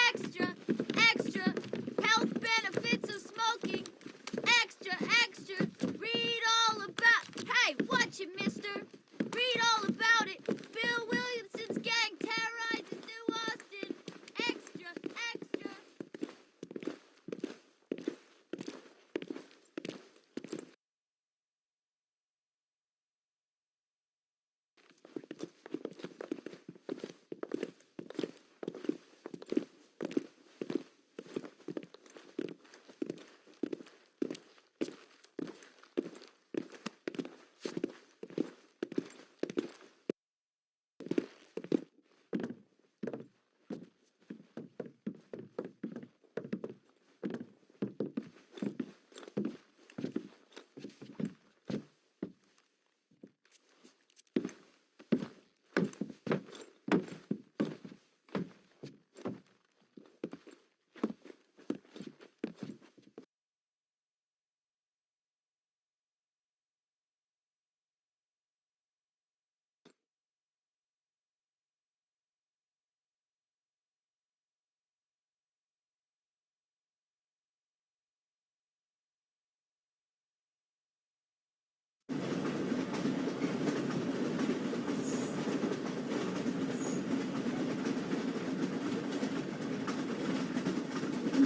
Extra, extra, health benefits of smoking. Extra, extra, read all about... Hey, watch it, mister. Read all about it. Bill Williamson's gang terrorizes New Austin. Extra, extra.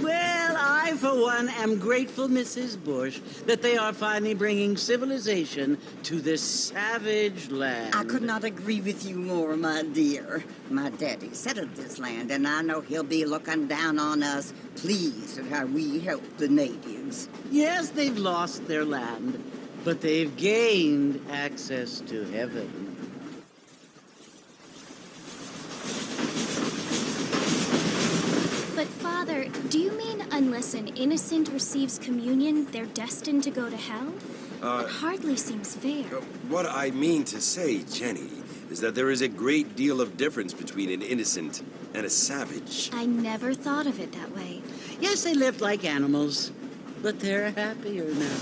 Well, I, for one, am grateful, Mrs. Bush, that they are finally bringing civilization to this savage land. I could not agree with you more, my dear. My daddy settled this land, and I know he'll be looking down on us, pleased at how we help the natives. Yes, they've lost their land, but they've gained access to heaven. But, Father, do you mean unless an innocent receives communion, they're destined to go to hell? It hardly seems fair. What I mean to say, Jenny, is that there is a great deal of difference between an innocent and a savage. I never thought of it that way. Yes, they lived like animals, but they're happier now.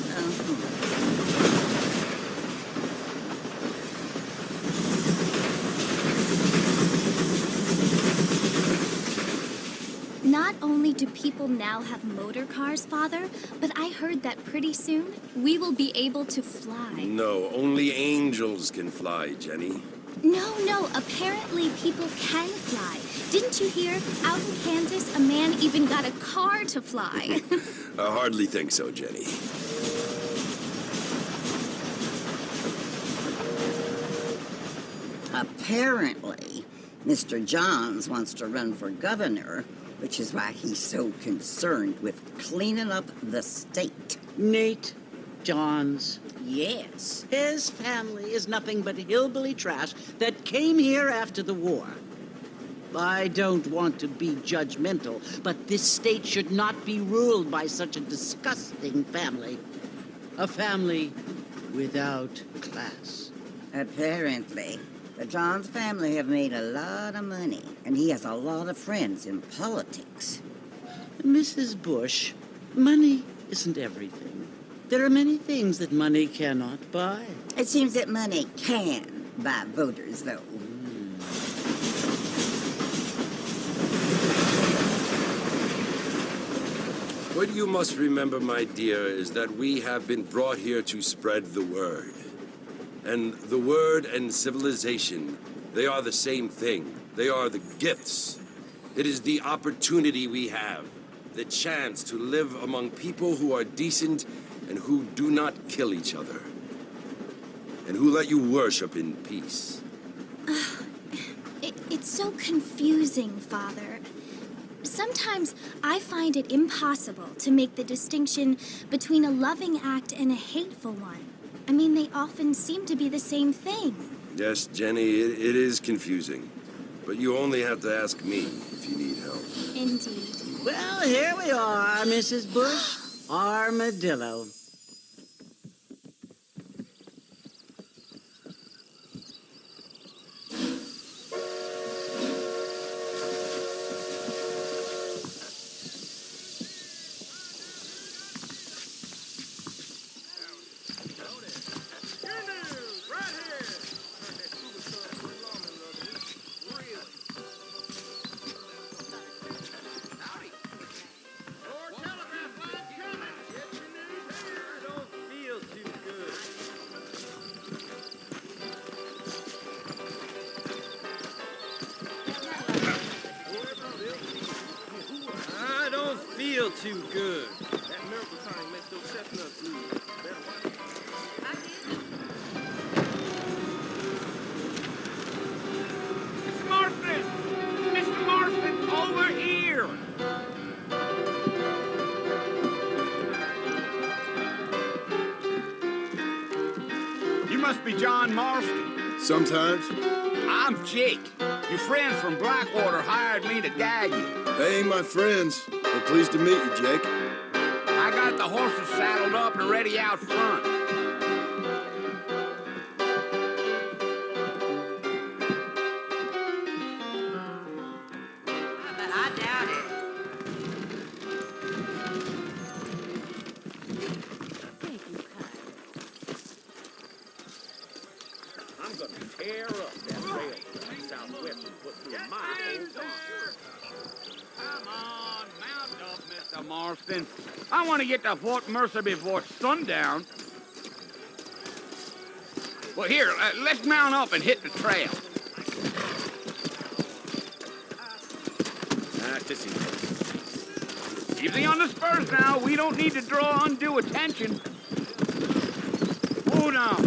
Not only do people now have motor cars, Father, but I heard that pretty soon we will be able to fly. No, only angels can fly, Jenny. No, apparently people can fly. Didn't you hear? Out in Kansas, a man even got a car to fly. I hardly think so, Jenny. Apparently, Mr. Johns wants to run for governor, which is why he's so concerned with cleaning up the state. Nate Johns. Yes. His family is nothing but hillbilly trash that came here after the war. I don't want to be judgmental, but this state should not be ruled by such a disgusting family. A family without class. Apparently. The Johns family have made a lot of money, and he has a lot of friends in politics. Mrs. Bush, money isn't everything. There are many things that money cannot buy. It seems that money can buy voters, though. What you must remember, my dear, is that we have been brought here to spread the word. And the word and civilization, they are the same thing. They are the gifts. It is the opportunity we have, the chance to live among people who are decent and who do not kill each other, and who let you worship in peace. It's so confusing, Father. Sometimes I find it impossible to make the distinction between a loving act and a hateful one. I mean, they often seem to be the same thing. Yes, Jenny, it is confusing. But you only have to ask me if you need help. Indeed. Well, here we are, Mrs. Bush. Armadillo. feel too good. That miracle time makes those chestnuts lose. Mr. Marston! Mr. Marston, over here! You must be John Marston. Sometimes. I'm Jake. Your friends from Blackwater hired me to guide you. They ain't my friends. But pleased to meet you, Jake. I got the horses saddled up and ready out front. But I doubt it. I'm gonna tear up that rail Southwest and put through my old barn. Come on, mount up, Mr. Marston. I want to get to Fort Mercer before sundown. Well, here, let's mount up and hit the trail. This is Easy on the spurs now. We don't need to draw undue attention. Oh, no.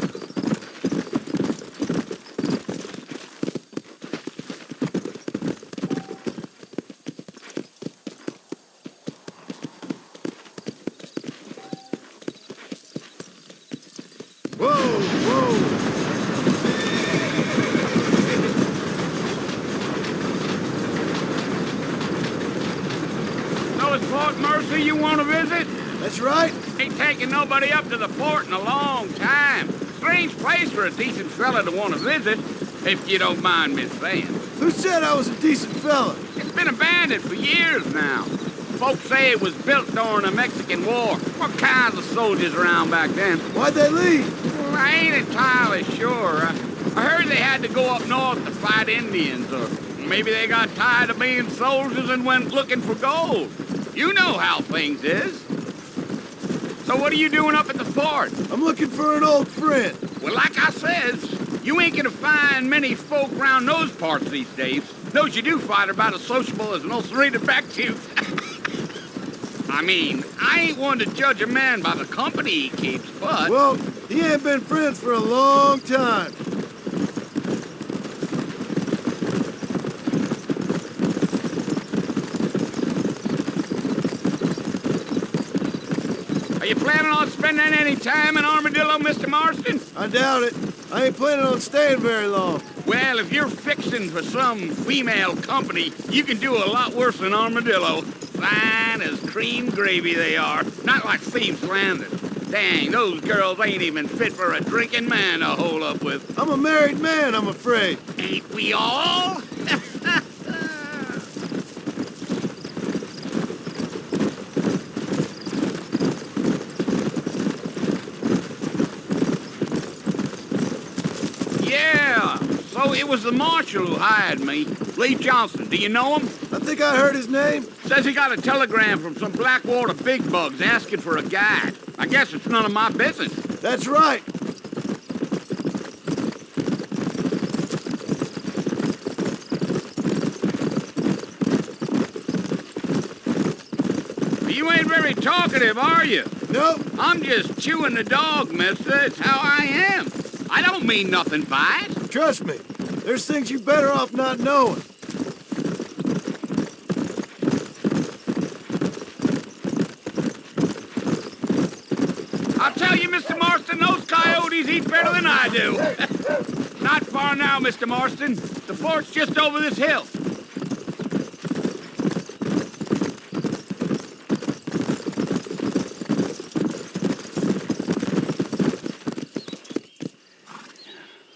So it's Fort Mercer you want to visit? That's right. Ain't taking nobody up to the fort in a long time. Strange place for a decent fella to want to visit, if you don't mind me saying. Who said I was a decent fella? It's been abandoned for years now. Folks say it was built during the Mexican War. What kinds of soldiers around back then? Why'd they leave? Well, I ain't entirely sure. I heard they had to go up north to fight Indians, or maybe they got tired of being soldiers and went looking for gold. You know how things is. So what are you doing up at the fort? I'm looking for an old friend. Well, like I says, you ain't gonna find many folk round those parts these days. Those you do find are about as sociable as an ulcerated back tooth. I mean, I ain't one to judge a man by the company he keeps, but... Well, he ain't been friends for a long time. Are you planning on spending any time in Armadillo, Mr. Marston? I doubt it. I ain't planning on staying very long. Well, if you're fixing for some female company, you can do a lot worse than Armadillo. Fine as cream gravy they are. Not like Thieves Landing. Dang, those girls ain't even fit for a drinking man to hole up with. I'm a married man, I'm afraid. Ain't we all? Yeah, so it was the marshal who hired me. Lee Johnson, do you know him? I think I heard his name. Says he got a telegram from some Blackwater big bugs asking for a guide. I guess it's none of my business. That's right. You ain't very talkative, are you? Nope. I'm just chewing the dog, mister. It's how I am. I don't mean nothing by it. Trust me. There's things you're better off not knowing. I'll tell you, Mr. Marston, those coyotes eat better than I do. Not far now, Mr. Marston. The fort's just over this hill.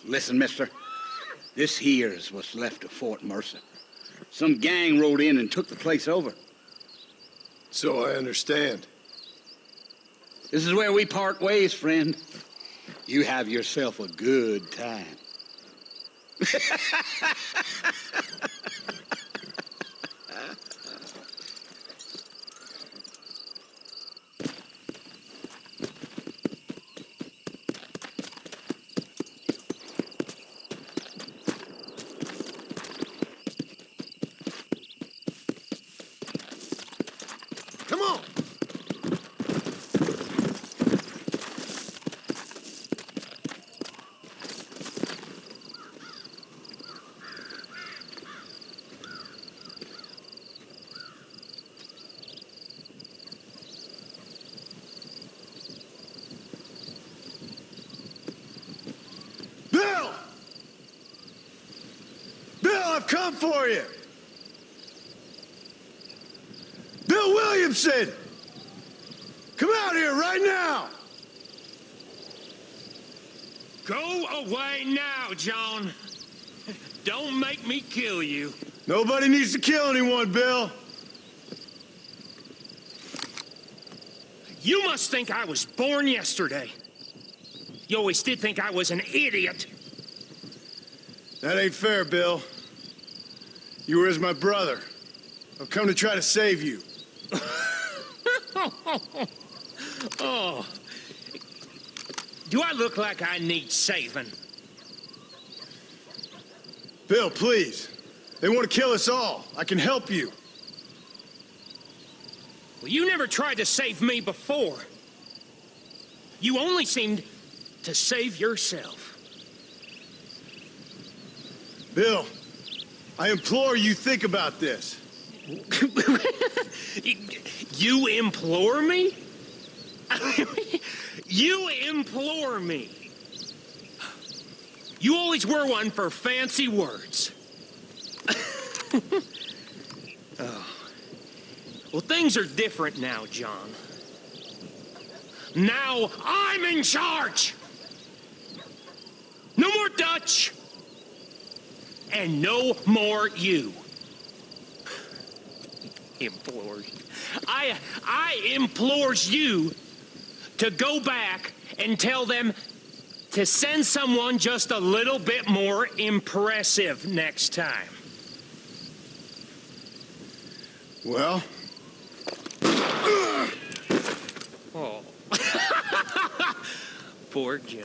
Listen, mister. This here's what's left of Fort Mercer. Some gang rode in and took the place over. So I understand. This is where we part ways, friend. You have yourself a good time. I've come for you! Bill Williamson! Come out here right now! Go away now, John. Don't make me kill you. Nobody needs to kill anyone, Bill. You must think I was born yesterday. You always did think I was an idiot. That ain't fair, Bill. You were as my brother. I've come to try to save you. Oh. Do I look like I need saving? Bill, please. They want to kill us all. I can help you. Well, you never tried to save me before. You only seemed to save yourself. Bill, I implore you think about this. You implore me? You implore me. You always were one for fancy words. Oh. Well, things are different now, John. Now I'm in charge. No more Dutch. And no more you. Implores. I implores you to go back and tell them to send someone just a little bit more impressive next time. Well? Oh. Poor John.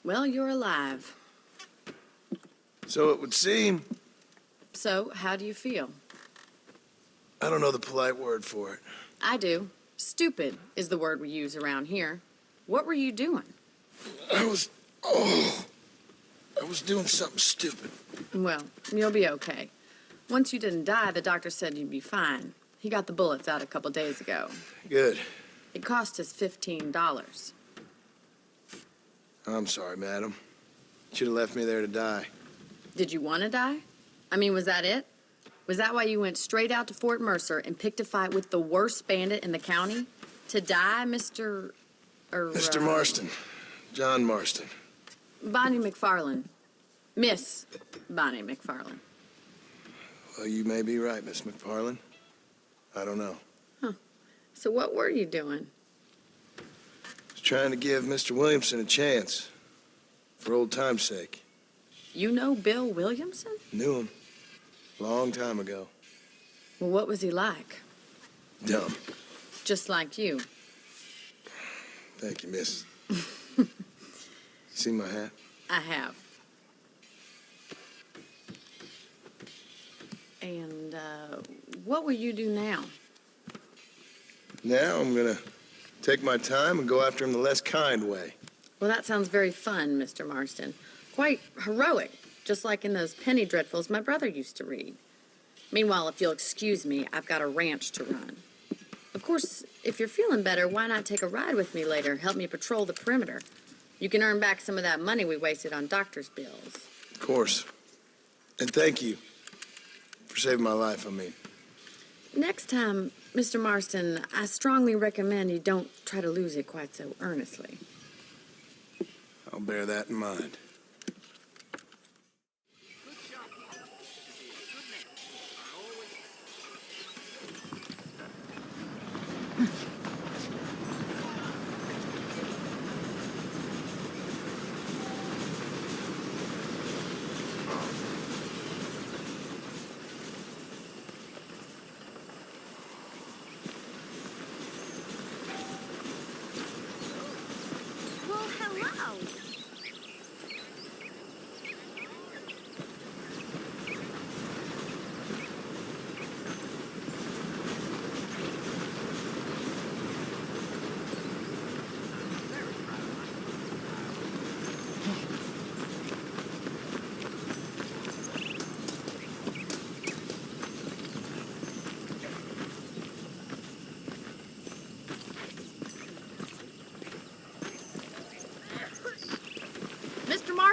Well, you're alive. So it would seem. So, how do you feel? I don't know the polite word for it. I do. Stupid is the word we use around here. What were you doing? I was doing something stupid. Well, you'll be okay. Once you didn't die, the doctor said you'd be fine. He got the bullets out a couple days ago. Good. It cost us $15. I'm sorry, madam. Should have left me there to die. Did you want to die? I mean, was that it? Was that why you went straight out to Fort Mercer and picked a fight with the worst bandit in the county? To die, Mr. Mr. Marston. John Marston. Bonnie McFarlane. Miss Bonnie McFarlane. Well, you may be right, Miss McFarlane. I don't know. Huh. So what were you doing? I was trying to give Mr. Williamson a chance. For old time's sake. You know Bill Williamson? Knew him. Long time ago. Well, what was he like? Dumb. Just like you. Thank you, miss. See my hat? I have. And, what will you do now? Now I'm gonna take my time and go after him the less kind way. Well, that sounds very fun, Mr. Marston. Quite heroic, just like in those penny dreadfuls my brother used to read. Meanwhile, if you'll excuse me, I've got a ranch to run. Of course, if you're feeling better, why not take a ride with me later? Help me patrol the perimeter. You can earn back some of that money we wasted on doctor's bills. Of course. And thank you for saving my life, I mean. Next time, Mr. Marston, I strongly recommend you don't try to lose it quite so earnestly. I'll bear that in mind.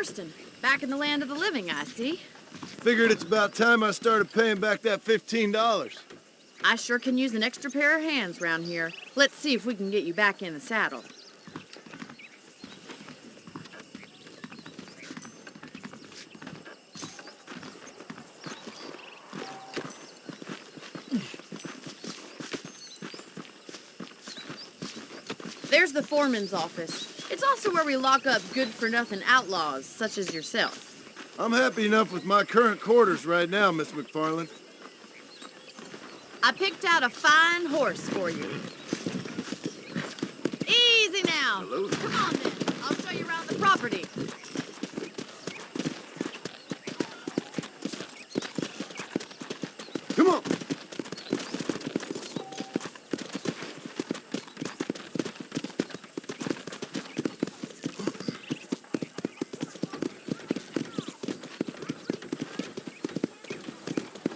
Marston, back in the land of the living, I see. Figured it's about time I started paying back that $15. I sure can use an extra pair of hands round here. Let's see if we can get you back in the saddle. There's the foreman's office. It's also where we lock up good-for-nothing outlaws, such as yourself. I'm happy enough with my current quarters right now, Miss McFarland. I picked out a fine horse for you. Easy now. Hello. Come on, then. I'll show you around the property. Come on.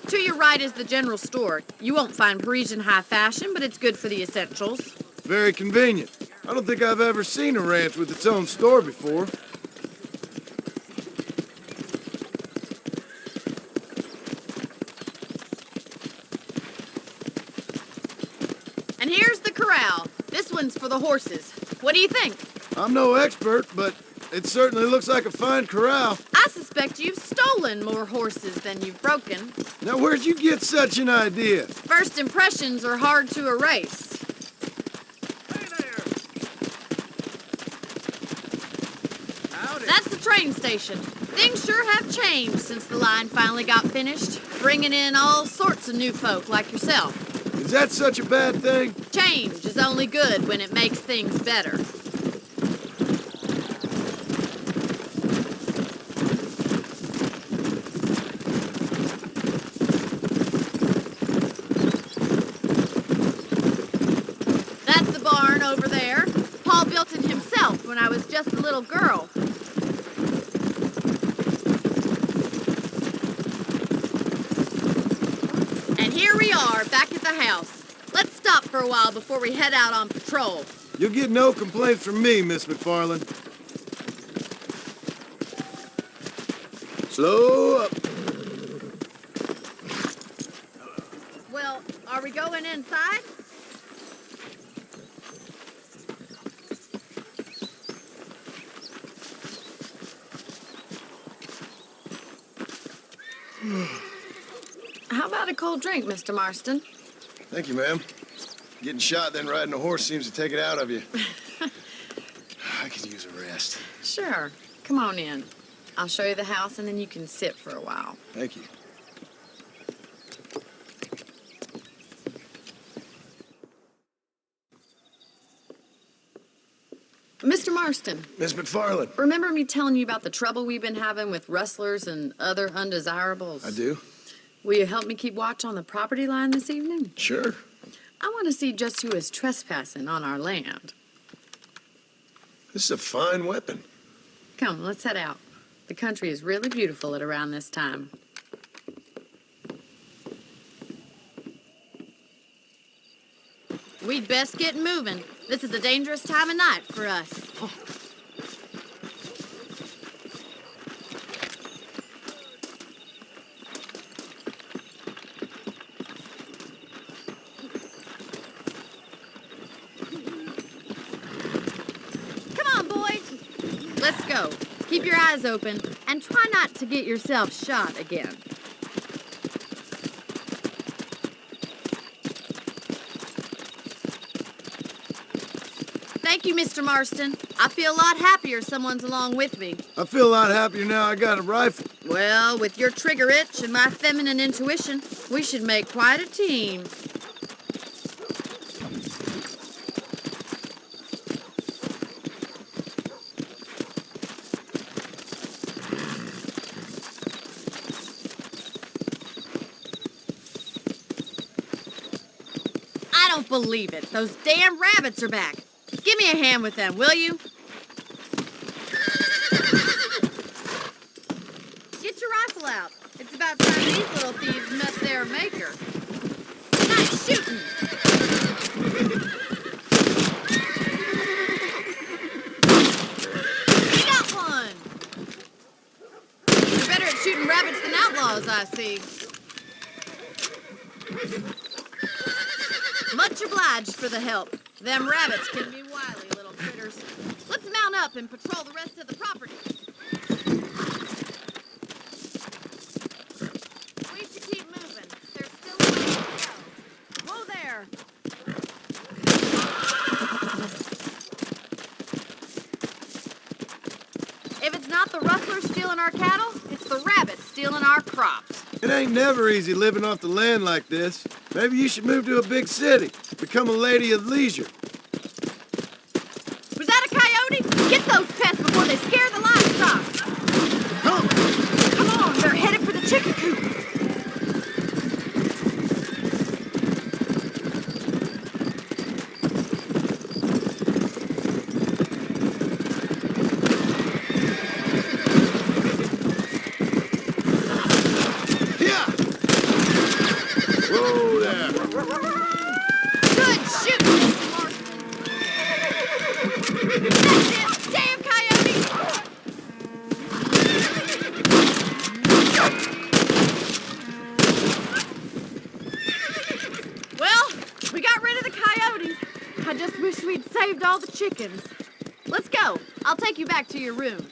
To your right is the general store. You won't find Parisian high fashion, but it's good for the essentials. Very convenient. I don't think I've ever seen a ranch with its own store before. And here's the corral. This one's for the horses. What do you think? I'm no expert, but it certainly looks like a fine corral. I suspect you've stolen more horses than you've broken. Now, where'd you get such an idea? First impressions are hard to erase. Hey there! Howdy. That's the train station. Things sure have changed since the line finally got finished, bringing in all sorts of new folk like yourself. Is that such a bad thing? Change is only good when it makes things better. That's the barn over there. Paul built it himself when I was just a little girl. And here we are, back at the house. Let's stop for a while before we head out on patrol. You'll get no complaints from me, Miss McFarland. Slow up. Well, are we going inside? How about a cold drink, Mr. Marston? Thank you, ma'am. Getting shot, then riding a horse seems to take it out of you. I could use a rest. Sure. Come on in. I'll show you the house, and then you can sit for a while. Thank you. Mr. Marston, Miss McFarland. remember me telling you about the trouble we've been having with rustlers and other undesirables? I do. Will you help me keep watch on the property line this evening? Sure. I want to see just who is trespassing on our land. This is a fine weapon. Come, let's head out. The country is really beautiful at around this time. We'd best get moving. This is a dangerous time of night for us. Come on, boys. Let's go. Keep your eyes open and try not to get yourself shot again. Thank you, Mr. Marston. I feel a lot happier someone's along with me. I feel a lot happier now I got a rifle. Well, with your trigger itch and my feminine intuition, we should make quite a team. I don't believe it. Those damn rabbits are back. Give me a hand with them, will you? Get your rifle out. It's about time these little thieves met their maker. Nice shooting. We got one. I see. Much obliged for the help. Them rabbits can be wily little critters. Let's mount up and patrol the rest of the property. We should keep moving. There's still a ways to go. Whoa there. If it's not the rustlers stealing our cattle, it's the rabbits stealing our crops. It ain't never easy living off the land like this. Maybe you should move to a big city. Become a lady of leisure. Was that a coyote? Get those pests before they scare the livestock. Come on, they're headed for the chicken coop. Whoa there. Good shoot, Mr. Marston. That's it. Damn coyote. Well, we got rid of the coyotes. I just wish we'd saved all the chickens. Let's go. I'll take you back to your room.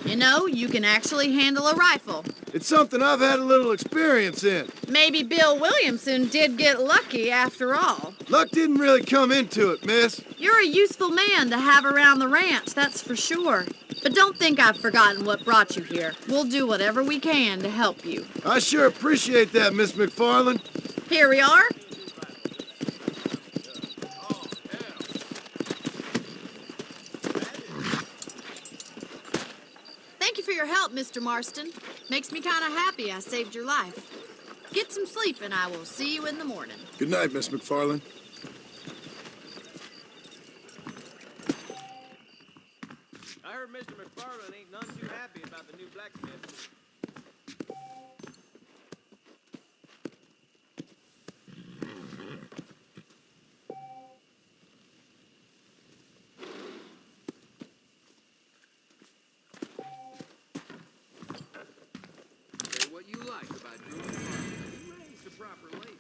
You know, you can actually handle a rifle. It's something I've had a little experience in. Maybe Bill Williamson did get lucky after all. Luck didn't really come into it, miss. You're a useful man to have around the ranch, that's for sure. But don't think I've forgotten what brought you here. We'll do whatever we can to help you. I sure appreciate that, Miss McFarland. Here we are. Thank you for your help, Mr. Marston. Makes me kind of happy I saved your life. Get some sleep and I will see you in the morning. Good night, Miss McFarland. I heard Mr. McFarland ain't none too happy about the new blacksmith. Say what you like about John Marston. He raised the proper lady.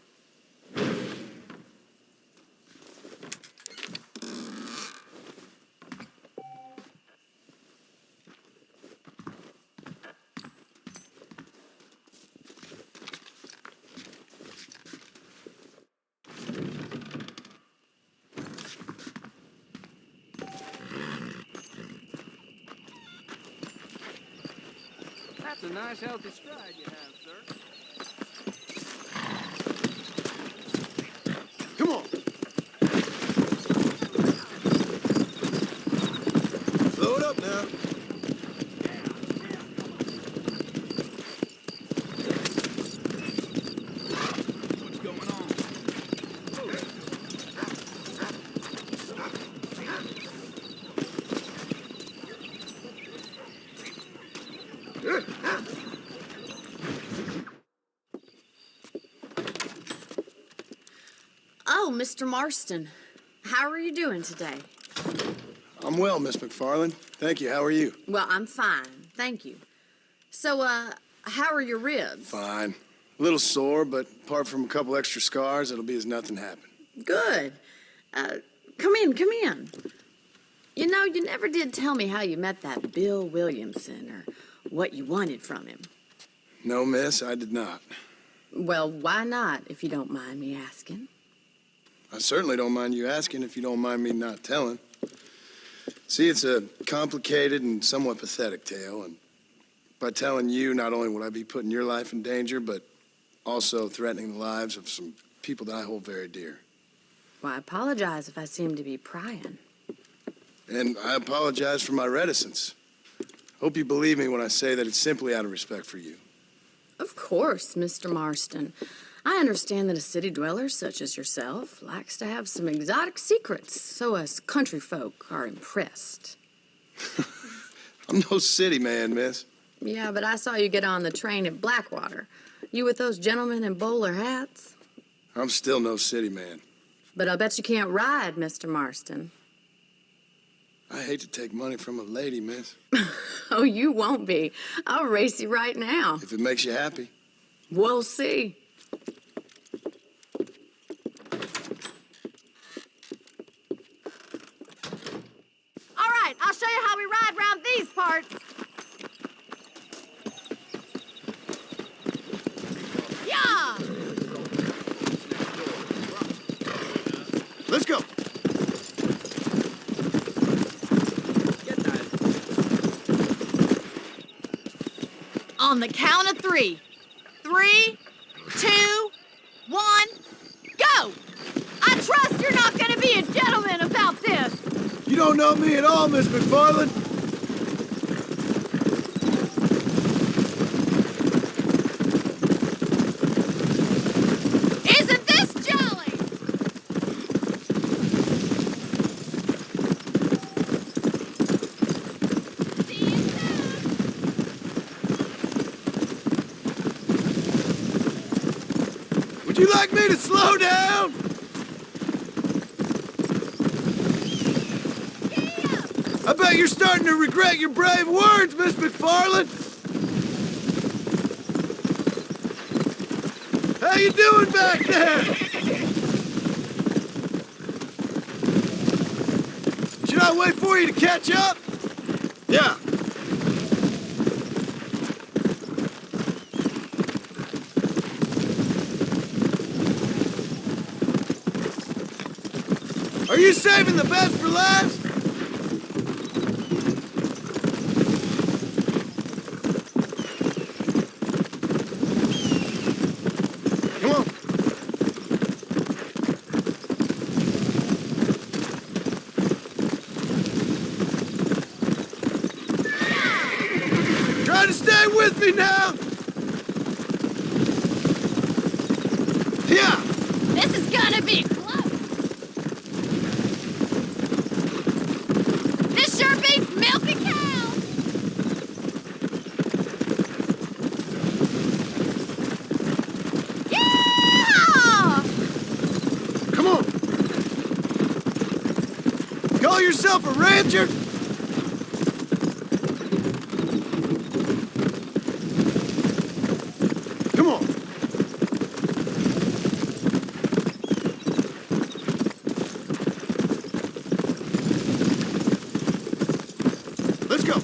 That's a nice healthy stride you have, sir. Come on. Slow it up now. What's going on? Oh, Mr. Marston. How are you doing today? I'm well, Miss McFarland. Thank you. How are you? Well, I'm fine. Thank you. So, how are your ribs? Fine. A little sore, but apart from a couple extra scars, it'll be as nothing happened. Good. Come in, come in. You know, you never did tell me how you met that Bill Williamson or what you wanted from him. No, miss, I did not. Well, why not, if you don't mind me asking? I certainly don't mind you asking if you don't mind me not telling. See, it's a complicated and somewhat pathetic tale, and by telling you, not only would I be putting your life in danger, but also threatening the lives of some people that I hold very dear. Well, I apologize if I seem to be prying. And I apologize for my reticence. Hope you believe me when I say that it's simply out of respect for you. Of course, Mr. Marston. I understand that a city dweller such as yourself likes to have some exotic secrets, so us country folk are impressed. I'm no city man, miss. Yeah, but I saw you get on the train at Blackwater. You with those gentlemen in bowler hats? I'm still no city man. But I'll bet you can't ride, Mr. Marston. I hate to take money from a lady, miss. Oh, you won't be. I'll race you right now. If it makes you happy. We'll see. All right, I'll show you how we ride around these parts. Yeah! Let's go. On the count of 3. 3, 2, 1, go! I trust you're not gonna be a gentleman about this. You don't know me at all, Miss McFarland. Isn't this jolly? See you soon. Would you like me to slow down? I bet you're starting to regret your brave words, Miss McFarland. How you doing back there? Should I wait for you to catch up? Yeah. Are you saving the best for last? Come on. Try to stay with me now. Yeah. This is gonna be close. This sure beats milking cows. Yeah! Come on. Call yourself a rancher? Come on. Let's go.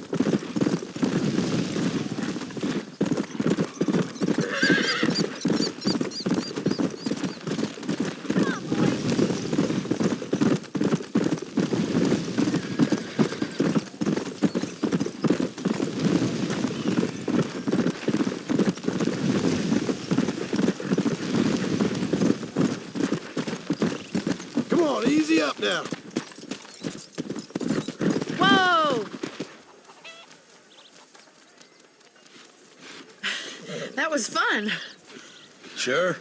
Come on, easy up now. Whoa! That was fun. Sure.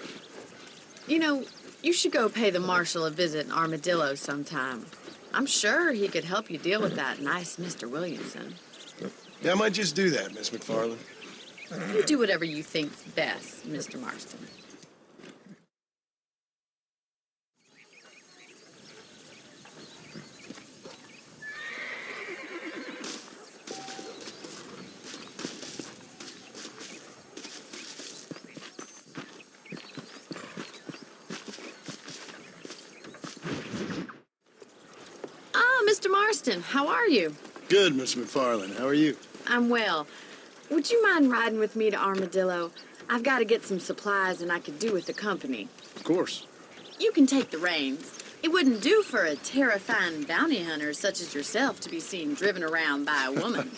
You know, you should go pay the marshal a visit in Armadillo sometime. I'm sure he could help you deal with that nice Mr. Williamson. Yeah, I might just do that, Miss McFarland. You do whatever you think's best, Mr. Marston. Ah, Mr. Marston, how are you? Good, Miss McFarland. How are you? I'm well. Would you mind riding with me to Armadillo? I've got to get some supplies and I could do with the company. Of course. You can take the reins. It wouldn't do for a terrifying bounty hunter such as yourself to be seen driven around by a woman.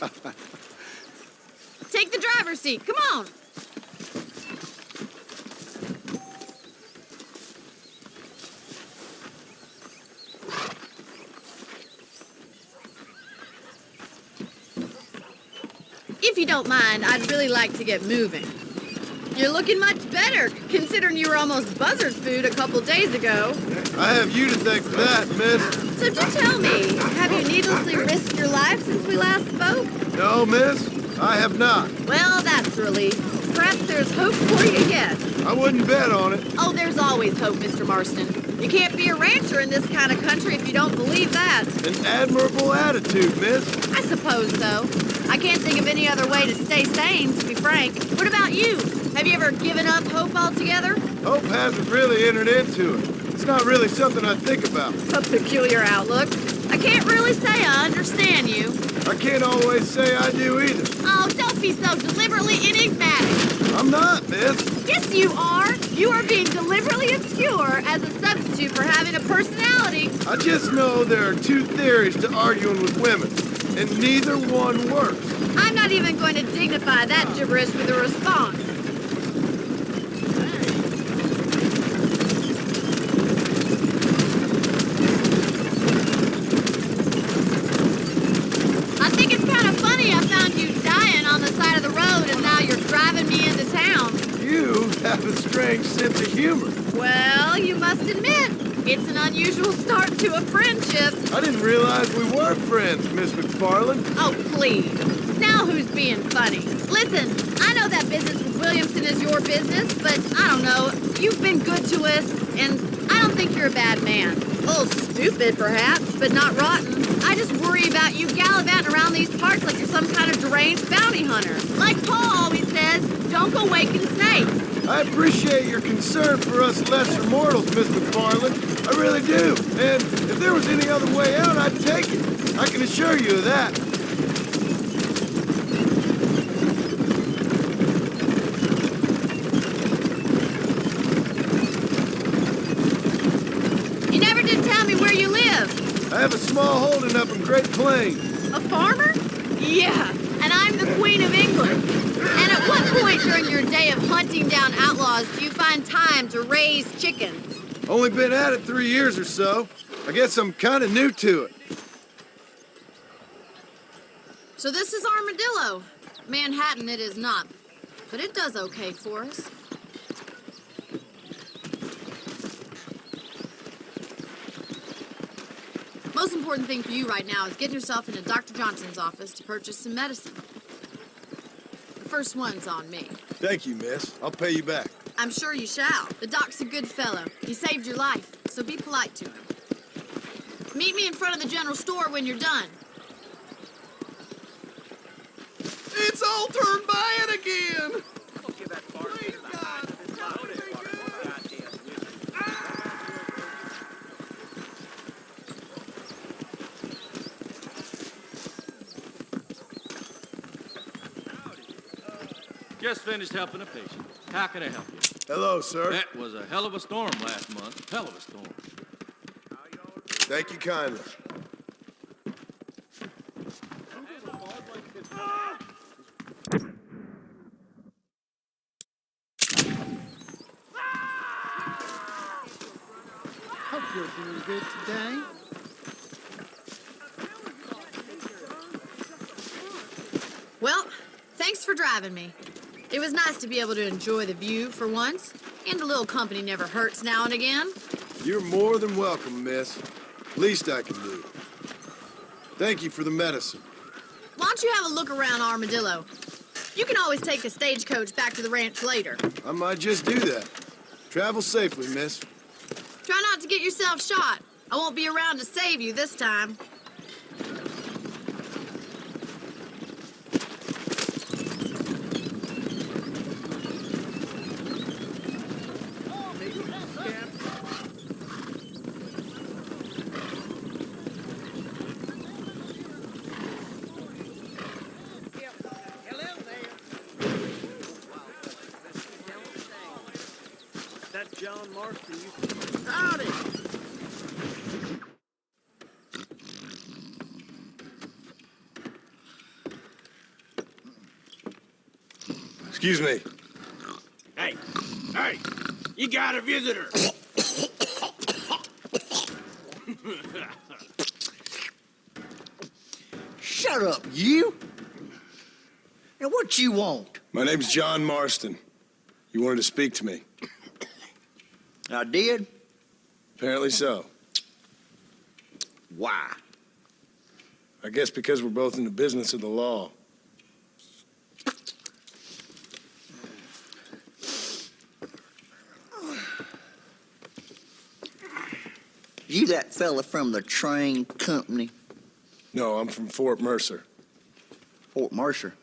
Take the driver's seat. Come on. If you don't mind, I'd really like to get moving. You're looking much better, considering you were almost buzzard food a couple days ago. I have you to thank for that, miss. So do tell me, have you needlessly risked your life since we last spoke? No, miss, I have not. Well, that's a relief. Perhaps there's hope for you yet. I wouldn't bet on it. Oh, there's always hope, Mr. Marston. You can't be a rancher in this kind of country if you don't believe that. An admirable attitude, miss. I suppose so. I can't think of any other way to stay sane, to be frank. What about you? Have you ever given up hope altogether? Hope hasn't really entered into it. It's not really something I think about. A peculiar outlook. I can't really say I understand you. I can't always say I do either. Oh, don't be so deliberately enigmatic. I'm not, miss. Yes, you are. You are being deliberately obscure as a substitute for having a personality. I just know there are two theories to arguing with women, and neither one works. I'm not even going to dignify that gibberish with a response. I think it's kind of funny I found you dying on the side of the road and now you're driving me into town. You have a strange sense of humor. Well, you must admit, it's an unusual start to a friendship. I didn't realize we were friends, Miss McFarland. Oh, please. Now who's being funny? Listen, I know that business with Williamson is your business, but I don't know. You've been good to us, and I don't think you're a bad man. A little stupid, perhaps, but not rotten. I just worry about you gallivanting around these parts like you're some kind of deranged bounty hunter. Like Paul always says, don't go waking snakes. I appreciate your concern for us lesser mortals, Miss McFarland. I really do. And if there was any other way out, I'd take it. I can assure you of that. You never did tell me where you live. I have a small holding up in Great Plains. A farmer? Yeah, and I'm the Queen of England. And at what point during your day of hunting down outlaws do you find time to raise chickens? Only been at it 3 years or so. I guess I'm kind of new to it. So this is Armadillo. Manhattan it is not, but it does okay for us. Most important thing for you right now is getting yourself into Dr. Johnson's office to purchase some medicine. The first one's on me. Thank you, miss. I'll pay you back. I'm sure you shall. The doc's a good fellow. He saved your life, so be polite to him. Meet me in front of the general store when you're done. It's all turned by it again! Just finished helping a patient. How can I help you? Hello, sir. That was a hell of a storm last month. Hell of a storm. Thank you kindly. Hope you're doing good today. Well, thanks for driving me. It was nice to be able to enjoy the view for once, and a little company never hurts now and again. You're more than welcome, miss. Least I can do. Thank you for the medicine. Why don't you have a look around Armadillo? You can always take the stagecoach back to the ranch later. I might just do that. Travel safely, miss. Try not to get yourself shot. I won't be around to save you this time. That John Marston used to... Howdy! Excuse me. Hey, you got a visitor. Shut up, you! Now, what you want? My name's John Marston. You wanted to speak to me. I did? Apparently so. Why? I guess because we're both in the business of the law. You that fella from the train company? No, I'm from Fort Mercer. Fort Mercer?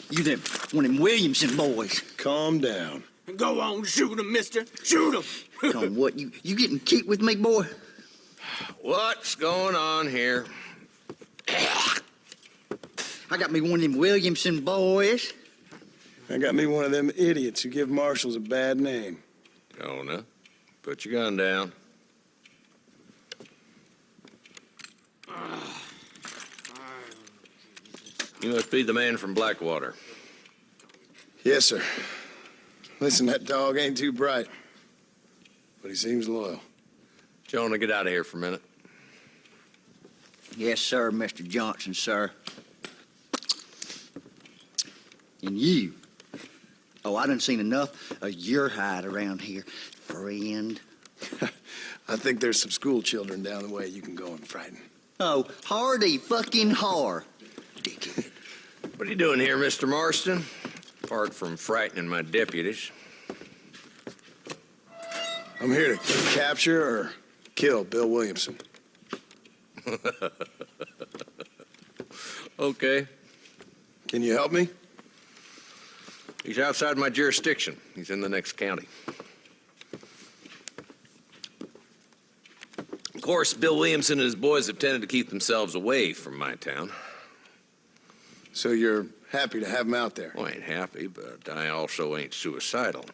You them, one of them Williamson boys. Calm down. Go on, shoot him, mister. Shoot him. Come on, what, you getting cute with me, boy? What's going on here? I got me one of them Williamson boys. I got me one of them idiots who give marshals a bad name. Jonah, put your gun down. You must be the man from Blackwater. Yes, sir. Listen, that dog ain't too bright, but he seems loyal. Jonah, get out of here for a minute. Yes, sir, Mr. Johnson, sir. And you. Oh, I done seen enough of your hide around here, friend. I think there's some school children down the way you can go and frighten. Oh, hardy fucking har. Dickhead. What are you doing here, Mr. Marston? Apart from frightening my deputies. I'm here to capture or kill Bill Williamson. Okay. Can you help me? He's outside my jurisdiction. He's in the next county. Of course, Bill Williamson and his boys have tended to keep themselves away from my town. So you're happy to have him out there? Well, I ain't happy, but I also ain't suicidal.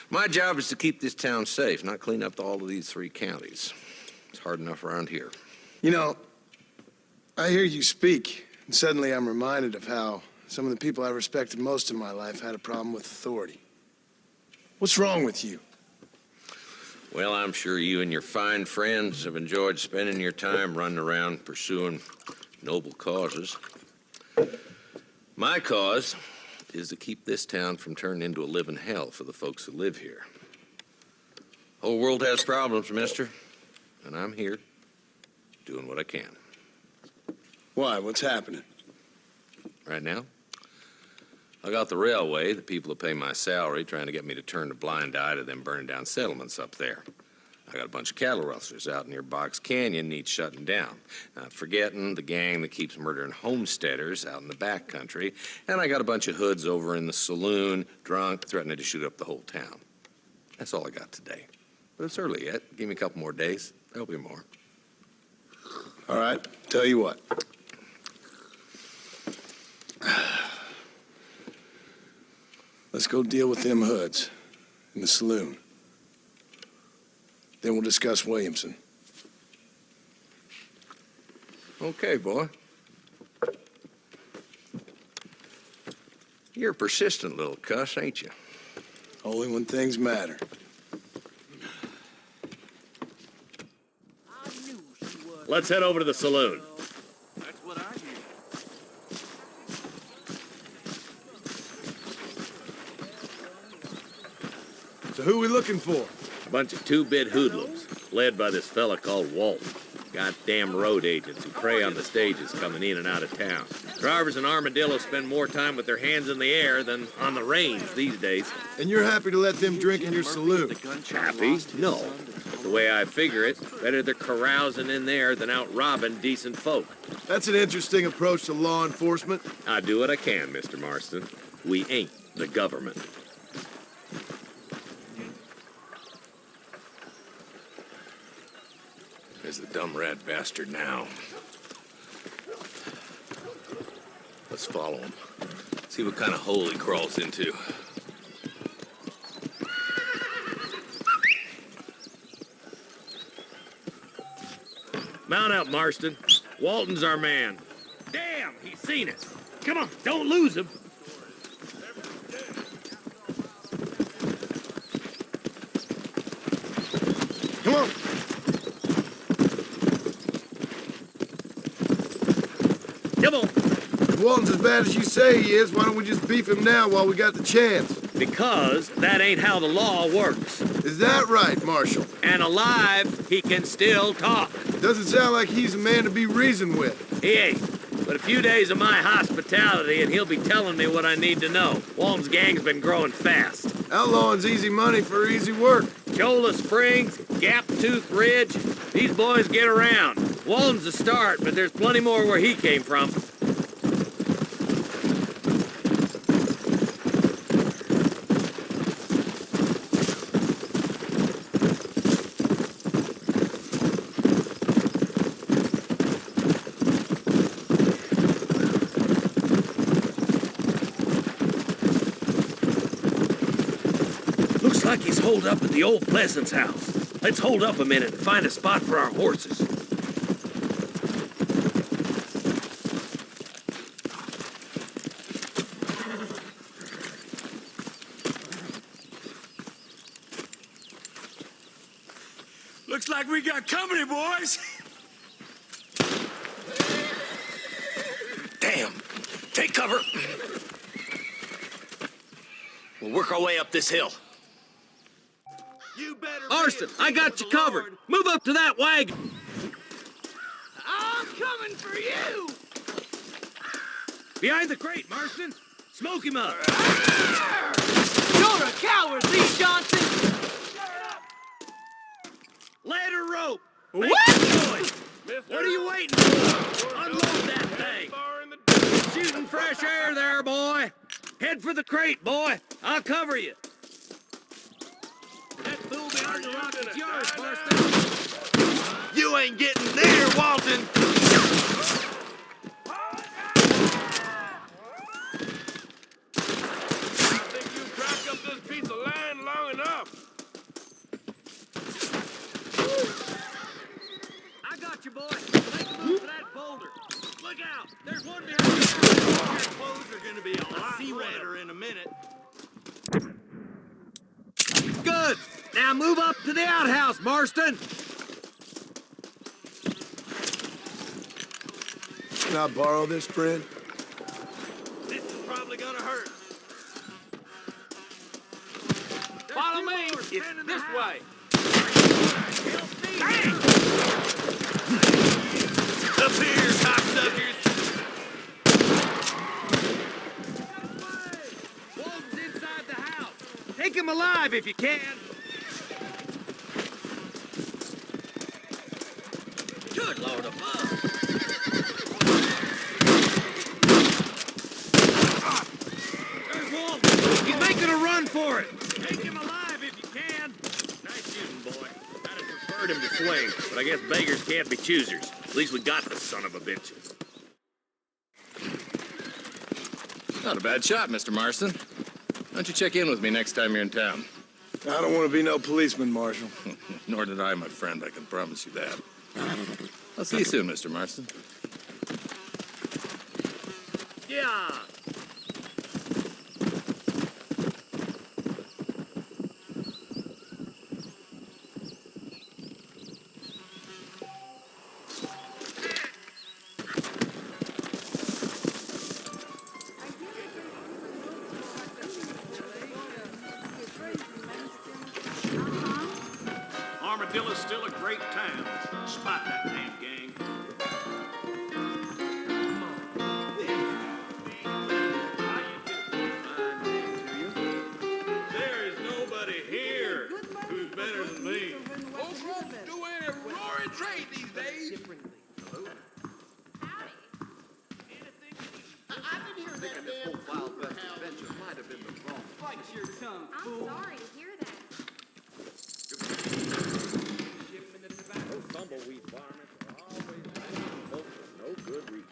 My job is to keep this town safe, not clean up all of these 3 counties. It's hard enough around here. You know, I hear you speak, and suddenly I'm reminded of how some of the people I respected most in my life had a problem with authority. What's wrong with you? Well, I'm sure you and your fine friends have enjoyed spending your time running around pursuing noble causes. My cause is to keep this town from turning into a living hell for the folks who live here. Whole world has problems, mister, and I'm here doing what I can. Why? What's happening? Right now, I got the railway, the people that pay my salary, trying to get me to turn a blind eye to them burning down settlements up there. I got a bunch of cattle rustlers out near Box Canyon needs shutting down. Not forgetting the gang that keeps murdering homesteaders out in the back country. And I got a bunch of hoods over in the saloon, drunk, threatening to shoot up the whole town. That's all I got today. But it's early yet. Give me a couple more days. There'll be more. All right, tell you what. Let's go deal with them hoods in the saloon. Then we'll discuss Williamson. Okay, boy. You're a persistent little cuss, ain't you? Only when things matter. Let's head over to the saloon. That's what I hear. So who are we looking for? A bunch of 2-bit hoodlums, led by this fella called Walton. Goddamn road agents who prey on the stages coming in and out of town. Drivers in Armadillo spend more time with their hands in the air than on the reins these days. And you're happy to let them drink in your saloon? Happy? No. But the way I figure it, better they're carousing in there than out robbing decent folk. That's an interesting approach to law enforcement. I do what I can, Mr. Marston. We ain't the government. There's the dumb rat bastard now. Let's follow him. See what kind of hole he crawls into. Mount out, Marston. Walton's our man. Damn, he's seen us. Come on, don't lose him. Come on. Come on. If Walton's as bad as you say he is, why don't we just beef him now while we got the chance? Because that ain't how the law works. Is that right, Marshal? And alive, he can still talk. Doesn't sound like he's a man to be reasoned with. He ain't. But a few days of my hospitality and he'll be telling me what I need to know. Walton's gang's been growing fast. Outlawing's easy money for easy work. Cholla Springs, Gap Tooth Ridge, these boys get around. Walden's the start, but there's plenty more where he came from. Looks like he's holed up at the old Pleasance house. Let's hold up a minute and find a spot for our horses. Looks like we got company, boys. Damn. Take cover. We'll work our way up this hill. Marston, I got you covered. Move up to that wagon. I'm coming for you! Behind the crate, Marston. Smoke him up. You're a coward, Lee Johnson! Ladder rope. What? What are you waiting for? Unload that thing. Shooting fresh air there, boy. Head for the crate, boy. I'll cover you. That fool behind the rock is yours, Marston. You ain't getting there, Walton! I think you cracked up this piece of land long enough. I got you, boy. Make a move for that boulder. Look out. There's one behind you. Your clothes are gonna be a lot redder in a minute. Good. Now move up to the outhouse, Marston. Can I borrow this, friend? This is probably gonna hurt. Follow me! It's this way! Hey! Up here, cocksuckers! Walton's inside the house. Take him alive if you can. Good Lord above. There's Walton. He's making a run for it. Take him alive if you can. Nice shooting, boy. I'd have preferred him to swing, but I guess beggars can't be choosers. At least we got the son of a bitch. Not a bad shot, Mr. Marston. Why don't you check in with me next time you're in town? I don't want to be no policeman, Marshal. Nor did I, my friend. I can promise you that. I'll see you soon, Mr. Marston. Yeah. Armadillo's still a great town, despite that damn gang. There is nobody here who's better than me. Folks won't do any roaring trade these days. I didn't hear that damn wild west adventure might have been the wrong. Bite your tongue, fool. I'm sorry to hear that. Those tumbleweed varmints are always folks for no good reason.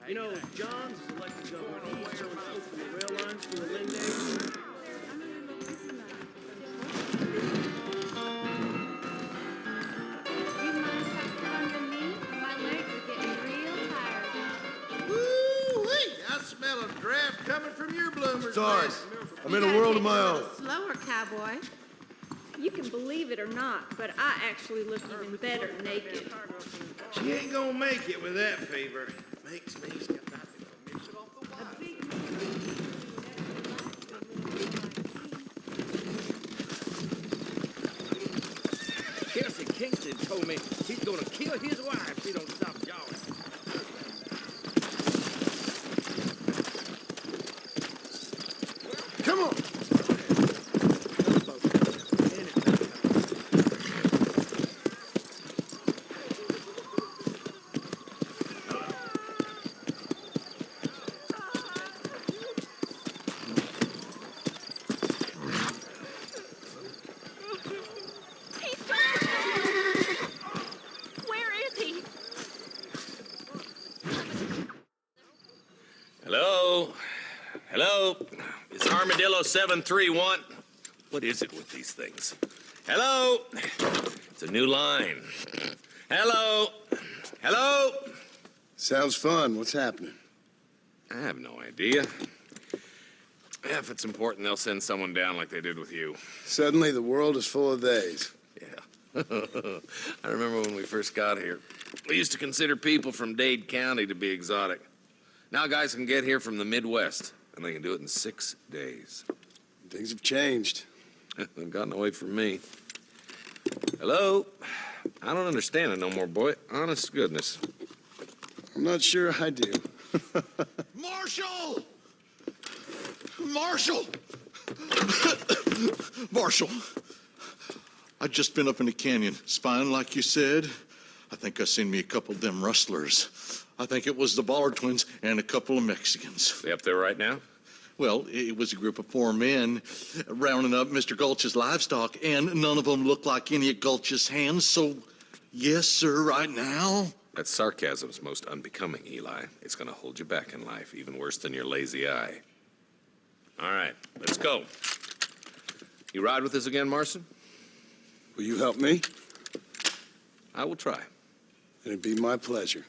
You know, John's is elected governor east on the from the rail lines to the Lindale. You mind if I sit on your knee? My legs are getting real tired now. Woo-wee! I smell a draft coming from your bloomers. Sorry. I'm in a world of my own. Slower, cowboy. You can believe it or not, but I actually look even better naked. She ain't gonna make it with that fever. Makes me step out and mix it off the wine. Kelsey Kingston told me he's gonna kill his wife if he don't stop jawing. Come on. He's gone! Where is he? Hello? Hello? It's Armadillo 731. What is it with these things? Hello? It's a new line. Hello? Hello? Sounds fun. What's happening? I have no idea. Yeah, if it's important, they'll send someone down like they did with you. Suddenly, the world is full of theys. Yeah. I remember when we first got here. We used to consider people from Dade County to be exotic. Now guys can get here from the Midwest, and they can do it in 6 days. Things have changed. They've gotten away from me. Hello? I don't understand it no more, boy. Honest to goodness. I'm not sure I do. Marshall! Marshall! Marshall! I just been up in the canyon, spying like you said. I think I seen me a couple of them rustlers. I think it was the Ballard twins and a couple of Mexicans. They up there right now? Well, it was a group of 4 men rounding up Mr. Gulch's livestock, and none of them looked like any of Gulch's hands, so yes, sir, right now. That sarcasm's most unbecoming, Eli. It's gonna hold you back in life, even worse than your lazy eye. All right, let's go. You ride with us again, Marston? Will you help me? I will try. It'd be my pleasure.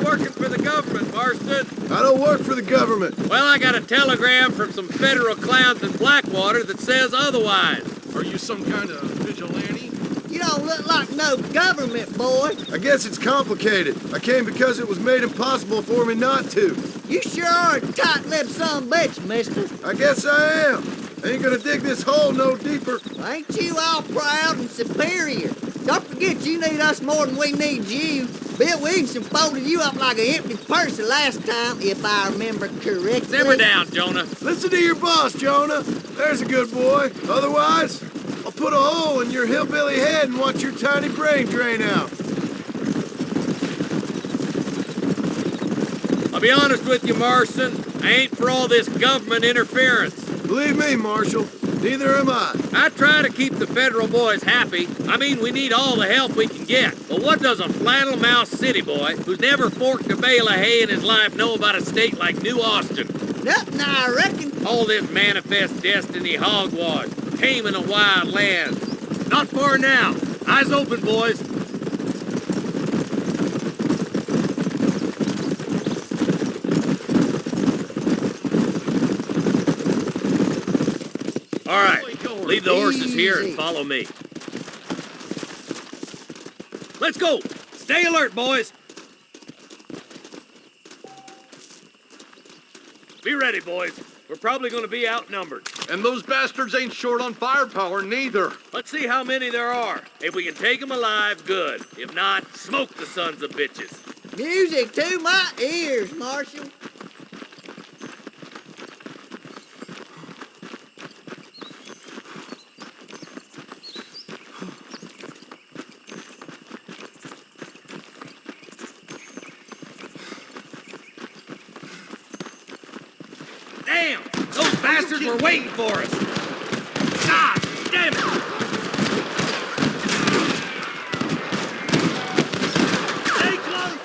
Working for the government, Marston. I don't work for the government. Well, I got a telegram from some federal clowns in Blackwater that says otherwise. Are you some kind of vigilante? You don't look like no government, boy. I guess it's complicated. I came because it was made impossible for me not to. You sure are a tight-lipped son of a bitch, mister. I guess I am. I ain't gonna dig this hole no deeper. Ain't you all proud and superior? Don't forget you need us more than we need you. Bill Williamson folded you up like an empty purse the last time, if I remember correctly. Simmer down, Jonah. Listen to your boss, Jonah. There's a good boy. Otherwise, I'll put a hole in your hillbilly head and watch your tiny brain drain out. I'll be honest with you, Marston. I ain't for all this government interference. Believe me, Marshal, neither am I. I try to keep the federal boys happy. I mean, we need all the help we can get. But what does a flannel-mouthed city boy who's never forked a bale of hay in his life know about a state like New Austin? Nothing, I reckon. All this manifest destiny hogwash, taming a wild land. Not far now. Eyes open, boys. All right, leave the horses here and follow me. Let's go. Stay alert, boys. Be ready, boys. We're probably going to be outnumbered. And those bastards ain't short on firepower, neither. Let's see how many there are. If we can take them alive, good. If not, smoke the sons of bitches. Music to my ears, Marshal. Damn! Those bastards were waiting for us! God damn it! Stay close!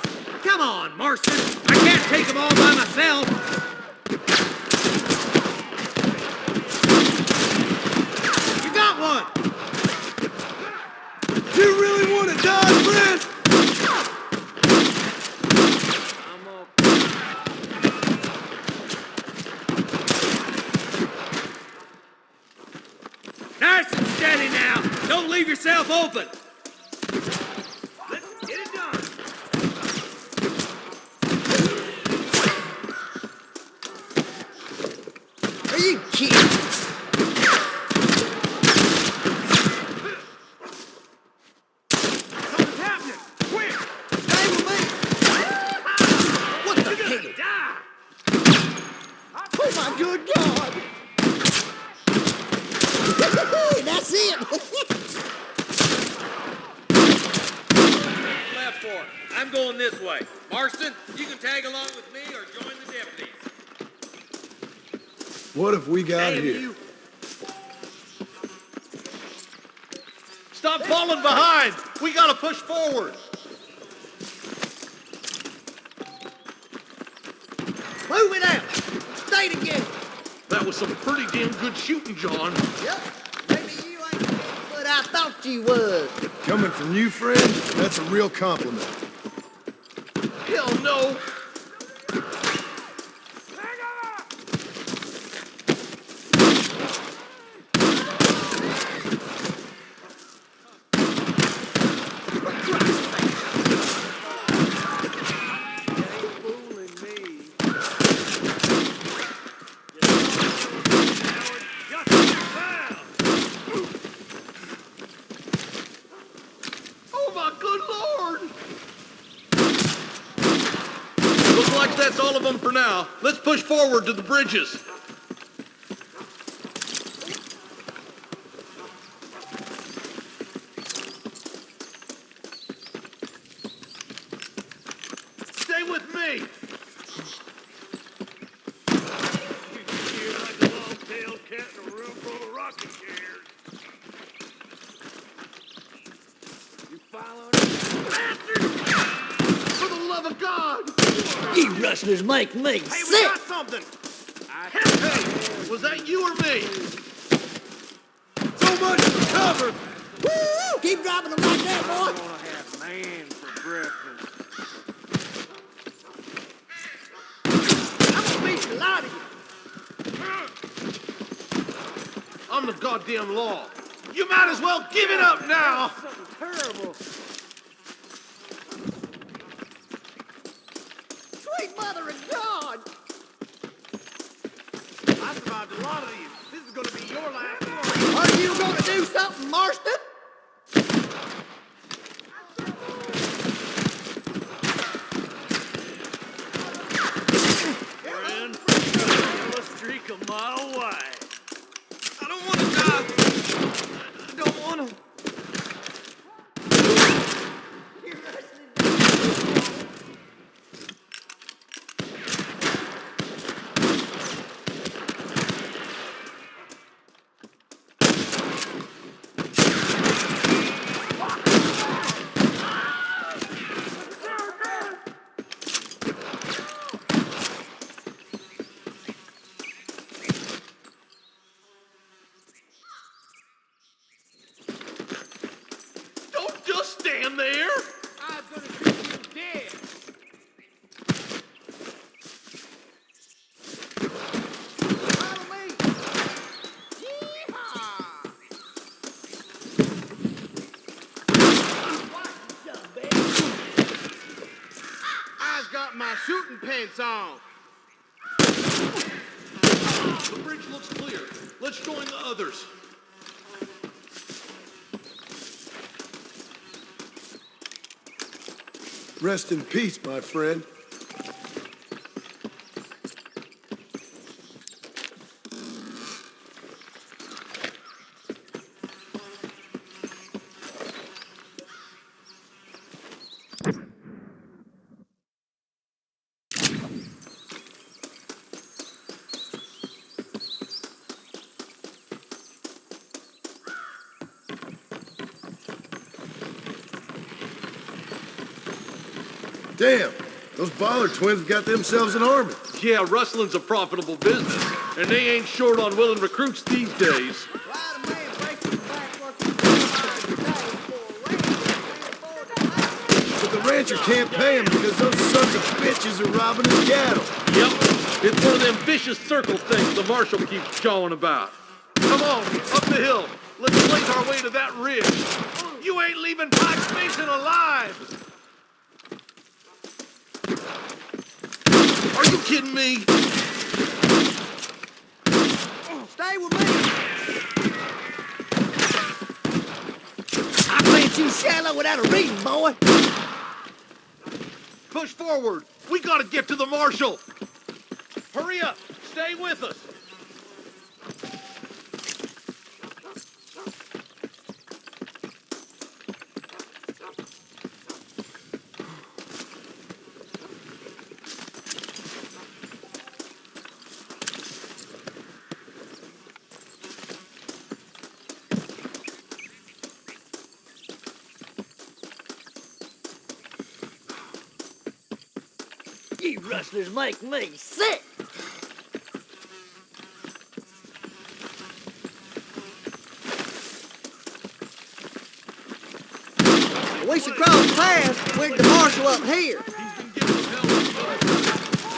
Come on, Mark! Marston. I can't take them all by myself. You got one. You really want to die, friend? Nice and steady now. Don't leave yourself open. Let's get it done. Are you kidding? Something's happening. Quick. Stay with me. What the hell? Die. Oh my good God! That's it! Left for it. I'm going this way. Marston, you can tag along with me or join the deputies. What have we got Damn here? you. Stop falling behind! We gotta push forward! Move it out! Stay together! That was some pretty damn good shooting, John. Yep. Maybe you ain't what I thought you was. Coming from you, friend, that's a real compliment. Hell no! Oh my good Lord! Looks like that's all of them for now. Let's push forward to the bridges. Stay with me! You're like a long-tailed cat in a room full of rocking chairs. You following us? For the love of God! You rustlers make me Hey, we sick! got something. Hey, was that you or me? So much for cover! Woo! Keep dropping them like that, I boy! want to have man for breakfast. I'm gonna beat the lot of you! I'm the goddamn law. You might as well give it up now! Something terrible. Sweet mother of God! I survived a lot of these. This is going to be your last one. Are you gonna do something, Marston? Friend, kill a streak a mile wide. I don't want to die. I don't want to. Don't just stand there! I'm going to shoot you dead. Follow me. Yeehaw! I've got my shooting pants on. The bridge looks clear. Let's join the others. Rest in peace, my friend. Damn, Those Ballard twins got themselves an army. Yeah, rustling's a profitable business, and they ain't short on willing recruits these days. But the rancher can't pay him because those sons of bitches are robbing his cattle. Yep, it's one of them vicious circle things the marshal keeps jawing about. Come on, up the hill. Let's blaze our way to that ridge. You ain't leaving Pike's Basin alive! Are you kidding me? Stay with me. I plant you shallow without a reason, boy. Push forward. We gotta get to the marshal. Hurry up. Stay with us. You rustlers make me sick. We should cross paths with the marshal up here.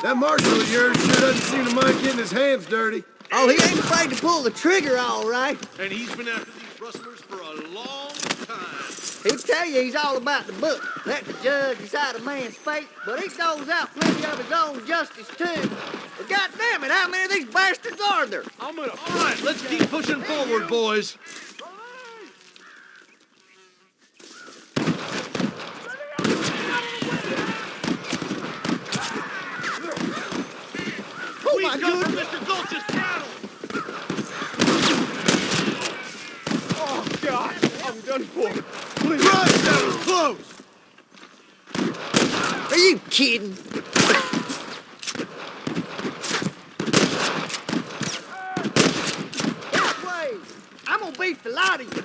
That marshal of yours sure doesn't seem to mind getting his hands dirty. Oh, he ain't afraid to pull the trigger, all right. And he's been after these rustlers for a long time. He'll tell you he's all about the book. Let the judge decide a man's fate, but he doles out plenty of his own justice, too. But goddamn it, how many of these bastards are there? All right, let's keep pushing forward, boys. Oh, my goodness. goodness. Mr. Gulch's cattle. Oh, God, I'm done for. Christ, that was close! Are you kidding? This way! I'm gonna beat the lot of you!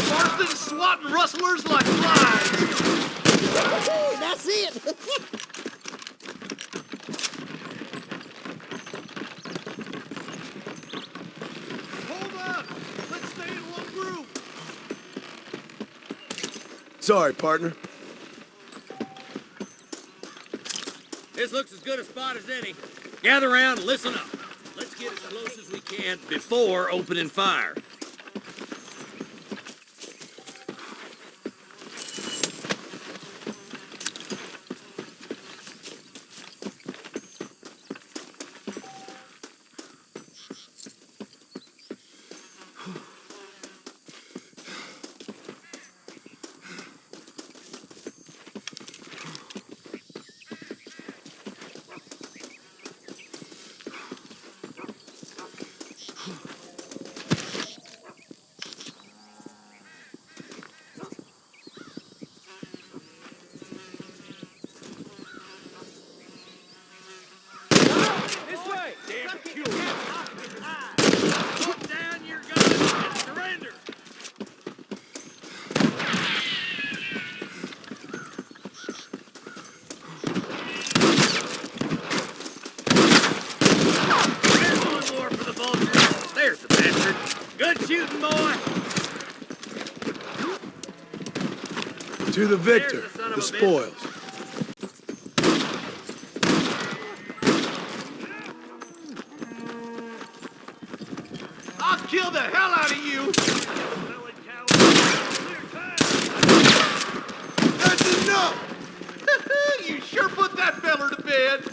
Marston's swatting rustlers like flies. That's it! Hold up. Let's stay in one group. Sorry, partner. This looks as good a spot as any. Gather around and listen up. Let's get as close as we can before opening fire. Put down your guns and surrender. There's one more for the vultures. There's the bastard. Good shooting, boy. To the victor, There's the son of the a bitch. spoils. I'll kill the hell out of you. That's enough! You sure put that feller to bed.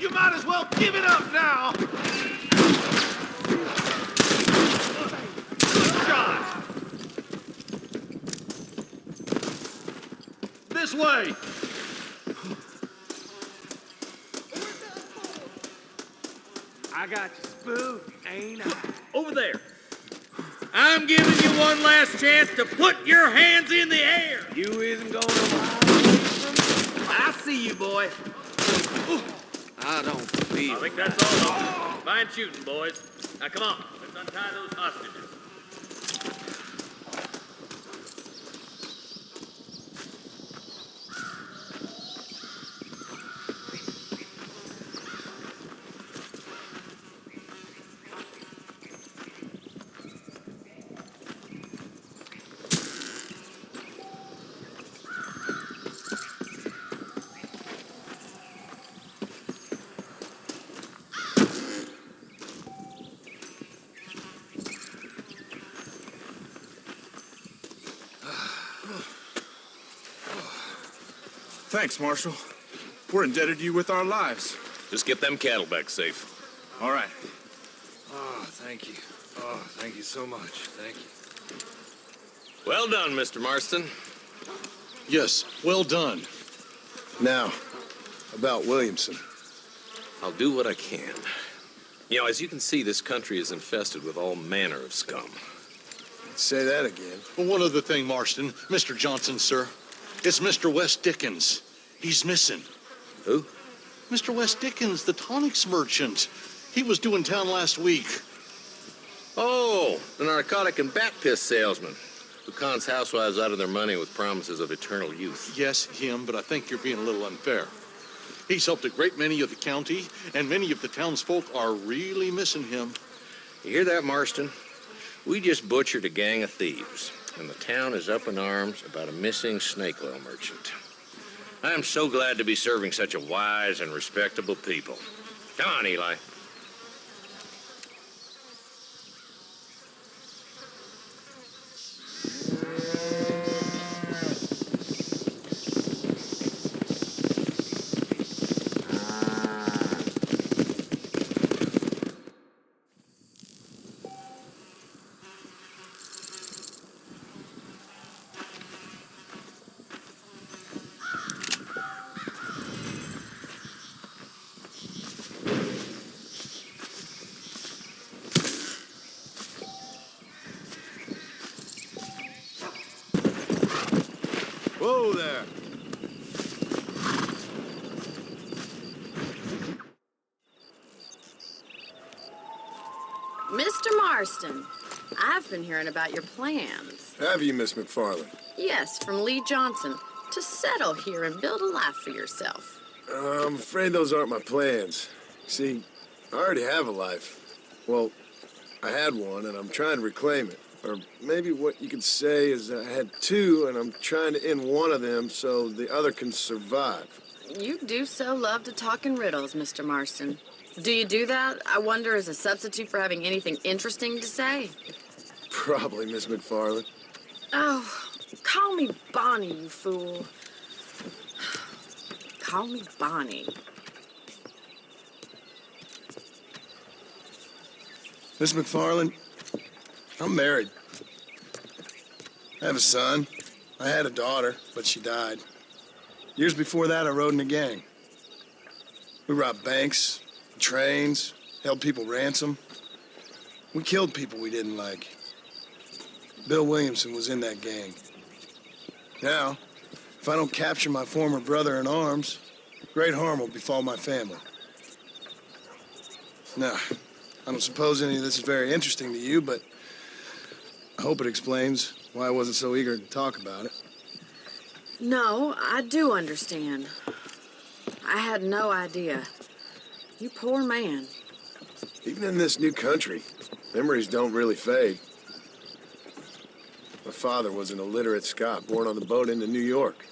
You might as well give it up now. Good shot. This way. I got you spooked, ain't I? Over there. I'm giving you one last chance to put your hands in the air. You isn't gonna lie. I see you, boy. I don't feel. I think that's all. Fine shooting, boys. Now come on, let's untie those hostages. Thanks, Marshal. We're indebted to you with our lives. Just get them cattle back safe. All right. Oh, thank you. Oh, thank you so much. Thank you. Well done, Mr. Marston. Yes, well done. Now, about Williamson. I'll do what I can. You know, as you can see, this country is infested with all manner of scum. Say that again. Well, one other thing, Marston. Mr. Johnson, sir. It's Mr. Wes Dickens. He's missing. Who? Mr. Wes Dickens, the tonics merchant. He was due in town last week. Oh, the narcotic and bat piss salesman who cons housewives out of their money with promises of eternal youth. Yes, him, but I think you're being a little unfair. He's helped a great many of the county, and many of the townsfolk are really missing him. You hear that, Marston? We just butchered a gang of thieves, and the town is up in arms about a missing snake oil merchant. I am so glad to be serving such a wise and respectable people. Come on, Eli. Whoa there. Mr. Marston, I've been hearing about your plans. Have you, Miss McFarland? Yes, from Lee Johnson, to settle here and build a life for yourself. I'm afraid those aren't my plans. See, I already have a life. Well, I had one, and I'm trying to reclaim it. Or maybe what you could say is I had two, and I'm trying to end one of them so the other can survive. You do so love to talk in riddles, Mr. Marston. Do you do that, I wonder, as a substitute for having anything interesting to say? Probably, Miss McFarland. Oh, call me Bonnie, you fool. Call me Bonnie. Miss McFarland, I'm married. I have a son. I had a daughter, but she died. Years before that, I rode in a gang. We robbed banks, trains, held people ransom. We killed people we didn't like. Bill Williamson was in that gang. Now, if I don't capture my former brother in arms, great harm will befall my family. Now, I don't suppose any of this is very interesting to you, but I hope it explains why I wasn't so eager to talk about it. No, I do understand. I had no idea. You poor man. Even in this new country, memories don't really fade. My father was an illiterate Scot born on the boat into New York.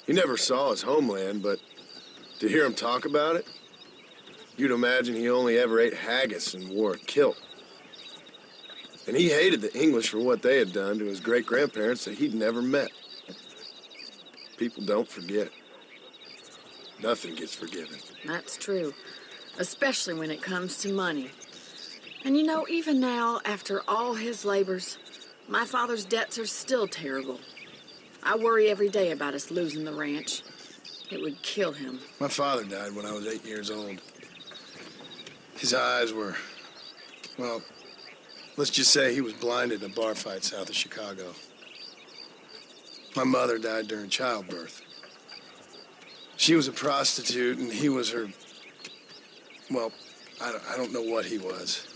He never saw his homeland, but to hear him talk about it, you'd imagine he only ever ate haggis and wore a kilt. And he hated the English for what they had done to his great-grandparents that he'd never met. People don't forget. Nothing gets forgiven. That's true, especially when it comes to money. And you know, even now, after all his labors, my father's debts are still terrible. I worry every day about us losing the ranch. It would kill him. My father died when I was 8 years old. His eyes were, well, let's just say he was blinded in a bar fight south of Chicago. My mother died during childbirth. She was a prostitute, and he was her well, I don't know what he was.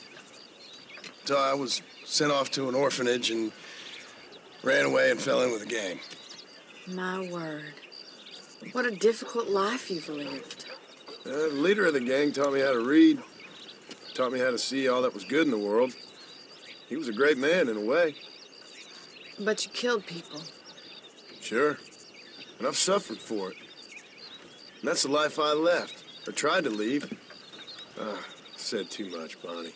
So I was sent off to an orphanage and ran away and fell in with a gang. My word. What a difficult life you've lived. The leader of the gang taught me how to read, taught me how to see all that was good in the world. He was a great man in a way. But you killed people. Sure. And I've suffered for it. And that's the life I left, or tried to leave. Said too much, Bonnie.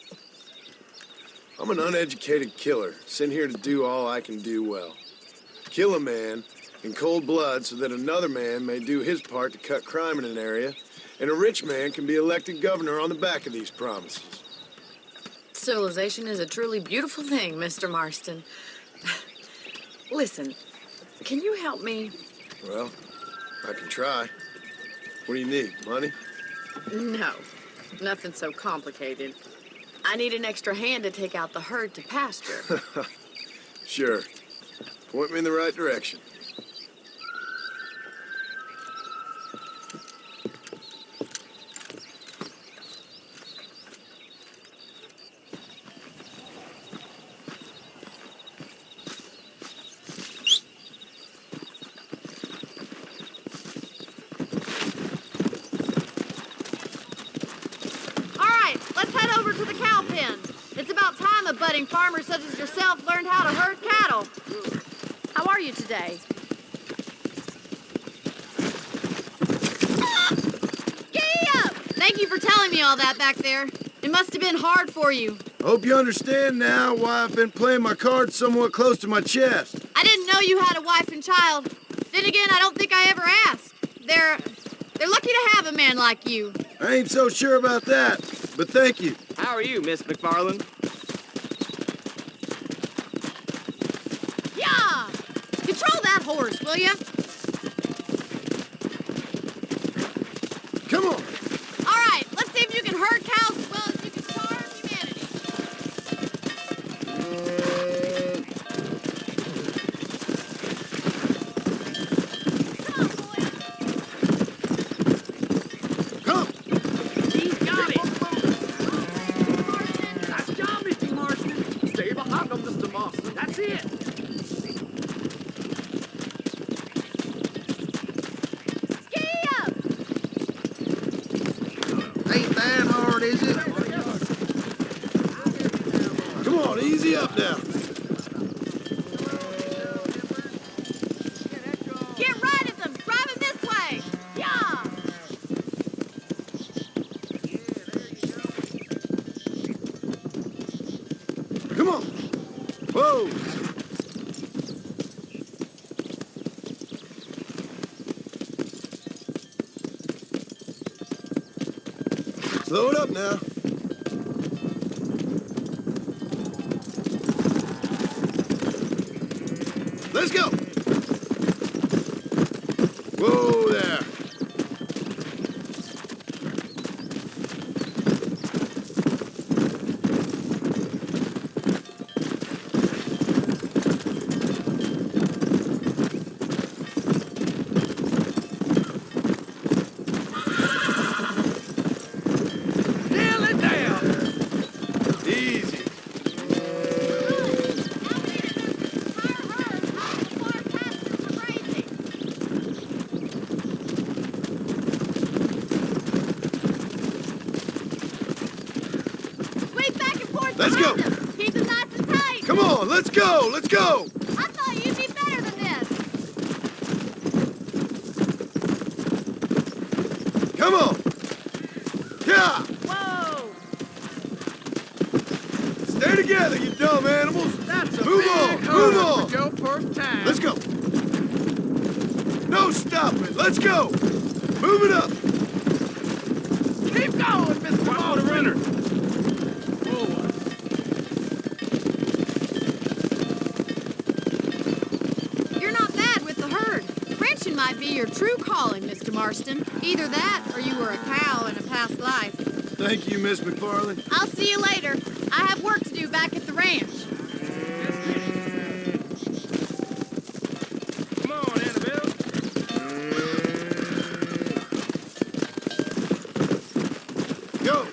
I'm an uneducated killer, sent here to do all I can do well. Kill a man in cold blood so that another man may do his part to cut crime in an area, and a rich man can be elected governor on the back of these promises. Civilization is a truly beautiful thing, Mr. Marston. Listen, can you help me? Well, I can try. What do you need, money? No, nothing so complicated. I need an extra hand to take out the herd to pasture. Sure. Point me in the right direction. budding farmers such as yourself learned how to herd cattle. How are you today? Thank you for telling me all that back there. It must have been hard for you. Hope you understand now why I've been playing my cards somewhat close to my chest. I didn't know you had a wife and child. Then again, I don't think I ever asked. They're lucky to have a man like you. I ain't so sure about that, but thank you. How are you, Miss McFarland? Yeah! Control that horse, will you? Come on. All right, let's see if you can herd cows as well as you can starve humanity. Come. He's got it. Nice job, Mr. Marston. Stay behind him, Mr. Marston. That's it. Ain't that hard, is it? Come on, easy up now. Get right at them. Drive them this way. Yeah! Come on. Whoa. Slow it up now. Let's go. Whoa there. Nail it down. Easy. Sweep back and forth. Let's behind go. them. Keep them nice and tight. Come on, let's go. Let's go. I thought you'd be better than this. Come on. Yeah. Whoa! Stay together, you dumb animals. That's a Move big on. herd Move on. for your first time. Let's go. No stopping. Let's go. Move it up. Keep going, Mr. Marston. Runner. You're not bad with the herd. Ranching might be your true calling, Mr. Marston. Either that, or you were a cow in a past life. Thank you, Miss McFarland. I'll see you later. I have work to do back at the ranch. Come on, Annabelle. Go.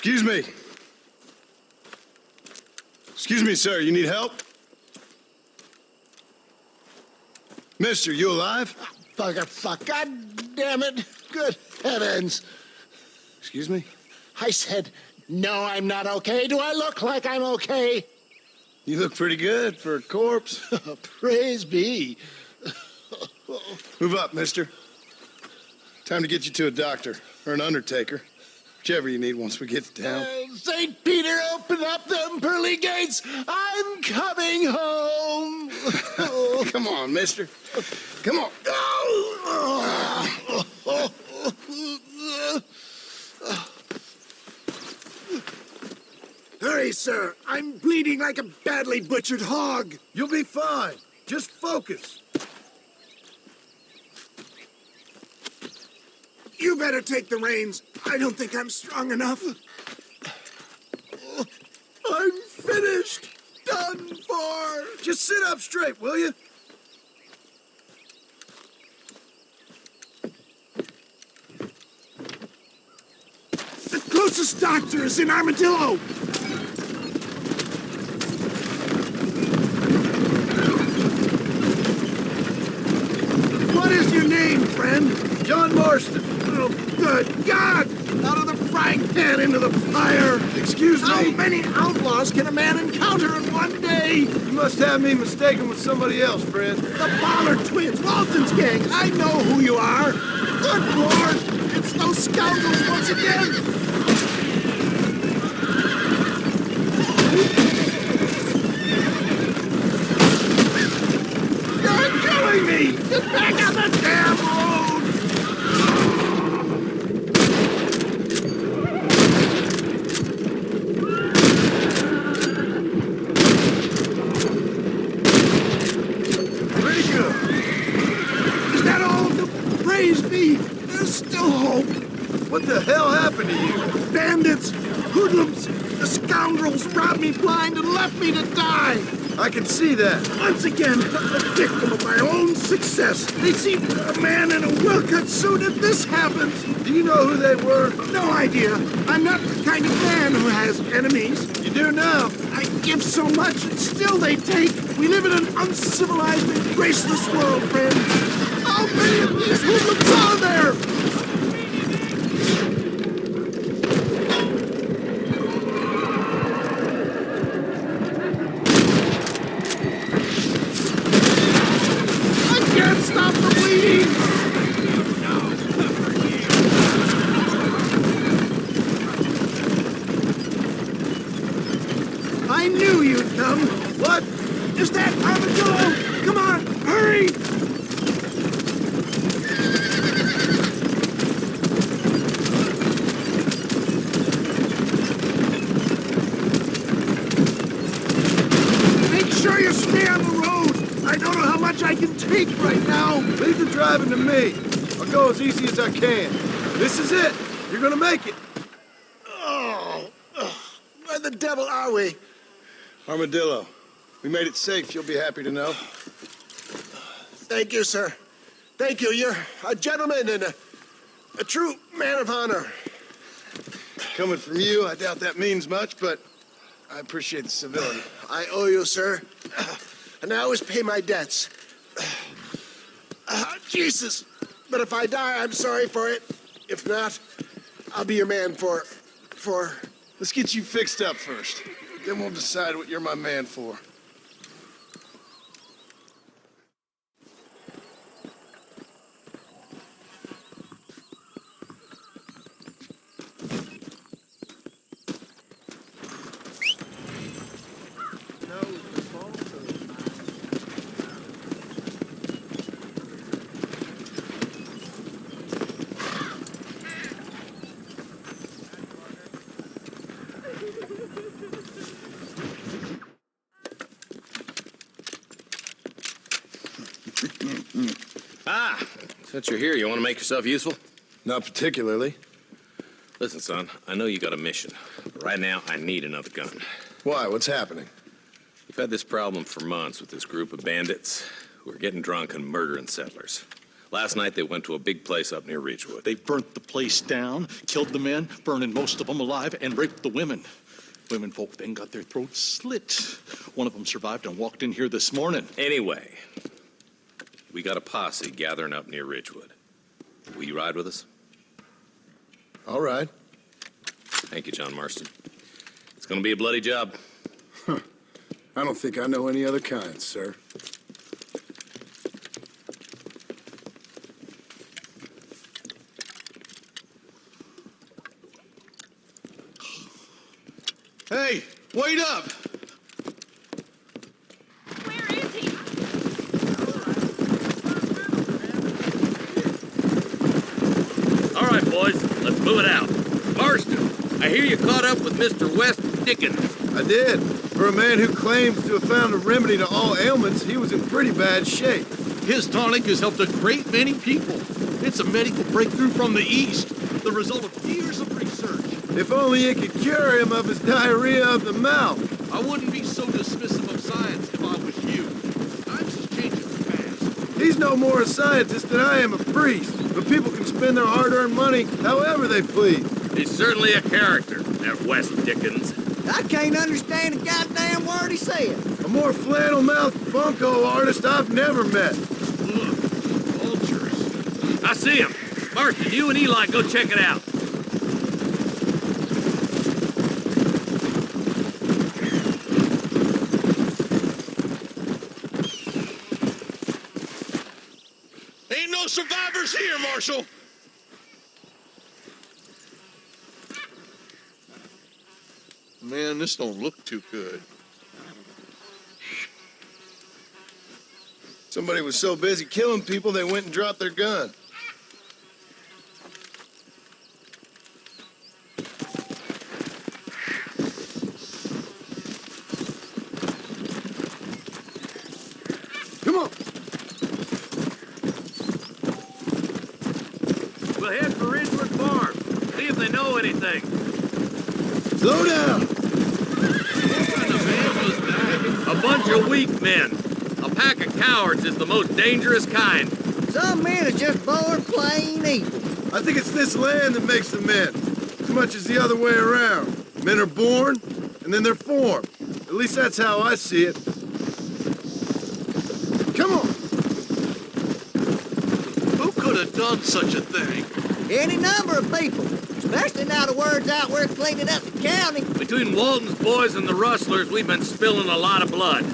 Excuse me. Excuse me, sir. You need help? Mister, you alive? Fuck. God damn it. Good heavens. Excuse me? I said, no, I'm not okay. Do I look like I'm okay? You look pretty good for a corpse. Praise be. Move up, mister. Time to get you to a doctor or an undertaker. Whichever you need once we get down. St. Peter, open up them pearly gates. I'm coming home. Come on, mister. Come on. Hurry, sir. I'm bleeding like a badly butchered hog. You'll be fine. Just focus. You better take the reins. I don't think I'm strong enough. I'm finished. Done for. Just sit up straight, will you? The closest doctor is in Armadillo. What is your name, friend? John Marston. Oh, good God! Out of the frying pan into the fire! Excuse me? How many outlaws can a man encounter in one day? You must have me mistaken with somebody else, friend. The Ballard twins, Walton's gang. I know who you are. Good Lord! It's those scoundrels once again! You're killing me! Get back on the damn road! Pretty good. Is that all? Praise be! There's still hope! What the hell happened to you? Bandits! Hoodlums! The scoundrels robbed me blind and left me to die! I can see that. Once again, a victim of my own success. They see a man in a well-cut suit and this happens. Do you know who they were? No idea. I'm not the kind of man who has enemies. You do now. I give so much and still they take. We live in an uncivilized and graceless world, friend. How many of these hoodlums are there? Stop the bleeding! I knew you'd come. What? Is that Armadillo? Come on, hurry! Make sure you stay on the road. I don't know how much I can take right now. Leave the driving to me. I'll go as easy as I can. This is it. You're gonna make it. Where the devil are we? Armadillo. We made it safe, you'll be happy to know. Thank you, sir. Thank you. You're a gentleman and a true man of honor. Coming from you, I doubt that means much, but I appreciate the civility. I owe you, sir. And I always pay my debts. Jesus. But if I die, I'm sorry for it. If not, I'll be your man for... Let's get you fixed up first. Then we'll decide what you're my man for. Since you're here, you want to make yourself useful? Not particularly. Listen, son, I know you got a mission, but right now I need another gun. Why? What's happening? You've had this problem for months with this group of bandits who are getting drunk and murdering settlers. Last night they went to a big place up near Ridgewood. They burnt the place down, killed the men, burning most of them alive, and raped the women. Women folk then got their throats slit. One of them survived and walked in here this morning. Anyway, we got a posse gathering up near Ridgewood. Will you ride with us? All right. Thank you, John Marston. It's gonna be a bloody job. I don't think I know any other kind, sir. Hey, wait up! Where is he? All right, boys, let's move it out. Marston, I hear you caught up with Mr. West Dickens. I did. For a man who claims to have found a remedy to all ailments, he was in pretty bad shape. His tonic has helped a great many people. It's a medical breakthrough from the East, the result of years of research. If only it could cure him of his diarrhea of the mouth. I wouldn't be so dismissive of science if I was you. Times is changing fast. He's no more a scientist than I am a priest. But people can spend their hard-earned money however they please. He's certainly a character, that West Dickens. I can't understand a goddamn word he said. A more flannel-mouthed bunco artist I've never met. Look, vultures. I see him. Marston, you and Eli go check it out. Ain't no survivors here, Marshal. Man, this don't look too good. Somebody was so busy killing people, they went and dropped their gun. Come on. We'll head for Ridgewood Farm. See if they know anything. Slow down. What kind of man was that? A bunch of weak men. A pack of cowards is the most dangerous kind. Some men are just born plain evil. I think it's this land that makes them men, as much as the other way around. Men are born, and then they're formed. At least that's how I see it. Come on. Who could have done such a thing? Any number of people, especially now the word's out we're cleaning up the county. Between Walton's boys and the rustlers, we've been spilling a lot of blood.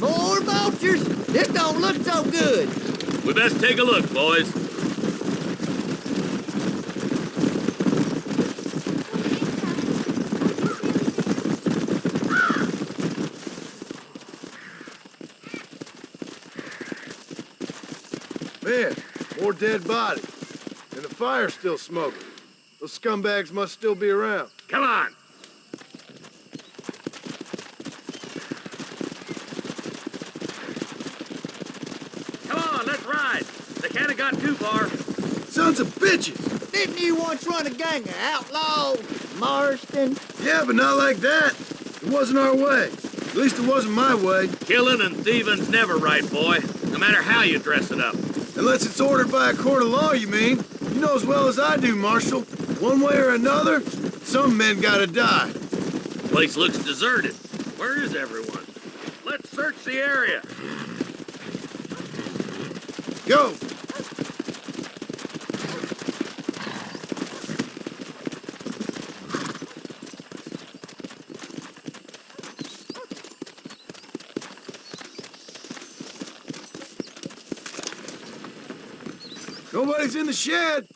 More vultures? This don't look so good. We best take a look, boys. Man, more dead bodies. And the fire's still smoking. Those scumbags must still be around. Come on. They can't have got too far. Sons of bitches! Didn't you once run a gang of outlaws, Marston? Yeah, but not like that. It wasn't our way. At least it wasn't my way. Killing and thieving's never right, boy. No matter how you dress it up. Unless it's ordered by a court of law, you mean? You know as well as I do, Marshal. One way or another, some men gotta die. Place looks deserted. Where is everyone? Let's search the area. Go! Nobody's in the shed.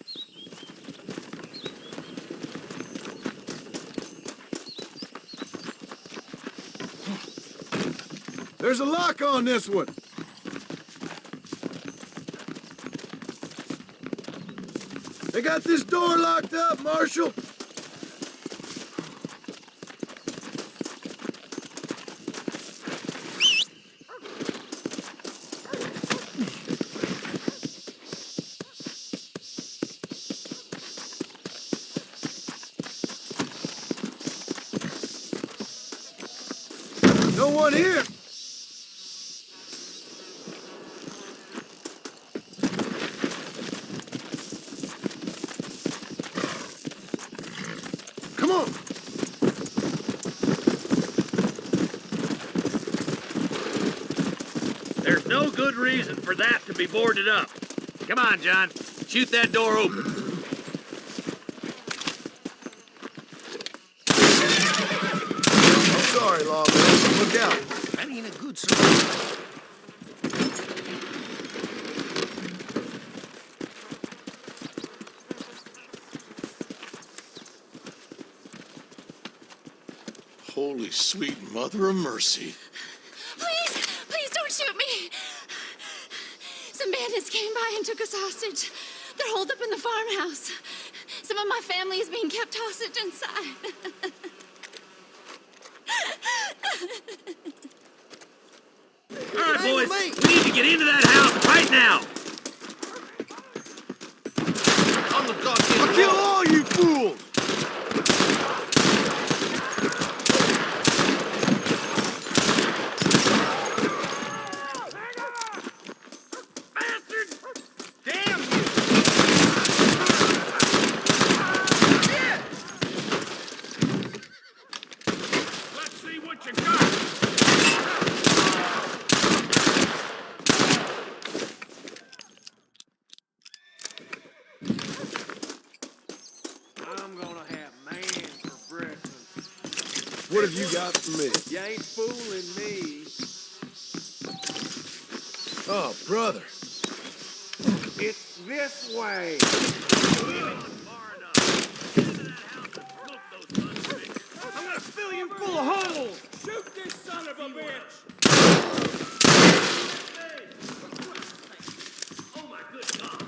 There's a lock on this one. They got this door locked up, Marshal. No one here. Come on. There's no good reason for that to be boarded up. Come on, John. Shoot that door open. I'm sorry, lawman. Look out. That ain't a good sign. Holy sweet mother of mercy. Please don't shoot me. Some bandits came by and took us hostage. They're holed up in the farmhouse. Some of my family is being kept hostage inside. All right, boys. We need to get into that house right now. On the goddamn I'll kill all you fools! Damn you! Let's see what you got. I'm gonna have man for breakfast. What have you got for me? You ain't fooling me. Oh, brother. It's this way. I'm gonna fill you full of holes. Shoot this son of a bitch. Oh my good God.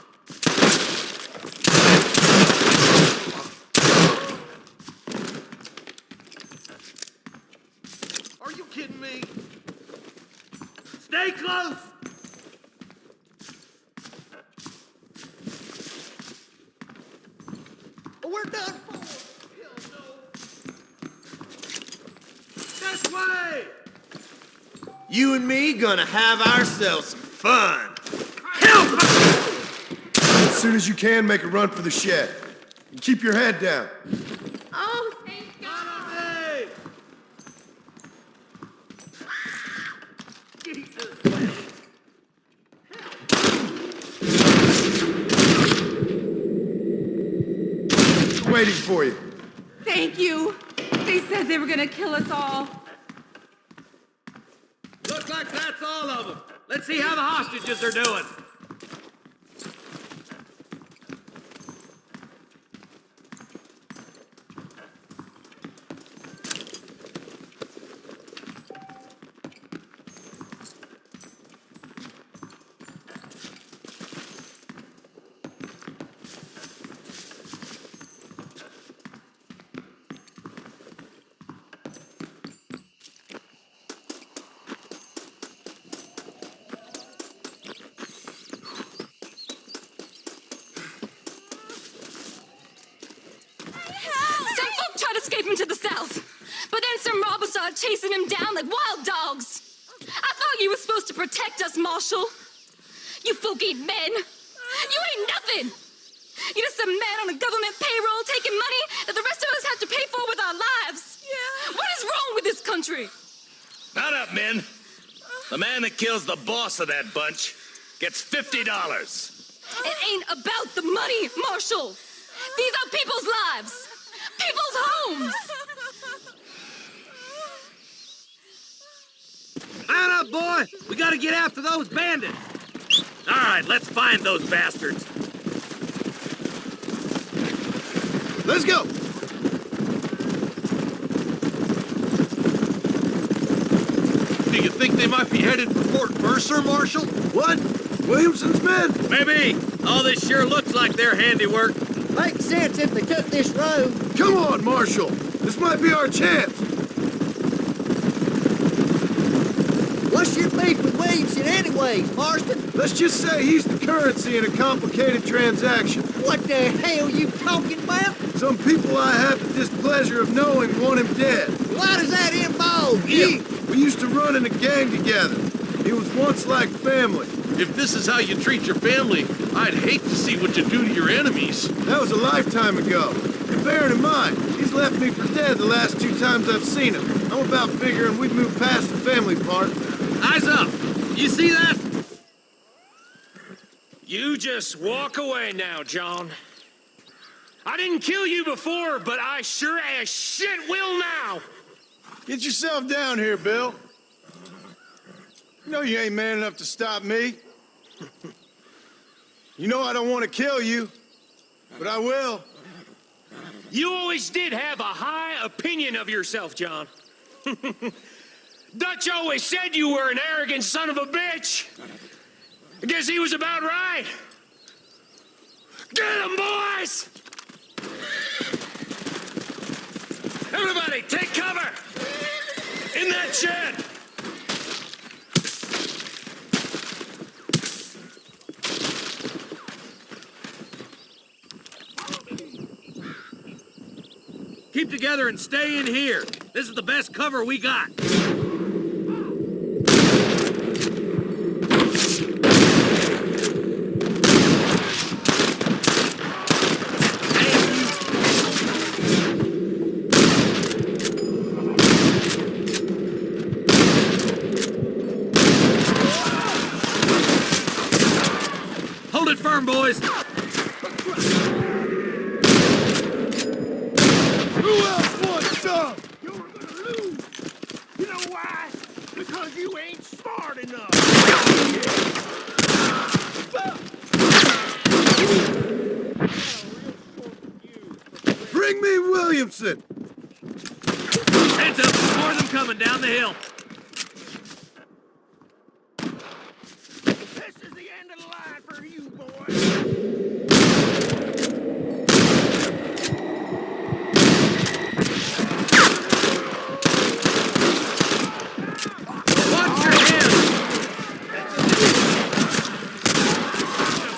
Are you kidding me? Stay close. We're done. This way. You and me gonna have ourselves some fun. Help! As soon as you can, make a run for the shed. And keep your head down. Oh, thank God. Waiting for you. Thank you. They said they were gonna kill us all. Looks like that's all of them. Let's see how the hostages are doing. Some folk tried escaping to the south, but then some robbers started chasing him down like wild dogs. I thought you were supposed to protect us, Marshal. You folk ain't men. You ain't nothing. You're just a man on a government payroll taking money that the rest of us have to pay for with our lives. Yeah. What is wrong with this country? Not up, men. The man that kills the boss of that bunch gets $50. It ain't about the money, Marshal. These are people's lives, people's homes. Man up, boy! We gotta get after those bandits! All right, let's find those bastards. Let's go! Do you think they might be headed for Fort Mercer, Marshal? What? Williamson's men? Maybe. All this sure looks like their handiwork. Makes sense if they took this road. Come on, Marshal. This might be our chance. What's your beef with Williamson anyways, Marston? Let's just say he's the currency in a complicated transaction. What the hell you talking about? Some people I have the displeasure of knowing want him dead. Why does that involve you? We used to run in a gang together. He was once like family. If this is how you treat your family, I'd hate to see what you do to your enemies. That was a lifetime ago. And bearing in mind, he's left me for dead the last 2 times I've seen him. I'm about figuring we've moved past the family part. Eyes up! You see that? You just walk away now, John. I didn't kill you before, but I sure as shit will now! Get yourself down here, Bill. You know you ain't man enough to stop me. You know I don't want to kill you, but I will. You always did have a high opinion of yourself, John. Dutch always said you were an arrogant son of a bitch. I guess he was about right. Get him, boys! Everybody, take cover! In that shed! Keep together and stay in here. This is the best cover we got. Hold it firm, boys. Who else wants some? You're gonna lose. You know why? Because you ain't smart enough. Bring me Williamson! Heads up, there's more of them coming down the hill. This is the end of the line for you, boy. Watch your head!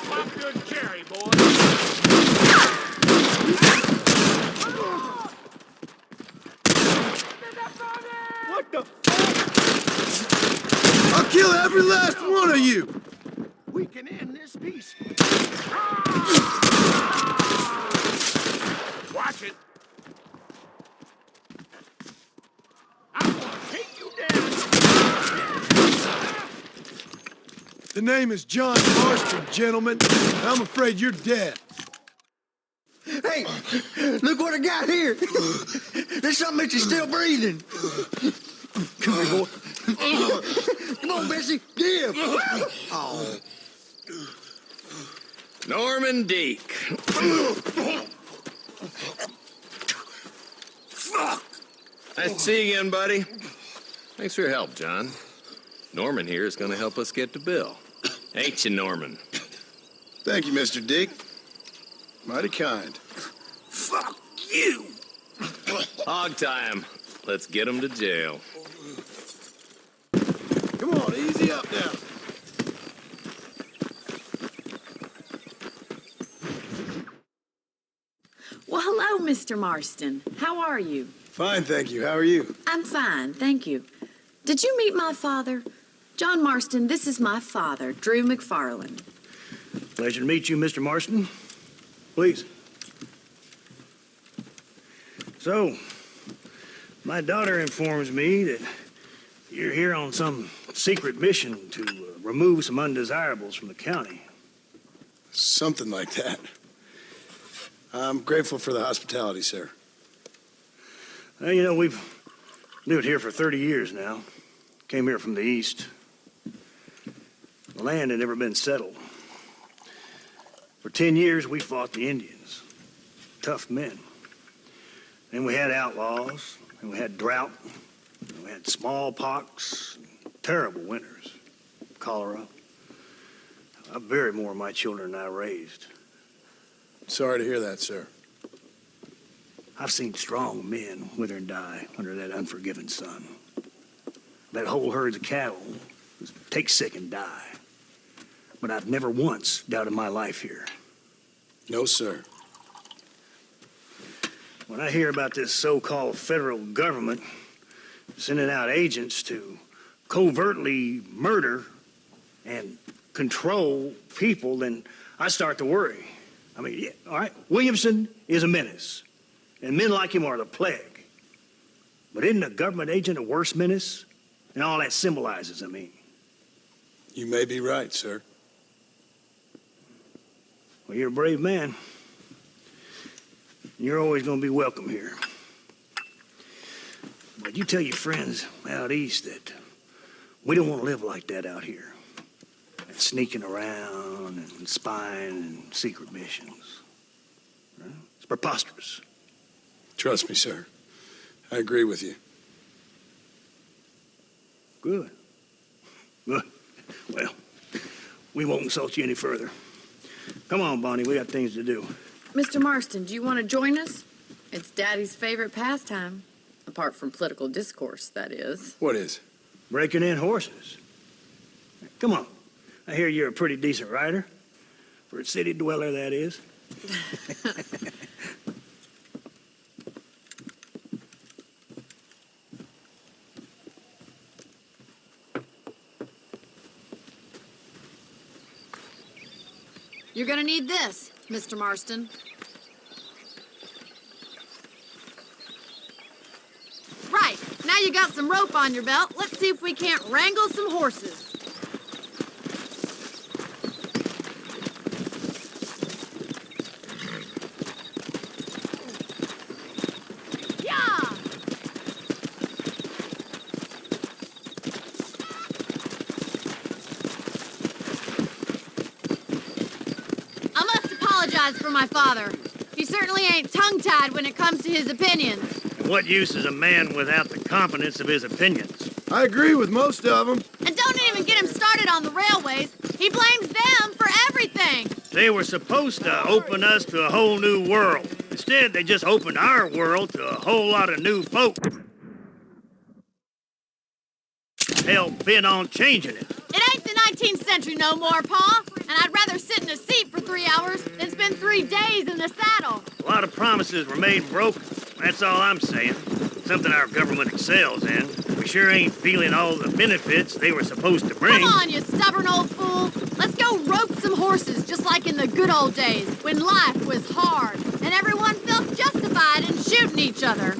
Pop your cherry, boy. What the fuck? I'll kill every last one of you! We can end this peacefully. Watch it. I'm gonna take you down. The name is John Marston, gentlemen. I'm afraid you're dead. Hey, look what I got here. There's something that you're still breathing. Come here, boy. Come on, Bessie. Give. Oh. Norman Deek. Nice to see you again, buddy. Thanks for your help, John. Norman here is going to help us get to Bill. Ain't you, Norman? Thank you, Mr. Dick. Mighty kind. Fuck you. Hog time. Let's get him to jail. Come on, easy up now. Well, hello, Mr. Marston. How are you? Fine, thank you. How are you? I'm fine, thank you. Did you meet my father? John Marston, this is my father, Drew McFarland. Pleasure to meet you, Mr. Marston. Please. So, my daughter informs me that you're here on some secret mission to remove some undesirables from the county. Something like that. I'm grateful for the hospitality, sir. Well, you know, we've lived here for 30 years now. Came here from the east. The land had never been settled. For 10 years, we fought the Indians. Tough men. Then we had outlaws, and we had drought, and we had smallpox, terrible winters, cholera. I buried more of my children than I raised. Sorry to hear that, sir. I've seen strong men wither and die under that unforgiving sun. That whole herds of cattle take sick and die. But I've never once doubted my life here. No, sir. When I hear about this so-called federal government sending out agents to covertly murder and control people, then I start to worry. I mean, yeah, all right, Williamson is a menace, and men like him are the plague. But isn't a government agent a worse menace? And all that symbolizes, I mean. You may be right, sir. Well, you're a brave man. You're always going to be welcome here. But you tell your friends out east that we don't want to live like that out here. Sneaking around and spying and secret missions. Right? It's preposterous. Trust me, sir. I agree with you. Good. Good. Well, we won't insult you any further. Come on, Bonnie, we got things to do. Mr. Marston, do you want to join us? It's Daddy's favorite pastime. Apart from political discourse, that is. What is? Breaking in horses. Come on. I hear you're a pretty decent rider. For a city dweller, that is. You're gonna need this, Mr. Marston. Right, now you got some rope on your belt. Let's see if we can't wrangle some horses. For my father. He certainly ain't tongue-tied when it comes to his opinions. And what use is a man without the competence of his opinions? I agree with most of them. And don't even get him started on the railways. He blames them for everything. They were supposed to open us to a whole new world. Instead, they just opened our world to a whole lot of new folk. Hell-bent on changing it. It ain't the 19th century no more, Pa. And I'd rather sit in a seat for 3 hours than spend 3 days in the saddle. A lot of promises were made and broken. That's all I'm saying. Something our government excels in. We sure ain't feeling all the benefits they were supposed to bring. Come on, you stubborn old fool. Let's go rope some horses just like in the good old days when life was hard and everyone felt justified in shooting each other.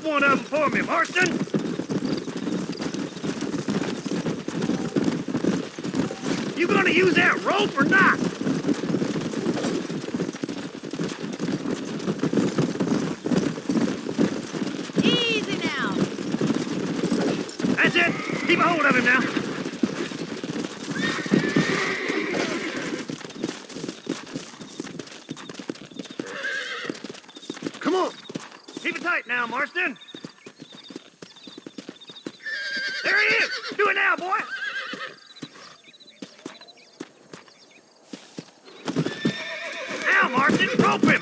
One of them for me, Marston. You gonna use that rope or not? Easy now. That's it. Keep a hold of him now. Come on. Keep it tight now, Marston. There he is. Do it now, boy. Now, Marston, rope him.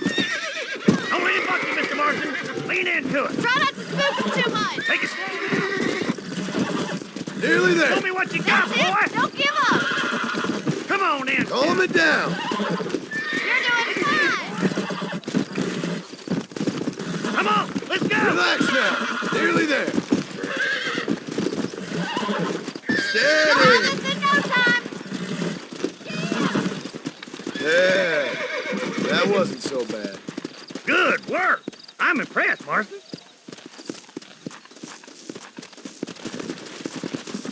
Don't let him buck you, Mr. Marston. Lean into it. Try not to spook him too much. Take it slow now. Nearly there. Show me what you got, boy. Don't give up. Come on in. Calm it down. You're doing fine. Come on, let's go. Relax now. Nearly there. Steady. You'll have this in no time. Yeah, that wasn't so bad. Good work. I'm impressed, Marston.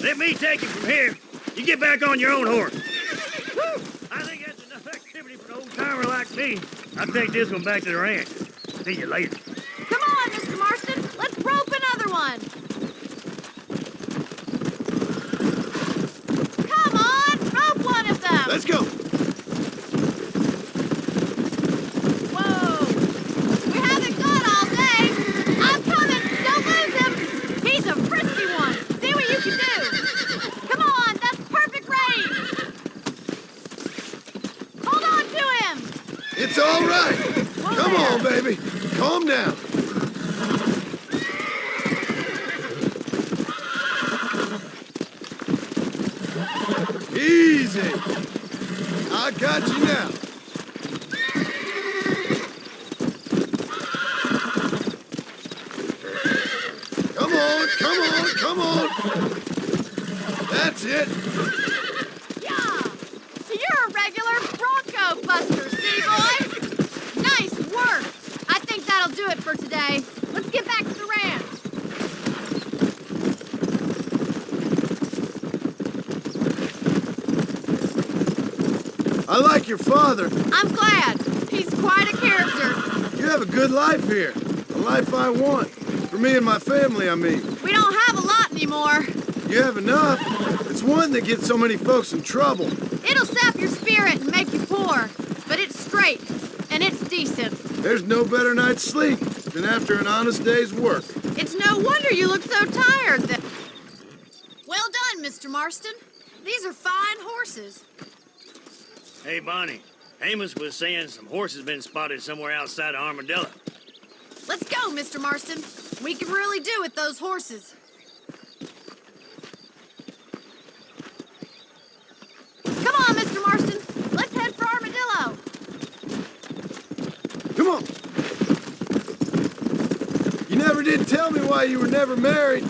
Let me take it from here. You get back on your own horse. Whew. I think that's enough activity for an old-timer like me. I'll take this one back to the ranch. See you later. Come on, Mr. Marston. Let's rope another one. Come on, rope one of them. Let's go. Whoa. We haven't gone all day. I'm coming. Don't lose him. He's a frisky one. See what you can do. Come on, that's perfect range. Hold on to him. It's all right. Come on, baby. Calm down. Easy. I got you now. Come on, come on, come on. That's it. Yeah! You're a regular Bronco buster, city boy! Nice work! I think that'll do it for today. Let's get back to the ranch. I like your father. I'm glad. He's quite a character. You have a good life here. A life I want. For me and my family, I mean. We don't have a lot anymore. You have enough. It's one that gets so many folks in trouble. It'll sap your spirit and make you poor. But it's straight, and it's decent. There's no better night's sleep than after an honest day's work. It's no wonder you look so tired then. Well done, Mr. Marston. These are fine horses. Hey, Bonnie. Amos was saying some horses been spotted somewhere outside of Armadillo. Let's go, Mr. Marston. We can really do with those horses. Come on, Mr. Marston. Let's head for Armadillo. Come on. You never did tell me why you were never married.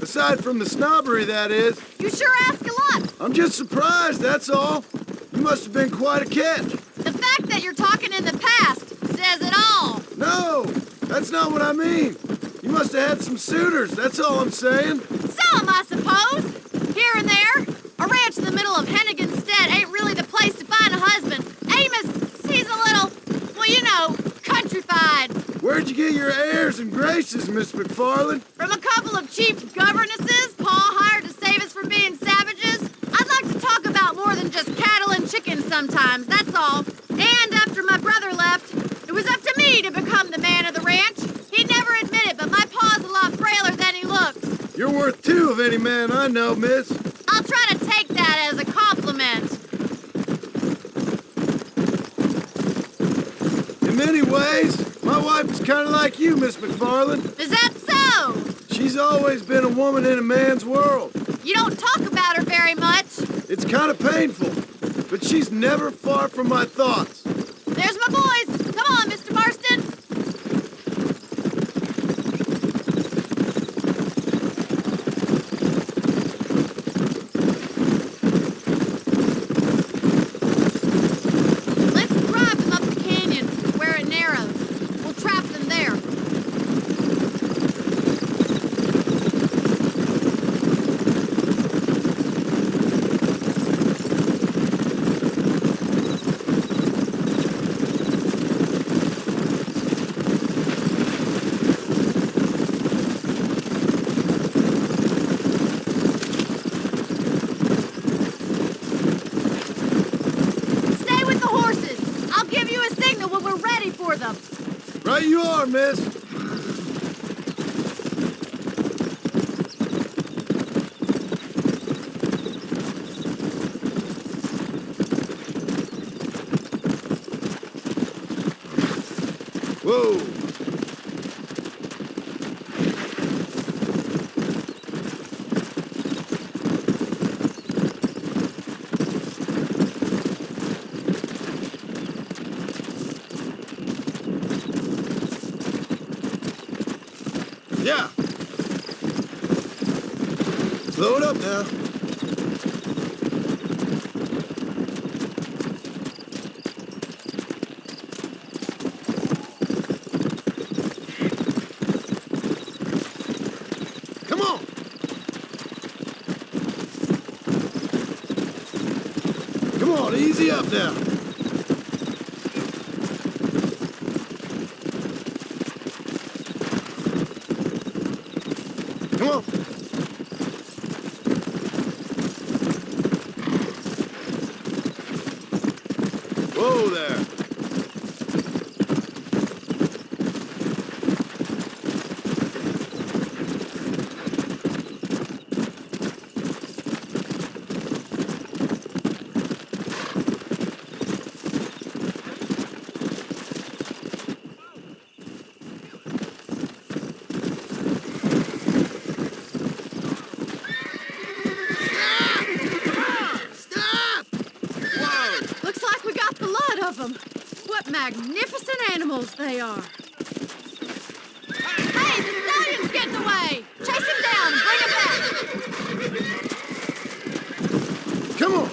Aside from the snobbery, that is. You sure ask a lot. I'm just surprised, that's all. You must have been quite a catch. The fact that you're talking in the past says it all. No, that's not what I mean. You must have had some suitors, that's all I'm saying. Some, I suppose. Here and there. A ranch in the middle of Hennigan's Stead ain't really the place to find a husband. Amos, he's a little, well, you know, countrified. Where'd you get your airs and graces, Miss McFarland? From a couple of cheap governesses Pa hired to save us from being savages. I'd like to talk about more than just cattle and chickens sometimes, that's all. And after my brother left, it was up to me to become the man of the ranch. He'd never admit it, but my pa's a lot frailer than he looks. You're worth two of any man I know, miss. I'll try to take that as a compliment. In many ways, my wife is kind of like you, Miss McFarland. Is that so? She's always been a woman in a man's world. You don't talk about her very much. It's kind of painful, but she's never far from my thoughts. There's my boys. Come on, Mr. Marston. Let's drive them up the canyon where it narrows. We'll trap them there. Stay with the horses. I'll give you a signal when we're ready for them. Right you are, miss. Whoa. Yeah. Slow it up now. Come on. Come on, easy up now. Come on. Whoa there. magnificent animals they are. Hey, the stallion's getting away! Chase him down and bring him back! Come on!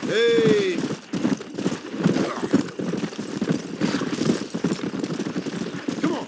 Hey! Come on!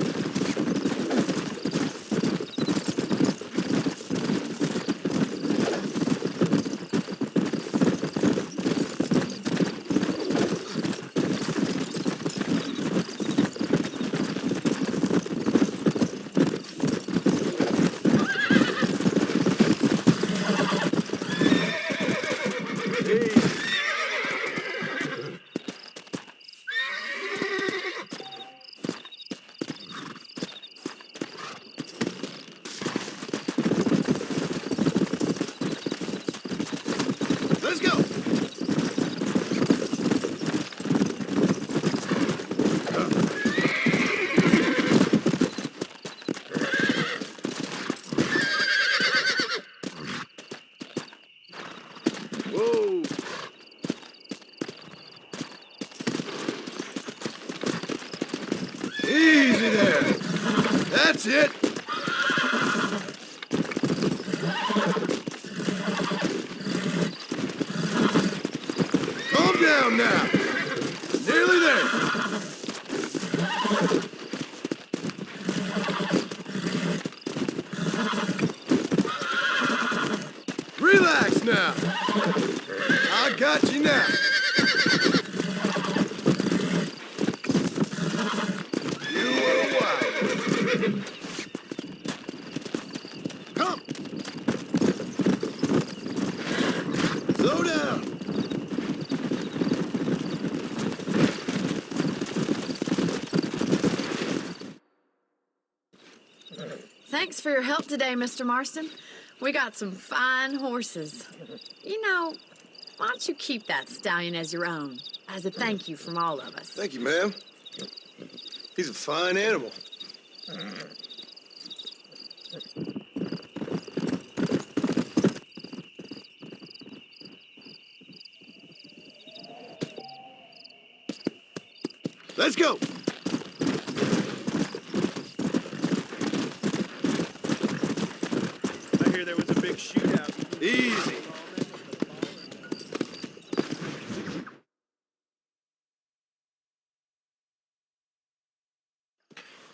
Let's go! Whoa! Easy there! That's it! Calm down now! Nearly there! Relax now! I got you now! You were wild. Come! Slow down! Thanks for your help today, Mr. Marston. We got some fine horses. You know, why don't you keep that stallion as your own, as a thank you from all of us? Thank you, ma'am. He's a fine animal. Let's go! I hear there was a big shootout. Easy.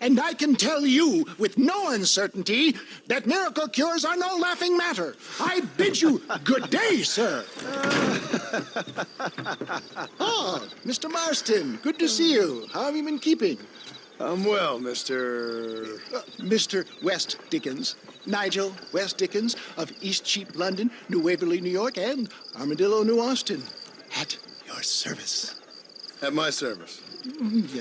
And I can tell you with no uncertainty that miracle cures are no laughing matter. I bid you good day, sir. Oh, Mr. Marston, good to see you. How have you been keeping? I'm well, Mr. Mr. West Dickens. Nigel West Dickens of East Cheap, London, New Waverly, New York, and Armadillo, New Austin. At your service. At my service.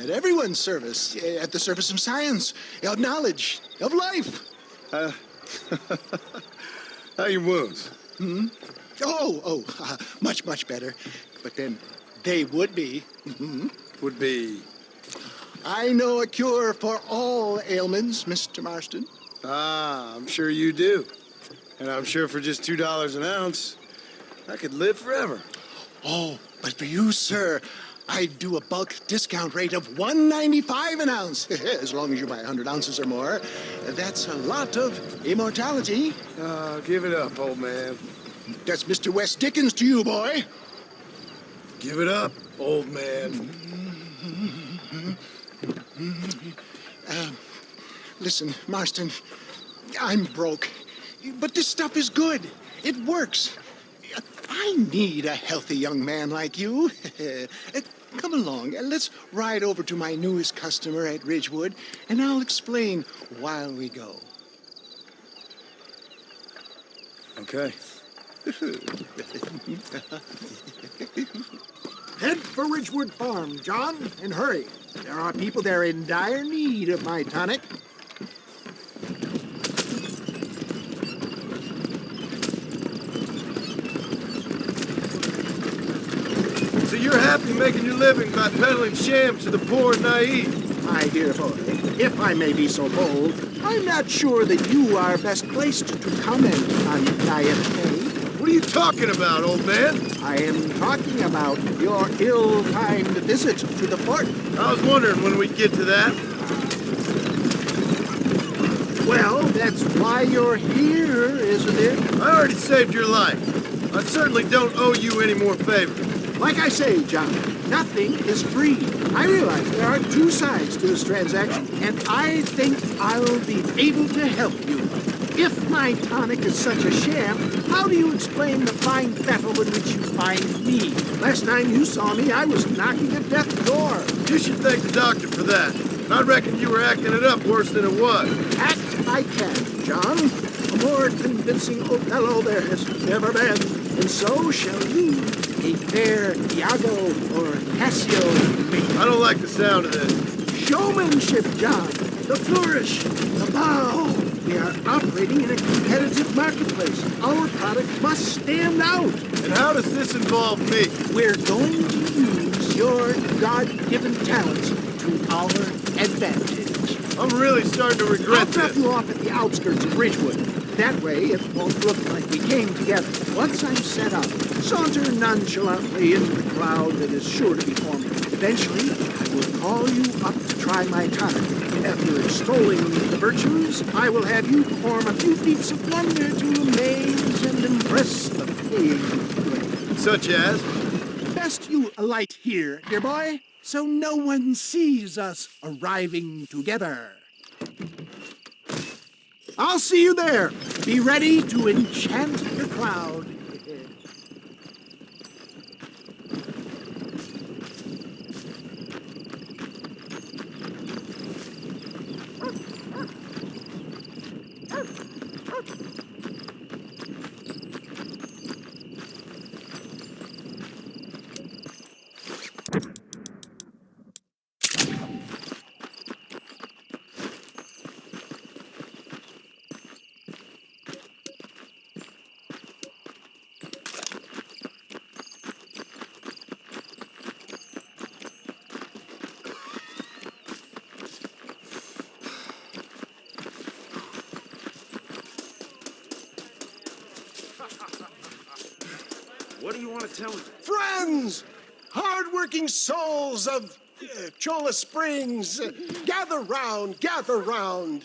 At everyone's service. At the service of science, of knowledge, of life. How are your wounds? Much, much better. But then they would be. Would be? I know a cure for all ailments, Mr. Marston. Ah, I'm sure you do. And I'm sure for just $2 an ounce, I could live forever. Oh, but for you, sir, I'd do a bulk discount rate of $1.95 an ounce, as long as you buy 100 ounces or more. That's a lot of immortality. Give it up, old man. That's Mr. West Dickens to you, boy. Give it up, old man. Listen, Marston, I'm broke, but this stuff is good. It works. I need a healthy young man like you. Come along, let's ride over to my newest customer at Ridgewood, and I'll explain while we go. Okay. Head for Ridgewood Farm, John, and hurry. There are people there in dire need of my tonic. So you're happy making your living by peddling shams to the poor and naive? My dear boy, if I may be so bold, I'm not sure that you are best placed to comment on naivete. What are you talking about, old man? I am talking about your ill-timed visit to the fort. I was wondering when we'd get to that. Well, that's why you're here, isn't it? I already saved your life. I certainly don't owe you any more favors. Like I say, John, nothing is free. I realize there are two sides to this transaction, and I think I'll be able to help you. If my tonic is such a sham, how do you explain the fine battle in which you find me? Last time you saw me, I was knocking at death's door. You should thank the doctor for that. I reckon you were acting it up worse than it was. Act I can, John. A more convincing Othello there has never been. And so shall you, a fair Iago or Cassio be. I don't like the sound of this. Showmanship, John. The flourish, the bow. We are operating in a competitive marketplace. Our product must stand out. And how does this involve me? We're going to use your God-given talents to our advantage. I'm really starting to regret I'll drop this. you off at the outskirts of Ridgewood. That way, it won't look like we came together. Once I'm set up, saunter nonchalantly into the crowd that is sure to be forming. Eventually, I will call you up to try my tonic. After extolling the virtues, I will have you perform a few feats of wonder to amaze and impress the paying public. Such as? Best you alight here, dear boy, so no one sees us arriving together. I'll see you there. Be ready to enchant the crowd. What do you want to tell me? Friends, hard-working souls of Cholla Springs, gather round, gather round.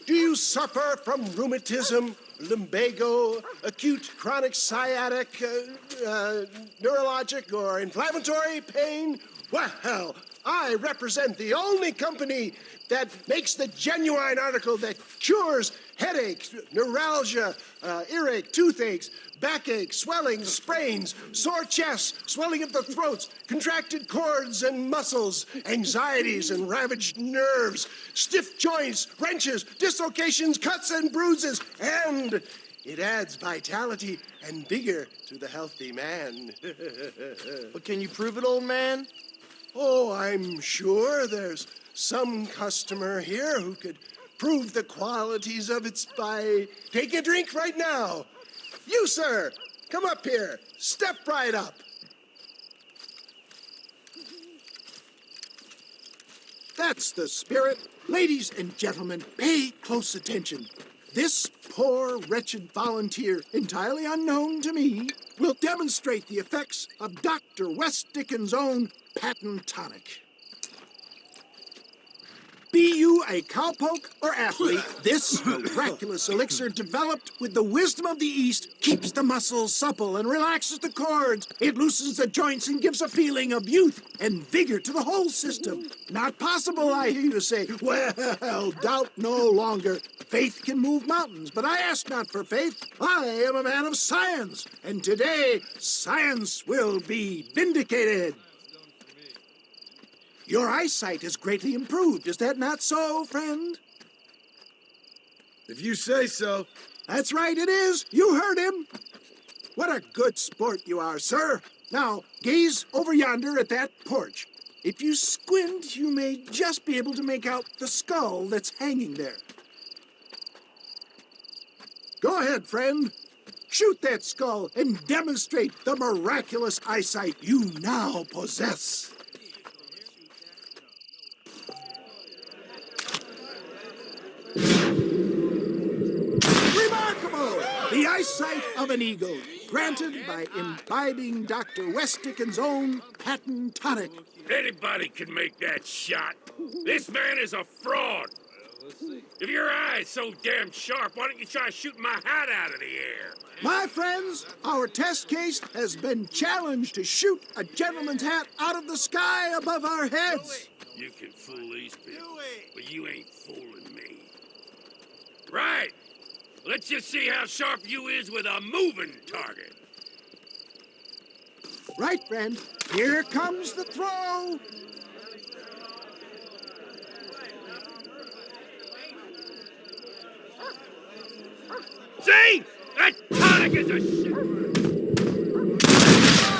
Do you suffer from rheumatism, lumbago, acute chronic sciatic, neurologic, or inflammatory pain? Well, I represent the only company that makes the genuine article that cures headaches, neuralgia, earache, toothaches, backache, swelling, sprains, sore chests, swelling of the throats, contracted cords and muscles, anxieties and ravaged nerves, stiff joints, wrenches, dislocations, cuts and bruises, and it adds vitality and vigor to the healthy man. But can you prove it, old man? Oh, I'm sure there's some customer here who could prove the qualities of it by taking a drink right now. You, sir, come up here. Step right up. That's the spirit. Ladies and gentlemen, pay close attention. This poor, wretched volunteer, entirely unknown to me, will demonstrate the effects of Dr. West Dickens' own patent tonic. Be you a cowpoke or athlete, this miraculous elixir developed with the wisdom of the East keeps the muscles supple and relaxes the cords. It loosens the joints and gives a feeling of youth and vigor to the whole system. Not possible, I hear you say. Well, doubt no longer. Faith can move mountains, but I ask not for faith. I am a man of science, and today science will be vindicated. Your eyesight is greatly improved. Is that not so, friend? If you say so. That's right, it is. You heard him. What a good sport you are, sir. Now, gaze over yonder at that porch. If you squint, you may just be able to make out the skull that's hanging there. Go ahead, friend. Shoot that skull and demonstrate the miraculous eyesight you now possess. Remarkable! The eyesight of an eagle, granted by imbibing Dr. West Dickens' own patent tonic. Anybody can make that shot. This man is a fraud. If your eye's so damn sharp, why don't you try shooting my hat out of the air? My friends, our test case has been challenged to shoot a gentleman's hat out of the sky above our heads. You can fool these people, but you ain't fooling me. Right. Let's just see how sharp you is with a moving target. Right, friend. Here comes the throw. See? That tonic is a shit.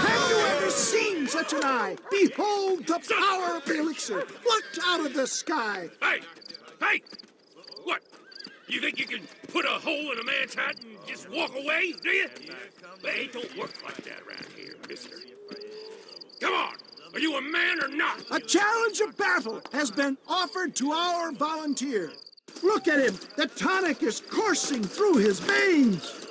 Have you ever seen such an eye? Behold the power of the elixir, plucked out of the sky. Hey! Hey! What? You think you can put a hole in a man's hat and just walk away, do you? Hey, it don't work like that around here, mister. Come on! Are you a man or not? A challenge of battle has been offered to our volunteer. Look at him. The tonic is coursing through his veins.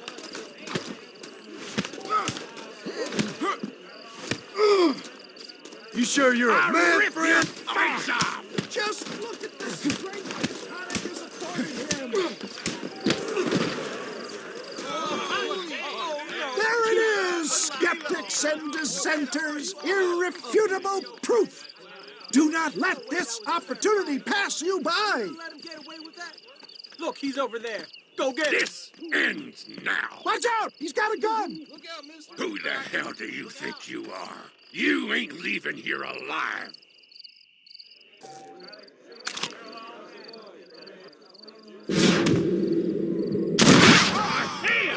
You sure you're a man, rip your friend? face off! Just look at the strength the tonic is affording him. There it is, skeptics and dissenters. Irrefutable proof. Do not let this opportunity pass you by. Let him get away with that? Look, he's over there. Go get him. This ends now. Watch out! He's got a gun. Look out, mister. Who the hell do you think you are? You ain't leaving here alive.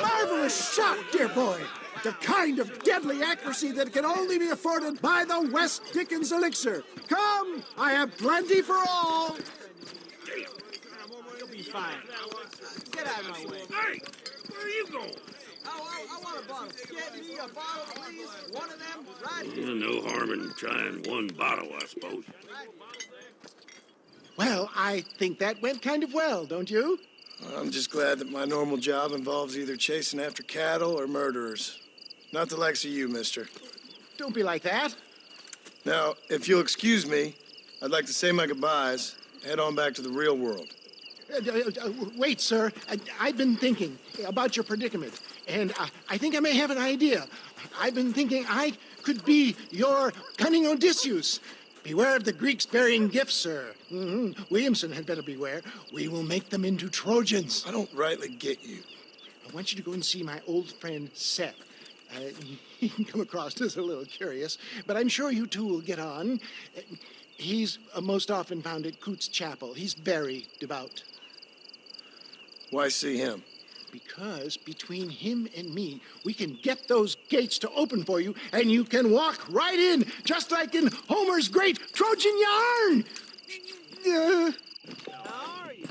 Marvelous shot, dear boy. The kind of deadly accuracy that can only be afforded by the West Dickens elixir. Come, I have plenty for all. You'll be fine. Get out of my way. Hey, where are you going? I want a bottle. Get me a bottle, please. One of them, right here. No harm in trying one bottle, I suppose. Well, I think that went kind of well, don't you? I'm just glad that my normal job involves either chasing after cattle or murderers. Not the likes of you, mister. Don't be like that. Now, if you'll excuse me, I'd like to say my goodbyes, head on back to the real world. Wait, sir. I've been thinking about your predicament, and I think I may have an idea. I've been thinking I could be your cunning Odysseus. Beware of the Greeks bearing gifts, sir. Williamson had better beware. We will make them into Trojans. I don't rightly get you. I want you to go and see my old friend Seth. He can come across as a little curious, but I'm sure you two will get on. He's most often found at Coots Chapel. He's very devout. Why see him? Because between him and me, we can get those gates to open for you, and you can walk right in, just like in Homer's great Trojan yarn. How are you?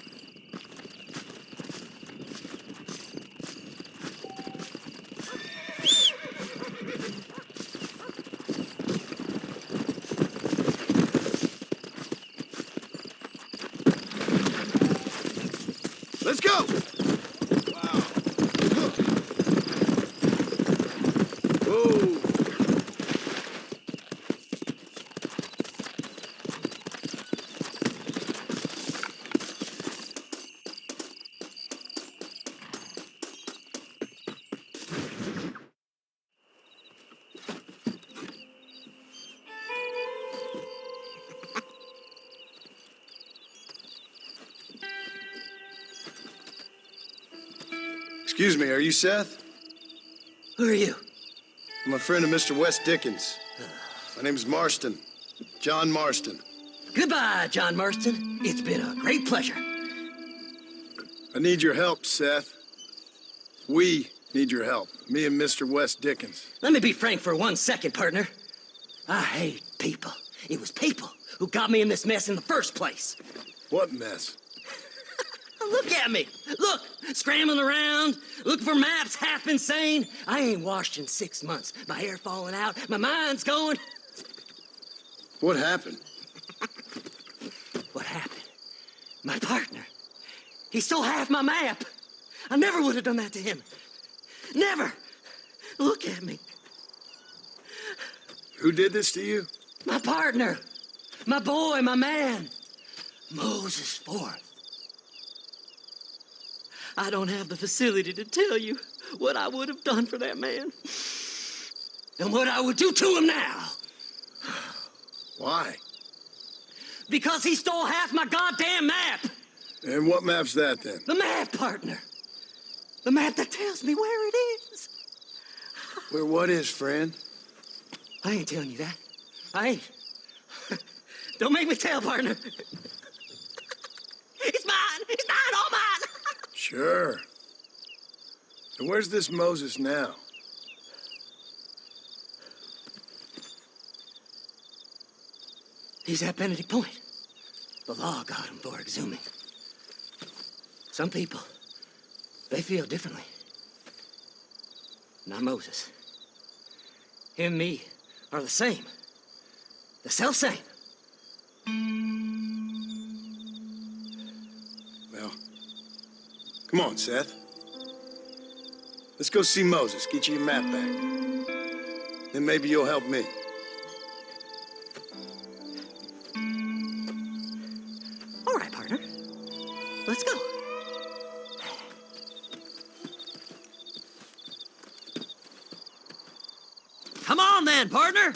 Let's go! Excuse me, are you Seth? Who are you? I'm a friend of Mr. West Dickens. My name's Marston. John Marston. Goodbye, John Marston. It's been a great pleasure. I need your help, Seth. We Need your help. Me and Mr. West Dickens. Let me be frank for 1 second, partner. I hate people. It was people who got me in this mess in the first place. What mess? Look at me. Look, scrambling around, looking for maps, half insane. I ain't washed in 6 months. My hair falling out, my mind's going. What happened? What happened? My partner. He stole half my map. I never would have done that to him. Never. Look at me. Who did this to you? My partner. My boy, my man. Moses Forth. I don't have the facility to tell you what I would have done for that man. And what I would do to him now. Why? Because he stole half my goddamn map. And what map's that, then? The map, partner. The map that tells me where it is. Where what is, friend? I ain't telling you that. I ain't. Don't make me tell, partner. It's mine. It's mine, all mine. Sure. And where's this Moses now? He's at Benedict Point. The law got him for exhuming. Some people, they feel differently. Not Moses. Him and me are the same. The self-same. Well, come on, Seth. Let's go see Moses, get you your map back. Then maybe you'll help me. All right, partner. Let's go. Come on then, partner.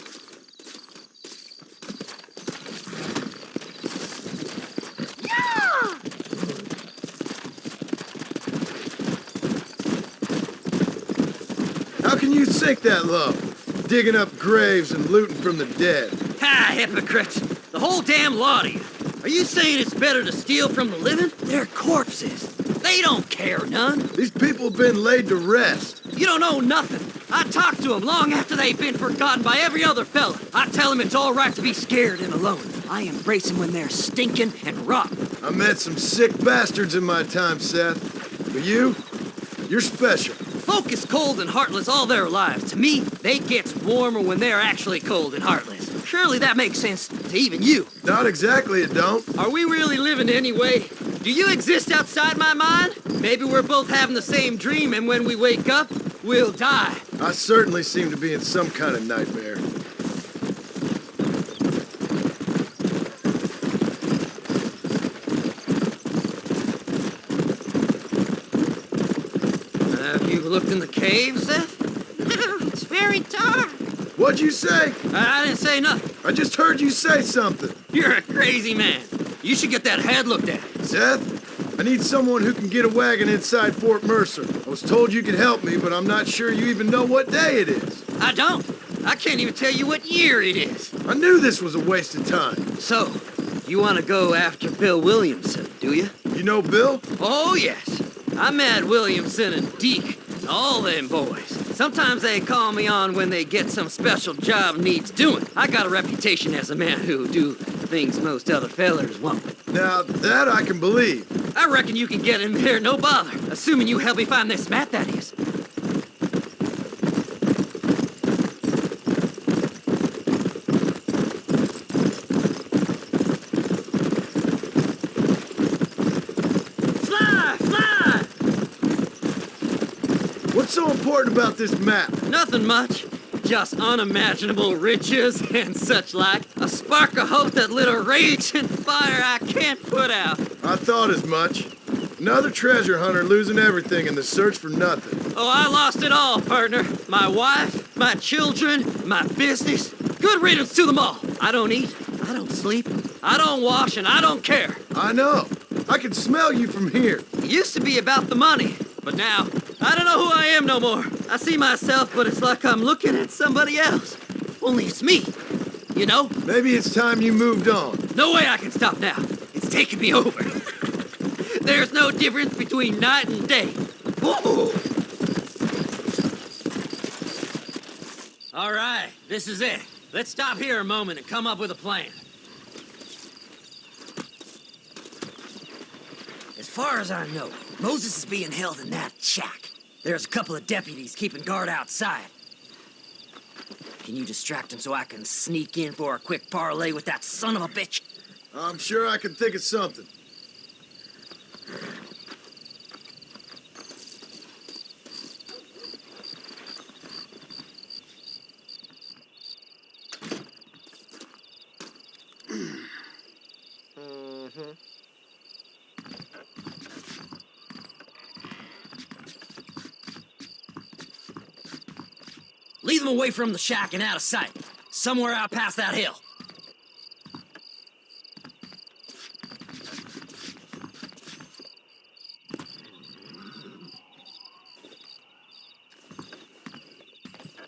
How can you sink that low? Digging up graves and looting from the dead. Ha, hypocrites. The whole damn lot of you. Are you saying it's better to steal from the living? They're corpses. They don't care none. These people have been laid to rest. You don't know nothing. I talk to them long after they've been forgotten by every other fella. I tell them it's all right to be scared and alone. I embrace them when they're stinking and rotten. I met some sick bastards in my time, Seth. But you're special. Folk is cold and heartless all their lives. To me, they get warmer when they're actually cold and heartless. Surely that makes sense to even you. Not exactly, it don't. Are we really living anyway? Do you exist outside my mind? Maybe we're both having the same dream, and when we wake up, we'll die. I certainly seem to be in some kind of nightmare. Have you looked in the cave, Seth? It's very dark. What'd you say? I didn't say nothing. I just heard you say something. You're a crazy man. You should get that head looked at. Seth, I need someone who can get a wagon inside Fort Mercer. I was told you could help me, but I'm not sure you even know what day it is. I don't. I can't even tell you what year it is. I knew this was a waste of time. So, you want to go after Bill Williamson, do you? You know Bill? Oh, yes. I met Williamson and Deke, and all them boys. Sometimes they call me on when they get some special job needs doing. I got a reputation as a man who do things most other fellers won't. Now, that I can believe. I reckon you can get in there, no bother. Assuming you help me find this map, that is. What's so important about this map? Nothing much. Just unimaginable riches and such like. A spark of hope that lit a raging fire I can't put out. I thought as much. Another treasure hunter losing everything in the search for nothing. Oh, I lost it all, partner. My wife, my children, my business. Good riddance to them all. I don't eat, I don't sleep, I don't wash, and I don't care. I know. I can smell you from here. It used to be about the money, but now, I don't know who I am no more. I see myself, but it's like I'm looking at somebody else. Only it's me, you know? Maybe it's time you moved on. No way I can stop now. It's taking me over. There's no difference between night and day. Whoa! All right, this is it. Let's stop here a moment and come up with a plan. As far as I know, Moses is being held in that shack. There's a couple of deputies keeping guard outside. Can you distract him so I can sneak in for a quick parlay with that son of a bitch? I'm sure I can think of something. Lead them away from the shack and out of sight. Somewhere out past that hill.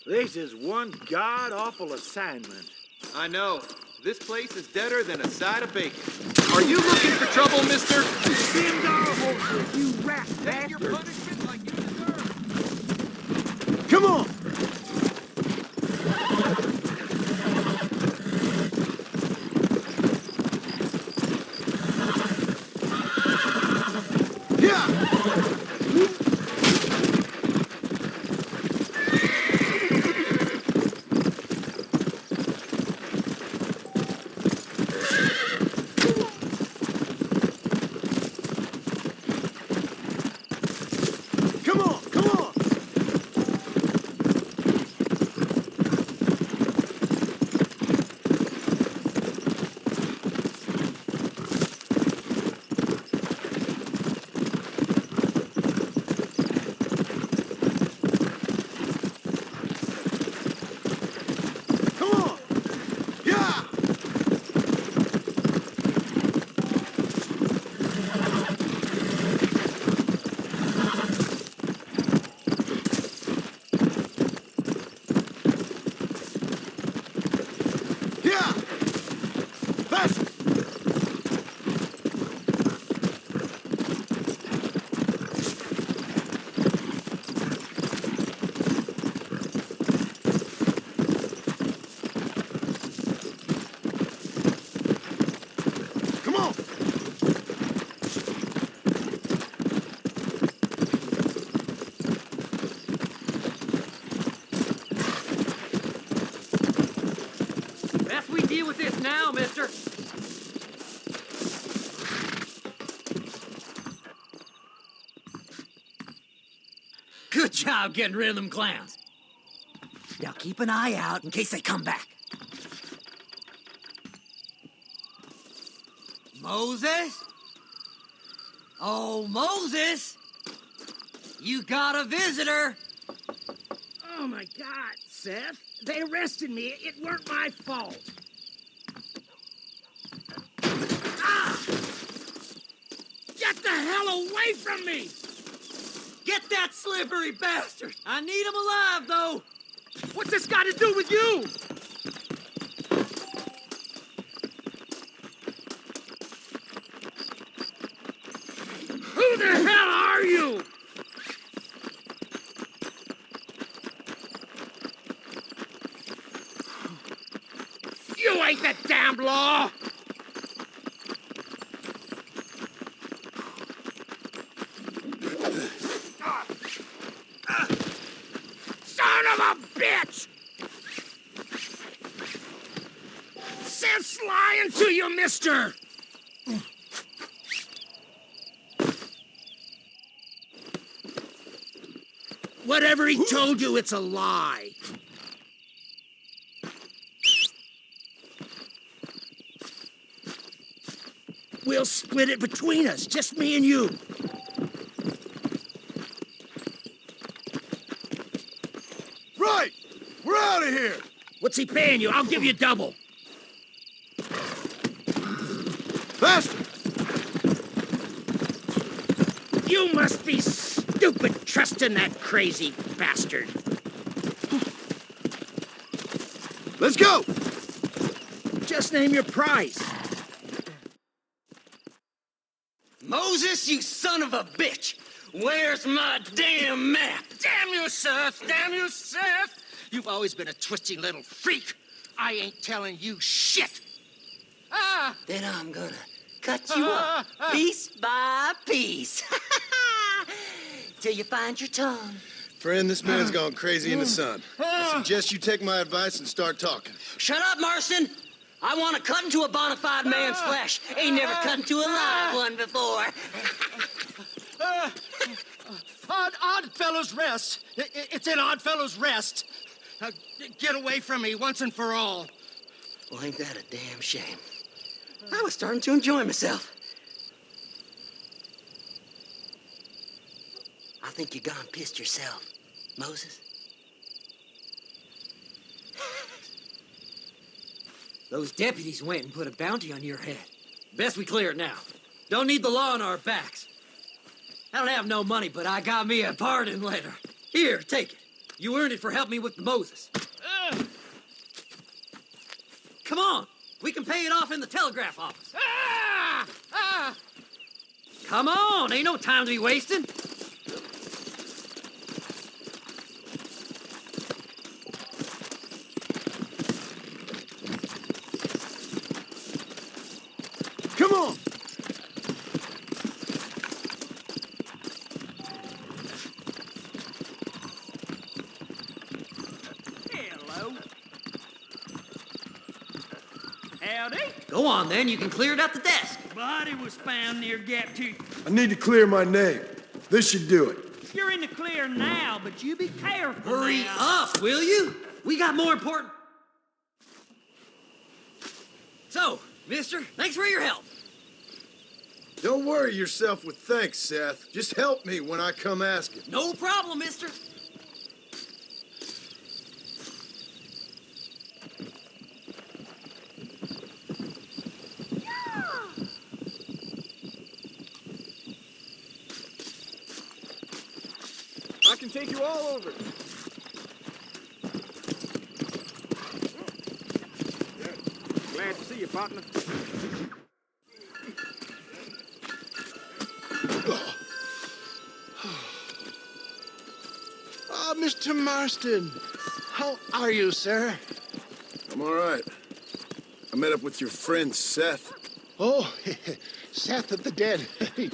This is one god-awful assignment. I know. This place is deader than a side of bacon. Are you looking for trouble, mister? Bend our horses, you rat Take your bastard! punishment like you deserve. Come on! Deal with this now, mister. Good job getting rid of them clowns. Now keep an eye out in case they come back. Moses? Oh, Moses! You got a visitor! Oh my God, Seth. They arrested me. It weren't my fault. Get the hell away from me! Get that slippery bastard! I need him alive, though! What's this got to do with you? Who the hell are you? You ain't the damn law! Son of a bitch! Seth's lying to you, mister! Whatever he told you, it's a lie. We'll split it between us, just me and you. Right! We're out of here! What's he paying you? I'll give you double. Faster! You must be stupid trusting that crazy bastard. Let's go! Just name your price. Moses, you son of a bitch! Where's my damn map? Damn you, Seth! Damn you, Seth! You've always been a twisty little freak. I ain't telling you shit. Then I'm gonna cut you up piece by piece. Till you find your tongue. Friend, this man's gone crazy in the sun. I suggest you take my advice and start talking. Shut up, Marston! I want to cut into a bona fide man's flesh. Ain't never cut into a live one before. Odd Fellow's Rest. It's in Odd Fellow's Rest. Get away from me once and for all. Well, ain't that a damn shame? I was starting to enjoy myself. I think you gone pissed yourself, Moses. Those deputies went and put a bounty on your head. Best we clear it now. Don't need the law on our backs. I don't have no money, but I got me a pardon letter. Here, take it. You earned it for helping me with the Moses. Come on. We can pay it off in the telegraph office. Come on. Ain't no time to be wasting. Come on. Hello. Howdy. Go on, then. You can clear it at the desk. Body was found near Gap 2. I need to clear my name. This should do it. You're in the clear now, but you be careful. Hurry now. up, will you? We got more important... So, mister, thanks for your help. Don't worry yourself with thanks, Seth. Just help me when I come asking. No problem, mister. I can take you all over. Glad to see you, partner. Mr. Marston, how are you, sir? I'm all right. I met up with your friend, Seth. Oh, Seth of the Dead.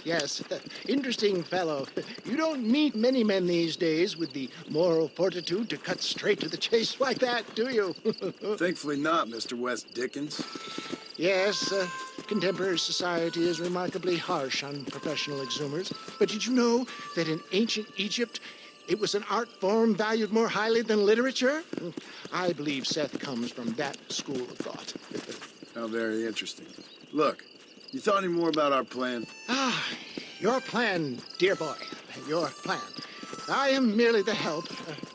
Yes, interesting fellow. You don't meet many men these days with the moral fortitude to cut straight to the chase like that, do you? Thankfully not, Mr. West Dickens. Yes, contemporary society is remarkably harsh on professional exhumers. But did you know that in ancient Egypt, it was an art form valued more highly than literature? I believe Seth comes from that school of thought. How very interesting. Look, you thought any more about our plan? Your plan, dear boy. Your plan. I am merely the help,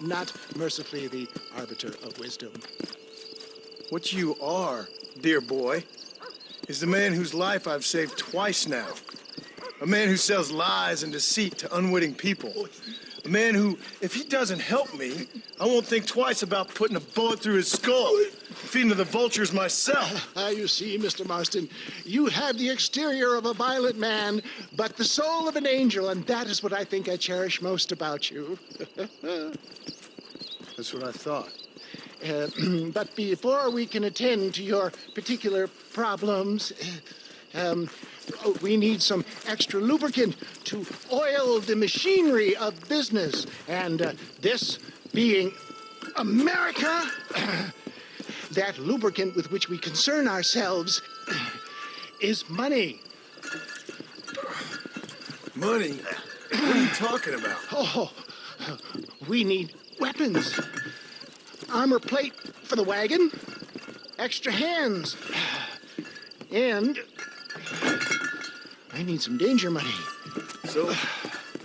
not mercifully the arbiter of wisdom. What you are, dear boy, is the man whose life I've saved twice now. A man who sells lies and deceit to unwitting people. A man who, if he doesn't help me, I won't think twice about putting a bullet through his skull, feeding to the vultures myself. You see, Mr. Marston, you have the exterior of a violent man, but the soul of an angel, and that is what I think I cherish most about you. That's what I thought. But before we can attend to your particular problems, we need some extra lubricant to oil the machinery of business. And this being America, that lubricant with which we concern ourselves is money. Money? What are you talking about? Oh, we need weapons. Armor plate for the wagon, extra hands, and I need some danger money. So,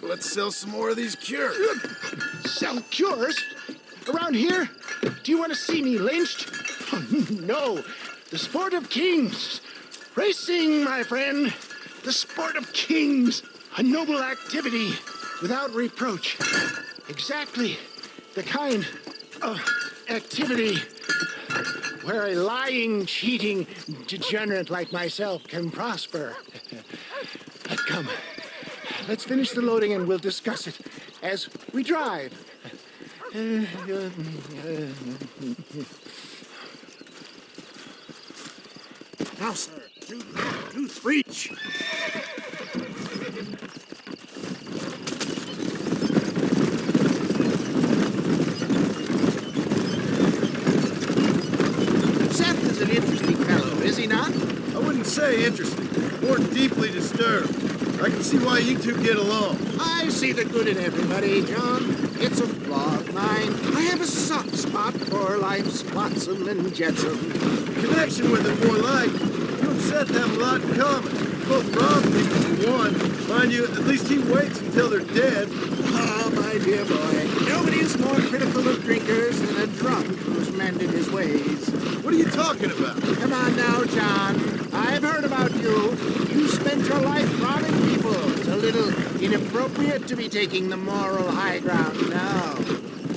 let's sell some more of these cures. Sell cures? Around here? Do you want to see me lynched? Oh, no. The sport of kings. Racing, my friend. The sport of kings. A noble activity without reproach. Exactly the kind of activity where a lying, cheating degenerate like myself can prosper. But come, let's finish the loading and we'll discuss it as we drive. Now, sir, two, reach. Seth is an interesting fellow, is he not? I wouldn't say interesting, more deeply disturbed. I can see why you two get along. I see the good in everybody, John. It's a flaw of mine. I have a soft spot for life's flotsam and jetsam. Connection with it, more like. You and Seth have a lot in common. Both rob people for one. Mind you, at least he waits until they're dead. Ah, my dear boy, nobody is more critical of drinkers than a drunk who's mended his ways. What are you talking about? Come on now, John. I've heard about you. You spent your life robbing people. It's a little inappropriate to be taking the moral high ground now.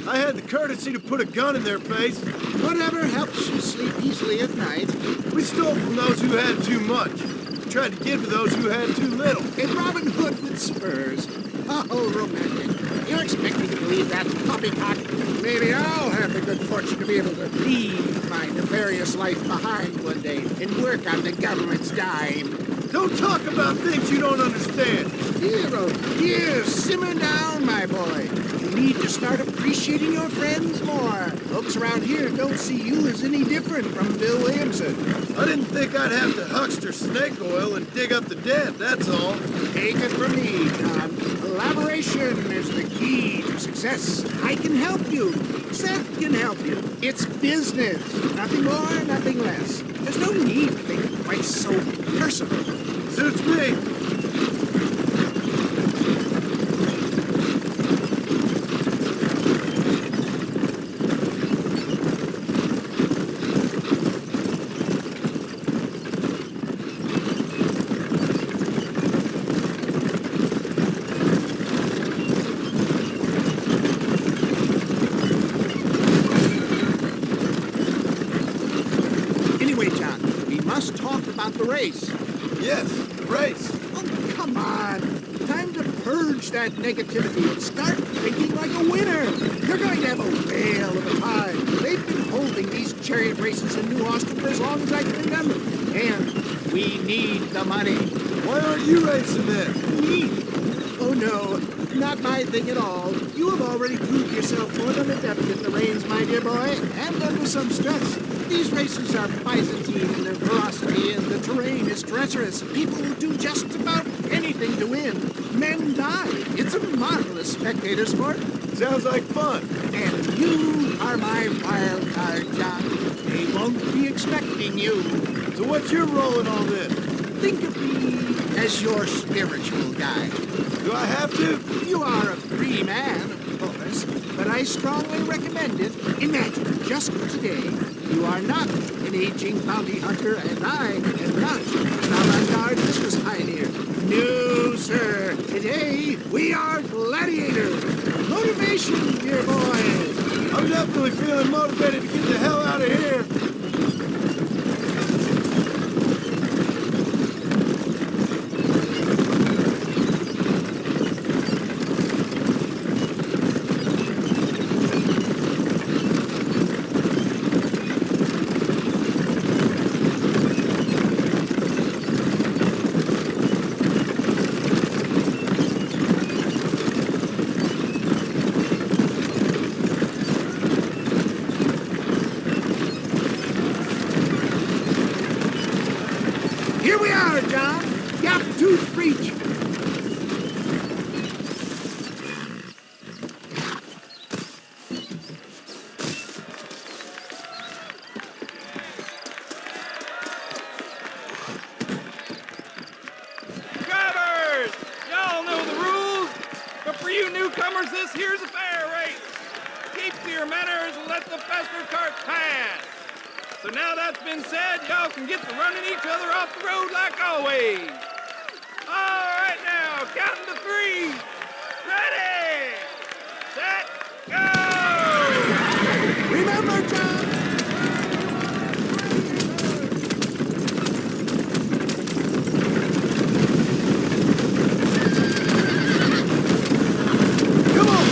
I had the courtesy to put a gun in their face. Whatever helps you sleep easily at night. We stole from those who had too much. We tried to give to those who had too little. In Robin Hood with spurs. Oh, romantic. You're expecting to believe that poppycock? Maybe I'll have the good fortune to be able to leave my nefarious life behind one day and work on the government's dime. Don't talk about things you don't understand. Here, simmer down, my boy. You need to start appreciating your friends more. Folks around here don't see you as any different from Bill Williamson. I didn't think I'd have to huckster snake oil and dig up the dead, that's all. Take it from me, John. Collaboration is the key to success. I can help you. Seth can help you. It's business. Nothing more, nothing less. There's no need to make it quite so personal. Suits me. The race. Yes, the race. Oh, come on. Time to purge that negativity and start thinking like a winner. You're going to have a whale of a time. They've been holding these chariot races in New Austin for as long as I can remember. And we need the money. Why aren't you racing then? Me? Oh, no. Not my thing at all. You have already proved yourself more than adept in the reins, my dear boy, and under some stress. These races are Byzantine in their ferocity, and the terrain is treacherous. People will do just about anything to win. Men die. It's a marvelous spectator sport. Sounds like fun. And you are my wild card, John. They won't be expecting you. So what's your role in all this? Think of me as your spiritual guide. Do I have to? You are a free man, of course, but I strongly recommend it. Imagine, just for today, you are not an aging bounty hunter, and I am not an avant-garde business pioneer. No, sir. Today, we are gladiators. Motivation, dear boy. I'm definitely feeling motivated to get the hell out of here. Here we are, John. Gap tooth reach. Drivers! Y'all know the rules, but for you newcomers, this here's a fair race. Keep to your manners and let the faster carts pass. So now that's been said, y'all can get to running each other off the road like always. All right now, counting to 3. Ready, set, go! Remember, John. Come on!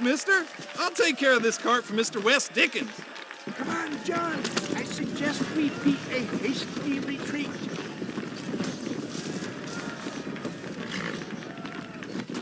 mister. I'll take care of this cart for Mr. West Dickens. Come on, John. I suggest we beat a hasty retreat.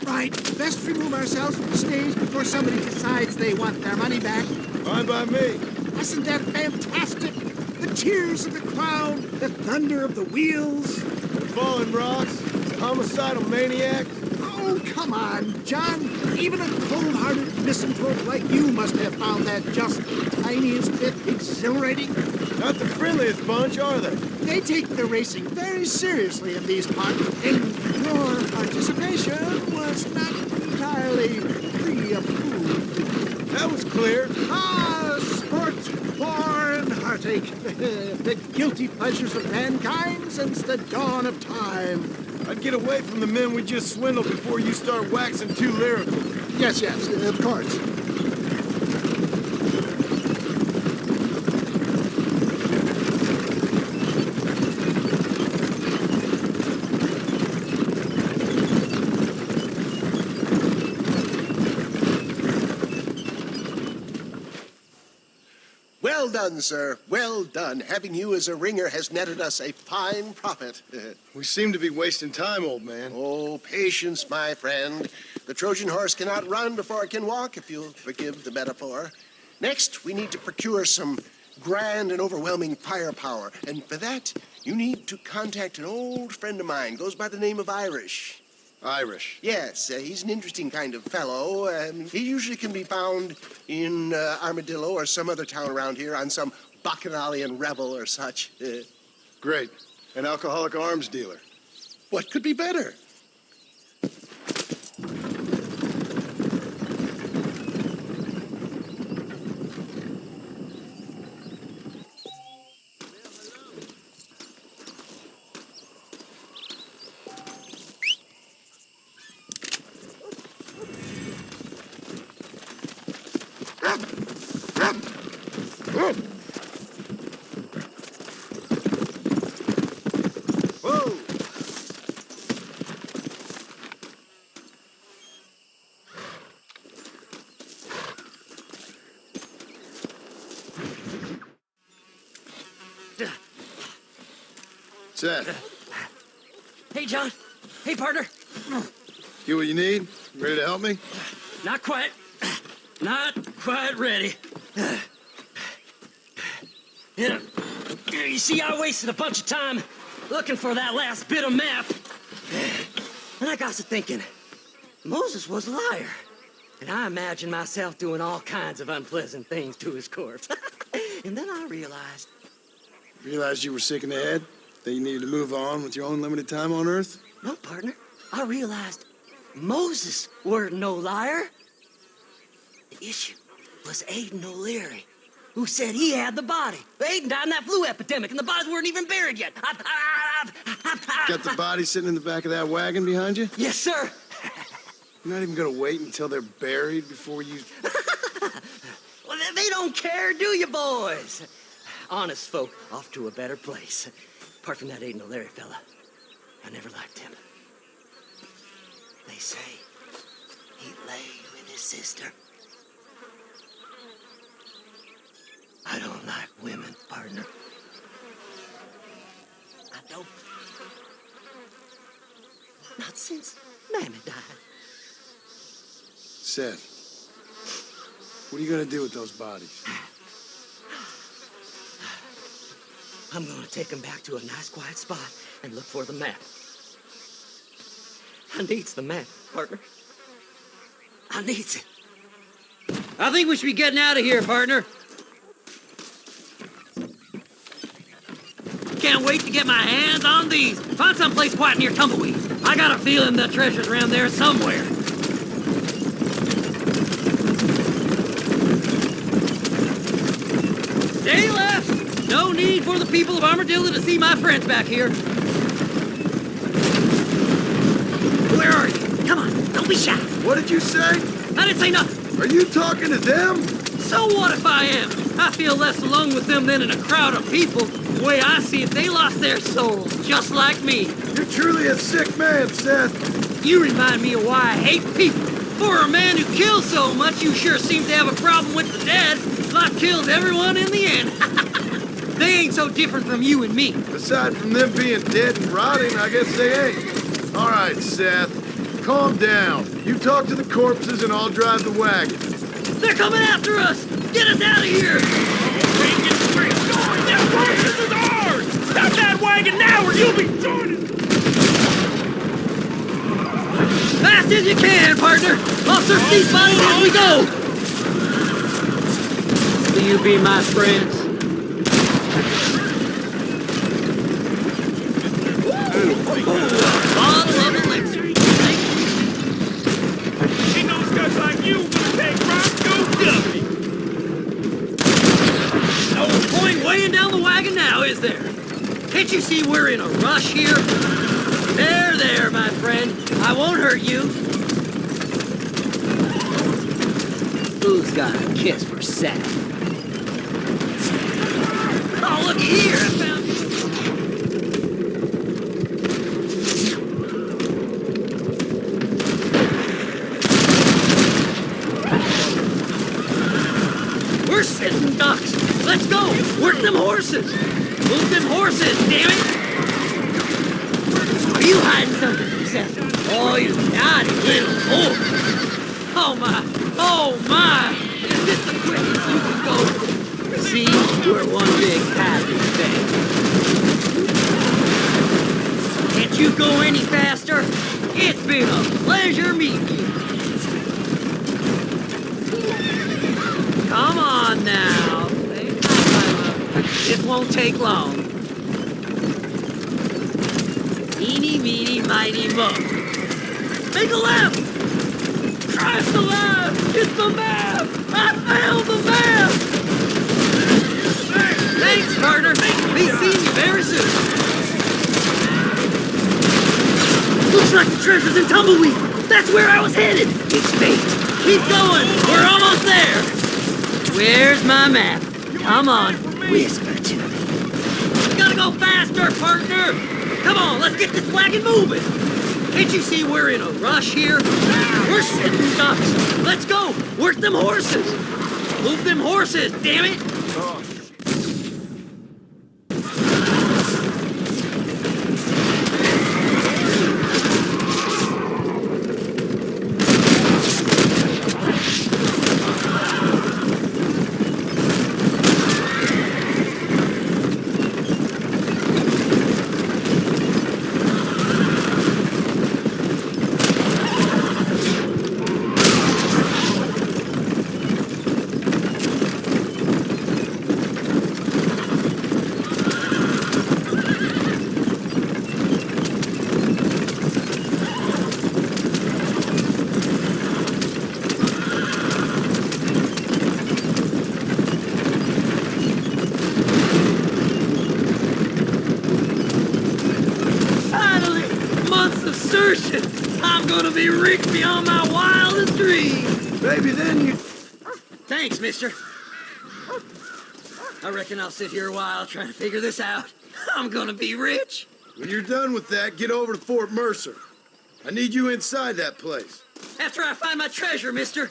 Right, best remove ourselves from the stage before somebody decides they want their money back. Fine by me. Isn't that fantastic? The cheers of the crowd, the thunder of the wheels. The fallen rocks, the homicidal maniac. Oh, come on, John. Even a cold-hearted misanthrope like you must have found that just the tiniest bit exhilarating. Not the friendliest bunch, are they? They take the racing very seriously in these parts, and your participation was not entirely free of food. That was clear. Ah, sport, war, and heartache. The guilty pleasures of mankind since the dawn of time. I'd get away from the men we just swindled before you start waxing too lyrical. Yes, of course. Well done, sir. Well done. Having you as a ringer has netted us a fine profit. We seem to be wasting time, old man. Oh, patience, my friend. The Trojan horse cannot run before it can walk, if you'll forgive the metaphor. Next, we need to procure some grand and overwhelming firepower. And for that, you need to contact an old friend of mine. Goes by the name of Irish. Irish? Yes, he's an interesting kind of fellow. He usually can be found in Armadillo or some other town around here on some bacchanalian revel or such. Great. An alcoholic arms dealer. What could be better? Whoa! Seth, Hey, John. Hey, partner. get what you need? Ready to help me? Not quite. Not quite ready. You see, I wasted a bunch of time looking for that last bit of map. And I got to thinking, Moses was a liar. And I imagined myself doing all kinds of unpleasant things to his corpse. And then I realized... Realized you were sick in the head? That you needed to move on with your own limited time on Earth? No, partner. I realized Moses weren't no liar. The issue was Aiden O'Leary, who said he had the body. Aiden died in that flu epidemic, and the bodies weren't even buried yet. Got the body sitting in the back of that wagon behind you? Yes, sir. You're not even gonna wait until they're buried before you... Well, they don't care, do you, boys? Honest folk off to a better place. Apart from that Aiden O'Leary fella, I never liked him. They say he lay with his sister. I don't like women, partner. I don't. Not since Mammy died. Seth, what are you gonna do with those bodies? I'm gonna take him back to a nice quiet spot and look for the map. I needs the map, partner. I needs it. I think we should be getting out of here, partner. Can't wait to get my hands on these. Find someplace quiet near Tumbleweed. I got a feeling the treasure's around there somewhere. Stay left. No need for the people of Armadillo to see my friends back here. Where are you? Come on, don't be shy. What did you say? I didn't say nothing. Are you talking to them? So what if I am? I feel less alone with them than in a crowd of people. The way I see it, they lost their souls, just like me. You're truly a sick man, Seth. You remind me of why I hate people. For a man who kills so much, you sure seem to have a problem with the dead. I've killed everyone in the end. They ain't so different from you and me. Aside from them being dead and rotting, I guess they ain't. All right, Seth, calm down. You talk to the corpses and I'll drive the wagon. They're coming after us! Get us out of here! That horse is ours! Stop that wagon now or you'll be joining! Fast as you can, partner! I'll search these bodies as we go! Will you be my friends? Bottle of elixir. Ain't no guys like you gonna take Roscoe Duffy! No point weighing down the wagon now, is there? Can't you see we're in a rush here? There, my friend. I won't hurt you. Who's got a kiss for Seth? Oh, looky here. I found you. We're sitting ducks. Let's go. Work them horses. Move them horses, damn it. Are you hiding something from Seth? Oh, you naughty little whore. Oh, my. Oh, my. Is this the quickest you can go? See, we're one big happy family. Can't you go any faster? It's been a pleasure meeting you. Come on now. This won't take long. Eeny, meeny, miny, mo. Make a left! Christ alive! It's the map! I found the map! Thanks, partner. Be seeing you very soon. Looks like the treasure's in Tumbleweed. That's where I was headed. It's fate. Keep going. We're almost there. Where's my map? Come on. Whisper to me. Gotta go faster, partner. Come on, let's get this wagon moving. Can't you see we're in a rush here? We're sitting ducks. Let's go. Work them horses. Move them horses, damn it. I'm gonna be rich beyond my wildest dreams. Maybe then you... Thanks, mister. I reckon I'll sit here a while trying to figure this out. I'm gonna be rich. When you're done with that, get over to Fort Mercer. I need you inside that place. After I find my treasure, mister.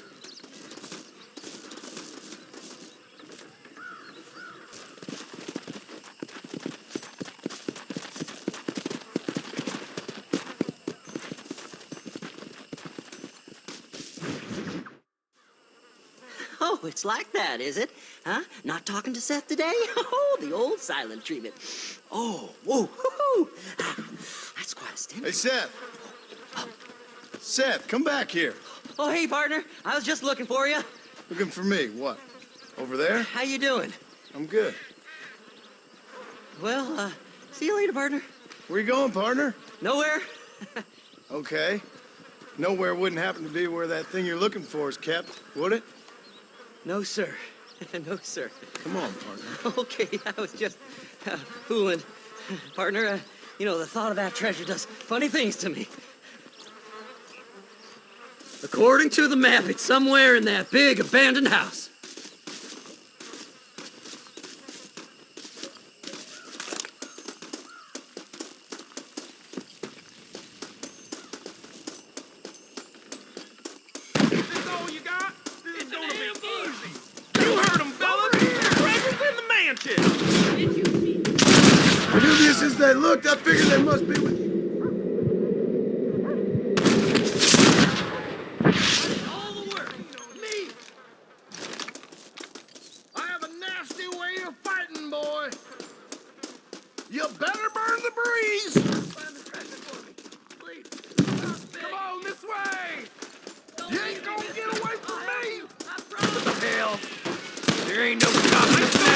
Oh, it's like that, is it? Huh? Not talking to Seth today? Oh, the old silent treatment. Oh, whoa, hoo-hoo. That's quite a stimulus. Hey, Seth. Seth, come back here. Oh, hey, partner. I was just looking for you. Looking for me? What? Over there? How you doing? I'm good. Well, see you later, partner. Where you going, partner? Nowhere. Okay. Nowhere wouldn't happen to be where that thing you're looking for is kept, would it? No, sir. No, sir. Come on, partner. Okay, I was just fooling. Partner, you know, the thought of that treasure does funny things to me. According to the map, it's somewhere in that big abandoned house. bitches! Dubious as they looked, I figured they must be with you. All the work! Me! I have a nasty way of fighting, boy! You better burn the breeze! Find the treasure for me, please. Come on, this way! You ain't gonna get away from me! What the hell? There ain't no stopping us now!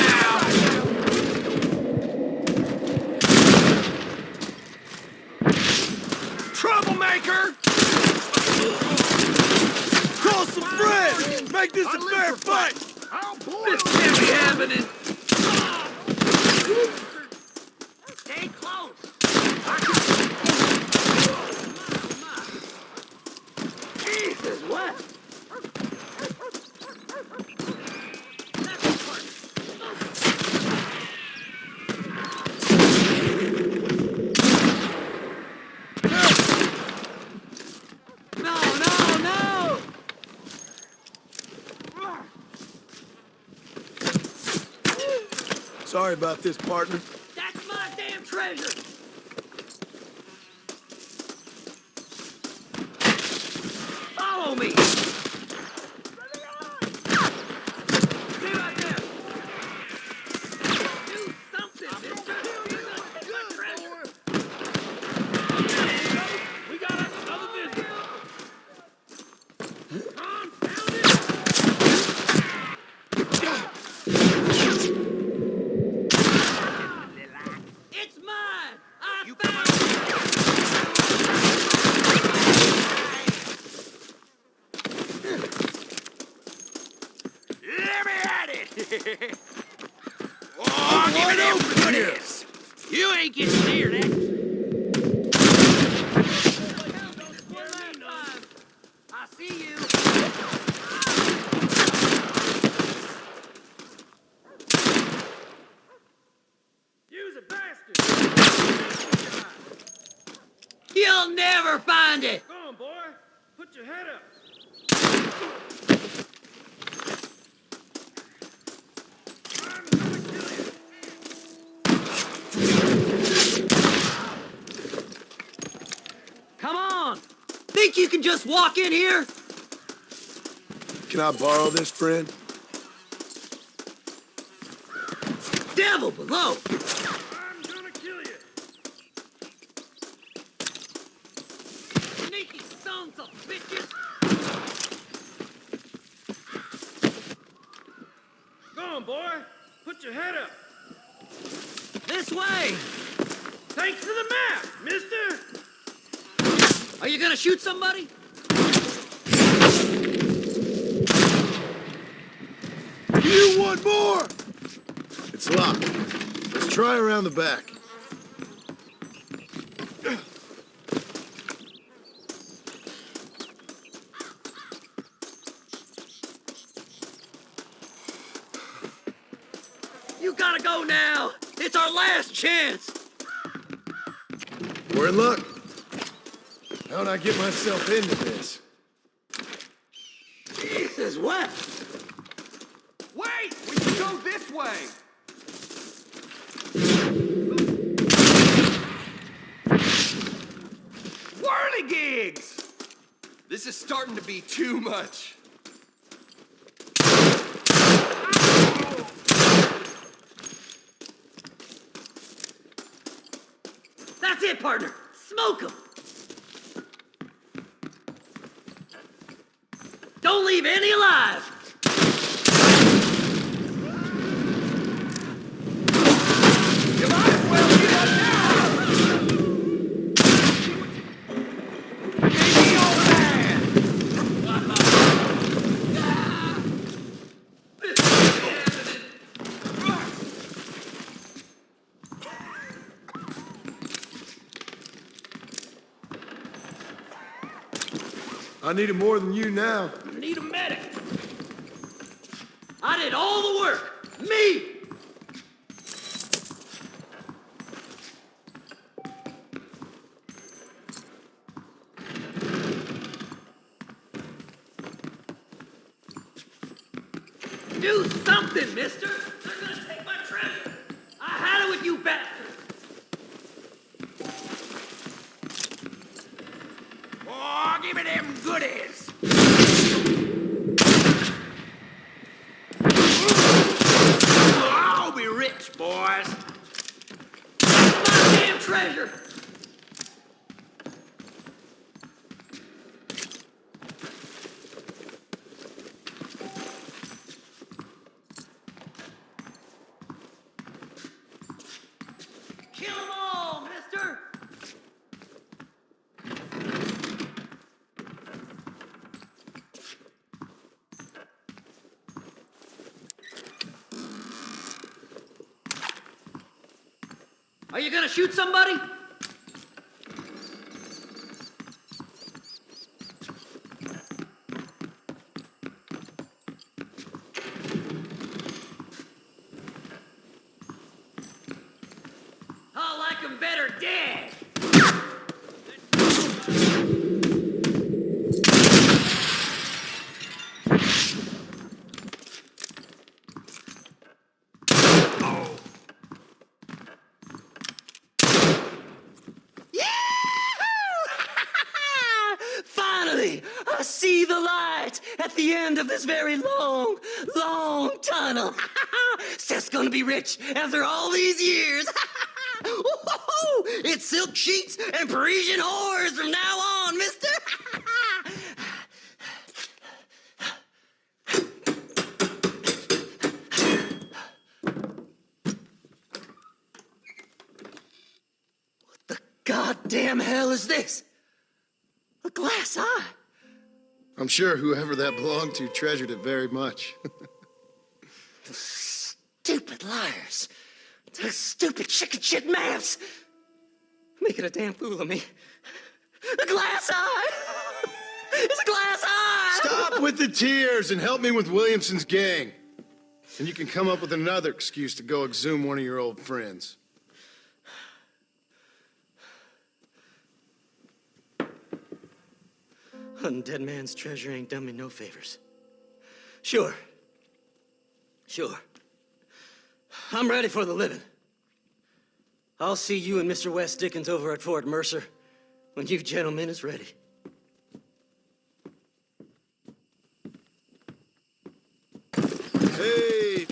Troublemaker! Call some friends! Make this a fair fight! This can't be happening! Stay close! Jesus, what? No! Sorry about this, partner. That's my damn treasure! Follow me! Stay right there! Do something, mister! You're gonna take my treasure! We got another visitor! Confound it! It's mine! I found Let me at it! Oh, give me them goodies! You ain't getting near that. I see you! You's a bastard! You'll never find it! Go on, boy. Put your head up. I'm gonna kill you. Come on! Think you can just walk in here? Can I borrow this, friend? Devil below! I'm gonna kill you. Sneaky sons of bitches! Go on, boy. Put your head up. This way! Thanks for the map, mister. Are you gonna shoot somebody? You want more? It's locked. Let's try around the back. You gotta go now! It's our last chance! We're in luck. How'd I get myself into this? Jesus, what? Wait! We can go this way! Whirligigs! This is starting to be too much. That's it, partner! Smoke 'em! Don't leave any alive! You might as well give up now! Give me your man! I need it more than you now. I need a medic! I did all the work! Me! Do something, mister! They're gonna take my treasure! give me them goodies! I'll be rich, boys. My damn treasure! Kill them all, mister! Are you gonna shoot somebody? I like 'em better dead. Finally, I see the light at the end of this very long, long tunnel. Seth's gonna be rich after all these years. It's silk sheets and Parisian whores from now on, mister. What the goddamn hell is this? A glass eye? I'm sure whoever that belonged to treasured it very much. Stupid liars. Those stupid chicken shit maps. Making a damn fool of me. A glass eye! It's a glass eye! Stop with the tears and help me with Williamson's gang. And you can come up with another excuse to go exhume one of your old friends. Hunting dead man's treasure ain't done me no favors. Sure. I'm ready for the living. I'll see you and Mr. West Dickens over at Fort Mercer when you gentlemen is ready. Hey!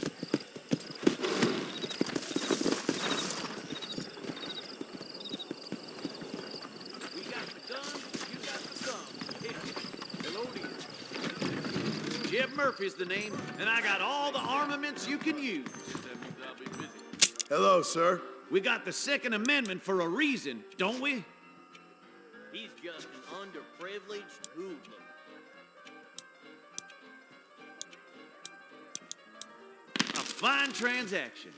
Jeb Murphy's the name, and I got all the armaments you can use. Hello, sir. We got the Second Amendment for a reason, don't we? He's just an underprivileged hoodlum. A fine transaction.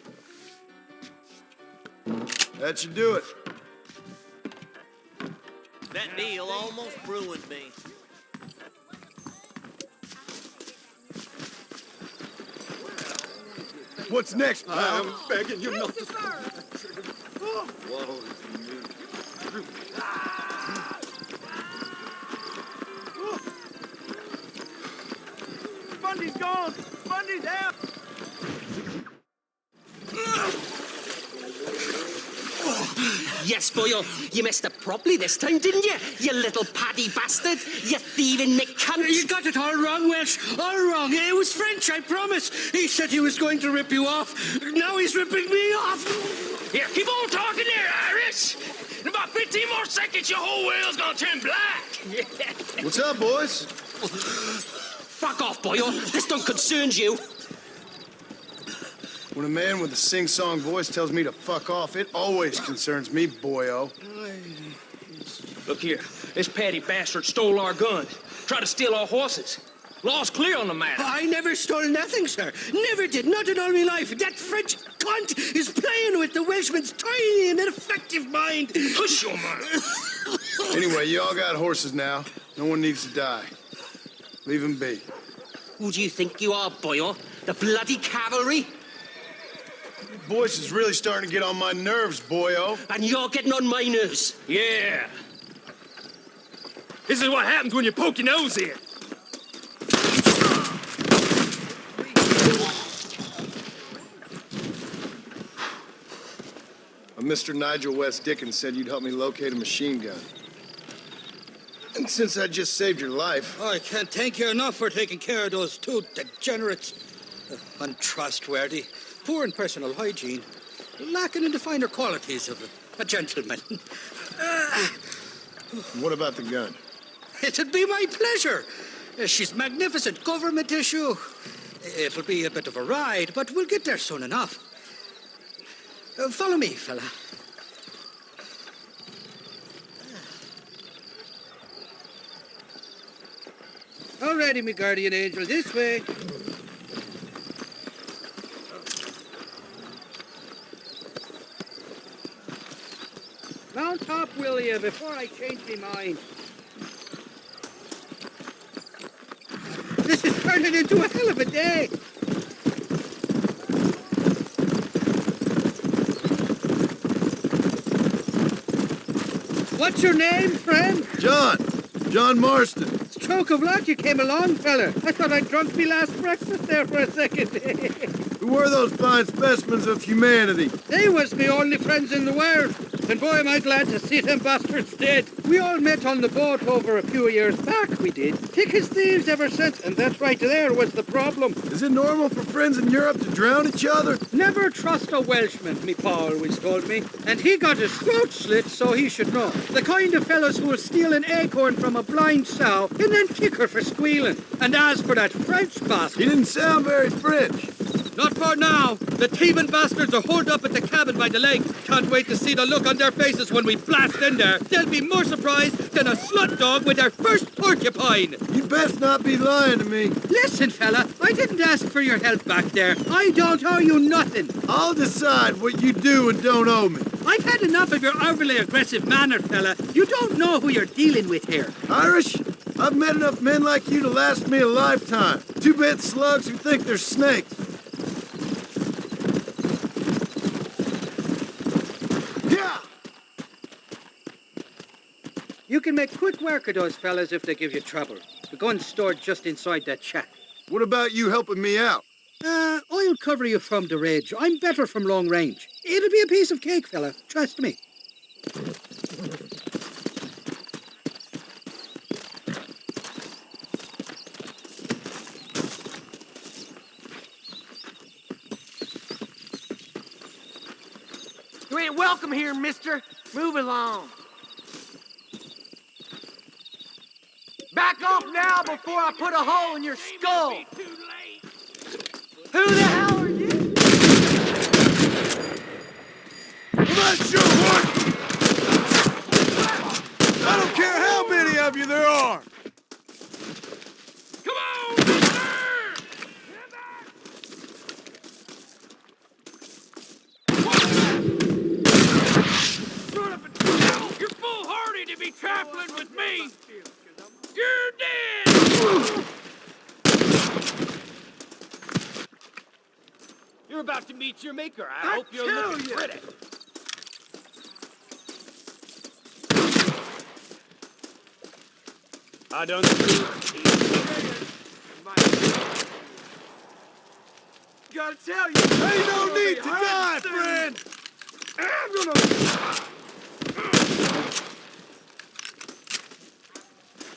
That should do it. That deal almost ruined me. What's next, pal? I'm begging you not to. Whoa. Bundy's gone! Bundy's out! Yes, boyo, you messed up properly this time, didn't you? You little paddy bastard! You thieving McCunt! You got it all wrong, Welsh. All wrong. It was French, I promise. He said he was going to rip you off. Now he's ripping me off. Here, keep on talking there, Irish. In about 15 more seconds, your whole world's gonna turn black. What's up, boys? Fuck off, boyo. This don't concern you. When a man with a sing-song voice tells me to fuck off, it always concerns me, boyo. Look here, this petty bastard stole our gun. Tried to steal our horses. Law's clear on the matter. I never stole nothing, sir. Never did. Not in all my life. That French cunt is playing with the Welshman's tiny and ineffective mind. Hush your mouth. Anyway, you all got horses now. No one needs to die. Leave him be. Who do you think you are, boyo? The bloody cavalry? Your voice is really starting to get on my nerves, boyo. And you're getting on my nerves. Yeah. This is what happens when you poke your nose in. Mr. Nigel West Dickens said you'd help me locate a machine gun. think since I just saved your life... Oh, I can't thank you enough for taking care of those two degenerates. Untrustworthy, poor in personal hygiene, lacking in the finer qualities of a gentleman. What about the gun? It'd be my pleasure. She's magnificent, government issue. It'll be a bit of a ride, but we'll get there soon enough. Follow me, fella. Alrighty, me guardian angel, this way. Mount up, will you, before I change my mind. This is turning into a hell of a day. What's your name, friend? John Marston. Stroke of luck you came along, fella. I thought I'd drunk me last breakfast there for a second. Who were those fine specimens of humanity? They was me only friends in the world. And boy, am I glad to see them bastards dead. We all met on the boat over a few years back, we did. Thick as thieves ever since, and that right there was the problem. Is it normal for friends in Europe to drown each other? Never trust a Welshman, me pa always told me. And he got his throat slit, so he should know. The kind of fellows who will steal an acorn from a blind sow and then kick her for squealing. And as for that French bastard... He didn't sound very French. Not for now. The thieving bastards are holed up at the cabin by the lake. Can't wait to see the look on their faces when we blast in there. They'll be more surprised than a slut dog with their first porcupine. You'd best not be lying to me. Listen, fella, I didn't ask for your help back there. I don't owe you nothing. I'll decide what you do and don't owe me. I've had enough of your overly aggressive manner, fella. You don't know who you're dealing with here. Irish? I've met enough men like you to last me a lifetime. Two-bit slugs who think they're snakes. You can make quick work of those fellas if they give you trouble. The gun's stored just inside that shack. What about you helping me out? I'll cover you from the ridge. I'm better from long range. It'll be a piece of cake, fella. Trust me. You ain't welcome here, mister. Move along. Back off now before I put a hole in your skull. Who the hell are you? Well, that's your one. I don't care how many of you there are. Come on! Run up and down! You're foolhardy to be trifling with me! You're dead! You're about to meet your maker. I hope you're looking pretty. I done Gotta tell you, ain't no need to die, friend. I'm gonna...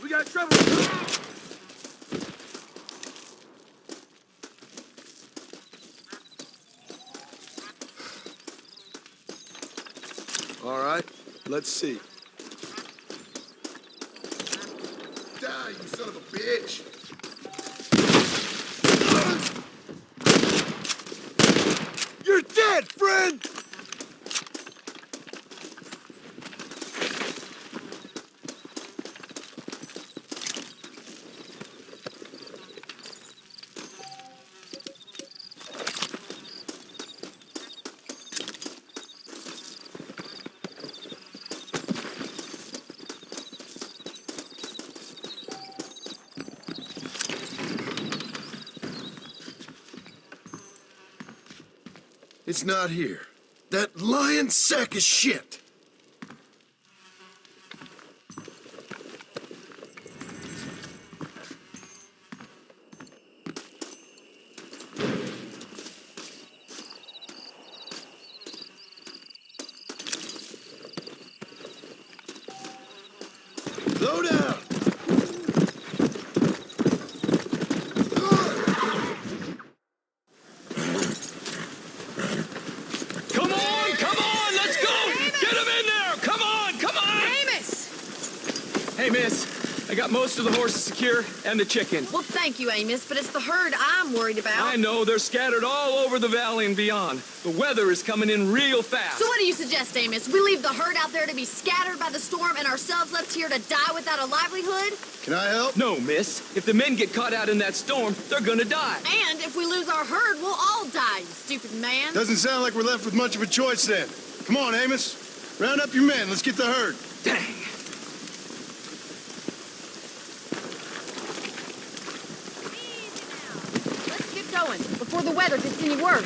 We got trouble. All right, let's see. Die, you son of a bitch! You're dead, friend! It's not here. That lying sack of shit! Slow down! miss. I got most of the horses secure and the chicken. Well, thank you, Amos, but it's the herd I'm worried about. I know, they're scattered all over the valley and beyond. The weather is coming in real fast. So what do you suggest, Amos? We leave the herd out there to be scattered by the storm and ourselves left here to die without a livelihood? Can I help? No, miss. If the men get caught out in that storm, they're gonna die. And if we lose our herd, we'll all die, you stupid man. Doesn't sound like we're left with much of a choice then. Come on, Amos. Round up your men. Let's get the herd. Dang. Let's get going before the weather gets any worse.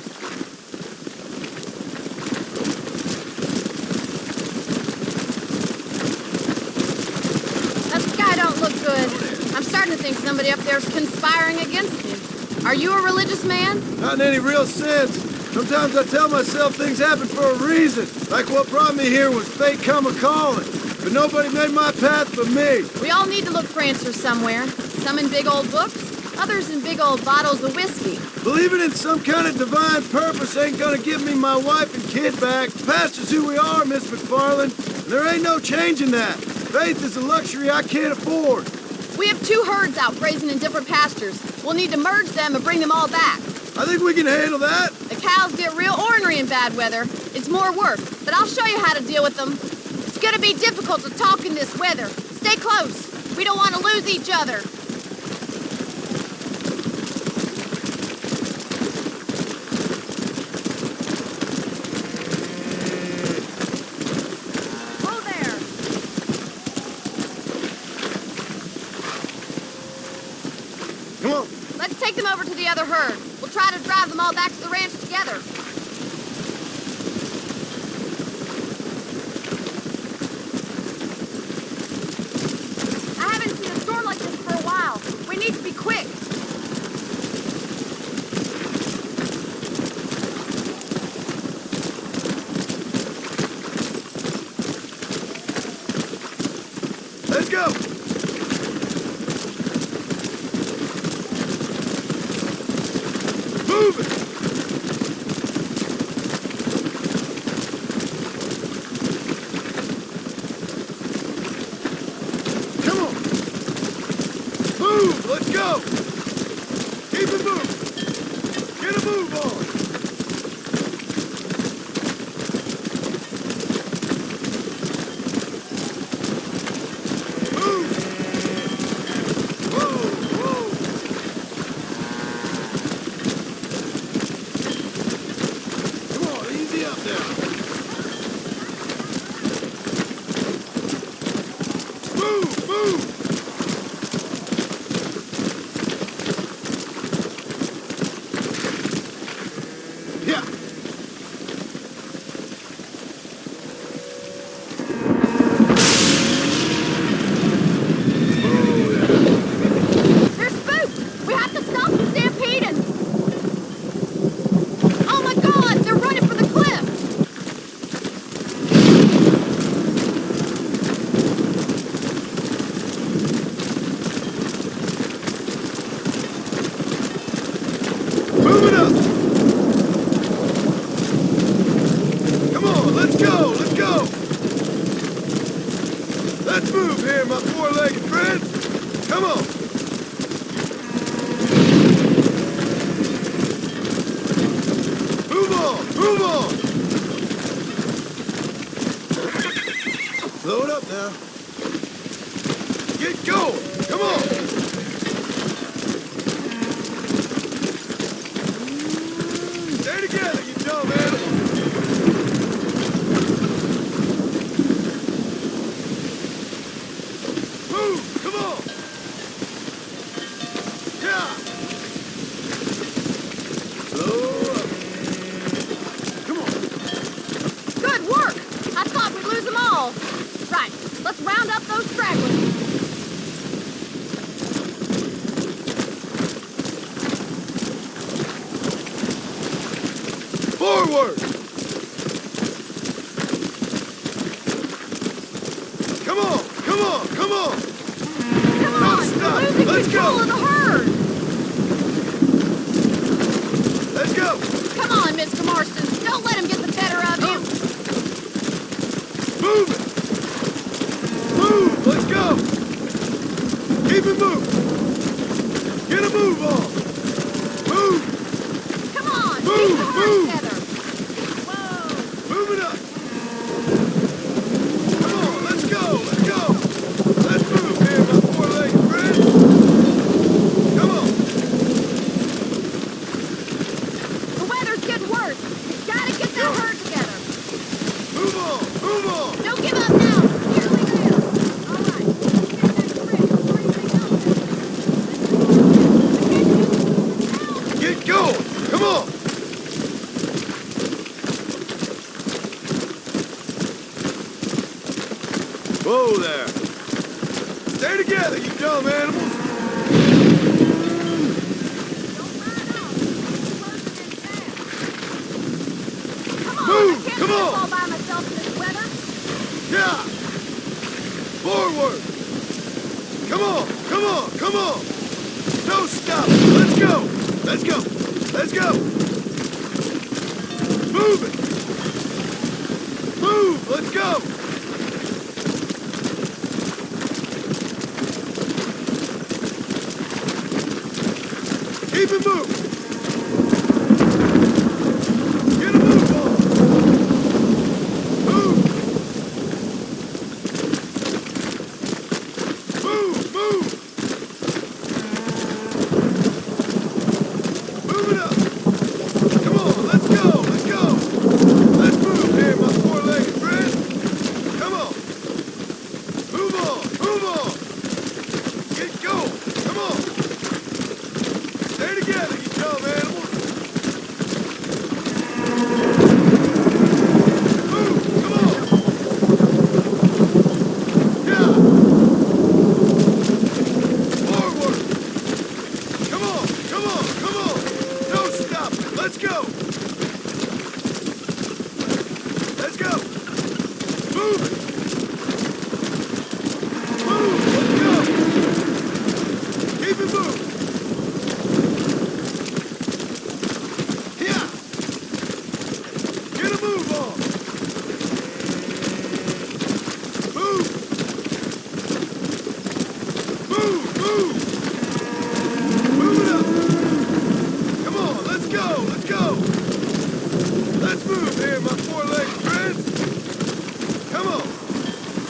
That sky don't look good. I'm starting to think somebody up there's conspiring against me. Are you a religious man? Not in any real sense. Sometimes I tell myself things happen for a reason. Like what brought me here was fate come a-calling. But nobody made my path but me. We all need to look for answers somewhere. Some in big old books, others in big old bottles of whiskey. Believing in some kind of divine purpose ain't gonna give me my wife and kid back. Past is who we are, Miss McFarland. And there ain't no changing that. Faith is a luxury I can't afford. We have 2 herds out grazing in different pastures. We'll need to merge them and bring them all back. I think we can handle that. The cows get real ornery in bad weather. It's more work, but I'll show you how to deal with them. It's gonna be difficult to talk in this weather. Stay close. We don't want to lose each other. Whoa there. Come on. Let's take them over to the other herd. We'll try to drive them all back to the ranch together. I haven't seen a storm like this for a while. We need to be quick. Let's go. Move it. Come on. Move. Let's go. Keep it moving. Get a move on. Move. Whoa, whoa. Come on, easy up now. Move, move. Yeah. They're spooked! We have to stop them stampeding! Oh my God! They're running for the cliff! Move it up. Come on, let's go, let's go. Let's move here, my four-legged friends. Come on. Move on, move on. Load up now. Get going, come on. Stay together, you dumb animals. Move, come on. Yeah. Slow up. Come on. Good work! I thought we'd lose them all. Right, let's round up those stragglers. Forward. Come on, come on, come on. Come on, we're losing Let's control go. of the herd. Let's go. Come on, Mr. Marston. Don't let him get the better of you. Move it. Move, let's go. it moving. Get a move on. Move. Come on, Move, keep the herd move. together. Whoa. Move it up. Come on, let's go, let's go. Let's move here, my four-legged friend. Come on. The weather's getting worse. We gotta get that herd together. Move on, move on. Don't give up now. Nearly there. All right. Get going. Come on. Whoa there. Stay together, you dumb animals. Move, come on. All by myself in this weather. Yeah. Forward. Come on, come on, come on. No stop. Let's go. Let's go. Let's go. Move it. Move. Let's go. Keep it moving. Get a move on. Move. Move, move. Move it up. Come on, let's go, let's go. Let's move here, my four-legged friend. Come on. Move on, move on. Get going. Come on. Stay together, you dumb animals. Move, come on. Yeah. Forward. Come on, come on, come on. No stop. Let's go. Let's go. Move it. Move, let's go. Keep it moving. Yeah. Get a move on. Move. Move, move. Move it up. Come on, let's go, let's go. Let's move here, my four-legged friends. Come on.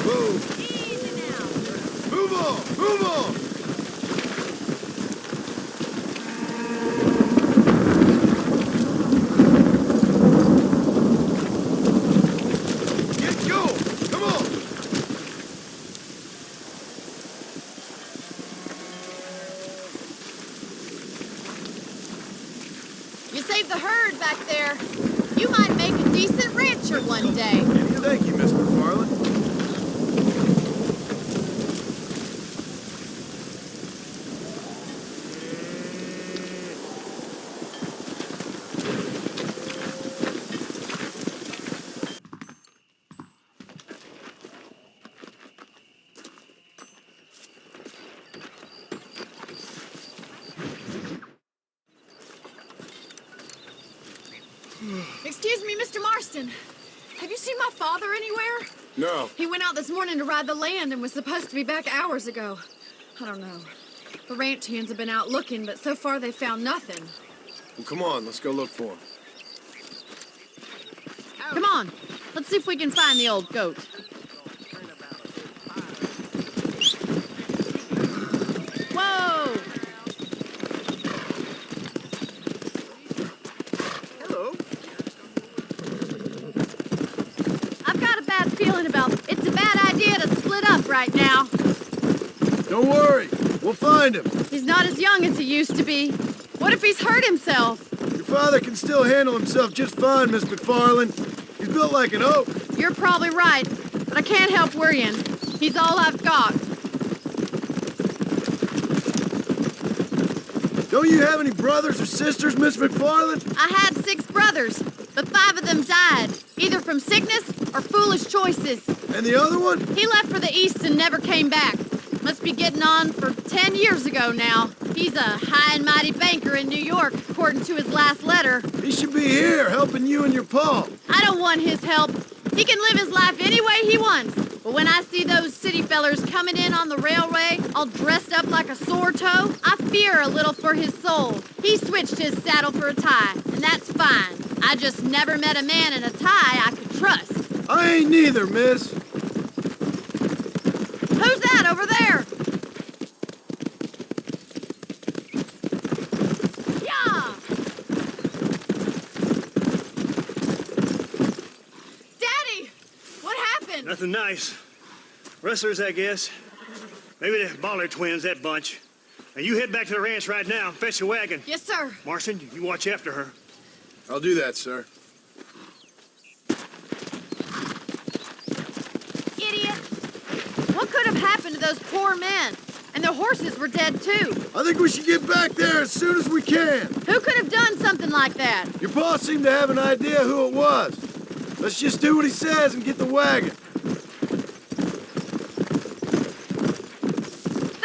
Move. Easy now. Move on, move on. Get going. Come on. You saved the herd back there. You might make a decent rancher one day. Thank you, Miss McFarland. Excuse me, Mr. Marston. Have you seen my father anywhere? No. He went out this morning to ride the land and was supposed to be back hours ago. I don't know. The ranch hands have been out looking, but so far they found nothing. Well, come on, let's go look for him. Come on, let's see if we can find the old goat. Whoa! Hello. I've got a bad feeling about it's a bad idea to split up right now. Don't worry. We'll find him. He's not as young as he used to be. What if he's hurt himself? Your father can still handle himself just fine, Miss McFarland. He's built like an oak. You're probably right, but I can't help worrying. He's all I've got. Don't you have any brothers or sisters, Miss McFarland? I had 6 brothers, but 5 of them died, either from sickness or foolish choices. And the other one? He left for the East and never came back. Must be getting on for 10 years ago now. He's a high and mighty banker in New York, according to his last letter. He should be here, helping you and your pa. I don't want his help. He can live his life any way he wants. But when I see those city feller's coming in on the railway, all dressed up like a sore toe, I fear a little for his soul. He switched his saddle for a tie, and that's fine. I just never met a man in a tie I could trust. I ain't neither, miss. Who's that over there? Yeah! Daddy! What happened? Nothing nice. Rustlers, I guess. Maybe the Baller twins, that bunch. Now you head back to the ranch right now and fetch a wagon. Yes, sir. Marston, you watch after her. I'll do that, sir. Idiot! What could have happened to those poor men? And their horses were dead, too. I think we should get back there as soon as we can. Who could have done something like that? Your boss seemed to have an idea who it was. Let's just do what he says and get the wagon.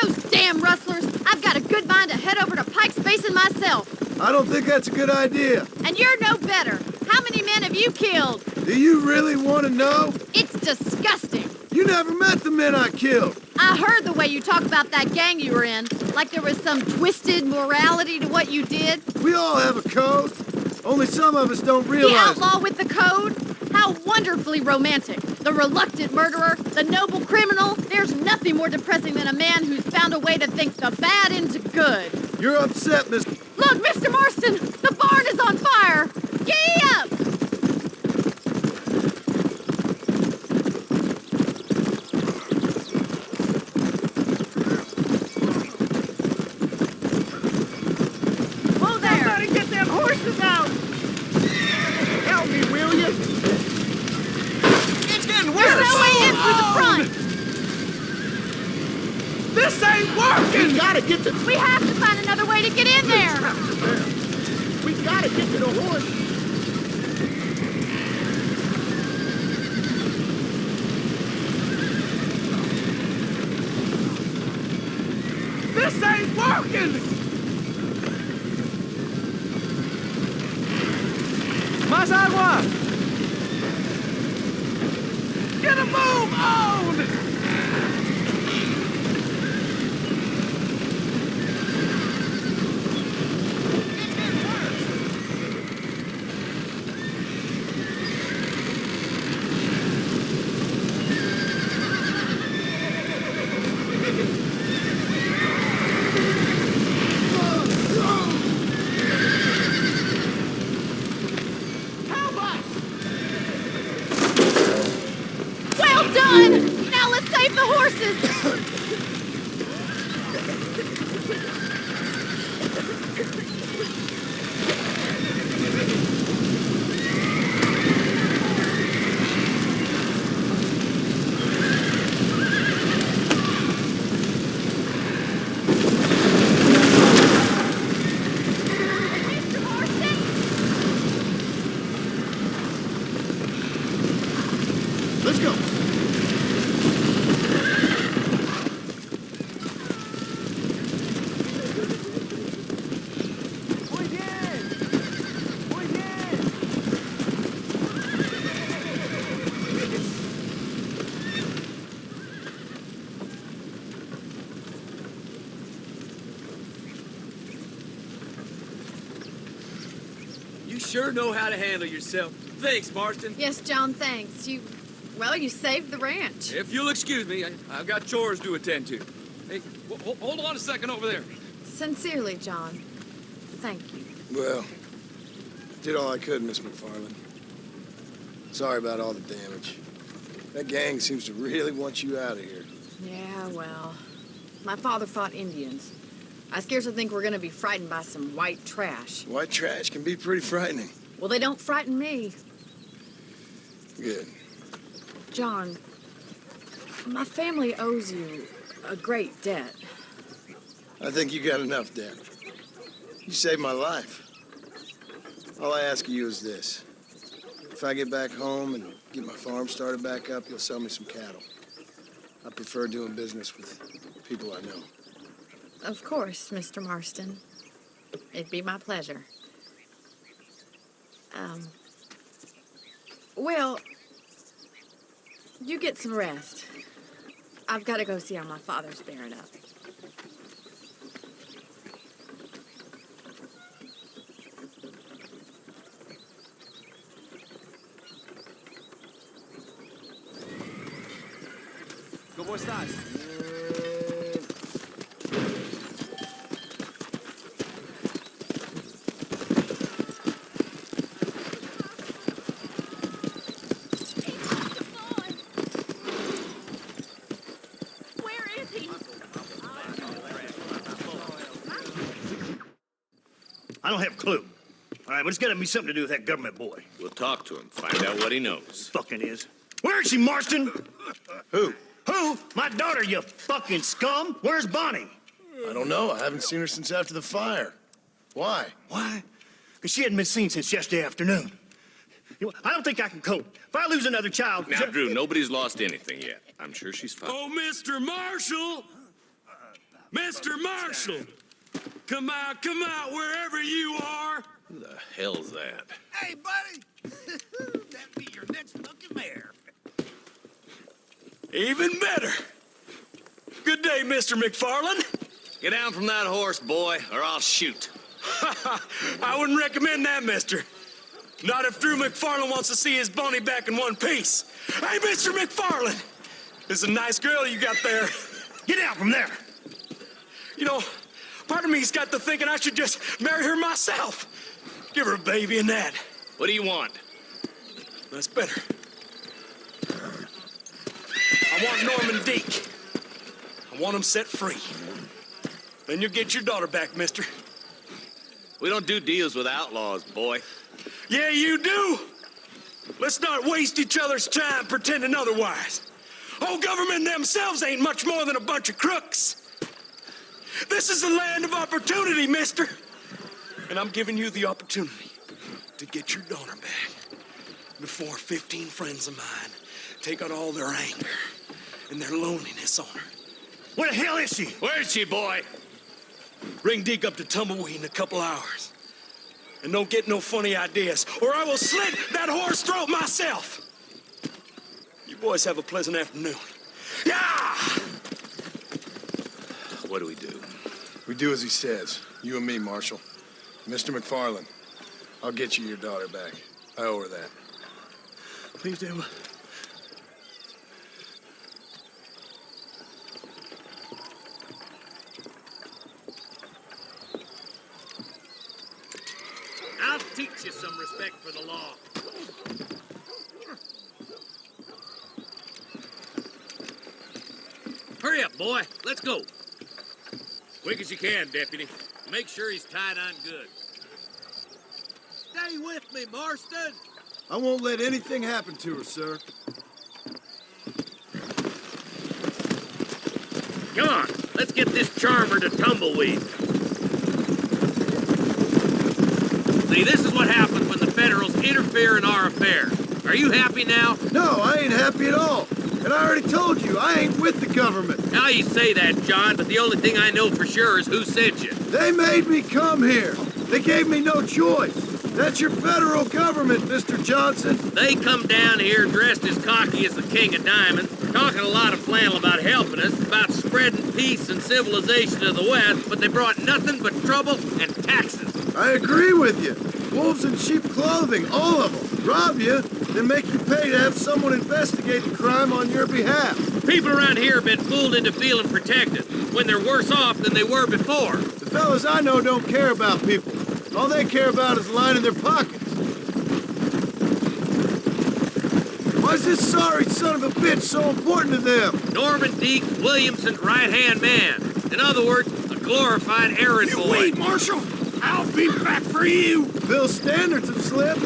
Those damn rustlers! I've got a good mind to head over to Pike's Basin myself. I don't think that's a good idea. And you're no better. How many men have you killed? Do you really want to know? It's disgusting. You never met the men I killed. I heard the way you talk about that gang you were in, like there was some twisted morality to what you did. We all have a code. Only some of us don't realize The outlaw with the code? How wonderfully romantic. The reluctant murderer, the noble criminal. There's nothing more depressing than a man who's found a way to think the bad into good. You're upset, Miss... Look, Mr. Marston, the barn is on fire. Gee up! Whoa there! Somebody get them horses out! Help me, will you? It's getting worse! There's no way in through the front! This ain't working! We gotta get to... We have to find another way to get in there! We gotta get to the horse! This ain't working! Más agua! Get a move on! Well done! Now let's save the horses! Mr. Marston? Let's go. You sure know how to handle yourself. Thanks, Marston. Yes, John, thanks. You saved the ranch. If you'll excuse me, I've got chores to attend to. Hey, hold on a second over there. Sincerely, John. Thank you. Well, I did all I could, Miss McFarland. Sorry about all the damage. That gang seems to really want you out of here. Yeah, well, my father fought Indians. I scarcely think we're gonna be frightened by some white trash. White trash can be pretty frightening. Well, they don't frighten me. Good. John, my family owes you a great debt. I think you got enough debt. You saved my life. All I ask of you is this. If I get back home and get my farm started back up, you'll sell me some cattle. I prefer doing business with people I know. Of course, Mr. Marston. It'd be my pleasure. Well, you get some rest. I've got to go see how my father's bearing up. ¿Cómo estás? I don't have a clue. All right, but it's got to be something to do with that government boy. We'll talk to him, find out what he knows. Fucking is. Where is she, Marston? Who? Who? My daughter, you fucking scum. Where's Bonnie? I don't know. I haven't seen her since after the fire. Why? Why? Because she hadn't been seen since yesterday afternoon. You know, I don't think I can cope. If I lose another child... Now, Drew, nobody's lost anything yet. I'm sure she's fine. Oh, Mr. Marshall! Mr. Marshall! Come out, wherever you are! Who the hell's that? Hey, buddy! That be your next fucking mayor. Even better! Good day, Mr. McFarland. Get down from that horse, boy, or I'll shoot. I wouldn't recommend that, mister. Not if Drew McFarland wants to see his Bonnie back in one piece. Hey, Mr. McFarland! This is a nice girl you got there. Get out from there! You know, part of me's got to thinking I should just marry her myself. Give her a baby and that. What do you want? That's better. I want Norman Deek. I want him set free. Then you'll get your daughter back, mister. We don't do deals with outlaws, boy. Yeah, you do. Let's not waste each other's time pretending otherwise. Old government themselves ain't much more than a bunch of crooks. This is the land of opportunity, mister. And I'm giving you the opportunity to get your daughter back before 15 friends of mine take out all their anger and their loneliness on her. Where the hell is she? Where's she, boy? Bring Deke up to Tumbleweed in a couple hours. And don't get no funny ideas, or I will slit that horse throat myself. You boys have a pleasant afternoon. Yeah! What do we do? We do as he says. You and me, Marshal. Mr. McFarland, I'll get you your daughter back. I owe her that. Please do. I'll teach you some respect for the law. Hurry up, boy. Let's go. Quick as you can, Deputy. Make sure he's tied on good. Stay with me, Marston. I won't let anything happen to her, sir. Come on. Let's get this charmer to Tumbleweed. See, this is what happens when the Federals interfere in our affair. Are you happy now? No, I ain't happy at all. And I already told you, I ain't with the government. Now you say that, John, but the only thing I know for sure is who sent you. They made me come here. They gave me no choice. That's your federal government, Mr. Johnson. They come down here dressed as cocky as the King of Diamonds, talking a lot of flannel about helping us, about spreading peace and civilization to the West, but they brought nothing but trouble and taxes. I agree with you. Wolves in sheep clothing, all of them. Rob you, then make you pay to have someone investigate the crime on your behalf. People around here have been fooled into feeling protected, when they're worse off than they were before. The fellas I know don't care about people. All they care about is lining their pockets. Why is this sorry son of a bitch so important to them? Norman Deek, Williamson's right-hand man. In other words, a glorified errand boy. Wait, Marshal! I'll be back for you! Bill's standards have slipped.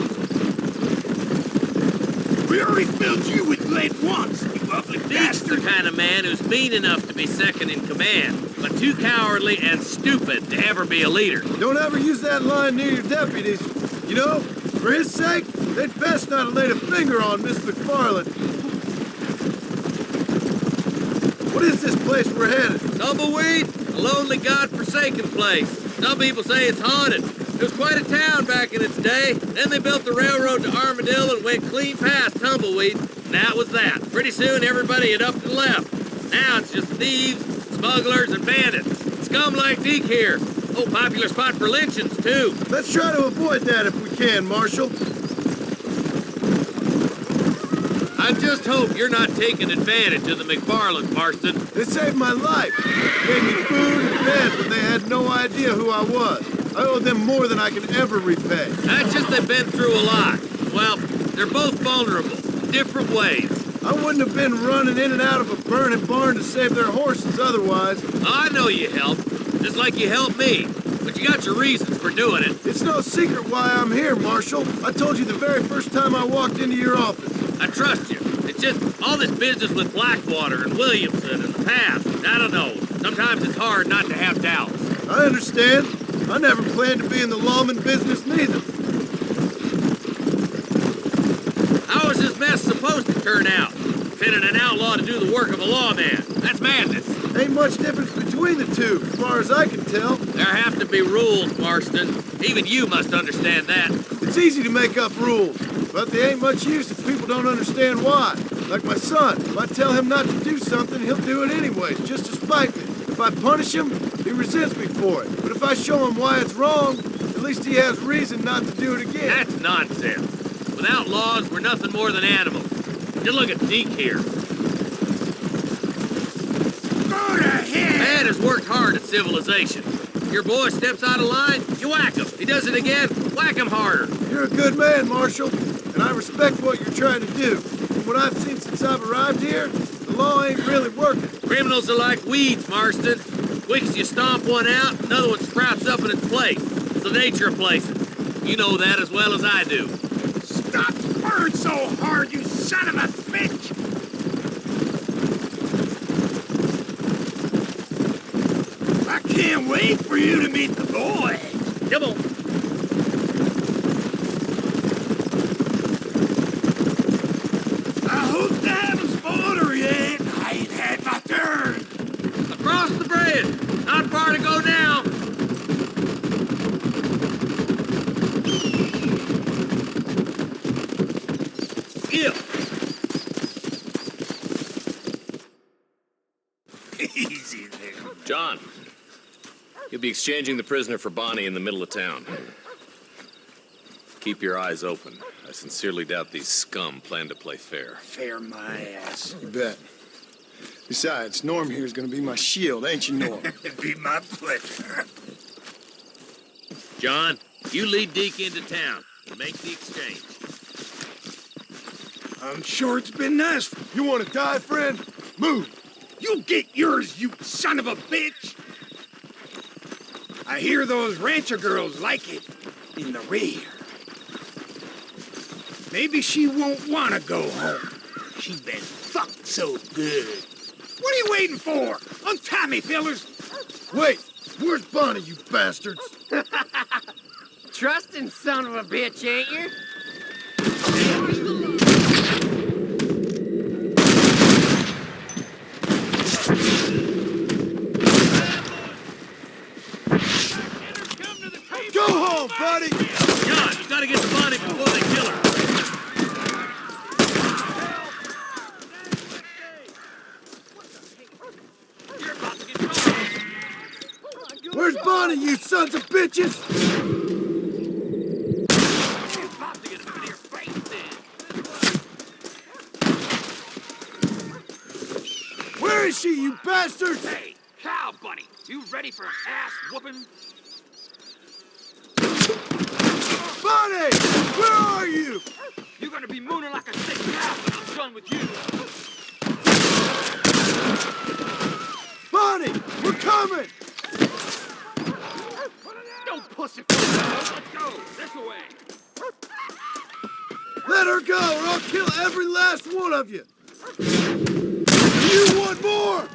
We already filled you with lead once, you ugly Deek's the kind of man who's mean enough to be second in command, but too cowardly and stupid to ever be a leader. Don't ever use that line near your deputies. You know, for his sake, they'd best not have laid a finger on Miss McFarland. What is this place we're headed? Tumbleweed, a lonely, god-forsaken place. Some people say it's haunted. It was quite a town back in its day. Then they built the railroad to Armadillo and went clean past Tumbleweed, and that was that. Pretty soon, everybody had up and left. Now it's just thieves, smugglers, and bandits. Scum like Deke here. Oh, popular spot for lynchings, too. Let's try to avoid that if we can, Marshal. I just hope you're not taking advantage of the McFarlands, Marston. They saved my life. Gave me food and bed when they had no idea who I was. I owe them more than I can ever repay. That's just they've been through a lot. Well, they're both vulnerable, different ways. I wouldn't have been running in and out of a burning barn to save their horses otherwise. I know you helped, just like you helped me. But you got your reasons for doing it. It's no secret why I'm here, Marshal. I told you the very first time I walked into your office. I trust you. It's just all this business with Blackwater and Williamson and the past. I don't know. Sometimes it's hard not to have doubts. I understand. I never planned to be in the lawman business neither. How was this mess supposed to turn out? Sending an outlaw to do the work of a lawman. That's madness. Ain't much difference between the two, as far as I can tell. There have to be rules, Marston. Even you must understand that. It's easy to make up rules, but they ain't much use if people don't understand why. Like my son, if I tell him not to do something, he'll do it anyways, just to spite me. If I punish him, he resents me for it. But if I show him why it's wrong, at least he has reason not to do it again. That's nonsense. Without laws, we're nothing more than animals. Just look at Deke here. Go to hell! Man has worked hard at civilization. Your boy steps out of line, you whack him. He does it again, whack him harder. You're a good man, Marshal, and I respect what you're trying to do. From what I've seen since I've arrived here, the law ain't really working. Criminals are like weeds, Marston. Quick you stomp one out, another one sprouts up in its place. It's the nature of places. You know that as well as I do. Stop purring so hard, you son of a bitch! I can't wait for you to meet the boy. Come on. I hope they haven't spoiled her yet. I ain't had my turn. Across the bridge. Not far to go now. Skip. Easy there. John, you'll be exchanging the prisoner for Bonnie in the middle of town. Keep your eyes open. I sincerely doubt these scum plan to play fair. Fair my ass. You bet. Besides, Norm here is going to be my shield, ain't you, Norm? It'd be my pleasure. John, you lead Deke into town. Make the exchange. I'm sure it's been nice. You want to die, friend? Move! You get yours, you son of a bitch! I hear those rancher girls like it in the rear. Maybe she won't want to go home. She's been fucked so good. What are you waiting for? Untie me, fellers! Wait! Where's Bonnie, you bastards? Trusting son of a bitch, ain't you? Go home, buddy! John, you gotta get to Bonnie before they kill her. Where's Bonnie, you sons of bitches? Where is she, you bastards? Hey, cow buddy, you ready for an ass whooping? Bonnie! Where are you? You're gonna be mooning like a sick cow when I'm done with you. Bonnie! We're coming! Don't pussyfoot! Let's go! This way! Let her go, or I'll kill every last one of you! You want more?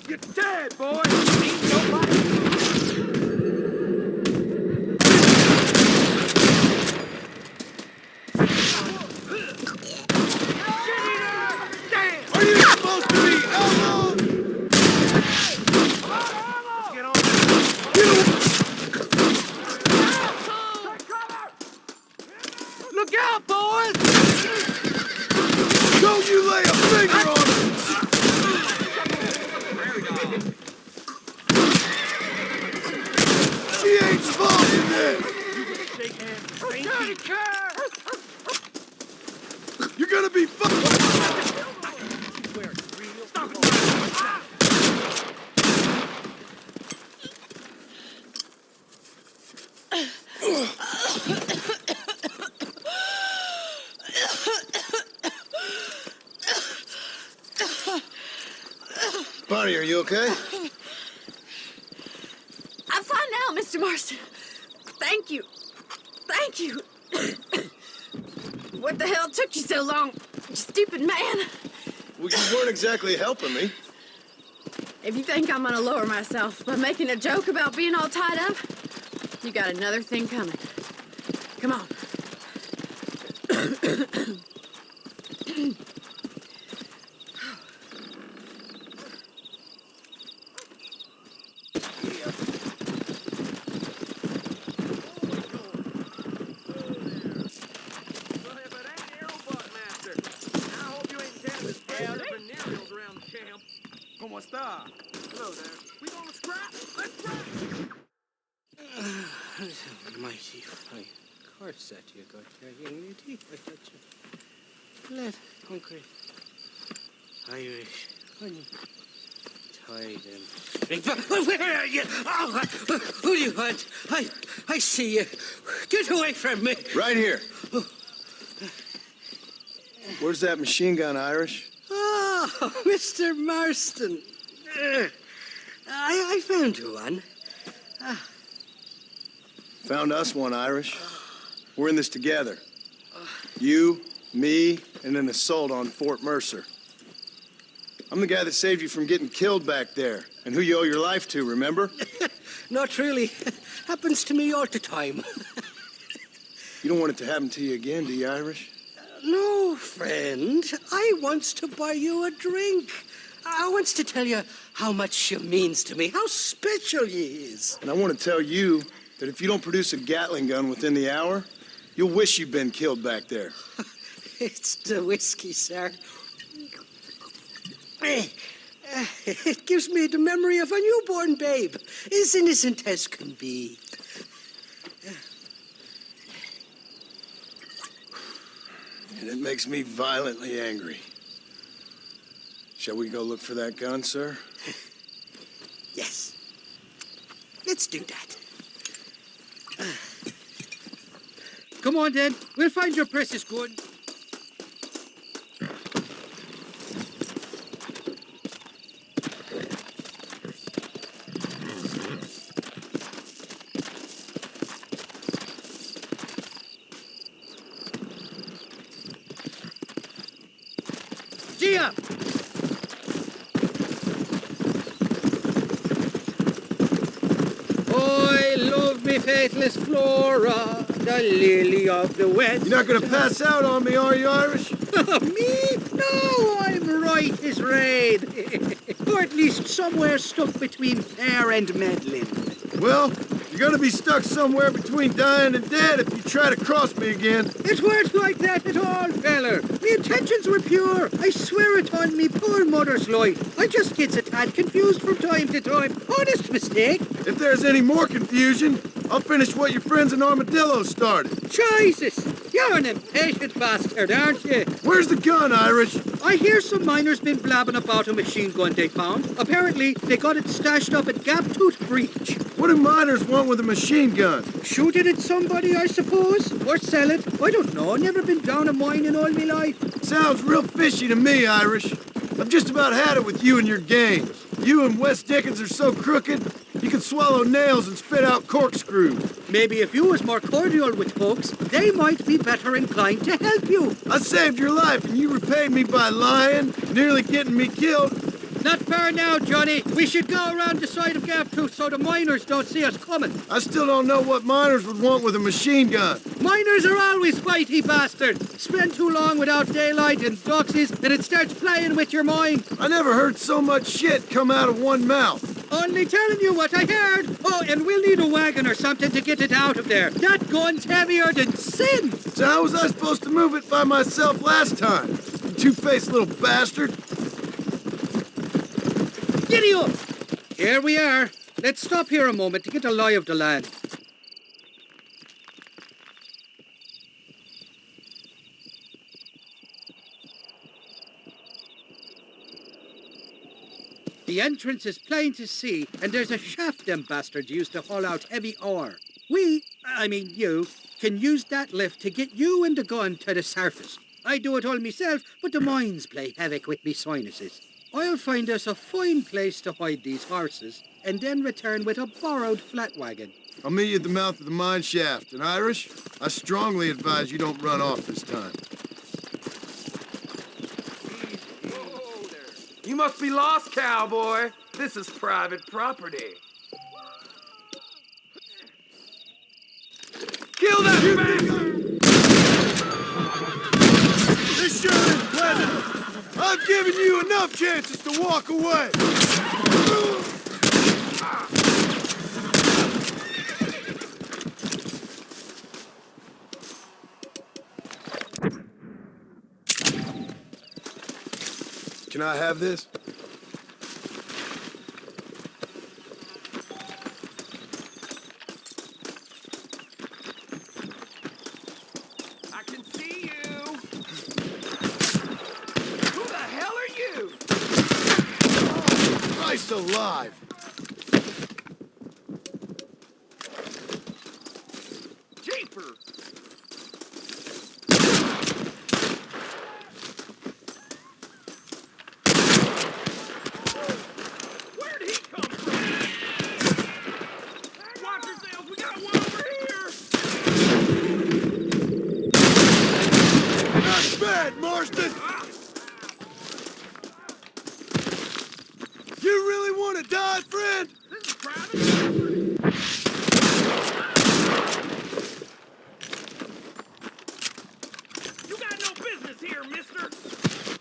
You're dead, boy! Ain't nobody... Are you supposed lay a finger on him! She ain't involved in this! You're gonna be Bonnie, are you okay? I'm fine now, Mr. Marston. Thank you. Thank you. What the hell took you so long, you stupid man? Well, you weren't exactly helping me. If you think I'm gonna lower myself by making a joke about being all tied up, you got another thing coming. Come on. ¿Cómo está? Hello there. We gonna scrap? Let's scrap! Mighty fine corset you got here, young lady. I thought you let hungry Irish honey tie them. Where are you? Oh, who do you want? I see you. Get away from me. Right here. Where's that machine gun, Irish? Oh, Mr. Marston. I found you one. Found us one, Irish. We're in this together. You, me, and an assault on Fort Mercer. I'm the guy that saved you from getting killed back there, and who you owe your life to, remember? Not really. Happens to me all the time. You don't want it to happen to you again, do you, Irish? No, friend. I wants to buy you a drink. I wants to tell you how much she means to me, how special you is. And I want to tell you that if you don't produce a Gatling gun within the hour, you'll wish you'd been killed back there. It's the whiskey, sir. It gives me the memory of a newborn babe, as innocent as can be. And it makes me violently angry. Shall we go look for that gun, sir? Yes. Let's do that. Come on, then. We'll find your precious gun. Gia! I love me faithless Flora, the lily of the West. You're not gonna pass out on me, are you, Irish? Me? No, I'm right as rain. Or at least somewhere stuck between fair and meddling. Well, you're gonna be stuck somewhere between dying and dead if you try to cross me again. It weren't like that at all, feller. Me intentions were pure. I swear it on me poor mother's life. I just gets a tad confused from time to time. Honest mistake. If there's any more confusion, I'll finish what your friends in Armadillo started. Jesus! You're an impatient bastard, aren't you? Where's the gun, Irish? I hear some miners been blabbing about a machine gun they found. Apparently, they got it stashed up at Gap-Tooth Breach. What do miners want with a machine gun? Shoot it at somebody, I suppose? Or sell it? I don't know. Never been down a mine in all my life. Sounds real fishy to me, Irish. I've just about had it with you and your games. You and Wes Dickens are so crooked, you can swallow nails and spit out corkscrews. Maybe if you was more cordial with folks, they might be better inclined to help you. I saved your life and you repaid me by lying, nearly getting me killed. Not fair now, Johnny. We should go around the side of Gap-Tooth so the miners don't see us coming. I still don't know what miners would want with a machine gun. Miners are always fighty bastards. Spend too long without daylight and doxies and it starts playing with your mind. I never heard so much shit come out of one mouth. Only telling you what I heard. Oh, and we'll need a wagon or something to get it out of there. That gun's heavier than sin. So how was I supposed to move it by myself last time? two-faced little bastard. Giddy up! Here we are. Let's stop here a moment to get a lie of the land. The entrance is plain to see, and there's a shaft them bastards used to haul out heavy ore. I mean you, can use that lift to get you and the gun to the surface. I do it all myself, but the mines play havoc with me sinuses. I'll find us a fine place to hide these horses, and then return with a borrowed flat wagon. I'll meet you at the mouth of the mine shaft. And Irish, I strongly advise you don't run off this time. You must be lost, cowboy. This is private property. Kill that bastard! This sure is pleasant. I've given you enough chances to walk away. Can I have this? I can see you. Who the hell are you? Christ alive! Jeeper! Where'd he come from? Watch yourselves, we got one over here! Not bad, Marston! You really want to die, friend? This is private property. You got no business here, mister!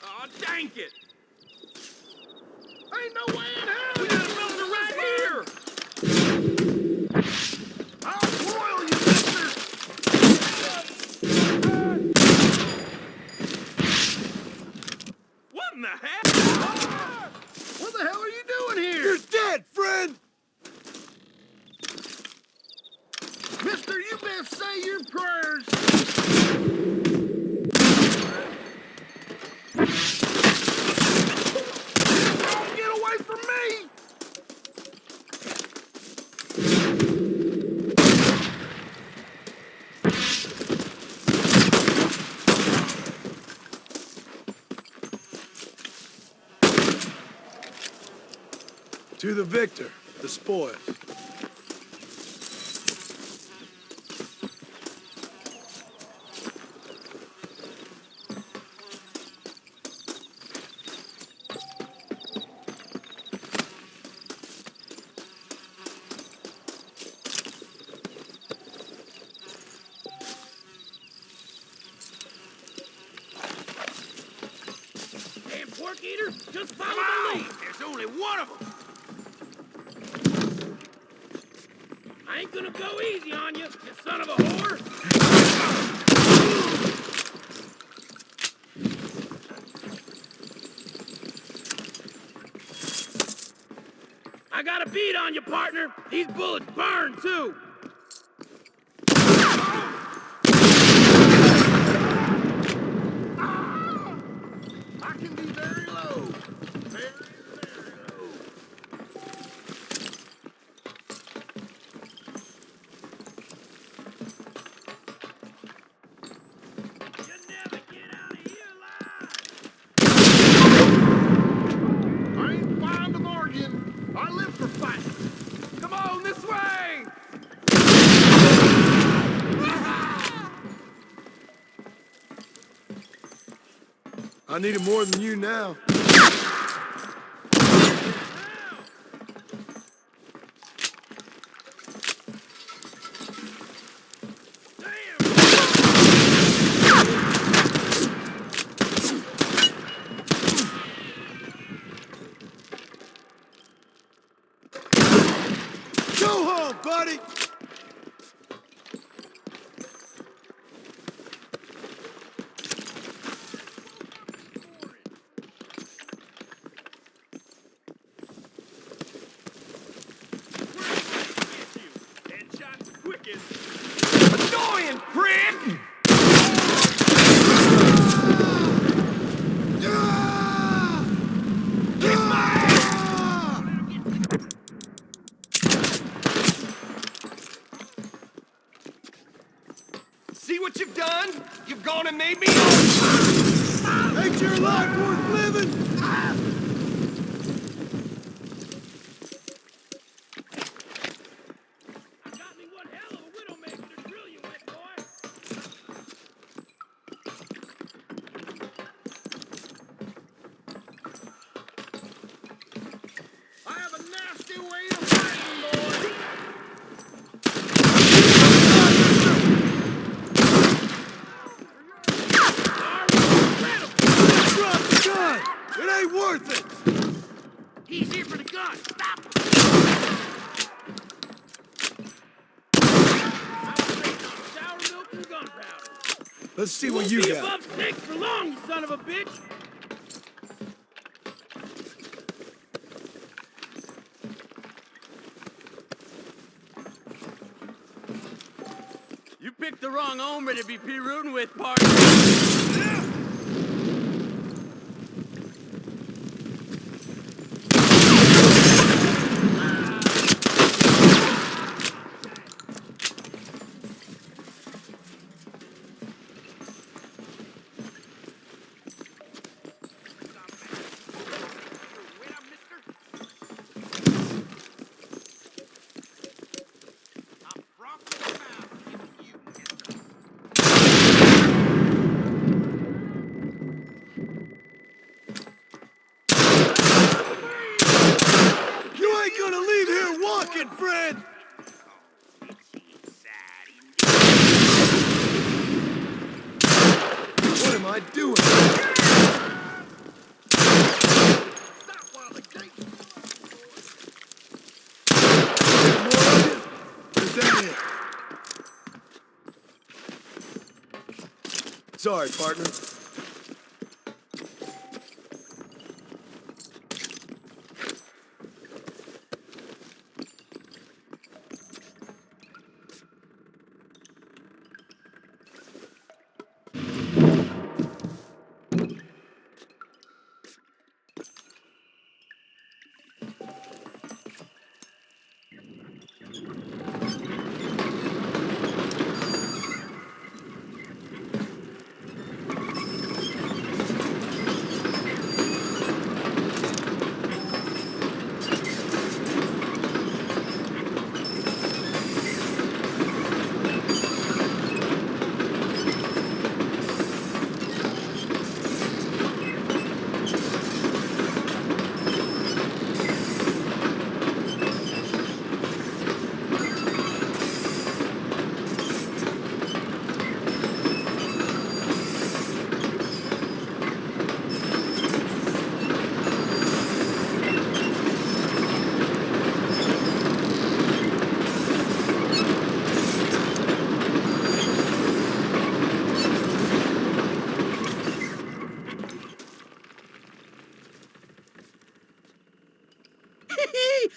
Aw, dang it! Ain't no way in hell! We got a builder right here! I'll broil you, mister! What in the heck? What the hell are you doing here? You're dead, friend! Mister, you best say your prayers! Don't get away from me! To the victor, the spoils. Damn pork eater, just follow the lead. There's only one of them. I ain't gonna go easy on you, you son of a whore. I got a beat on you, partner. These bullets burn, too. I can be very low. Very low. You never get out of here alive. I ain't fond of arguing. I live for fighting. Come on, this way. I need it more than you now. Go home, buddy! a life worth living? It ain't worth it! He's here for the gun. Stop him! Sour milk and gunpowder. Let's see what you Won't be got. above 6 for long, you son of a bitch! You picked the wrong hombre to be rooting with, partner. You ain't gonna leave here walking, friend! What am I doing? Is that it? Sorry, partner.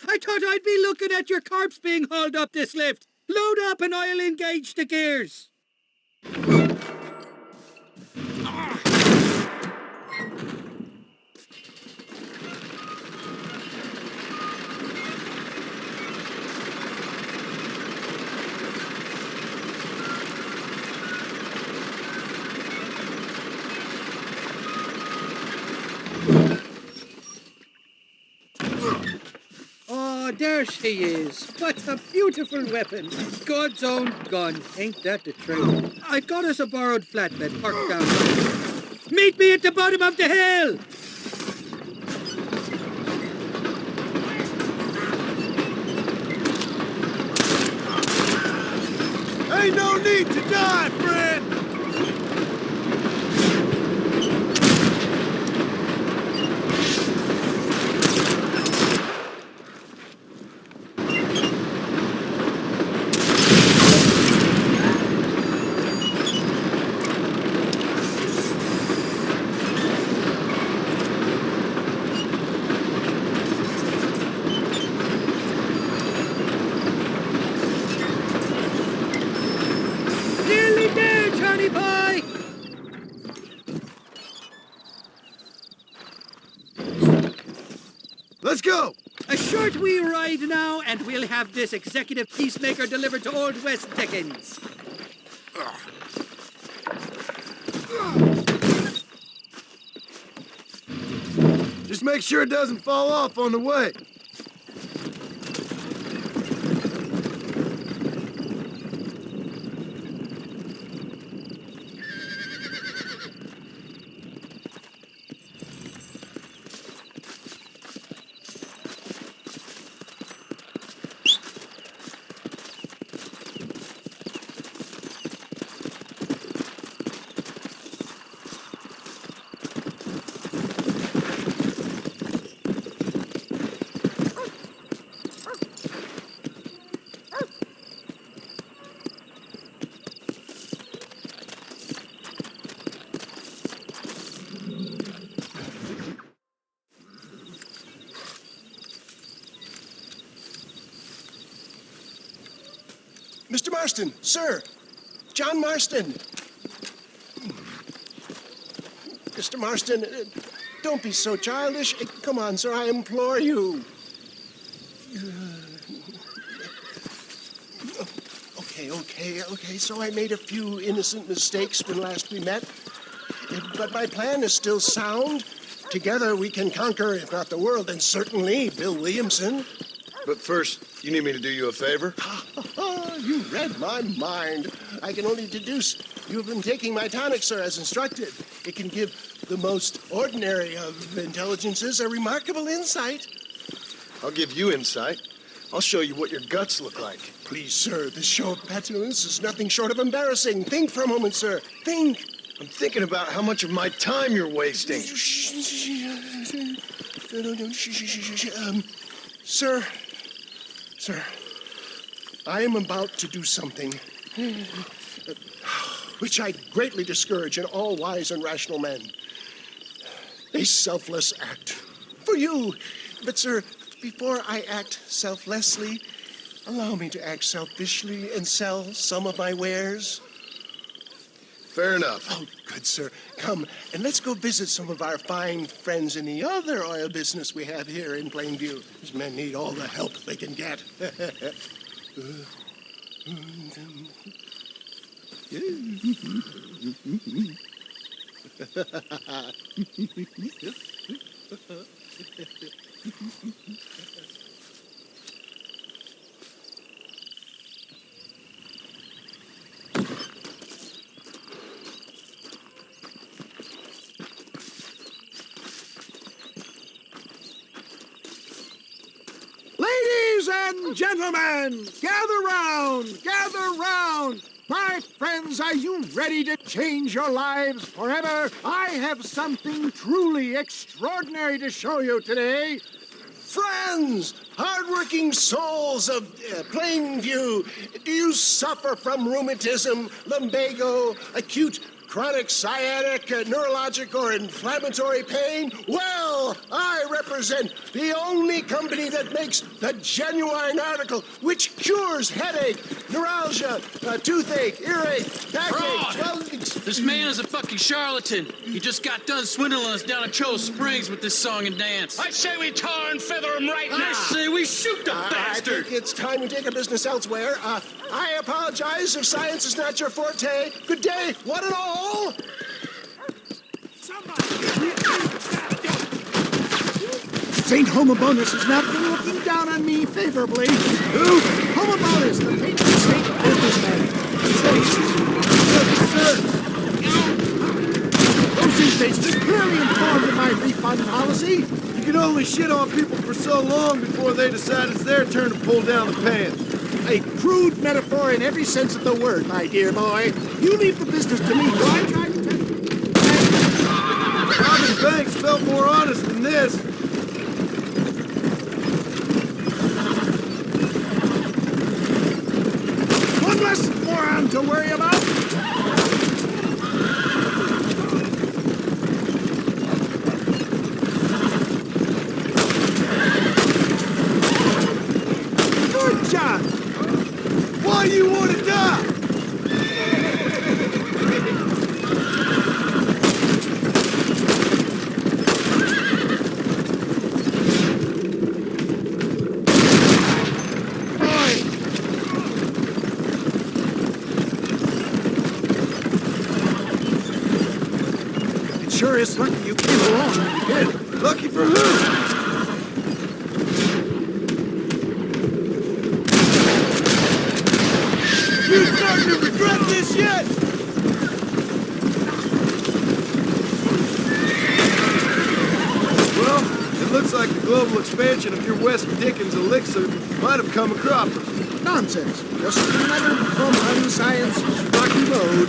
I thought I'd be looking at your corpse being hauled up this lift. Load up and I'll engage the gears. Oh, there she is. What a beautiful weapon. God's own gun. Ain't that the truth? I got us a borrowed flatbed parked down there. Meet me at the bottom of the hill! Ain't no need to die, friend! Nearly there, Johnny boy! Let's go! A short wee ride now, and we'll have this executive peacemaker delivered to Old West Dickens. Just make sure it doesn't fall off on the way. Mr. Marston, sir. John Marston. Mr. Marston, don't be so childish. Come on, sir, I implore you. Okay, so I made a few innocent mistakes when last we met. But my plan is still sound. Together we can conquer, if not the world, then certainly Bill Williamson. But first, you need me to do you a favor? You read my mind. I can only deduce you have been taking my tonic, sir, as instructed. It can give the most ordinary of intelligences a remarkable insight. I'll give you insight. I'll show you what your guts look like. Please, sir, this show of petulance is nothing short of embarrassing. Think for a moment, sir. Think. I'm thinking about how much of my time you're wasting. Sir, I am about to do something which I greatly discourage in all wise and rational men. A selfless act for you. But, sir, before I act selflessly, allow me to act selfishly and sell some of my wares. Fair enough. Oh, good, sir. Come, and let's go visit some of our fine friends in the other oil business we have here in Plainview. These men need all the help they can get. Ladies and gentlemen, gather round, gather round. My friends, are you ready to change your lives forever? I have something truly extraordinary to show you today. Friends, hardworking souls of Plainview, do you suffer from rheumatism, lumbago, acute chronic sciatic, neurologic, or inflammatory pain? Well, I represent the only company that makes the genuine article which cures headache, neuralgia, toothache, earache, backache. This man is a fucking charlatan. He just got done swindling us down at Cho Springs with this song and dance. I say we tar and feather him right now. I say we shoot the bastard. I think it's time to take our business elsewhere. I apologize if science is not your forte. Good day, one and all. St. Homobonus has not been looking down on me favorably. Who? Homobonus, the patron saint of businessmen. Those inmates were clearly informed of my refund policy. You can only shit on people for so long before they decide it's their turn to pull down the pants. A crude metaphor in every sense of the word, my dear boy. You leave the business to me. While I try to tell you. Robbing banks felt more honest than this. One less moron to worry about. Good job. Why do you want to die? Lucky for who? You starting to regret this yet? Well, it looks like the global expansion of your West Dickens elixir might have come a cropper. Nonsense. Just another bump on science's rocky road.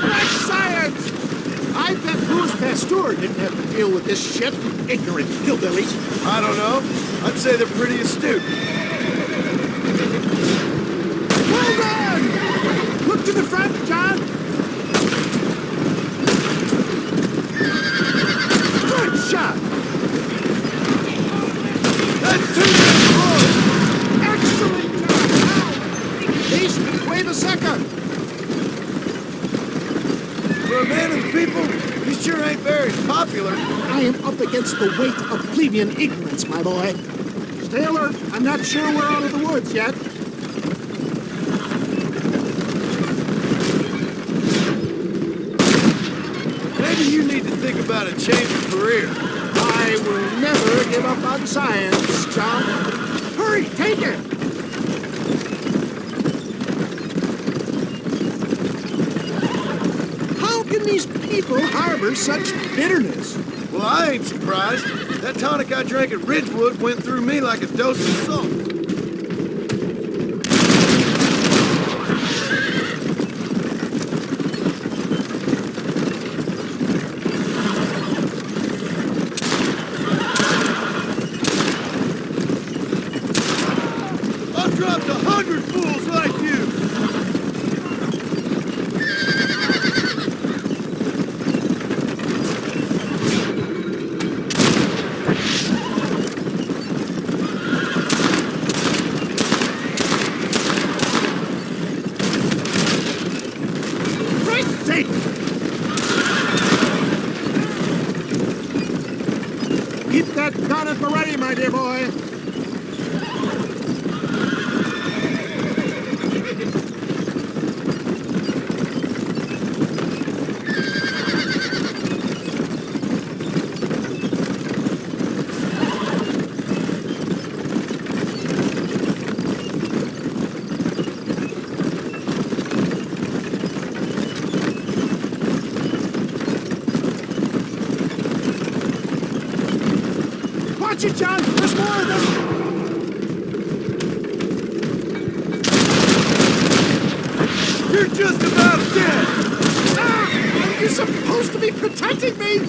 That's science! I bet Bruce Pasteur didn't have to deal with this shit. Ignorant hillbillies. I don't know. I'd say they're pretty astute. Well done! Look to the front, John. Good shot. That's too damn close. Excellent job. East, wait a second. For a man of the people, you sure ain't very popular. I am up against the weight of plebeian ignorance, my boy. Stay alert. I'm not sure we're out of the woods yet. Maybe you need to think about a change of career. I will never give up on science, John. Hurry, take it! How can these people harbor such bitterness? Well, I ain't surprised. That tonic I drank at Ridgewood went through me like a dose of salt. I've dropped 100 fools like you. Keep that gun at the ready, my dear boy. Watch it, John! There's more of them! You're just about dead! Ah! You're supposed to be protecting me!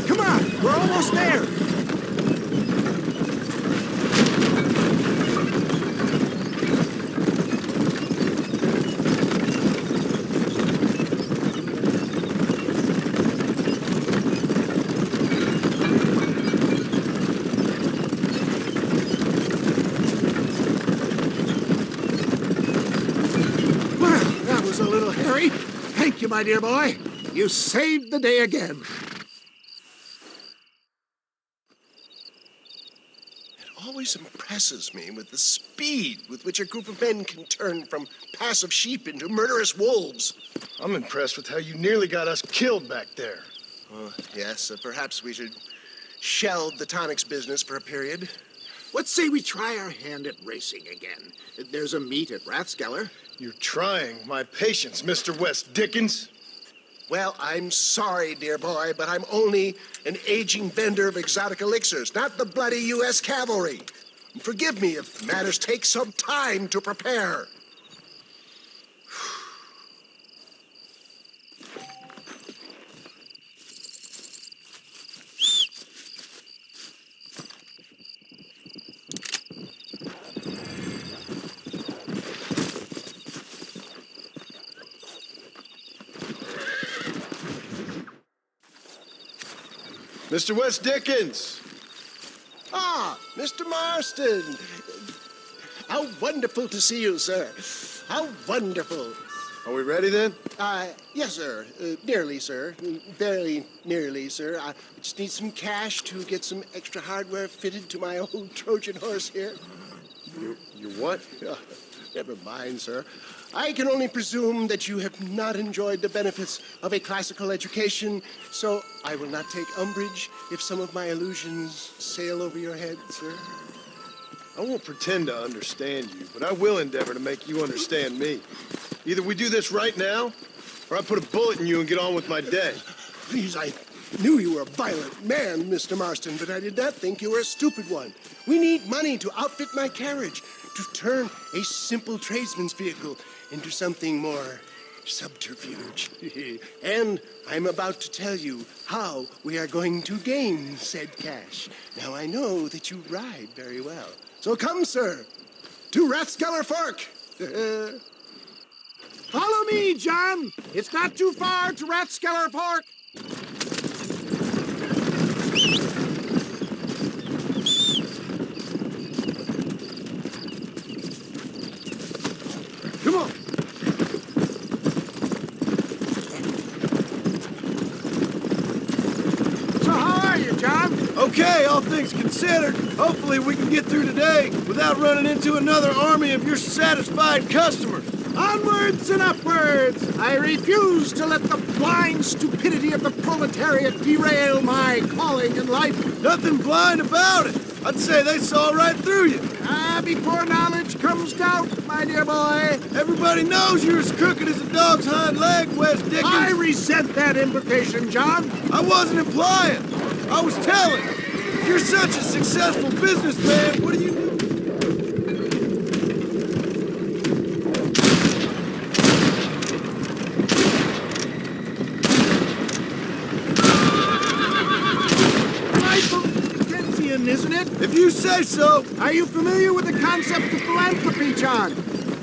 Come on, we're almost there! A little hairy. Thank you, my dear boy. You saved the day again. It always impresses me with the speed with which a group of men can turn from passive sheep into murderous wolves. I'm impressed with how you nearly got us killed back there. Yes, perhaps we should shelve the tonics business for a period. Let's say we try our hand at racing again. There's a meet at Rathskeller. You're trying my patience, Mr. West Dickens. Well, I'm sorry, dear boy, but I'm only an aging vendor of exotic elixirs, not the bloody U.S. cavalry. Forgive me if matters take some time to prepare. Mr. West Dickens! Ah, Mr. Marston. How wonderful to see you, sir. How wonderful. Are we ready then? Yes, sir. Nearly, sir. Very nearly, sir. I just need some cash to get some extra hardware fitted to my old Trojan horse here. Your what? Never mind, sir. I can only presume that you have not enjoyed the benefits of a classical education, so I will not take umbrage if some of my illusions sail over your head, sir. I won't pretend to understand you, but I will endeavor to make you understand me. Either we do this right now, or I put a bullet in you and get on with my day. Please, I knew you were a violent man, Mr. Marston, but I did not think you were a stupid one. We need money to outfit my carriage, to turn a simple tradesman's vehicle into something more subterfuge. And I'm about to tell you how we are going to gain said cash. Now, I know that you ride very well. So come, sir, to Rathskeller Fork. Follow me, John. It's not too far to Rathskeller Fork. Come on. So how are you, John? Okay, all things considered. Hopefully we can get through today without running into another army of your satisfied customers. Onwards and upwards! I refuse to let the blind stupidity of the proletariat derail my calling in life. Nothing blind about it. I'd say they saw right through you. Before knowledge comes doubt, my dear boy. Everybody knows you're as crooked as a dog's hind leg, Wes Dickens. I resent that implication, John. I wasn't implying. I was telling. If you're such a successful businessman, what do you do? Isn't it? If you say so. Are you familiar with the concept of philanthropy, John?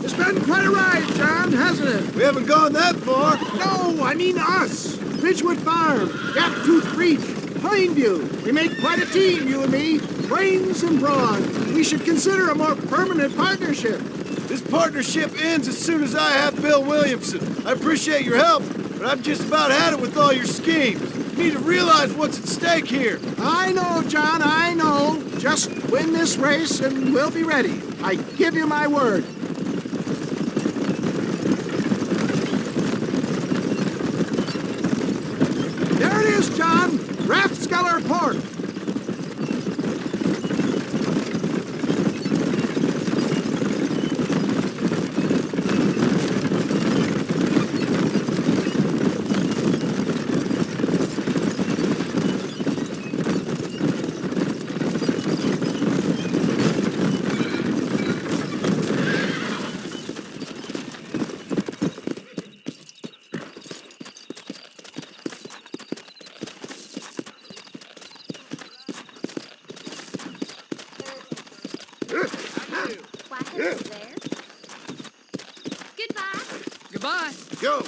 It's been quite a ride, John, hasn't it? We haven't gone that far. No, I mean us. Ridgewood Farm, Gaptooth Creek, Plainview. We make quite a team, you and me. Brains and brawn. We should consider a more permanent partnership. This partnership ends as soon as I have Bill Williamson. I appreciate your help, but I've just about had it with all your schemes. You need to realize what's at stake here. I know, John, I know. Just win this race and we'll be ready. I give you my word. There it is, John. Rathskeller Fork. Goodbye. Go.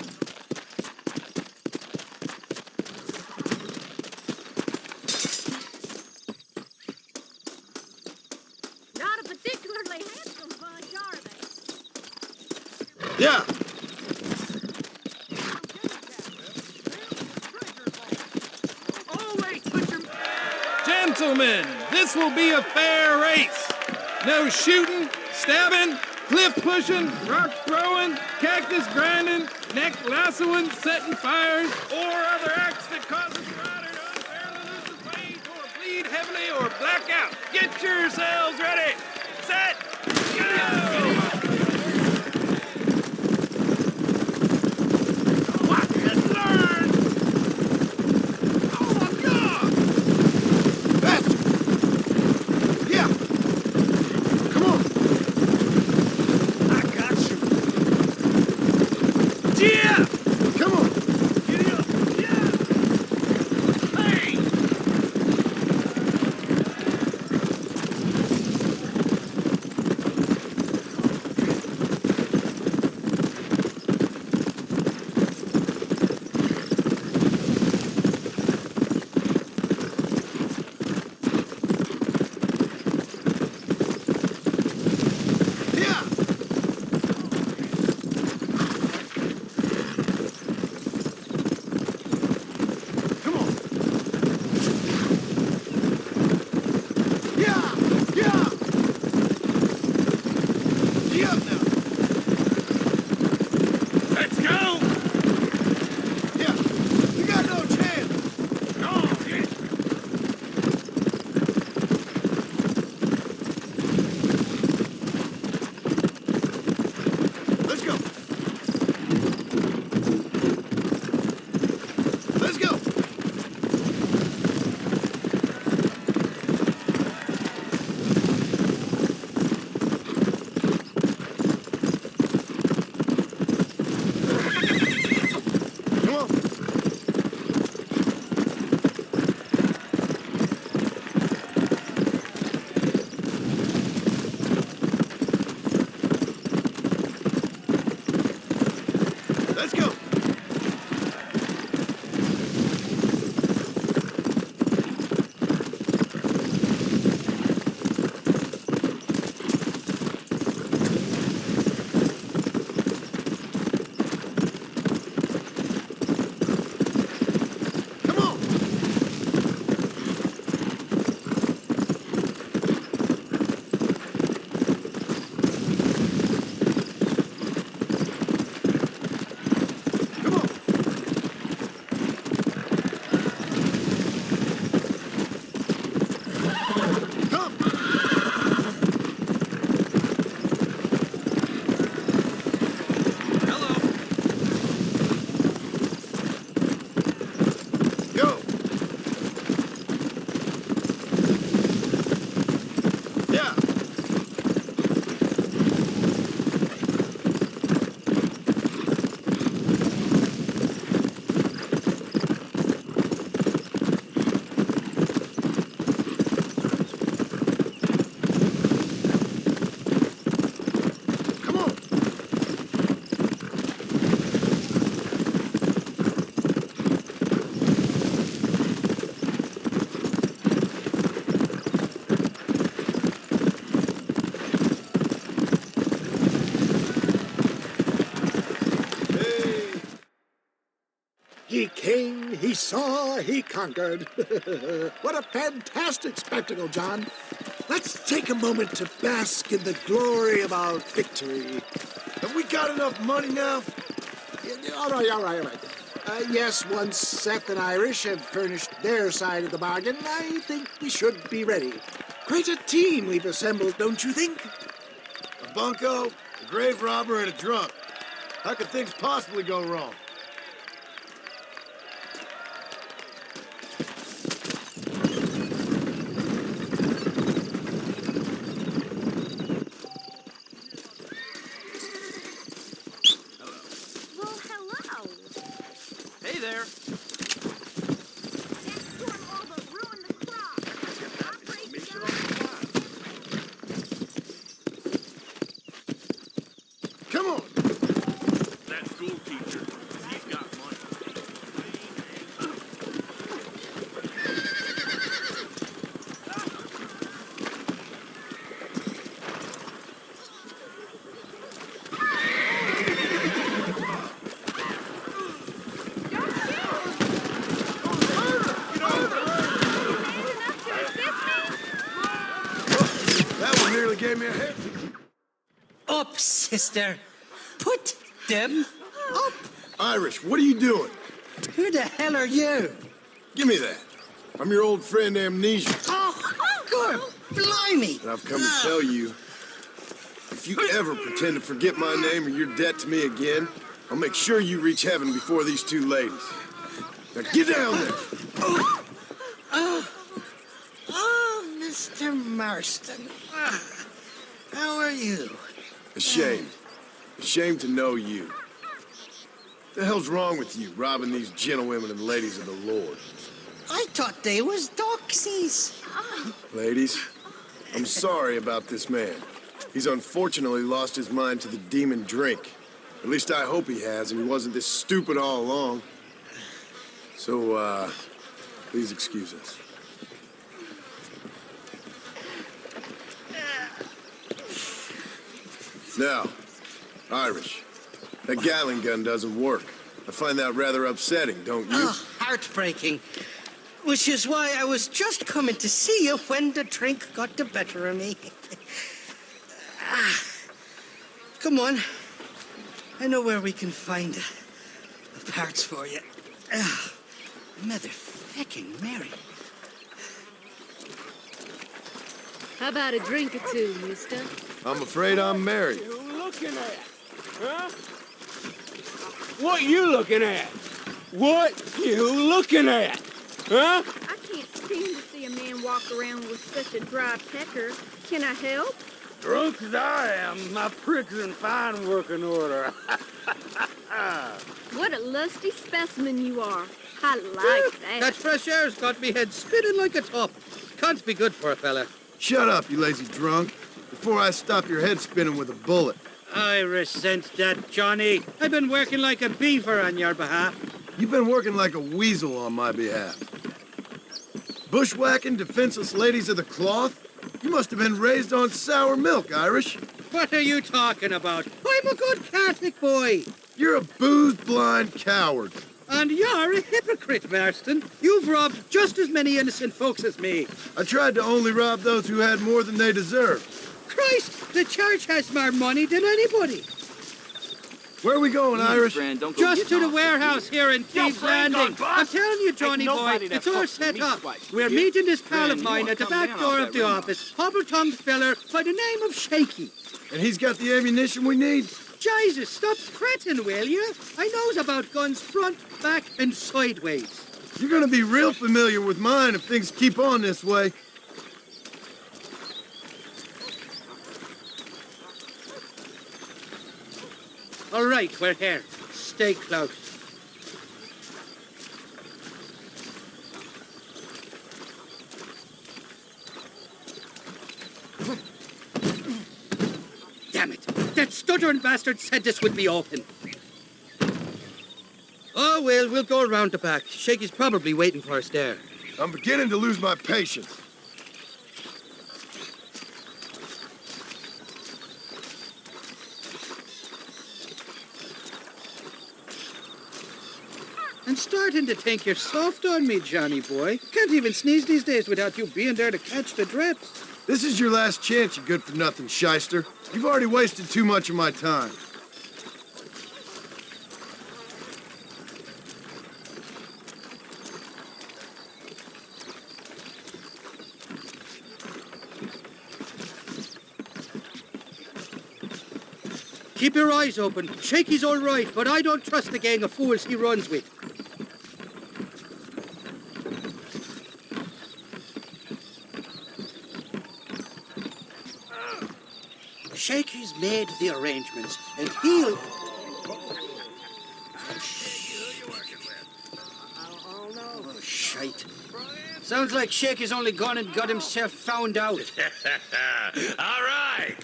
Not a particularly handsome bunch, are they? Yeah. Gentlemen, this will be a fair race. No shooting, stabbing, cliff pushing, rock throwing, cactus grinding, neck lassoing, setting fires, or other acts that cause a rider to unfairly lose his weight or bleed heavily or black out. Get yourselves ready. Set. Go! Watch and learn! Oh my God! Faster! Yeah! Come on! I got you. Yeah! Come on! Giddy up! Yeah! Hey! conquered. What a fantastic spectacle, John. Let's take a moment to bask in the glory of our victory. Have we got enough money now? All right. Yes, once Seth and Irish have furnished their side of the bargain, I think we should be ready. Quite a team we've assembled, don't you think? A bunco, a grave robber, and a drunk. How could things possibly go wrong? Well, hello. Hey there. Come on. That school teacher, he's got money. That one nearly gave me a head. Up, sister. Put them up. Irish, what are you doing? Who the hell are you? Give me that. I'm your old friend Amnesia. Oh, good. Blimey. And I've come to tell you, if you ever pretend to forget my name or your debt to me again, I'll make sure you reach heaven before these two ladies. Now get down there. Oh, Mr. Marston. How are you? Ashamed. Ashamed to know you. What the hell's wrong with you, robbing these gentlewomen and ladies of the Lord? I thought they was doxies. Ladies, I'm sorry about this man. He's unfortunately lost his mind to the demon drink. At least I hope he has, and he wasn't this stupid all along. So, please excuse us. Now, Irish, that Gatling gun doesn't work. I find that rather upsetting, don't you? Oh, heartbreaking. Which is why I was just coming to see you when the drink got the better of me. Come on. I know where we can find the parts for you. Mother-fecking Mary. How about a drink or two, mister? I'm afraid I'm married. What you looking at? Huh? What you looking at? What you looking at? Huh? I can't stand to see a man walk around with such a dry pecker. Can I help? Drunk as I am, my prick's in fine working order. What a lusty specimen you are. I like that. That fresh air's got me head spinning like a top. Can't be good for a fella. Shut up, you lazy drunk, before I stop your head spinning with a bullet. I resent that, Johnny. I've been working like a beaver on your behalf. You've been working like a weasel on my behalf. Bushwhacking defenseless ladies of the cloth? You must have been raised on sour milk, Irish. What are you talking about? I'm a good Catholic boy. You're a booze-blind coward. And you're a hypocrite, Marston. You've robbed just as many innocent folks as me. I tried to only rob those who had more than they deserved. Christ, the church has more money than anybody. Where are we going, Irish? Just to the warehouse here in Thieves Landing. I'm telling you, Johnny boy, it's all set up. We're meeting this pal of mine at the back door of the office, hobble-tongued feller by the name of Shaky. And he's got the ammunition we need? Jesus, stop fretting, will you? I knows about guns front, back, and sideways. You're gonna be real familiar with mine if things keep on this way. All right, we're here. Stay close. Damn it! That stuttering bastard said this would be open. Oh, well, we'll go around the back. Shaky's probably waiting for us there. I'm beginning to lose my patience. And starting to think you're soft on me, Johnny boy. Can't even sneeze these days without you being there to catch the drips. This is your last chance, you good-for-nothing shyster. You've already wasted too much of my time. Keep your eyes open. Shaky's all right, but I don't trust the gang of fools he runs with. Shaky's made the arrangements, and he'll... Oh, shite. Sounds like Shaky's only gone and got himself found out. All right.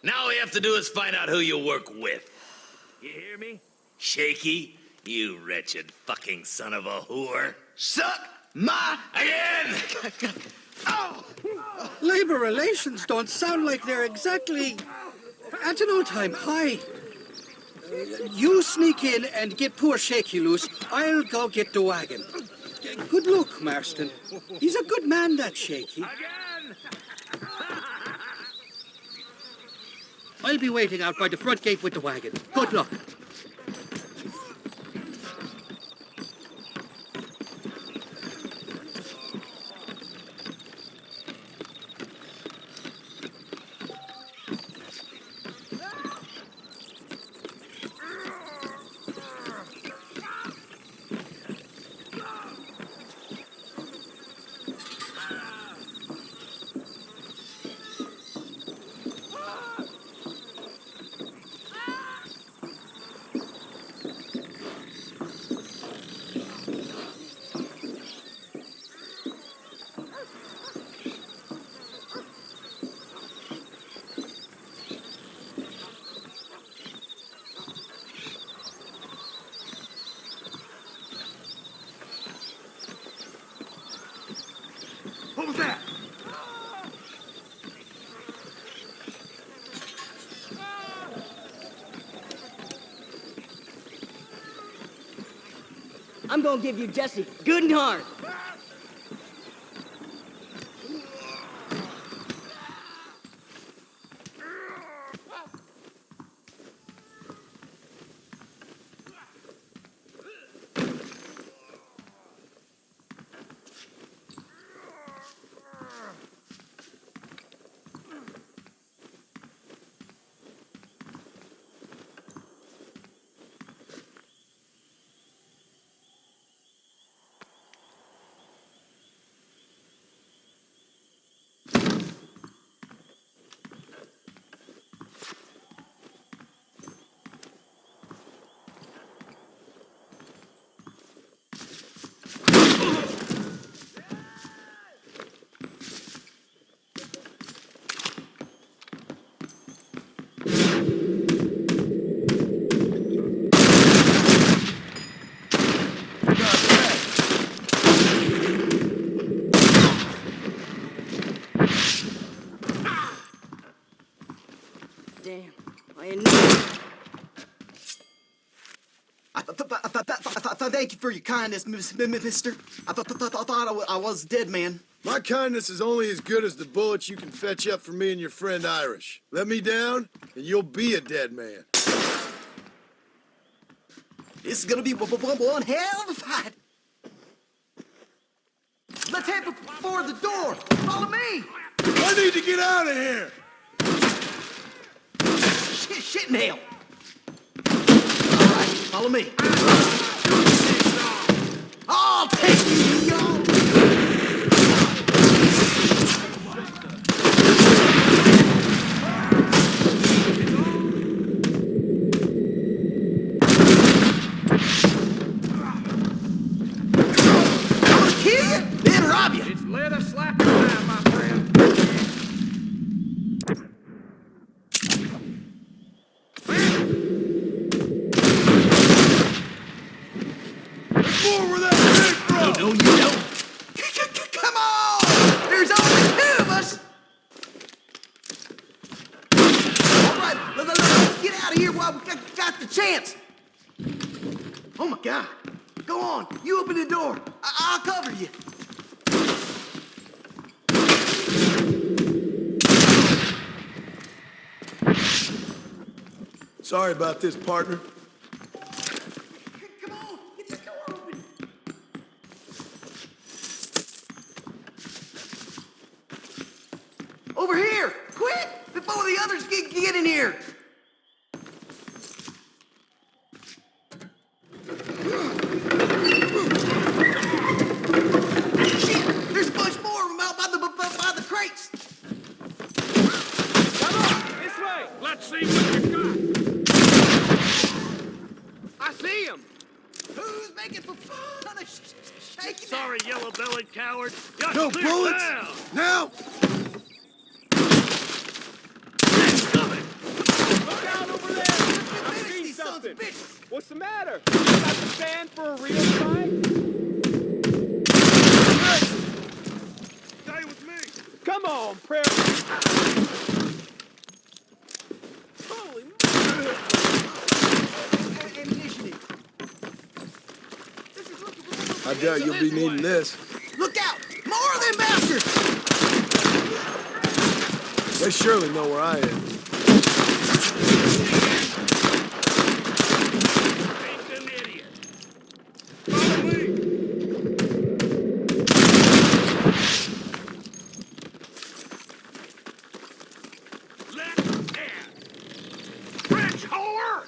Now all we have to do is find out who you work with. You hear me? Shaky, you wretched fucking son of a whore. Suck my... Again! Oh! Labor relations don't sound like they're exactly at an all-time high. You sneak in and get poor Shaky loose. I'll go get the wagon. Good luck, Marston. He's a good man, that Shaky. Again! I'll be waiting out by the front gate with the wagon. Good luck. What was that? I'm gonna give you Jesse good and hard. Damn, I ain't Thank you for your kindness, mister. I thought I was dead, man. My kindness is only as good as the bullets you can fetch up for me and your friend Irish. Let me down, and you'll be a dead man. This is gonna be one hell of a fight. Let's head for the door. Follow me. I need to get out of here. Shit nail. All right, follow me. I'll take you, y'all. It's leather slapping time, my friend. More where that came from! No, you don't. Come on! There's only two of us. All right, let's get out of here while we got the chance. Oh my God! Go on. You open the door. I'll cover you. Sorry about this, partner. Come on. Get the door open. Over here. Quick. Before the others get in here. Shit. There's a bunch more of them out by the crates. Come on, this way. Let's see what you got. I see him. Who's making for fun of shaking? Sorry, yellow-bellied coward. Just No clear bullets. down. Now. Look out over there. I see something. What's the matter? You got the stand for a real fight? Stay with me. Come on, Prairie. Holy Ammunition. I doubt you'll be needing this. Look out! More of them bastards! They surely know where I am. Ain't an idiot. Follow me. Let's end. French whore!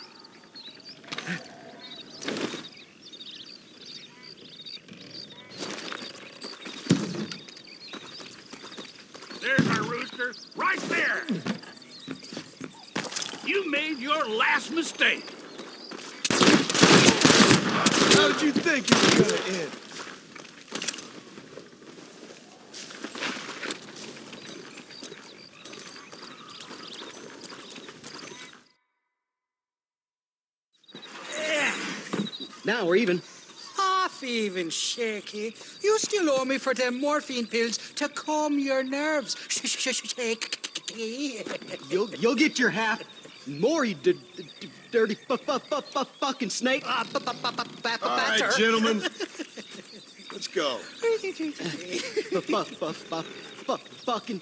There's our rooster, right there. You made your last mistake. How did you think it was gonna end? Now we're even. Half even, Shaky. You still owe me for them morphine pills to calm your nerves. Shaky. You'll get your half. More, you dirty fucking snake. All right, gentlemen. Let's go. Fucking.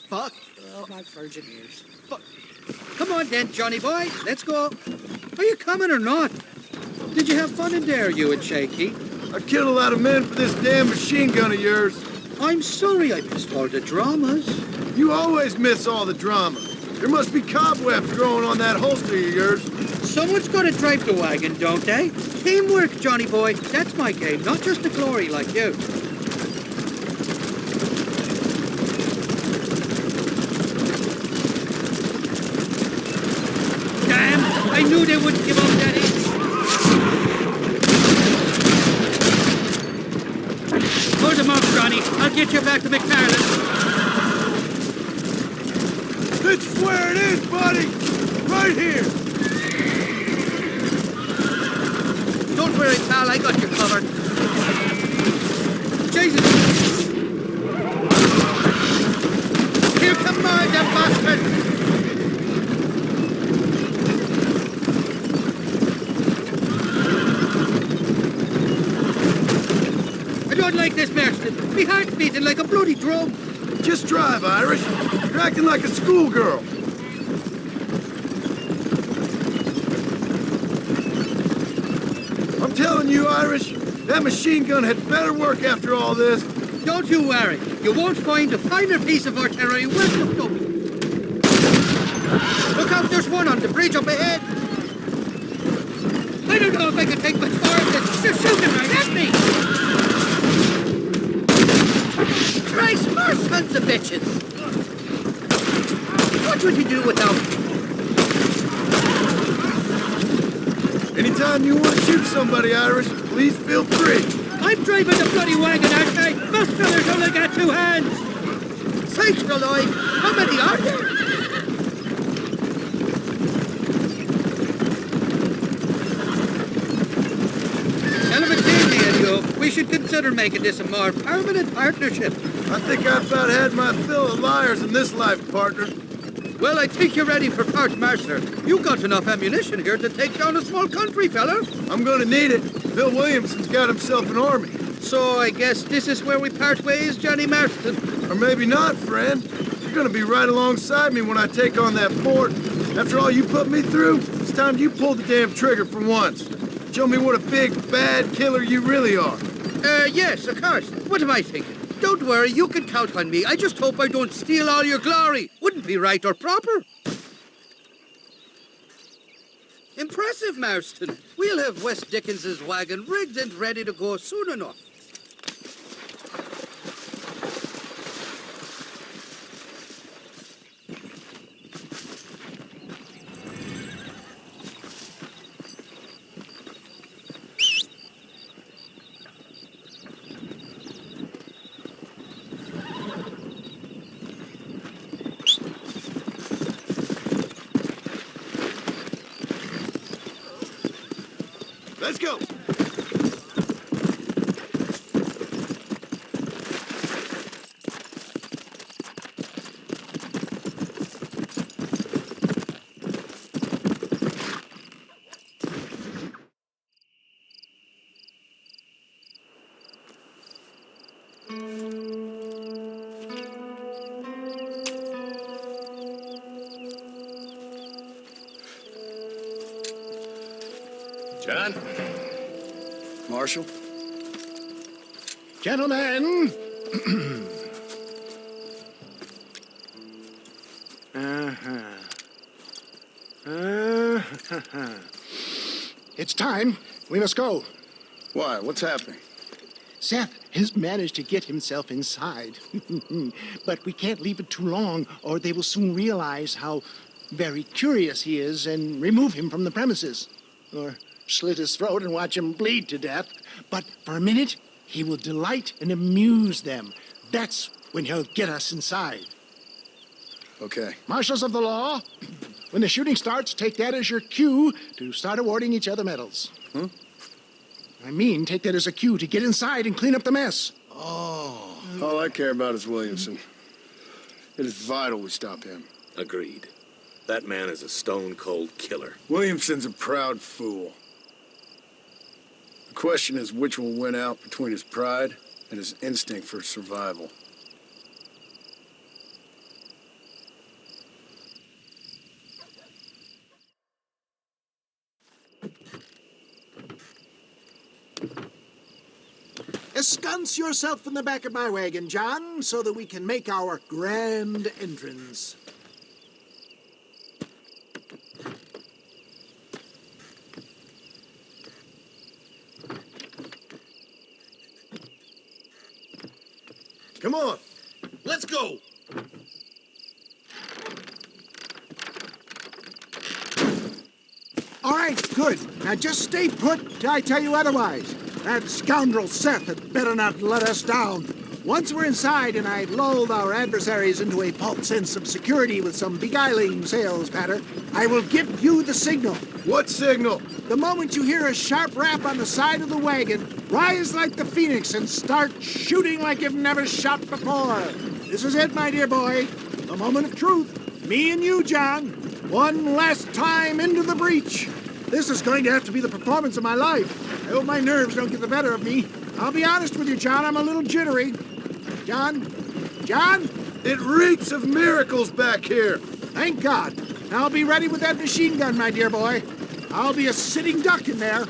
Fuck. Oh, my virgin ears. Come on then, Johnny boy. Let's go. Are you coming or not? Did you have fun in there, you and Shaky? I killed a lot of men for this damn machine gun of yours. I'm sorry I missed all the dramas. You always miss all the drama. There must be cobwebs growing on that holster of yours. Someone's got to drive the wagon, don't they? Teamwork, Johnny boy. That's my game, not just the glory like you. Damn! I knew they wouldn't give up that easy. Hold them up, Johnny. I'll get you back to McFarland. This is where it is, buddy. Right here. Don't worry, pal. I got you covered. Jesus! Here come more, you bastard! I don't like this, Marston. My heart's beating like a bloody drum. Just drive, Irish. You're acting like a schoolgirl. I'm telling you, Irish, that machine gun had better work after all this. Don't you worry. You won't find a finer piece of artillery west of Dublin. Look out, there's one on the bridge up ahead. I don't know if I can take much more of this. They're shooting right at me. Christ, more sons of bitches. What would you do without me? Anytime you want to shoot somebody, Irish, please feel free. I'm driving the bloody wagon, aren't I? Most fellas only got two hands. Sakes alive, how many are there? Hell of a team, me and you. We should consider making this a more permanent partnership. I think I've about had my fill of liars in this life, partner. Well, I think you're ready for part martial. You got enough ammunition here to take down a small country, fella. I'm gonna need it. Bill Williamson's got himself an army. So I guess this is where we part ways, Johnny Marston. Or maybe not, friend. You're gonna be right alongside me when I take on that fort. After all you put me through, it's time you pull the damn trigger for once. Show me what a big, bad killer you really are. Yes, of course. What am I thinking? Don't worry, you can count on me. I just hope I don't steal all your glory. Wouldn't be right or proper. Impressive, Marston. We'll have Wes Dickens's wagon rigged and ready to go soon enough. Let's go. John? Marshal? Gentlemen! It's time. We must go. Why? What's happening? Seth has managed to get himself inside. But we can't leave it too long, or they will soon realize how very curious he is and remove him from the premises. Or slit his throat and watch him bleed to death. But for a minute, he will delight and amuse them. That's when he'll get us inside. Okay. Marshals of the law, when the shooting starts, take that as your cue to start awarding each other medals. Huh? I mean, take that as a cue to get inside and clean up the mess. Oh. All I care about is Williamson. It is vital we stop him. Agreed. That man is a stone-cold killer. Williamson's a proud fool. The question is which will win out between his pride and his instinct for survival. Ensconce yourself in the back of my wagon, John, so that we can make our grand entrance. Come on. Let's go. All right, good. Now just stay put till I tell you otherwise. That scoundrel Seth had better not let us down. Once we're inside and I've lulled our adversaries into a false sense of security with some beguiling sales patter, I will give you the signal. What signal? The moment you hear a sharp rap on the side of the wagon, rise like the phoenix and start shooting like you've never shot before. This is it, my dear boy. The moment of truth. Me and you, John. One last time into the breach. This is going to have to be the performance of my life. I hope my nerves don't get the better of me. I'll be honest with you, John, I'm a little jittery. John? John? It reeks of miracles back here. Thank God. Now I'll be ready with that machine gun, my dear boy. I'll be a sitting duck in there.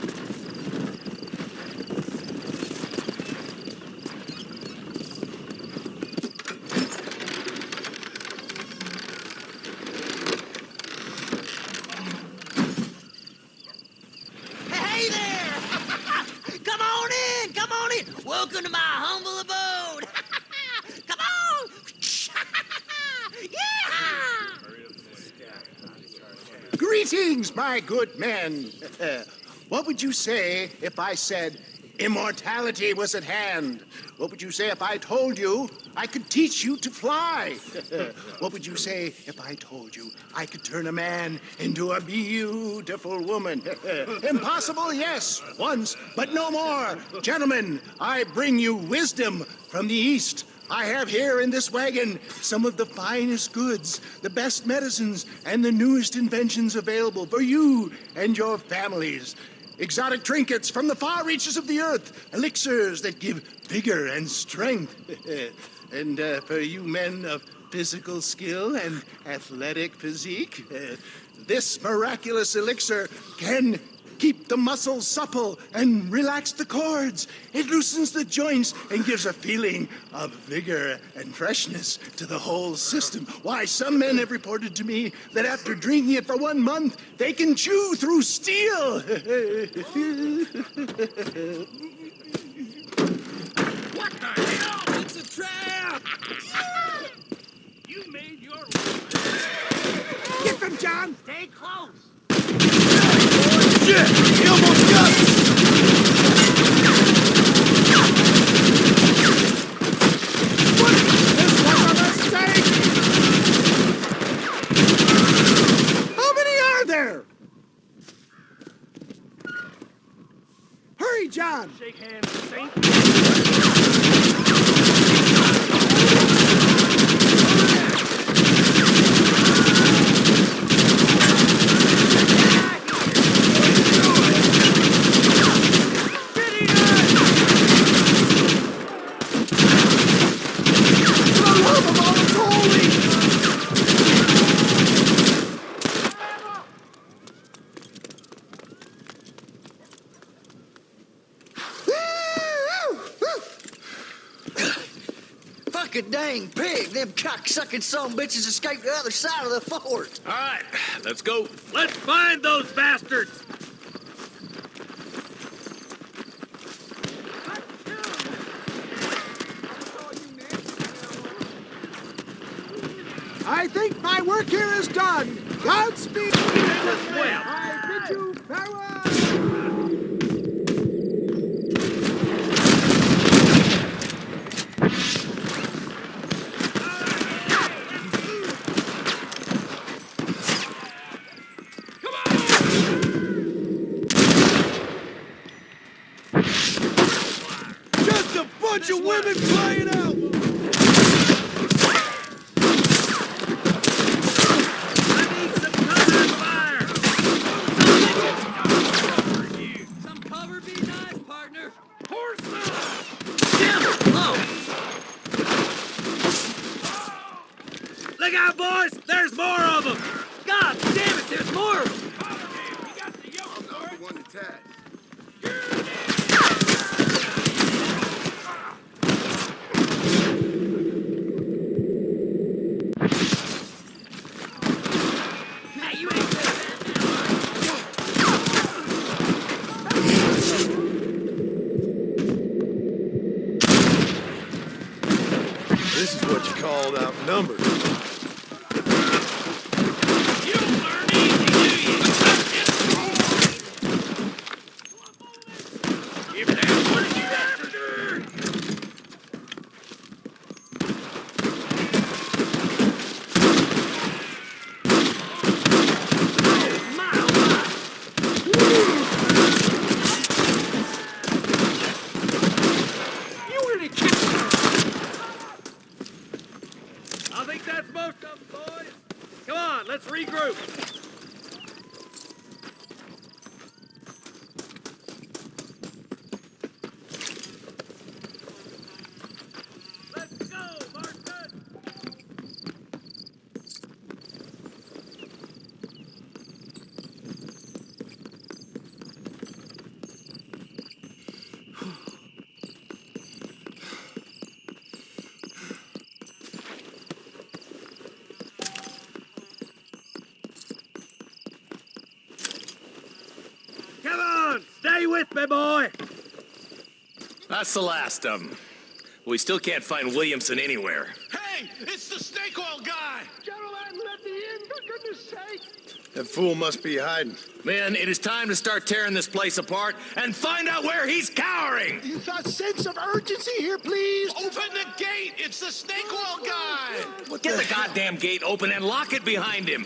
Hey there! Come on in! Come on in! Welcome to my humble abode! Come on! Yeah! Greetings, my good men. What would you say if I said immortality was at hand? What would you say if I told you I could teach you to fly? What would you say if I told you I could turn a man into a beautiful woman? Impossible, yes, once, but no more. Gentlemen, I bring you wisdom from the East. I have here in this wagon some of the finest goods, the best medicines, and the newest inventions available for you and your families. Exotic trinkets from the far reaches of the earth, elixirs that give vigor and strength. And for you men of physical skill and athletic physique, this miraculous elixir can keep the muscles supple and relax the cords. It loosens the joints and gives a feeling of vigor and freshness to the whole system. Why, some men have reported to me that after drinking it for 1 month, they can chew through steel. What the hell? It's a trap! You made your... Get them, John! Stay close! Shit! He almost got me! This was a mistake! How many are there? Hurry, John! Shake hands, Saint. Fucking dang pig! Them cocksucking son of bitches escaped the other side of the fort. All right, let's go. Let's find those bastards! I think my work here is done. Godspeed. I bid you farewell. Just a bunch of women crying out! Some cover be nice, partner. Horse Damn it! Low. Look out, boys! There's more of them! God damn it! There's more. I'm the one to tag. Hey, you ain't This is what you called outnumbered. You don't learn easy, do you? Give that one you after! I think that's most of them, boys. Come on, let's regroup. Let's go, Marston. Come on, stay with me, boy. That's the last of them. We still can't find Williamson anywhere. Hey, it's the snake oil guy! Gentlemen, let me in, for goodness sake. That fool must be hiding. Men, it is time to start tearing this place apart and find out where he's cowering! A sense of urgency here, please. Open the gate! It's the snake oil guy! Get the goddamn gate open and lock it behind him!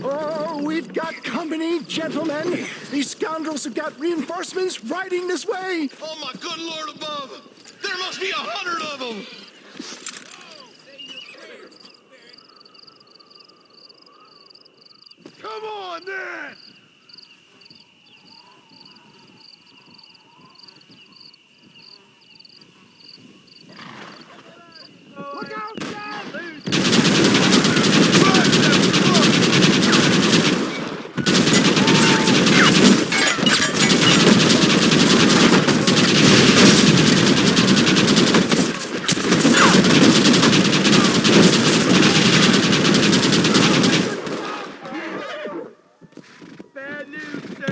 Oh, we've got company, gentlemen. These scoundrels have got reinforcements riding this way. Oh, my good Lord above! There must be 100 of them! Come on, then! Look out, Dad! Bad news, sir.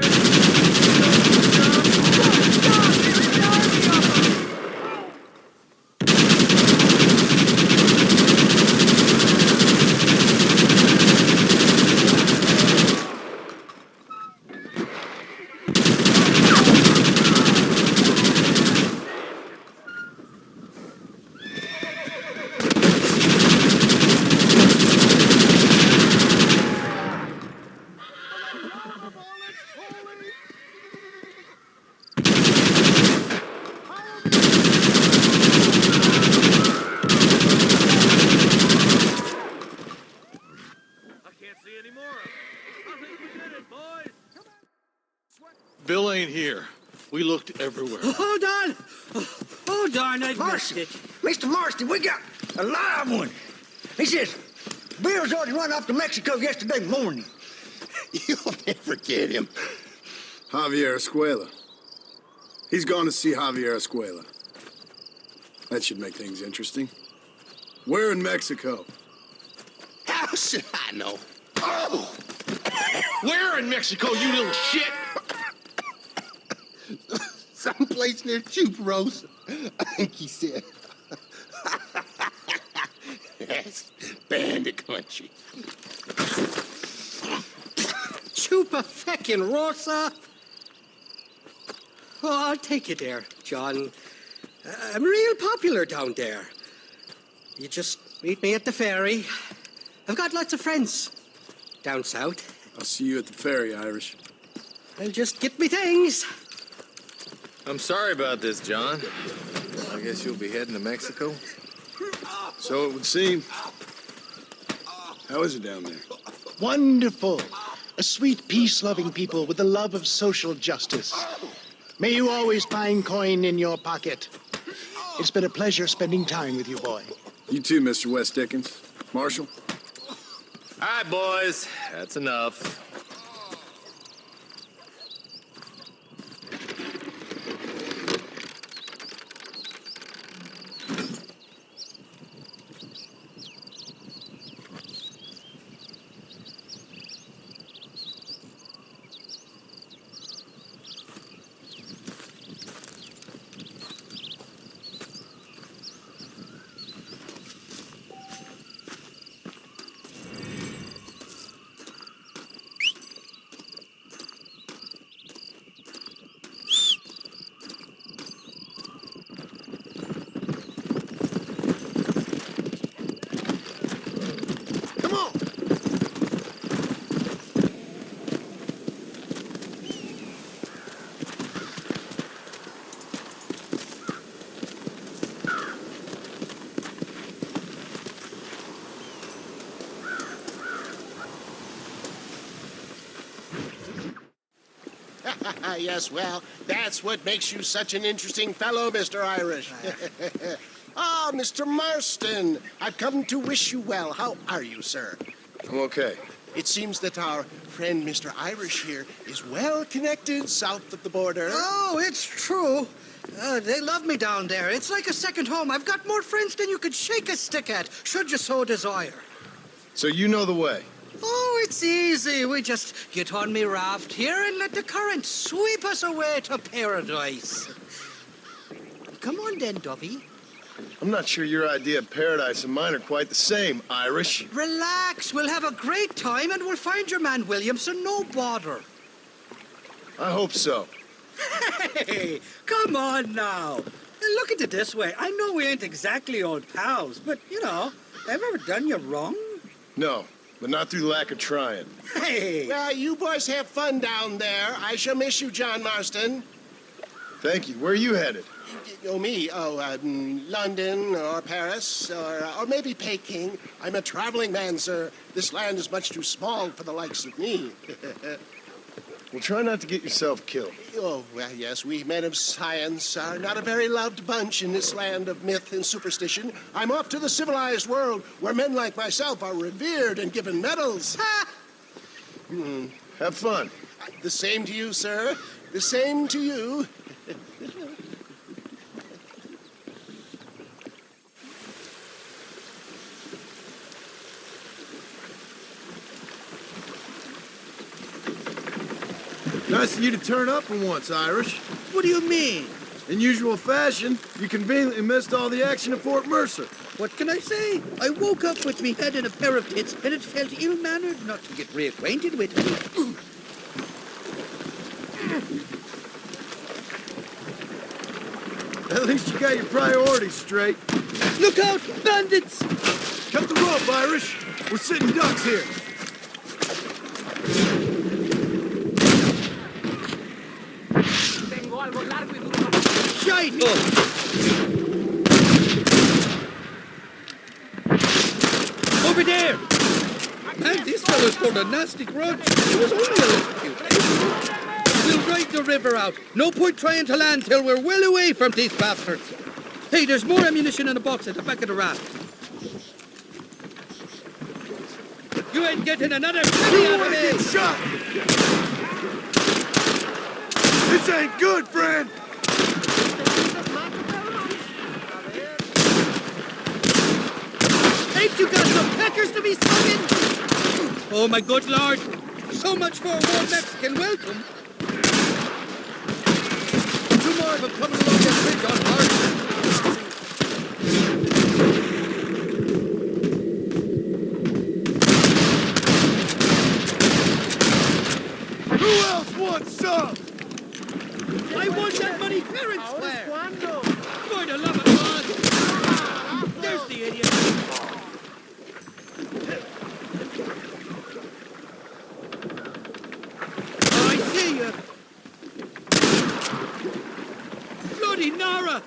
Bill ain't here. We looked everywhere. Hold on! Oh, darn, I missed it. Mr. Marston, we got a live one. He says, Bill's already run off to Mexico yesterday morning. You'll never get him. Javier Escuela. He's gone to see Javier Escuela. That should make things interesting. Where in Mexico? How should I know? Oh! Where in Mexico, you little shit? Someplace near Chuparosa, I think he said. That's bandit country. Chupa-feckin' Rosa? Oh, I'll take you there, John. I'm real popular down there. You just meet me at the ferry. I've got lots of friends down south. I'll see you at the ferry, Irish. I'll just get me things. I'm sorry about this, John. I guess you'll be heading to Mexico? So it would seem. How is it down there? Wonderful. A sweet, peace-loving people with the love of social justice. May you always find coin in your pocket. It's been a pleasure spending time with you, boy. You too, Mr. West Dickens. Marshal? All right, boys. That's enough. Yes, well, that's what makes you such an interesting fellow, Mr. Irish. Ah, Mr. Marston, I've come to wish you well. How are you, sir? I'm okay. It seems that our friend Mr. Irish here is well connected south of the border. Oh, it's true. They love me down there. It's like a second home. I've got more friends than you could shake a stick at, should you so desire. So you know the way? Oh, it's easy. We just get on me raft here and let the current sweep us away to paradise. Come on then, Dovey. I'm not sure your idea of paradise and mine are quite the same, Irish. Relax. We'll have a great time and we'll find your man Williamson, no bother. I hope so. Hey, come on now. Look at it this way. I know we ain't exactly old pals, but, you know, have I ever done you wrong? No. but not through lack of trying. Hey! Well, you boys have fun down there. I shall miss you, John Marston. Thank you. Where are you headed? Oh, me? Oh, London or Paris or maybe Peking. I'm a traveling man, sir. This land is much too small for the likes of me. Well, try not to get yourself killed. Oh, well, yes, we men of science are not a very loved bunch in this land of myth and superstition. I'm off to the civilized world where men like myself are revered and given medals. Ha! Have fun. The same to you, sir. The same to you. Nice of you to turn up for once, Irish. What do you mean? In usual fashion, you conveniently missed all the action at Fort Mercer. What can I say? I woke up with me head in a pair of tits, and it felt ill-mannered not to get reacquainted with me. At least you got your priorities straight. Look out, bandits! Cut the rope, Irish. We're sitting ducks here. Shite! Over there! Man, this fellow's got a nasty grudge. It was only a little cute. We'll ride the river out. No point trying to land till we're well away from these bastards. Hey, there's more ammunition in a box at the back of the raft. You ain't getting another penny out of me! Get shot! This ain't good, friend! Ain't you got some peckers to be smoking? Oh, my good lord. So much for a warm Mexican welcome. Two more of them coming along that bridge on hard. Who else wants some? I want that money fair and square. For the love of God. There's the idiot. I see you. Bloody Nara.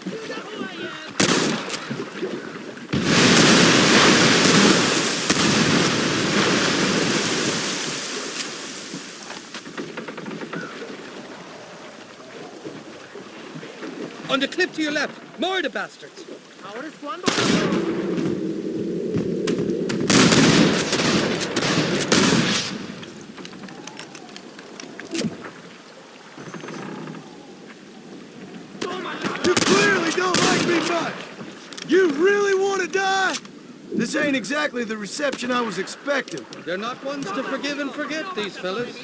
You know who I am. On the cliff to your left. More of the bastards. You clearly don't like me much. You really want to die? This ain't exactly the reception I was expecting. They're not ones to forgive and forget, these fellas.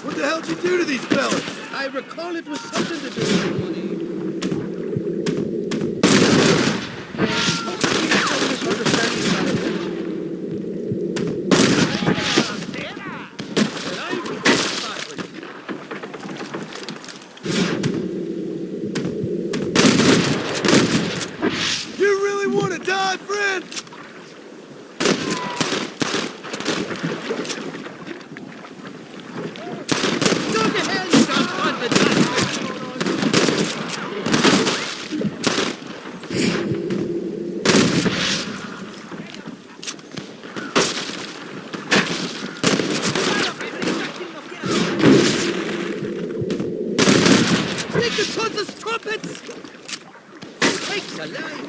What the hell'd you do to these fellas? I recall it was something to do with money. You really want to die, friend? Go to hell, you unconfident! Take the sons of trumpets! Takes a life!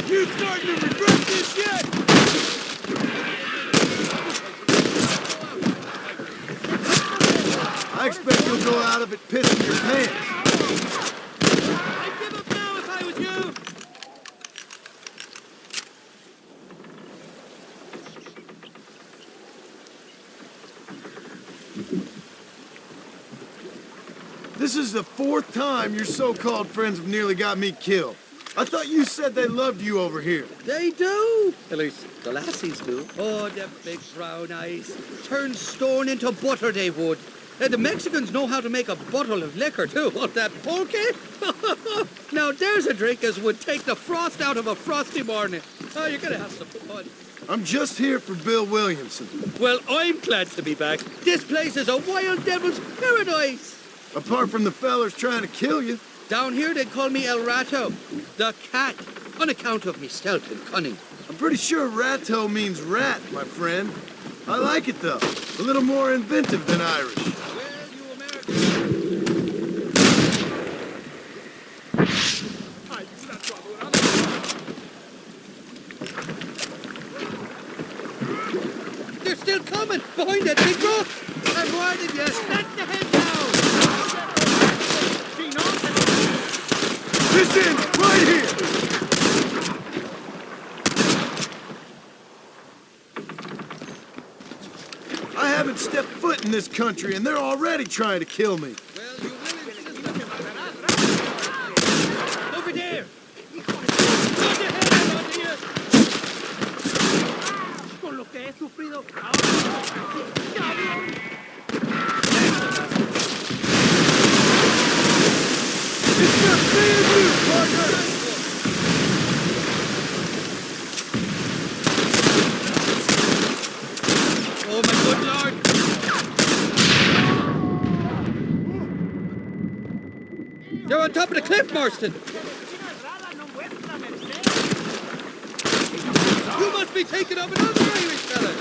You starting to regret this yet? I expect you'll go out of it pissing your pants. I'd give up now if I was you! This is the fourth time your so-called friends have nearly got me killed. I thought you said they loved you over here. They do. At least the lassies do. Oh, them big brown eyes. Turn stone into butter they would. The Mexicans know how to make a bottle of liquor, too. What, that pulque? Now, there's a drink as would take the frost out of a frosty morning. Oh, you're gonna have some fun. I'm just here for Bill Williamson. Well, I'm glad to be back. This place is a wild devil's paradise. Apart from the fellers trying to kill you. Down here, they call me El Rato, the cat, on account of me stealth and cunning. I'm pretty sure Rato means rat, my friend. I like it, though. A little more inventive than Irish. They're still coming! Behind that big rock! I'm warning you! Let the head down! This ends right here! I haven't stepped foot in this country, and they're already trying to kill me. Over there! Con lo que he sufrido. It's just me and you, partner! Oh, my good Lord! You're on top of the cliff, Marston! You must be taking up another Irish fella!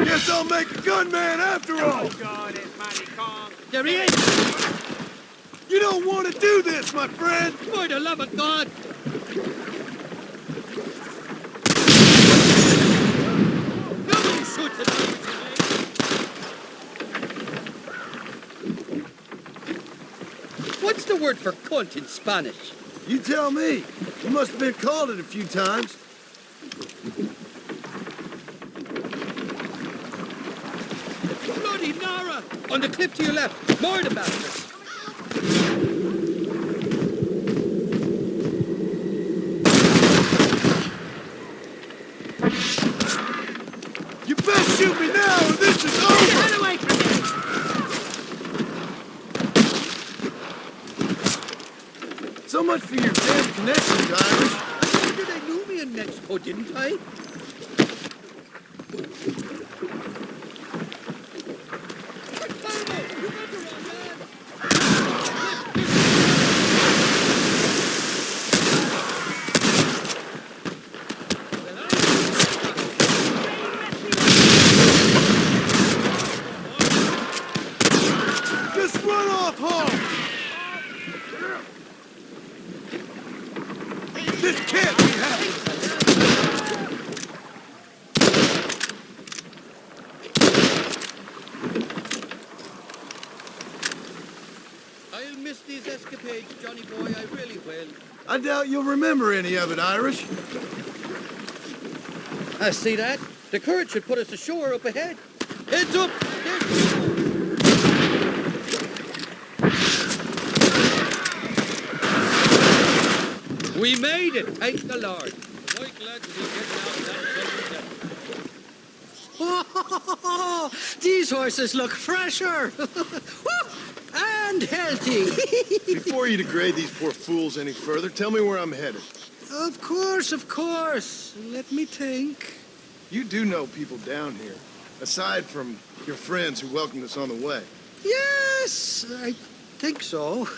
Guess I'll make a gunman after all! There he is! You don't want to do this, my friend! For the love of God! Nobody shoots at me! What's the word for cunt in Spanish? You tell me. You must have been called it a few times. Bloody Nara! On the cliff to your left. More the bastard. You best shoot me now or this is over! Get away from me! So much for your damn connections, Irish. I told you they knew me in Mexico, didn't I? Just run off home! This can't be happening! I'll miss these escapades, Johnny boy, I really will. I doubt you'll remember any of it, Irish. I see that. The current should put us ashore up ahead. Heads up! We made it, thank the Lord. I'm glad to be getting out Oh, these horses look fresher and healthy. Before you degrade these poor fools any further, tell me where I'm headed. Of course, of course. Let me think. You do know people down here, aside from your friends who welcomed us on the way. Yes, I think so.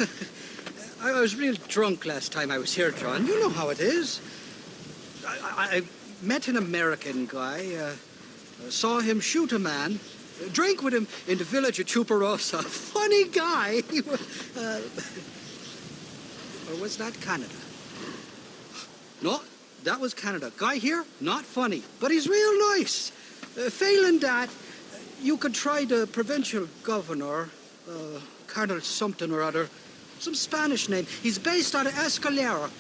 I was real drunk last time I was here, John. You know how it is. I met an American guy, saw him shoot a man, drank with him in the village of Chuparosa. Funny guy. Or was that Canada? No, that was Canada. Guy here, not funny, but he's real nice. Failing that, you could try the provincial governor, Colonel something or other. Some Spanish name. He's based out of Escalera.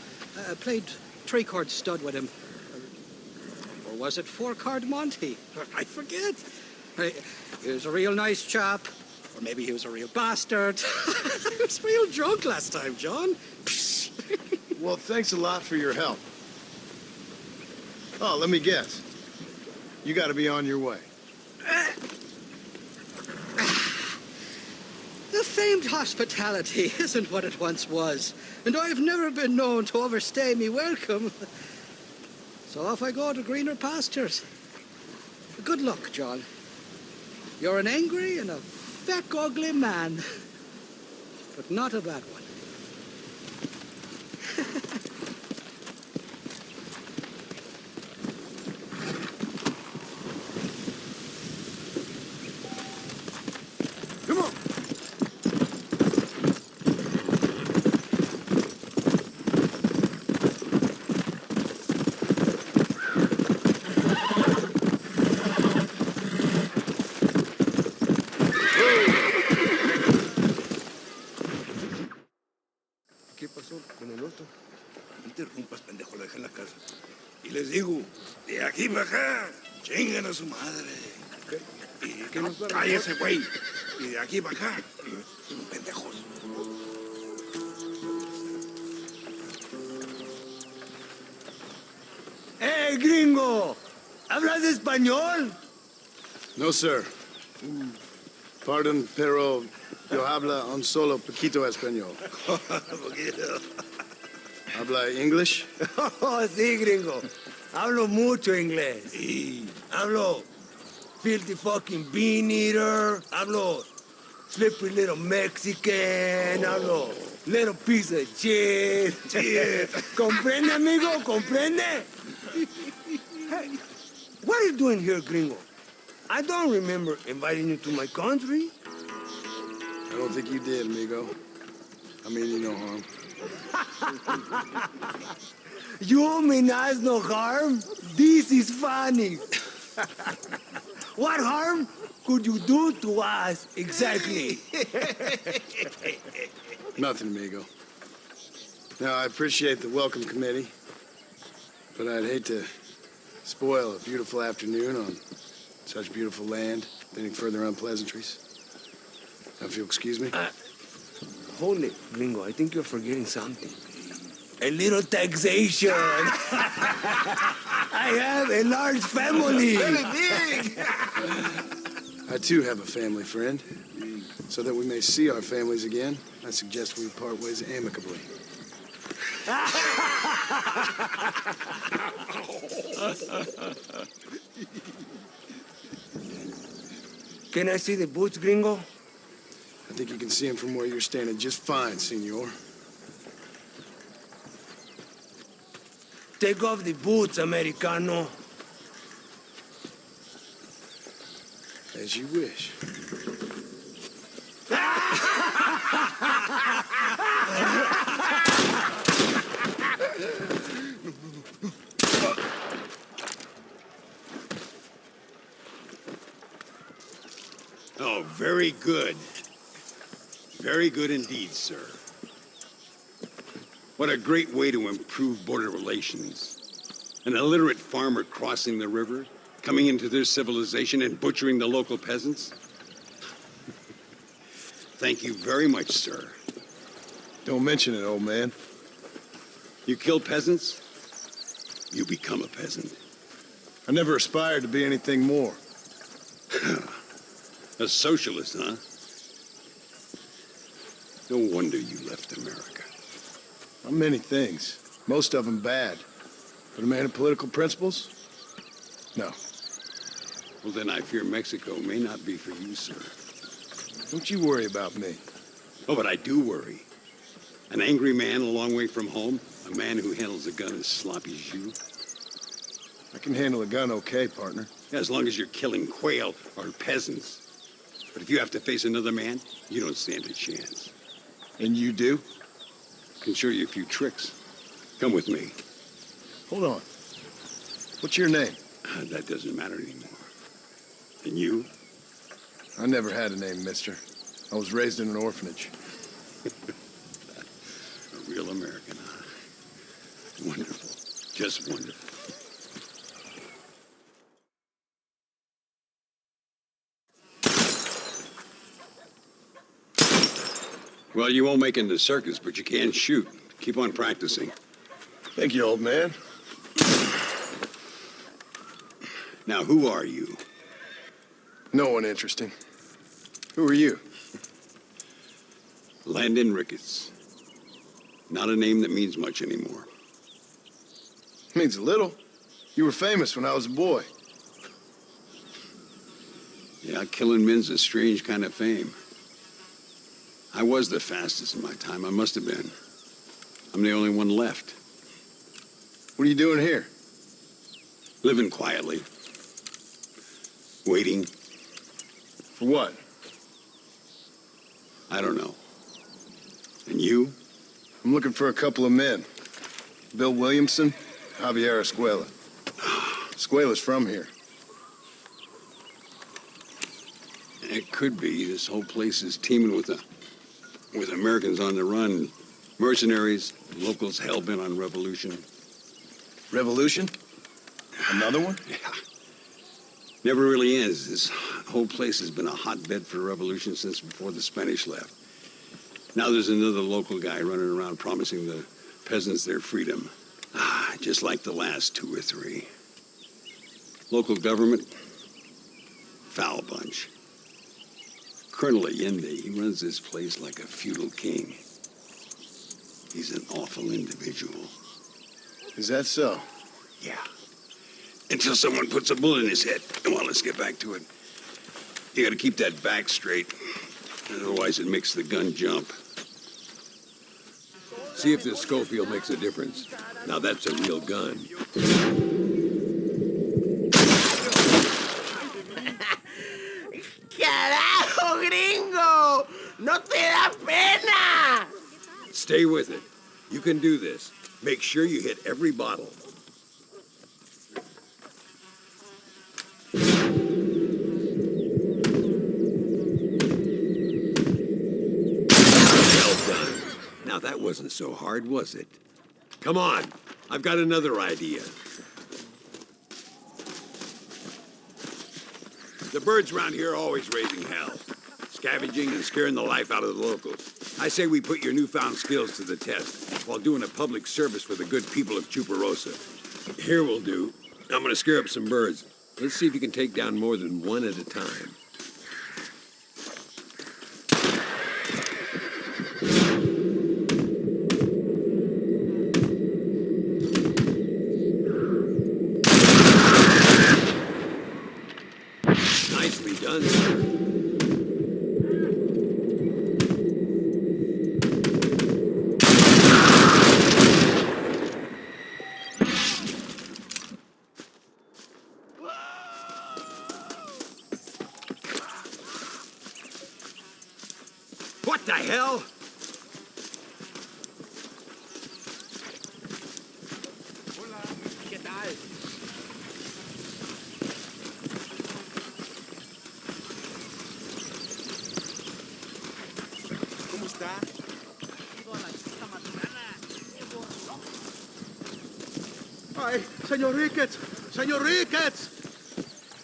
Played three-card stud with him. Or was it four-card Monty? I forget. He was a real nice chap. Or maybe he was a real bastard. I was real drunk last time, John. Well, thanks a lot for your help. Oh, let me guess. You gotta be on your way. The famed hospitality isn't what it once was, and I've never been known to overstay me welcome. So off I go to greener pastures. Good luck, John. You're an angry and a feck ugly man, but not a bad one. ¿Qué pasó con el otro? No interrumpas, pendejo, lo dejé en la casa. Y les digo, de aquí para acá, chingan a su madre. Y que no cállese, güey. Y de aquí para acá, pendejos. ¡Eh, gringo! ¿Hablas español? No, sir. Pardon, pero yo habla un solo poquito español. ¿Habla English? Oh, sí, gringo. Hablo mucho inglés. Hablo filthy fucking bean eater. Hablo slippery little Mexican. Hablo little piece of shit. ¿Comprende, amigo? ¿Comprende? Hey, what are you doing here, gringo? I don't remember inviting you to my country. I don't think you did, amigo. I mean you no harm. You mean us no harm? This is funny. What harm could you do to us exactly? Nothing, amigo. Now, I appreciate the welcome committee, but I'd hate to spoil a beautiful afternoon on such beautiful land, with any further unpleasantries. Now, if you'll excuse me. Hold it, gringo. I think you're forgetting something. A little taxation. I have a large family. Very big. I, too, have a family, friend. So that we may see our families again, I suggest we part ways amicably. Can I see the boots, gringo? I think you can see them from where you're standing just fine, senor. Take off the boots, Americano. As you wish. Oh, very good. Very good indeed, sir. What a great way to improve border relations. An illiterate farmer crossing the river, coming into their civilization and butchering the local peasants. Thank you very much, sir. Don't mention it, old man. You kill peasants, you become a peasant. I never aspired to be anything more. A socialist, huh? No wonder you left America. I'm many things. Most of them bad. But a man of political principles? No. Well, then I fear Mexico may not be for you, sir. Don't you worry about me. Oh, but I do worry. An angry man a long way from home, a man who handles a gun as sloppy as you. I can handle a gun okay, partner. As long as you're killing quail or peasants. But if you have to face another man, you don't stand a chance. And you do? Can show you a few tricks. Come with me. Hold on. What's your name? That doesn't matter anymore. And you? I never had a name, mister. I was raised in an orphanage. A real American, huh? Wonderful. Just wonderful. Well, you won't make it in the circus, but you can shoot. Keep on practicing. Thank you, old man. Now, who are you? No one interesting. Who are you? Landon Ricketts. Not a name that means much anymore. Means a little. You were famous when I was a boy. Yeah, killing men's a strange kind of fame. I was the fastest in my time. I must have been. I'm the only one left. What are you doing here? Living quietly. Waiting. For what? I don't know. And you? I'm looking for a couple of men. Bill Williamson, Javier Escuela. Escuela's from here. It could be. This whole place is teeming with Americans on the run. Mercenaries, locals hell-bent on revolution. Revolution? Another one? Yeah. Never really ends. This whole place has been a hotbed for revolution since before the Spanish left. Now there's another local guy running around promising the peasants their freedom. Just like the last 2 or 3. Local government, foul bunch. Colonel Allende, he runs this place like a feudal king. He's an awful individual. Is that so? Yeah. Until someone puts a bullet in his head. Come on, let's get back to it. You gotta keep that back straight. Otherwise it makes the gun jump. See if this Schofield makes a difference. Now that's a real gun. ¡Carajo, gringo! ¡No te da pena! Stay with it. You can do this. Make sure you hit every bottle. Well done. Now that wasn't so hard, was it? Come on. I've got another idea. The birds around here are always raising hell, scavenging and scaring the life out of the locals. I say we put your newfound skills to the test while doing a public service for the good people of Chuparosa. Here we'll do. I'm gonna scare up some birds. Let's see if you can take down more than one at a time. Nicely done, sir. What the hell? ¿Cómo está? Ay, Señor Ricketts! Señor Ricketts!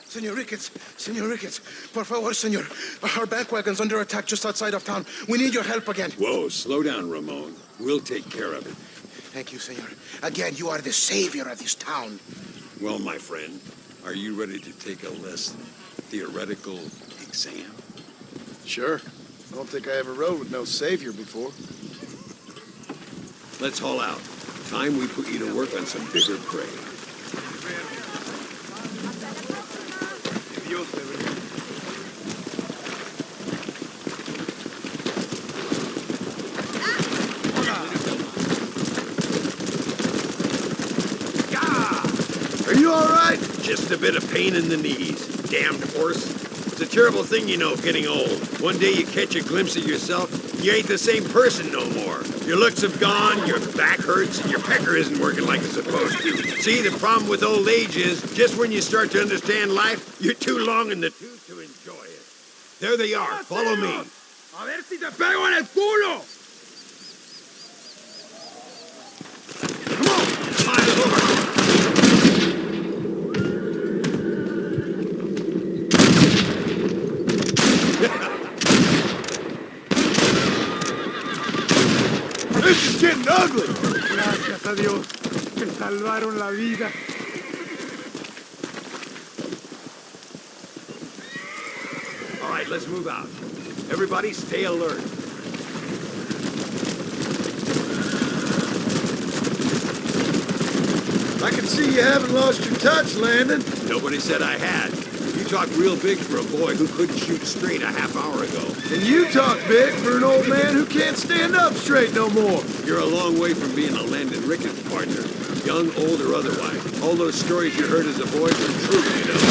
Senor Ricketts, por favor, senor. Our bank wagon's under attack just outside of town. We need your help again. Whoa, slow down, Ramon. We'll take care of it. Thank you, senor. Again, you are the savior of this town. Well, my friend, are you ready to take a less theoretical exam? Sure. I don't think I ever rode with no savior before. Let's haul out. Time we put you to work on some bigger prey. Are you all right? Just a bit of pain in the knees. Damned horse. It's a terrible thing, you know, getting old. One day you catch a glimpse of yourself, you ain't the same person no more. Your looks have gone, your back hurts, and your pecker isn't working like it's supposed to. See, the problem with old age is, just when you start to understand life, you're too long in the tooth to enjoy it. There they are. Follow me. A ver si te pego en el culo. Come on. Pile over. This is getting ugly. Gracias a Dios. Me salvaron la vida. right, let's move out. Everybody stay alert. I can see you haven't lost your touch, Landon. Nobody said I had. You talk real big for a boy who couldn't shoot straight a half hour ago. And you talk big for an old man who can't stand up straight no more. You're a long way from being a Landon Ricketts partner, young, old, or otherwise. All those stories you heard as a boy were true, you know.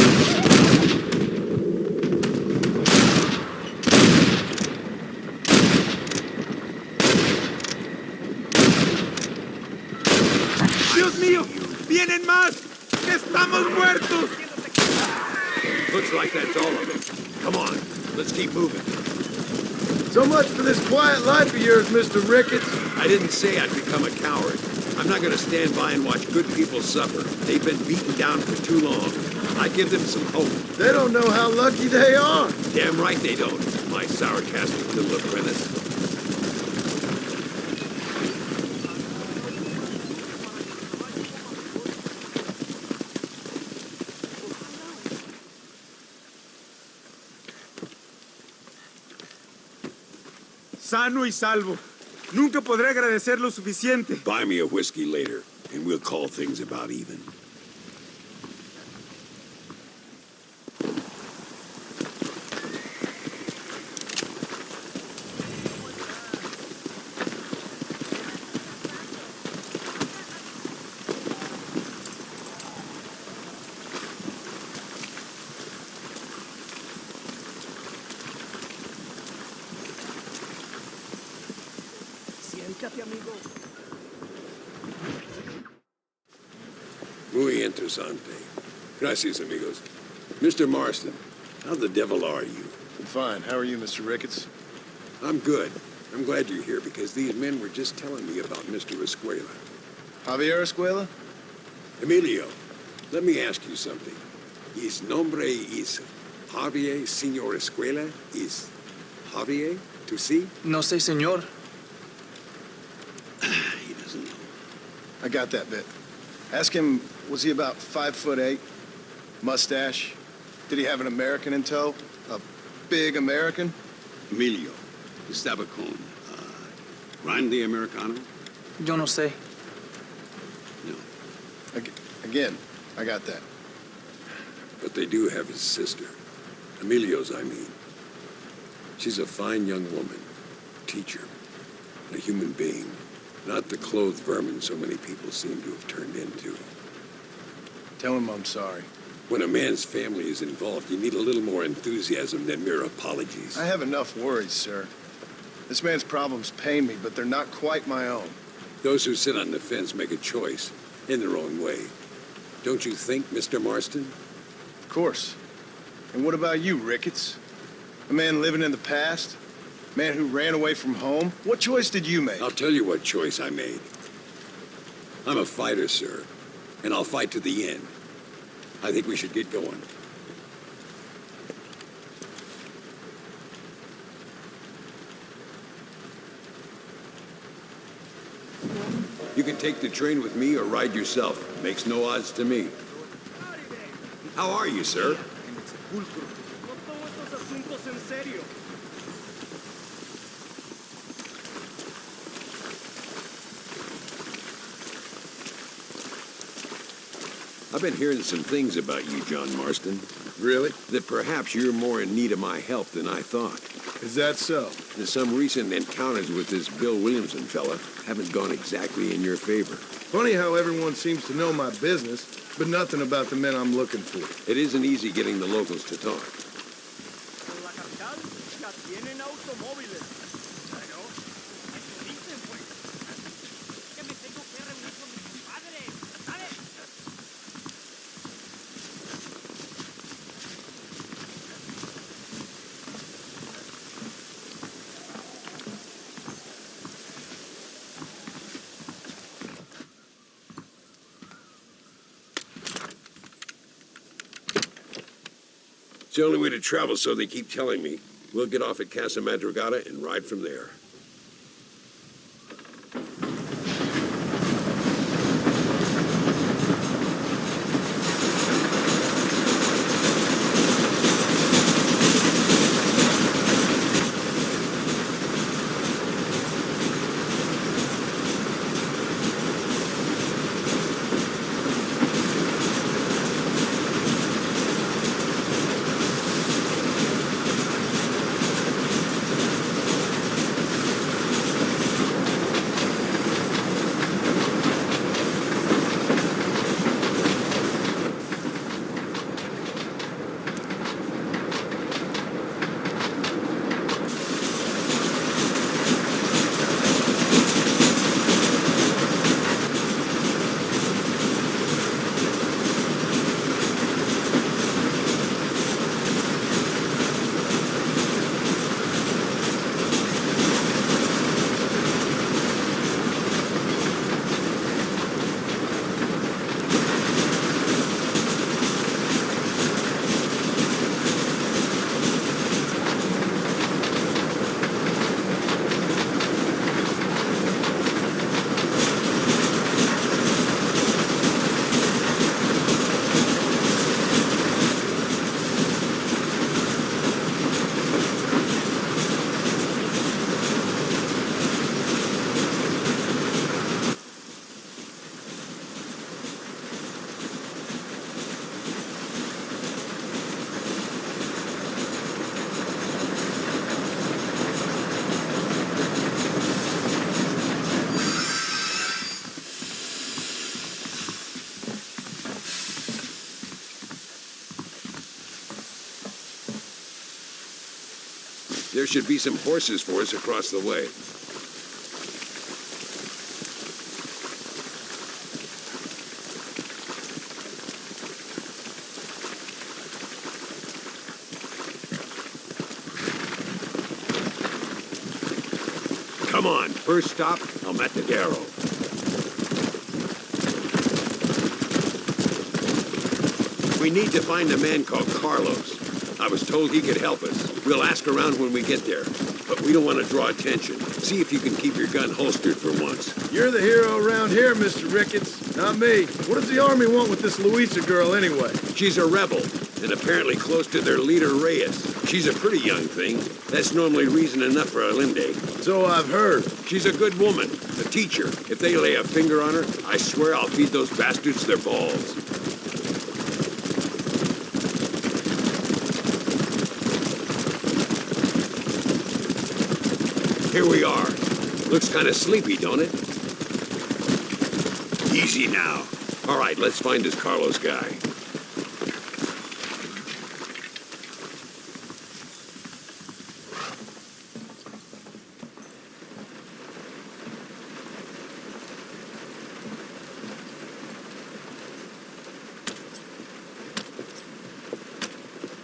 Dios mío, vienen más. Estamos muertos. Looks like that's all of them. Come on, let's keep moving. So much for this quiet life of yours, Mr. Ricketts. I didn't say I'd become a coward. I'm not gonna stand by and watch good people suffer. They've been beaten down for too long. I give them some hope. They don't know how lucky they are. Damn right they don't, my sarcastic little apprentice. Sano y salvo. Nunca podré agradecer lo suficiente. Buy me a whiskey later, and we'll call things about even. Muy interesante. Gracias, amigos. Mr. Marston, how the devil are you? I'm fine. How are you, Mr. Ricketts? I'm good. I'm glad you're here because these men were just telling me about Mr. Escuela. Javier Escuela? Emilio, let me ask you something. His nombre is Javier Señor Escuela? Is Javier to see? No sé, señor. He doesn't know. I got that bit. Ask him, was he about 5'8"? Mustache? Did he have an American in tow? A big American? Emilio, estaba con Grande Americano? Yo no sé. No. Again, I got that. But they do have his sister. Emilio's, I mean. She's a fine young woman, teacher, a human being. Not the clothed vermin so many people seem to have turned into. Tell him I'm sorry. When a man's family is involved, you need a little more enthusiasm than mere apologies. I have enough worries, sir. This man's problems pain me, but they're not quite my own. Those who sit on the fence make a choice in their own way. Don't you think, Mr. Marston? Of course. And what about you, Ricketts? A man living in the past? Man who ran away from home? What choice did you make? I'll tell you what choice I made. I'm a fighter, sir, and I'll fight to the end. I think we should get going. You can take the train with me or ride yourself. Makes no odds to me. How are you, sir? I've been hearing some things about you, John Marston. Really? That perhaps you're more in need of my help than I thought. Is that so? And some recent encounters with this Bill Williamson fella haven't gone exactly in your favor. Funny how everyone seems to know my business, but nothing about the men I'm looking for. It isn't easy getting the locals to talk. It's the only way to travel, so they keep telling me. We'll get off at Casa Madrugada and ride from there. There should be some horses for us across the way. Come on, first stop, El Matadero. We need to find a man called Carlos. I was told he could help us. We'll ask around when we get there. But we don't want to draw attention. See if you can keep your gun holstered for once. You're the hero around here, Mr. Ricketts, not me. What does the army want with this Luisa girl anyway? She's a rebel, and apparently close to their leader, Reyes. She's a pretty young thing. That's normally reason enough for a Linde. So I've heard. She's a good woman, a teacher. If they lay a finger on her, I swear I'll feed those bastards their balls. Here we are. Looks kind of sleepy, don't it? Easy now. All right, let's find this Carlos guy.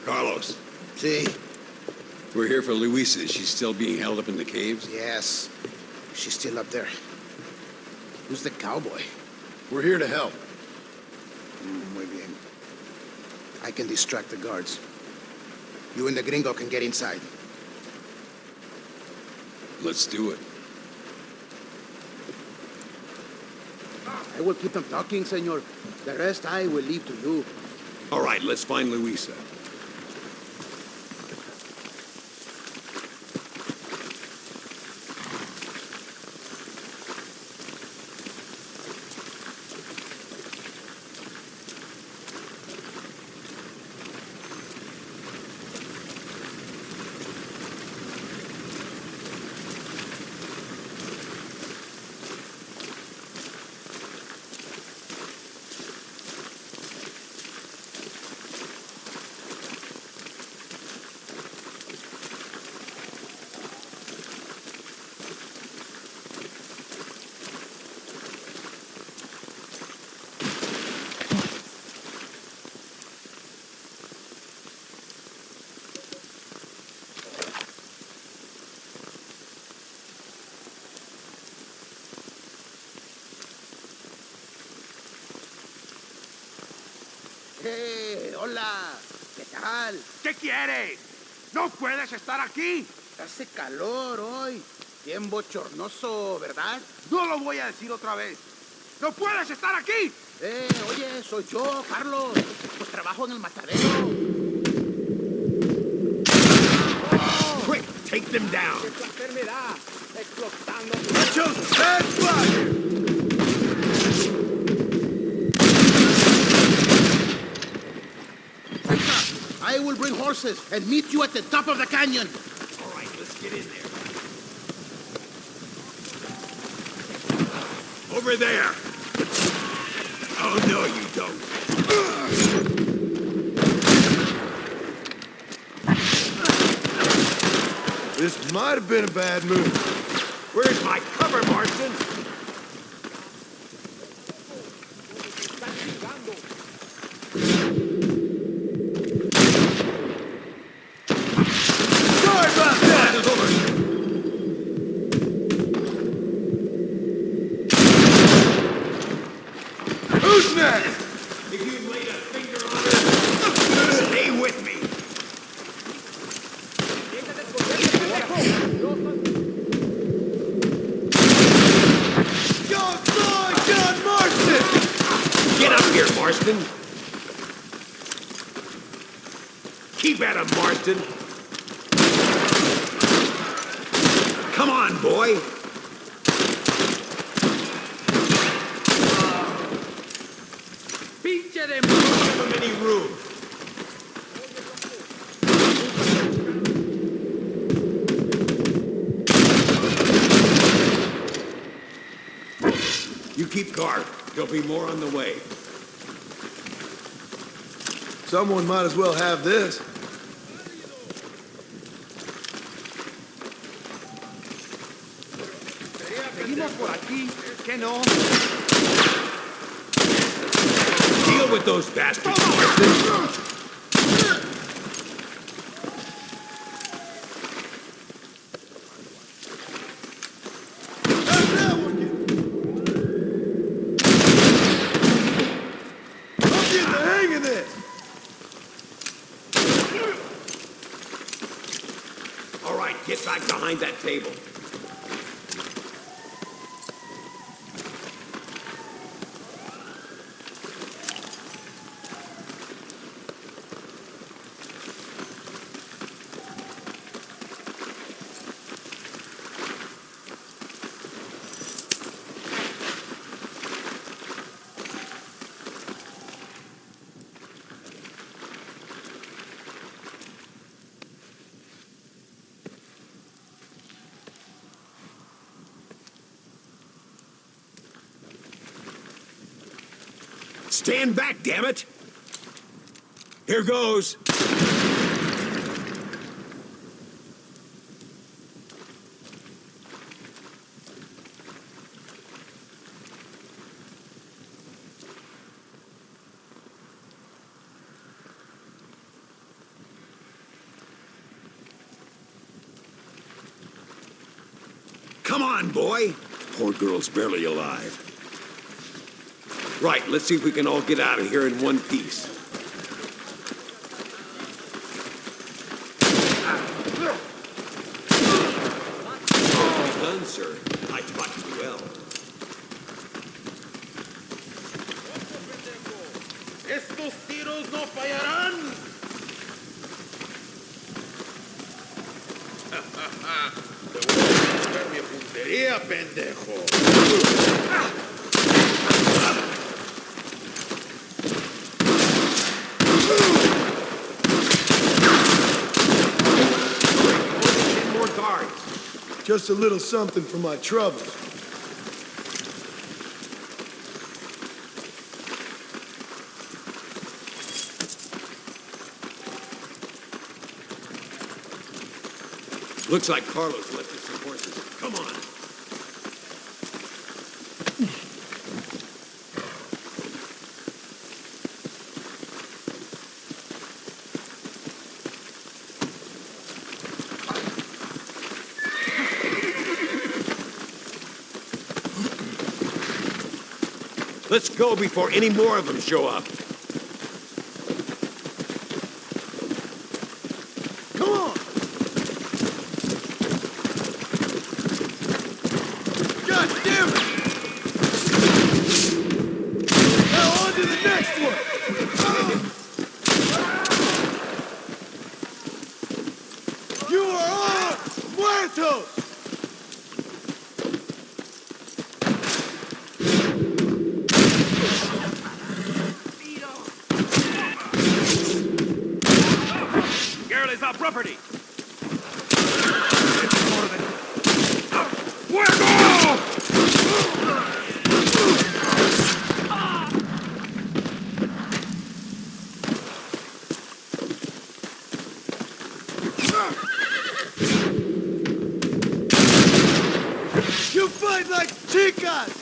Carlos. See? We're here for Luisa. She's still being held up in the caves? Yes. She's still up there. Who's the cowboy? We're here to help. Muy bien. I can distract the guards. You and the gringo can get inside. Let's do it. I will keep them talking, senor. The rest I will leave to you. All right, let's find Luisa. Hola. ¿Qué tal? ¿Qué quieres? ¡No puedes estar aquí! Hace calor hoy. Bien bochornoso, ¿verdad? No lo voy a decir otra vez. ¡No puedes estar aquí! Oye, soy yo, Carlos. Pues trabajo en el matadero. Quick, take them down. ¡Qué placer me da! Explotando. I chose a bad spot here. I will bring horses and meet you at the top of the canyon. All right, let's get in there. Over there. Oh, no, you don't. This might have been a bad move. Where's my cover, Marston? Sorry about that. Who's next? If you laid a finger on her, stay with me. Go, John Marston! Get up here, Marston. Keep at him, Marston. Come on, boy. ¡Pinche de... Don't give him any room. You keep guard. There'll be more on the way. Someone might as well have this. Frankie? Que no? Deal with those bastards, Marston. Get back behind that table. Stand back, damn it! Here goes. Come on, boy. Poor girl's barely alive. Right, let's see if we can all get out of here in one piece. Well done, sir. I taught you well. Estos tiros no fallarán. Te voy a ver mi puntería, pendejo. Just a little something for my troubles. Looks like Carlos left us some horses. Come on. Let's go before any more of them show up. Come on! God damn it! Now on to the next one! You are all muertos! Property. You fight like chicas!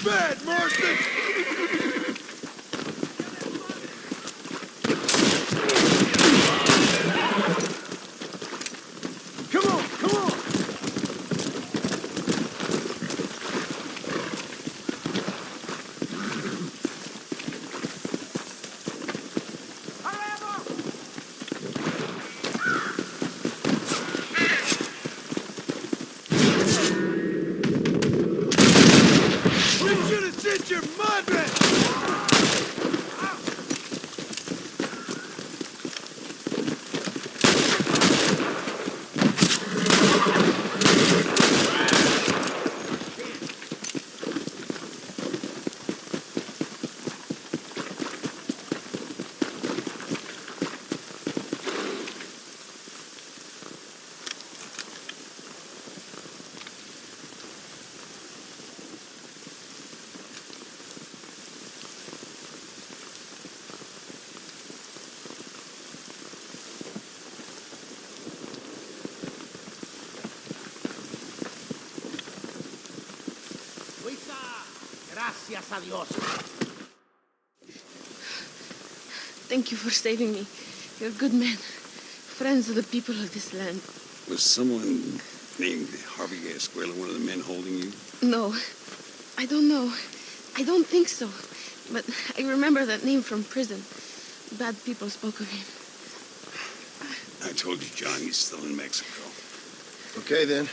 Bad, Marston! Come on, come on! Sit your mud man! Gracias a Dios. Thank you for saving me. You're good men. Friends of the people of this land. Was someone named Harvey Escuela one of the men holding you? No, I don't know. I don't think so. But I remember that name from prison. Bad people spoke of him. I told you, John, he's still in Mexico. Okay, then.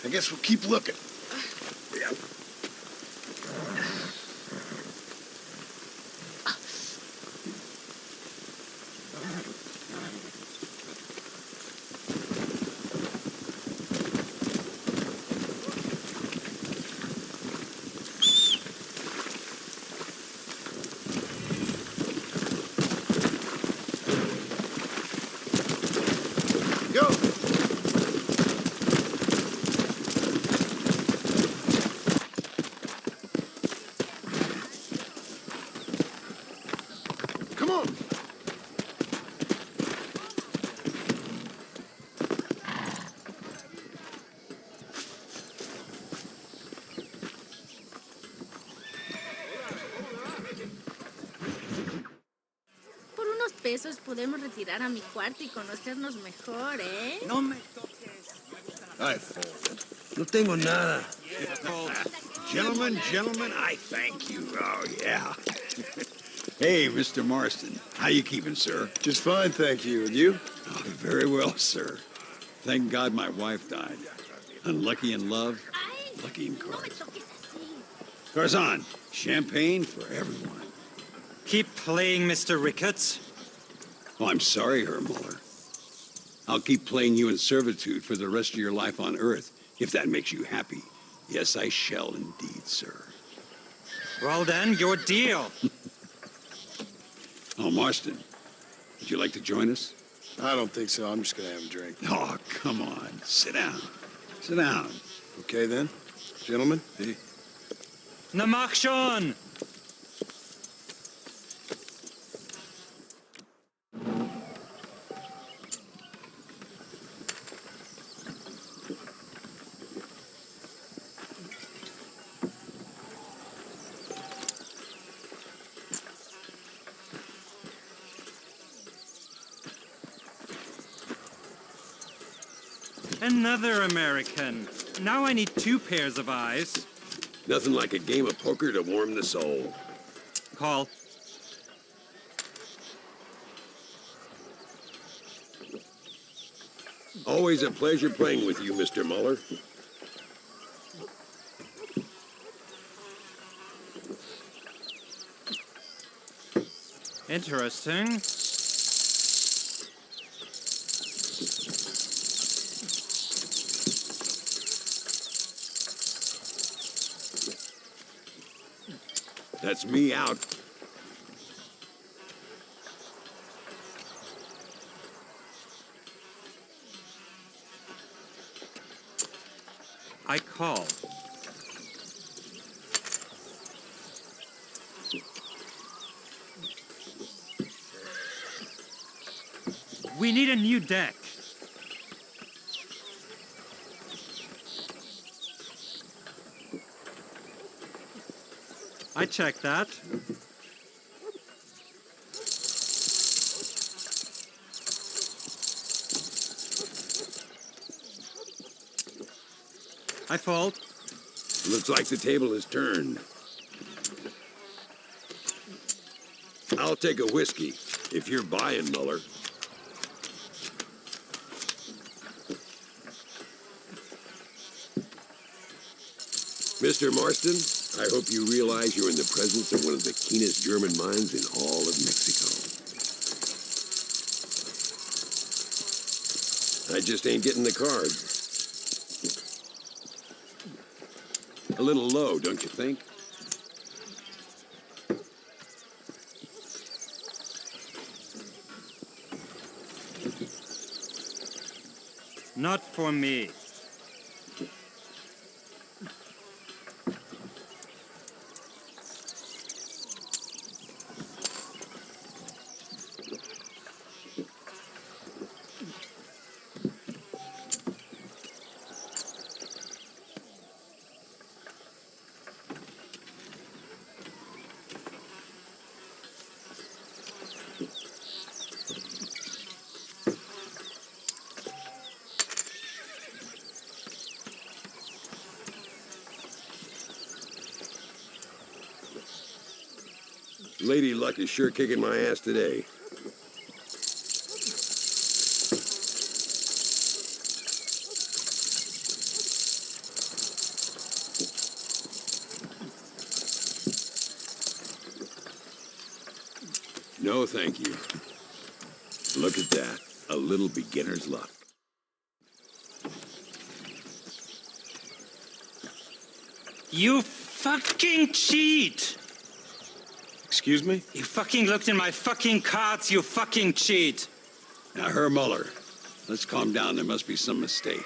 I guess we'll keep looking. Yeah. Go! Come on! Por unos pesos podemos retirar a mi cuarto y conocernos mejor, ¿eh? No me toques. I fold. No tengo nada. Gentlemen, I thank you. Oh, yeah. Hey, Mr. Marston. How you keeping, sir? Just fine, thank you. And you? Oh, very well, sir. Thank God my wife died. Unlucky in love, lucky in cards. Tarzan, champagne for everyone. Keep playing, Mr. Ricketts. Oh, I'm sorry, Herr Muller. I'll keep playing you in servitude for the rest of your life on Earth, if that makes you happy. Yes, I shall indeed, sir. Well then, your deal. Oh, Marston, would you like to join us? I don't think so. I'm just gonna have a drink. Oh, come on. Sit down. Sit down. Okay, then. Gentlemen? Na mach schon! Another American. Now I need 2 pairs of eyes. Nothing like a game of poker to warm the soul. Call. Always a pleasure playing with you, Mr. Muller. Interesting. That's me out. I call. We need a new deck. I checked that. I fold. Looks like the table is turned. I'll take a whiskey, if you're buying, Muller. Mr. Marston, I hope you realize you're in the presence of one of the keenest German minds in all of Mexico. I just ain't getting the cards. A little low, don't you think? Not for me. Lady Luck is sure kicking my ass today. No, thank you. Look at that. A little beginner's luck. You fucking cheat! Excuse me? You fucking looked in my fucking cards, you fucking cheat! Now, Herr Muller, let's calm down. There must be some mistake.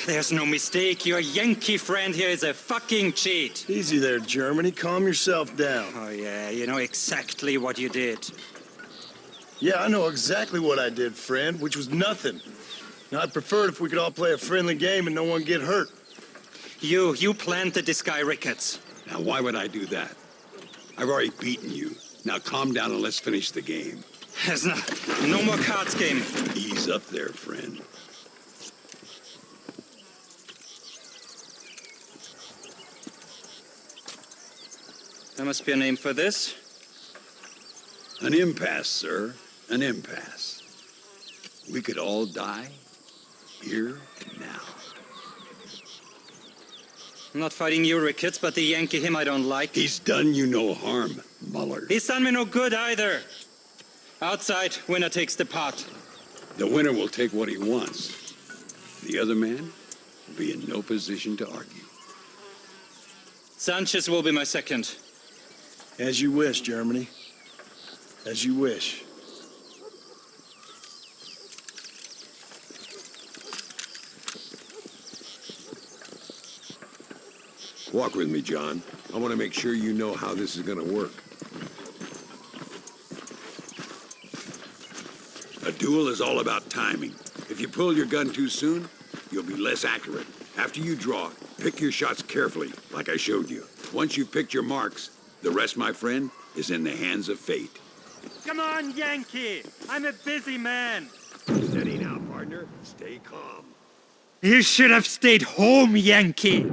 There's no mistake. Your Yankee friend here is a fucking cheat. Easy there, Germany. Calm yourself down. Oh, yeah, you know exactly what you did. Yeah, I know exactly what I did, friend, which was nothing. Now, I'd prefer it if we could all play a friendly game and no one get hurt. You planted this guy Ricketts. Now, why would I do that? I've already beaten you. Now, calm down and let's finish the game. There's no more cards game. Ease up there, friend. There must be a name for this. An impasse, sir. An impasse. We could all die here now. I'm not fighting you, Ricketts, but the Yankee him I don't like. He's done you no harm, Muller. He's done me no good either. Outside, winner takes the pot. The winner will take what he wants. The other man will be in no position to argue. Sanchez will be my second. As you wish, Germany. As you wish. Walk with me, John. I want to make sure you know how this is going to work. A duel is all about timing. If you pull your gun too soon, you'll be less accurate. After you draw, pick your shots carefully, like I showed you. Once you've picked your marks, the rest, my friend, is in the hands of fate. Come on, Yankee! I'm a busy man. Steady now, partner. Stay calm. You should have stayed home, Yankee!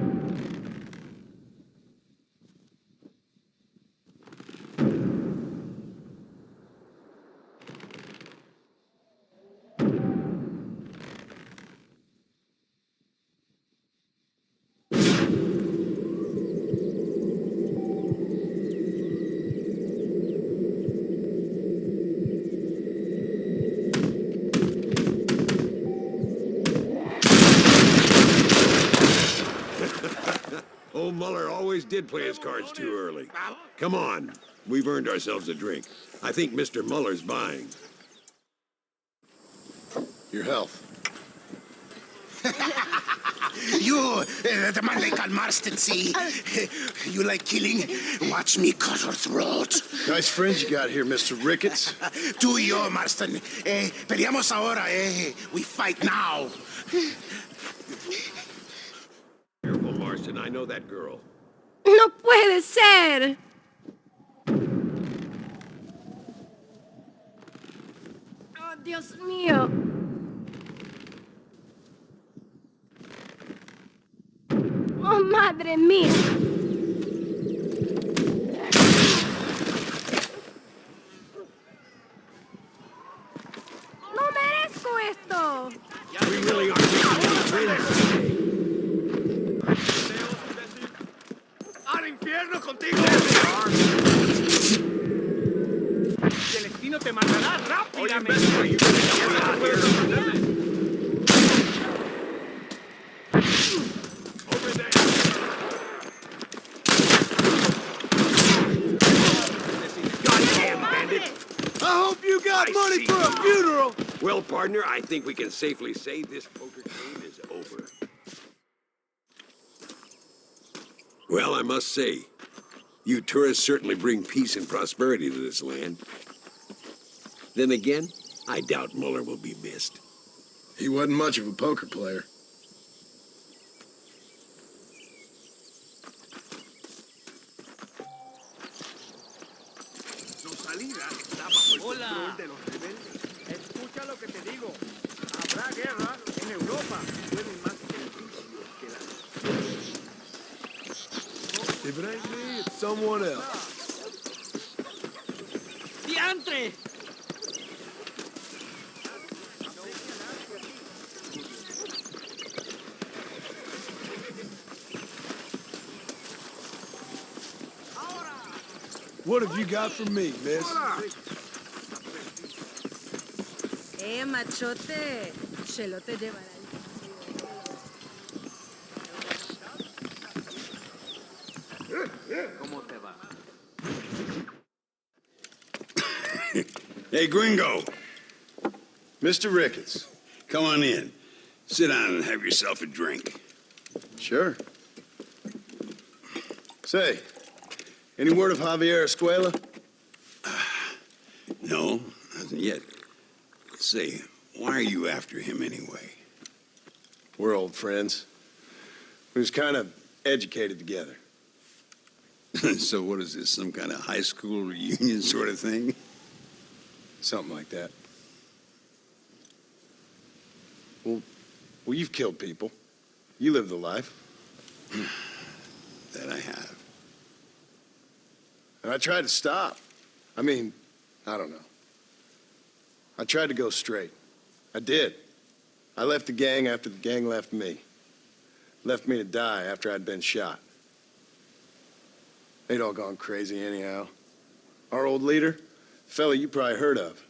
Old Muller always did play his cards too early. Come on. We've earned ourselves a drink. I think Mr. Muller's buying. Your health. You, the man they call Marston, see? You like killing? Watch me cut her throat. Nice friends you got here, Mr. Ricketts. Tú y yo, Marston. Peleamos ahora, We fight now. Careful, Marston. I know that girl. No puede ser. Oh, Dios mío. Oh, madre mía. No merezco esto. We really aren't making any friends today. ¡Al infierno contigo! El destino te mandará rápidamente. Goddamn bandit! I hope you got money for a funeral! Well, partner, I think we can safely say this poker game is over. Well, I must say, you tourists certainly bring peace and prosperity to this land. Then again, I doubt Muller will be missed. He wasn't much of a poker player. Hola. Escucha lo que te digo. Habrá guerra en Europa. Pueden más servicios que la... If it ain't me, it's someone else. diantre! What have you got for me, miss? Machote. Chelo te llevará ¿Cómo te va? Hey, Gringo. Mr. Ricketts. Come on in. Sit down and have yourself a drink. Sure. Say, any word of Javier Escuela? No, nothing yet. Say, why are you after him anyway? We're old friends. We was kind of educated together. So what is this, some kind of high school reunion sort of thing? Something like that. Well, you've killed people. You lived the life. That I have. And I tried to stop. I mean, I don't know. I tried to go straight. I did. I left the gang after the gang left me. Left me to die after I'd been shot. They'd all gone crazy anyhow. Our old leader, fella you probably heard of.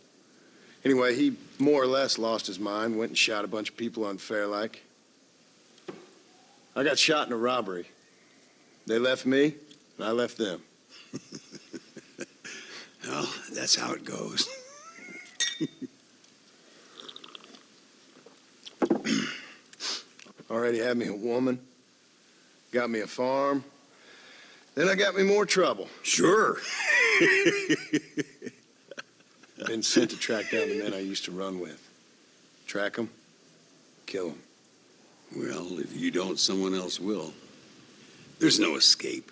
Anyway, he more or less lost his mind, went and shot a bunch of people unfair like. I got shot in a robbery. They left me, and I left them. Well, that's how it goes. Already had me a woman, got me a farm, then I got me more trouble. Sure. Been sent to track down the men I used to run with. Track them, kill them. Well, if you don't, someone else will. There's no escape.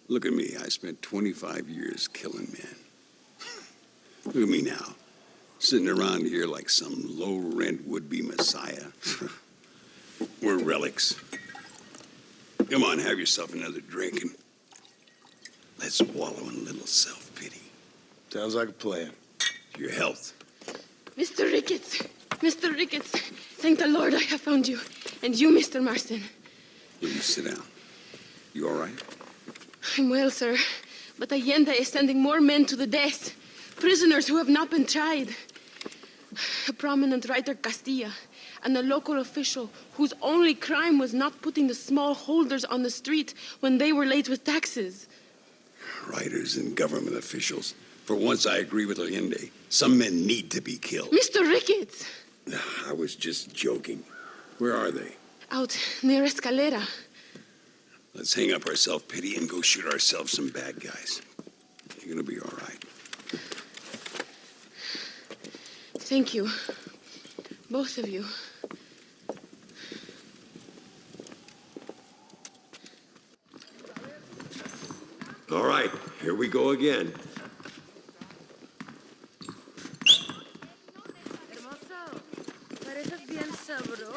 Look at me. I spent 25 years killing men. Look at me now, sitting around here like some low-rent would-be messiah. We're relics. Come on, have yourself another drink and let's wallow in a little self-pity. Sounds like a plan. Your health. Mr. Ricketts. Mr. Ricketts. Thank the Lord I have found you. And you, Mr. Marston. You sit down. You all right? I'm well, sir. But Allende is sending more men to the death. Prisoners who have not been tried. A prominent writer, Castilla, and a local official whose only crime was not putting the small holders on the street when they were late with taxes. Writers and government officials. For once, I agree with Allende. Some men need to be killed. Mr. Ricketts! I was just joking. Where are they? Out near Escalera. Let's hang up our self-pity and go shoot ourselves some bad guys. You're gonna be all right. Thank you. Both of you. All right, here we go again. Hermoso, pareces bien sabroso.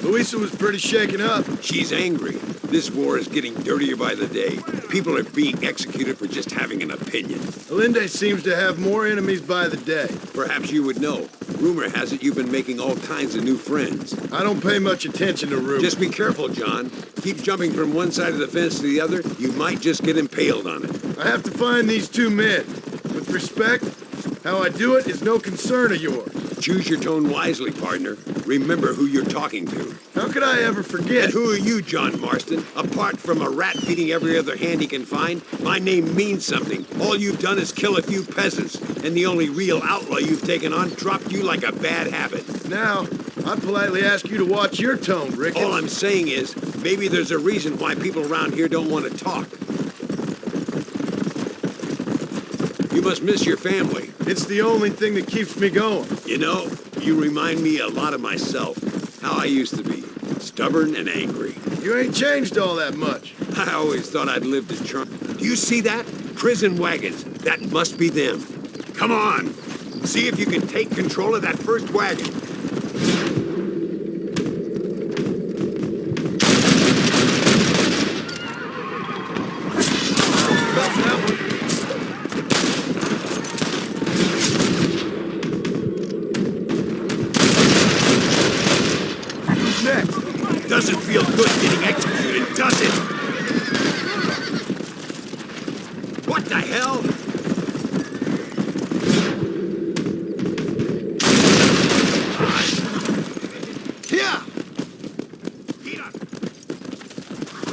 Luisa was pretty shaken up. She's angry. This war is getting dirtier by the day. People are being executed for just having an opinion. Allende seems to have more enemies by the day. Perhaps you would know. Rumor has it you've been making all kinds of new friends. I don't pay much attention to rumors. Just be careful, John. Keep jumping from one side of the fence to the other. You might just get impaled on it. I have to find these two men. With respect, how I do it is no concern of yours. Choose your tone wisely, partner. Remember who you're talking to. How could I ever forget? And who are you, John Marston? Apart from a rat feeding every other hand he can find, my name means something. All you've done is kill a few peasants, and the only real outlaw you've taken on dropped you like a bad habit. Now, I'd politely ask you to watch your tone, Ricketts. All I'm saying is, maybe there's a reason why people around here don't want to talk. You must miss your family. It's the only thing that keeps me going. You know, you remind me a lot of myself. How I used to be. Stubborn and angry. You ain't changed all that much. I always thought I'd lived in charm. Do you see that? Prison wagons. That must be them. Come on. See if you can take control of that first wagon. Who's next? Doesn't feel good getting executed, does it? What the hell?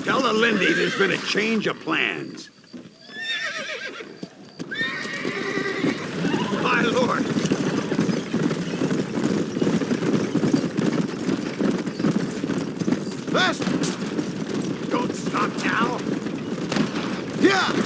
Tell the Lindy there's been a change of plans. My lord! Faster! Don't stop now! Yeah!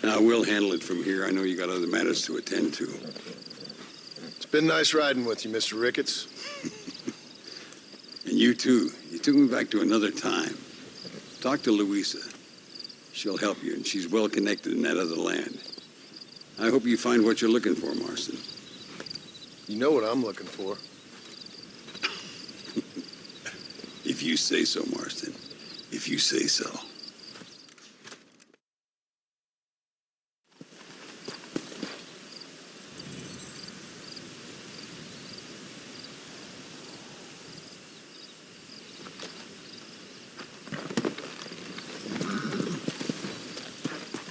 Now, we'll handle it from here. I know you got other matters to attend to. It's been nice riding with you, Mr. Ricketts. And you, too. You took me back to another time. Talk to Louisa. She'll help you, and she's well connected in that other land. I hope you find what you're looking for, Marston. You know what I'm looking for. If you say so, Marston. If you say so.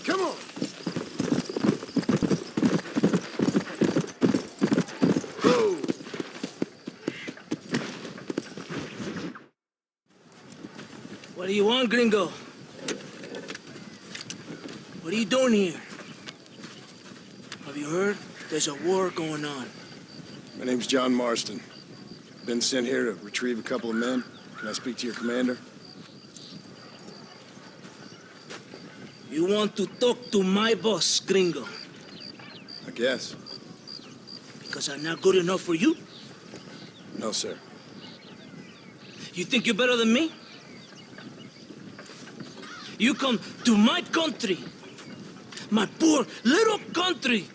Come on! Whoa! What do you want, gringo? What are you doing here? Have you heard? There's a war going on. My name's John Marston. Been sent here to retrieve a couple of men. Can I speak to your commander? You want to talk to my boss, gringo? I guess. Because I'm not good enough for you? No, sir. You think you're better than me? You come to my country, my poor little country,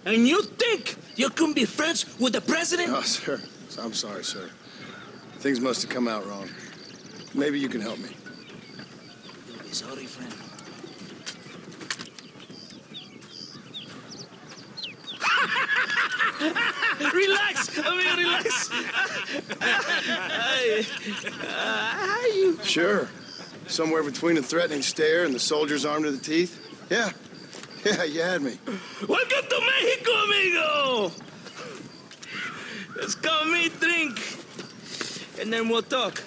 and you think you can be friends with the president? Oh, sir. I'm sorry, sir. Things must have come out wrong. Maybe you can help me. You'll be sorry, friend. Relax, amigo, relax. How you? Sure. Somewhere between a threatening stare and the soldier's arm to the teeth? Yeah. Yeah, you had me. Welcome to Mexico, amigo! Let's come eat, drink, and then we'll talk.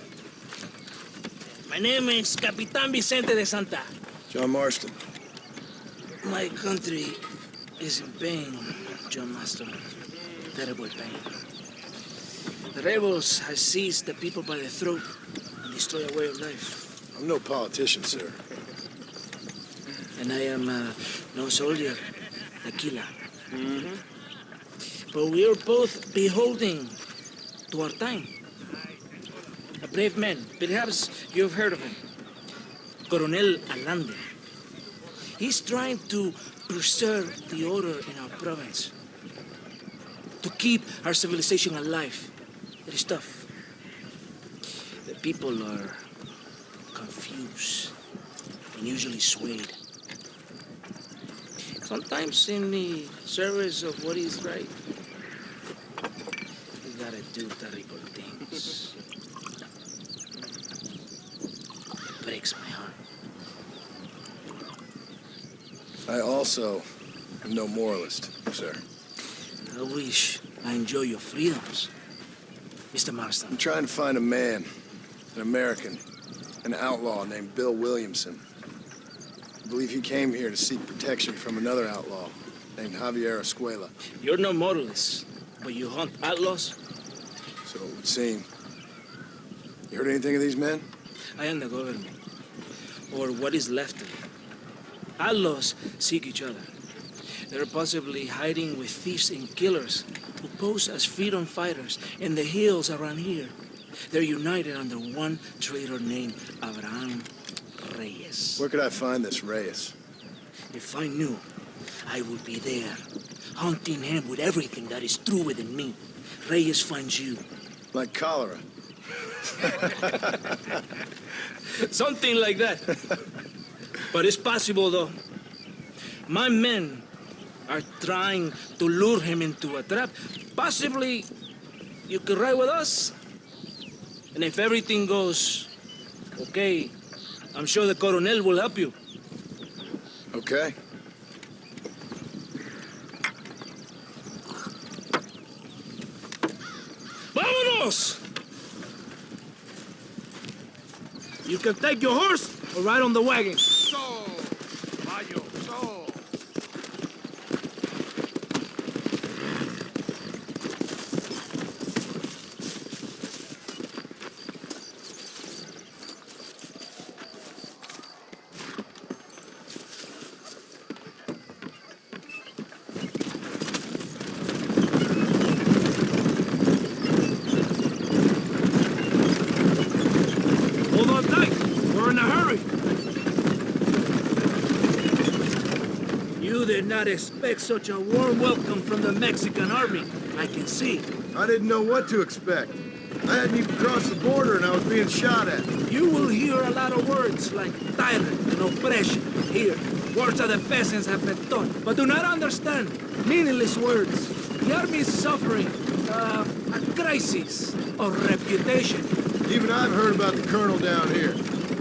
My name is Capitan Vicente de Santa. John Marston. My country is in pain, John Marston. Terrible pain. The rebels have seized the people by the throat and destroyed a way of life. I'm no politician, sir. And I am no soldier, a killer. But we are both beholding to our time. A brave man, perhaps you've heard of him. Coronel Allende. He's trying to preserve the order in our province. To keep our civilization alive. It is tough. The people are confused and usually swayed. Sometimes in the service of what is right, you gotta do terrible things. It breaks my heart. I also am no moralist, sir. I wish I enjoy your freedoms, Mr. Marston. I'm trying to find a man, an American, an outlaw named Bill Williamson. I believe he came here to seek protection from another outlaw named Javier Escuela. You're no moralist, but you hunt outlaws? So it would seem. You heard anything of these men? I am the government, or what is left of it. Outlaws seek each other. They're possibly hiding with thieves and killers who pose as freedom fighters in the hills around here. They're united under one traitor named Abraham Reyes. Where could I find this Reyes? If I knew, I would be there, hunting him with everything that is true within me. Reyes finds you. Like cholera. Something like that. But it's possible, though. My men are trying to lure him into a trap. Possibly you could ride with us. And if everything goes okay, I'm sure the Coronel will help you. Okay. Vámonos! You can take your horse or ride on the wagon. Hold on tight. We're in a hurry. You did not expect such a warm welcome from the Mexican army. I can see. I didn't know what to expect. I hadn't even crossed the border and I was being shot at. You will hear a lot of words like tyrant and oppression here. Words that the peasants have been taught, but do not understand. Meaningless words. The army is suffering a crisis of reputation. Even I've heard about the colonel down here.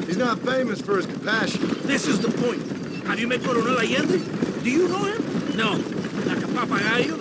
He's not famous for his compassion. This is the point. Have you met Coronel Allende? Do you know him? No. Like a papagayo?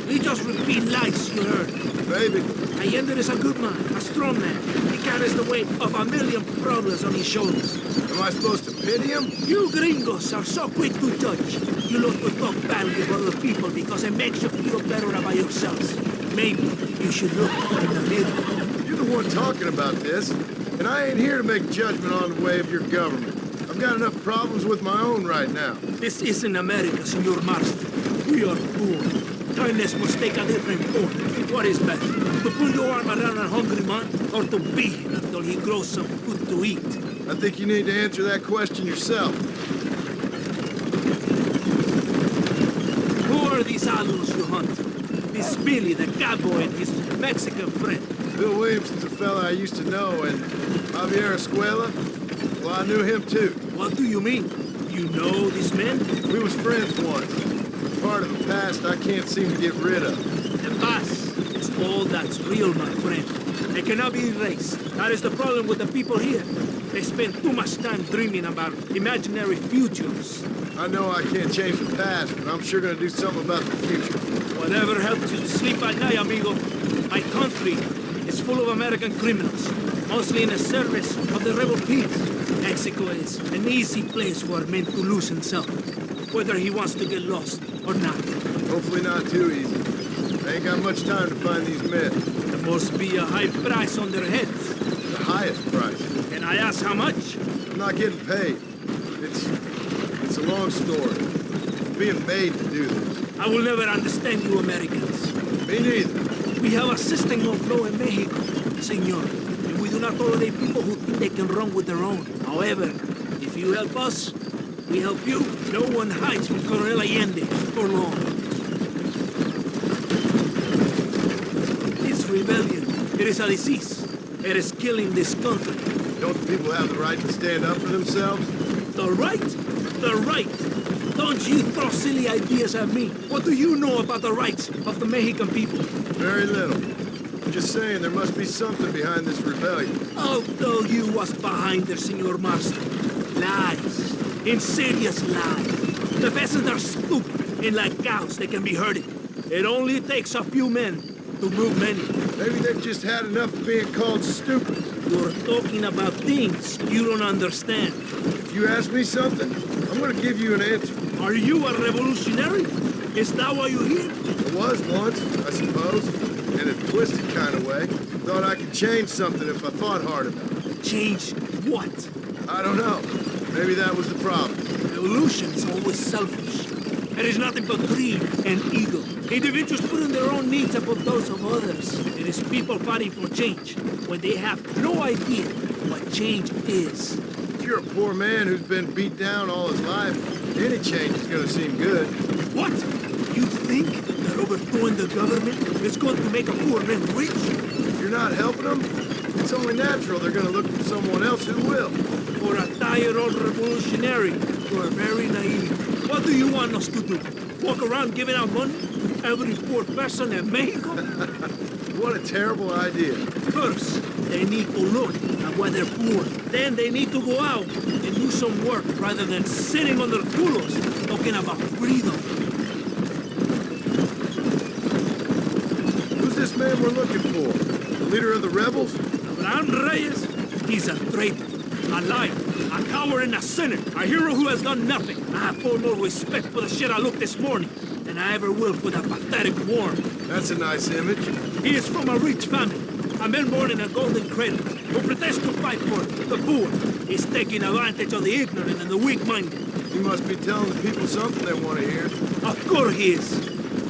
He just repeat lies you heard. Maybe. Allende is a good man, a strong man. He carries the weight of a million problems on his shoulders. Am I supposed to pity him? You gringos are so quick to judge. You love to talk badly of other people because it makes you feel better about yourselves. Maybe you should look in the mirror. You're the one talking about this, and I ain't here to make judgment on the way of your government. I've got enough problems with my own right now. This isn't America, Senor Marston. We are poor. Kindness must take a different form. What is better, to put your arm around a hungry man or to beat him until he grows some food to eat? I think you need to answer that question yourself. Who are these outlaws you hunt? This Billy, the cowboy, and his Mexican friend. Bill Williamson's a fella I used to know, and Javier Escuela, well, I knew him too. What do you mean? You know these men? We was friends once. Part of the past I can't seem to get rid of. The past is all that's real, my friend. It cannot be erased. That is the problem with the people here. They spend too much time dreaming about imaginary futures. I know I can't change the past, but I'm sure gonna do something about the future. Whatever helps you sleep at night, amigo. My country is full of American criminals, mostly in the service of the rebel peace. Mexico is an easy place for a man to lose himself, whether he wants to get lost or not. Hopefully not too easy. I ain't got much time to find these men. There must be a high price on their heads. The highest price. Can I ask how much? I'm not getting paid. It's a long story. I'm being made to do this. I will never understand you Americans. Me neither. We have a system of law in Mexico, senor. And we do not tolerate people who think they can run with their own. However, if you help us, we help you. No one hides from Colonel Allende for long. This rebellion, it is a disease. It is killing this country. Don't the people have the right to stand up for themselves? The right? The right? Don't you throw silly ideas at me. What do you know about the rights of the Mexican people? Very little. I'm just saying there must be something behind this rebellion. I'll tell you what's behind there, Senor Marston. Lies. Insidious lies. The peasants are stupid, and like cows, they can be herded. It only takes a few men to move many. Maybe they've just had enough of being called stupid. You're talking about things you don't understand. If you ask me something, I'm gonna give you an answer. Are you a revolutionary? Is that why you're here? I was once, I suppose. In a twisted kind of way. Thought I could change something if I thought hard enough. Change what? I don't know. Maybe that was the problem. Revolution is always selfish. It is nothing but greed and ego. Individuals putting their own needs above those of others. It is people fighting for change when they have no idea what change is. If you're a poor man who's been beat down all his life, any change is gonna seem good. What? You think that overthrowing the government is going to make a poor man rich? If you're not helping them, it's only natural they're gonna look for someone else who will. For a tired-old revolutionary, you are very naive. What do you want us to do? Walk around giving out money to every poor person in Mexico? What a terrible idea. First, they need to look at why they're poor. Then they need to go out and do some work rather than sitting on their culos talking about freedom. Who's this man we're looking for? The leader of the rebels? Abraham Reyes? He's a traitor, a liar, a coward and a sinner, a hero who has done nothing. I have far more respect for the shit I looked this morning than I ever will for that pathetic worm. That's a nice image. He is from a rich family, a man born in a golden cradle, who pretends to fight for the poor. He's taking advantage of the ignorant and the weak-minded. He must be telling the people something they want to hear. Of course he is.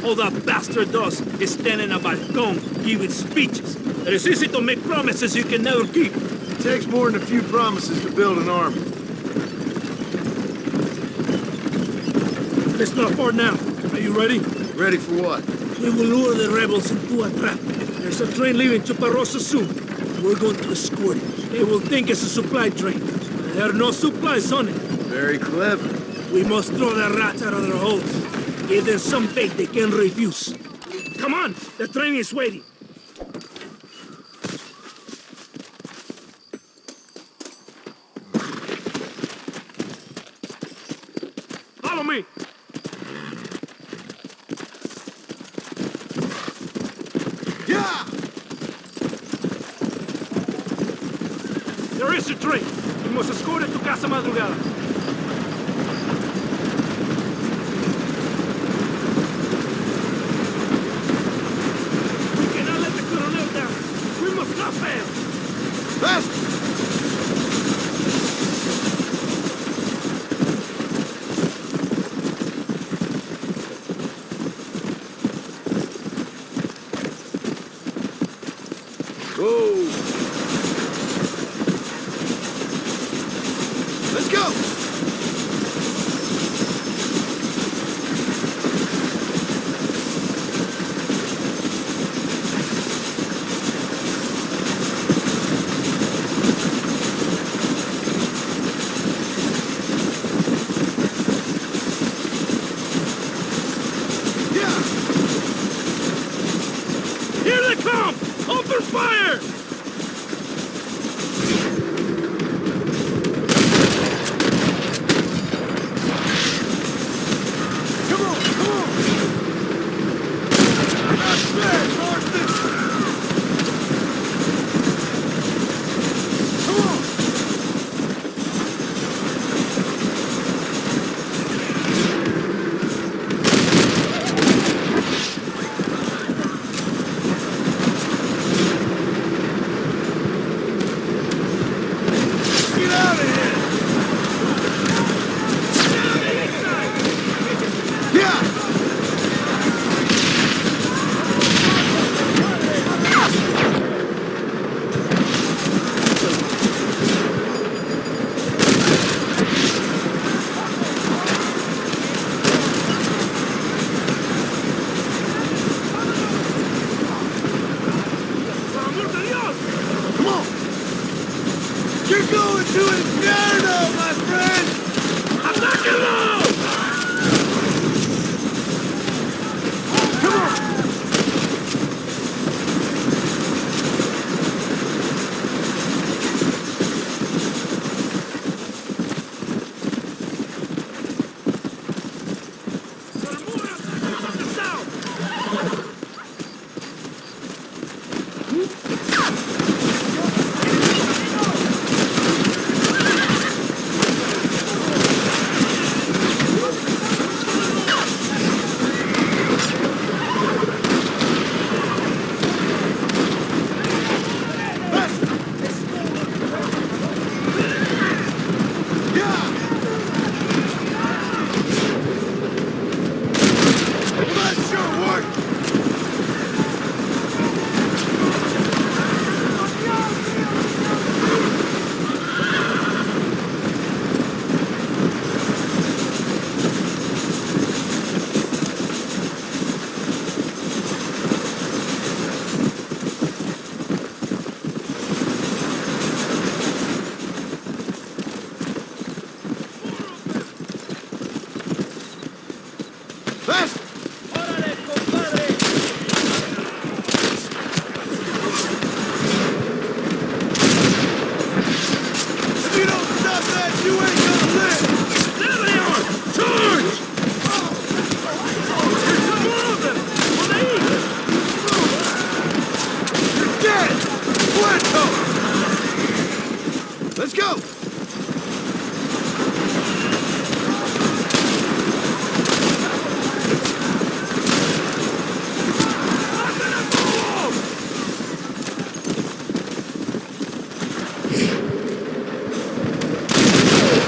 All that bastard does is stand in a balcony giving speeches. It is easy to make promises you can never keep. It takes more than a few promises to build an army. It's not far now. Are you ready? Ready for what? We will lure the rebels into a trap. There's a train leaving Chuparosa soon. We're going to escort it. They will think it's a supply train. There are no supplies on it. Very clever. We must throw the rats out of their holes. Give them some bait they can refuse. Come on! The train is waiting. Follow me! Yeah! There is a train. We must escort it to Casa Madrugada. We cannot let the Coronel down. We must not fail. Faster! Go! You're going to Inferno, my friend! I'm not alone! Come on! Let's go!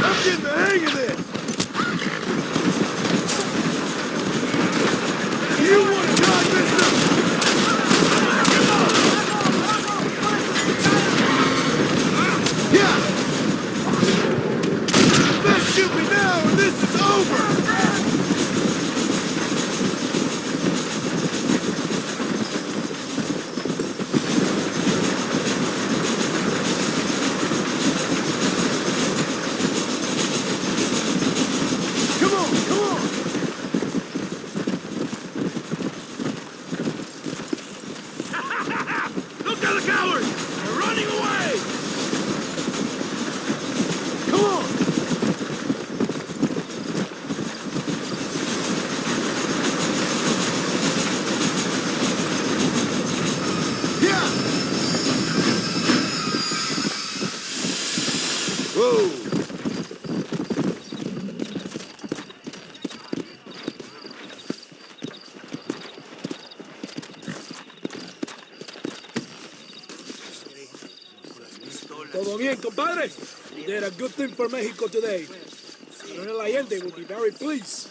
I'm getting the hang of this! You want to drive this up? Yeah! Best shoot me now or this is over! Todo bien, compadre? You did a good thing for Mexico today. Colonel Allende will be very pleased.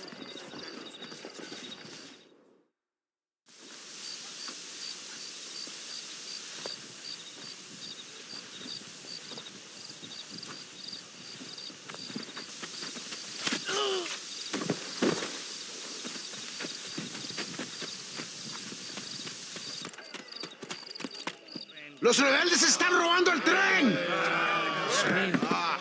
¡Los rebeldes están robando el tren!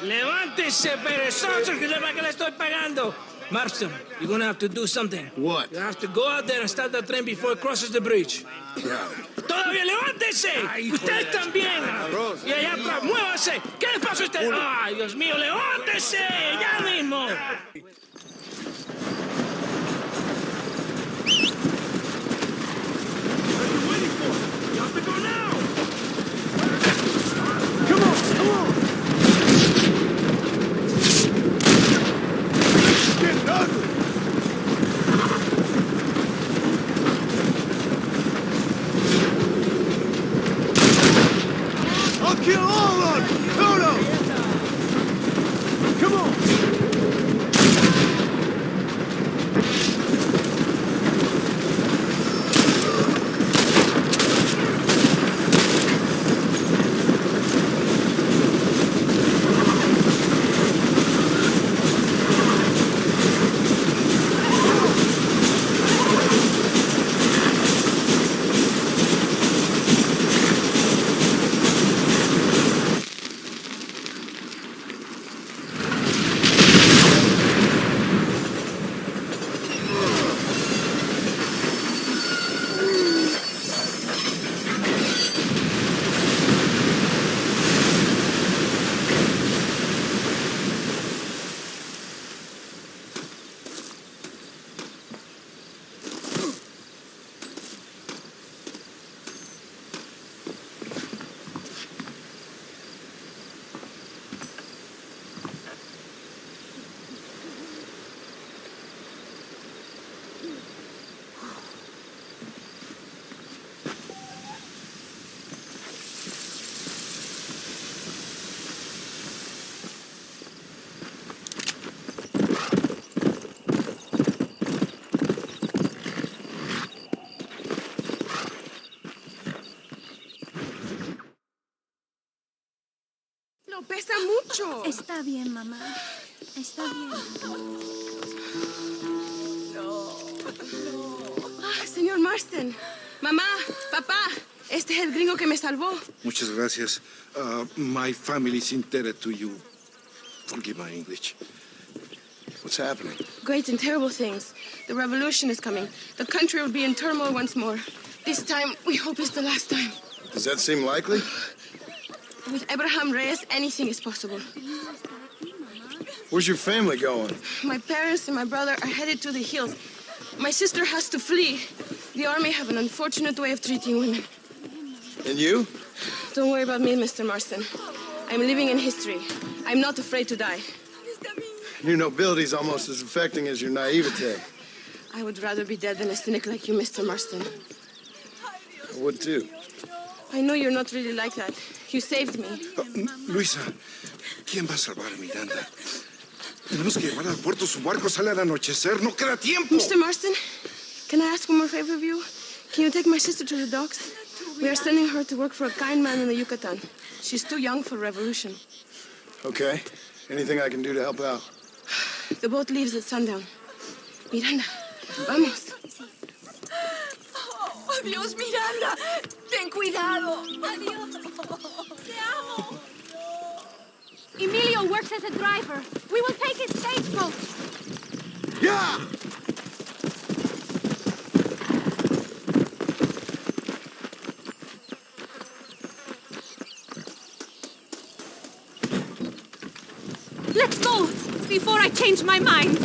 ¡Levántese, perezoso, que le estoy pagando! Marston, you're gonna have to do something. What? You have to go out there and start that train before it crosses the bridge. Yeah. ¡Todavía levántese! ¡Usted también! Y allá atrás, muévase. ¿Qué le pasa a usted? ¡Ay, Dios mío, levántese! ¡Ya mismo! I'll kill all of you! Toto! Come on! Lo pesa mucho. Está bien, mamá. Está bien. Señor Marston. Mamá, papá. Este es el gringo que me salvó. Muchas gracias. My family's indebted to you. Forgive my English. What's happening? Great and terrible things. The revolution is coming. The country will be in turmoil once more. This time, we hope it's the last time. Does that seem likely? With Abraham Reyes, anything is possible. Where's your family going? My parents and my brother are headed to the hills. My sister has to flee. The army have an unfortunate way of treating women. And you? Don't worry about me, Mr. Marston. I'm living in history. I'm not afraid to die. Your nobility's almost as affecting as your naivete. I would rather be dead than a cynic like you, Mr. Marston. I would too. I know you're not really like that. You saved me. Luisa, ¿quién va a salvar a Miranda? Tenemos que llevar al puerto. Su barco sale al anochecer. No queda tiempo. Mr. Marston, can I ask one more favor of you? Can you take my sister to the docks? We are sending her to work for a kind man in the Yucatan. She's too young for revolution. Okay. Anything I can do to help out? The boat leaves at sundown. Miranda, vamos. Oh, adiós, Miranda. Ten cuidado. Adiós. Te amo. Emilio works as a driver. We will take his stagecoach. Yeah! Let's go before I change my mind.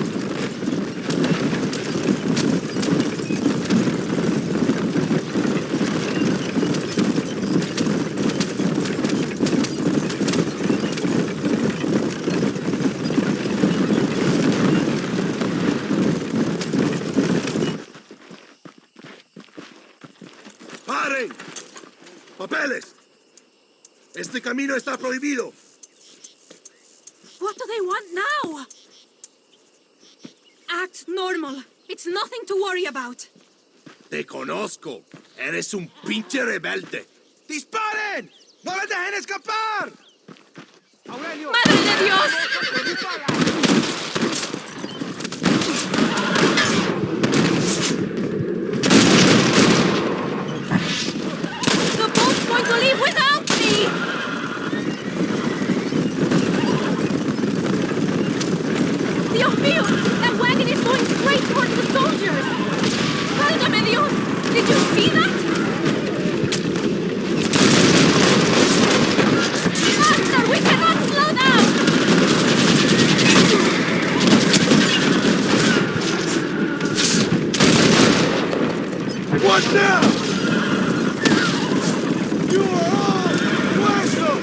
¡Paren! ¡Papeles! Este camino está prohibido. What do they want now? Act normal. It's nothing to worry about. Te conozco. Eres un pinche rebelde. ¡Disparen! ¡No les dejen escapar! ¡Aurelio! ¡Madre de Dios! The boat's going to leave without me! Dios mío! That wagon is going straight towards the soldiers! Válgame Dios! Did you see that? Master, we cannot slow down! What now? You are all welcome!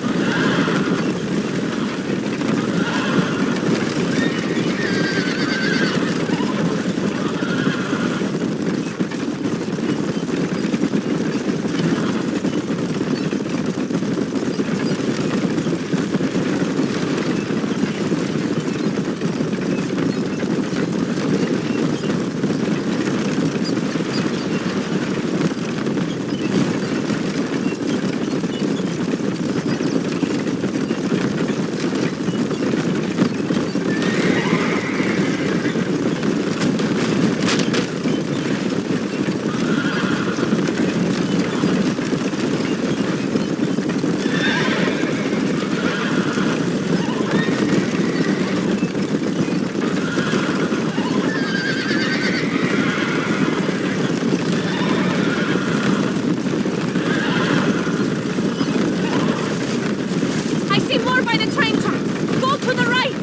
I see more by the train tracks. Go to the right.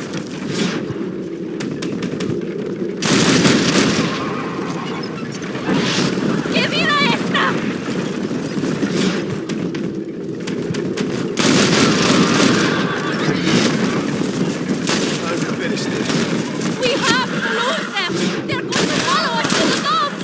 ¡Que viva esta! Time to finish this. We have to lose them. They're going to follow us to the docks.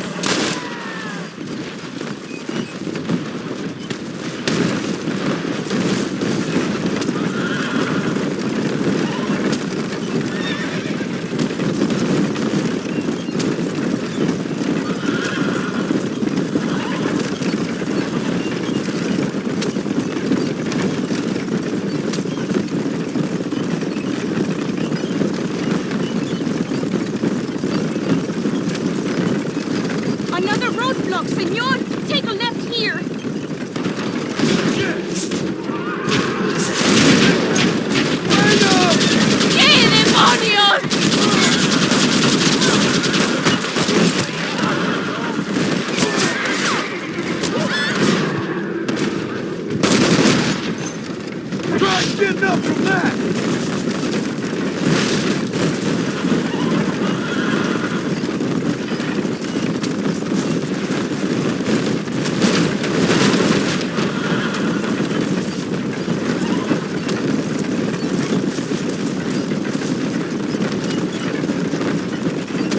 not getting up from that!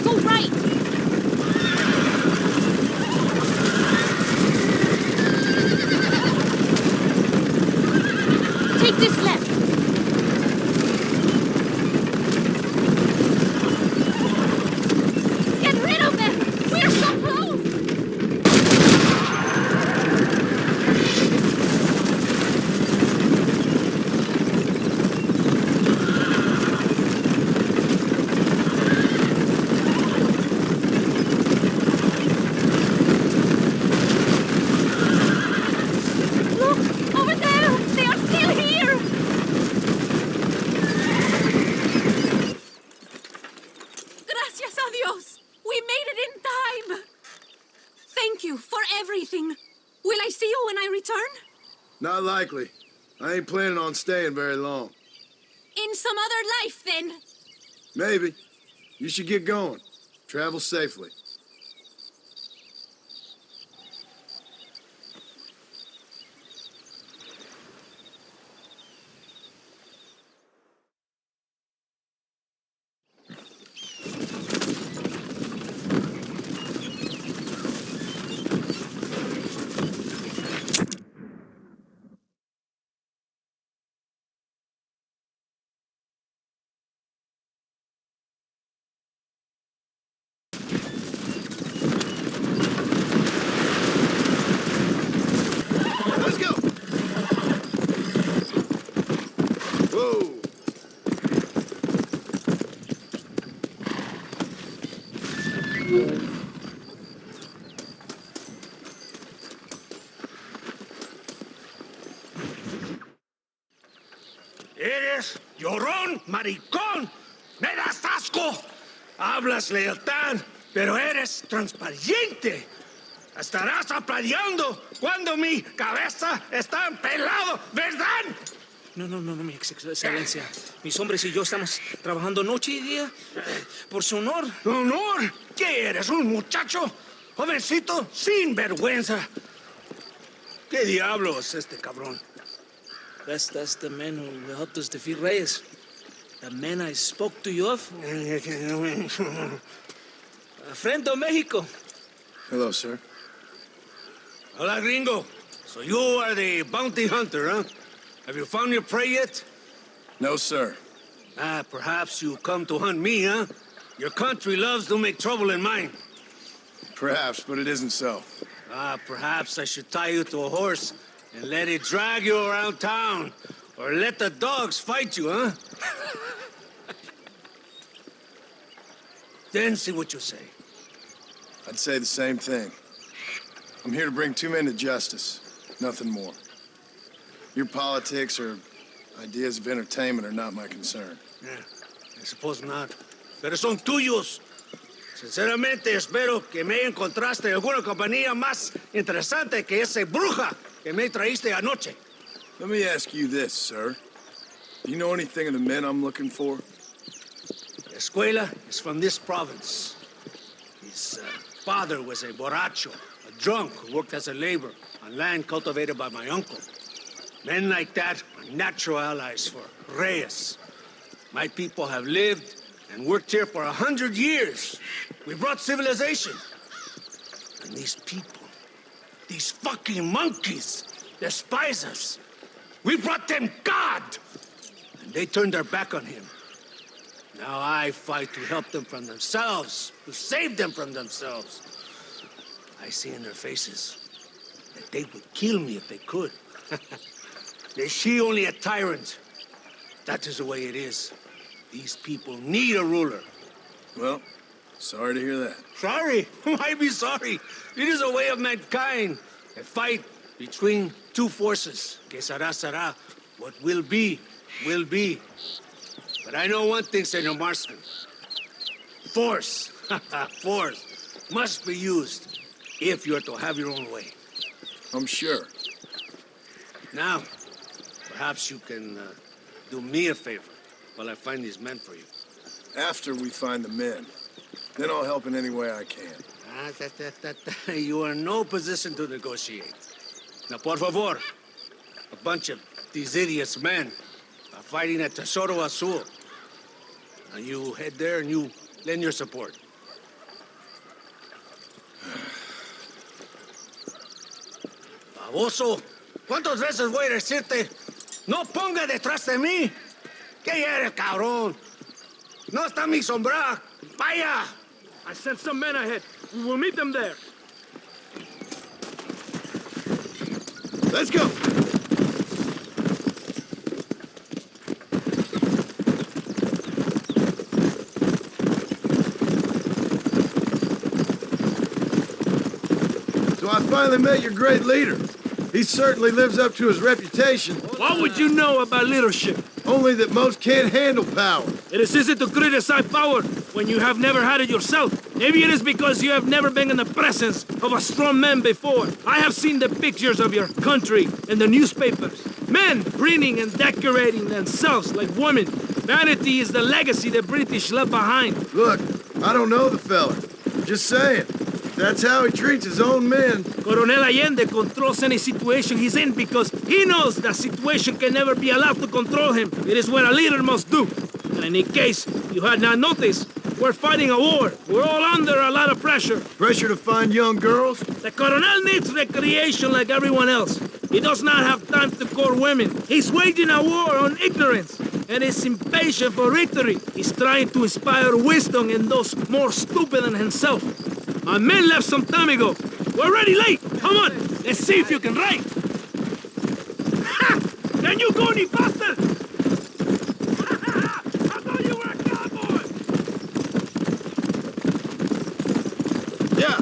Go right! Take this left. Get rid of them! We're so close! Look! Over there! They are still here! Gracias a Dios! We made it in time! Thank you for everything. Will I see you when I return? Not likely. I ain't planning on staying very long. In some other life, then. Maybe. You should get going. Travel safely. Let's go! Whoa! Eres llorón, maricón. Me das asco. Hablas lealtad, pero eres transparente. Estarás aplaudiendo cuando mi cabeza está empelado, ¿verdad? No, mi excelencia. Mis hombres y yo estamos trabajando noche y día por su honor. ¿Honor? ¿Qué eres, un muchacho? Jovencito, sin vergüenza. ¿Qué diablo es este cabrón? That's the man who helped us defeat Reyes. The man I spoke to you of. A friend of Mexico. Hello, sir. Hola, gringo. So you are the bounty hunter, huh? Have you found your prey yet? No, sir. Perhaps you come to hunt me, huh? Your country loves to make trouble in mine. Perhaps, but it isn't so. Perhaps I should tie you to a horse and let it drag you around town. Or let the dogs fight you, huh? Then see what you say. I'd say the same thing. I'm here to bring two men to justice. Nothing more. Your politics or ideas of entertainment are not my concern. Yeah, I suppose not. Pero son tuyos. Sinceramente, espero que me encontraste alguna compañía más interesante que esa bruja que me traíste anoche. Let me ask you this, sir. Do you know anything of the men I'm looking for? La escuela is from this province. His father was a borracho, a drunk who worked as a laborer on land cultivated by my uncle. Men like that are natural allies for Reyes. My people have lived and worked here for 100 years. We brought civilization. And these people, these fucking monkeys, despise us. We brought them God! And they turned their back on him. Now I fight to help them from themselves, to save them from themselves. I see in their faces that they would kill me if they could. Is she only a tyrant? That is the way it is. These people need a ruler. Well, sorry to hear that. Sorry? Why be sorry? It is a way of mankind. A fight between two forces. Que será, será. What will be, will be. But I know one thing, Senor Marston. Force, force, must be used if you're to have your own way. I'm sure. Now, Perhaps you can do me a favor while I find these men for you. After we find the men, then I'll help in any way I can. You are in no position to negotiate. Now, por favor, a bunch of these idiots men are fighting at Tesoro Azul. Now, you head there and you lend your support. Baboso, ¿cuántas veces voy a decirte? No ponga detrás de mí. ¿Qué eres, cabrón? No está mi sombra. Vaya. I sent some men ahead. We will meet them there. Let's go. So I finally met your great leader. He certainly lives up to his reputation. What would you know about leadership? Only that most can't handle power. It is easy to criticize power when you have never had it yourself. Maybe it is because you have never been in the presence of a strong man before. I have seen the pictures of your country in the newspapers. Men preening and decorating themselves like women. Vanity is the legacy the British left behind. Look, I don't know the fella. Just saying. That's how he treats his own men. Coronel Allende controls any situation he's in because he knows that situation can never be allowed to control him. It is what a leader must do. And in case you had not noticed, we're fighting a war. We're all under a lot of pressure. Pressure to find young girls? The Coronel needs recreation like everyone else. He does not have time to court women. He's waging a war on ignorance and is impatient for victory. He's trying to inspire wisdom in those more stupid than himself. My men left some time ago. We're already late. Come on, let's see if you can ride. Ha! Can you go any faster? I thought you were a cowboy. Yeah.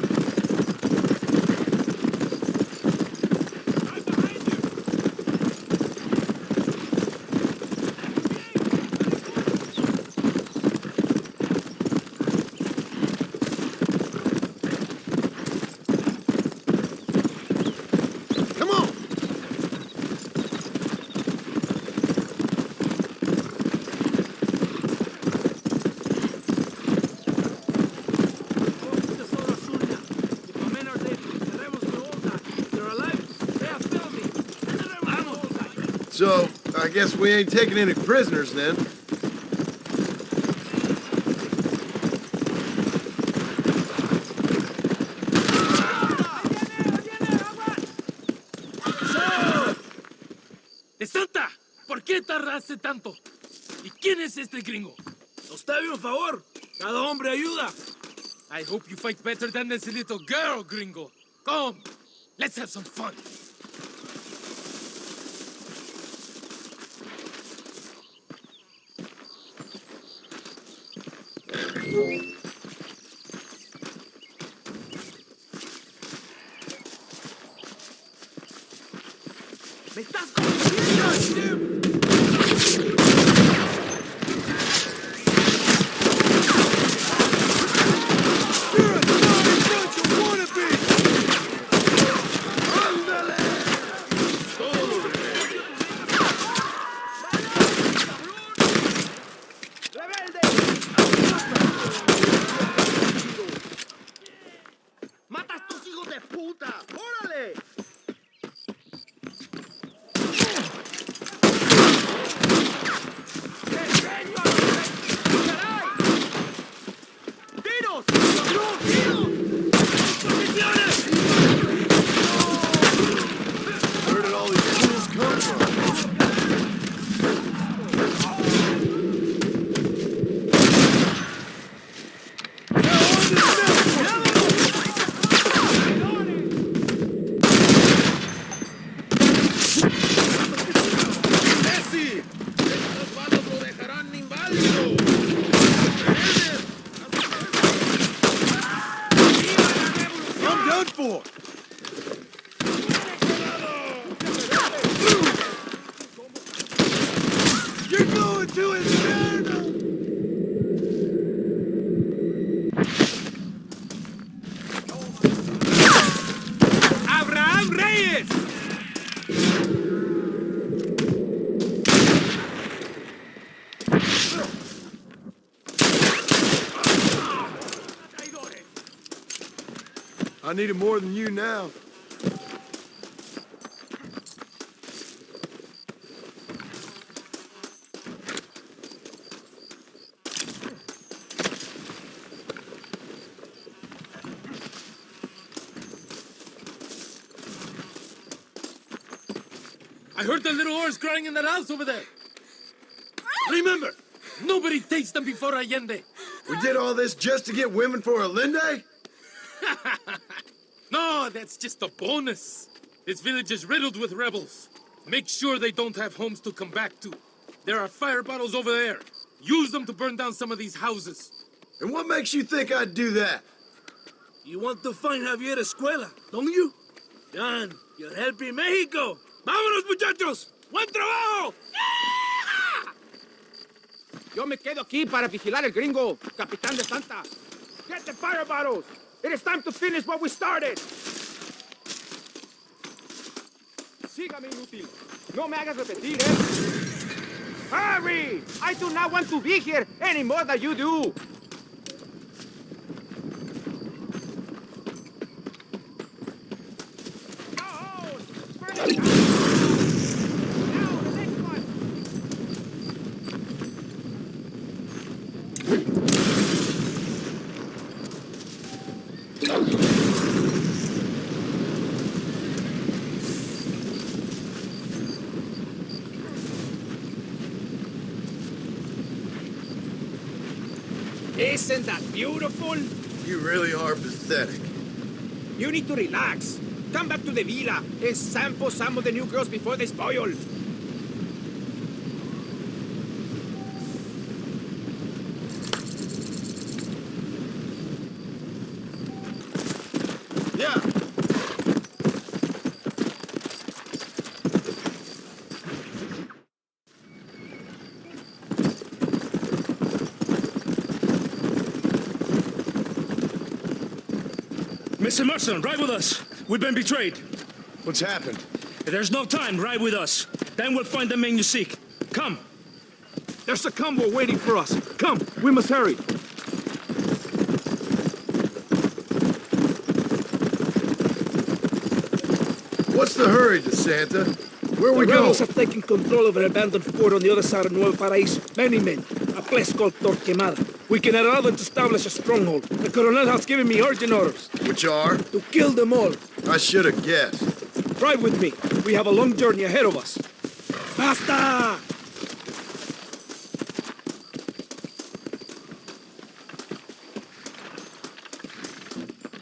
So, I guess we ain't taking any prisoners then. ¡De Santa! ¿Por qué tardaste tanto? ¿Y quién es este gringo? Nos debe un favor. Cada hombre ayuda. I hope you fight better than this little girl, gringo. Come, let's have some fun. ¡Me estás consiguiendo! ¡Mata a estos hijos de puta! ¡Órale! Where did all these fools come from? I'm done for. You're going to inferno! ¡Abraham Reyes! I need it more than you now. I heard the little horse crying in that house over there. Remember, nobody takes them before Allende. We did all this just to get women for Allende? No, that's just a bonus. This village is riddled with rebels. Make sure they don't have homes to come back to. There are fire bottles over there. Use them to burn down some of these houses. And what makes you think I'd do that? You want to find Javier Escuela, don't you? John, you're helping Mexico. ¡Vámonos, muchachos! ¡Buen trabajo! Yo me quedo aquí para vigilar el gringo, Capitán de Santa. Get the fire bottles! It is time to finish what we started! Sígame, inútil. No me hagas repetir, eh? Hurry! I do not want to be here any more than you do! Isn't that beautiful? You really are pathetic. You need to relax. Come back to the villa and sample some of the new girls before they spoil. Yeah. Mr. Marston, ride with us. We've been betrayed. What's happened? There's no time. Ride with us. Then we'll find the men you seek. Come. There's a convoy waiting for us. Come, we must hurry. What's the hurry, DeSanta? Where are we The going? rebels have taken control of an abandoned fort on the other side of Nuevo Paraíso. Many men. A place called Torquemada. We can allow them to establish a stronghold. The Colonel has given me urgent orders. Which are? To kill them all. I should have guessed. Ride with me. We have a long journey ahead of us. ¡Basta!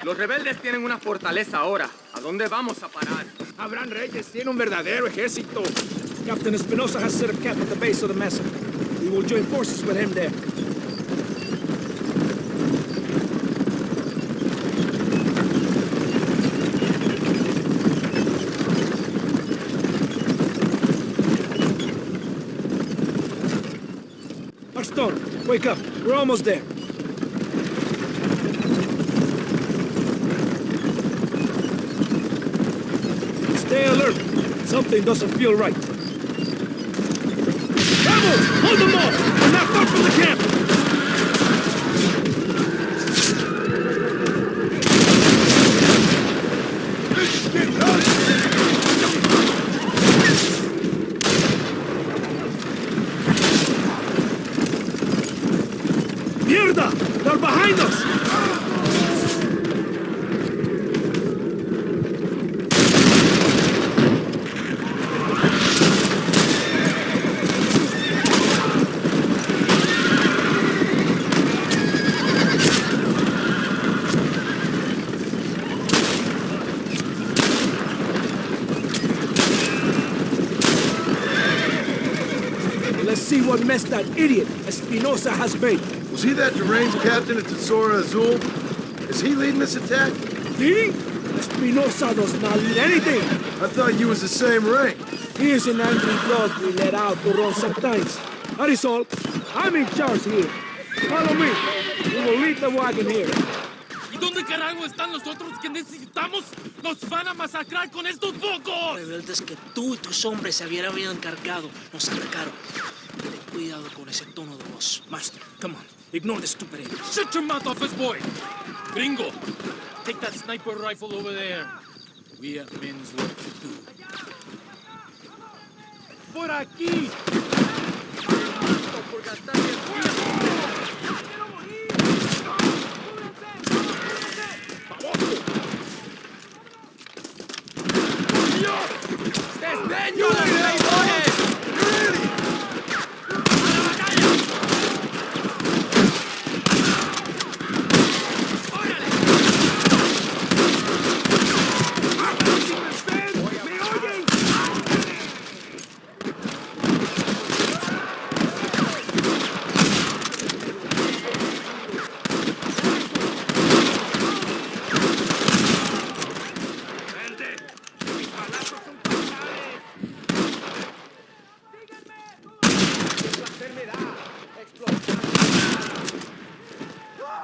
Los rebeldes tienen una fortaleza ahora. ¿A dónde vamos a parar? Abraham Reyes tiene un verdadero ejército. Captain Espinosa has set a camp at the base of the mesa. We will join forces with him there. Marston, wake up. We're almost there. Stay alert. Something doesn't feel right. Rebels! Hold them off! We're not far from the camp! Mierda! They're behind us! Let's see what mess that idiot Espinosa has made. Was he that deranged captain at Tesoro Azul? Is he leading this attack? Leading? Espinosa does not lead anything. I thought you was the same rank. He is an angry dog we let out to run sometimes. That is all. I'm in charge here. Follow me. We will leave the wagon here. ¿Y dónde carajo están los otros que necesitamos? ¡Nos van a masacrar con estos pocos! Rebeldes que tú y tus hombres se habían encargado nos atacaron. Ten cuidado con ese tono de voz. Master, come on. Ignore the stupid English. Shut your mouth, office boy! Gringo, Take that sniper rifle over there. We have men's work to do. ¡Por aquí! Por gastar el tiempo. ¡Desdeño los traidores!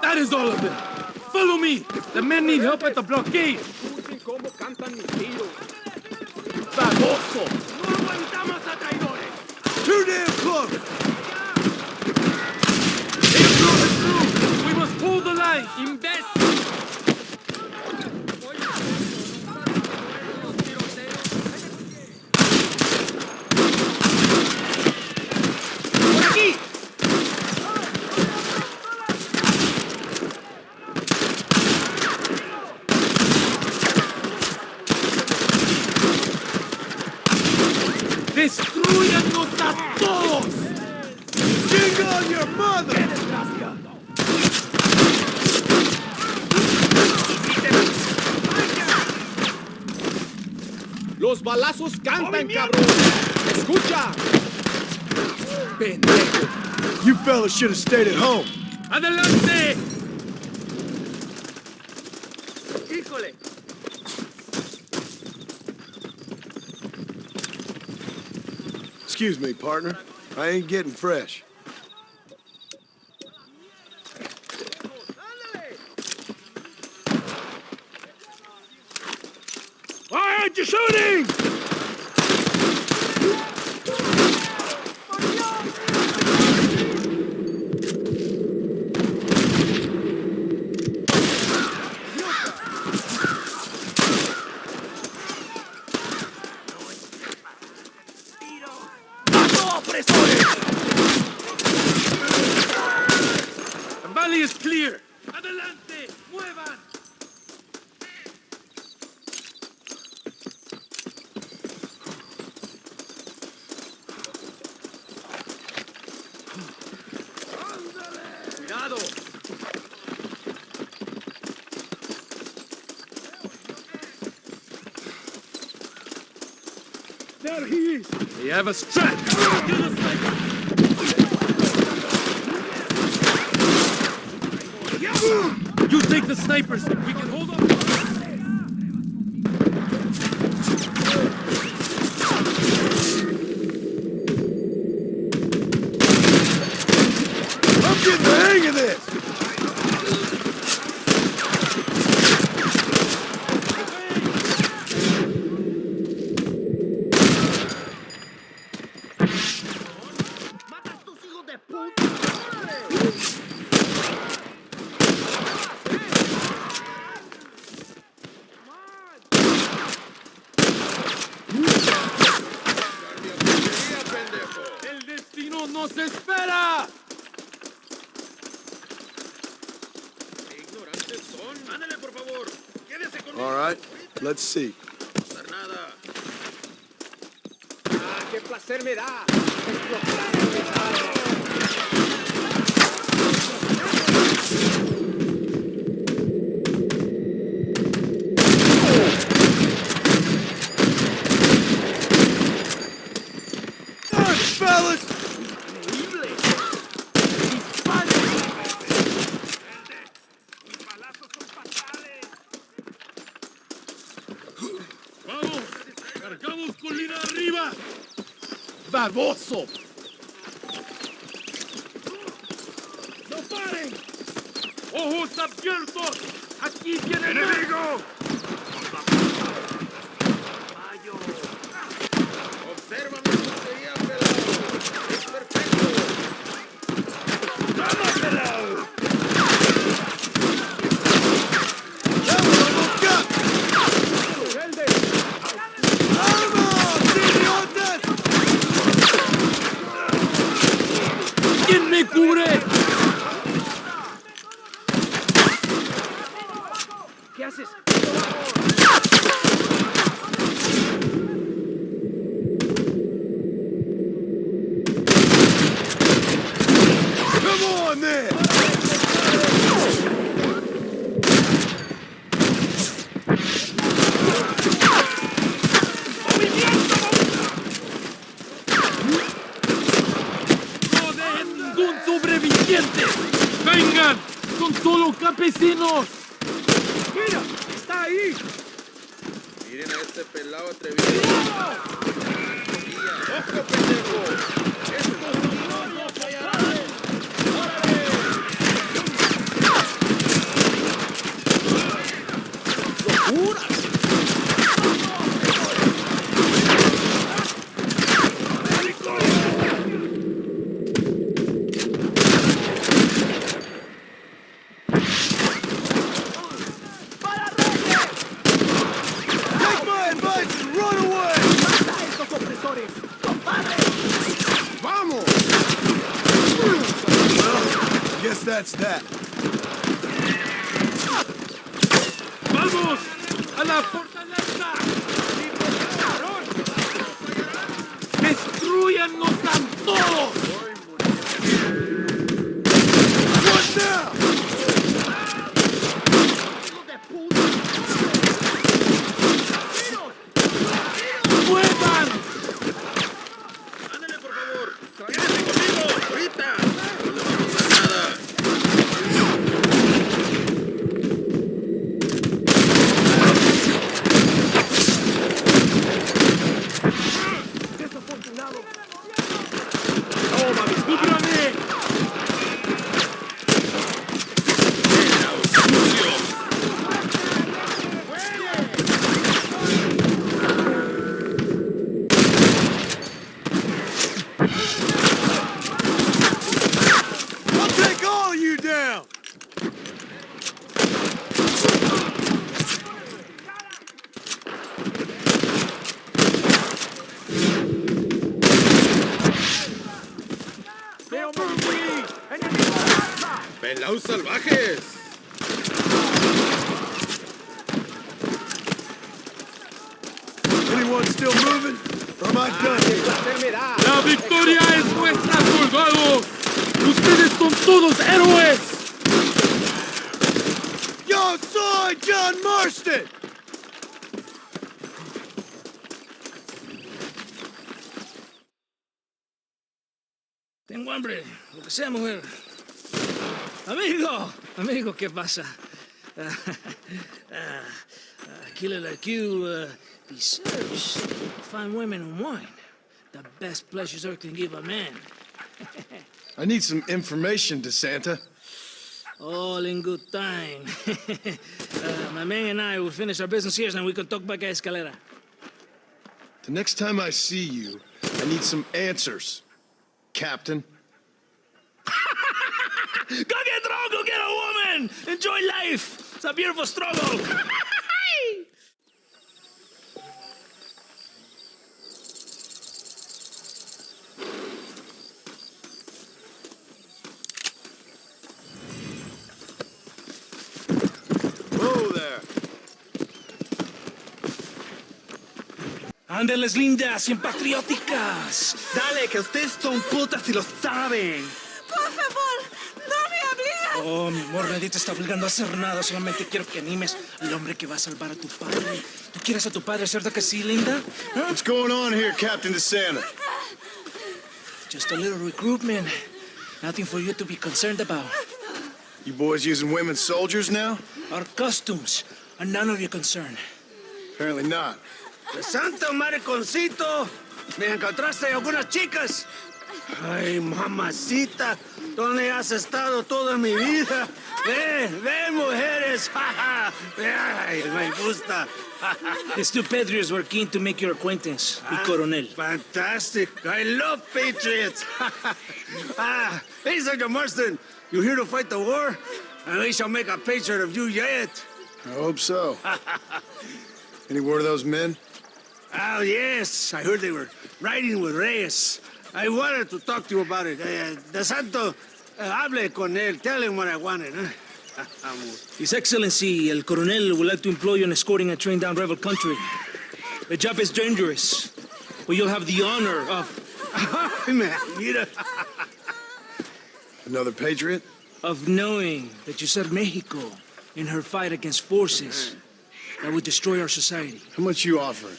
That is all of them. Follow me. The men need help at the blockade. Escuchen cómo cantan mis tiros. ¡Baboso! ¡No aguantamos a traidores! Too damn close! They're blowing through. We must hold the line. Imbécil. ¡Por aquí! ¡Destruyannos a todos! Jingle your mother! ¡Los balazos cantan, cabrón! ¡Escucha! Pendejo! You fellas should have stayed at home. ¡Adelante! ¡Híjole! Excuse me, partner. I ain't getting fresh. Why aren't you shooting? The valley is clear. Adelante. Muevan. Cuidado. There he is. They have us trapped. Kill the sniper. You take the snipers. We can hold up. I'm getting the hang of this! El destino nos espera. Ándale, por favor. Quédese conmigo. All right, let's see. Nada. ¡Ah, qué placer me da! ¡Explotar el metal! Good, fellas! Vamos. Cargamos colina arriba. Baboso. ¡No paren! ¡Ojos abiertos! ¡Aquí viene el enemigo! Observa mi puntería, pelado. Es perfecto. ¡Vamos, pelado! me cubre! ¿Qué haces? Come on, then! ¡No dejen ningún sobreviviente! ¡Vengan! ¡Son solo campesinos! ¡Mira! ¡Está ahí! Miren a este pelado atrevido. ¡Ojo, pendejo! ¡Estos no fallarán! ¡Locuras! Take my advice and run away! ¡Mata a estos opresores! ¡Compadre! Vamos! Well, guess that's that. ¡Vamos! ¡A la fortaleza! ¡Destruyannos a todos! What now? ¡Muevan! ¡Ándale, por favor! ¡Quédate conmigo! ¡Ahorita! ¡No le vamos a dar nada! ¡Desafortunado! ¡Toma, discúlpame! I'll take all of you down! ¡Veo Marquis! ¡Enemigo de raza! ¡Pelaos salvajes! Anyone still moving? Or am I done here? ¡La enfermedad! ¡La victoria es nuestra, soldados! ¡Ustedes son todos héroes! Yo soy John Marston! Tengo hambre, lo que sea, mujer. Amigo, ¿qué pasa? Killer like you deserves fine women and wine. The best pleasures earth can give a man. I need some information, DeSanta. All in good time. My man and I will finish our business here, and we can talk back at Escalera. The next time I see you, I need some answers, Captain. Go get drunk, go get a woman! Enjoy life! It's a beautiful struggle! Whoa there! Ándeles lindas y patrióticas. Dale, que ustedes son putas y lo saben. Por favor, no me obligas. Oh, mi amor, nadie te está obligando a hacer nada. Solamente quiero que animes al hombre que va a salvar a tu padre. ¿Tú quieres a tu padre, cierto que sí, linda? ¿Ah? What's going on here, Captain DeSanta? Just a little recruitment. Nothing for you to be concerned about. You boys using women soldiers now? Our costumes are none of your concern. Apparently not. ¡Santo mariconcito! ¿Me encontraste algunas chicas? Ay, mamacita, ¿dónde has estado toda mi vida? Ven, mujeres. Ay, me gusta. These two patriots were keen to make your acquaintance, mi coronel. Fantastic. I love patriots. Hey, Sergeant Marston, you here to fight the war? And we shall make a patriot of you yet. I hope so. Any word of those men? Oh, yes. I heard they were riding with Reyes. I wanted to talk to you about it. De Santo, hable con él. Tell him what I wanted. His Excellency, El Coronel, would like to employ you in escorting a train down rebel country. The job is dangerous, but you'll have the honor of... Another patriot? Of knowing that you served Mexico in her fight against forces that would destroy our society. How much you offering?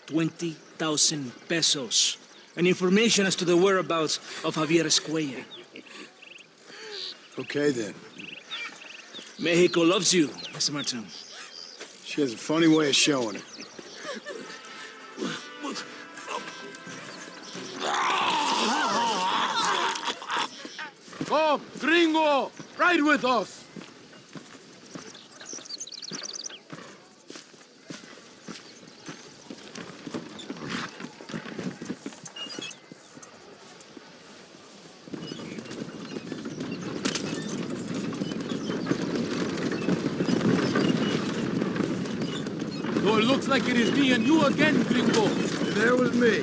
20,000 pesos. And information as to the whereabouts of Javier Escuella. Okay, then. Mexico loves you, Mr. Martin. She has a funny way of showing it. Come, gringo! Ride with us! So it looks like it is me and you again, gringo. There was me,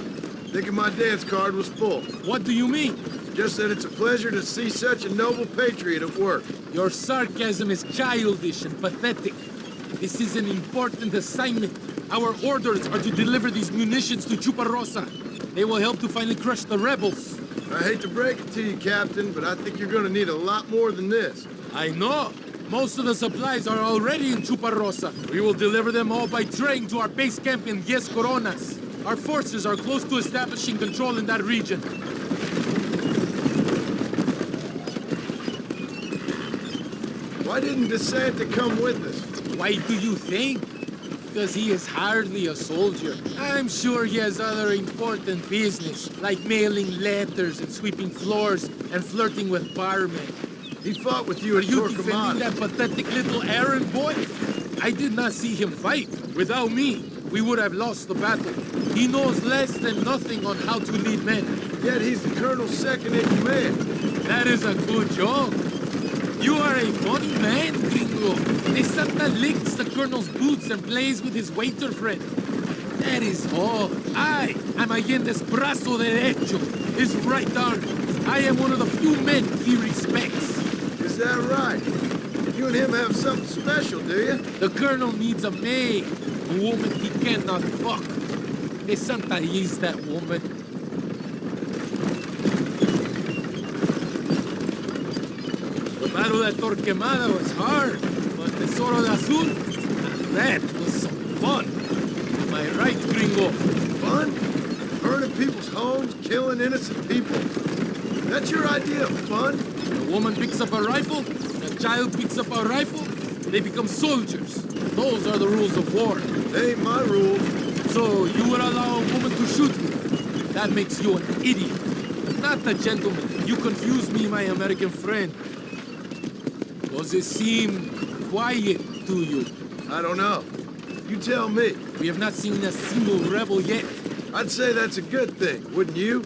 thinking my dance card was full. What do you mean? Just that it's a pleasure to see such a noble patriot at work. Your sarcasm is childish and pathetic. This is an important assignment. Our orders are to deliver these munitions to Chuparosa. They will help to finally crush the rebels. I hate to break it to you, Captain, but I think you're gonna need a lot more than this. I know. Most of the supplies are already in Chuparosa. We will deliver them all by train to our base camp in Diez Coronas. Our forces are close to establishing control in that region. Why didn't DeSanta come with us? Why do you think? Because he is hardly a soldier. I'm sure he has other important business, like mailing letters and sweeping floors and flirting with barmen. He fought with you Are at you defending Torquemada. that pathetic little errand boy? I did not see him fight. Without me, we would have lost the battle. He knows less than nothing on how to lead men. Yet he's the colonel's second in command. That is a good job. You are a funny man, gringo. De Santa licks the colonel's boots and plays with his waiter friend. That is all. I am Allende's brazo derecho, his right arm. I am one of the few men he respects. Is that right? You and him have something special, do you? The colonel needs a maid, a woman he cannot fuck. De Santa is that woman. The battle at Torquemada was hard, but Tesoro de Azul, that was some fun. Am I right, gringo? Fun? Burning people's homes, killing innocent people. That's your idea of fun? A woman picks up a rifle, a child picks up a rifle, they become soldiers. Those are the rules of war. They ain't my rules. So you would allow a woman to shoot me? That makes you an idiot. Not a gentleman. You confuse me, my American friend. Does it seem quiet to you? I don't know. You tell me. We have not seen a single rebel yet. I'd say that's a good thing, wouldn't you?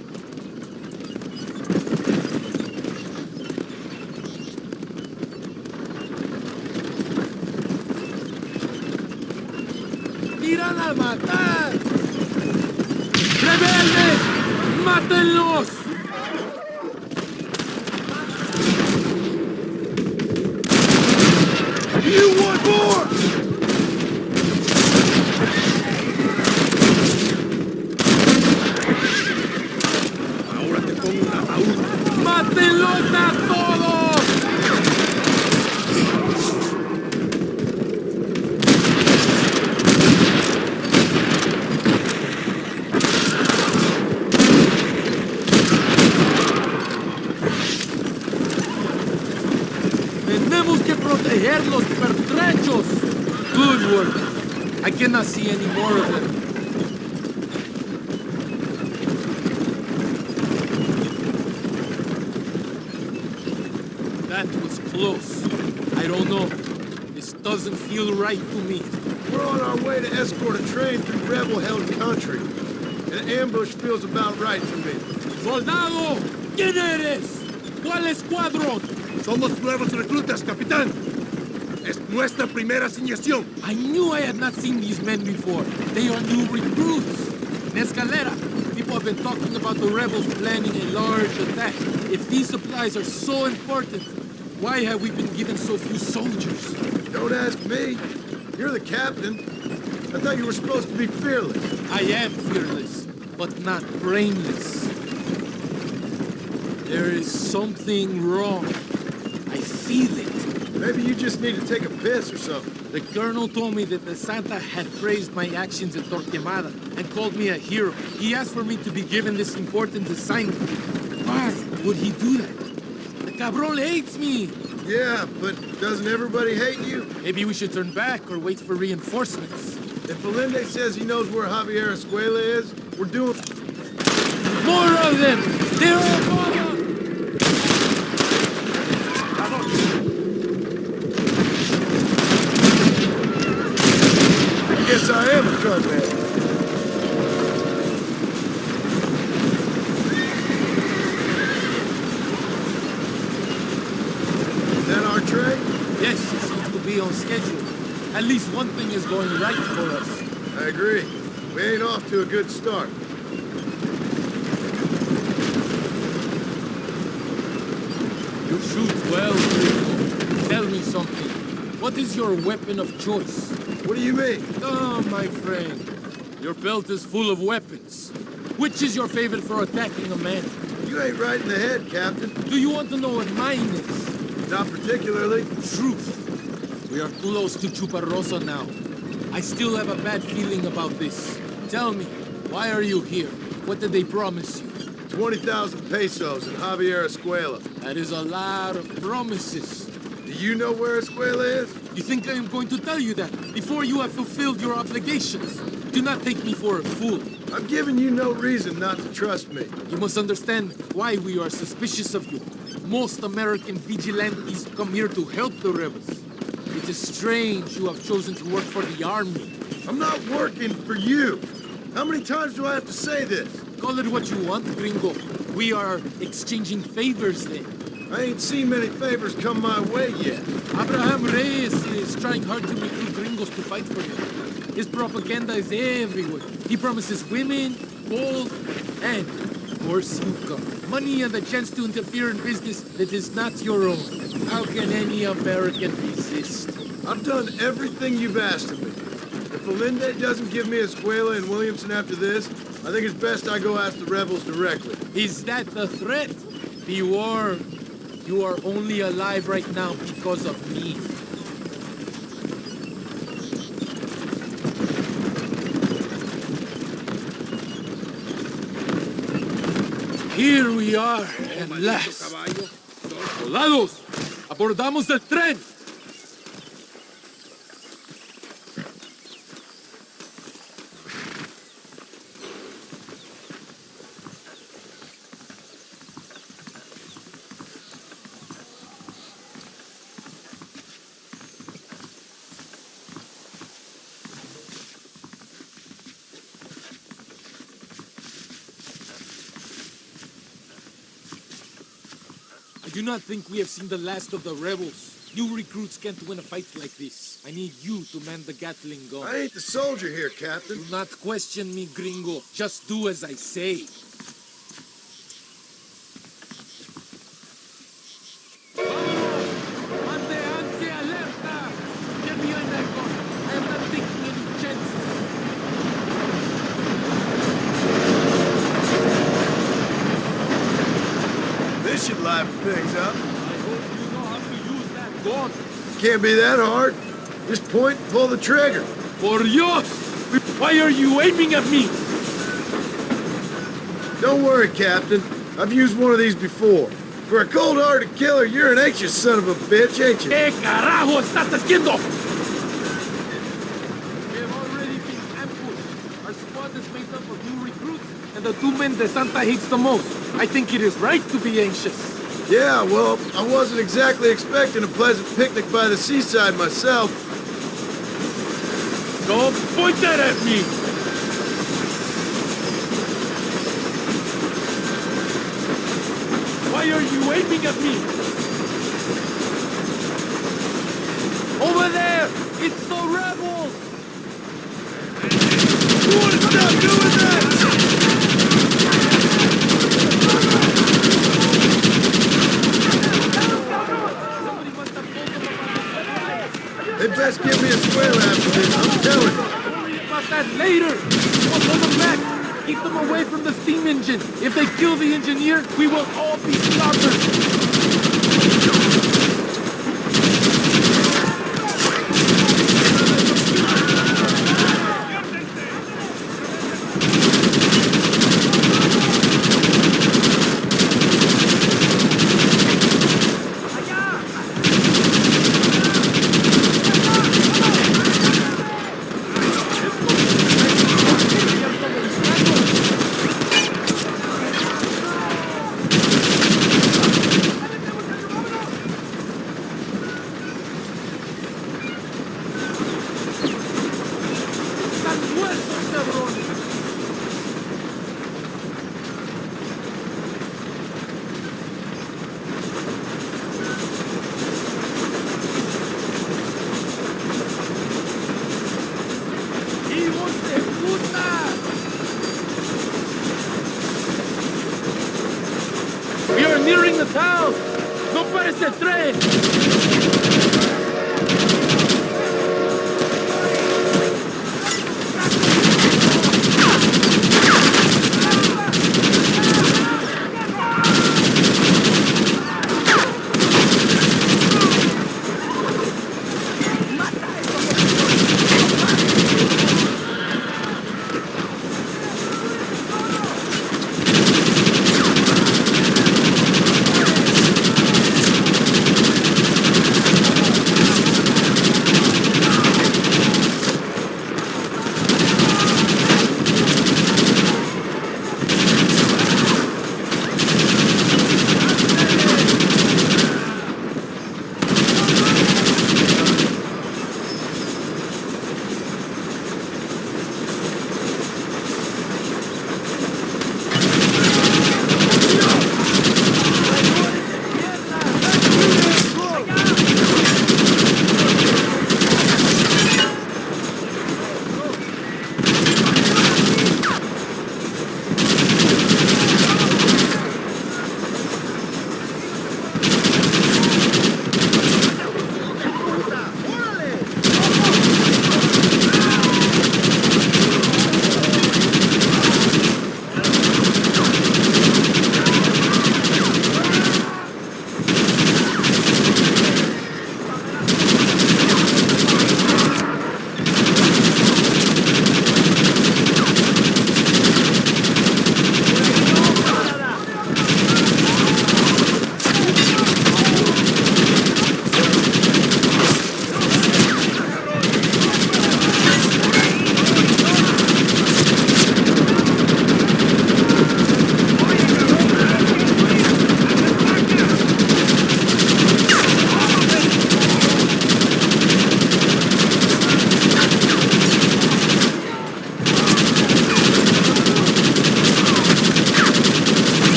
¡Irán a matar! ¡Rebeldes! ¡Mátenlos! You want more? Ahora te pongo un ataúd. ¡Mátenlos a todos! Tenemos que proteger los pertrechos. Good work. I cannot see any more of them. That was close. I don't know. This doesn't feel right to me. We're on our way to escort a train through rebel-held country. An ambush feels about right to me. ¡Soldado! ¿Quién eres? ¿Cuál escuadrón? Somos nuevos reclutas, capitán. Es nuestra primera asignación. I knew I had not seen these men before. They are new recruits. En Escalera, People have been talking about the rebels planning a large attack. If these supplies are so important, why have we been given so few soldiers? Don't ask me. You're the captain. I thought you were supposed to be fearless. I am fearless, but not brainless. There is something wrong. I feel it. Maybe you just need to take a piss or something. The colonel told me that the Santa had praised my actions at Torquemada and called me a hero. He asked for me to be given this important assignment. Why would he do that? The cabron hates me. Yeah, but doesn't everybody hate you? Maybe we should turn back or wait for reinforcements. If Felinde says he knows where Javier Escuela is, we're doing... More of them! They're all I guess I am a gunman. Is that our train? Yes, it seems to be on schedule. At least one thing is going right for us. I agree. We ain't off to a good start. You shoot well, Gringo. Tell me something. What is your weapon of choice? What do you mean? Oh, my friend. Your belt is full of weapons. Which is your favorite for attacking a man? You ain't right in the head, Captain. Do you want to know what mine is? Not particularly. Truth. We are close to Chuparrosa now. I still have a bad feeling about this. Tell me, why are you here? What did they promise you? 20,000 pesos in Javier Escuela. That is a lot of promises. Do you know where Escuela is? You think I am going to tell you that before you have fulfilled your obligations? Do not take me for a fool. I'm giving you no reason not to trust me. You must understand why we are suspicious of you. Most American vigilantes come here to help the rebels. It is strange you have chosen to work for the army. I'm not working for you. How many times do I have to say this? Call it what you want, Gringo. We are exchanging favors then. I ain't seen many favors come my way yet. Abraham Reyes is trying hard to recruit gringos to fight for him. His propaganda is everywhere. He promises women, gold, and, of course, yucca. Money and the chance to interfere in business that is not your own. How can any American resist? I've done everything you've asked of me. If Felinde doesn't give me Escuela and Williamson after this, I think it's best I go ask the rebels directly. Is that the threat? Be warned. You are only alive right now because of me. Here we are, at last. Soldados, abordamos el tren. I do not think we have seen the last of the rebels. New recruits can't win a fight like this. I need you to man the Gatling gun. I ain't the soldier here, Captain. Do not question me, gringo. Just do as I say. Manténganse alerta! Get behind that gun. I am not taking any chances. This should liven things up. I hope you know how to use that gun. Can't be that hard. Just point and pull the trigger. Por Dios! Why are you aiming at me? Don't worry, Captain. I've used one of these before. For a cold-hearted killer, you're an anxious son of a bitch, ain't you? ¿Qué carajo estás haciendo? We have already been ambushed. Our squad is made up of new recruits, and the two men that Santa hates the most. I think it is right to be anxious. Yeah, well, I wasn't exactly expecting a pleasant picnic by the seaside myself. Don't point that at me! Why are you aiming at me? Over there! It's the rebels! Stop doing that! best give me a square after this, I'm telling you. Worry about that later. We'll hold them back. Keep them away from the steam engine. If they kill the engineer, we will all be slaughtered. We are nearing the town. No parece el tren.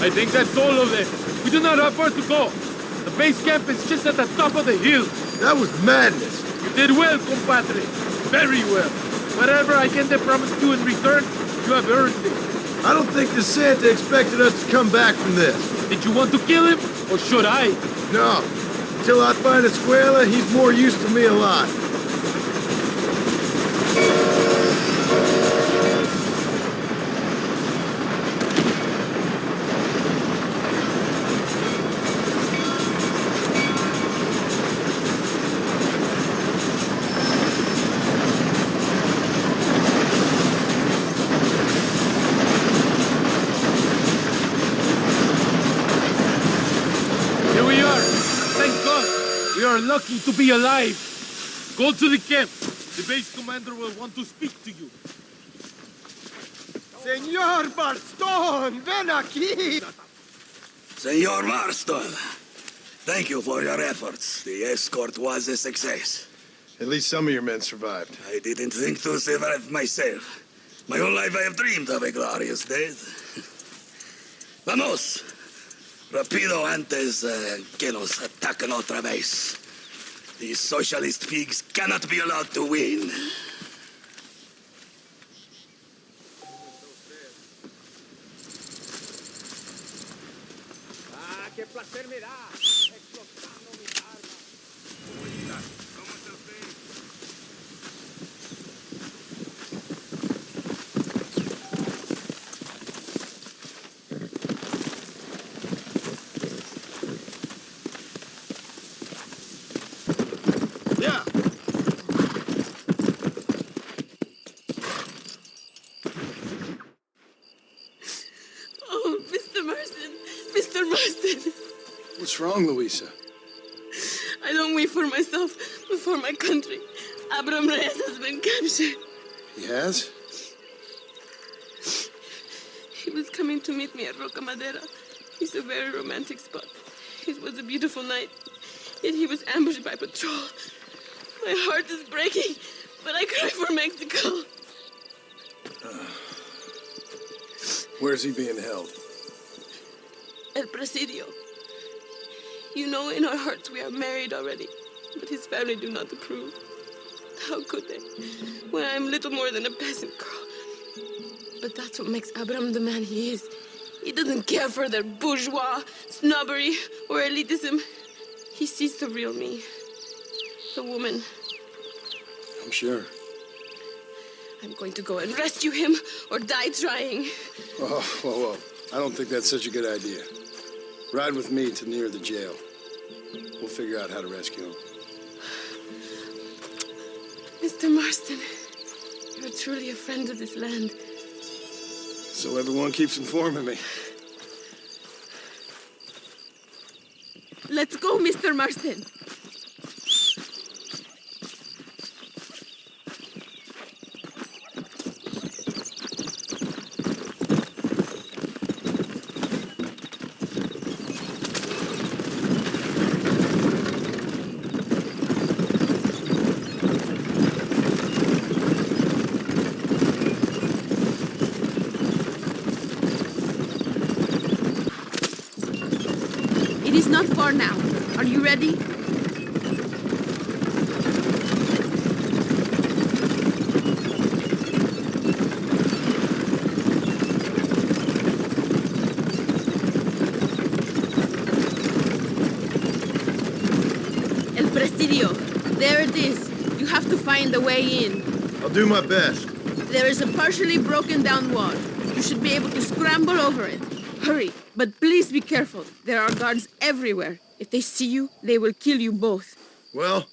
I think that's all of them. We do not have far to go. The base camp is just at the top of the hill. That was madness. You did well, compadre. Very well. Whatever I can promise you in return, you have earned it. I don't think the Santa expected us to come back from this. Did you want to kill him, or should I? No. Until I find Escuela, he's more used to me alive. Here we are. Thank God. We are lucky to be alive. Go to the camp. The base commander will want to speak to you. Señor Marston, ven aquí! Senor Marston, thank you for your efforts. The escort was a success. At least some of your men survived. I didn't think to survive myself. My whole life I have dreamed of a glorious death. Vamos. Rapido antes que nos ataquen otra vez. These socialist pigs cannot be allowed to win. Ah, qué placer me da. Explotando mis armas. ¿Cómo está usted? Yeah. Oh, Mr. Marston. Mr. Marston. What's wrong, Luisa? I don't wait for myself, but for my country. Abraham Reyes has been captured. He has? He was coming to meet me at Roca Madera. It's a very romantic spot. It was a beautiful night, yet he was ambushed by patrol. My heart is breaking, but I cry for Mexico. Where's he being held? El Presidio. You know, in our hearts we are married already, but his family do not approve. How could they, when I am little more than a peasant girl? But that's what makes Abraham the man he is. He doesn't care for their bourgeois, snobbery, or elitism. He sees the real me. The woman. I'm sure. I'm going to go and rescue him or die trying. Oh, whoa. I don't think that's such a good idea. Ride with me to near the jail. We'll figure out how to rescue him. Mr. Marston, you're truly a friend of this land. So everyone keeps informing me. Let's go, Mr. Marston. It is not far now. Are you ready? El Presidio. There it is. You have to find the way in. I'll do my best. There is a partially broken down wall. You should be able to scramble over it. Hurry, but please be careful. There are guards everywhere. If they see you, they will kill you both. Well,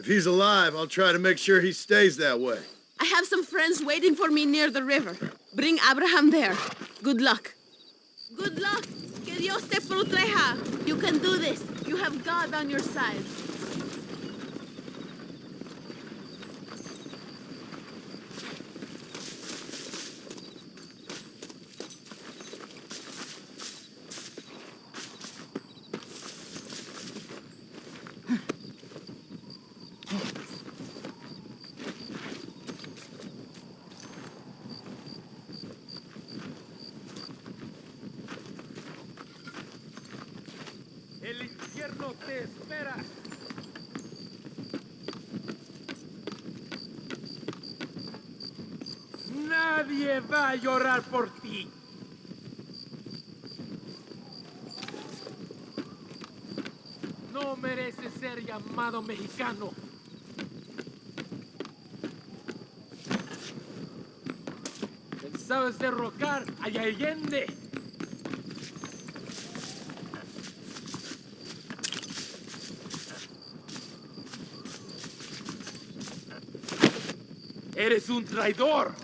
if he's alive, I'll try to make sure he stays that way. I have some friends waiting for me near the river. Bring Abraham there. Good luck. Good luck. Que Dios te proteja. You can do this. You have God on your side. infierno te espera. Nadie va a llorar por ti. No mereces ser llamado mexicano. Pensabas derrocar a Allende. Eres un traidor.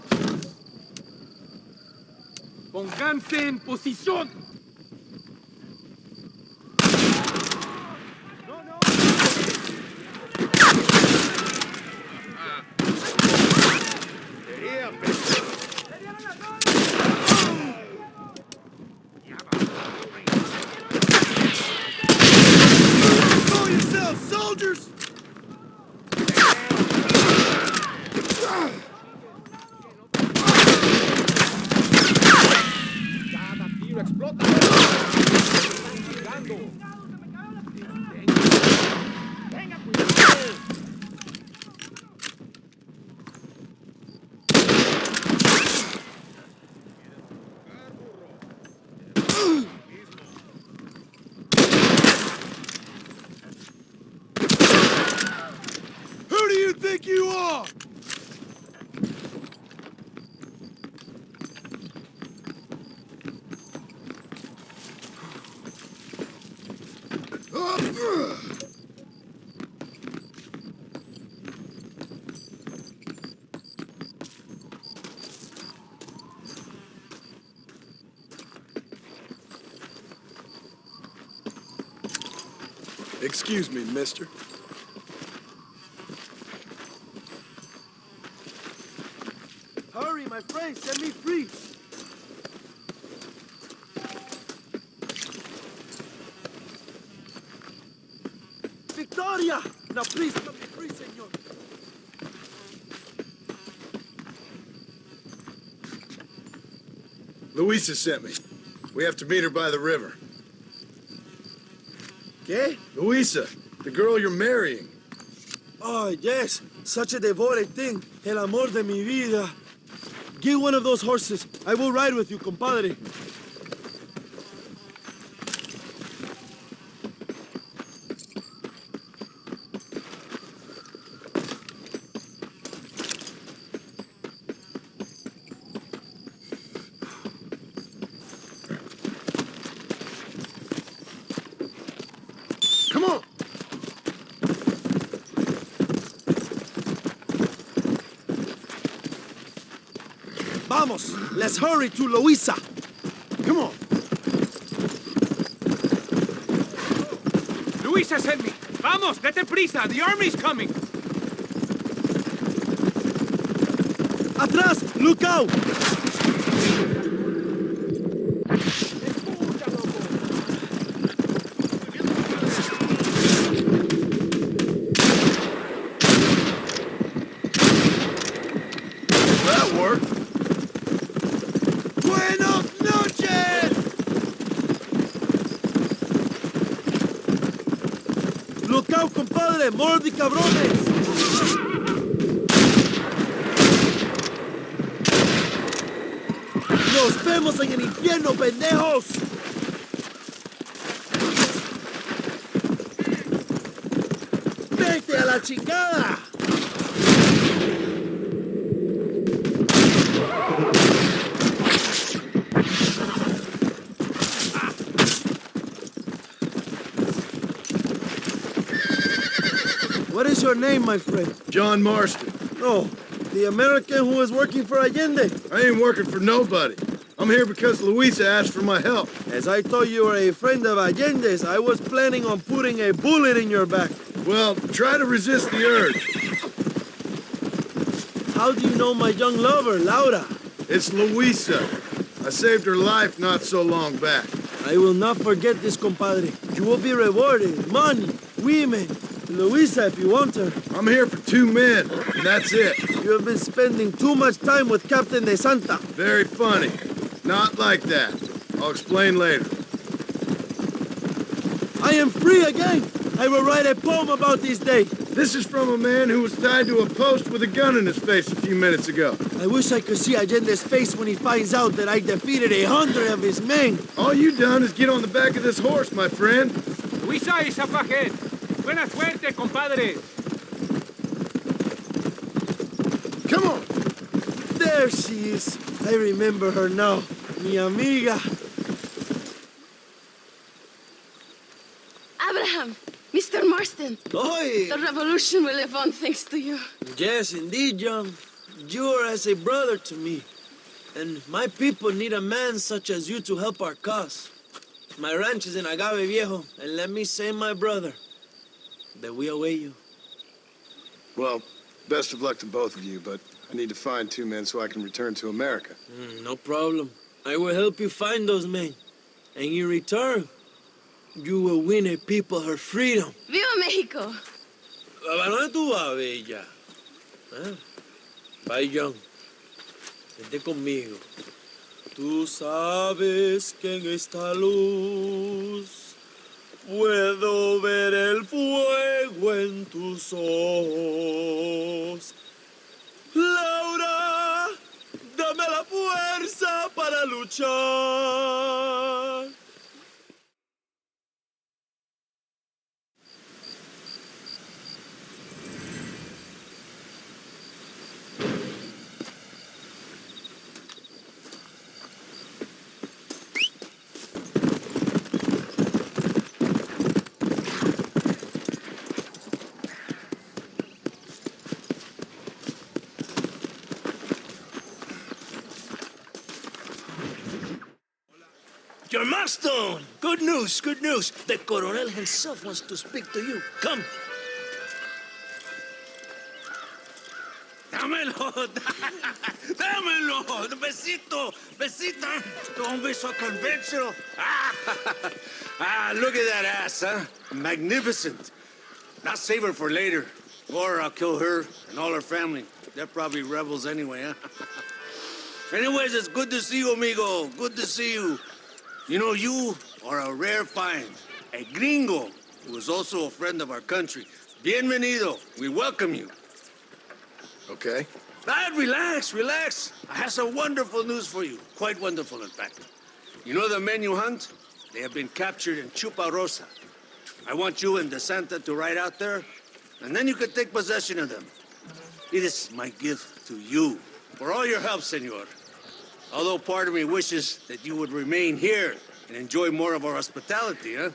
Pónganse en posición. Call yourselves soldiers! Cada tiro explota. Están tirando. Tenga cuidado. Who do you think you are? Excuse me, mister. Hurry, my friend, set me free. Victoria! Now please set me free, senor. Luisa sent me. We have to meet her by the river. ¿Qué? Luisa, the girl you're marrying. Oh, yes. Such a devoted thing. El amor de mi vida. Give one of those horses. I will ride with you, compadre. Come on! Vamos! Let's hurry to Luisa. Come on! Luisa sent me. Vamos, date prisa. The army's coming. Atrás! Look out! That worked. Buenos noches! Look out, compadre! More de cabrones! ¡Nos vemos en el infierno, pendejos! ¡Vete a la chingada! What is your name, my friend? John Marston. Oh, the American who is working for Allende. I ain't working for nobody. I'm here because Luisa asked for my help. As I thought you were a friend of Allende's, I was planning on putting a bullet in your back. Well, try to resist the urge. How do you know my young lover, Laura? It's Luisa. I saved her life not so long back. I will not forget this, compadre. You will be rewarded. Money, women, Luisa if you want her. I'm here for 2 men, and that's it. You have been spending too much time with Captain De Santa. Very funny. Not like that. I'll explain later. I am free again. I will write a poem about this day. This is from a man who was tied to a post with a gun in his face a few minutes ago. I wish I could see Allende's face when he finds out that I defeated 100 of his men. All you done is get on the back of this horse, my friend. Luisa is up ahead. Buena suerte, compadre. Come on. There she is. I remember her now. Mi amiga. Abraham, Mr. Marston. Oi! The revolution will live on thanks to you. Yes, indeed, John. You are as a brother to me. And my people need a man such as you to help our cause. My ranch is in Agave Viejo, and let me say, my brother, that we await you. Well, best of luck to both of you, but I need to find 2 men so I can return to America. No problem. I will help you find those men. And in return, you will win a people her freedom. Viva Mexico! ¿A dónde tú vas, bella? Bye, John. Vente conmigo. Tú sabes que en esta luz puedo ver el fuego en tus ojos. Laura, dame la fuerza para luchar. John Marston! Good news, good news. The Coronel himself wants to speak to you. Come. Dámelo, dámelo, besito, besita. Don't be so conventional. Look at that ass, huh? Magnificent. I'll save her for later, or I'll kill her and all her family. They're probably rebels anyway, huh? Anyways, it's good to see you, amigo. Good to see you. You know, you are a rare find. A gringo who is also a friend of our country. Bienvenido. We welcome you. Okay. Relax, relax. I have some wonderful news for you. Quite wonderful, in fact. You know the men you hunt? They have been captured in Chuparosa. I want you and DeSanta to ride out there, and then you can take possession of them. It is my gift to you for all your help, senor. Although part of me wishes that you would remain here and enjoy more of our hospitality, huh?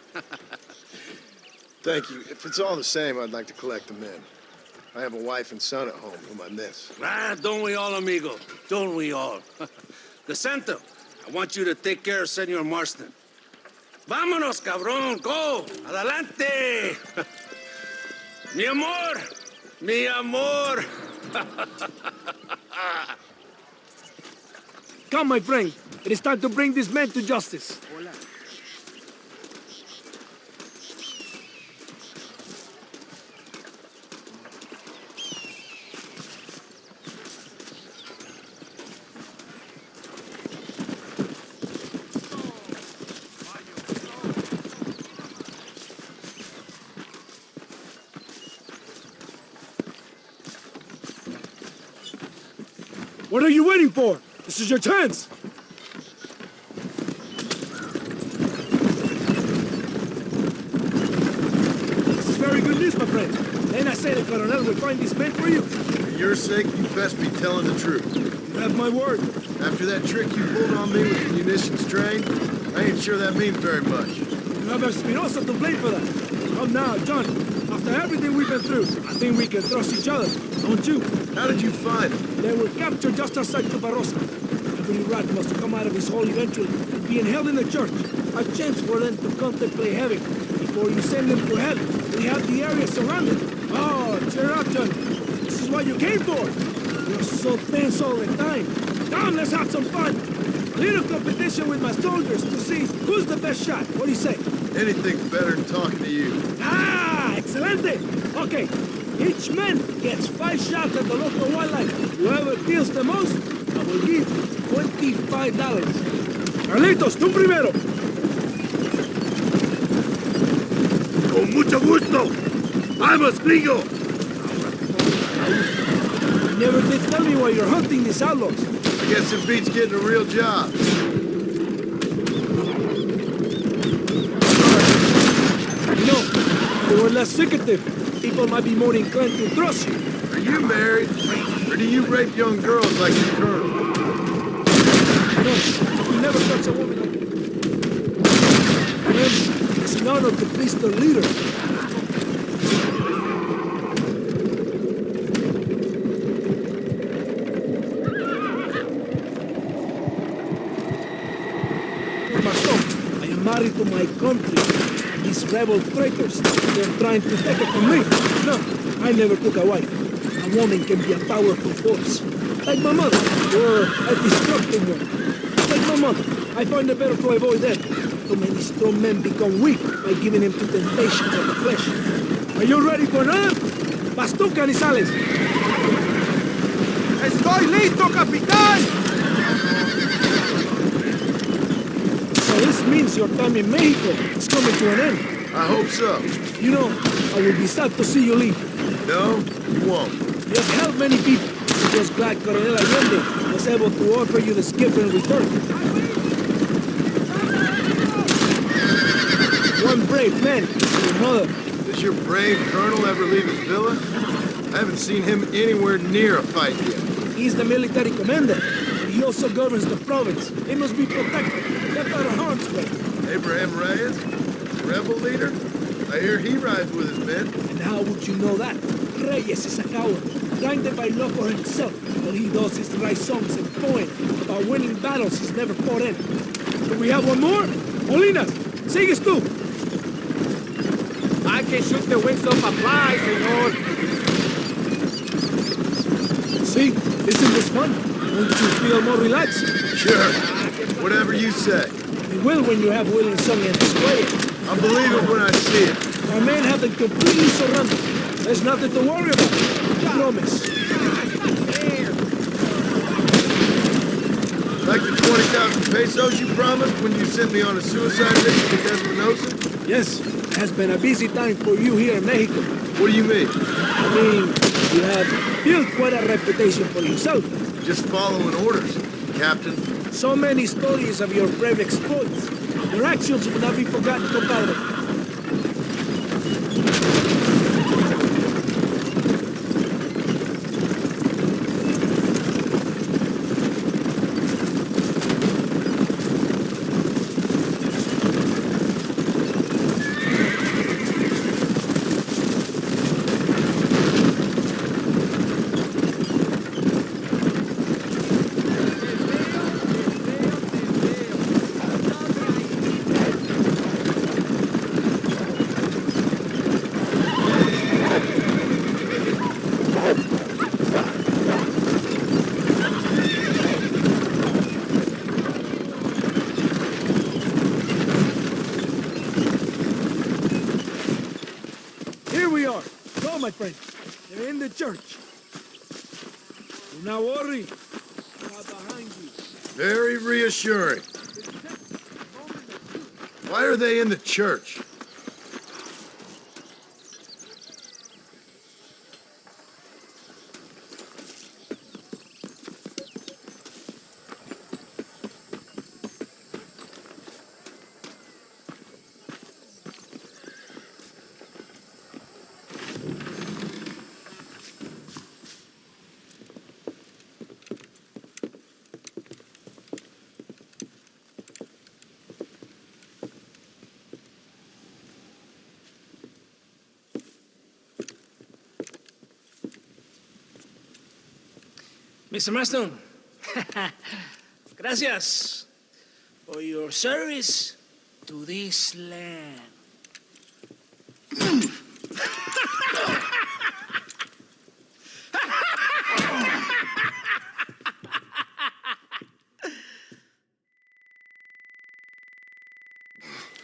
Thank you. If it's all the same, I'd like to collect the men. I have a wife and son at home whom I miss. Don't we all, amigo? Don't we all? DeSanta, I want you to take care of Senor Marston. Vámonos, cabrón, go! Adelante! Mi amor! Mi amor! Come, my friend. It is time to bring these men to justice. What are you waiting for? This is your chance. This is very good news, my friend. Then I say the Coronel will find these men for you. For your sake, you best be telling the truth. You have my word. After that trick you pulled on me with the munitions train, I ain't sure that means very much. You have Espinosa to blame for that. Come now, John. After everything we've been through, I think we can trust each other, don't you? How did you find them? They were captured just outside Chuparosa. Every rat must come out of his hole eventually, being held in the church. A chance for them to contemplate heaven. Before you send them to hell, we have the area surrounded. Oh, cheer up, John. This is what you came for. You're so tense all the time. Come, let's have some fun. Little competition with my soldiers to see who's the best shot. What do you say? Anything's better than talking to you. Ah, excelente. Okay, each man gets 5 shots at the local wildlife. Whoever kills the most, I will give $25. Carlitos, tú primero. mucho gusto. Vamos, gringo. You never did tell me why you're hunting these outlaws. I guess it beats getting a real job. You know, if you were less secretive, people might be more inclined to trust you. Are you married? Or do you rape young girls like your colonel? No, you never touch a woman like that. Remember, it's an honor to please the leader. I am married to my country. These rebel traitors, they're trying to take it from me. No, I never took a wife. A woman can be a powerful force. Like my mother, or a destructive one. Like my mother, I find it better to avoid that. Too many strong men become weak by giving in to temptations of the flesh. Are you ready for another? Vas tú, Canizales. ¡Estoy listo, capitán! So this means your time in Mexico is coming to an end. I hope so. You know, I will be sad to see you leave. No, you won't. You have helped many people. I'm just glad Coronel Allende was able to offer you the skip in return. One brave man, your mother. Does your brave colonel ever leave his villa? I haven't seen him anywhere near a fight yet. He's the military commander. He also governs the province. He must be protected, kept out of harm's way. Abraham Reyes? Rebel leader? I hear he rides with his men. And how would you know that? Reyes is a coward, blinded by love for himself. All he does is write songs and poems about winning battles he's never fought in. Do we have one more? Molinas, sigues tú. I can shoot the wings off a fly, senor. See, isn't this fun? Won't you feel more relaxed? Sure. Whatever you say. You will when you have William sung and display it. I'll believe it when I see it. Our men have been completely surrounded. There's nothing to worry about. I promise. Like the 20,000 pesos you promised when you sent me on a suicide mission to Espinosa? Yes, it has been a busy time for you here in Mexico. What do you mean? I mean, you have built quite a reputation for yourself. Just following orders, Captain. So many stories of your brave exploits. Your actions will not be forgotten, compadre. My friend, they're in the church. Do not worry. I'm not behind you. Very reassuring. Why are they in the church? Mr. Marston, gracias for your service to this land.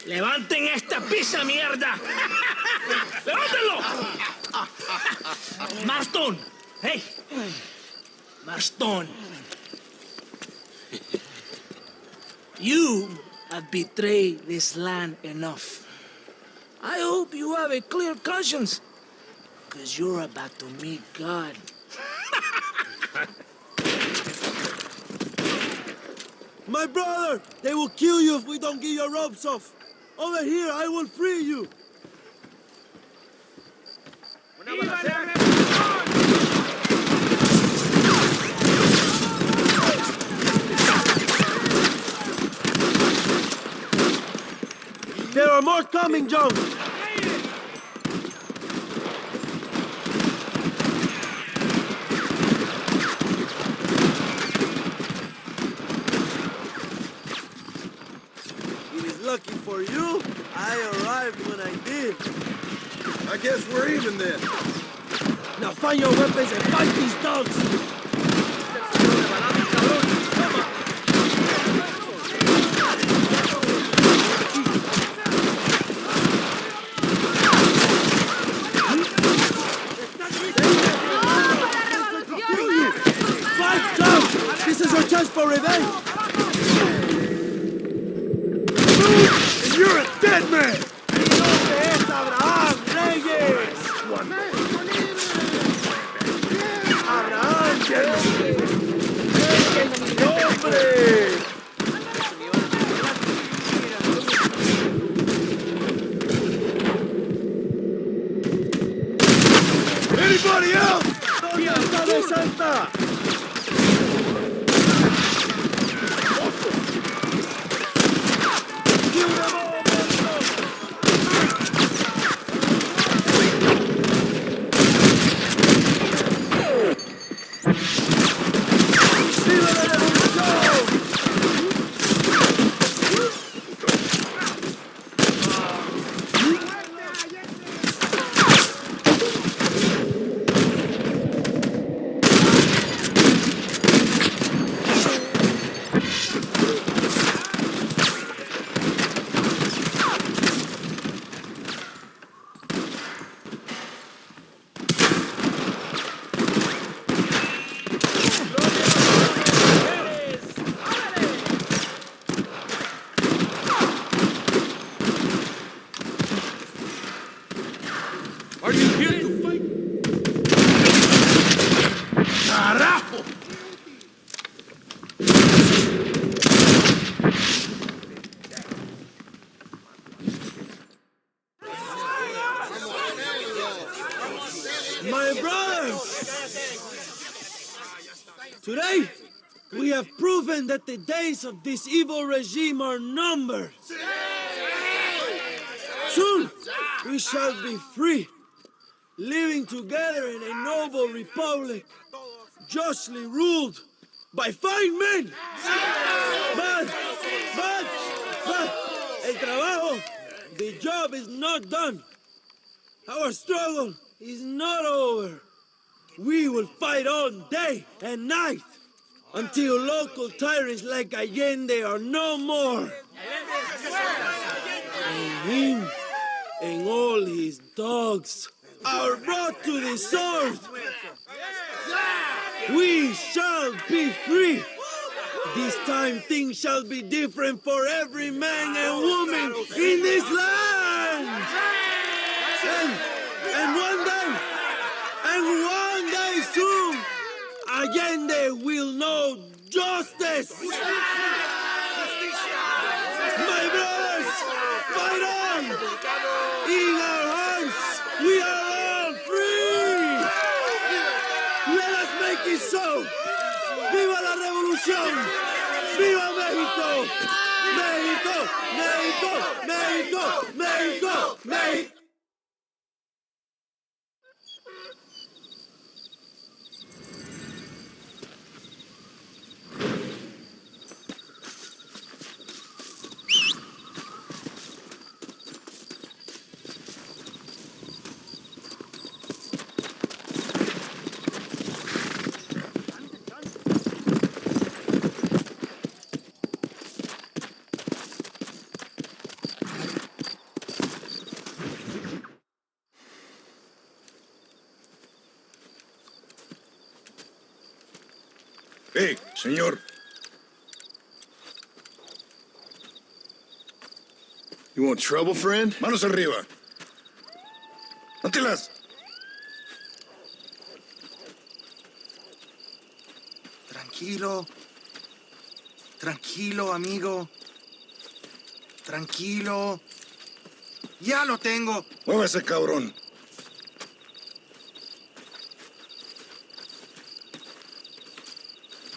¡Levanten esta pizza, mierda! ¡Levántenlo! Marston, hey. Marston, you have betrayed this land enough. I hope you have a clear conscience, because you're about to meet God. My brother, they will kill you if we don't get your ropes off. Over here, I will free you. There are more coming, John. It is lucky for you, I arrived when I did. I guess we're even then. Now find your weapons and fight these dogs! Fight, dogs! This is your chance for revenge! And you're a dead man! Anybody else? Santa! Are you here to fight? Carajo! My brothers! Today, we have proven that the days of this evil regime are numbered. Soon, we shall be free, living together in a noble republic, justly ruled by fine men. But, el trabajo, the job is not done. Our struggle is not over. We will fight all day and night until local tyrants like Allende are no more. And him and all his dogs are brought to the sword. We shall be free. This time things shall be different for every man and woman in this land. And one day soon, Allende will know justice. My brothers, fight on! In our hearts, we are all free! Let us make it so! ¡Viva la revolución! ¡Viva México! ¡México! ¡México! ¡México! ¡México! ¡México! Hey, señor. You want trouble, friend? Manos arriba. ¡Póntelas! Tranquilo. Tranquilo, amigo. Tranquilo. Ya lo tengo. ¡Muévese, cabrón!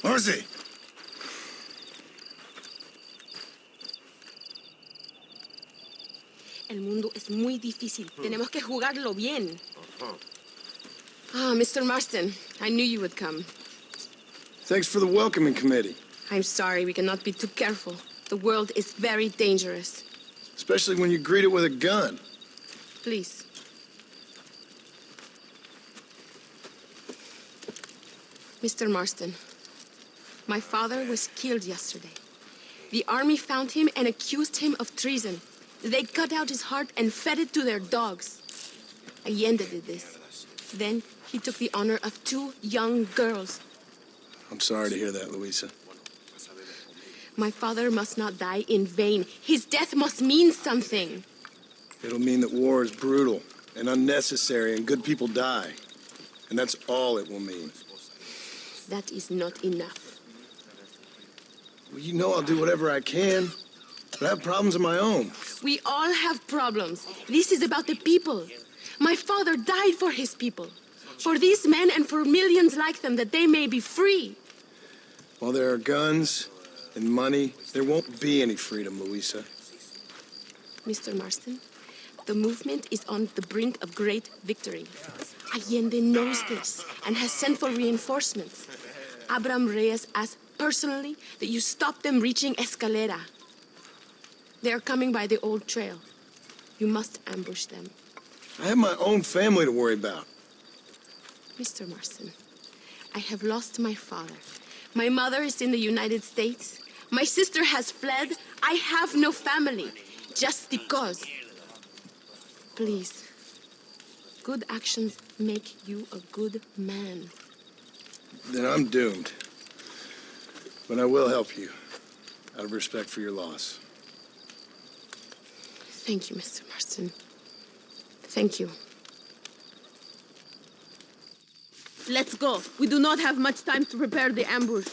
¡Muévese! El mundo es muy difícil. Tenemos que jugarlo bien. Ah, Mr. Marston, I knew you would come. Thanks for the welcoming committee. I'm sorry, we cannot be too careful. The world is very dangerous. Especially when you greet it with a gun. Please. Mr. Marston, my father was killed yesterday. The army found him and accused him of treason. They cut out his heart and fed it to their dogs. Allende did this. Then he took the honor of 2 young girls. I'm sorry to hear that, Luisa. My father must not die in vain. His death must mean something. It'll mean that war is brutal and unnecessary and good people die. And that's all it will mean. That is not enough. Well, you know I'll do whatever I can, but I have problems of my own. We all have problems. This is about the people. My father died for his people. For these men and for millions like them, that they may be free. While there are guns and money, there won't be any freedom, Luisa. Mr. Marston, the movement is on the brink of great victory. Allende knows this and has sent for reinforcements. Abraham Reyes asked personally that you stop them reaching Escalera. They are coming by the old trail. You must ambush them. I have my own family to worry about. Mr. Marston, I have lost my father. My mother is in the United States. My sister has fled. I have no family. Just because. Please. Good actions make you a good man. Then I'm doomed. But I will help you, out of respect for your loss. Thank you, Mr. Marston. Thank you. Let's go. We do not have much time to prepare the ambush.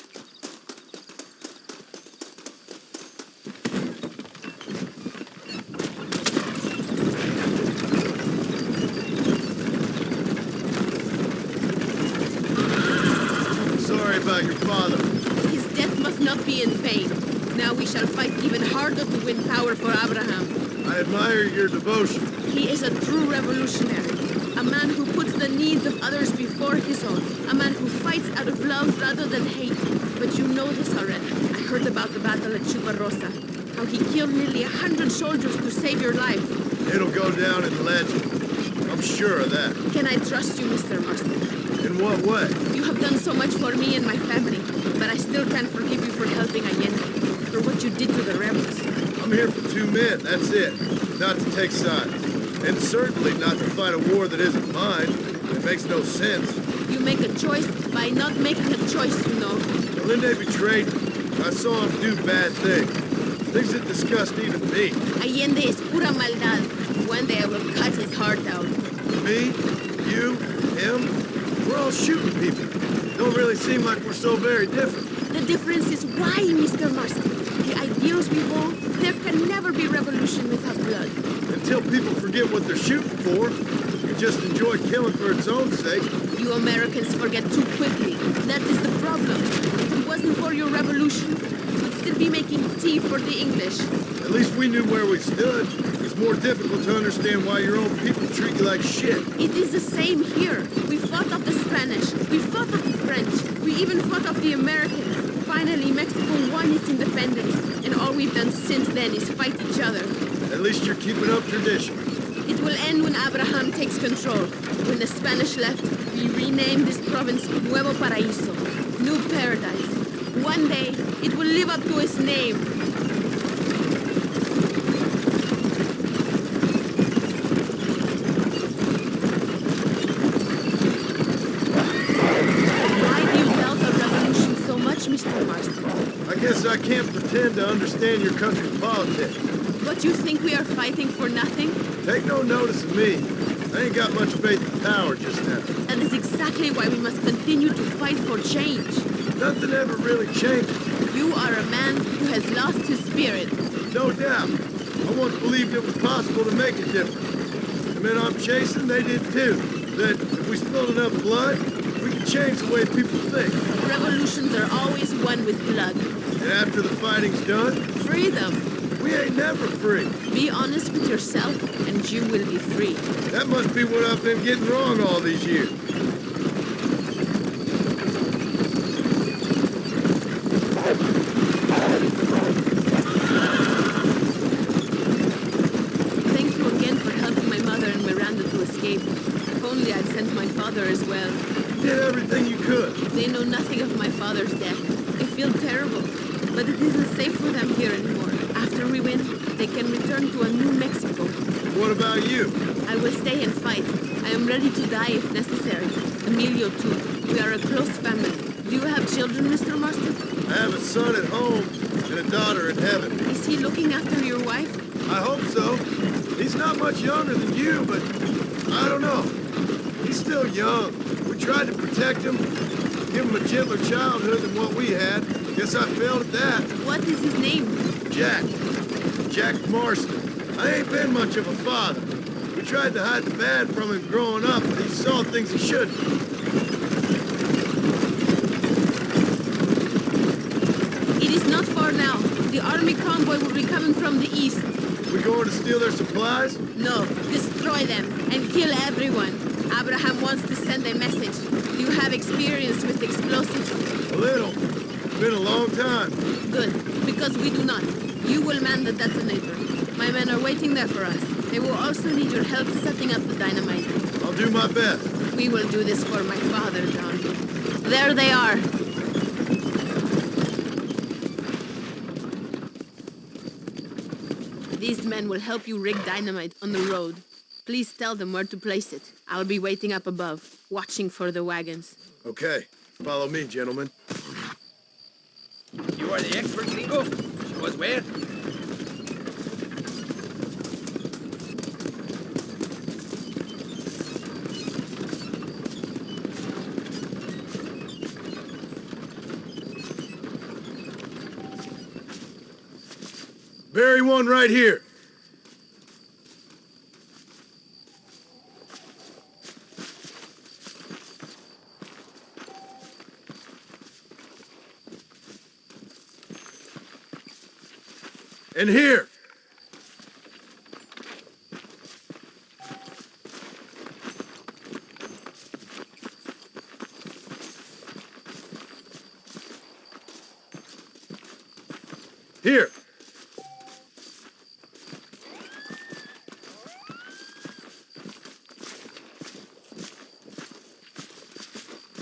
Sorry about your father. His death must not be in vain. Now we shall fight even harder to win power for Abraham. I admire your devotion. He is a true revolutionary. A man who puts the needs of others before his own. A man who fights out of love rather than hate. But you know this already. I heard about the battle at Chuparosa. How he killed nearly 100 soldiers to save your life. It'll go down in legend. I'm sure of that. Can I trust you, Mr. Marston? In what way? You have done so much for me and my family, but I still can't forgive you for helping Allende, for what you did to the rebels. I'm here for 2 men, that's it. Not to take sides. And certainly not to fight a war that isn't mine. It makes no sense. You make a choice by not making a choice, you know. Allende betrayed me. I saw him do bad things. Things that disgust even me. Allende es pura maldad. One day I will cut his heart out. Me? You? Him? We're all shooting people. Don't really seem like we're so very different. The difference is why, Mr. Marston. The ideals we hold, there can never be revolution without blood. Until people forget what they're shooting for, you just enjoy killing for its own sake. You Americans forget too quickly. That is the problem. If it wasn't for your revolution, we would still be making tea for the English. At least we knew where we stood. It's more difficult to understand why your own people treat you like shit. It is the same here. We fought off the Spanish. We fought off the French. We even fought off the Americans. Finally, Mexico won its independence. And all we've done since then is fight each other. At least you're keeping up tradition. It will end when Abraham takes control. When the Spanish left, we renamed this province Nuevo Paraíso, New Paradise. One day, it will live up to its name. Why do you doubt our revolution so much, Mr. Marston? I guess I can't pretend to understand your country's politics. But you think we are fighting for nothing? Take no notice of me. I ain't got much faith in power just now. That is exactly why we must continue to fight for change. Nothing ever really changes. You are a man who has lost his spirit. No doubt. I once believed it was possible to make a difference. The men I'm chasing, they did too. That if we spilled enough blood, we could change the way people think. Revolutions are always won with blood. And after the fighting's done? Freedom. We ain't never free. Be honest with yourself, and you will be free. That must be what I've been getting wrong all these years. Thank you again for helping my mother and Miranda to escape. If only I'd sent my father as well. You did everything you could. They know nothing of my father's death. They feel terrible, but it isn't safe for them here anymore. After we win, they can return to a New Mexico. What about you? I will stay and fight. I am ready to die if necessary. Emilio too. We are a close family. Do you have children, Mr. Marston? I have a son at home and a daughter in heaven. Is he looking after your wife? I hope so. He's not much younger than you, but I don't know. He's still young. We tried to protect him, give him a gentler childhood than what we had. Guess I failed at that. What is his name? Jack. Jack Marston. I ain't been much of a father. We tried to hide the bad from him growing up, but he saw things he shouldn't. It is not far now. The army convoy will be coming from the east. We going to steal their supplies? No, destroy them and kill everyone. Abraham wants to send a message. Do you have experience with explosives? A little. Been a long time. Good, because we do not. You will man the detonator. My men are waiting there for us. They will also need your help setting up the dynamite. I'll do my best. We will do this for my father, John. There they are. These men will help you rig dynamite on the road. Please tell them where to place it. I'll be waiting up above, watching for the wagons. Okay. Follow me, gentlemen. You are the expert, gringo? Show us where. Bury one right here. And here. Here.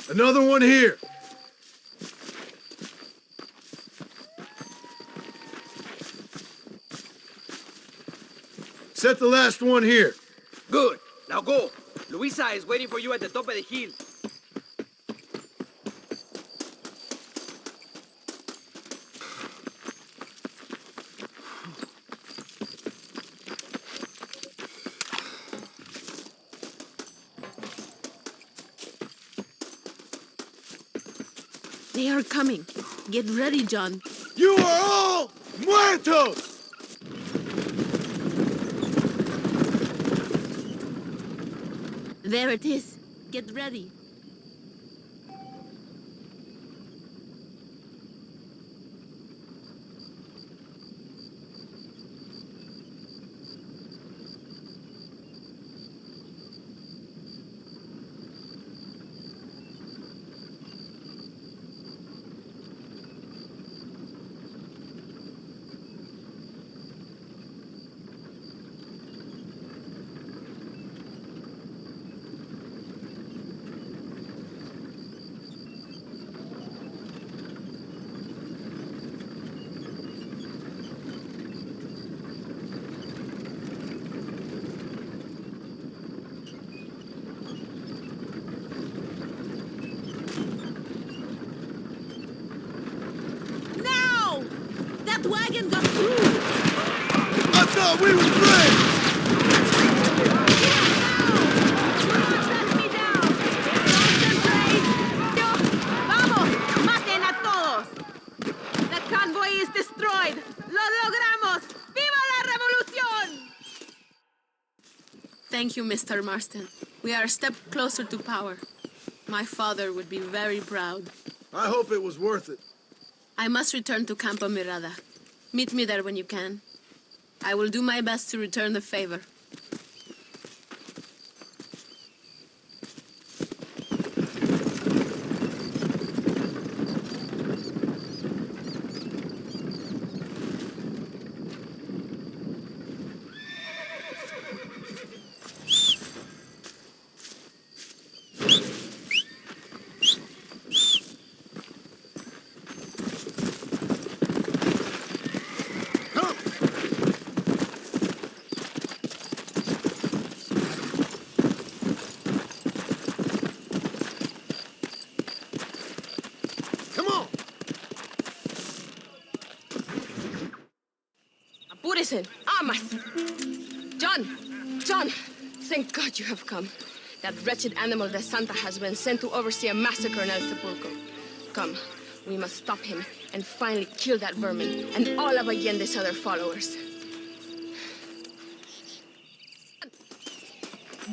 Another one here. Set the last one here. Good. Now go. Luisa is waiting for you at the top of the hill. They are coming. Get ready, John. You are all muertos! There it is. Get ready. That wagon got through! I thought we were friends! Thank you, Mr. Marston. We are a step closer to power. My father would be very proud. I hope it was worth it. I must return to Campo Mirada. Meet me there when you can. I will do my best to return the favor. Apúrese. Amas. John, thank God you have come. That wretched animal de Santa has been sent to oversee a massacre in El Sepulcro. Come, we must stop him and finally kill that vermin and all of Allende's other followers.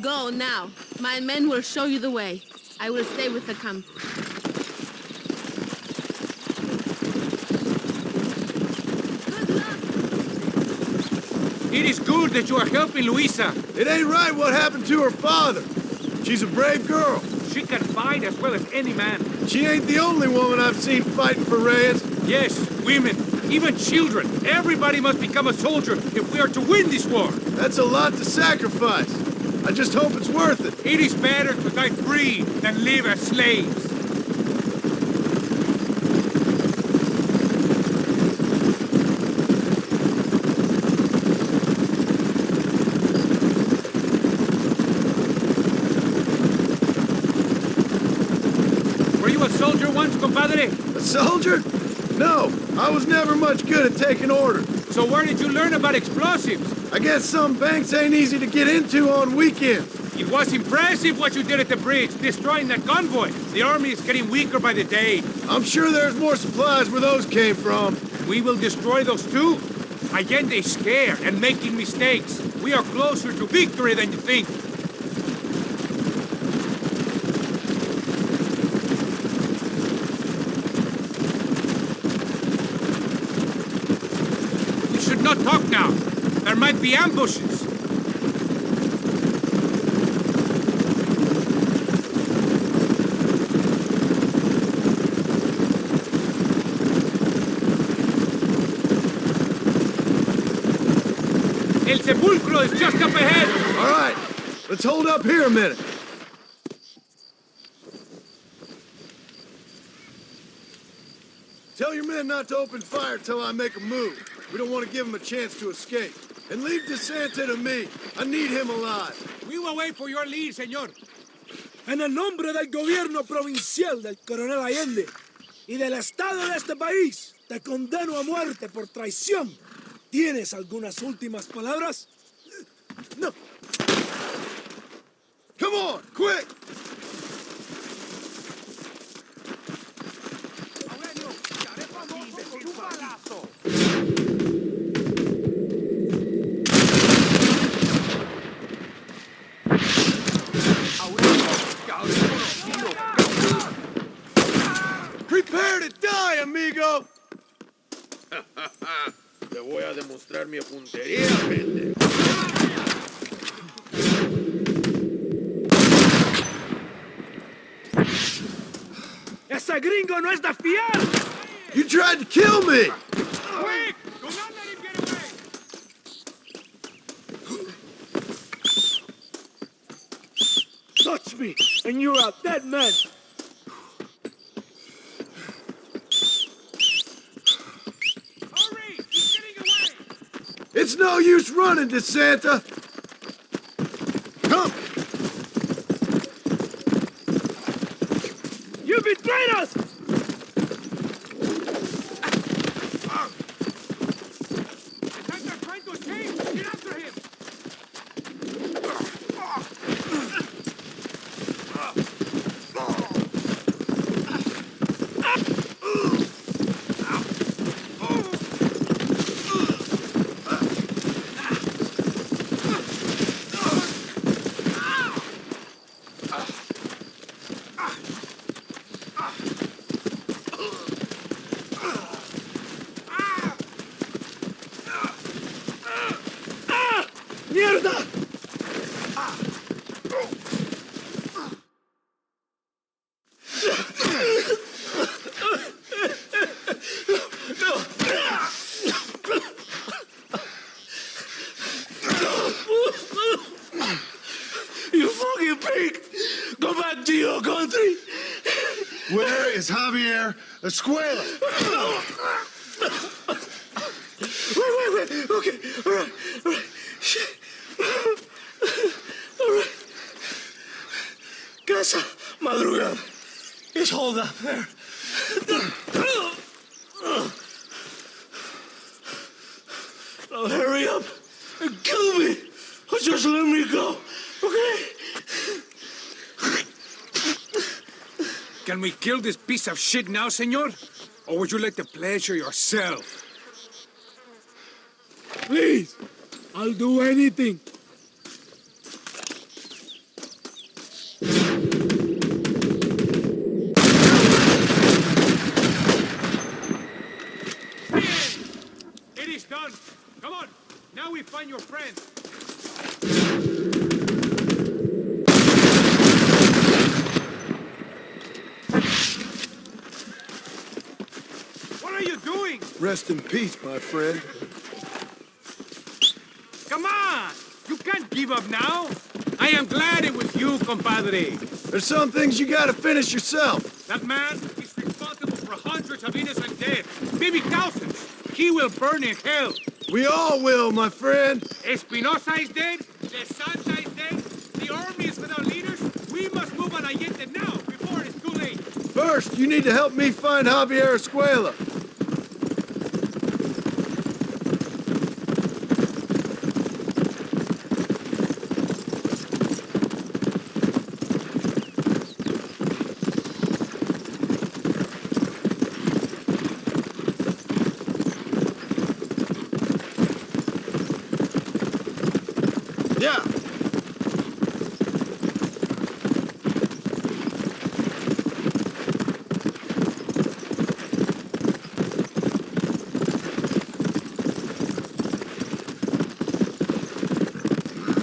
Go now. My men will show you the way. I will stay with the camp. It is good that you are helping Luisa. It ain't right what happened to her father. She's a brave girl. She can fight as well as any man. She ain't the only woman I've seen fighting for Reyes. Yes, women, even children. Everybody must become a soldier if we are to win this war. That's a lot to sacrifice. I just hope it's worth it. It is better to die free than live as slaves. Were you a soldier once, compadre? A soldier? No, I was never much good at taking orders. So where did you learn about explosives? I guess some banks ain't easy to get into on weekends. It was impressive what you did at the bridge, destroying that convoy. The army is getting weaker by the day. I'm sure there's more supplies where those came from. We will destroy those too. Allende is scared and making mistakes. We are closer to victory than you think. We should not talk now. There might be ambushes. El Sepulcro is just up ahead. All right, let's hold up here a minute. Tell your men not to open fire till I make a move. We don't want to give them a chance to escape. And leave DeSanta to me. I need him alive. We will wait for your lead, señor. En el nombre del gobierno provincial del coronel Allende y del Estado de este país, te condeno a muerte por traición. ¿Tienes algunas últimas palabras? No. Come on, quick! Prepare to die, amigo! Te voy a demostrar mi puntería, pendejo. ¡Ese gringo no es de fiar! You tried to kill me! Quick! Do not let him get away! Touch me, and you're a dead man! Hurry! He's getting away! It's no use running, DeSanta! Come! You betrayed us! They're trying to escape! Get after him! ¡Mierda! You fucking pig! Go back to your country! Where is Javier Escuela? Wait. Okay, all right. Shit. All right. Casa Madrugada. It's hold up there. Now hurry up and kill me. Or just let me go, okay? Can we kill this piece of shit now, senor? Or would you like the pleasure yourself? Please, I'll do anything. It is done. Come on. Now we find your friend. What are you doing? Rest in peace, my friend. Come on! You can't give up now. I am glad it was you, compadre. There's some things you gotta finish yourself. That man is responsible for hundreds of innocent deaths, maybe thousands. He will burn in hell. We all will, my friend. Espinosa is dead. De Santa is dead. The army is without leaders. We must move on Allende now, before it's too late. First, you need to help me find Javier Escuela. Yeah.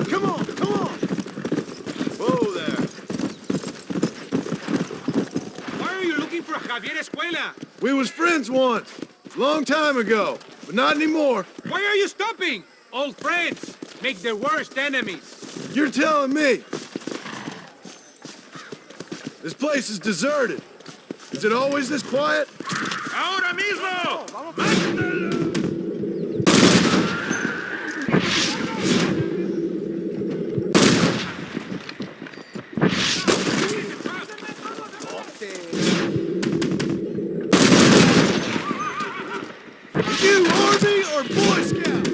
Come on. Whoa there. Why are you looking for Javier Escuela? We was friends once, long time ago, but not anymore. Why are you stopping? Old friends make the worst enemies. You're telling me. This place is deserted. Is it always this quiet? ¡Ahora mismo! You Army or Boy Scout?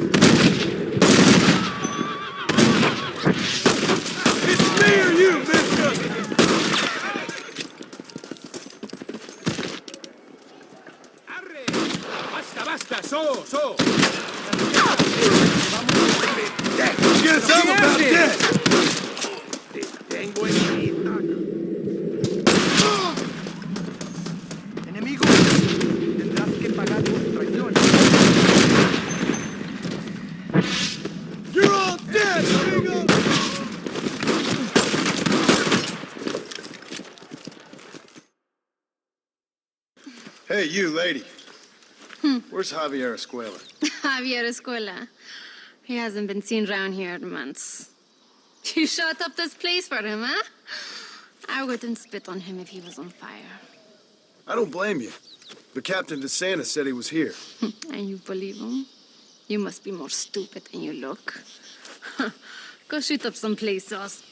It's me or you, mister! Basta, so. Get some about this! Enemigo, tendrás que pagar por tu traición. You're all dead, amigo! Hey, you lady. Where's Javier Escuela? Javier Escuela. He hasn't been seen around here in months. You shut up this place for him, huh? I wouldn't spit on him if he was on fire. I don't blame you. But Captain DeSantis said he was here. And you believe him? You must be more stupid than you look. Go shoot up some play sauce.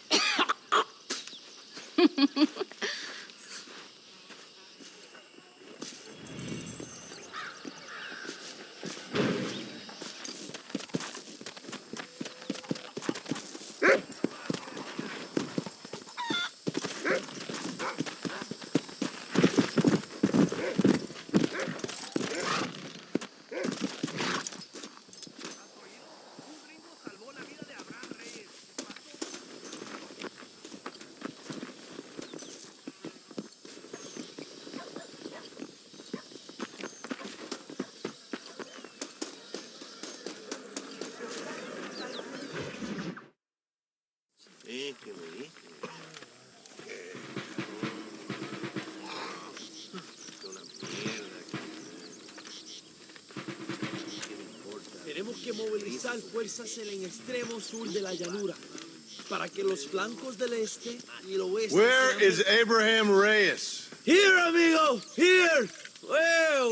que movilizar fuerzas en el extremo sur de la llanura para que los flancos del este y el oeste. Where is Abraham Reyes? Here, amigo, here. Well,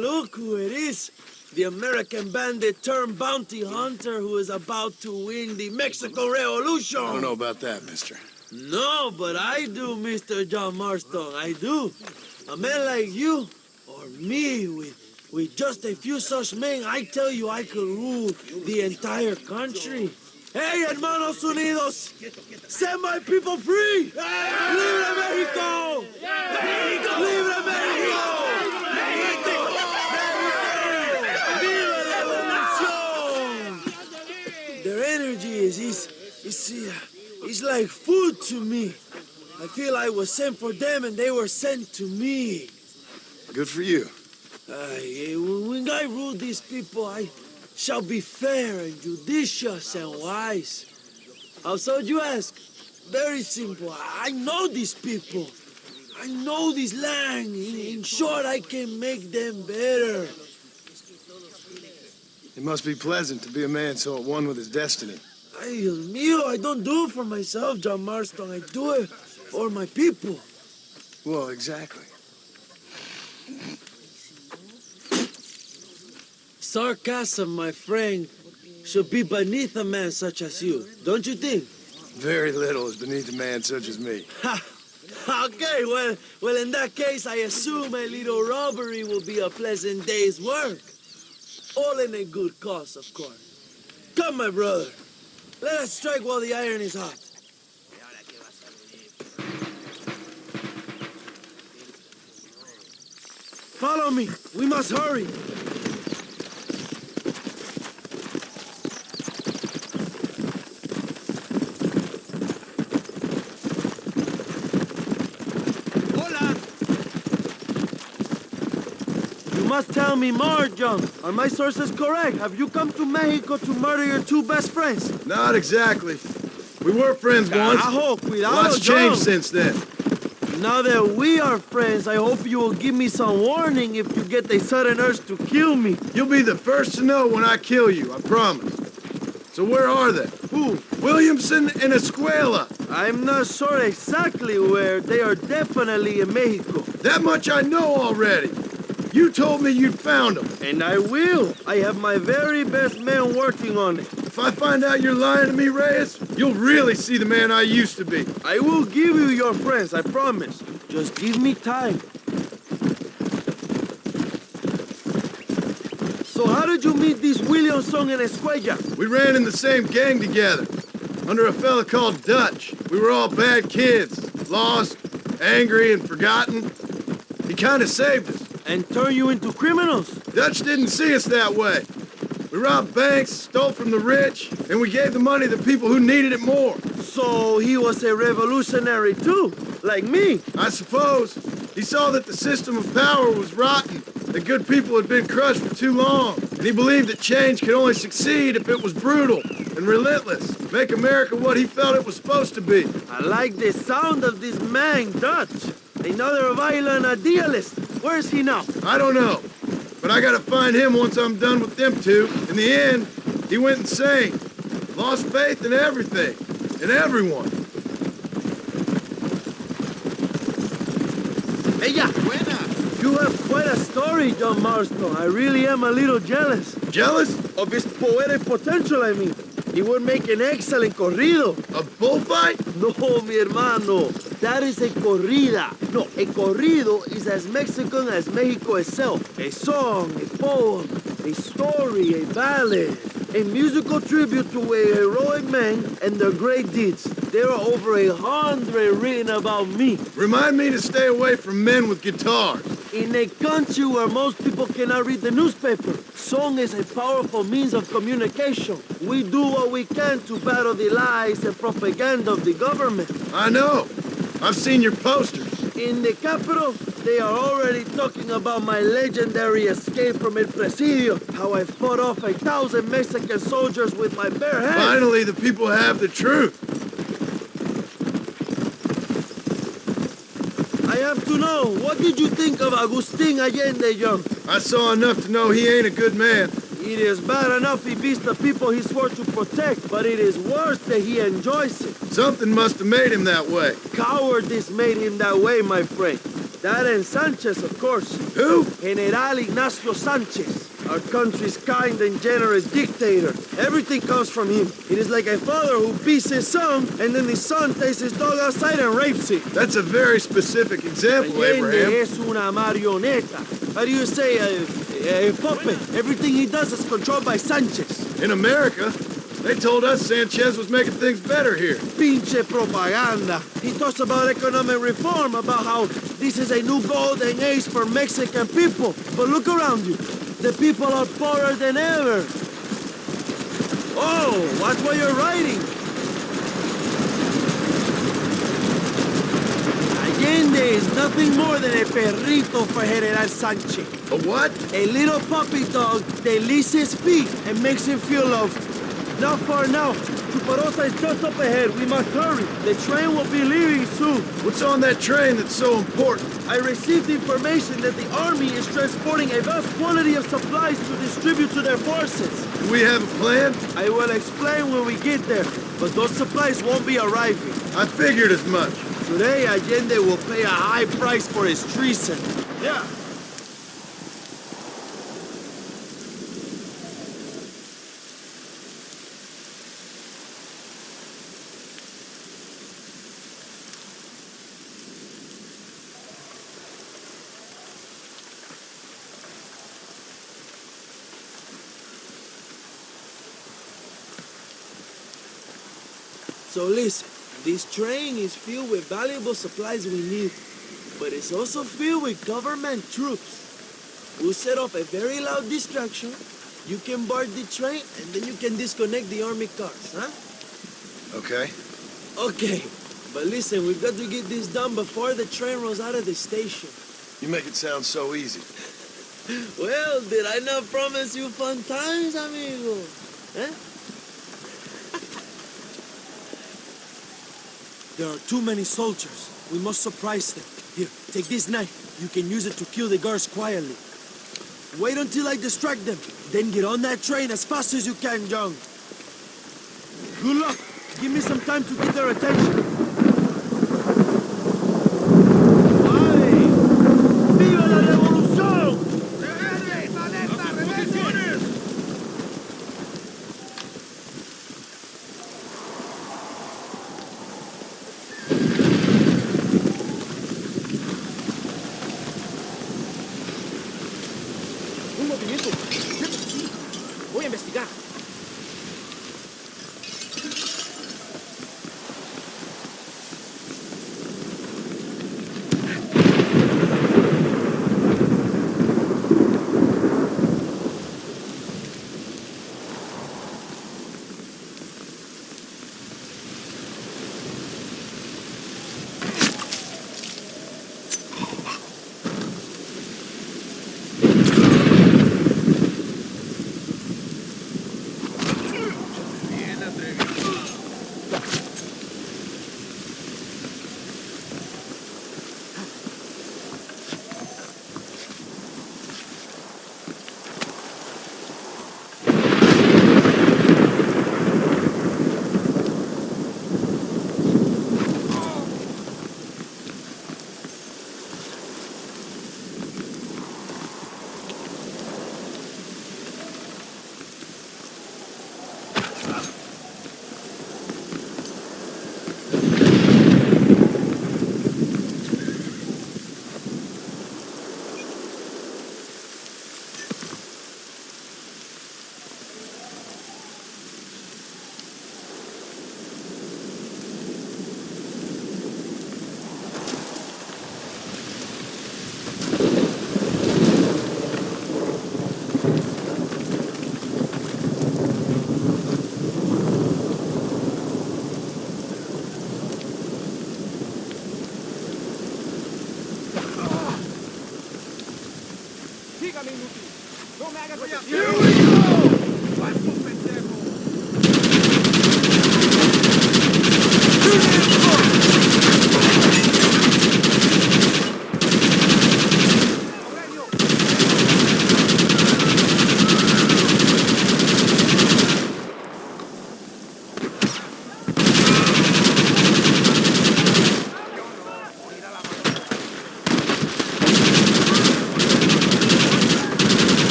look who it is. The American bandit turned bounty hunter who is about to win the Mexican Revolution. I don't know about that, mister. No, but I do, Mr. John Marston, I do. A man like you, or me, with just a few such men, I tell you I could rule the entire country. Hey, hermanos unidos, set my people free! Libre Mexico! Mexico! Libre Mexico! Mexico! Viva la revolución! Their energy is like food to me. I feel I was sent for them and they were sent to me. Good for you. When I rule these people, I shall be fair and judicious and wise. How so, you ask? Very simple. I know these people. I know this land. In short, I can make them better. It must be pleasant to be a man so at one with his destiny. Ay, Dios mío, I don't do it for myself, John Marston. I do it for my people. Well, exactly. Sarcasm, my friend, should be beneath a man such as you, don't you think? Very little is beneath a man such as me. Ha! Okay, well, in that case, I assume a little robbery will be a pleasant day's work. All in a good cause, of course. Come, my brother. Let us strike while the iron is hot. Follow me. We must hurry. You must tell me more, John. Are my sources correct? Have you come to Mexico to murder your two best friends? Not exactly. We were friends once. Cuidado, Lots John. changed since then. Now that we are friends, I hope you will give me some warning if you get a sudden urge to kill me. You'll be the first to know when I kill you, I promise. So where are they? Who? Williamson and Escuela. I'm not sure exactly where. They are definitely in Mexico. That much I know already. You told me you'd found them. And I will. I have my very best men working on it. If I find out you're lying to me, Reyes, you'll really see the man I used to be. I will give you your friends, I promise. Just give me time. So how did you meet these Williamson and Escuella? We ran in the same gang together, under a fella called Dutch. We were all bad kids, lost, angry, and forgotten. He kind of saved us. And turned you into criminals? Dutch didn't see us that way. We robbed banks, stole from the rich, and we gave the money to people who needed it more. So he was a revolutionary too, like me? I suppose. He saw that the system of power was rotten, that good people had been crushed for too long, and he believed that change could only succeed if it was brutal and relentless, make America what he felt it was supposed to be. I like the sound of this man, Dutch. Another violent idealist. Where is he now? I don't know, but I gotta find him once I'm done with them two. In the end, he went insane, lost faith in everything, and everyone. Ella! You have quite a story, John Marston. I really am a little jealous. Jealous? Of his poetic potential, I mean. He would make an excellent corrido. A bullfight? No, mi hermano. That is a corrida. No, a corrido is as Mexican as Mexico itself. A song, a poem, a story, a ballad. A musical tribute to a heroic man and their great deeds. There are over 100 written about me. Remind me to stay away from men with guitars. In a country where most people cannot read the newspaper, song is a powerful means of communication. We do what we can to battle the lies and propaganda of the government. I know. I've seen your posters. In the capital, they are already talking about my legendary escape from El Presidio, how I fought off 1,000 Mexican soldiers with my bare hands. Finally, the people have the truth. I have to know, what did you think of Agustin Allende, John? I saw enough to know he ain't a good man. It is bad enough he beats the people he swore to protect, but it is worse that he enjoys it. Something must have made him that way. Cowardice made him that way, my friend. That and Sanchez, of course. Who? General Ignacio Sanchez. Our country's kind and generous dictator. Everything comes from him. It is like a father who beats his son, and then the son takes his dog outside and rapes it. That's a very specific example, Allende Abraham. es una marioneta. How do you say, a puppet? Everything he does is controlled by Sanchez. In America, they told us Sanchez was making things better here. Pinche propaganda. He talks about economic reform, about how this is a new golden age for Mexican people. But look around you. The people are poorer than ever. Oh, watch what you're writing. Allende is nothing more than a perrito for General Sanchez. A what? A little puppy dog that licks his feet and makes him feel loved. Not far now. Chuparosa is just up ahead. We must hurry. The train will be leaving soon. What's on that train that's so important? I received information that the army is transporting a vast quantity of supplies to distribute to their forces. Do we have a plan? I will explain when we get there, but those supplies won't be arriving. I figured as much. Today, Allende will pay a high price for his treason. Yeah. So listen, this train is filled with valuable supplies we need, but it's also filled with government troops. We'll set off a very loud distraction. You can board the train, and then you can disconnect the army cars, huh? Okay. Okay, but listen, we've got to get this done before the train rolls out of the station. You make it sound so easy. Well, did I not promise you fun times, amigo? Eh? There are too many soldiers. We must surprise them. Here, take this knife. You can use it to kill the guards quietly. Wait until I distract them. Then get on that train as fast as you can, John. Good luck. Give me some time to get their attention. ¡Viva la revolución! Un movimiento. Sí. Voy a investigar.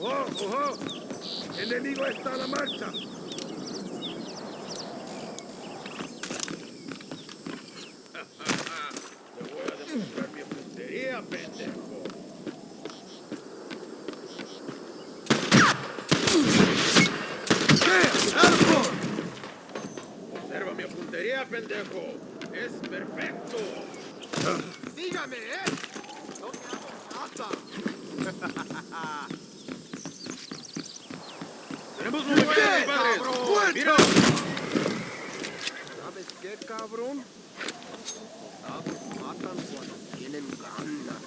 ¡Ojo, ojo! ¡El enemigo está a la marcha! Te voy a demostrar mi puntería, pendejo. Observa mi puntería, pendejo. Es perfecto. Dígame, ¿eh? No te hago nada. Tenemos un movimiento, padres. ¡Cabrón! ¡Mira! ¿Sabes qué, cabrón? Los soldados matan cuando tienen ganas.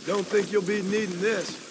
Don't think you'll be needing this.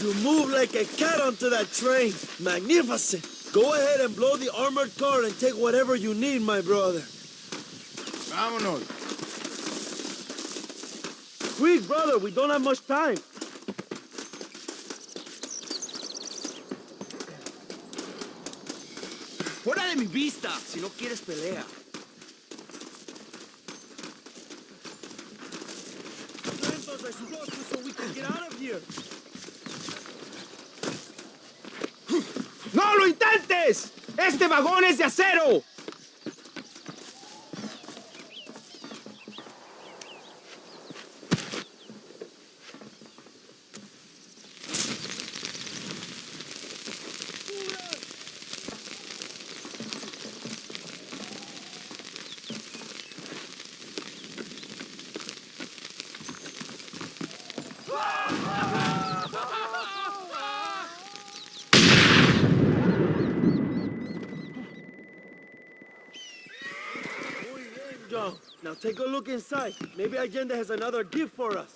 You move like a cat onto that train. Magnificent. Go ahead and blow the armored car and take whatever you need, my brother. Vámonos. Quick, brother, we don't have much time. ¡Fuera de mi vista! Si no quieres pelea. Lentos, explosives so we can get out of here. ¡No lo intentes! ¡Este vagón es de acero! John, now take a look inside. Maybe Allende has another gift for us.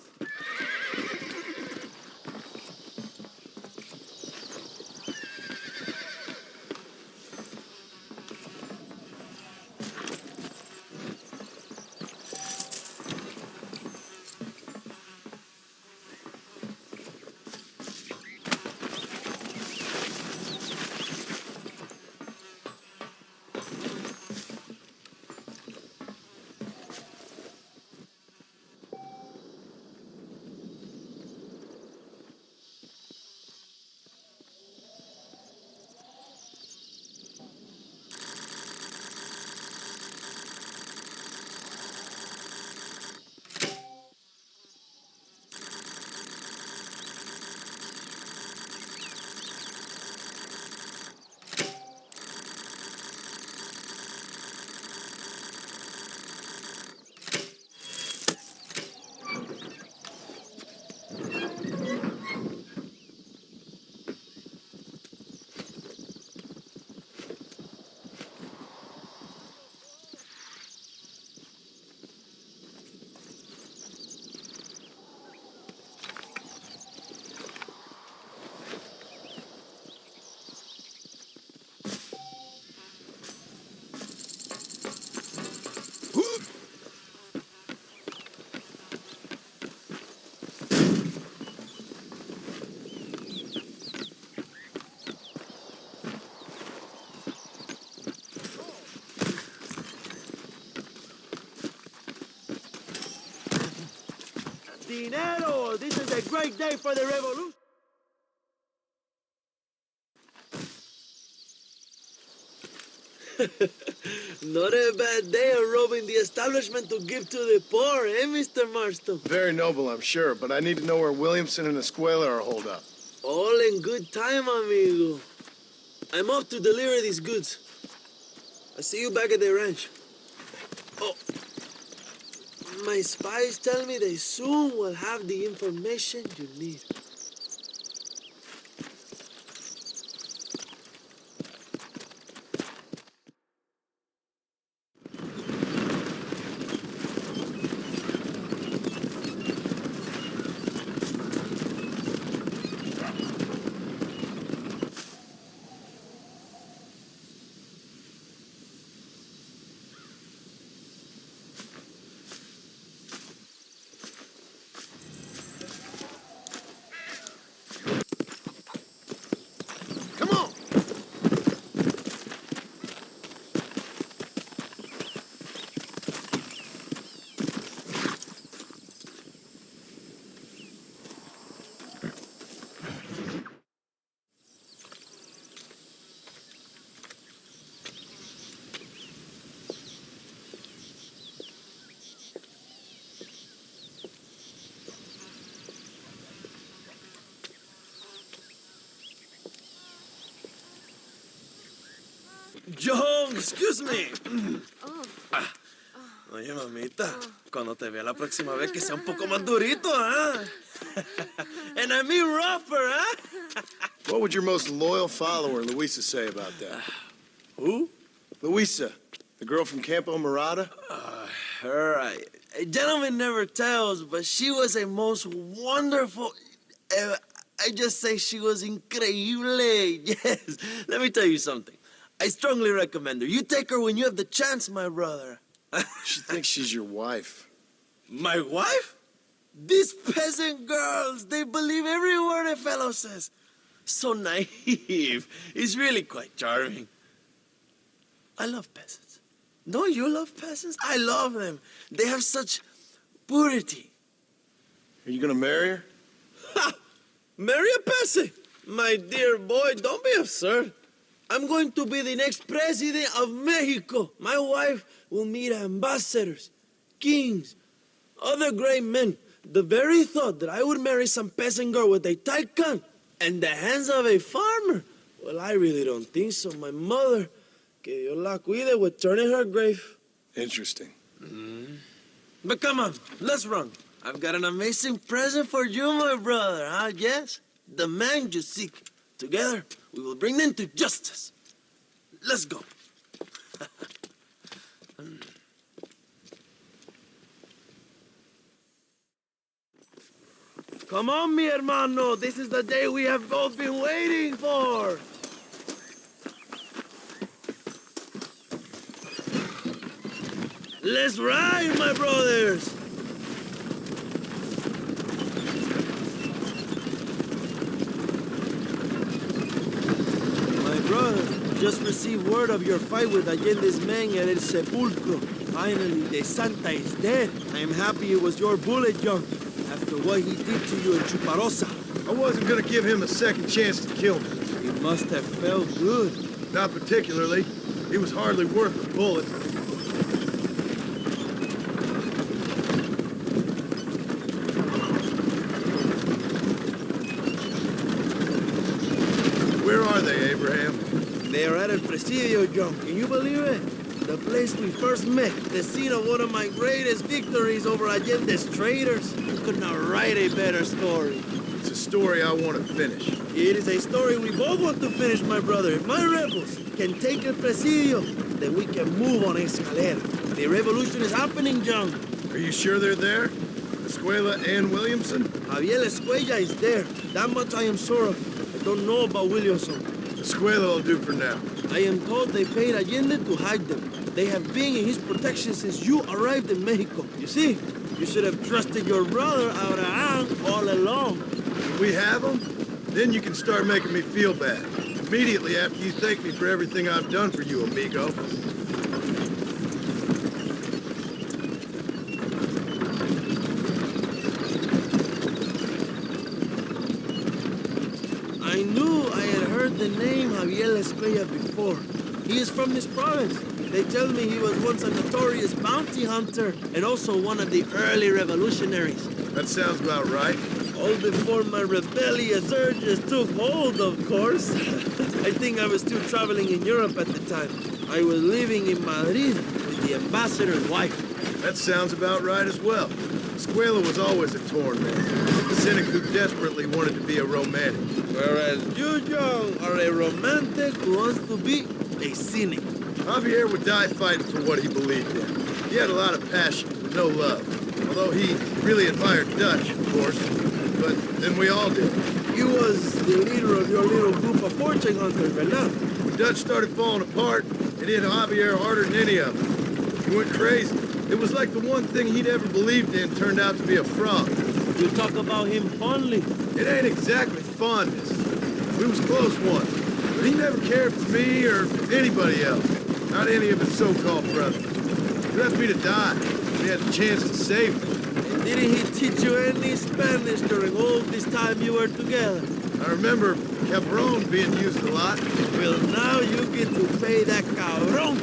Dinero! This is a great day for the revolution. Not a bad day of robbing the establishment to give to the poor, eh, Mr. Marston? Very noble, I'm sure, but I need to know where Williamson and Escuela are holed up. All in good time, amigo. I'm off to deliver these goods. I'll see you back at the ranch. Oh, my spies tell me they soon will have the information you need. Come on! John, excuse me. Oye, mamita, cuando te vea la próxima vez que sea un poco más durito, ¿ah? And I mean rougher, ¿ah? What would your most loyal follower, Luisa, say about that? Who? Luisa, the girl from Campo Mirada? Her, a gentleman never tells, but she was a most wonderful... I just say she was increíble. Yes. Let me tell you something. I strongly recommend her. You take her when you have the chance, my brother. She thinks she's your wife. My wife? These peasant girls, they believe every word a fellow says. So naive. It's really quite charming. I love peasants. Don't you love peasants? I love them. They have such purity. Are you gonna marry her? Ha! Marry a peasant? My dear boy, don't be absurd. I'm going to be the next president of Mexico. My wife will meet ambassadors, kings, other great men. The very thought that I would marry some peasant girl with a tight gun and the hands of a farmer, well, I really don't think so. My mother, que Dios la cuide, would turn in her grave. Interesting. But come on, let's run. I've got an amazing present for you, my brother, huh? Yes? The man you seek. Together, we will bring them to justice. Let's go. Come on, mi hermano. This is the day we have both been waiting for. Let's ride, my brothers. Brother, just received word of your fight with Allende's men at El Sepulcro. Finally, the Santa is dead. I am happy it was your bullet, John, after what he did to you in Chuparosa. I wasn't gonna give him a second chance to kill me. It must have felt good. Not particularly. He was hardly worth the bullet. Where are they, Abraham? They are at El Presidio, John. Can you believe it? The place we first met, the scene of one of my greatest victories over Allende's traitors. You could not write a better story. It's a story I want to finish. It is a story we both want to finish, my brother. If my rebels can take El Presidio, then we can move on Escalera. The revolution is happening, John. Are you sure they're there? Escuela and Williamson? Javier Escuella is there. That much I am sure of. I don't know about Williamson. Escuela will do for now. I am told they paid Allende to hide them. They have been in his protection since you arrived in Mexico. You see, you should have trusted your brother Abraham all along. If we have them, then you can start making me feel bad. Immediately after you thank me for everything I've done for you, amigo. I knew I had heard the name Javier Escuella before. He is from this province. They tell me he was once a notorious bounty hunter and also one of the early revolutionaries. That sounds about right. All before my rebellious urges took hold, of course. I think I was still traveling in Europe at the time. I was living in Madrid with the ambassador's wife. That sounds about right as well. Escuela was always a torn man. A cynic who desperately wanted to be a romantic. Whereas you, John, are a romantic who wants to be a cynic. Javier would die fighting for what he believed in. He had a lot of passion, but no love. Although he really admired Dutch, of course. But then we all did. He was the leader of your little group of fortune hunters, ¿verdad? Dutch started falling apart, it hit Javier harder than any of them. He went crazy. It was like the one thing he'd ever believed in turned out to be a fraud. You talk about him fondly. It ain't exactly fondness. We was close once, but he never cared for me or anybody else. Not any of his so-called brothers. He left me to die. He had the chance to save me. And didn't he teach you any Spanish during all this time you were together? I remember cabron being used a lot. Well, now you get to pay that cabron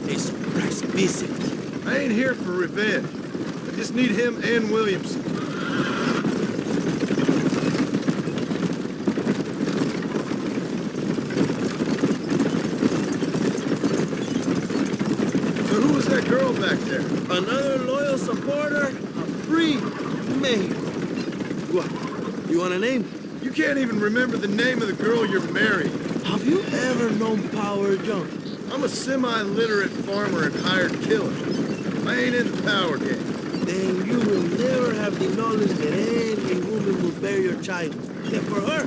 a surprise visit. I ain't here for revenge. I just need him and Williamson. So who was that girl back there? Another loyal supporter of free Mexico. What? You want a name? You can't even remember the name of the girl you're marrying. Have you ever known power, John? I'm a semi-literate farmer and hired killer. I ain't in the power game. Then you will never have the knowledge that any woman will bear your child. And for her,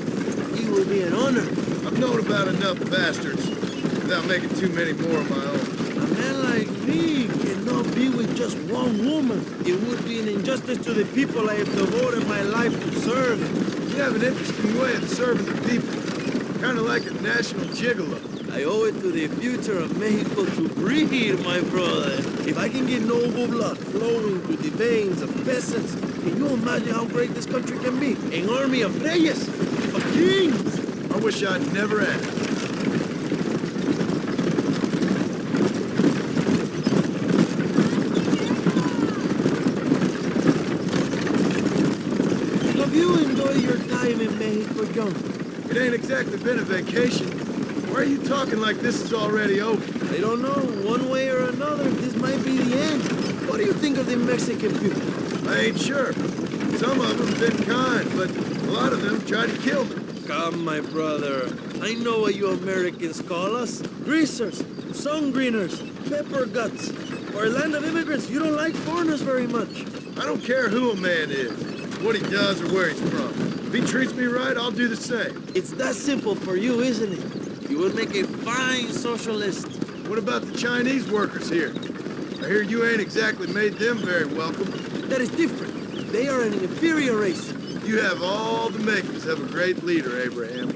it will be an honor. I've known about enough bastards without making too many more of my own. A man like me cannot be with just one woman. It would be an injustice to the people I have devoted my life to serve. You have an interesting way of serving the people. Kind of like a national gigolo. I owe it to the future of Mexico to breed, my brother. If I can get noble blood flowing through the veins of peasants, can you imagine how great this country can be? An army of reyes, of kings. I wish I'd never asked. Have you enjoyed your time in Mexico, John? It ain't exactly been a vacation. Why are you talking like this is already over? I don't know. One way or another, this might be the end. What do you think of the Mexican people? I ain't sure. Some of them have been kind, but a lot of them tried to kill me. Come, my brother. I know what you Americans call us. Greasers, sun greeners, pepper guts. For a land of immigrants, you don't like foreigners very much. I don't care who a man is, what he does or where he's from. If he treats me right, I'll do the same. It's that simple for you, isn't it? You would make a fine socialist. What about the Chinese workers here? I hear you ain't exactly made them very welcome. That is different. They are an inferior race. You have all the makings of a great leader, Abraham.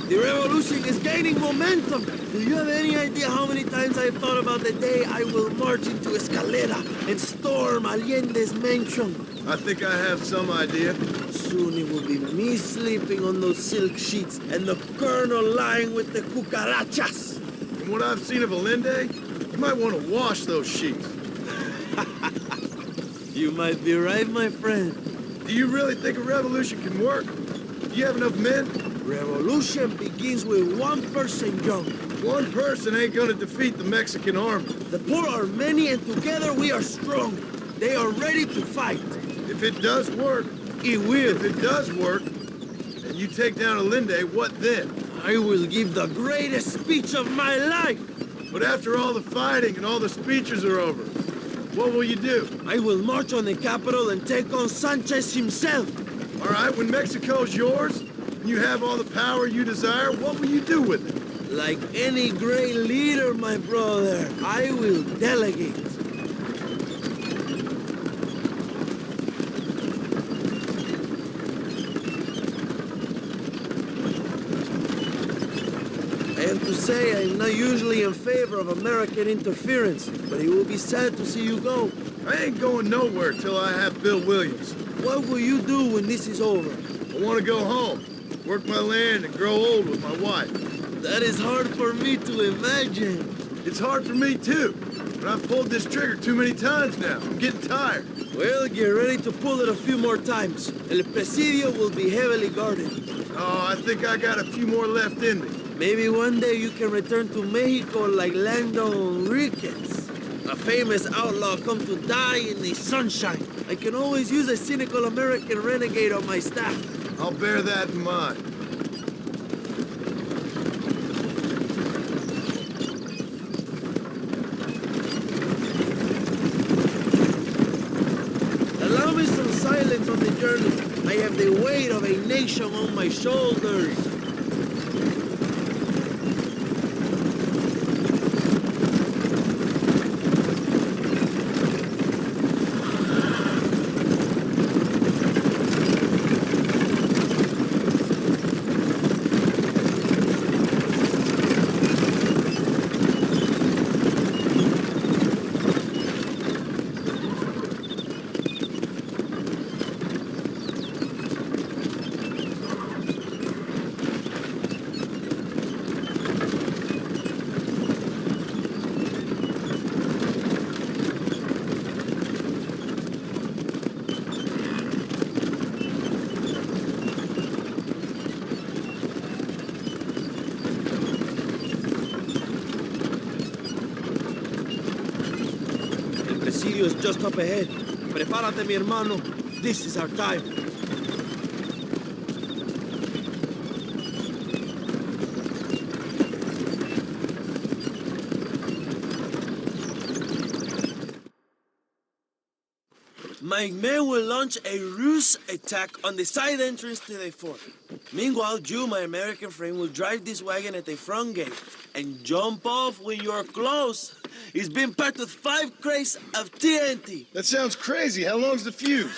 The revolution is gaining momentum. Do you have any idea how many times I've thought about the day I will march into Escalera and storm Allende's mansion? I think I have some idea. Soon it will be me sleeping on those silk sheets and the colonel lying with the cucarachas. From what I've seen of Allende, you might want to wash those sheets. You might be right, my friend. Do you really think a revolution can work? Do you have enough men? Revolution begins with one person, John. One person ain't gonna defeat the Mexican army. The poor are many and together we are strong. They are ready to fight. If it does work, it will. If it does work, and you take down Allende, what then? I will give the greatest speech of my life. But after all the fighting and all the speeches are over, what will you do? I will march on the capital and take on Sanchez himself. All right, when Mexico's yours, and you have all the power you desire, what will you do with it? Like any great leader, my brother, I will delegate. I have to say, I'm not usually in favor of American interference, but it will be sad to see you go. I ain't going nowhere till I have Bill Williams. What will you do when this is over? I want to go home, work my land, and grow old with my wife. That is hard for me to imagine. It's hard for me, too. but I've pulled this trigger too many times now. I'm getting tired. Well, get ready to pull it a few more times. El Presidio will be heavily guarded. Oh, I think I got a few more left in me. Maybe one day you can return to Mexico like Lando Enriquez. A famous outlaw come to die in the sunshine. I can always use a cynical American renegade on my staff. I'll bear that in mind. Allow me some silence on the journey. I have the weight of a nation on my shoulders. Is just up ahead. Prepárate, mi hermano. This is our time. My men will launch a ruse attack on the side entrance to the fort. Meanwhile, you, my American friend, will drive this wagon at the front gate and jump off when you're close. It's been packed with 5 crates of TNT. That sounds crazy. How long's the fuse?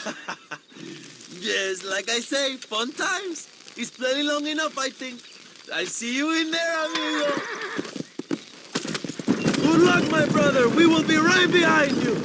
Yes, like I say, fun times. It's plenty long enough, I think. I'll see you in there, amigo. Good luck, my brother. We will be right behind you.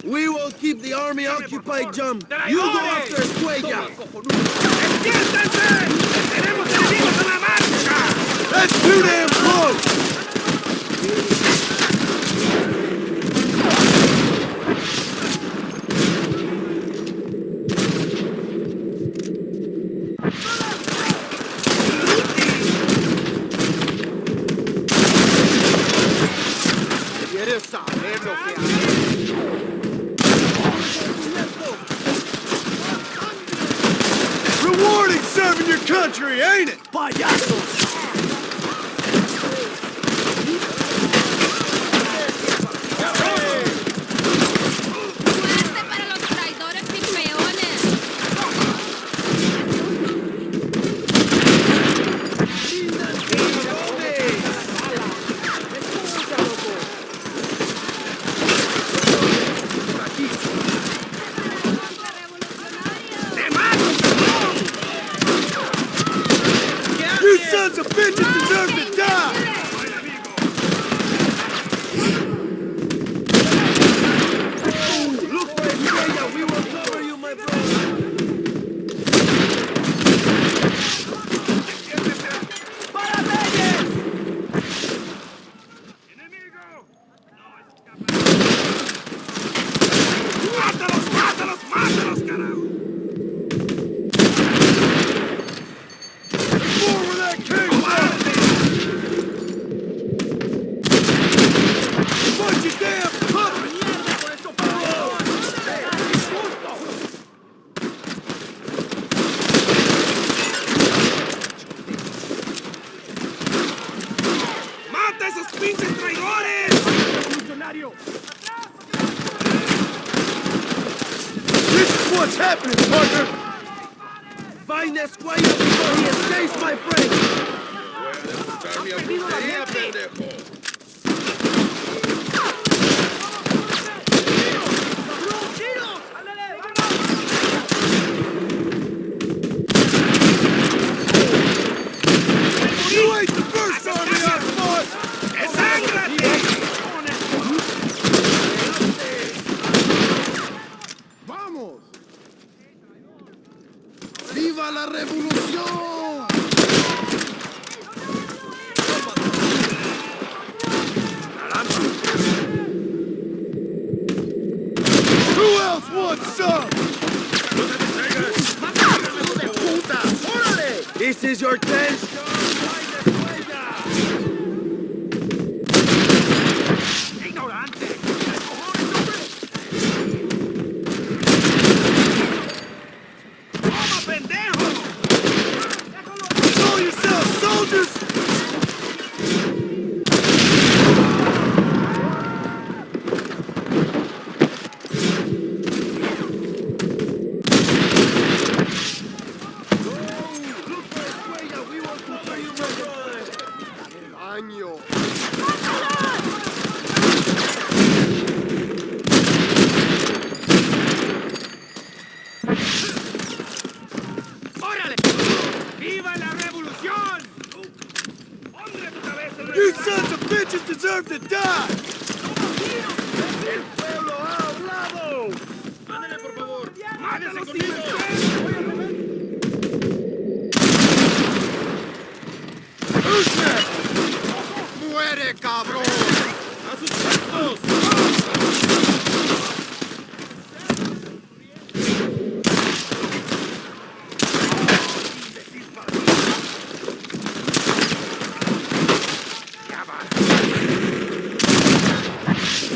We will keep the army occupied, John. You go after Escuella. That's too damn close! ¿Quieres saber lo que hay? Rewarding serving your country, ain't it? Payasos! You sons of bitches deserve to die! Look for Escuella! We will cover you, my brother! What's happening, partner? Find Escuella before he escapes, my friend! Army of brujería, pendejo. You ain't the first army I've fought! ¡Vamos! ¡Viva la revolución! Who else wants some? This is your chance. Show yourself, soldiers! You sons of bitches deserve to die! ¡El pueblo ha hablado! ¡Ándale, por favor! ¡Mándese conmigo! Who's next? ¡Muere, cabrón! ¡A sus puestos!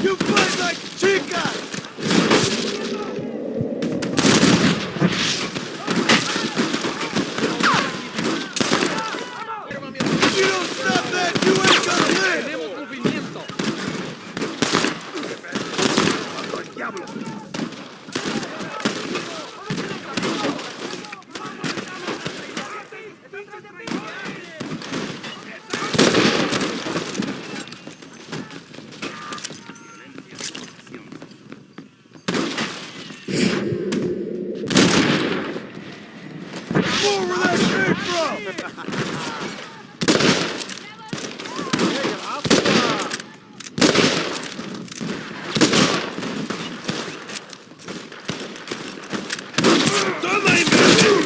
You fight like chicas! If you don't stop that, you ain't gonna live! ¡Tenemos movimiento! More where that came from! ¡Toma, imbécil!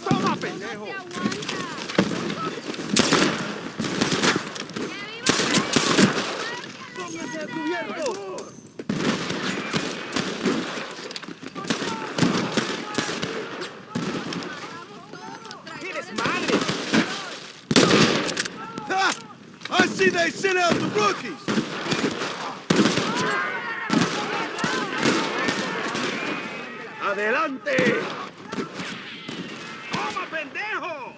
¡Toma, pendejo! ¡Póngase a cubierto! ¡Tienes madre! Ha! I see they sent out the rookies! ¡Adelante! ¡Toma, pendejo!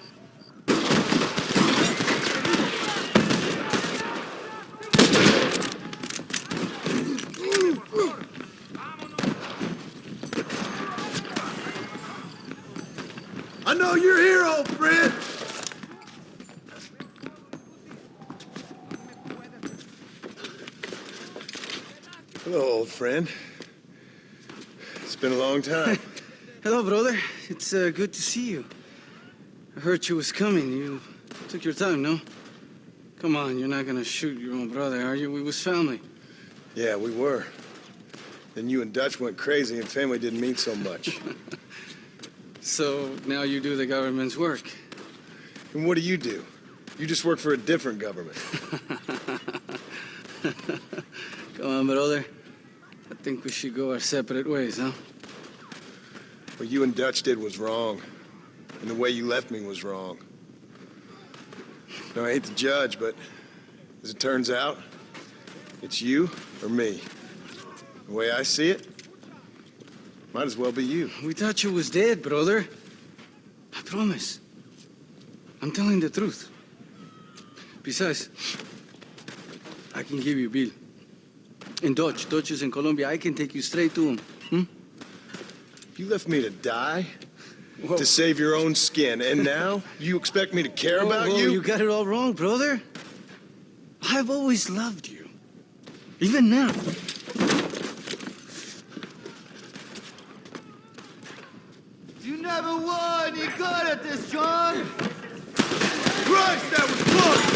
I know you're here, old friend! Hello, old friend. It's been a long time. Hello, brother. It's good to see you. I heard you was coming. You took your time, no? Come on, you're not gonna shoot your own brother, are you? We was family. Yeah, we were. Then you and Dutch went crazy and family didn't mean so much. So now you do the government's work. And what do? You just work for a different government. Come on, brother. I think we should go our separate ways, huh? What you and Dutch did was wrong. And the way you left me was wrong. No, I hate to judge, but as it turns out, it's you or me. The way I see it, might as well be you. We thought you was dead, brother. I promise. I'm telling the truth. Besides, I can give you Bill. In Dutch. Dutch is in Colombia. I can take you straight to him. You left me to die? Whoa. To save your own skin, and now you expect me to care about you? You got it all wrong, brother. I've always loved you. Even now. You never won any good at this, John! Christ, that was close!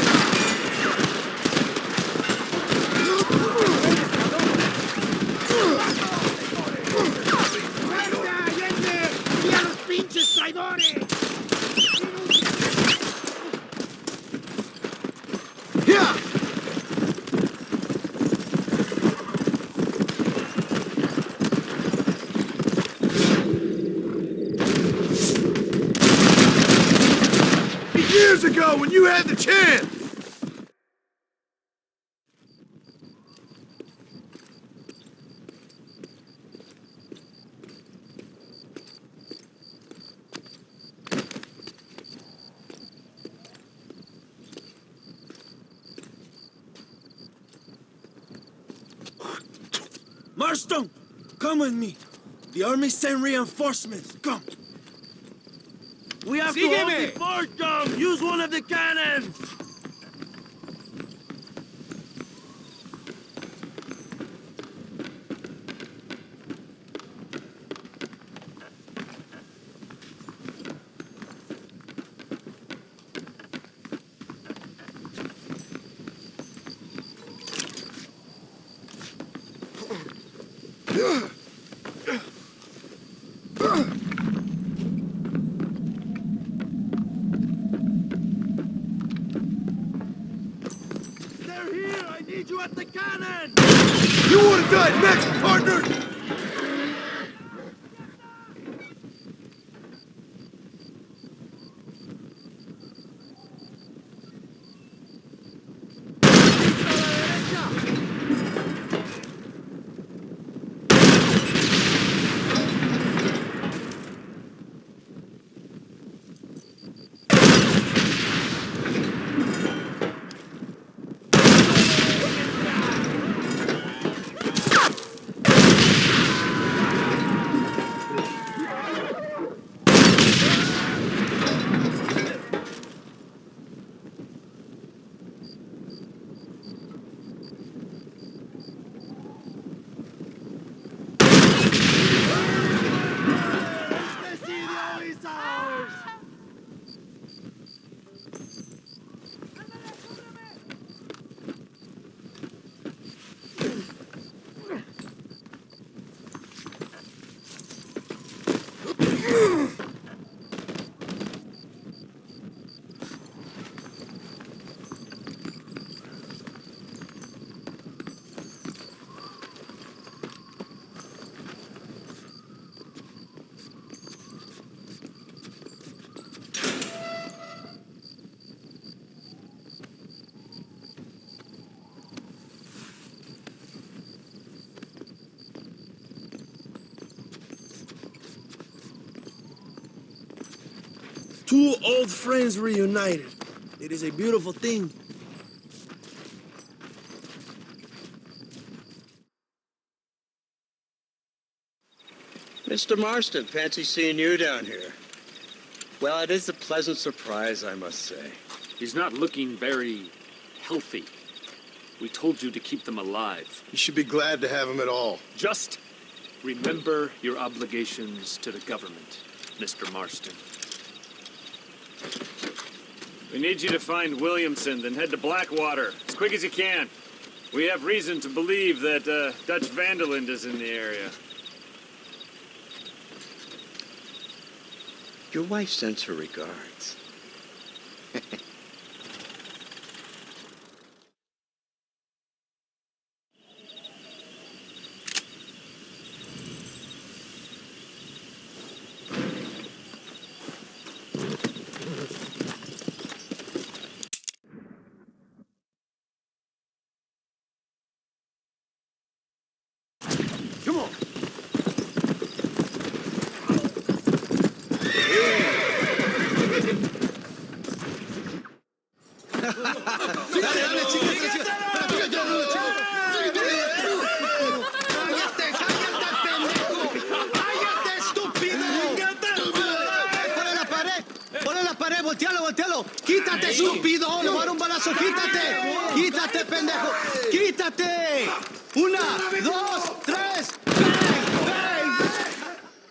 ¡Pinches traidores! Yeah! Years ago, when you had the chance! Marston, come with me. The army sent reinforcements. Come. We have to hold the fort down. Use one of the cannons. You at the cannon! You would have died next, partner! Two old friends reunited. It is a beautiful thing. Mr. Marston, fancy seeing you down here. Well, it is a pleasant surprise, I must say. He's not looking very healthy. We told you to keep them alive. You should be glad to have him at all. Just remember your obligations to the government, Mr. Marston. We need you to find Williamson, then head to Blackwater as quick as you can. We have reason to believe that Dutch Vanderland is in the area. Your wife sends her regards. Dale, chica. ¡Cállate, estúpido! ¡Ponle la pared! ¡Voltealo! ¡Quítate, estúpido! ¡Le voy a dar un balazo! ¡Quítate, pendejo! ¡Quítate! 1, 2, 3. ¡Bang!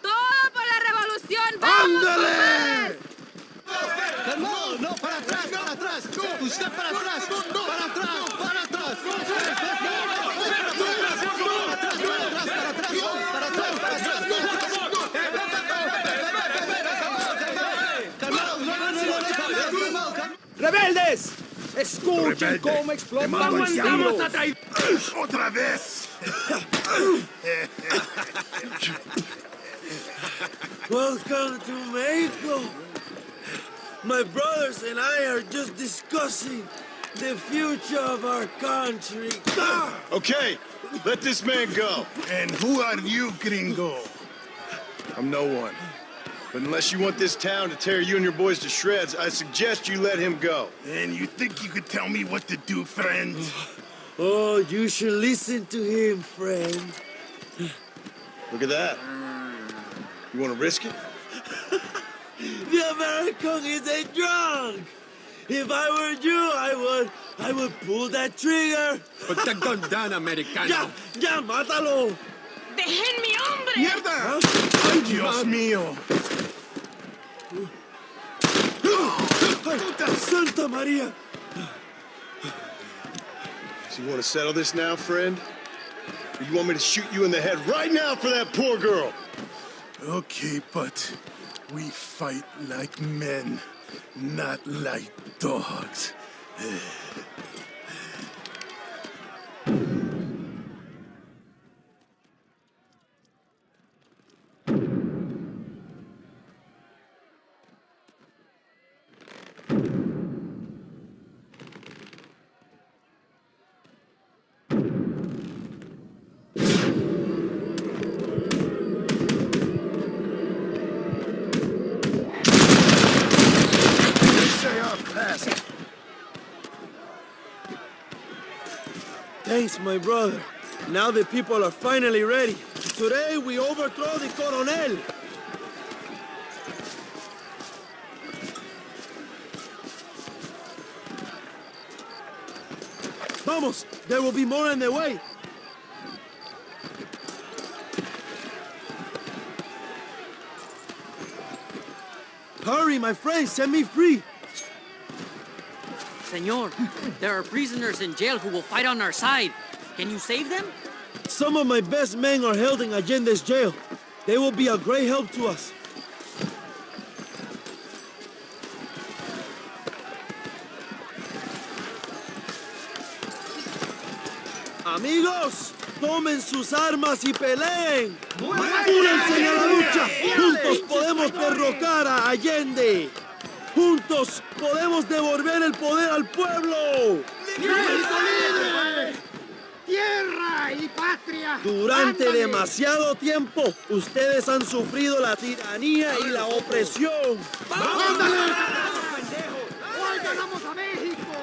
¡Todo por la revolución! ¡Vamos! ¡Ándale! No, para atrás. Usted para atrás. ¡Rebeldes! ¡Escuchen cómo explotamos el tiro! ¡Otra vez! Welcome to Mexico. My brothers and I are just discussing the future of our country. Okay, let this man go. And who are you, gringo? I'm no one. But unless you want this town to tear you and your boys to shreds, I suggest you let him go. And you think you could tell me what to do, friend? Oh, you should listen to him, friend. Look at that. You want to risk it? The American is a drunk. If I were you, I would pull that trigger. Put the gun down, Americano. Ya, mátalo. ¡Dejen mi hombre! ¡Mierda! ¡Ay, Dios mío! Santa Maria! So you want to settle this now, friend? Or you want me to shoot you in the head right now for that poor girl? Okay, but we fight like men, not like dogs. Thanks, my brother. Now the people are finally ready. Today we overthrow the Coronel. Vamos, there will be more on the way. Hurry, my friend, set me free. Senor, there are prisoners in jail who will fight on our side. Can you save them? Some of my best men are held in Allende's jail. They will be a great help to us. Amigos, tomen sus armas y peleen. Únanse a la lucha. Juntos podemos derrocar a Allende. Juntos podemos devolver el poder al pueblo. ¡Libre! ¡Tierra y patria! Durante demasiado tiempo, ustedes han sufrido la tiranía y la opresión. ¡Ándale! ¡Hoy ganamos a México!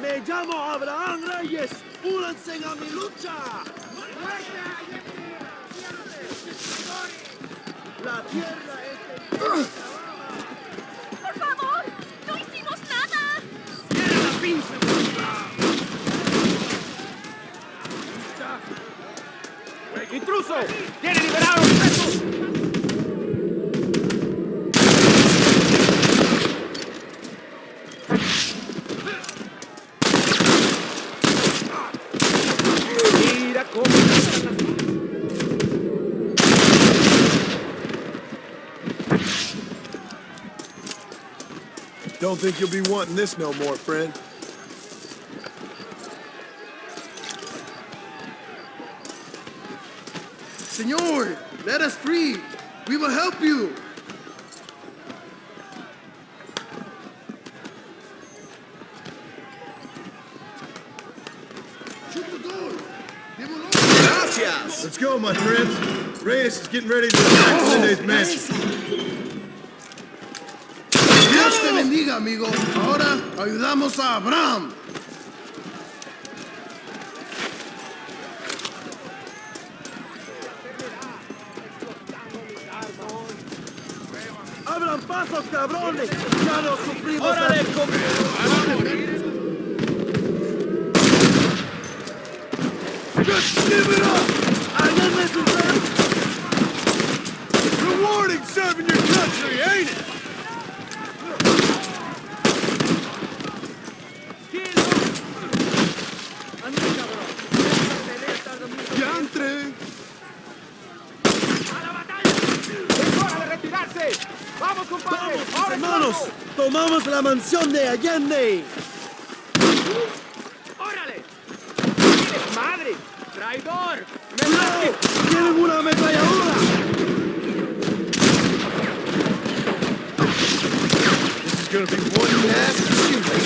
Me llamo Abraham Reyes. Únanse a mi lucha. La tierra es de... ¡Por favor! ¡No hicimos nada! ¡Cierra la pinza! ¡Intruso! ¡Tiene liberado a los presos! Mira cómo están las... Don't think you'll be wanting this no more, friend. Senor, let us free. We will help you. Gracias. Let's go, my friends. Reyes is getting ready to attack Sunday's mansion. Dios te bendiga, amigo. Ahora ayudamos a Abraham. pasos, cabrones! ¡Ya lo sufrimos! ¡Órale, Just give it up! Rewarding serving your country, ain't it? ¡Diantre! ¡Es hora de retirarse! ¡Vamos, compadre! ¡Ahora ¡Hermanos! ¡Tomamos la mansión de Allende! ¡Órale! ¡Madre! ¡Traidor! ¡Cuidado! ¡Tienen una ametralladora! This is gonna be one nasty shooting.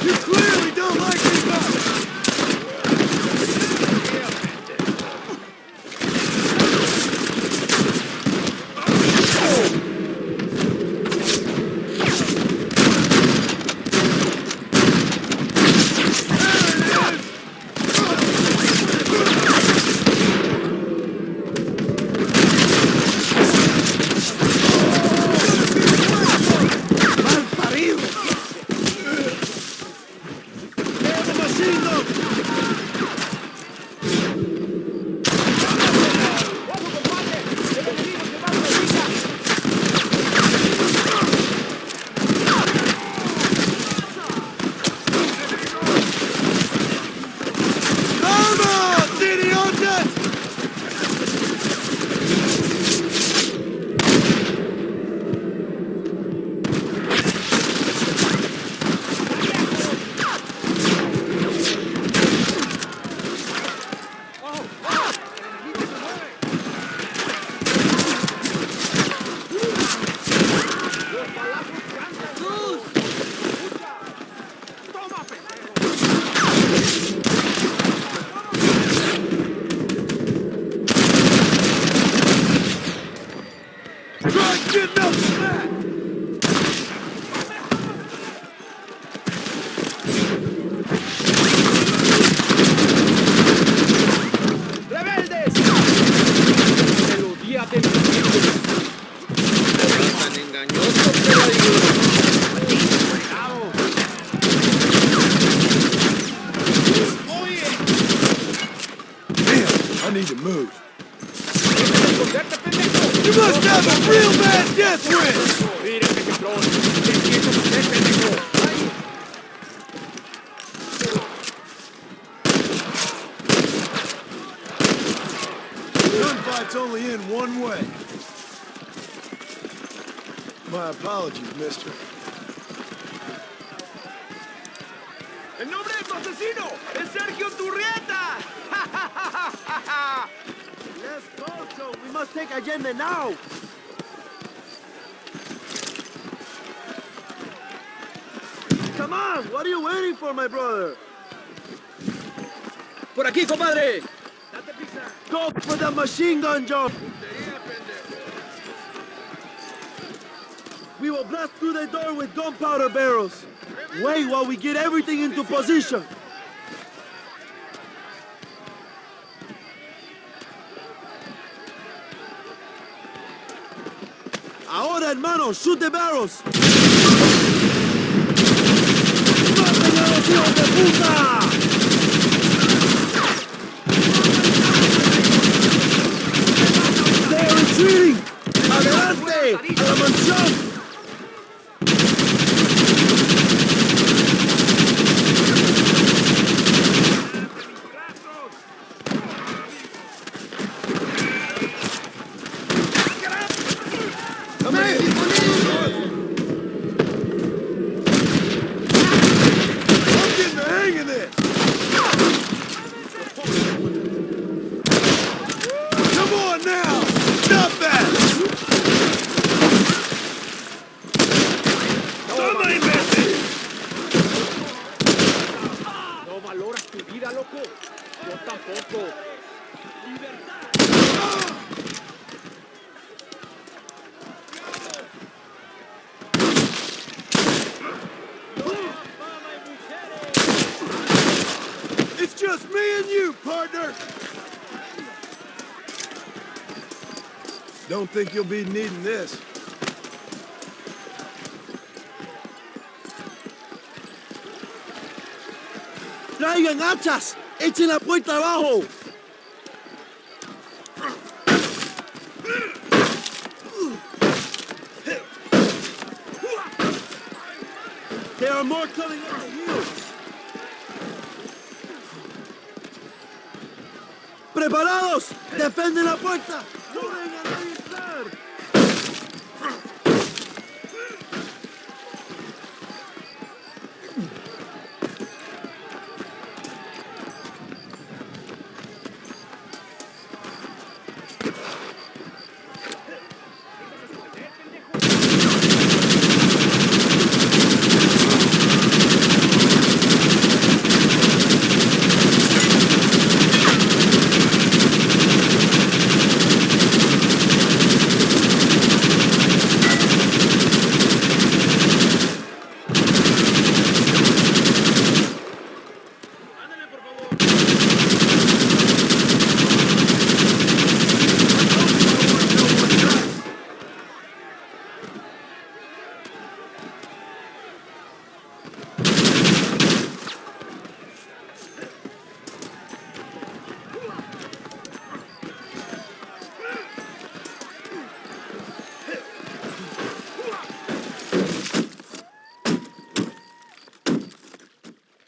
You clearly don't like these guys. I need to move. You must have a real bad death wish! Gunfight's only in one way. My apologies, mister. ¡El nombre de tu asesino es Sergio Turrieta! Let's go, Joe. We must take Allende now. Come on, what are you waiting for, my brother? ¡Por aquí, compadre! Go for the machine gun, Joe. We will blast through the door with gunpowder barrels. Wait while we get everything into position. Ahora, hermano, shoot the barrels. ¡Maten a los hijos de puta! They're retreating. Adelante, a la mansión. Just me and you, partner. Don't think you'll be needing this. ¡Traigan hachas! ¡Echen la puerta abajo! There are more coming on the heels. ¡Preparados! ¡Defienden la puerta! ¡No vengan a entrar!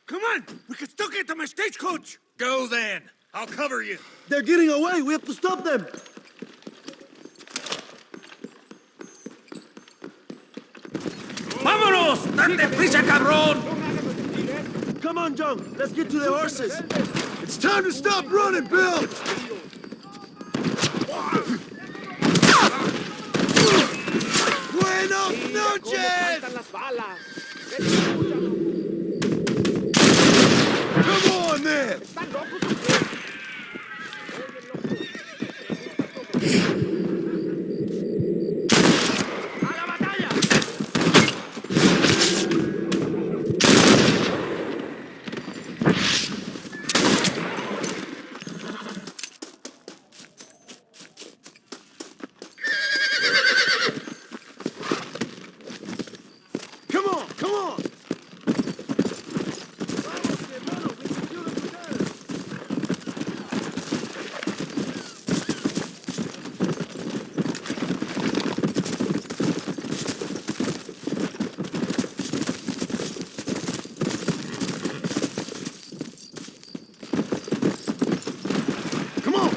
Come on! We can still get to my stagecoach! Go then. I'll cover you. They're getting away. We have to stop them. ¡Vámonos! ¡Date prisa, cabrón! Come on, John. Let's get to the horses. It's time to stop running, Bill! Buenas noches! Come on, then! Come on, come on! Come on!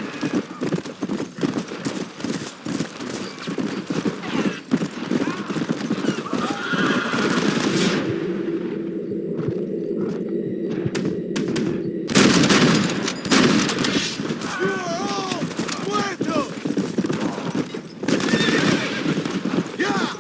You are all muertos! Yeah!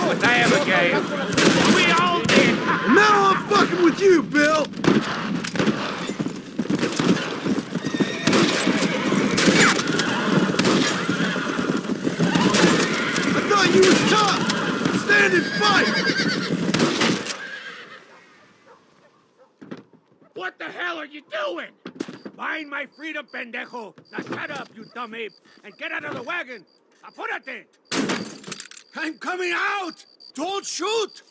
With Abigail. We all did. Now I'm fucking with you, Bill! I thought you was tough! Stand and fight! What the hell are you doing? Buying my freedom, pendejo. Now shut up, you dumb ape, and get out of the wagon. Apúrate. I'm coming out! Don't shoot!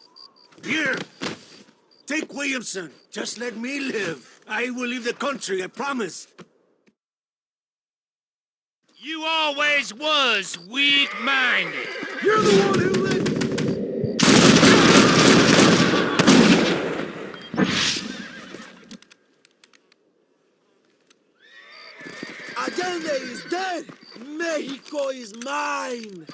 Here, take Williamson. Just let me live. I will leave the country, I promise. You always was weak-minded. You're the one who let... Allende is dead. Mexico is mine.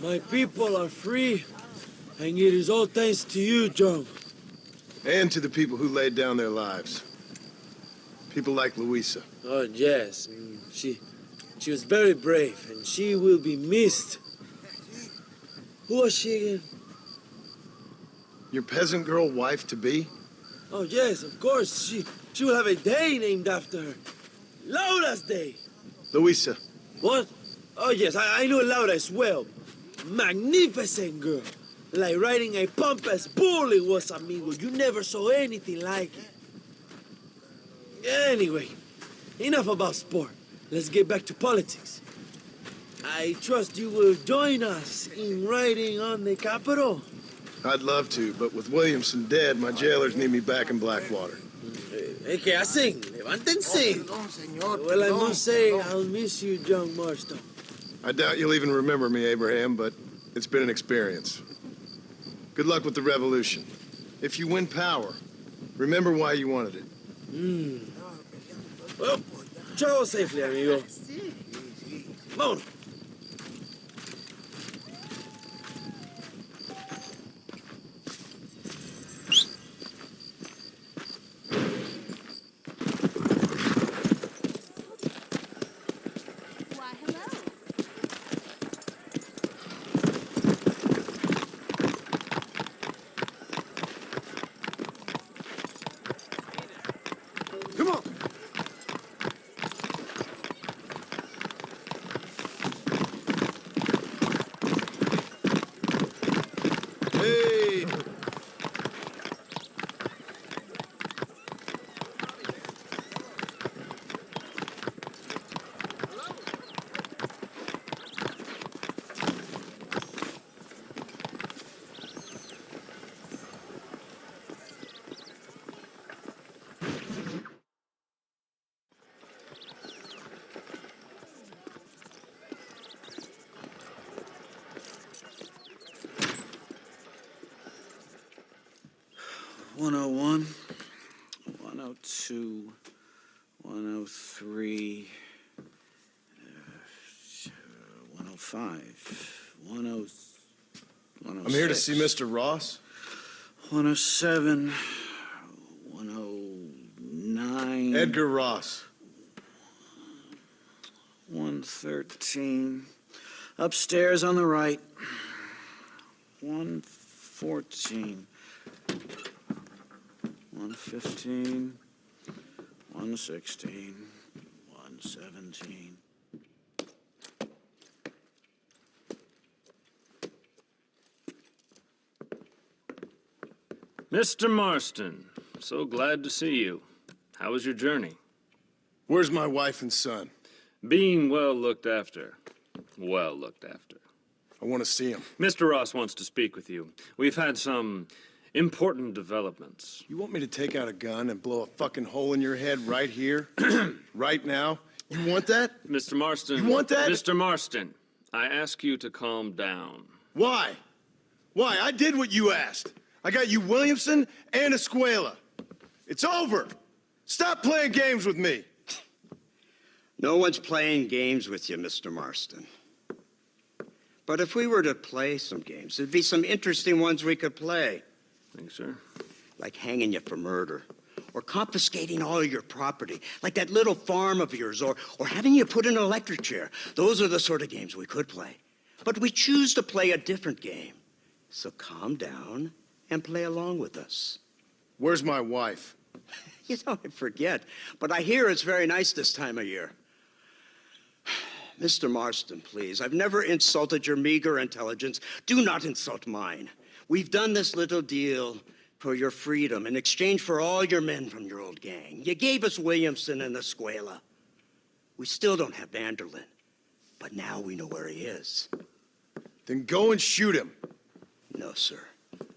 My people are free, and it is all thanks to you, John. And to the people who laid down their lives. People like Luisa. Oh, yes. She was very brave, and she will be missed. Who was she again? Your peasant girl wife-to-be? Oh, yes, of course. She will have a day named after her. Laura's Day. Luisa. What? Oh, yes, I know Laura as well. Magnificent girl. Like riding a pompous bull it was, amigo. You never saw anything like it. Anyway, enough about sport. Let's get back to politics. I trust you will join us in riding on the Capitol. I'd love to, but with Williamson dead, my jailers need me back in Blackwater. ¿Qué hacen? Levántense. Well, I must say, I'll miss you, John Marston. I doubt you'll even remember me, Abraham, but it's been an experience. Good luck with the revolution. If you win power, remember why you wanted it. Well, travel safely, amigo. Vámonos. Come on! Hey! One 101, 102, 103, 105, 106. I'm here to see Mr. Ross. 107, 109. Edgar Ross. 113. Upstairs on the right. 114. 115. 116. 117. Mr. Marston, so glad to see you. How was your journey? Where's my wife and son? Being well looked after. Well looked after. I want to see him. Mr. Ross wants to speak with you. We've had some important developments. You want me to take out a gun and blow a fucking hole in your head right here? Right now? You want that? Mr. Marston. You want that? Mr. Marston, I ask you to calm down. Why? Why? I did what you asked. I got you Williamson and Escuela. It's over. Stop playing games with me. No one's playing games with you, Mr. Marston. But if we were to play some games, there'd be some interesting ones we could play. Thanks, sir. Like hanging you for murder, or confiscating all your property, like that little farm of yours, or having you put in an electric chair. Those are the sort of games we could play. But we choose to play a different game. So calm down and play along with us. Where's my wife? You know, I forget, but I hear it's very nice this time of year. Mr. Marston, please, I've never insulted your meager intelligence. Do not insult mine. We've done this little deal for your freedom in exchange for all your men from your old gang. You gave us Williamson and Escuela. We still don't have Vanderlyn, but now we know where he is. Then go and shoot him. No, sir.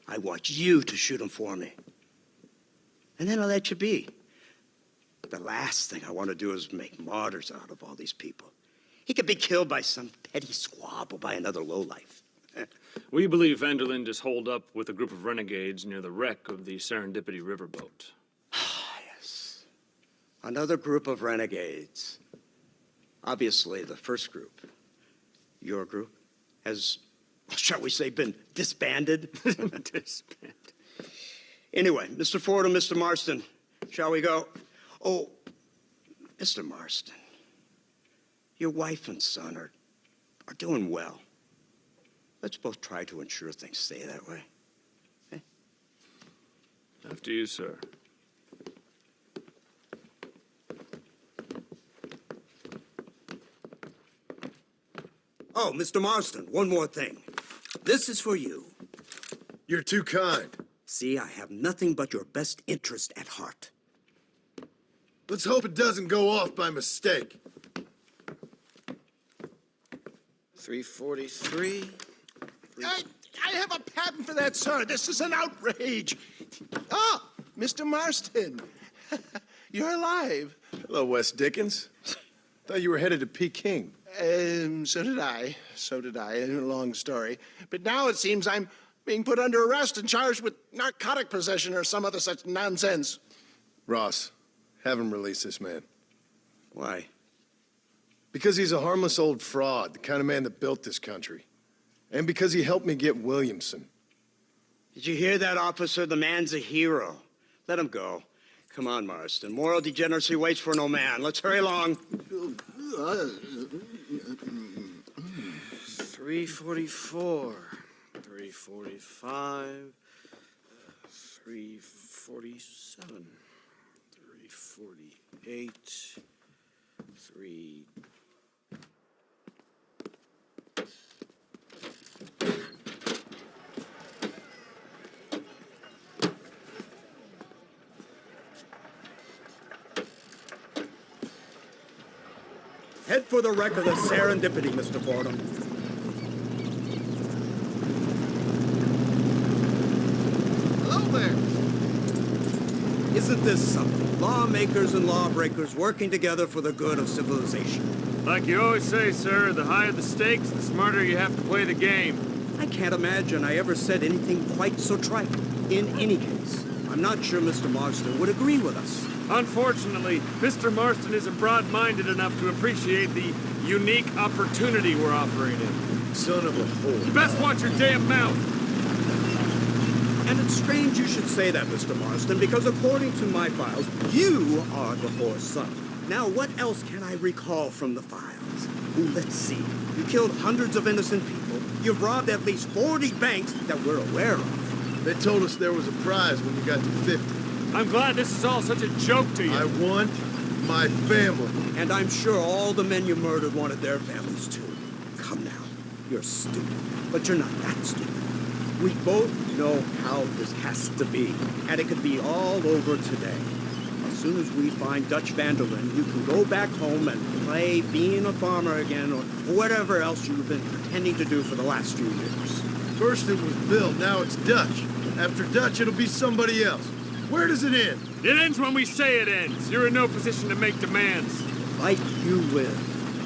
I want you to shoot him for me. And then I'll let you be. The last thing I want to do is make martyrs out of all these people. He could be killed by some petty squabble by another lowlife. We believe Vanderlyn is holed up with a group of renegades near the wreck of the Serendipity riverboat. Yes. Another group of renegades. Obviously, the first group, your group, has, shall we say, been disbanded? Disbanded. Anyway, Mr. Ford and Mr. Marston, shall we go? Oh, Mr. Marston, your wife and son are doing well. Let's both try to ensure things stay that way. Okay? After you, sir. Oh, Mr. Marston, one more thing. This is for you. You're too kind. See, I have nothing but your best interest at heart. Let's hope it doesn't go off by mistake. 343. I have a patent for that, sir. This is an outrage. Oh, Mr. Marston. You're alive. Hello, Wes Dickens. Thought you were headed to Peking. So did I. So did I. A long story. But now it seems I'm being put under arrest and charged with narcotic possession or some other such nonsense. Ross, have him release this man. Why? Because he's a harmless old fraud, the kind of man that built this country. And because he helped me get Williamson. Did you hear that, officer? The man's a hero. Let him go. Come on, Marston. Moral degeneracy waits for no man. Let's hurry along. 344. 345. 347. 348. 3... Head for the wreck of the Serendipity, Mr. Fordham. Hello there. Isn't this something? Lawmakers and lawbreakers working together for the good of civilization. Like you always say, sir, the higher the stakes, the smarter you have to play the game. I can't imagine I ever said anything quite so trite. In any case, I'm not sure Mr. Marston would agree with us. Unfortunately, Mr. Marston isn't broad-minded enough to appreciate the unique opportunity we're offering him. Son of a whore. You best watch your damn mouth. And it's strange you should say that, Mr. Marston, because according to my files, you are the whore's son. Now, what else can I recall from the files? Ooh, let's see. You killed hundreds of innocent people. You've robbed at least 40 banks that we're aware of. They told us there was a prize when you got to 50. I'm glad this is all such a joke to you. I want my family. And I'm sure all the men you murdered wanted their families too. Come now. You're stupid. But you're not that stupid. We both know how this has to be. And it could be all over today. As soon as we find Dutch Vanderlyn, you can go back home and play being a farmer again or whatever else you've been pretending to do for the last few years. First it was Bill, now it's Dutch. After Dutch, it'll be somebody else. Where does it end? It ends when we say it ends. You're in no position to make demands. Like you will.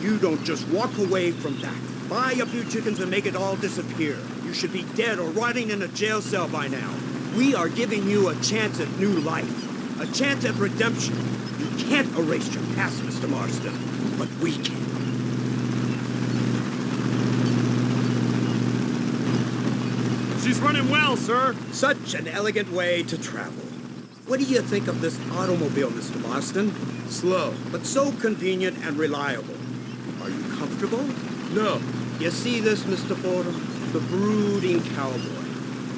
You don't just walk away from that. Buy a few chickens and make it all disappear. You should be dead or rotting in a jail cell by now. We are giving you a chance at new life. A chance at redemption. You can't erase your past, Mr. Marston. But we can. She's running well, sir. Such an elegant way to travel. What do you think of this automobile, Mr. Marston? Slow. But so convenient and reliable. Are you comfortable? No. You see this, Mr. Fordham? The brooding cowboy.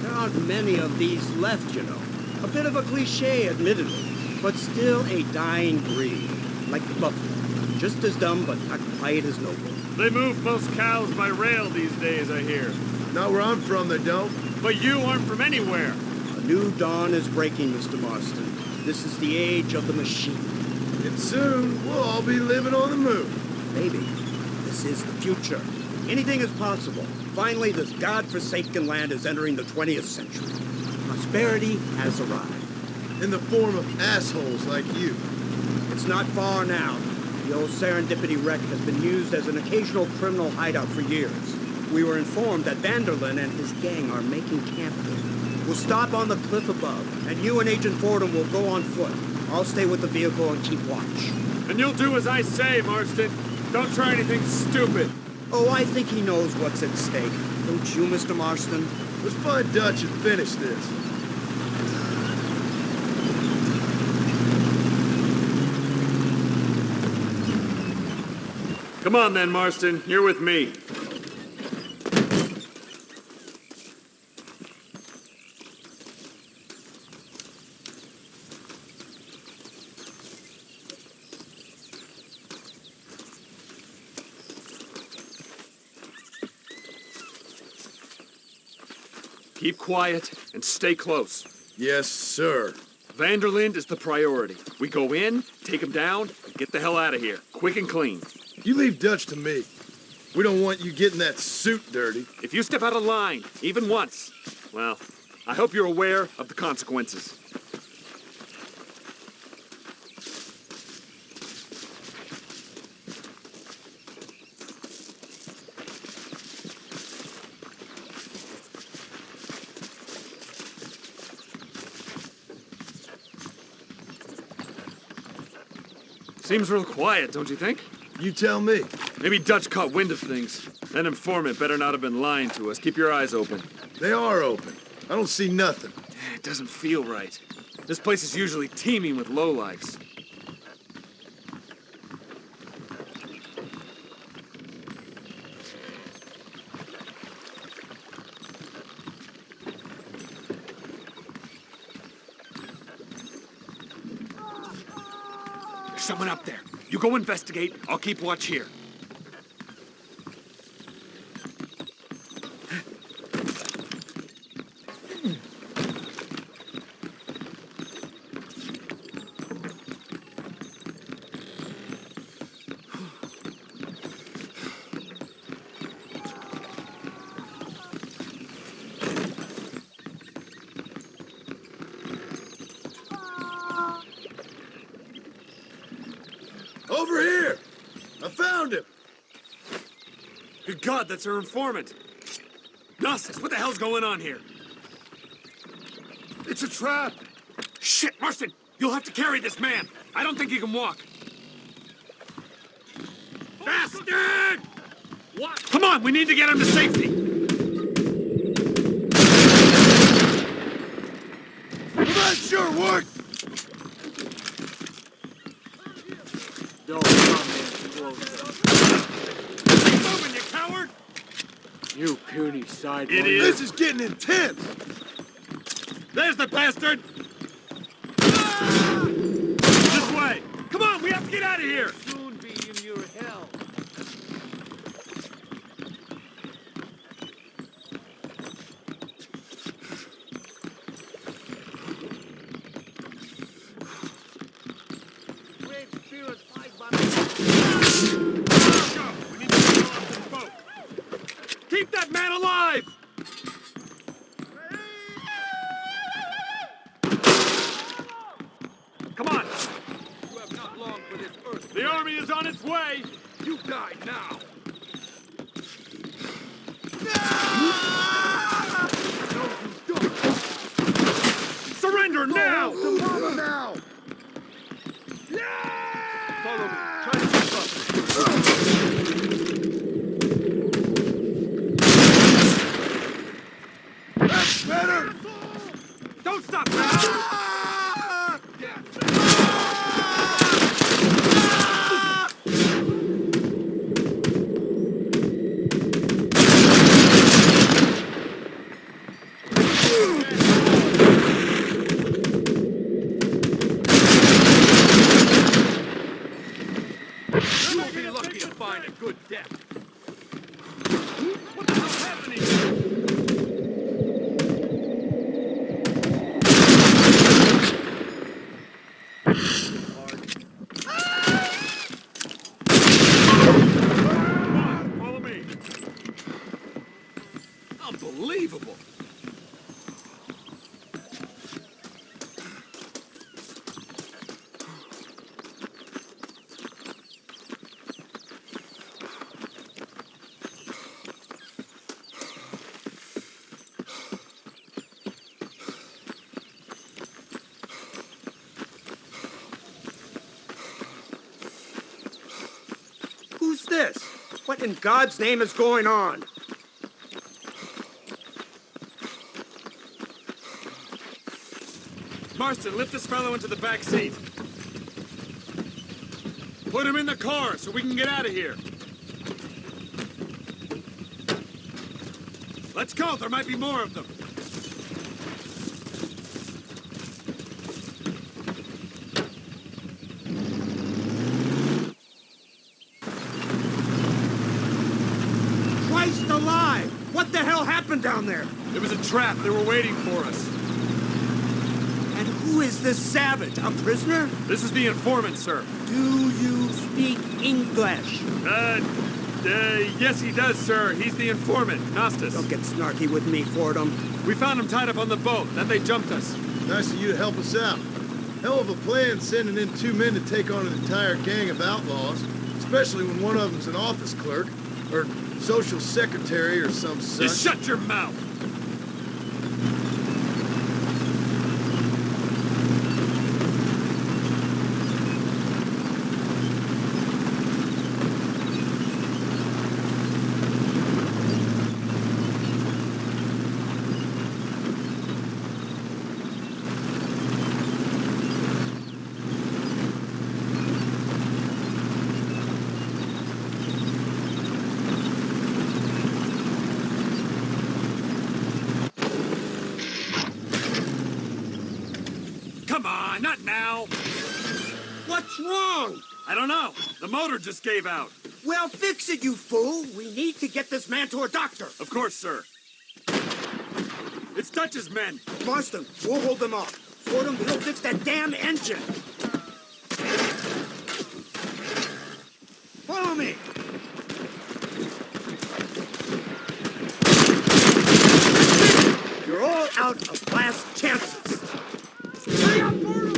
There aren't many of these left, you know. A bit of a cliche, admittedly, but still a dying breed. Like the buffalo. Just as dumb, but not quite as noble. They move most cows by rail these days, I hear. Not where I'm from, they don't. But you aren't from anywhere. A new dawn is breaking, Mr. Marston. This is the age of the machine. And soon, we'll all be living on the moon. Maybe. This is the future. Anything is possible. Finally, this godforsaken land is entering the 20th century. Prosperity has arrived. In the form of assholes like you. It's not far now. The old Serendipity wreck has been used as an occasional criminal hideout for years. We were informed that Vanderlyn and his gang are making camp here. We'll stop on the cliff above, and you and Agent Fordham will go on foot. I'll stay with the vehicle and keep watch. And you'll do as I say, Marston. Don't try anything stupid. Oh, I think he knows what's at stake. Don't you, Mr. Marston? Let's find Dutch and finish this. Come on then, Marston. You're with me. Keep quiet and stay close. Yes, sir. Vanderlind is the priority. We go in, take him down, and get the hell out of here. Quick and clean. You leave Dutch to me. We don't want you getting that suit dirty. If you step out of line, even once, well, I hope you're aware of the consequences. Seems real quiet, don't you think? You tell me. Maybe Dutch caught wind of things. That informant better not have been lying to us. Keep your eyes open. They are open. I don't see nothing. It doesn't feel right. This place is usually teeming with lowlifes. There's someone up there. You go investigate. I'll keep watch here. Over here! I found him! Good God, that's our informant. Gnostics, what the hell's going on here? It's a trap! Shit, Marston! You'll have to carry this man! I don't think he can walk! Bastard! What? Come on, we need to get him to safety! Well, that sure worked! Don't come in closer. Keep moving, you coward! You puny side. Idiot. This is getting intense! There's the bastard! Ah! This way! Come on, we have to get out of here! Soon be in your hell. Keep that man alive! Come on! You have not long for this earth. The army is on its way! You die now! Surrender now! Tomorrow now! Follow me. Try to keep up. That's better! Don't stop now! You'll be lucky to find a good death. What the hell's happening here? Come on, follow me. Unbelievable. Who's this? What in God's name is going on? Marston, lift this fellow into the back seat. Put him in the car so we can get out of here. Let's go. There might be more of them. Christ alive! What the hell happened down there? It was a trap. They were waiting for us. And who is this savage? A prisoner? This is the informant, sir. Do you speak English? Yes, he does, sir. He's the informant, Nostos. Don't get snarky with me, Fordham. We found him tied up on the boat. Then they jumped us. Nice of you to help us out. Hell of a plan sending in 2 men to take on an entire gang of outlaws, especially when one of them's an office clerk, or social secretary or some such. Just shut your mouth! Come on, not now! What's wrong? I don't know. The motor just gave out. Well, fix it, you fool. We need to get this man to a doctor. Of course, sir. It's Dutch's men. Marston, we'll hold them off. Fordham, we'll fix that damn engine. Follow me. You're all out of last chances. Hurry up, Fordham!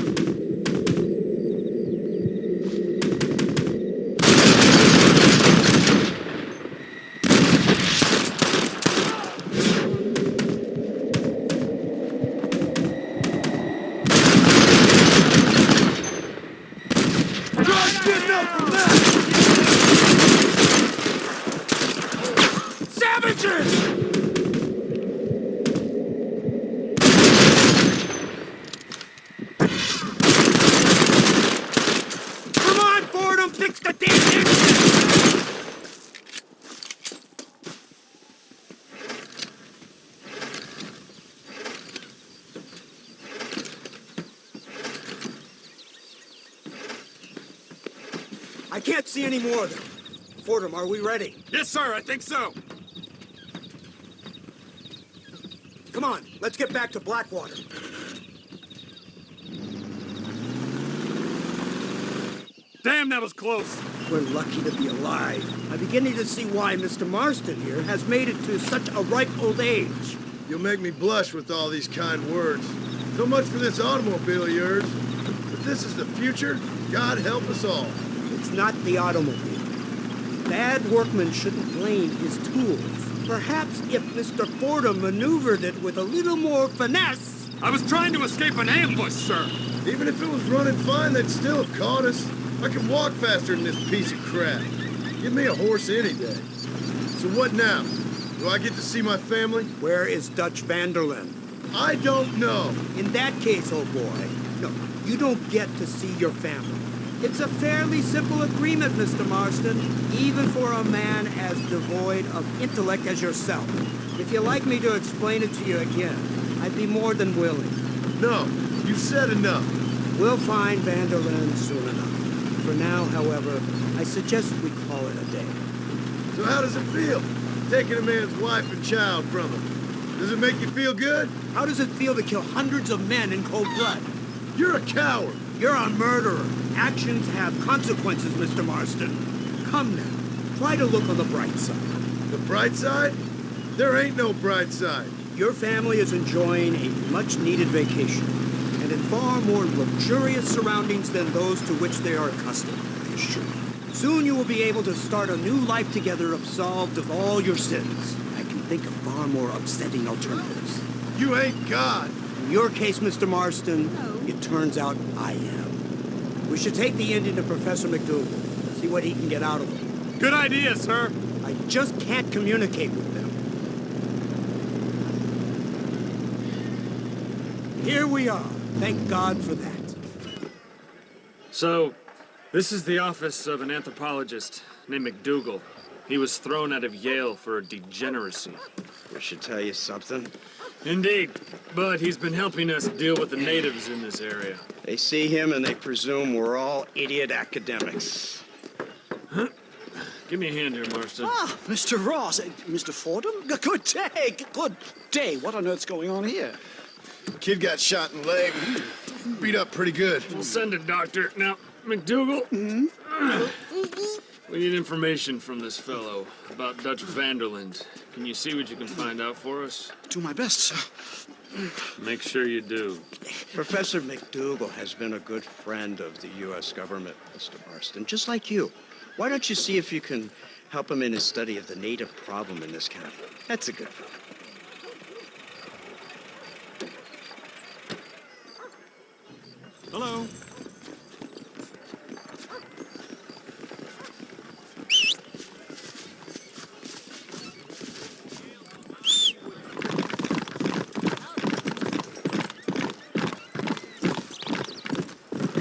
I can't see any more of them. Fordham, are we ready? Yes, sir, I think so. Come on, let's get back to Blackwater. Damn, that was close. We're lucky to be alive. I'm beginning to see why Mr. Marston here has made it to such a ripe old age. You'll make me blush with all these kind words. So much for this automobile of yours. If this is the future, God help us all. It's not the automobile. Bad workman shouldn't blame his tools. Perhaps if Mr. Fordham maneuvered it with a little more finesse... I was trying to escape an ambush, sir. Even if it was running fine, they'd still have caught us. I can walk faster than this piece of crap. Give me a horse any day. So what now? Do I get to see my family? Where is Dutch Vanderlyn? I don't know. In that case, old boy, no, you don't get to see your family. It's a fairly simple agreement, Mr. Marston, even for a man as devoid of intellect as yourself. If you'd like me to explain it to you again, I'd be more than willing. No, you've said enough. We'll find Vanderlyn soon enough. For now, however, I suggest we call it a day. So how does it feel, taking a man's wife and child from him? Does it make you feel good? How does it feel to kill hundreds of men in cold blood? You're a coward. You're a murderer. Actions have consequences, Mr. Marston. Come now, try to look on the bright side. The bright side? There ain't no bright side. Your family is enjoying a much-needed vacation, and in far more luxurious surroundings than those to which they are accustomed, I assure you. Soon you will be able to start a new life together absolved of all your sins. I can think of far more upsetting alternatives. You ain't God. In your case, Mr. Marston, it turns out I am. We should take the Indian to Professor McDougal, see what he can get out of him. Good idea, sir. I just can't communicate with them. Here we are. Thank God for that. So, this is the office of an anthropologist named McDougal. He was thrown out of Yale for degeneracy. I should tell you something. Indeed, but he's been helping us deal with the natives in this area. They see him and they presume we're all idiot academics. Huh? Give me a hand here, Marston. Ah, Mr. Ross. Mr. Fordham? Good day. Good day. What on earth's going on here? Kid got shot in the leg. Beat up pretty good. We'll send a doctor. Now, McDougal, we need information from this fellow about Dutch Vanderland. Can you see what you can find out for us? Do my best, sir. Make sure you do. Professor McDougal has been a good friend of the U.S. government, Mr. Marston, just like you. Why don't you see if you can help him in his study of the native problem in this county? That's a good fellow. Hello.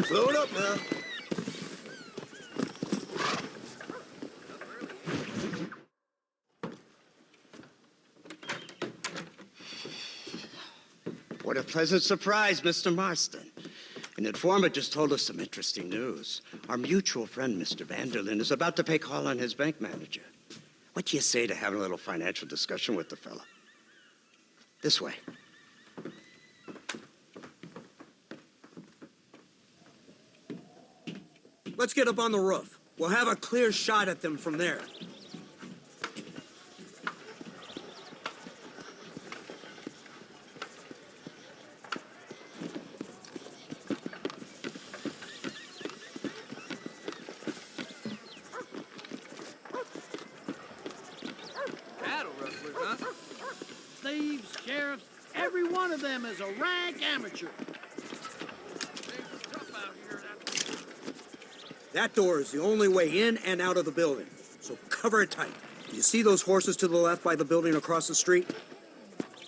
Slow it up now. What a pleasant surprise, Mr. Marston. An informant just told us some interesting news. Our mutual friend, Mr. Vanderlyn, is about to pay call on his bank manager. What do you say to having a little financial discussion with the fella? This way. Let's get up on the roof. We'll have a clear shot at them from there. Cattle rustlers, huh? Thieves, sheriffs, every one of them is a rank amateur. That door is the only way in and out of the building, so cover it tight. Do you see those horses to the left by the building across the street?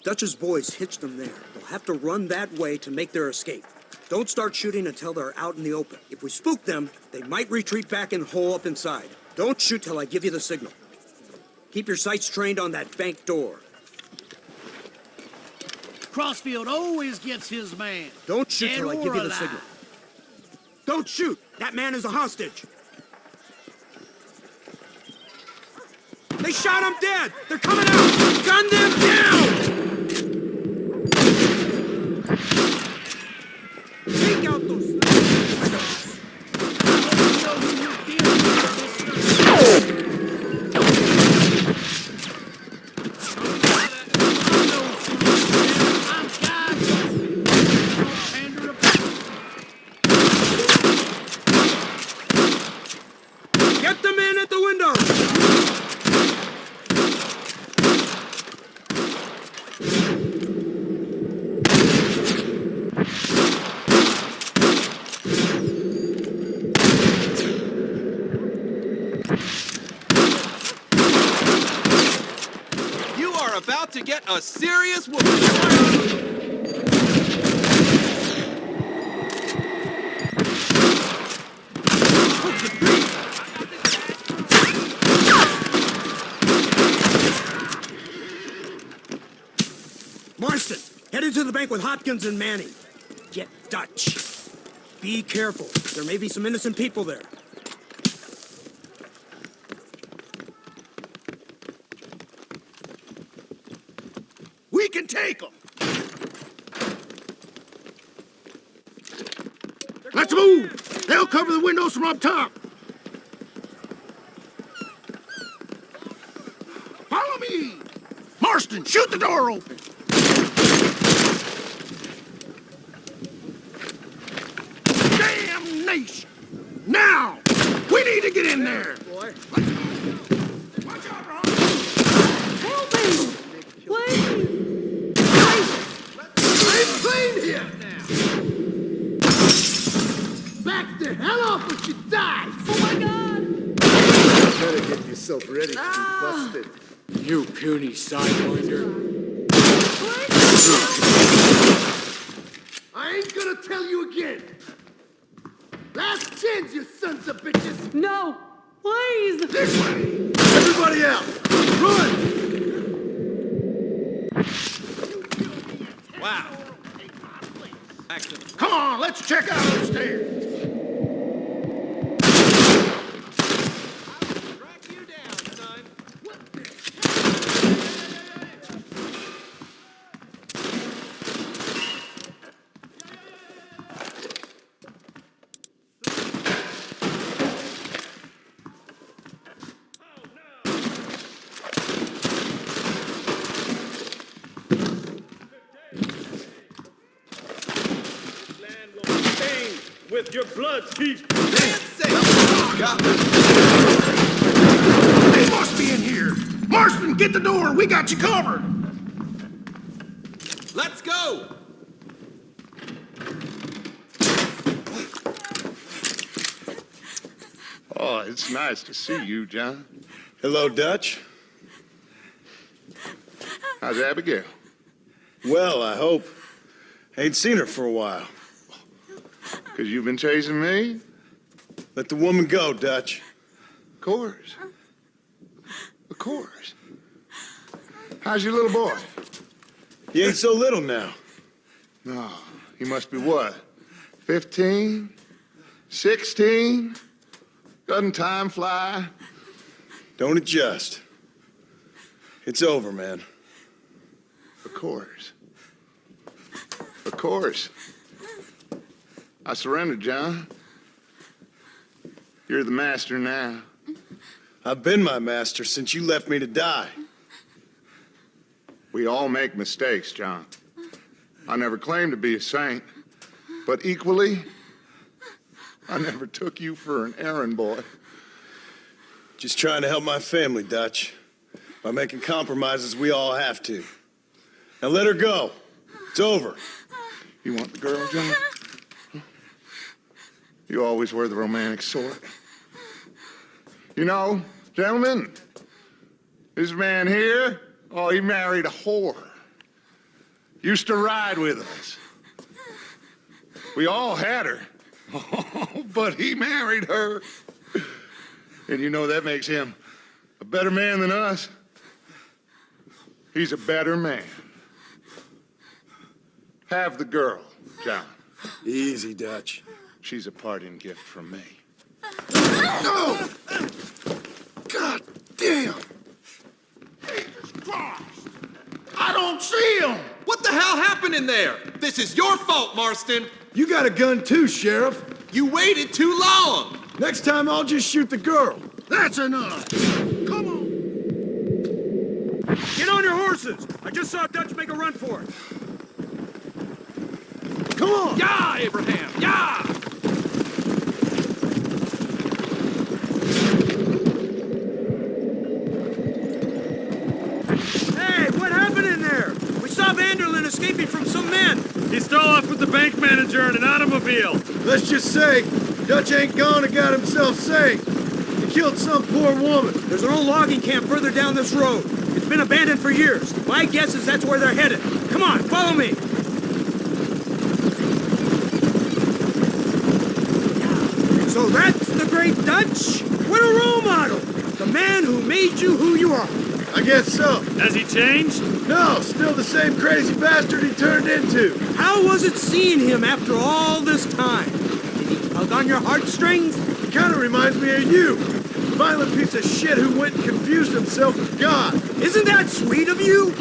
Dutch's boys hitched them there. They'll have to run that way to make their escape. Don't start shooting until they're out in the open. If we spook them, they might retreat back and hole up inside. Don't shoot till I give you the signal. Keep your sights trained on that bank door. Crossfield always gets his man. Don't shoot Dead till I give or you the alive. signal. Don't shoot! That man is a hostage! They shot him dead! They're coming out! Gun them down! Take out those snipers! Get the man at the window! You are about to get a serious whooping. Marston, head into the bank with Hopkins and Manning. Get Dutch. Be careful. There may be some innocent people there. We can take them. Let's move. They'll cover the windows from up top. Follow me. Marston, shoot the door open. Damnation! Now! We need to get in there! Boy. Watch out, Ron! Help me! Please! I'm clean here! Back the hell off or she dies! Oh my God! Better get yourself ready to be busted. You puny sidewinder. I ain't gonna tell you again! Last chance, you sons of bitches! No! Please! This way! Everybody out! Run! Wow. Action. Come on, let's check out upstairs. With your blood, Chief. They must be in here. Marston, get the door. We got you covered. Let's go! Oh, it's nice to see you, John. Hello, Dutch. How's Abigail? Well, I hope. Ain't seen her for a while. 'Cause you've been chasing me? Let the woman go, Dutch. Of course. Of course. How's your little boy? He ain't so little now. No, he must be what? 15? 16? Doesn't time fly? Don't adjust. It's over, man. Of course. Of course. I surrendered, John. You're the master now. I've been my master since you left me to die. We all make mistakes, John. I never claimed to be a saint, but equally, I never took you for an errand boy. Just trying to help my family, Dutch. By making compromises we all have to. Now let her go. It's over. You want the girl, John? You always were the romantic sort. You know, gentlemen, this man here, oh, he married a whore. Used to ride with us. We all had her, oh, but he married her. And you know that makes him a better man than us. He's a better man. Have the girl, John. Easy, Dutch. She's a parting gift from me. No! God damn! Jesus Christ! I don't see him! What the hell happened in there? This is your fault, Marston. You got a gun too, Sheriff. You waited too long. Next time I'll just shoot the girl. That's enough! Come on! Get on your horses! I just saw Dutch make a run for it. Come on! Yeah, Abraham! Yeah! Hey, what happened in there? We saw Vanderlyn escaping from some men. He stole off with the bank manager in an automobile. Let's just say, Dutch ain't gone and got himself saved. He killed some poor woman. There's an old logging camp further down this road. It's been abandoned for years. My guess is that's where they're headed. Come on, follow me. So that's the great Dutch? What a role model! The man who made you who you are. I guess so. Has he changed? No, still the same crazy bastard he turned into. How was it seeing him after all this time? Did he tug on your heartstrings? He kind of reminds me of you. Violent piece of shit who went and confused himself with God. Isn't that sweet of you?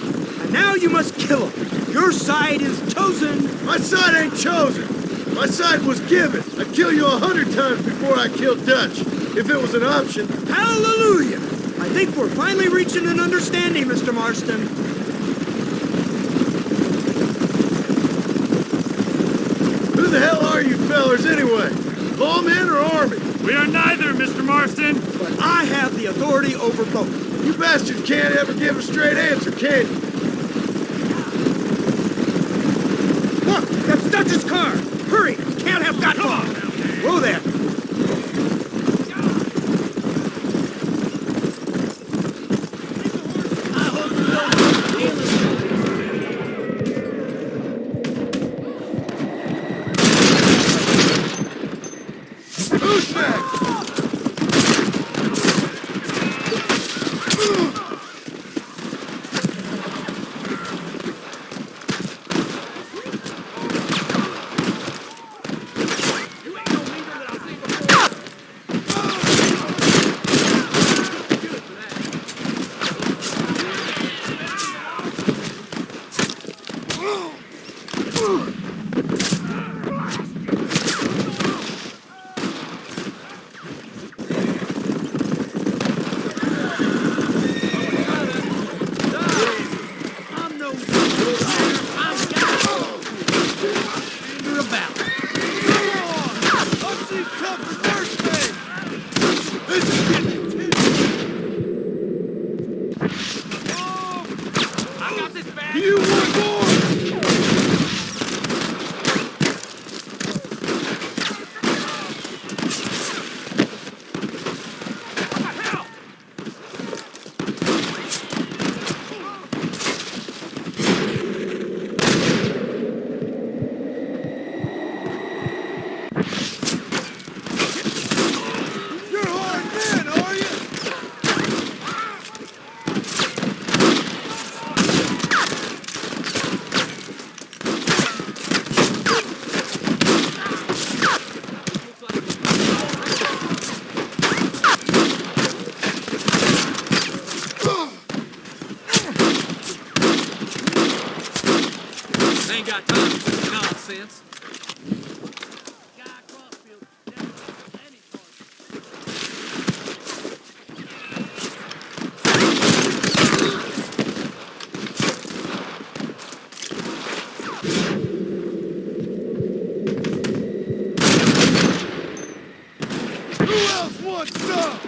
And now you must kill him. Your side is chosen. My side ain't chosen. My side was given. I'd kill you 100 times before I killed Dutch, if it was an option. Hallelujah! I think we're finally reaching an understanding, Mr. Marston. Who the hell are you fellers anyway? Lawmen or army? We are neither, Mr. Marston. But I have the authority over both. You bastards can't ever give a straight answer, can you? Look, that's Dutch's car. Hurry, we can't have got far. Whoa there. Who's next? I'm no sheriff. I'm God. You're about. Come on! Let's see tougher first thing! This is getting I got this bad. You want more? You're a hard man, are you? Ain't got time for this nonsense. Who else wants some?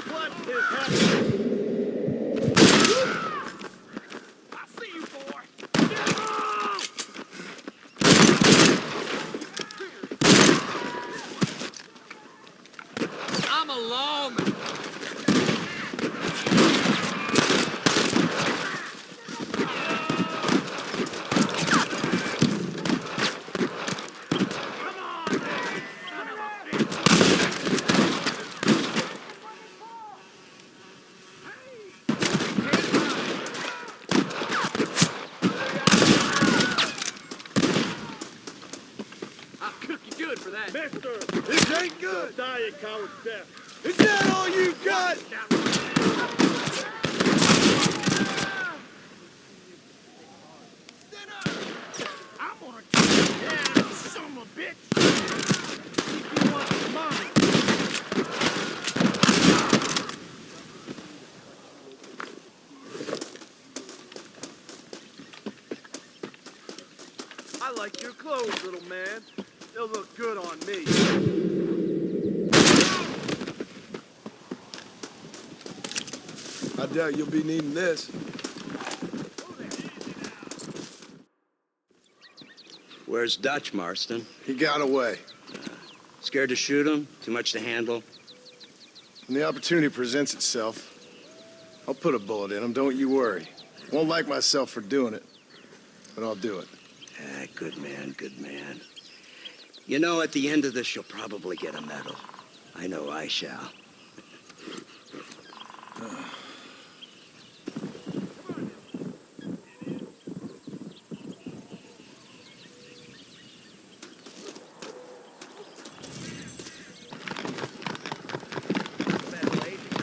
What is happening? I see you, boy. I'm a lawman. I'll cook you good for that. Mister, this ain't good. Die a coward's death. Is that all you got? I'm gonna kill you down, son of a bitch. If you want mine. I like your clothes, little man. They'll look good on me. I doubt you'll be needing this. Where's Dutch, Marston? He got away. Scared to shoot him? Too much to handle? When the opportunity presents itself, I'll put a bullet in him, don't you worry. Won't like myself for doing it, but I'll do it. Ah, good man, good man. You know, at the end of this, you'll probably get a medal. I know I shall.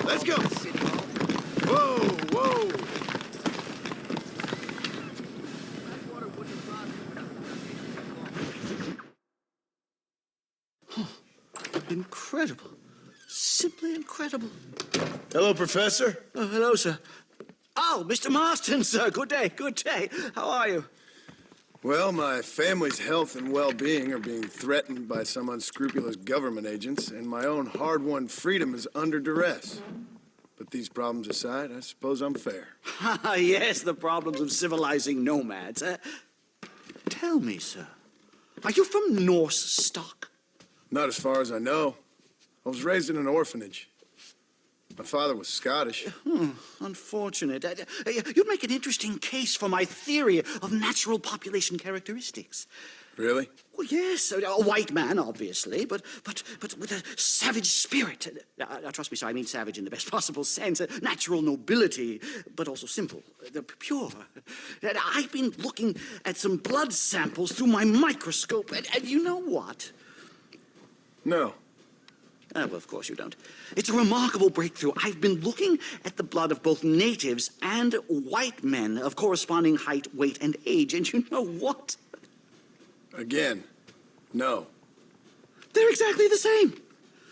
Let's go. Whoa, whoa. Incredible. Simply incredible. Hello, Professor. Oh, hello, sir. Oh, Mr. Marston, sir. Good day, good day. How are you? Well, my family's health and well-being are being threatened by some unscrupulous government agents, and my own hard-won freedom is under duress. But these problems aside, I suppose I'm fair. Yes, the problems of civilizing nomads. Tell me, sir, are you from Norse stock? Not as far as I know. I was raised in an orphanage. My father was Scottish. Unfortunate. You'd make an interesting case for my theory of natural population characteristics. Really? Well, yes, a white man, obviously, but with a savage spirit. Trust me, sir, I mean savage in the best possible sense. Natural nobility, but also simple, pure. I've been looking at some blood samples through my microscope, and you know what? No. Well, of course you don't. It's a remarkable breakthrough. I've been looking at the blood of both natives and white men of corresponding height, weight, and age, and you know what? Again, no. They're exactly the same.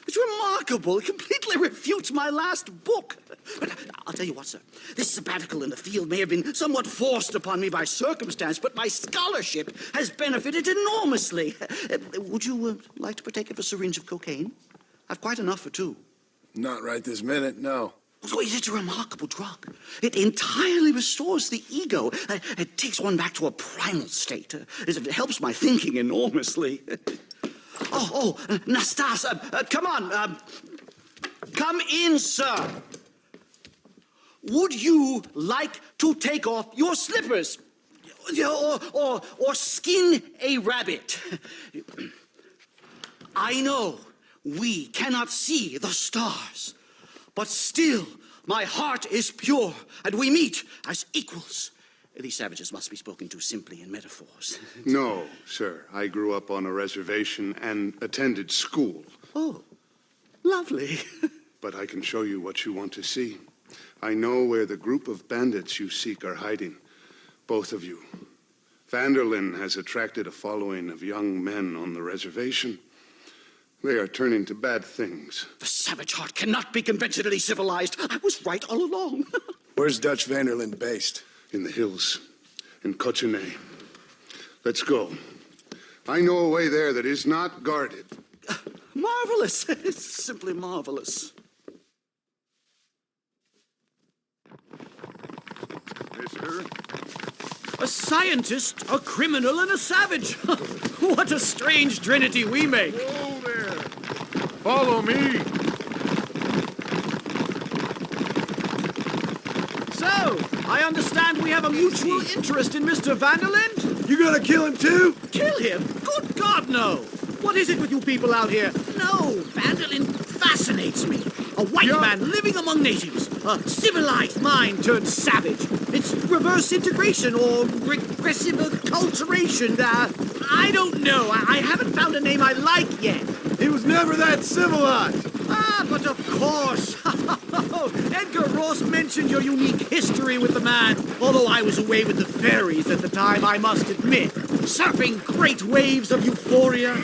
It's remarkable. It completely refutes my last book. But I'll tell you what, sir. This sabbatical in the field may have been somewhat forced upon me by circumstance, but my scholarship has benefited enormously. Would you like to partake of a syringe of cocaine? I've quite enough for two. Not right this minute, no. So it's a remarkable drug. It entirely restores the ego. It takes one back to a primal state. It helps my thinking enormously. Oh, Nastas, come on. Come in, sir. Would you like to take off your slippers? Or skin a rabbit? I know we cannot see the stars, but still my heart is pure, and we meet as equals. These savages must be spoken to simply in metaphors. No, sir. I grew up on a reservation and attended school. Oh, lovely. But I can show you what you want to see. I know where the group of bandits you seek are hiding. Both of you. Vanderlyn has attracted a following of young men on the reservation. They are turning to bad things. The savage heart cannot be conventionally civilized. I was right all along. Where's Dutch Vanderlyn based? In the hills, in Cochene. Let's go. I know a way there that is not guarded. Marvelous. It's simply marvelous. Mister? A scientist, a criminal, and a savage. What a strange trinity we make. Whoa there. Follow me. So, I understand we have a mutual interest in Mr. Vanderlyn? You gonna kill him too? Kill him? Good God, no! What is it with you people out here? No, Vanderlyn fascinates me. A white man living among natives. A civilized mind turned savage. It's reverse integration or regressive acculturation. I don't know. I haven't found a name I like yet. He was never that civilized. Ah, but of course. Edgar Ross mentioned your unique history with the man, although I was away with the fairies at the time, I must admit, surfing great waves of euphoria.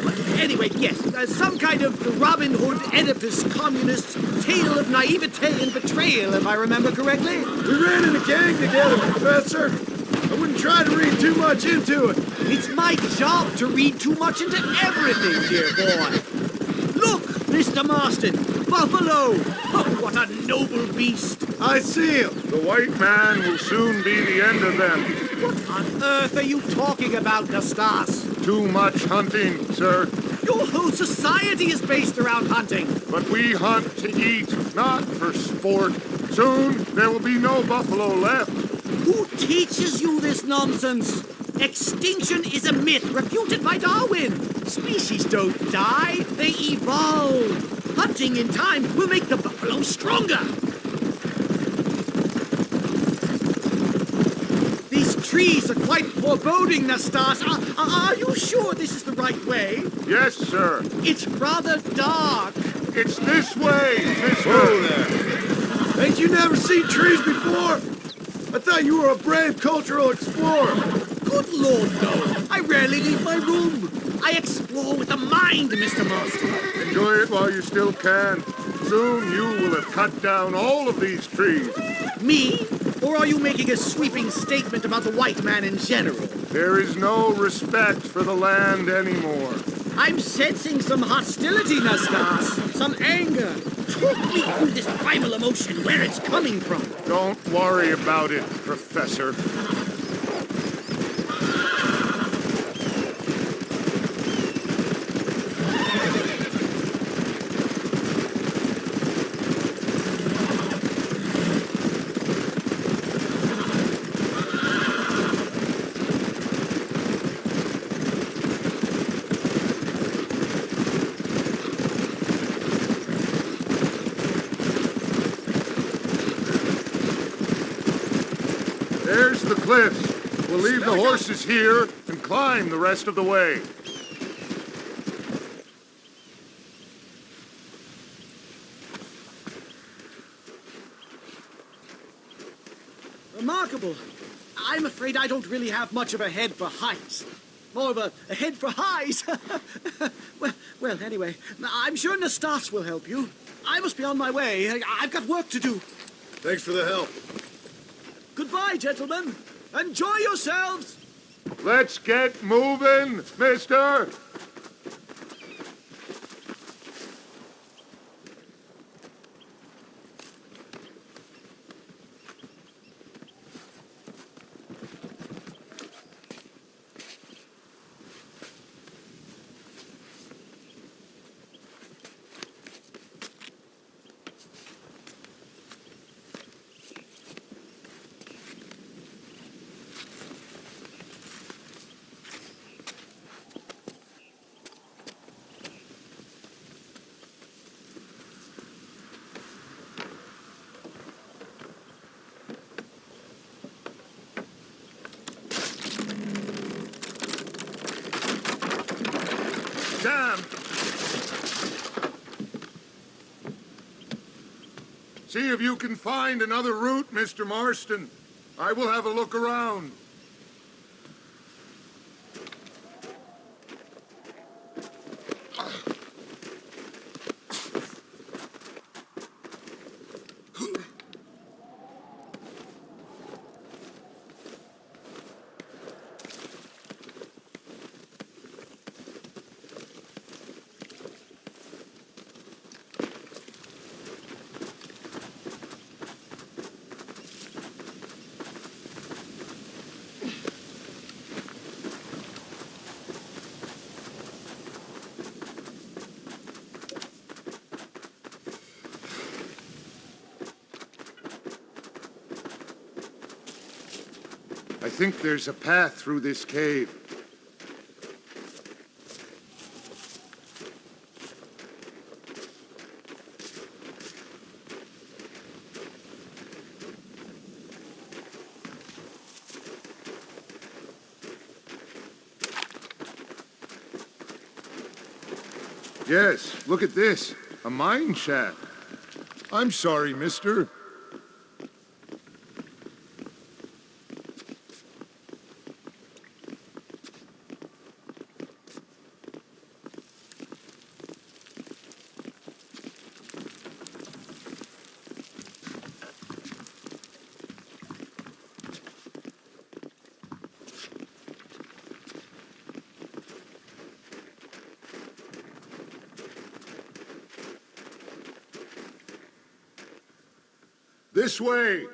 But anyway, yes, some kind of Robin Hood, Oedipus, communist tale of naivete and betrayal, if I remember correctly. We ran in a gang together, Professor. I wouldn't try to read too much into it. It's my job to read too much into everything, dear boy. Look, Mr. Marston, buffalo! Oh, what a noble beast! I see him. The white man will soon be the end of them. What on earth are you talking about, Nastas? Too much hunting, sir. Your whole society is based around hunting. But we hunt to eat, not for sport. Soon there will be no buffalo left. Who teaches you this nonsense? Extinction is a myth refuted by Darwin. Species don't die, they evolve. Hunting in time will make the buffalo stronger. These trees are quite foreboding, Nastas. Are you sure this is the right way? Yes, sir. It's rather dark. It's this way, mister. Whoa there. Ain't you never seen trees before? I thought you were a brave cultural explorer. Good Lord, no. I rarely leave my room. I explore with the mind, Mr. Marston. Enjoy it while you still can. Soon you will have cut down all of these trees. Me? Or are you making a sweeping statement about the white man in general? There is no respect for the land anymore. I'm sensing some hostility, Nastas. Some anger. Talk me through this primal emotion, where it's coming from. Don't worry about it, Professor. There's the cliffs. We'll leave the horses here and climb the rest of the way. Remarkable. I'm afraid I don't really have much of a head for heights. More of a head for highs. well, anyway, I'm sure Nastas will help you. I must be on my way. I've got work to do. Thanks for the help. Goodbye, gentlemen. Enjoy yourselves. Let's get moving, mister! Damn! See if you can find another route, Mr. Marston. I will have a look around. I think there's a path through this cave. Yes, look at this. A mine shaft. I'm sorry, mister. This way!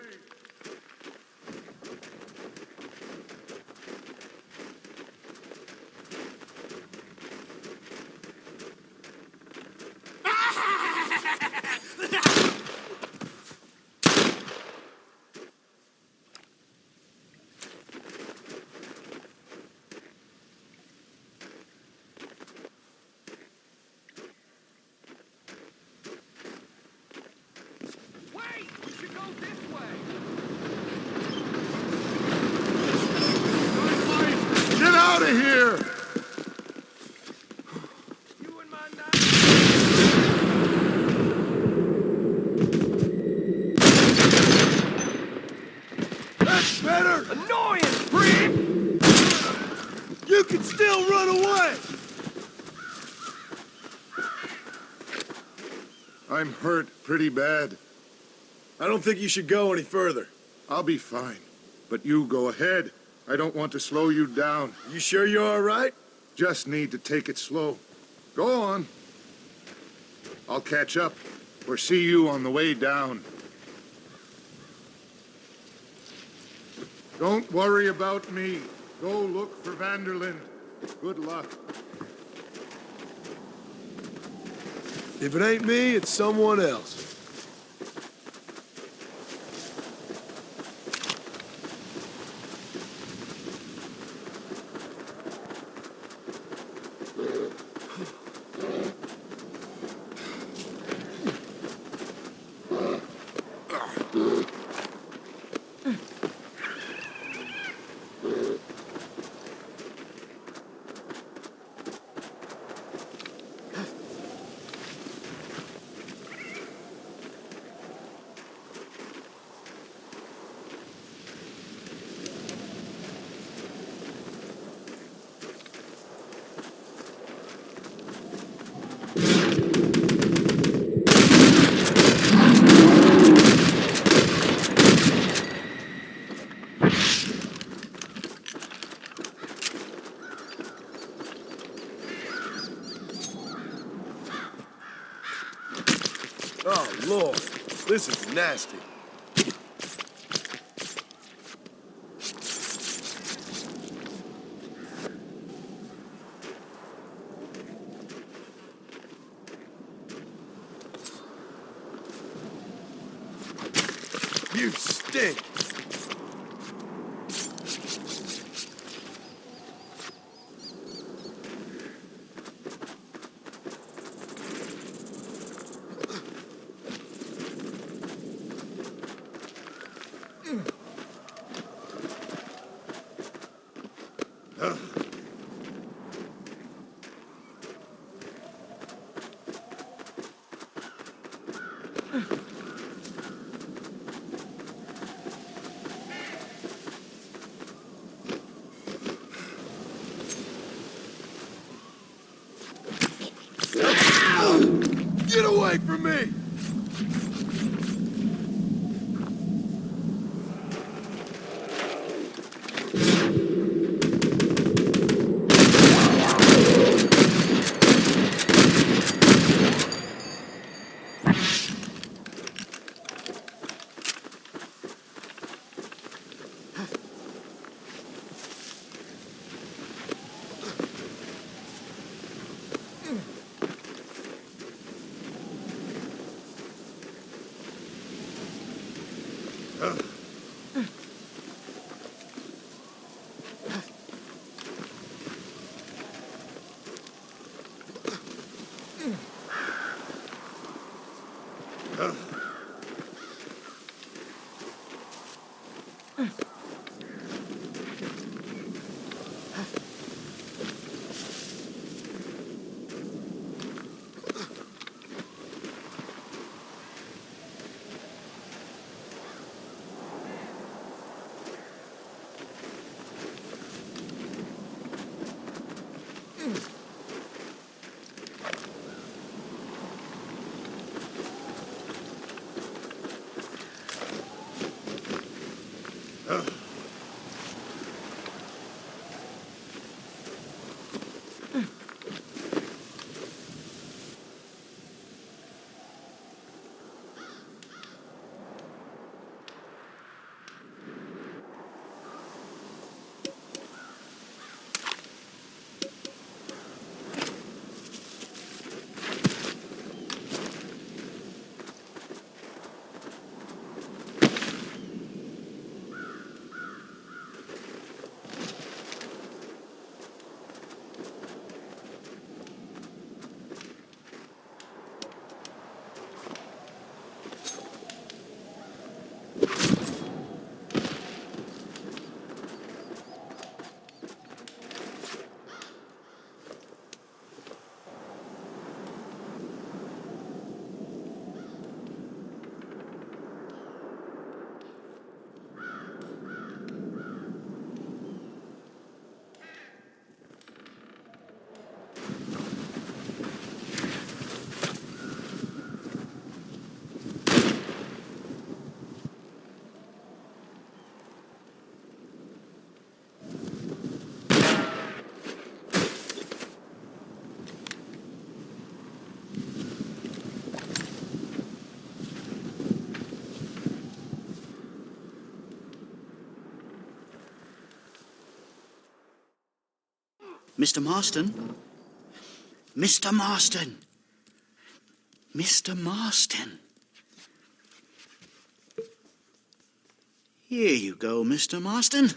Get out of here! That's better! Annoying, creep! You can still run away! I'm hurt pretty bad. I don't think you should go any further. I'll be fine. But you go ahead. I don't want to slow you down. You sure you're all right? Just need to take it slow. Go on. I'll catch up, or see you on the way down. Don't worry about me. Go look for Vanderlyn. Good luck. If it ain't me, it's someone else. This is nasty. You stink. Get away from me! Mr. Marston? Mr. Marston! Mr. Marston! Here you go, Mr. Marston.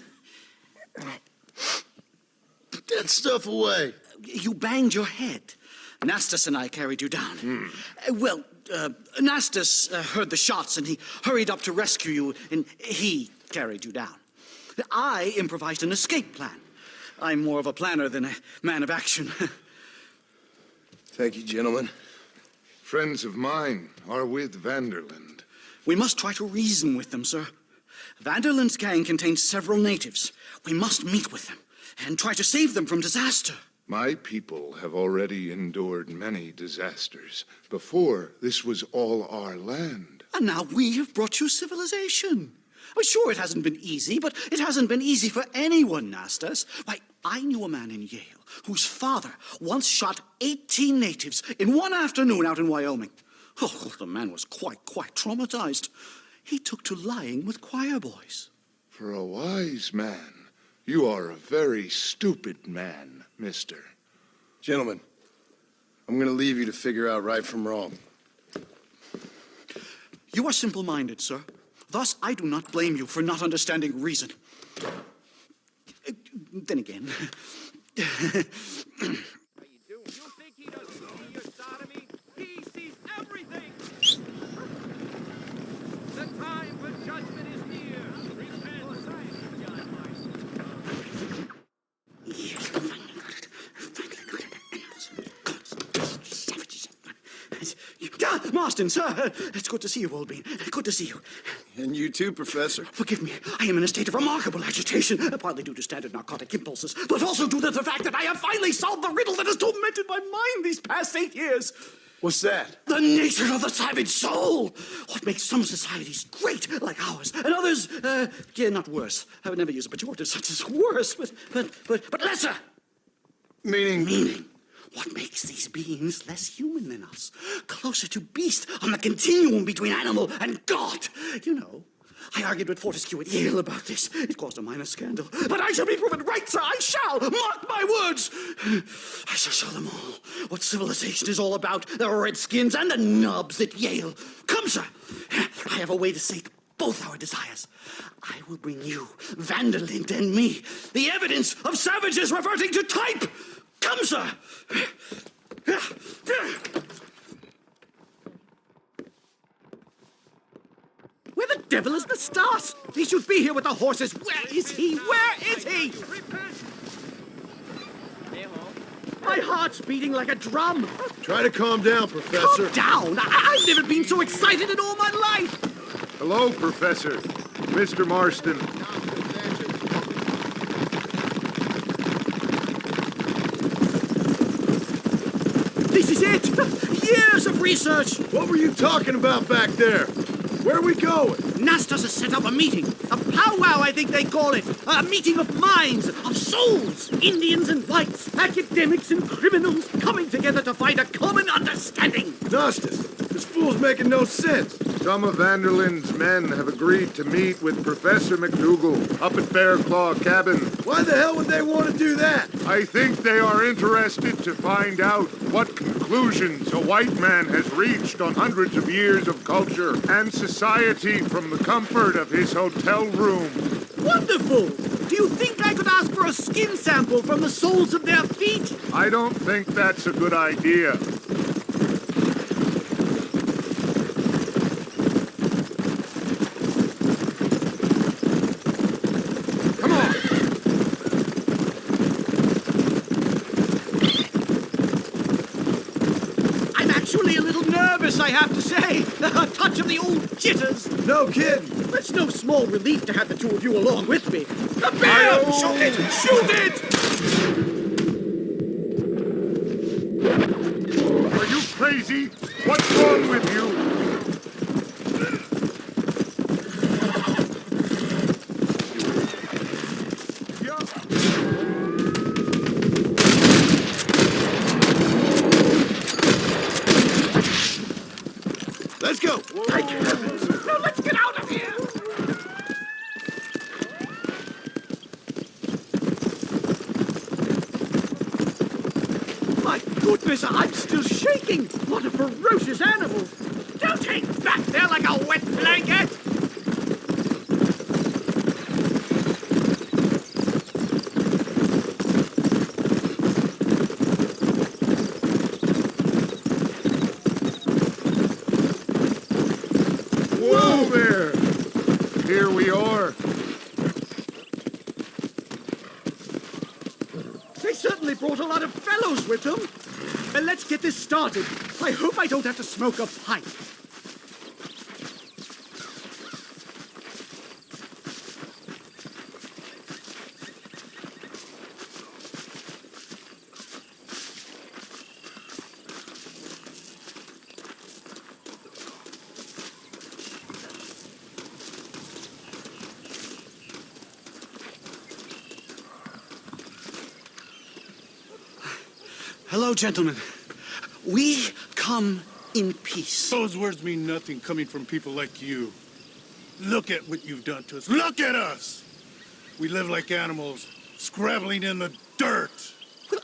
Put that stuff away. You banged your head. Nastas and I carried you down. Nastas heard the shots and he hurried up to rescue you and he carried you down. I improvised an escape plan. I'm more of a planner than a man of action. Thank you, gentlemen. Friends of mine are with Vanderland. We must try to reason with them, sir. Vanderland's gang contains several natives. We must meet with them and try to save them from disaster. My people have already endured many disasters. Before, this was all our land. And now we have brought you civilization. Well, sure, it hasn't been easy, but it hasn't been easy for anyone, Nastas. Why, I knew a man in Yale whose father once shot 18 natives in one afternoon out in Wyoming. Oh, the man was quite traumatized. He took to lying with choir boys. For a wise man, you are a very stupid man, mister. Gentlemen, I'm going to leave you to figure out right from wrong. You are simple-minded, sir. Thus, I do not blame you for not understanding reason. Then again... The time for judgment is near. Repent, John Marston. Marston, sir! It's good to see you, old bean. Good to see you. And you too, Professor. Forgive me. I am in a state of remarkable agitation, partly due to standard narcotic impulses, but also due to the fact that I have finally solved the riddle that has tormented my mind these past 8 years. What's that? The nature of the savage soul. What makes some societies great, like ours, and others, not worse. I would never use a pejorative such as worse, but lesser. Meaning? What makes these beings less human than us? Closer to beast on the continuum between animal and God. You know, I argued with Fortescue at Yale about this. It caused a minor scandal. But I shall be proven right, sir. I shall. Mark my words. I shall show them all what civilization is all about. The redskins and the nubs at Yale. Come, sir. I have a way to sate both our desires. I will bring you, Vanderlint and me, the evidence of savages reverting to type. Come, sir! Where the devil is Lestat? He should be here with the horses. Where is he? Where is he? My heart's beating like a drum. Try to calm down, Professor. Calm down? I've never been so excited in all my life. Hello, Professor. Mr. Marston. This is it! Years of research! What were you talking about back there? Where are we going? Nastas has set up a meeting. A powwow, I think they call it. A meeting of minds, of souls. Indians and whites, academics and criminals coming together to find a common understanding. Nastas, this fool's making no sense. Some of Vanderlyn's men have agreed to meet with Professor McDougal up at Bear Claw Cabin. Why the hell would they want to do that? I think they are interested to find out what conclusions a white man has reached on hundreds of years of culture and society from the comfort of his hotel room. Wonderful! Do you think I could ask for a skin sample from the soles of their feet? I don't think that's a good idea. I have to say. A touch of the old jitters. No kidding. It's no small relief to have the two of you along with me. A bear! Shoot it! Shoot it! Are you crazy? What's wrong with you? Let's go. Now let's get out of here. My goodness, I'm still shaking. What a ferocious animal. Don't hang back there like a wet blanket. Here we are. They certainly brought a lot of fellows with them. And let's get this started. I hope I don't have to smoke a pipe. Hello, gentlemen. We come in peace. Those words mean nothing coming from people like you. Look at what you've done to us. Look at us! We live like animals, scrabbling in the dirt. But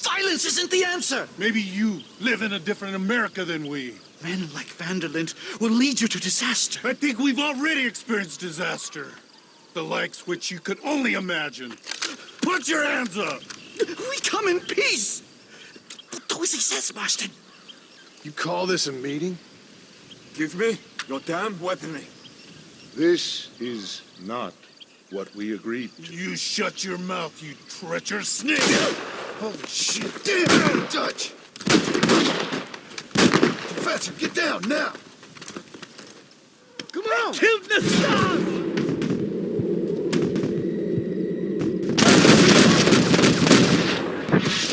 violence isn't the answer. Maybe you live in a different America than we. Men like Vanderlyn will lead you to disaster. I think we've already experienced disaster. The likes which you could only imagine. Put your hands up! We come in peace! Do as he says, Marston. You call this a meeting? Give me your damn weaponry. This is not what we agreed to. You shut your mouth, you treacherous snake! Holy shit! Damn, Dutch! Professor, get down now! Come on! Killed the stars!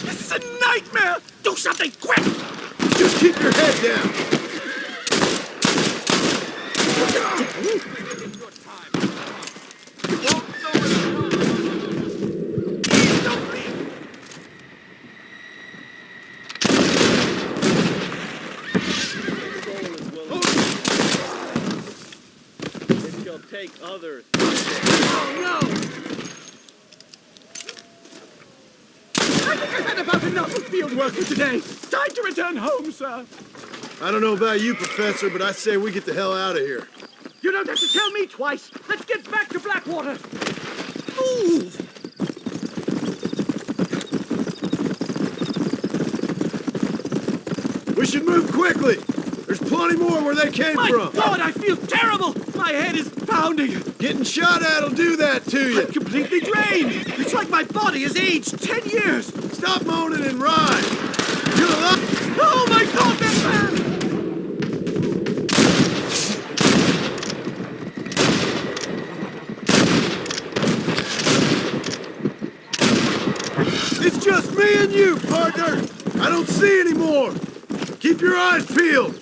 This is a nightmare! Do something quick! Just keep your head down! Take others. Oh, no! I think I've had about enough of field work for today. Time to return home, sir. I don't know about you, Professor, but I say we get the hell out of here. You don't have to tell me twice. Let's get back to Blackwater. Move! We should move quickly! There's plenty more where they came My from! God, I feel terrible! My head is pounding. Getting shot at'll do that to you! I'm completely drained. It's like my body has aged 10 years! Stop moaning and ride! You're alive! Oh my God, that man! It's just me and you, partner! I don't see any more! Keep your eyes peeled!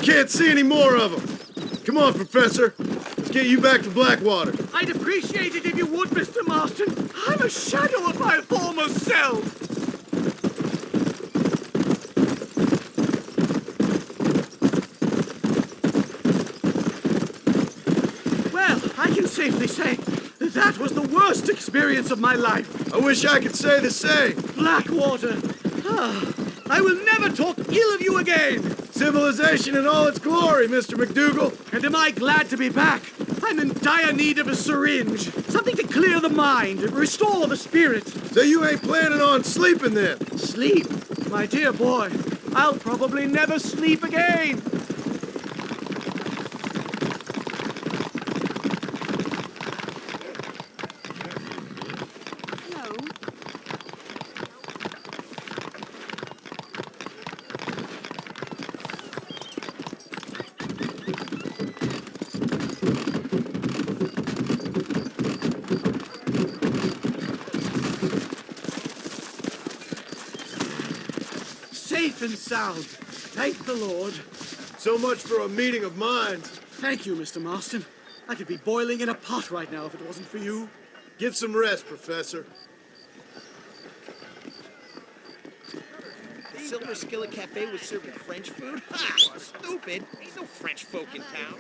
Can't see any more of them. Come on, Professor. Let's get you back to Blackwater. I'd appreciate it if you would, Mr. Marston. I'm a shadow of my former self. Well, I can safely say that was the worst experience of my life. I wish I could say the same. Blackwater. I will never talk ill of you again. Civilization in all its glory, Mr. McDougal. And am I glad to be back? I'm in dire need of a syringe. Something to clear the mind, restore the spirit. So you ain't planning on sleeping then? Sleep? My dear boy, I'll probably never sleep again. Safe and sound. Thank the Lord. So much for a meeting of minds. Thank you, Mr. Marston. I could be boiling in a pot right now if it wasn't for you. Get some rest, Professor. The Silver Skillet Cafe was serving French food? Ha! Stupid! Ain't no French folk in town.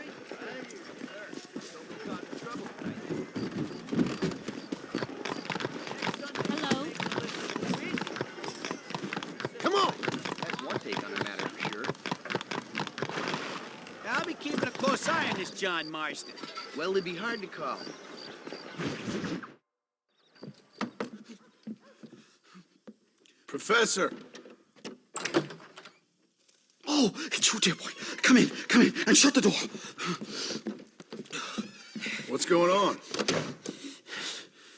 Hello? Come on! That's one take on the matter for sure. I'll be keeping a close eye on this John Marston. Well, it'd be hard to call. Professor! Oh, it's you, dear boy. Come in, and shut the door. What's going on?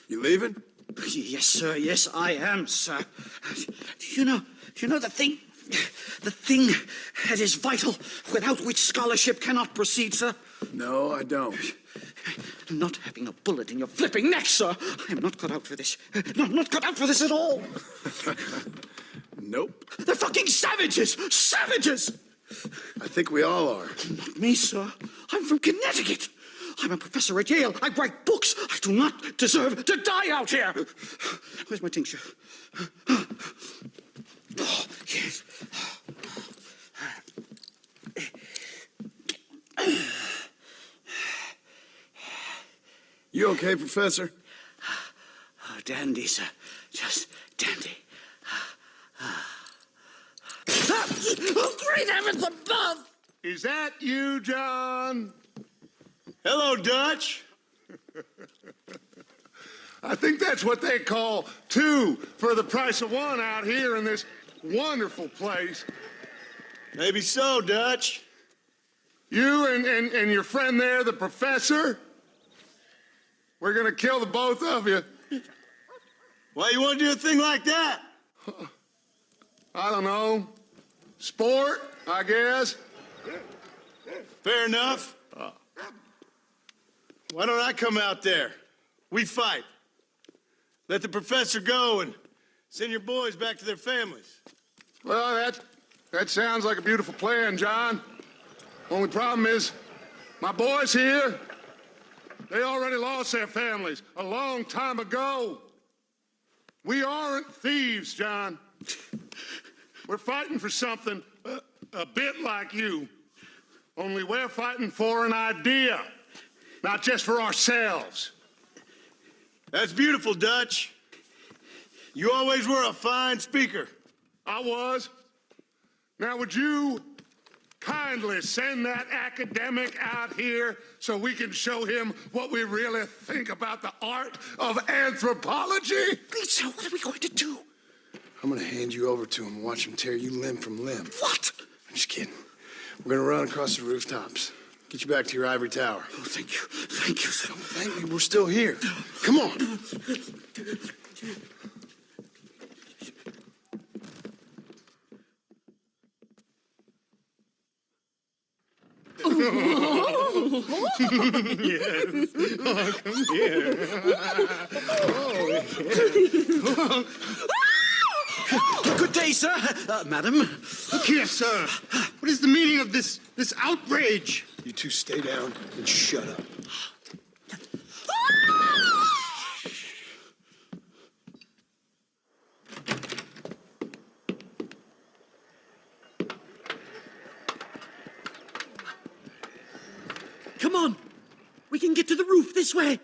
You leaving? Yes, sir. Yes, I am, sir. You know the thing the thing that is vital, without which scholarship cannot proceed, sir? No, I don't. Not having a bullet in your flipping neck, sir. I am not cut out for this. No, I'm not cut out for this at all. Nope. They're fucking savages! Savages! I think we all are. Not me, sir. I'm from Connecticut. I'm a professor at Yale. I write books. I do not deserve to die out here. Where's my tincture? Oh, yes. You okay, Professor? Oh, dandy, sir. Just dandy. Oh, great heavens above! Is that you, John? Hello, Dutch. I think that's what they call two for the price of one out here in this wonderful place. Maybe so, Dutch. You and your friend there, the professor, we're gonna kill the both of you. Why you want to do a thing like that? I don't know. Sport, I guess. Fair enough. Why don't I come out there? We fight. Let the professor go and send your boys back to their families. Well, that sounds like a beautiful plan, John. Only problem is, my boys here, they already lost their families a long time ago. We aren't thieves, John. We're fighting for something a bit like you. Only we're fighting for an idea, not just for ourselves. That's beautiful, Dutch. You always were a fine speaker. I was. Now, would you kindly send that academic out here so we can show him what we really think about the art of anthropology? Lisa, what are we going to do? I'm gonna hand you over to him and watch him tear you limb from limb. What? I'm just kidding. We're gonna run across the rooftops. Get you back to your ivory tower. Oh, thank you. Thank you, sir. Don't thank me. We're still here. Come on. Yes. Oh, come here. Oh, Good day, sir. Madam. Look here, sir. What is the meaning of this outrage? You two stay down and shut up. Come on. We can get to the roof this way.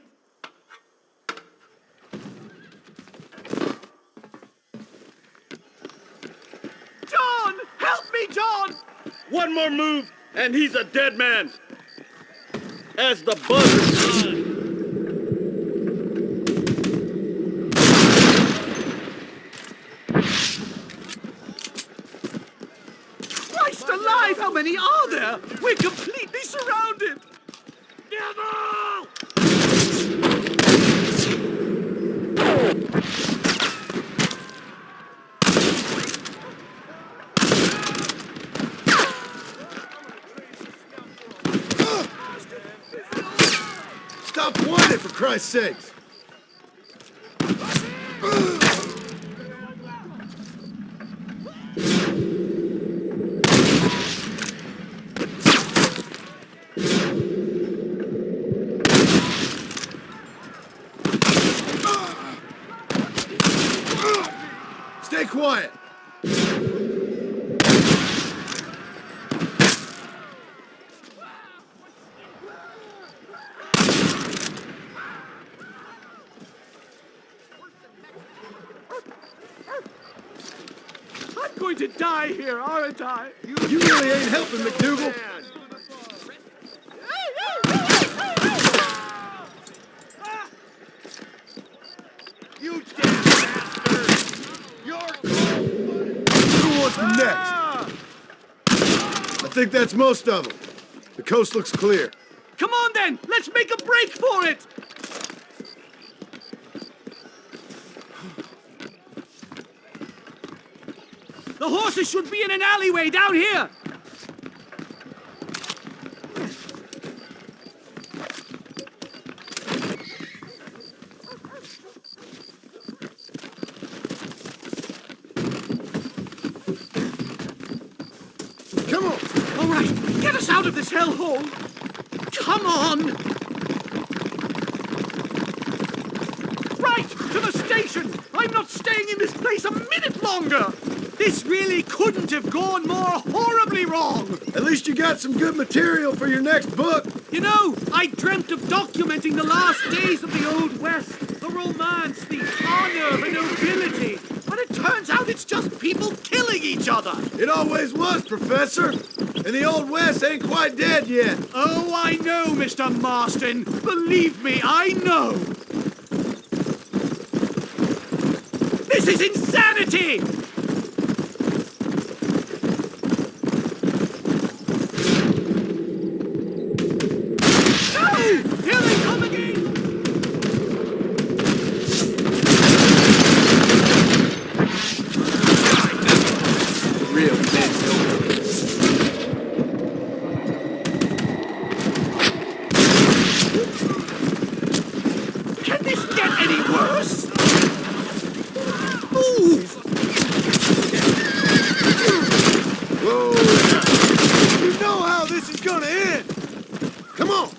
John! Help me, John! One more move, and he's a dead man. As the buzzer. Christ alive, how many are there? We're completely surrounded! Devil! Stop whining, for Christ's sakes! Stay quiet! I'm going to die here, aren't I? You really ain't helping, McDougal. You damn bastard! You're cold-blooded! Who wants them next? I think that's most of them. The coast looks clear. Come on then, let's make a break for it! The horses should be in an alleyway down here! Come on! All right, get us out of this hellhole! Come on! Right, to the station! I'm not staying in this place a minute longer! This really couldn't have gone more horribly wrong! At least you got some good material for your next book. You know, I dreamt of documenting the last days of the Old West. The romance, the honor, the nobility. But it turns out it's just people killing each other. It always was, Professor. And the Old West ain't quite dead yet. Oh, I know, Mr. Marston. Believe me, I know. This is insanity! Here they come again! Real men know. Can this get any worse? Move! Whoa! You know how this is gonna end. Come on!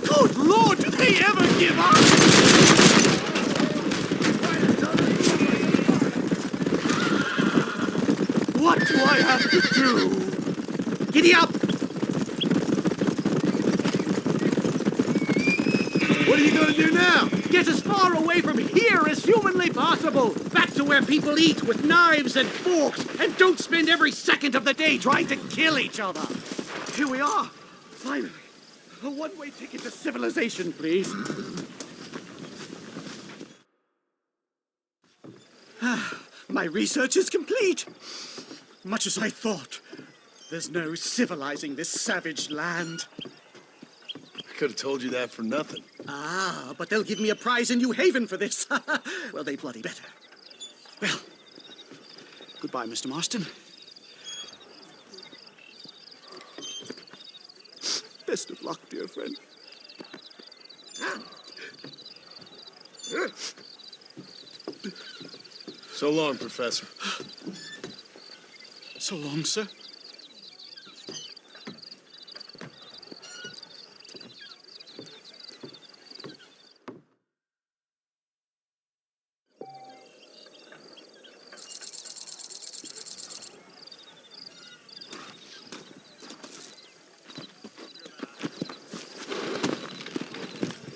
Good Lord, do they ever give up? What do I have to do? Giddy up! What are you gonna do now? Get as far away from here as humanly possible! Back to where people eat with knives and forks, and don't spend every second of the day trying to kill each other! Here we are! Finally! A one-way ticket to civilization, please. My research is complete. Much as I thought. There's no civilizing this savage land. I could have told you that for nothing. Ah, but they'll give me a prize in New Haven for this. Well, they bloody better. Well, goodbye, Mr. Marston. Best of luck, dear friend. So long, Professor. So long, sir.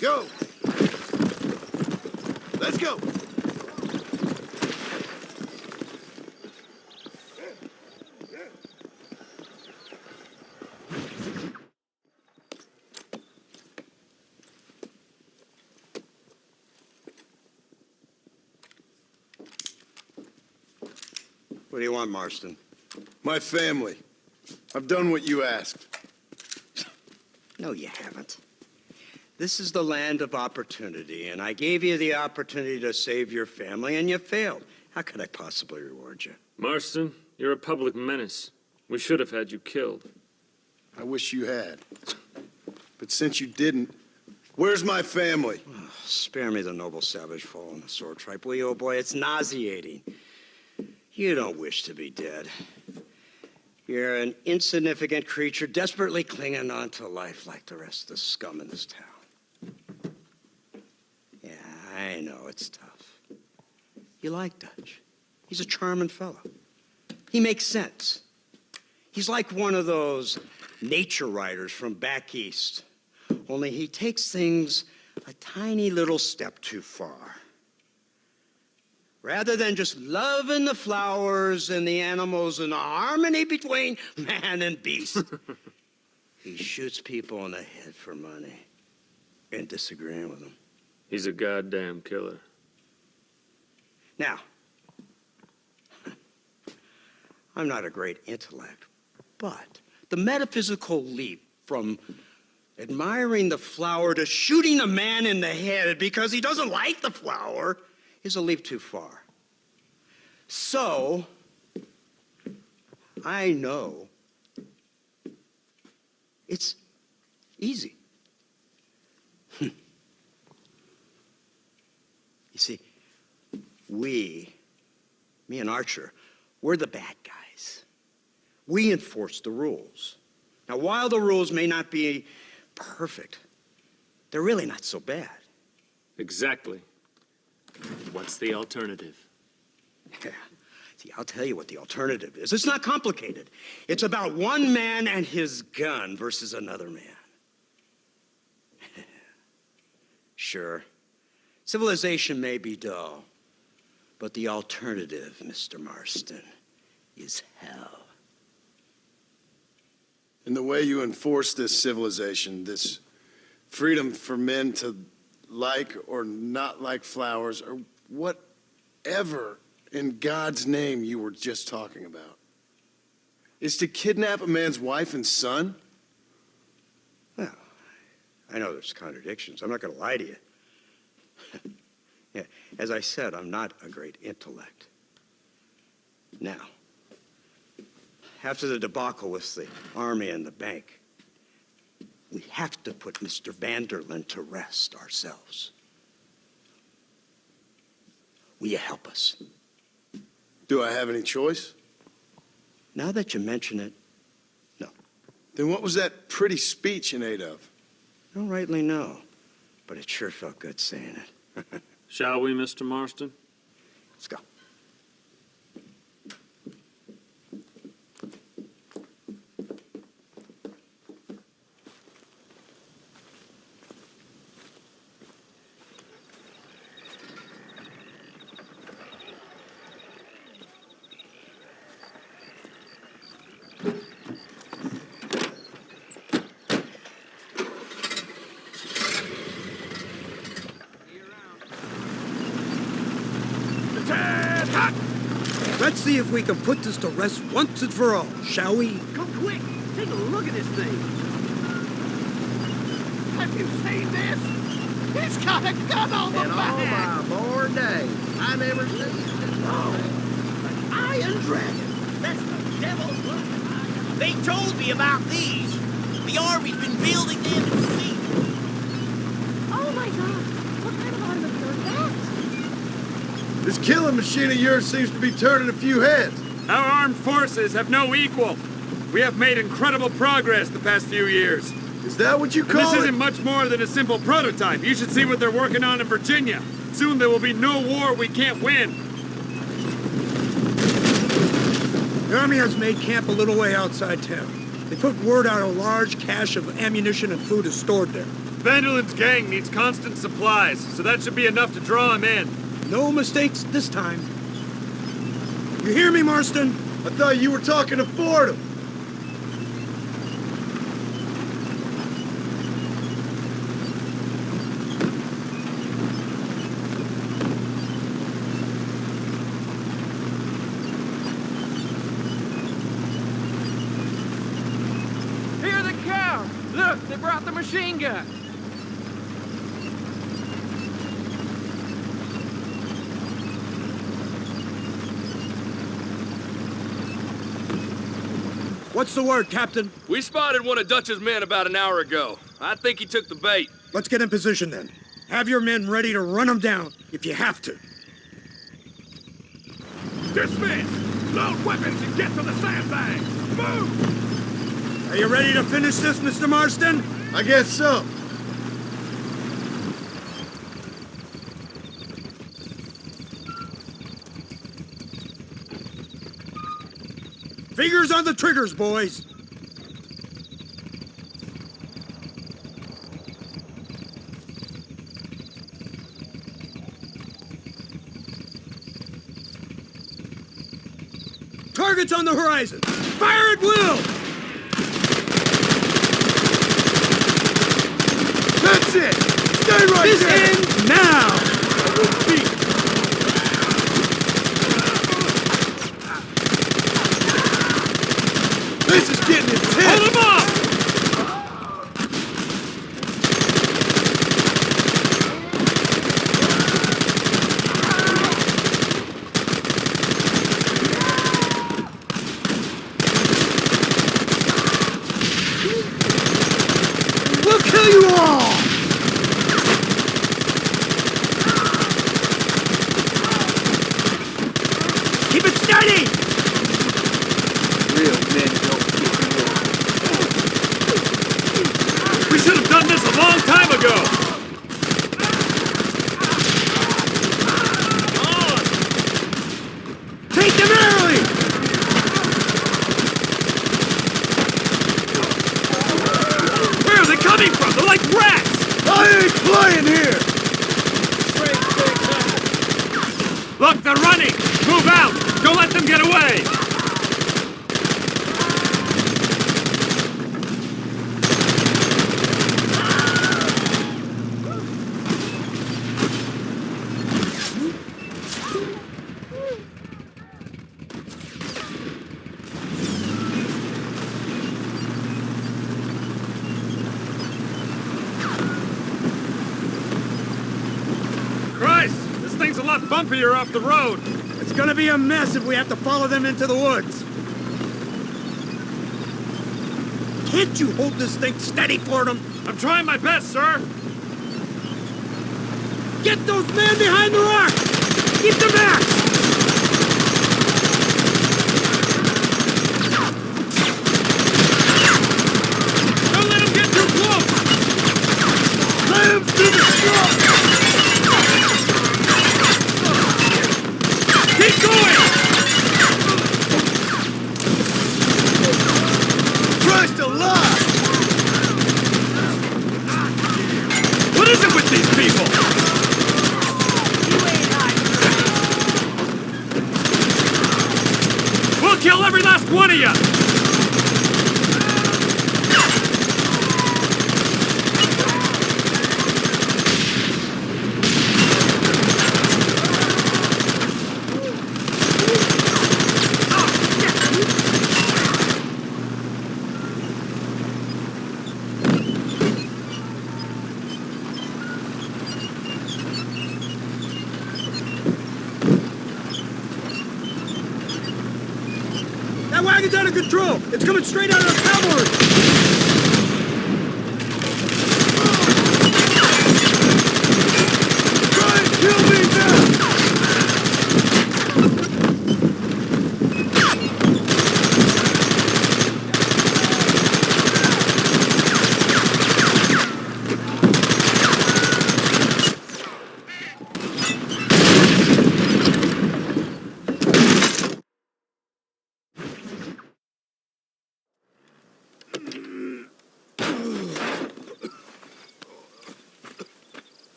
Go! Let's go! What do you want, Marston? My family. I've done what you asked. No, you haven't. This is the land of opportunity, and I gave you the opportunity to save your family, and you failed. How could I possibly reward you? Marston, you're a public menace. We should have had you killed. I wish you had. But since you didn't, where's my family? Oh, spare me the noble savage fall on the sword tripe, will you, old boy? It's nauseating. You don't wish to be dead. You're an insignificant creature desperately clinging on to life like the rest of the scum in this town. Yeah, I know it's tough. You like Dutch. He's a charming fellow. He makes sense. He's like one of those nature writers from back east. Only he takes things a tiny little step too far. Rather than just loving the flowers and the animals and the harmony between man and beast, he shoots people in the head for money and disagreeing with them. He's a goddamn killer. Now, I'm not a great intellect, but the metaphysical leap from admiring the flower to shooting a man in the head because he doesn't like the flower is a leap too far. So, I know it's easy. You see, me and Archer, we're the bad guys. We enforce the rules. Now, while the rules may not be perfect, they're really not so bad. Exactly. What's the alternative? Yeah. See, I'll tell you what the alternative is. It's not complicated. It's about one man and his gun versus another man. Sure, civilization may be dull, but the alternative, Mr. Marston, is hell. And the way you enforce this civilization, this freedom for men to like or not like flowers, or whatever in God's name you were just talking about, is to kidnap a man's wife and son? Well, I know there's contradictions. I'm not going to lie to you. Yeah, as I said, I'm not a great intellect. Now, after the debacle with the army and the bank, we have to put Mr. Vanderlyn to rest ourselves. Will you help us? Do I have any choice? Now that you mention it, no. Then what was that pretty speech in aid of? I don't rightly know, but it sure felt good saying it. Shall we, Mr. Marston? Let's go. Let's see if we can put this to rest once and for all, shall we? Go quick! Take a look at this thing! Have you seen this? He's got a gun on the back! In all my born days, I never seen it. Oh, an iron dragon! That's the devil's work! They told me about these. The army's been building them in the sea. Oh my god, what kind of automobile is that? This killing machine of yours seems to be turning a few heads. Our armed forces have no equal. We have made incredible progress the past few years. Is that what you call This it? isn't much more than a simple prototype. You should see what they're working on in Virginia. Soon there will be no war we can't win. The army has made camp a little way outside town. They put word out a large cache of ammunition and food is stored there. Vanderlyn's gang needs constant supplies, so that should be enough to draw him in. No mistakes this time. You hear me, Marston? I thought you were talking to Fordham. Here they come! Look, they brought the machine gun! What's the word, Captain? We spotted one of Dutch's men about an hour ago. I think he took the bait. Let's get in position then. Have your men ready to run them down if you have to. Dismiss! Load weapons and get to the sandbags! Move! Are you ready to finish this, Mr. Marston? I guess so. Fingers on the triggers, boys. Targets on the horizon. Fire at will! That's it! Stay right This there! ends now! I will speak. like rats! I ain't playing here! Look, they're running! Move out! Don't let them get away! Christ! This thing's a lot bumpier off the road! It's gonna be a mess if we have to follow them into the woods. Can't you hold this thing steady for them? I'm trying my best, sir! Get those men behind the rocks! Keep them back! Don't let them get too close! Let him finish strong! Keep going! Christ alive! What is it with these people? We'll kill every last one of you! That wagon's out of control! It's coming straight out of the cavalry! Try and kill me now!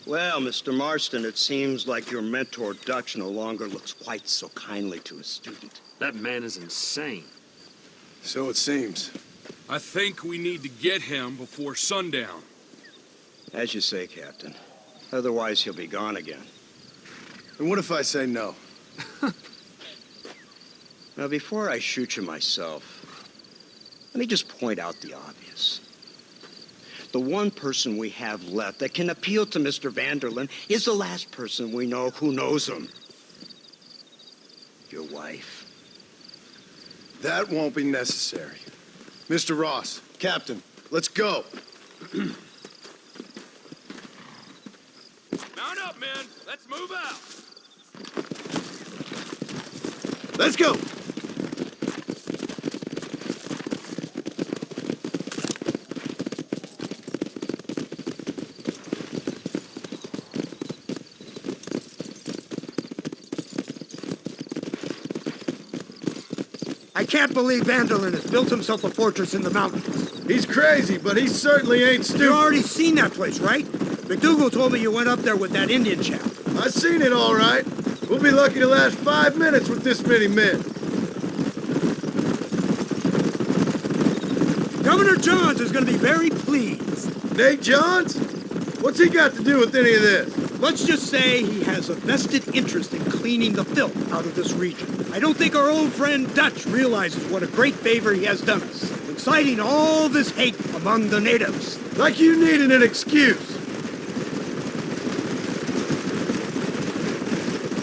Well, Mr. Marston, it seems like your mentor Dutch no longer looks quite so kindly to his student. That man is insane. So it seems. I think we need to get him before sundown. As you say, Captain. Otherwise, he'll be gone again. And what if I say no? Now, before I shoot you myself, let me just point out the obvious. The one person we have left that can appeal to Mr. Vanderlyn is the last person we know who knows him. Your wife. That won't be necessary. Mr. Ross, Captain, let's go. Mount up, men. Let's move out. Let's go! I can't believe Vanderlyn has built himself a fortress in the mountains. He's crazy, but he certainly ain't stupid. You've already seen that place, right? McDougal told me you went up there with that Indian chap. I seen it all right. We'll be lucky to last 5 minutes with this many men. Governor Johns is going to be very pleased. Nate Johns? What's he got to do with any of this? Let's just say he has a vested interest in cleaning the filth out of this region. I don't think our old friend Dutch realizes what a great favor he has done us, inciting all this hate among the natives. Like you needed an excuse.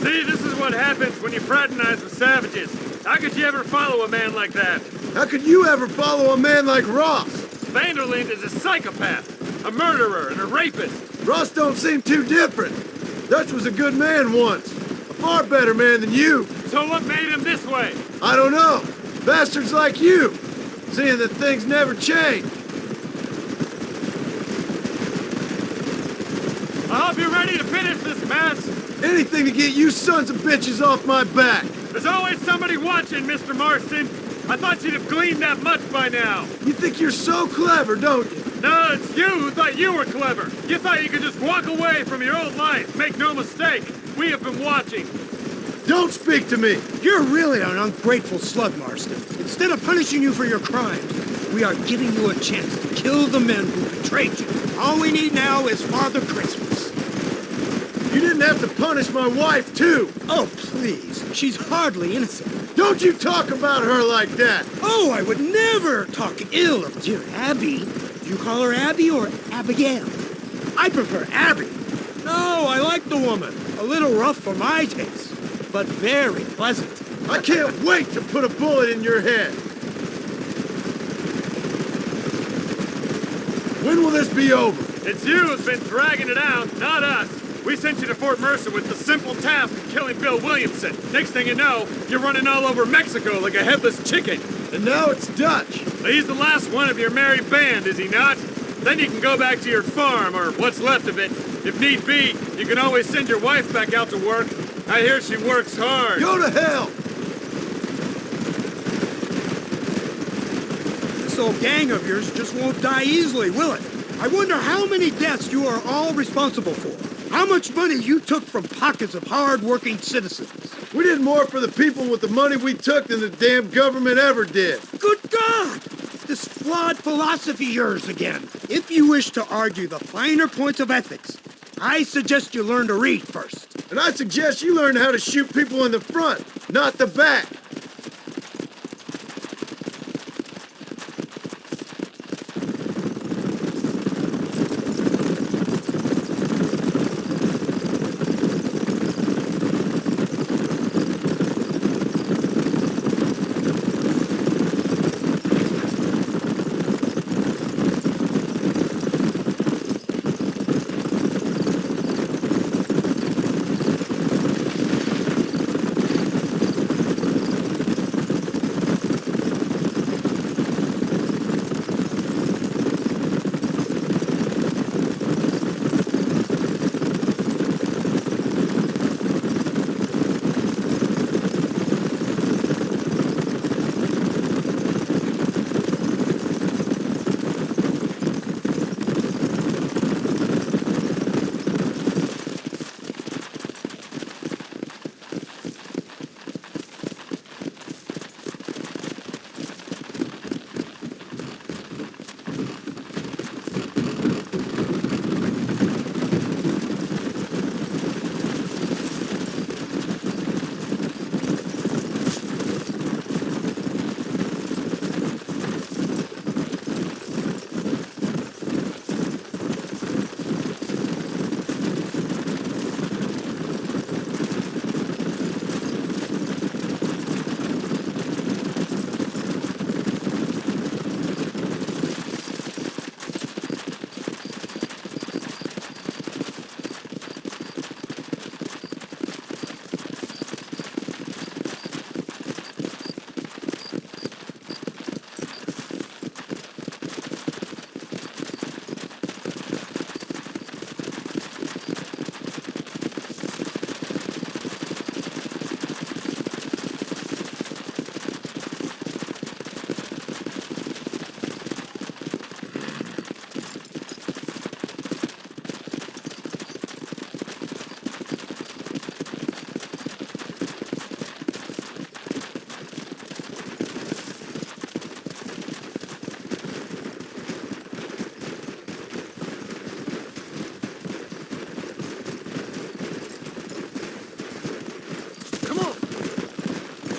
See, this is what happens when you fraternize with savages. How could you ever follow a man like that? How could you ever follow a man like Ross? Vanderlyn is a psychopath, a murderer, and a rapist. Ross don't seem too different. Dutch was a good man once. A far better man than you. So what made him this way? I don't know. Bastards like you. Seeing that things never change. I hope you're ready to finish this mess. Anything to get you sons of bitches off my back. There's always somebody watching, Mr. Marston. I thought you'd have gleaned that much by now. You think you're so clever, don't you? No, it's you who thought you were clever. You thought you could just walk away from your old life. Make no mistake, we have been watching. Don't speak to me! You're really an ungrateful slug, Marston. Instead of punishing you for your crimes, we are giving you a chance to kill the men who betrayed you. All we need now is Father Christmas. You didn't have to punish my wife, too! Oh, please. She's hardly innocent. Don't you talk about her like that! Oh, I would never talk ill of dear Abby. Do you call her Abby or Abigail? I prefer Abby. No, I like the woman. A little rough for my taste, but very pleasant. I can't wait to put a bullet in your head. When will this be over? It's you who's been dragging it out, not us. We sent you to Fort Mercer with the simple task of killing Bill Williamson. Next thing you know, you're running all over Mexico like a headless chicken. And now it's Dutch. He's the last one of your merry band, is he not? Then you can go back to your farm, or what's left of it. If need be, you can always send your wife back out to work. I hear she works hard. Go to hell! This old gang of yours just won't die easily, will it? I wonder how many deaths you are all responsible for. How much money you took from pockets of hard-working citizens. We did more for the people with the money we took than the damn government ever did. Good God! This flawed philosophy of yours again. If you wish to argue the finer points of ethics, I suggest you learn to read first. And I suggest you learn how to shoot people in the front, not the back.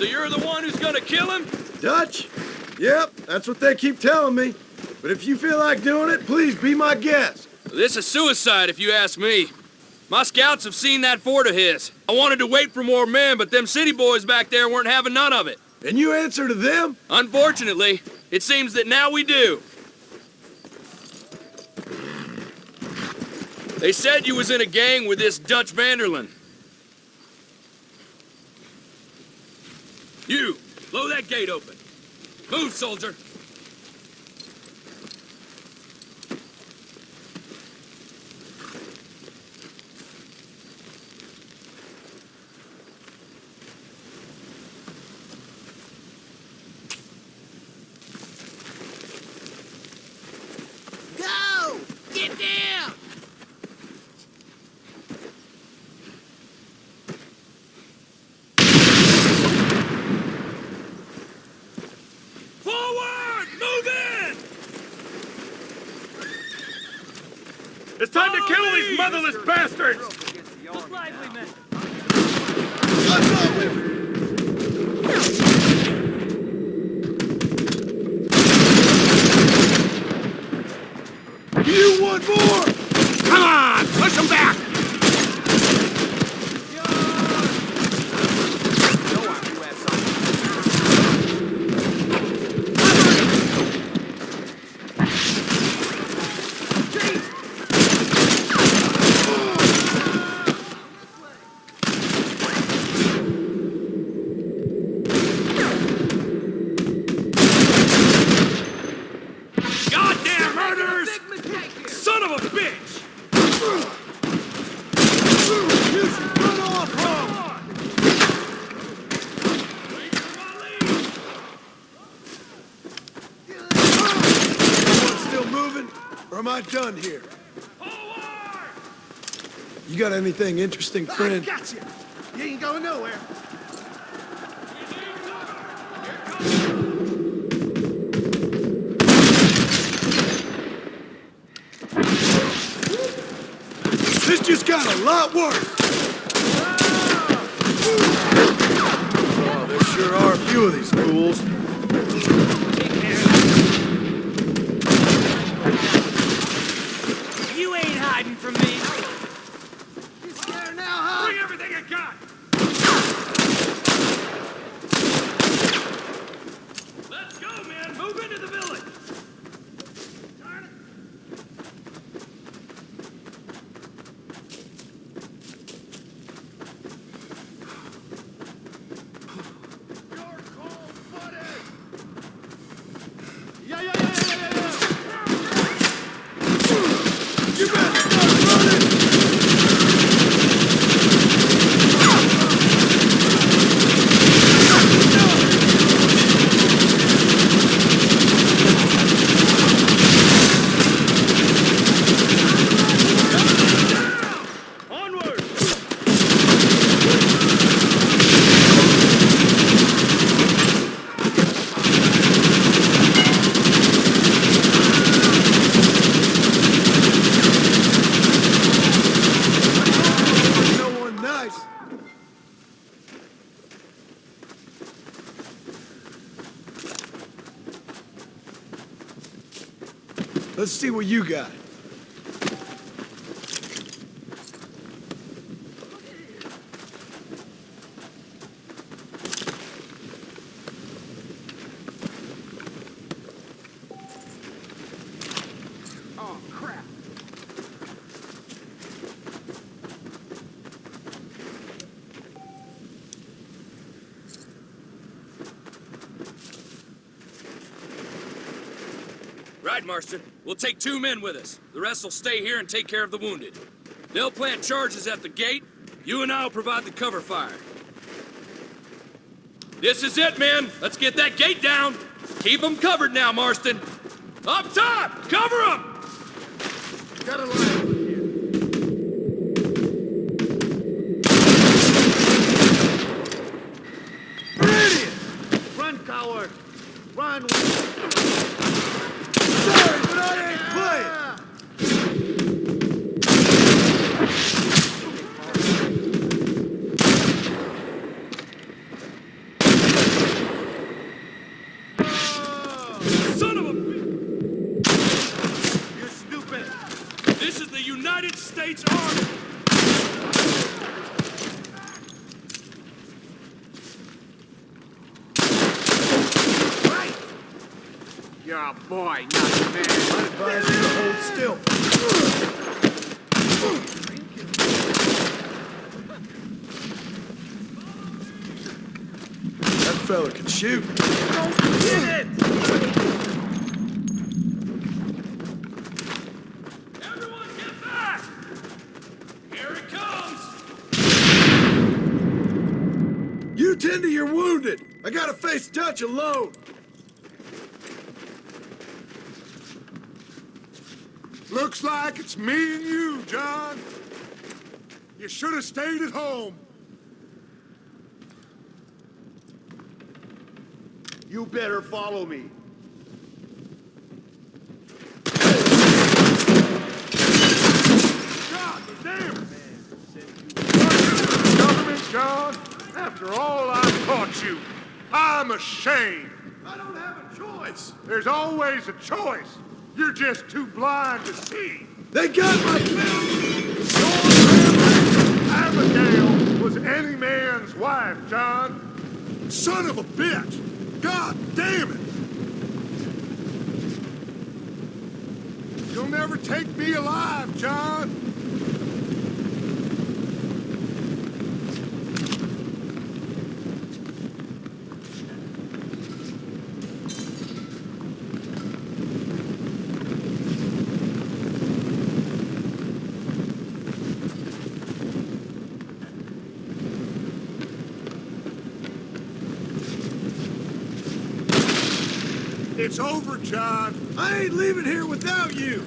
So you're the one who's gonna kill him? Dutch? Yep, that's what they keep telling me. But if you feel like doing it, please be my guest. This is suicide, if you ask me. My scouts have seen that fort of his. I wanted to wait for more men, but them city boys back there weren't having none of it. And you answer to them? Unfortunately, it seems that now we do. They said you was in a gang with this Dutch Vanderlyn. You, blow that gate open. Move, soldier. It's time to kill these motherless bastards! Look lively, men. You want more? Come on! Push them back! Goddamn murderers! Son of a bitch! You should run off home! Anyone still moving? Or am I done here? You got anything interesting, friend? I got you. You ain't going nowhere. This just got a lot worse. Oh, there sure are a few of these fools. You ain't hiding from me. You scared now, huh? Bring everything you got! Let's go, man! Move into the village! You better start running! No one nice. Let's see what you got. Oh, crap. Right, Marston. We'll take 2 men with us. The rest will stay here and take care of the wounded. They'll plant charges at the gate. You and I will provide the cover fire. This is it, men. Let's get that gate down. Keep them covered now, Marston. Up top! Cover them! Got a line. Brilliant! Run, coward. Run. Sorry, but I ain't playing. Son of a bitch! You're stupid. This is the United States Army! Right. You're a boy, not a man. I advise you to hold still. That fella can shoot. Don't hit it! Everyone get back! Here it comes! You tend to your wounded. I gotta face Dutch alone. Looks like it's me and you, John. You should have stayed at home. You better follow me. Government, John, after all I've taught you, I'm ashamed. I don't have a choice. There's always a choice. You're just too blind to see. They got my family. Abigail was any man's wife, John. Son of a bitch. God damn it. You'll never take me alive, John. It's over, John. I ain't leaving here without you.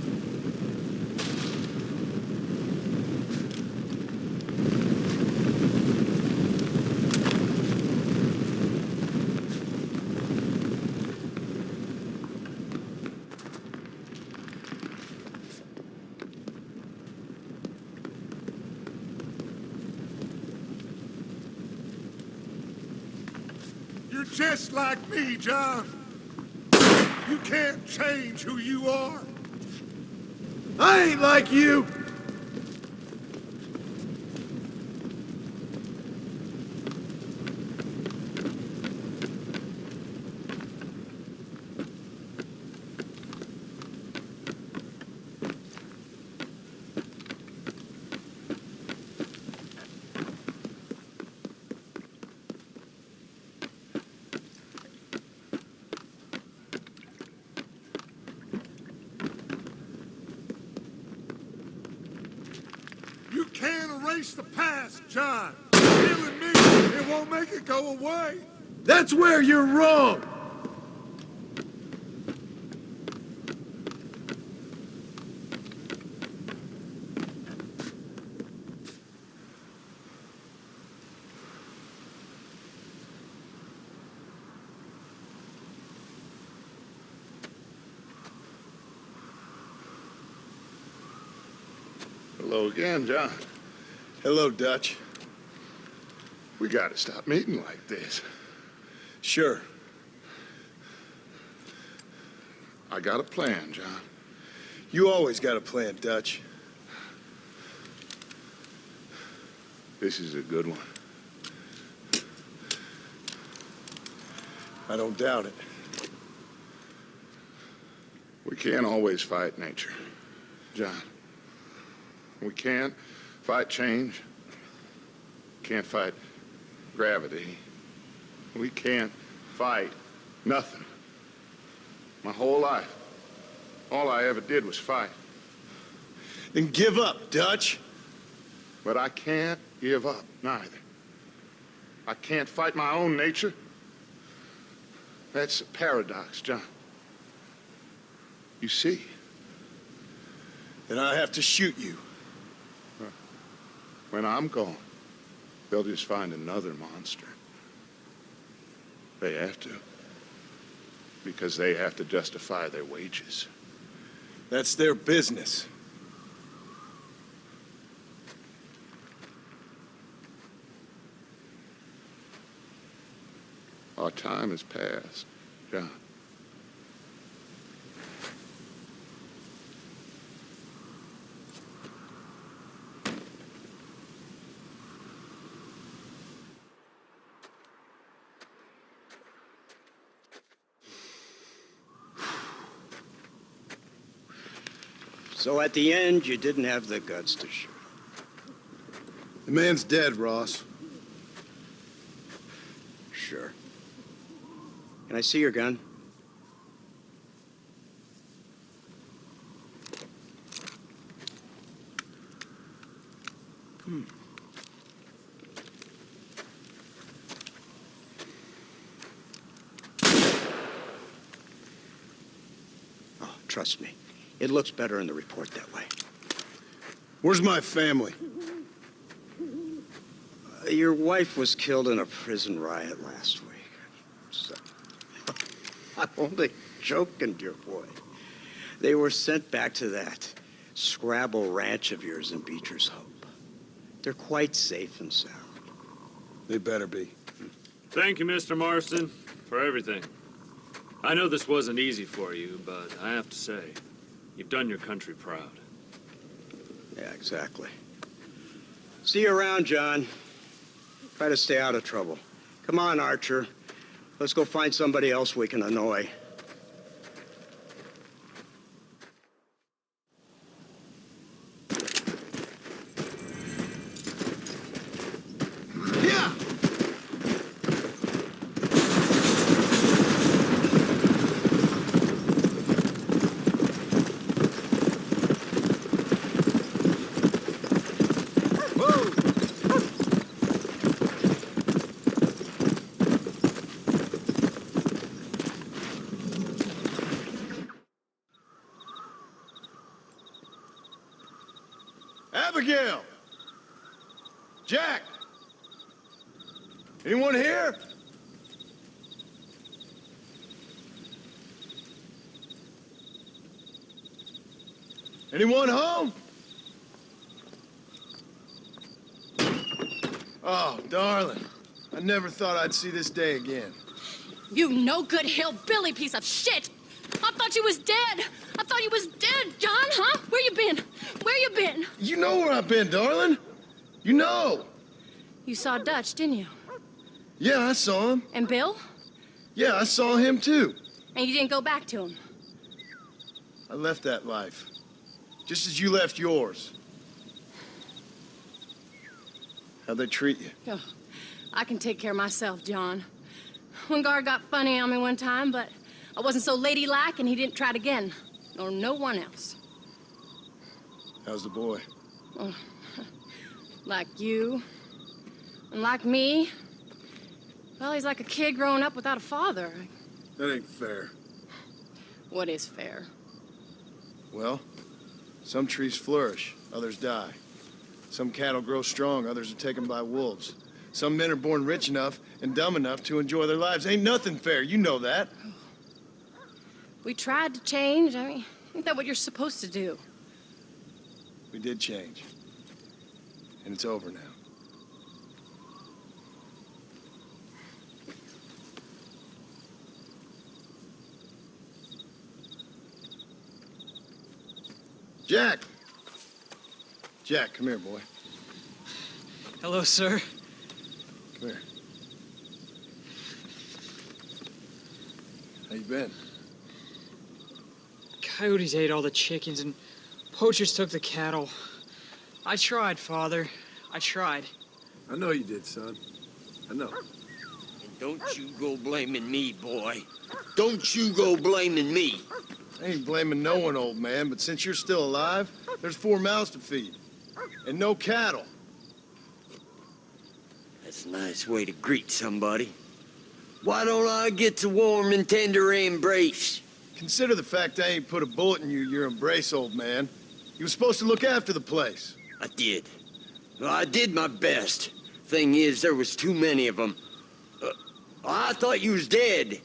You're just like me, John. You can't change who you are. I ain't like you. You can't erase the past, John. Killing me, it won't make it go away. That's where you're wrong. Hello again, John. Hello, Dutch. We gotta stop meeting like this. Sure. I got a plan, John. You always got a plan, Dutch. This is a good one. I don't doubt it. We can't always fight nature, John. We can't fight change. Can't fight gravity. We can't fight nothing. My whole life, all I ever did was fight. Then give up, Dutch. But I can't give up, neither. I can't fight my own nature. That's a paradox, John. You see? Then I have to shoot you. When I'm gone, they'll just find another monster. They have to. Because they have to justify their wages. That's their business. Our time has passed, John. So at the end, you didn't have the guts to shoot. The man's dead, Ross. Sure. Can I see your gun? Oh, trust me. It looks better in the report that way. Where's my family? Your wife was killed in a prison riot last week. So, I'm only joking, dear boy. They were sent back to that Scrabble ranch of yours in Beecher's Hope. They're quite safe and sound. They better be. Thank you, Mr. Marston, for everything. I know this wasn't easy for you, but I have to say, you've done your country proud. Yeah, exactly. See you around, John. Try to stay out of trouble. Come on, Archer. Let's go find somebody else we can annoy. Yeah! Abigail! Jack! Anyone here? Anyone home? Oh, darling. I never thought I'd see this day again. You no-good hillbilly piece of shit! I thought you was dead! I thought you was dead, John, huh? Where you been? Where you been? You know where I've been, darling. You know. You saw Dutch, didn't you? Yeah, I saw him. And Bill? Yeah, I saw him too. And you didn't go back to him? I left that life. Just as you left yours. How'd they treat you? Oh, I can take care of myself, John. One guard got funny on me one time, but I wasn't so ladylike and he didn't try it again. Nor no one else. How's the boy? Oh, like you. And like me. Well, he's like a kid growing up without a father. That ain't fair. What is fair? Well, some trees flourish, others die. Some cattle grow strong, others are taken by wolves. Some men are born rich enough and dumb enough to enjoy their lives. Ain't nothing fair, you know that. We tried to change. I mean, isn't that what you're supposed to do? We did change. And it's over now. Jack! Jack, come here, boy. Hello, sir. Come here. How you been? Coyotes ate all the chickens and poachers took the cattle. I tried, Father. I tried. I know you did, son. I know. And don't you go blaming me, boy. Don't you go blaming me. I ain't blaming no one, old man, but since you're still alive, there's 4 mouths to feed. And no cattle. That's a nice way to greet somebody. Why don't I get the warm and tender embrace? Consider the fact I ain't put a bullet in your embrace, old man. You were supposed to look after the place. I did. Well, I did my best. Thing is, there was too many of them. I thought you was dead.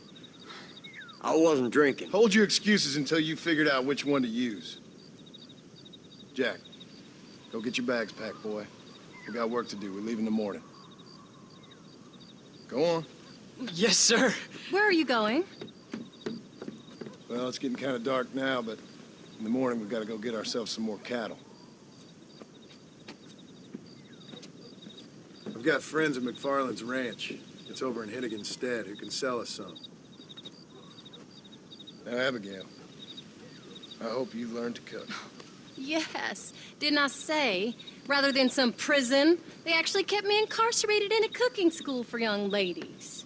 I wasn't drinking. Hold your excuses until you figured out which one to use. Jack, go get your bags packed, boy. We got work to do. We leave in the morning. Go on. Yes, sir. Where are you going? Well, it's getting kind of dark now, but in the morning we've got to go get ourselves some more cattle. I've got friends at McFarland's ranch. It's over in Hennigan's stead who can sell us some. Now, Abigail, I hope you learned to cook. Yes. Didn't I say, rather than some prison, they actually kept me incarcerated in a cooking school for young ladies.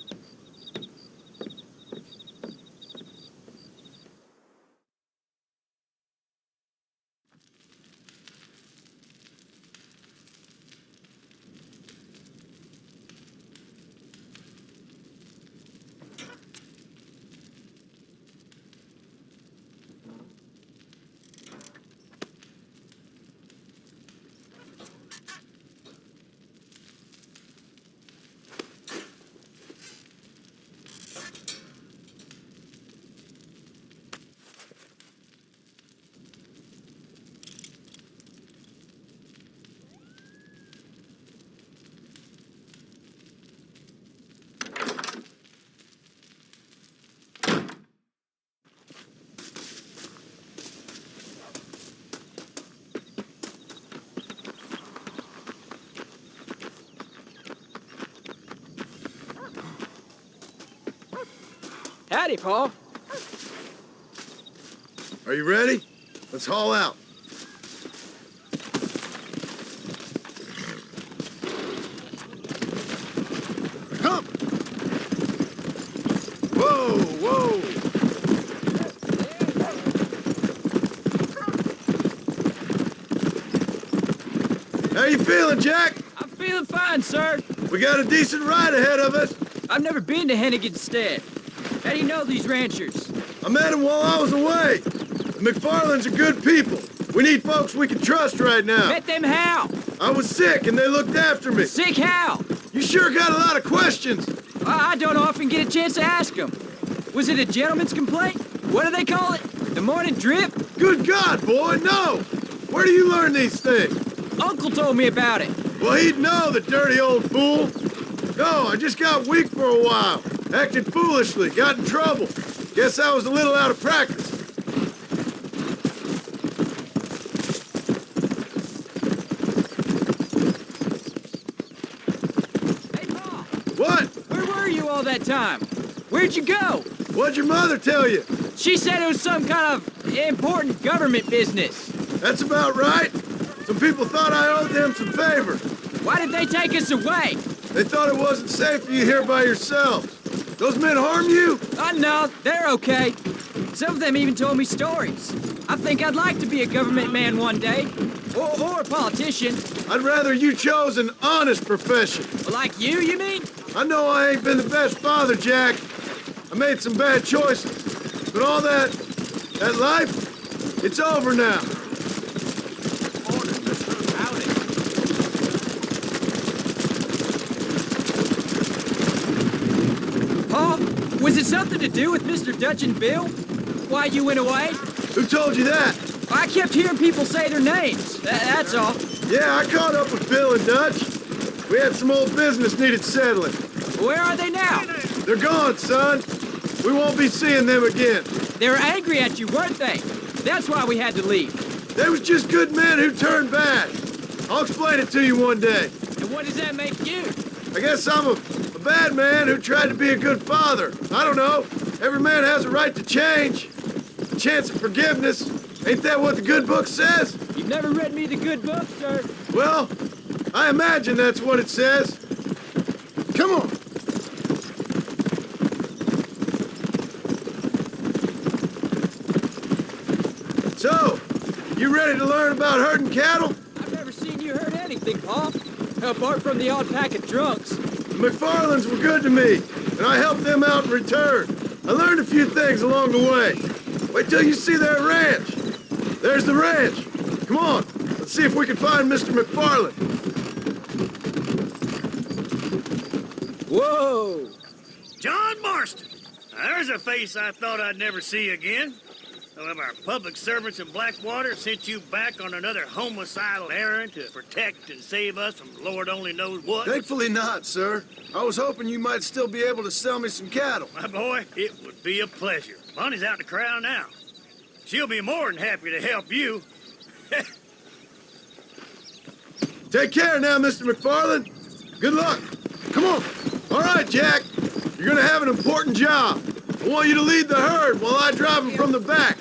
Howdy, Paul. Are you ready? Let's haul out. Come! Whoa, whoa! How you feeling, Jack? I'm feeling fine, sir. We got a decent ride ahead of us. I've never been to Hennigan's Stead. How do you know these ranchers? I met them while I was away. The McFarlands are good people. We need folks we can trust right now. Met them how? I was sick and they looked after me. Sick how? You sure got a lot of questions. I don't often get a chance to ask them. Was it a gentleman's complaint? What do they call it? The morning drip? Good God, boy, no! Where do you learn these things? Uncle told me about it. Well, he'd know, the dirty old fool. No, I just got weak for a while. Acted foolishly, got in trouble. Guess I was a little out of practice. Hey, Paul. What? Where were you all that time? Where'd you go? What'd your mother tell you? She said it was some kind of important government business. That's about right. Some people thought I owed them some favor. Why did they take us away? They thought it wasn't safe for you here by yourselves. Those men harm you? No, they're okay. Some of them even told me stories. I think I'd like to be a government man one day. Or a politician. I'd rather you chose an honest profession. Like you mean? I know I ain't been the best father, Jack. I made some bad choices. But all that life, it's over now. Paul, was it something to do with Mr. Dutch and Bill? Why you went away? Who told you that? I kept hearing people say their names. That's all. Yeah, I caught up with Bill and Dutch. We had some old business needed settling. Where are they now? They're gone, son. We won't be seeing them again. They were angry at you, weren't they? That's why we had to leave. They was just good men who turned bad. I'll explain it to you one day. And what does that make you? I guess I'm a bad man who tried to be a good father. I don't know. Every man has a right to change. A chance of forgiveness. Ain't that what the good book says? You've never read me the good book, sir. Well, I imagine that's what it says. Come on. So, you ready to learn about herding cattle? I've never seen you herd anything, Paul. Apart from the odd pack of drunks. The McFarlands were good to me, and I helped them out in return. I learned a few things along the way. Wait till you see their ranch. There's the ranch. Come on, let's see if we can find Mr. McFarland. Whoa! John Marston. Now, there's a face I thought I'd never see again. Some of our public servants in Blackwater sent you back on another homicidal errand to protect and save us from Lord only knows what. Thankfully not, sir. I was hoping you might still be able to sell me some cattle. My boy, it would be a pleasure. Bonnie's out in the crowd now. She'll be more than happy to help you. Take care now, Mr. McFarland. Good luck. Come on. All right, Jack. You're gonna have an important job. I want you to lead the herd while I drive them from the back.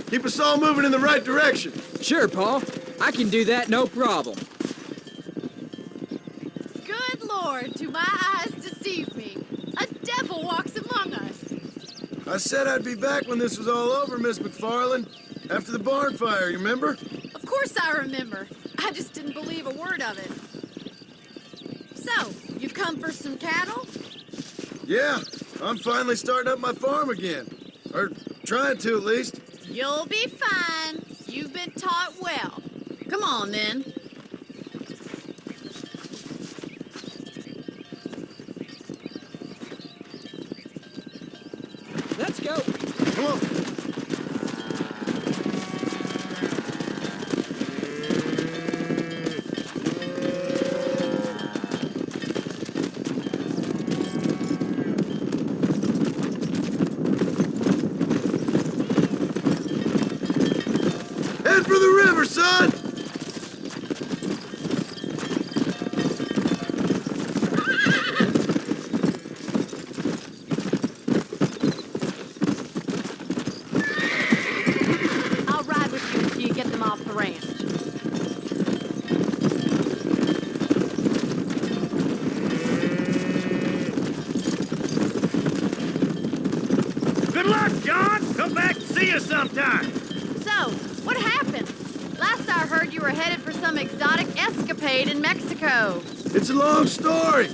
Keep us all moving in the right direction. Sure, Paul. I can do that, no problem. Good Lord, do my eyes deceive me? A devil walks among us. I said I'd be back when this was all over, Miss McFarland. After the barn fire, you remember? Of course I remember. I just didn't believe a word of it. So, you've come for some cattle? Yeah, I'm finally starting up my farm again. Or trying to, at least. You'll be fine. You've been taught well. Come on, then. Let's go. Come on. Head for the river, son! luck, John. Come back and see us sometime. So, what happened? Last I heard, you were headed for some exotic escapade in Mexico. It's a long story.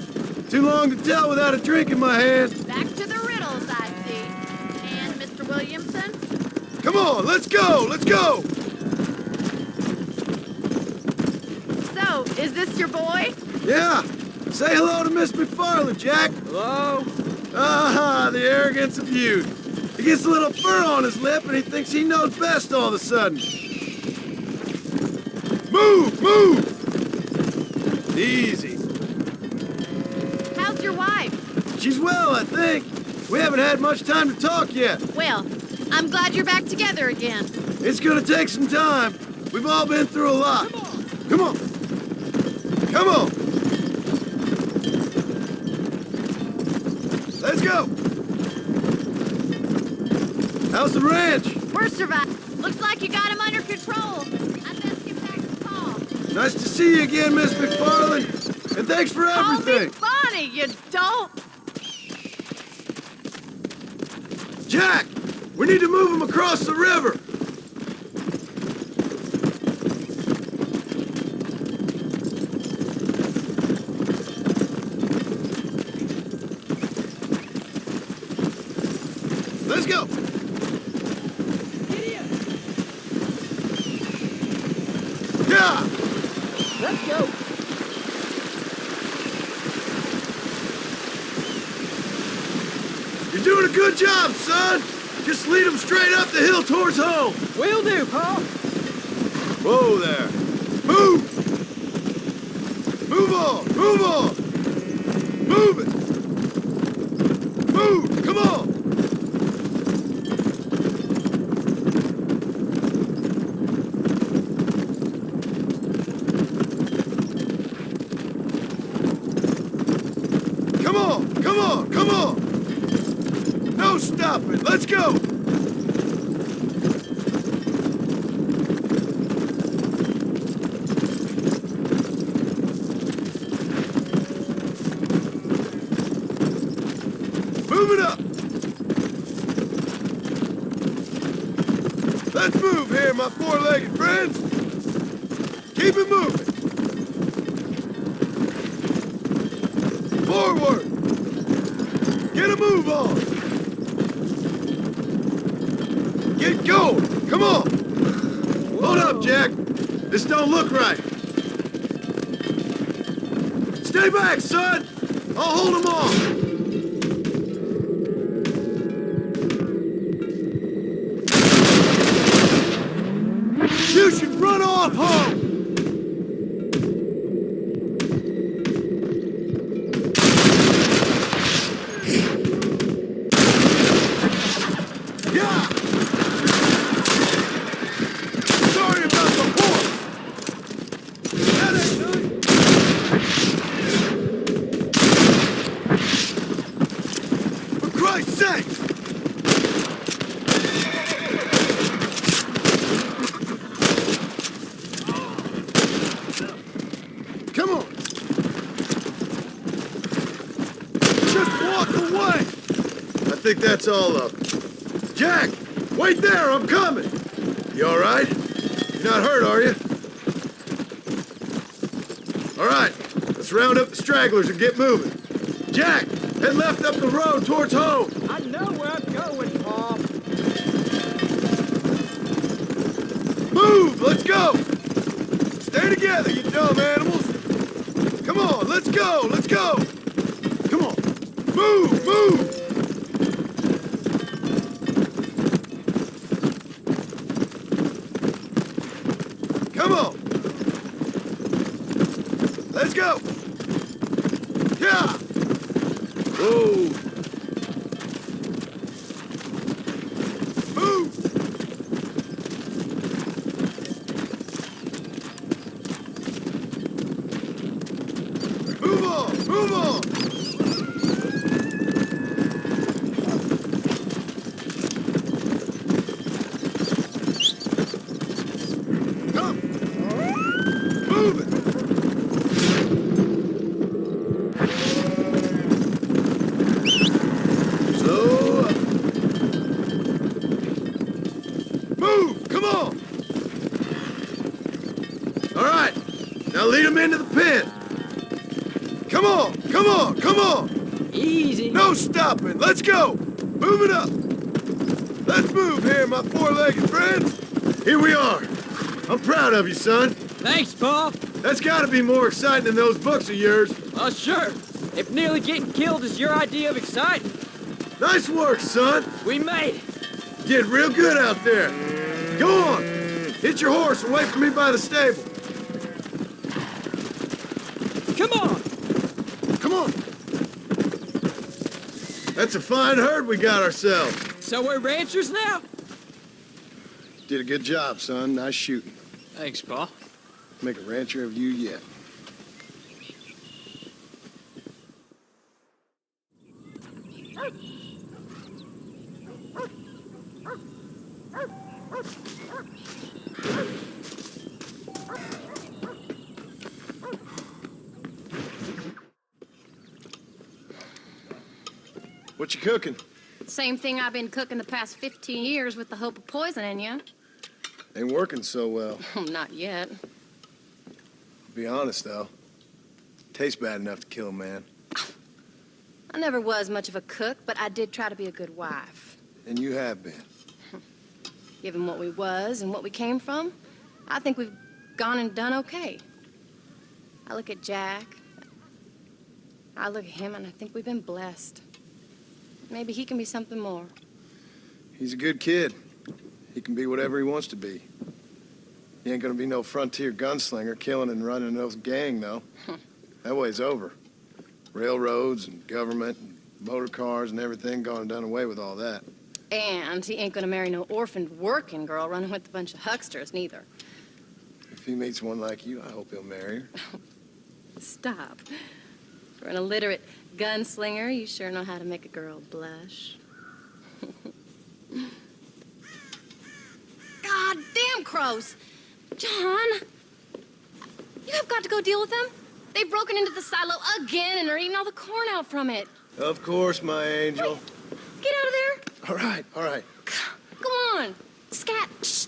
Too long to tell without a drink in my hand. Back to the riddles, I see. And Mr. Williamson? Come on, let's go, let's go. So, is this your boy? Yeah. Say hello to Miss McFarland, Jack. Hello? Ah, the arrogance of youth. He gets a little fur on his lip and he thinks he knows best all of a sudden. Move, move! Easy. How's your wife? She's well, I think. We haven't had much time to talk yet. Well, I'm glad you're back together again. It's gonna take some time. We've all been through a lot. Come on. Come on. Let's go. How's the ranch? We're surviving. Looks like you got him under control. I best get back to Paul. Nice to see you again, Miss McFarland. And thanks for everything. Call me Bonnie, you dope. Jack, we need to move him across the river. Let's go. Yeah. Let's go. You're doing a good job, son. Just lead him straight up the hill towards home. Will do, Pa. Whoa there. Move. Move on. Move on. Move it. Move. Come on. Come on. Come on. Come on. No stopping. Let's go. Move it up. Let's move here, my four-legged friends. Keep it moving. Forward. Get a move on. Get going. Come on. Hold up, Jack. This don't look right. Stay back, son. I'll hold him off. You should run off home! Yeah! Sorry about the horse! That ain't nice! For Christ's sake! Come on! Just walk away! I think that's all up. Jack! Wait there, I'm coming! You all right? You're not hurt, are you? All right, let's round up the stragglers and get moving. Jack, head left up the road towards home. I know where I'm going, Pa. Move, let's go! Stay together, you dumb animals! Come on, let's go, let's go! Come on, move, move! Come on! Let's go! Yeah! Whoa! Move! Move on! Move on! Come! Move it! into the pen. Come on, come on, come on. Easy. No stopping. Let's go. Move it up. Let's move here, my four-legged friends. Here we are. I'm proud of you, son. Thanks, Pa. That's gotta be more exciting than those books of yours. Sure. If nearly getting killed is your idea of exciting. Nice work, son. We made it. Get real good out there. Go on. Hit your horse and wait for me by the stable. Come on. Come on. That's a fine herd we got ourselves. So we're ranchers now? Did a good job, son. Nice shooting. Thanks, Pa. Make a rancher of you yet. What you cooking? Same thing I've been cooking the past 15 years with the hope of poisoning you. Ain't working so well. Not yet. Be honest, though. Tastes bad enough to kill a man. I never was much of a cook, but I did try to be a good wife. And you have been. Given what we was and what we came from, I think we've gone and done okay. I look at Jack. I look at him, and I think we've been blessed. Maybe he can be something more. He's a good kid. He can be whatever he wants to be. He ain't gonna be no frontier gunslinger killing and running no gang, though. That way's over. Railroads and government and motor cars and everything gone and done away with all that. And he ain't gonna marry no orphaned working girl running with a bunch of hucksters, neither. If he meets one like you, I hope he'll marry her. Stop. For an illiterate gunslinger, you sure know how to make a girl blush. God damn crows! John! You have got to go deal with them. They've broken into the silo again and are eating all the corn out from it. Of course, my angel. Wait, get out of there. All right, all right. Go on. Scat. Shh.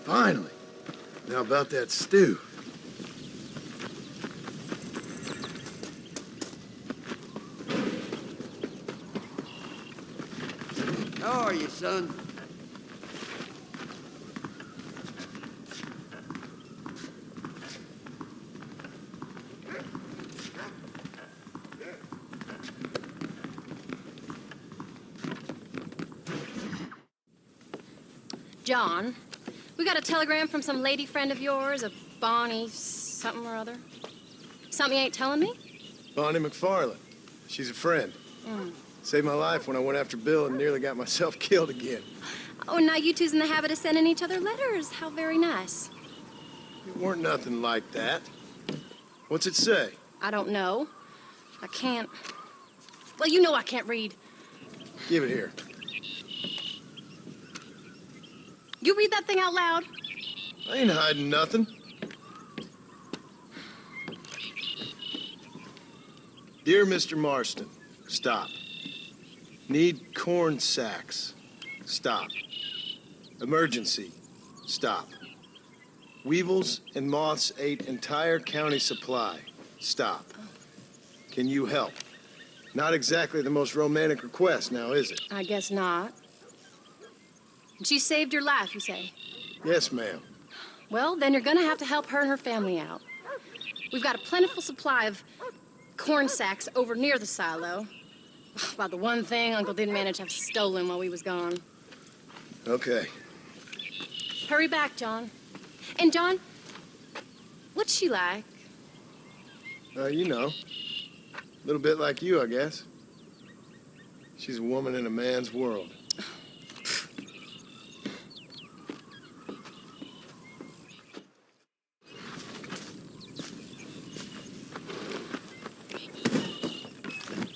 Finally. Now about that stew. How are you, son? John, we got a telegram from some lady friend of yours, a Bonnie something or other. Something you ain't telling me? Bonnie McFarland. She's a friend. Saved my life when I went after Bill and nearly got myself killed again. Oh, and now you two's in the habit of sending each other letters. How very nice. It weren't nothing like that. What's it say? I don't know. I can't... Well, you know I can't read. Give it here. You read that thing out loud? I ain't hiding nothing. Dear Mr. Marston, stop. Need corn sacks. Stop. Emergency. Stop. Weevils and moths ate entire county supply. Stop. Can you help? Not exactly the most romantic request, now is it? I guess not. She saved your life, you say? Yes, ma'am. Well, then you're gonna have to help her and her family out. We've got a plentiful supply of corn sacks over near the silo. About the one thing Uncle didn't manage to have stolen while we was gone. Okay. Hurry back, John. And John, what's she like? You know. A little bit like you, I guess. She's a woman in a man's world.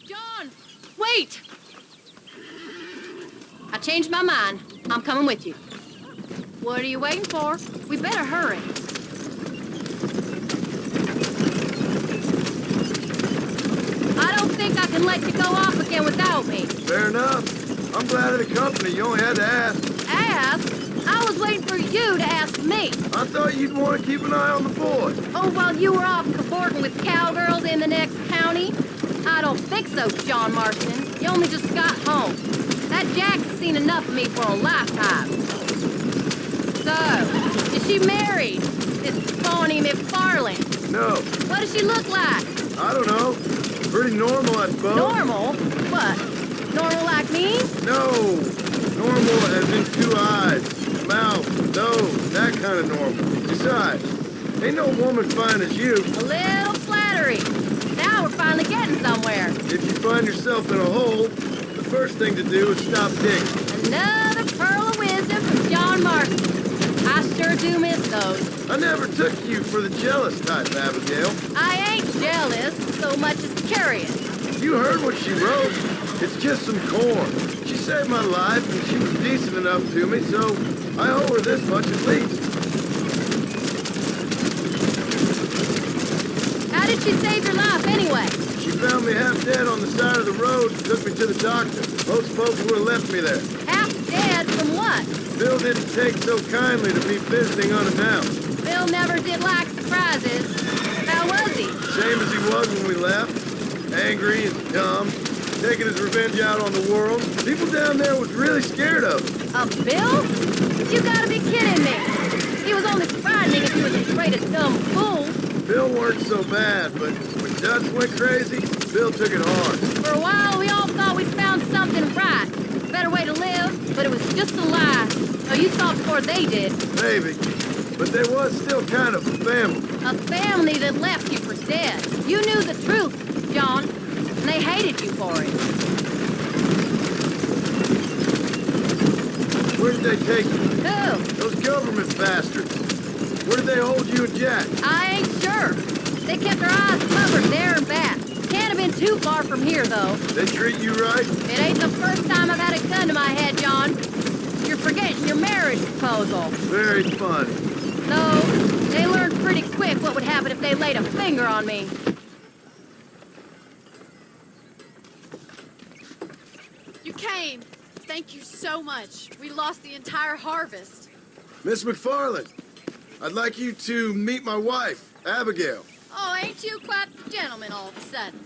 John, wait! I changed my mind. I'm coming with you. What are you waiting for? We better hurry. I don't think I can let you go off again without me. Fair enough. I'm glad of the company. You only had to ask. Ask? I was waiting for you to ask me. I thought you'd want to keep an eye on the boy. Oh, while you were off cavorting with cowgirls in the next county? I don't think so, John Marston. You only just got home. That Jack's seen enough of me for a lifetime. So, is she married? This phony McFarland? No. What does she look like? I don't know. Pretty normal, I suppose. Normal? What? Normal like me? No. Normal as in 2 eyes, mouth, nose, that kind of normal. Besides, ain't no woman fine as you. A little flattery. Now we're finally getting somewhere. If you find yourself in a hole, the first thing to do is stop digging. Another pearl of wisdom from John Marston. I sure do miss those. I never took you for the jealous type, Abigail. I ain't jealous so much as curious. You heard what she wrote. It's just some corn. She saved my life, and she was decent enough to me, so I owe her this much at least. How did she save your life anyway? She found me half dead on the side of the road and took me to the doctor. Most folks would have left me there. Half dead from what? Bill didn't take so kindly to me visiting unannounced. Bill never did like surprises. How was he? Same as he was when we left. Angry and dumb. Taking his revenge out on the world. People down there was really scared of him. Of Bill? You gotta be kidding me. He was only frightening if he was afraid of dumb fools. Bill weren't so bad, but when Dutch went crazy, Bill took it hard. For a while, we all thought we'd found something right. Better way to live, but it was just a lie. So you saw before they did. Maybe. But there was still kind of a family. A family that left you for dead. You knew the truth, John, and they hated you for it. Where did they take you? Who? Those government bastards. Where did they hold you and Jack? I ain't sure. They kept their eyes covered there and back. Can't have been too far from here, though. They treat you right? It ain't the first time I've had a gun to my head, John. You're forgetting your marriage proposal. Very funny. No, they learned pretty quick what would happen if they laid a finger on me. You came. Thank you so much. We lost the entire harvest. Miss McFarland, I'd like you to meet my wife, Abigail. Oh, ain't you quite the gentleman all of a sudden?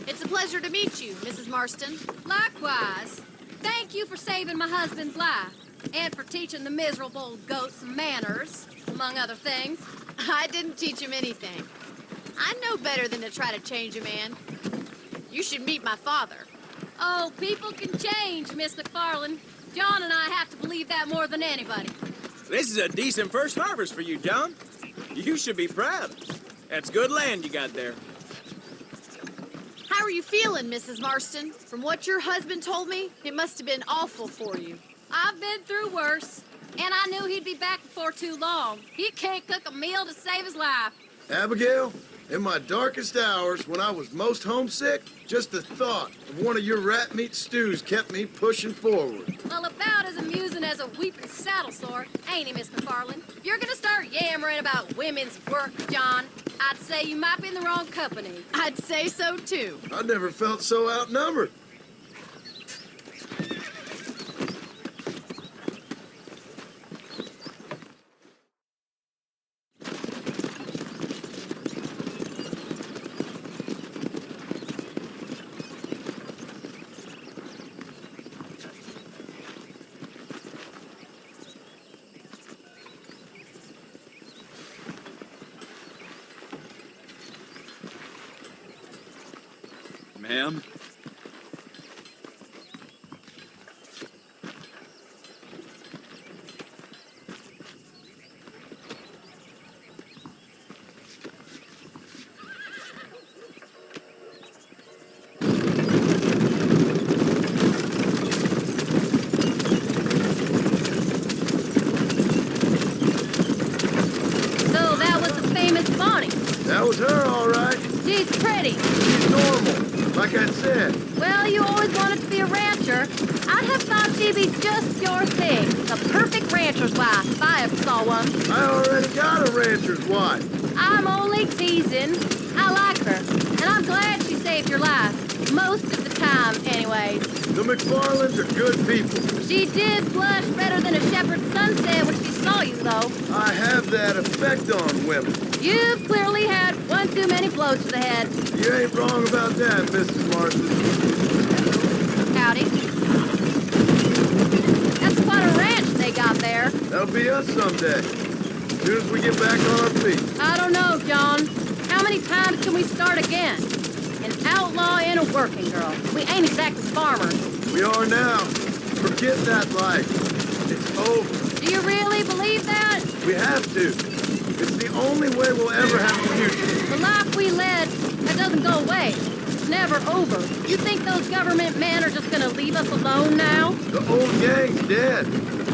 It's a pleasure to meet you, Mrs. Marston. Likewise. Thank you for saving my husband's life. And for teaching the miserable goat some manners, among other things. I didn't teach him anything. I know better than to try to change a man. You should meet my father. Oh, people can change, Miss McFarland. John and I have to believe that more than anybody. This is a decent first harvest for you, John. You should be proud. That's good land you got there. How are you feeling, Mrs. Marston? From what your husband told me, it must have been awful for you. I've been through worse, and I knew he'd be back before too long. He can't cook a meal to save his life. Abigail, in my darkest hours, when I was most homesick, just the thought of one of your rat meat stews kept me pushing forward. Well, about as amusing as a weeping saddle sore, ain't he, Miss McFarland? If you're gonna start yammering about women's work, John, I'd say you might be in the wrong company. I'd say so, too. I never felt so outnumbered. Ma'am? So that was the famous Bonnie. That was her, all right. She's pretty. She's normal, like I said. Well, you always wanted to be a rancher. I'd have thought she'd be just your thing. The perfect rancher's wife, if I ever saw one. I already got a rancher's wife. I'm only teasing. I like her, and I'm glad she saved your life. Most of the time, anyways. The McFarlands are good people. She did blush better than a shepherd's sunset when she saw you, though. I have that effect on women. You've clearly had one too many blows to the head. You ain't wrong about that, Mrs. Marston. Howdy. That's quite a ranch they got there. That'll be us someday. As soon as we get back on our feet. I don't know, John. How many times can we start again? An outlaw and a working girl. We ain't exactly farmers. We are now. Forget that life. It's over. Do you really believe that? We have to. It's the only way we'll ever have a future. The life we led, that doesn't go away. It's never over. You think those government men are just gonna leave us alone now? The old gang's dead.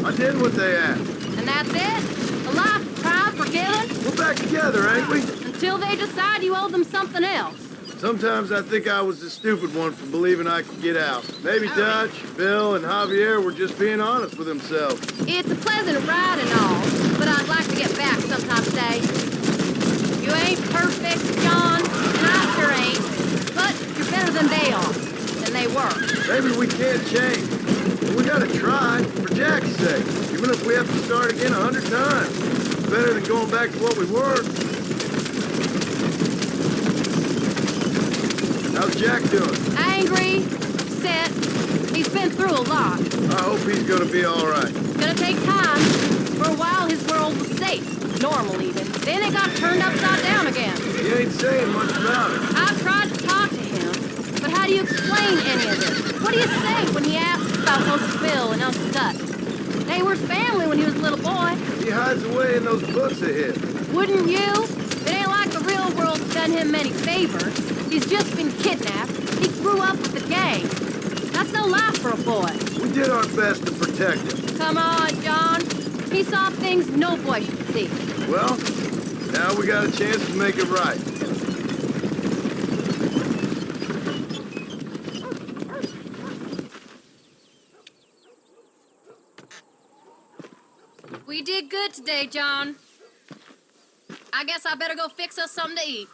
I did what they asked. And that's it? A life of crime forgiven? We're back together, ain't we? Until they decide you owe them something else. Sometimes I think I was the stupid one for believing I could get out. Maybe Dutch, Bill, and Javier were just being honest with themselves. It's a pleasant ride and all, but I'd like to get back sometime today. You ain't perfect, John, and I sure ain't, but you're better than they are, than they were. Maybe we can't change, but we gotta try, for Jack's sake, even if we have to start again 100 times. It's better than going back to what we were. How's Jack doing? Angry, upset. He's been through a lot. I hope he's gonna be all right. It's gonna take time. For a while, his world was safe, normal even. Then it got turned upside down again. He ain't saying much about it. I've tried to talk to him, but how do you explain any of this? What do you say when he asks about Uncle Bill and Uncle Dutch? They were his family when he was a little boy. He hides away in those books of his. Wouldn't you? It ain't like the real world's done him many favors. He's just been kidnapped. He grew up with the gang. That's no life for a boy. We did our best to protect him. Come on, John. He saw things no boy should see. Well, now we got a chance to make it right. We did good today, John. I guess I better go fix us something to eat.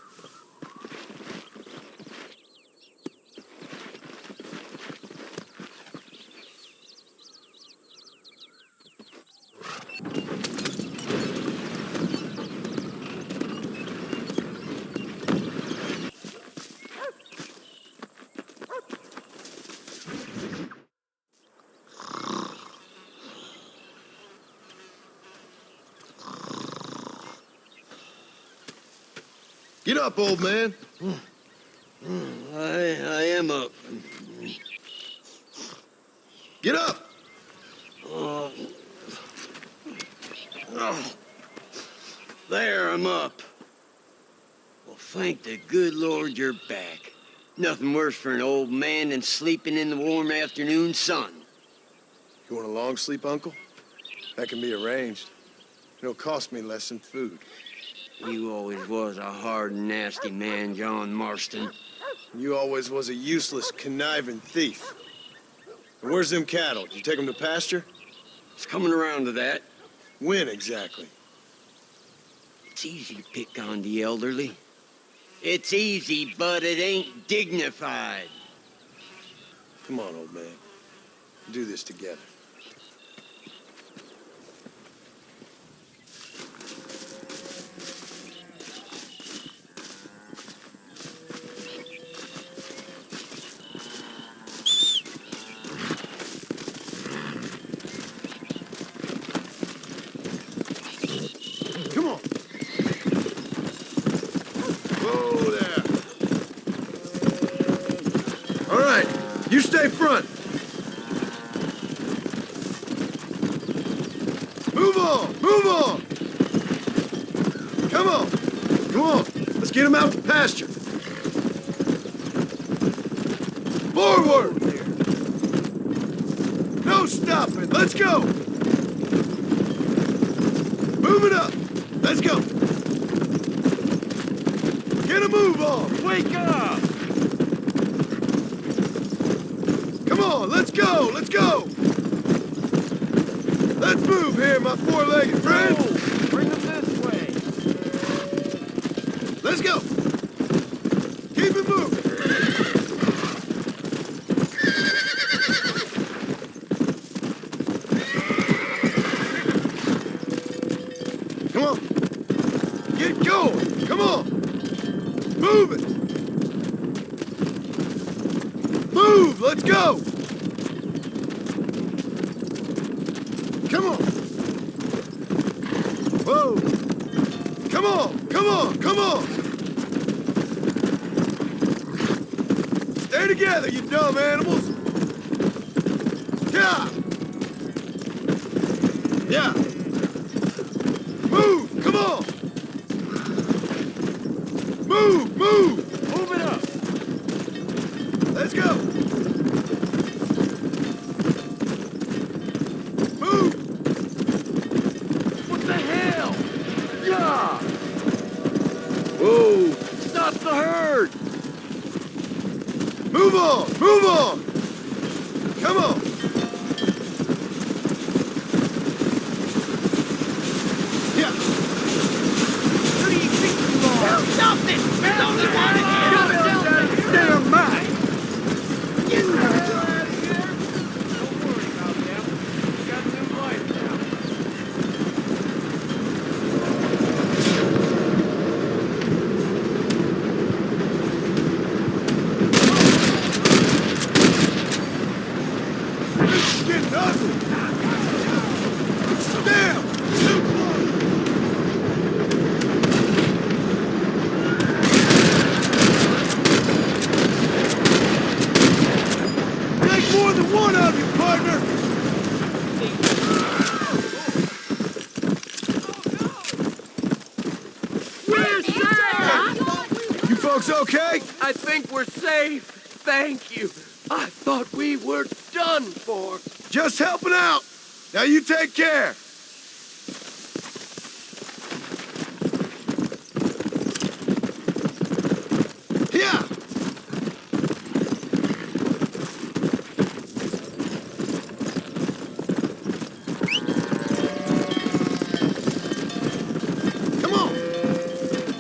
Get up, old man. I am up. Get up! Oh. There, I'm up. Well, thank the good Lord you're back. Nothing worse for an old man than sleeping in the warm afternoon sun. You want a long sleep, Uncle? That can be arranged. It'll cost me less than food. You always was a hard and nasty man, John Marston. You always was a useless, conniving thief. And where's them cattle? Did you take them to pasture? It's coming around to that. When exactly? It's easy to pick on the elderly. It's easy, but it ain't dignified. Come on, old man. We'll do this together. Come on. Whoa there. All right, you stay front. Move on, move on. Come on, come on. Let's get him out to pasture. Forward. No stopping. Let's go. Move it up. Let's go. Get a move on. Wake up. Come on, let's go. Let's go. Let's move here, my four-legged friends. Bring them this way. Let's go. Keep it moving. Come on. Get going. Come on. Move it. Move. Let's go. Come on. Whoa. Come on. Come on. Come on. Stay together, you dumb animals. Yeah. Yeah. Move. Come on. Move. Move. Move it up. Let's go. Move. What the hell? Yeah! Whoa. Stop the herd! Move on. Move on. Come on. Yeah. Where do you think you are? Stop it! It's only one again! Damn right! Get the hell out of here! Don't worry about them. We got a new life now. This is getting ugly. Damn. Take more than one of you, partner! We're safe! You folks okay? I think we're safe. Thank you. I thought we were done for. Just helping out. Now you take care. Yeah. Come on.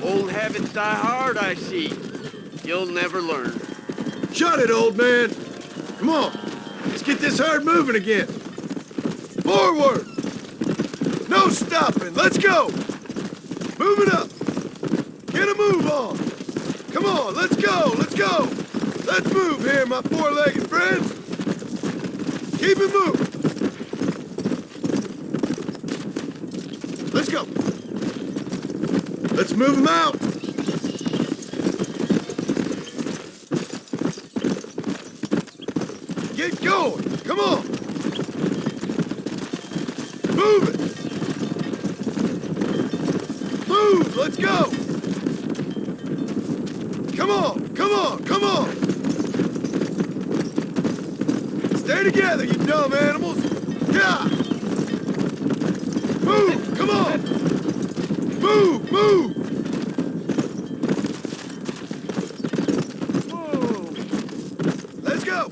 Old habits die hard, I see. You'll never learn. Shut it, old man. Come on. Let's get this herd moving again. Forward. No stopping. Let's go. Move it up. Get a move on. Come on. Let's go. Let's go. Let's move here, my four-legged friends. Keep it moving. Let's go. Let's move them out. Get going. Come on. Move it. Move. Let's go. Come on. Come on. Come on. Stay together, you dumb animals. Come on! Move! Move! Whoa! Let's go!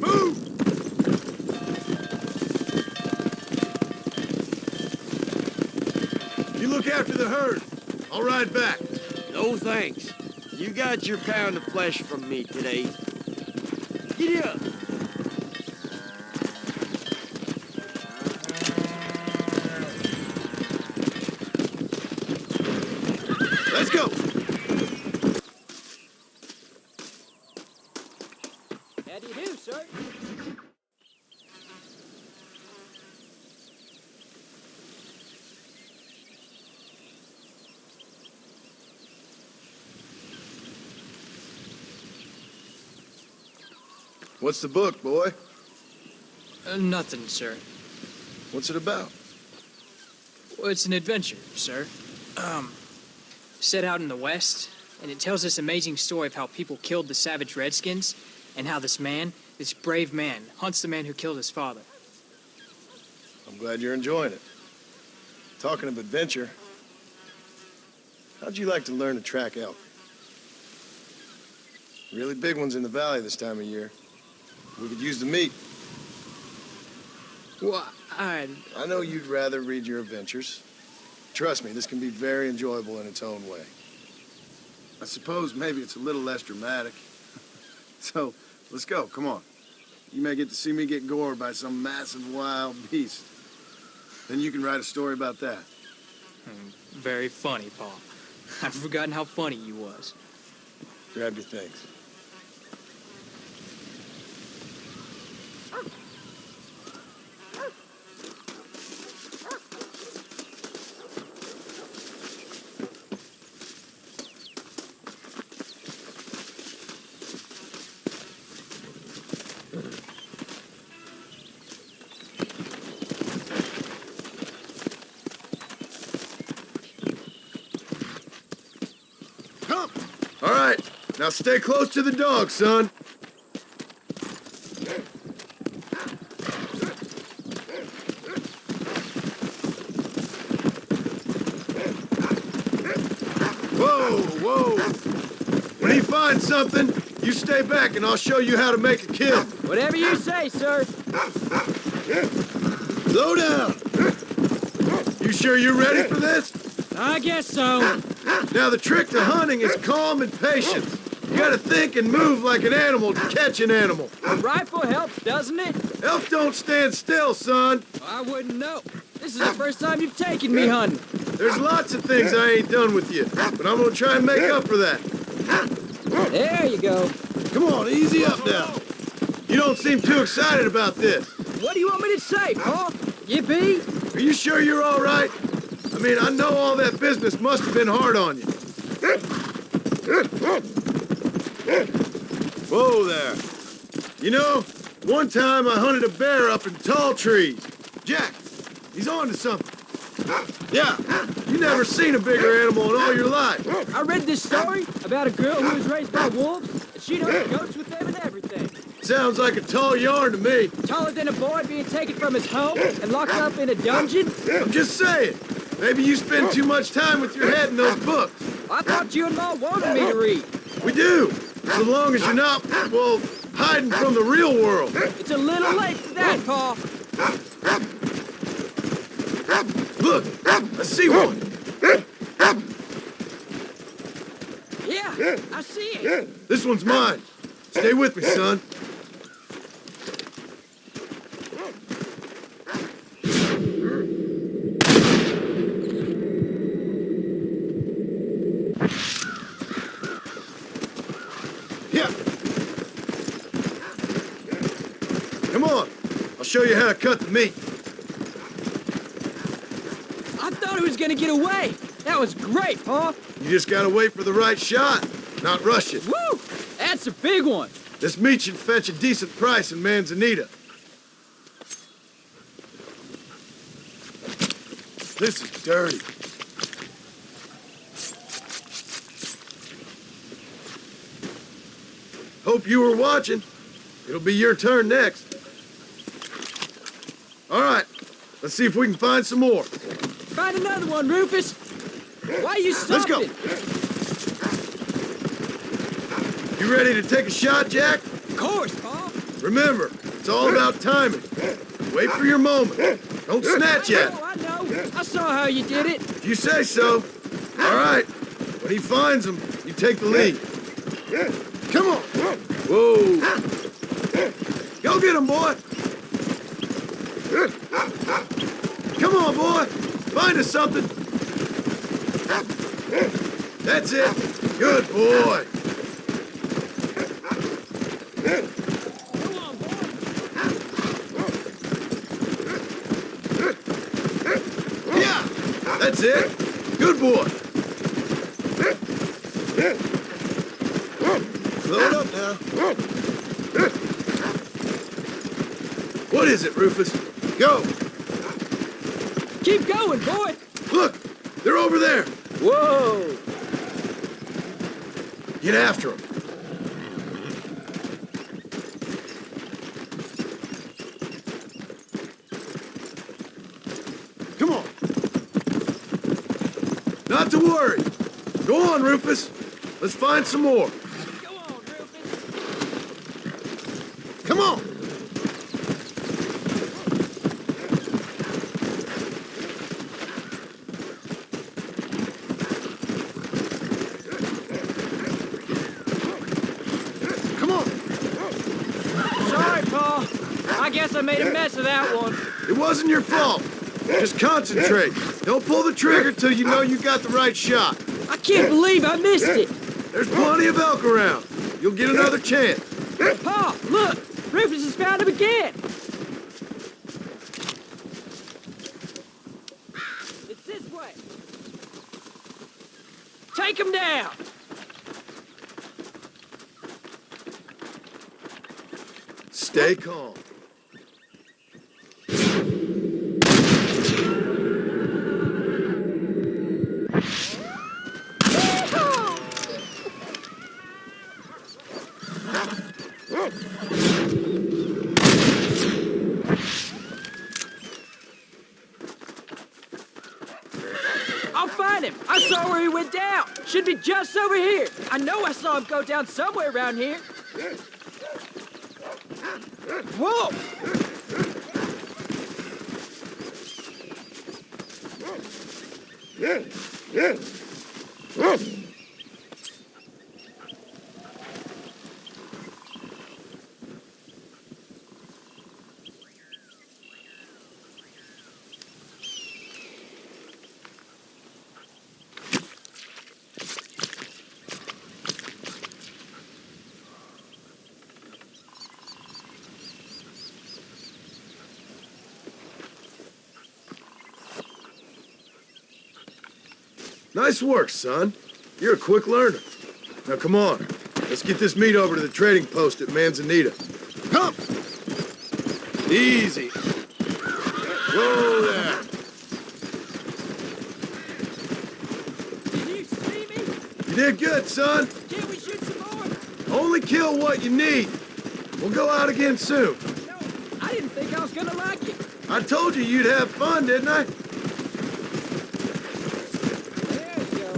Move! You look after the herd. I'll ride back. No thanks. You got your pound of flesh from me today. Giddy up! Let's go! How do you do, sir? What's the book, boy? Nothing, sir. What's it about? Well, it's an adventure, sir. Set out in the West, and it tells this amazing story of how people killed the savage Redskins, and how this man, this brave man, hunts the man who killed his father. I'm glad you're enjoying it. Talking of adventure, how'd you like to learn to track elk? Really big ones in the valley this time of year. We could use the meat. Well, I know you'd rather read your adventures. Trust me, this can be very enjoyable in its own way. I suppose maybe it's a little less dramatic. So, let's go, come on. You may get to see me get gored by some massive wild beast. Then you can write a story about that. Very funny, Paul. I've forgotten how funny you was. Grab your things. All right, now stay close to the dog, son. Whoa, whoa. When he finds something, you stay back and I'll show you how to make a kill. Whatever you say, sir. Slow down. You sure you're ready for this? I guess so. Now, the trick to hunting is calm and patience. You gotta think and move like an animal to catch an animal. A rifle helps, doesn't it? Elk don't stand still, son. I wouldn't know. This is the first time you've taken me hunting. There's lots of things I ain't done with you, but I'm gonna try and make up for that. There you go. Come on, easy up now. You don't seem too excited about this. What do you want me to say, Paul? Yippee? Are you sure you're all right? I mean, I know all that business must have been hard on you. Whoa there. You know, one time I hunted a bear up in tall trees. Jack, he's on to something. Yeah, you never seen a bigger animal in all your life. I read this story about a girl who was raised by wolves, and she'd hunt goats with them and everything. Sounds like a tall yarn to me. Taller than a boy being taken from his home and locked up in a dungeon? I'm just saying. Maybe you spend too much time with your head in those books. I thought you and Ma wanted me to read. We do, so long as you're not, well, hiding from the real world. It's a little late for that, Paul. Look, I see one. Yeah, I see it. This one's mine. Stay with me, son. Yeah. Come on. I'll show you how to cut the meat. I thought he was gonna get away. That was great, Paul. You just gotta wait for the right shot, not rush it. Woo! That's a big one. This meat should fetch a decent price in Manzanita. This is dirty. Hope you were watching. It'll be your turn next. All right, Let's see if we can find some more. Find another one, Rufus. Why are you stopping? Let's go. You ready to take a shot, Jack? Of course, Paul. Remember, it's all about timing. Wait for your moment. Don't snatch at it. I know. I saw how you did it. If you say so. All right. When he finds them, you take the lead. Come on. Whoa. Go get him, boy. Come on, boy. Find us something. That's it. Good boy. Yeah, that's it. Good boy. Slow it up now. What is it, Rufus? Go. Keep going, boy. Look, they're over there. Whoa. Get after them. Come on. Not to worry. Go on, Rufus. Let's find some more. Go on, Rufus. Come on. Sorry, Paul. I guess I made a mess of that one. It wasn't your fault. Just concentrate. Don't pull the trigger till you know you got the right shot. I can't believe I missed it. There's plenty of elk around. You'll get another chance. Paul, look. Rufus has found him again. It's this way. Take him down. Stay calm. I'll find him. I saw where he went down. Should be just over here. I know I saw him go down somewhere around here. Whoa! Nice work, son. You're a quick learner. Now come on. Let's get this meat over to the trading post at Manzanita. Come! Easy. Whoa there. Did you see me? You did good, son. Can't we shoot some more? Only kill what you need. We'll go out again soon. No, I didn't think I was gonna like it. I told you you'd have fun, didn't I? There you go.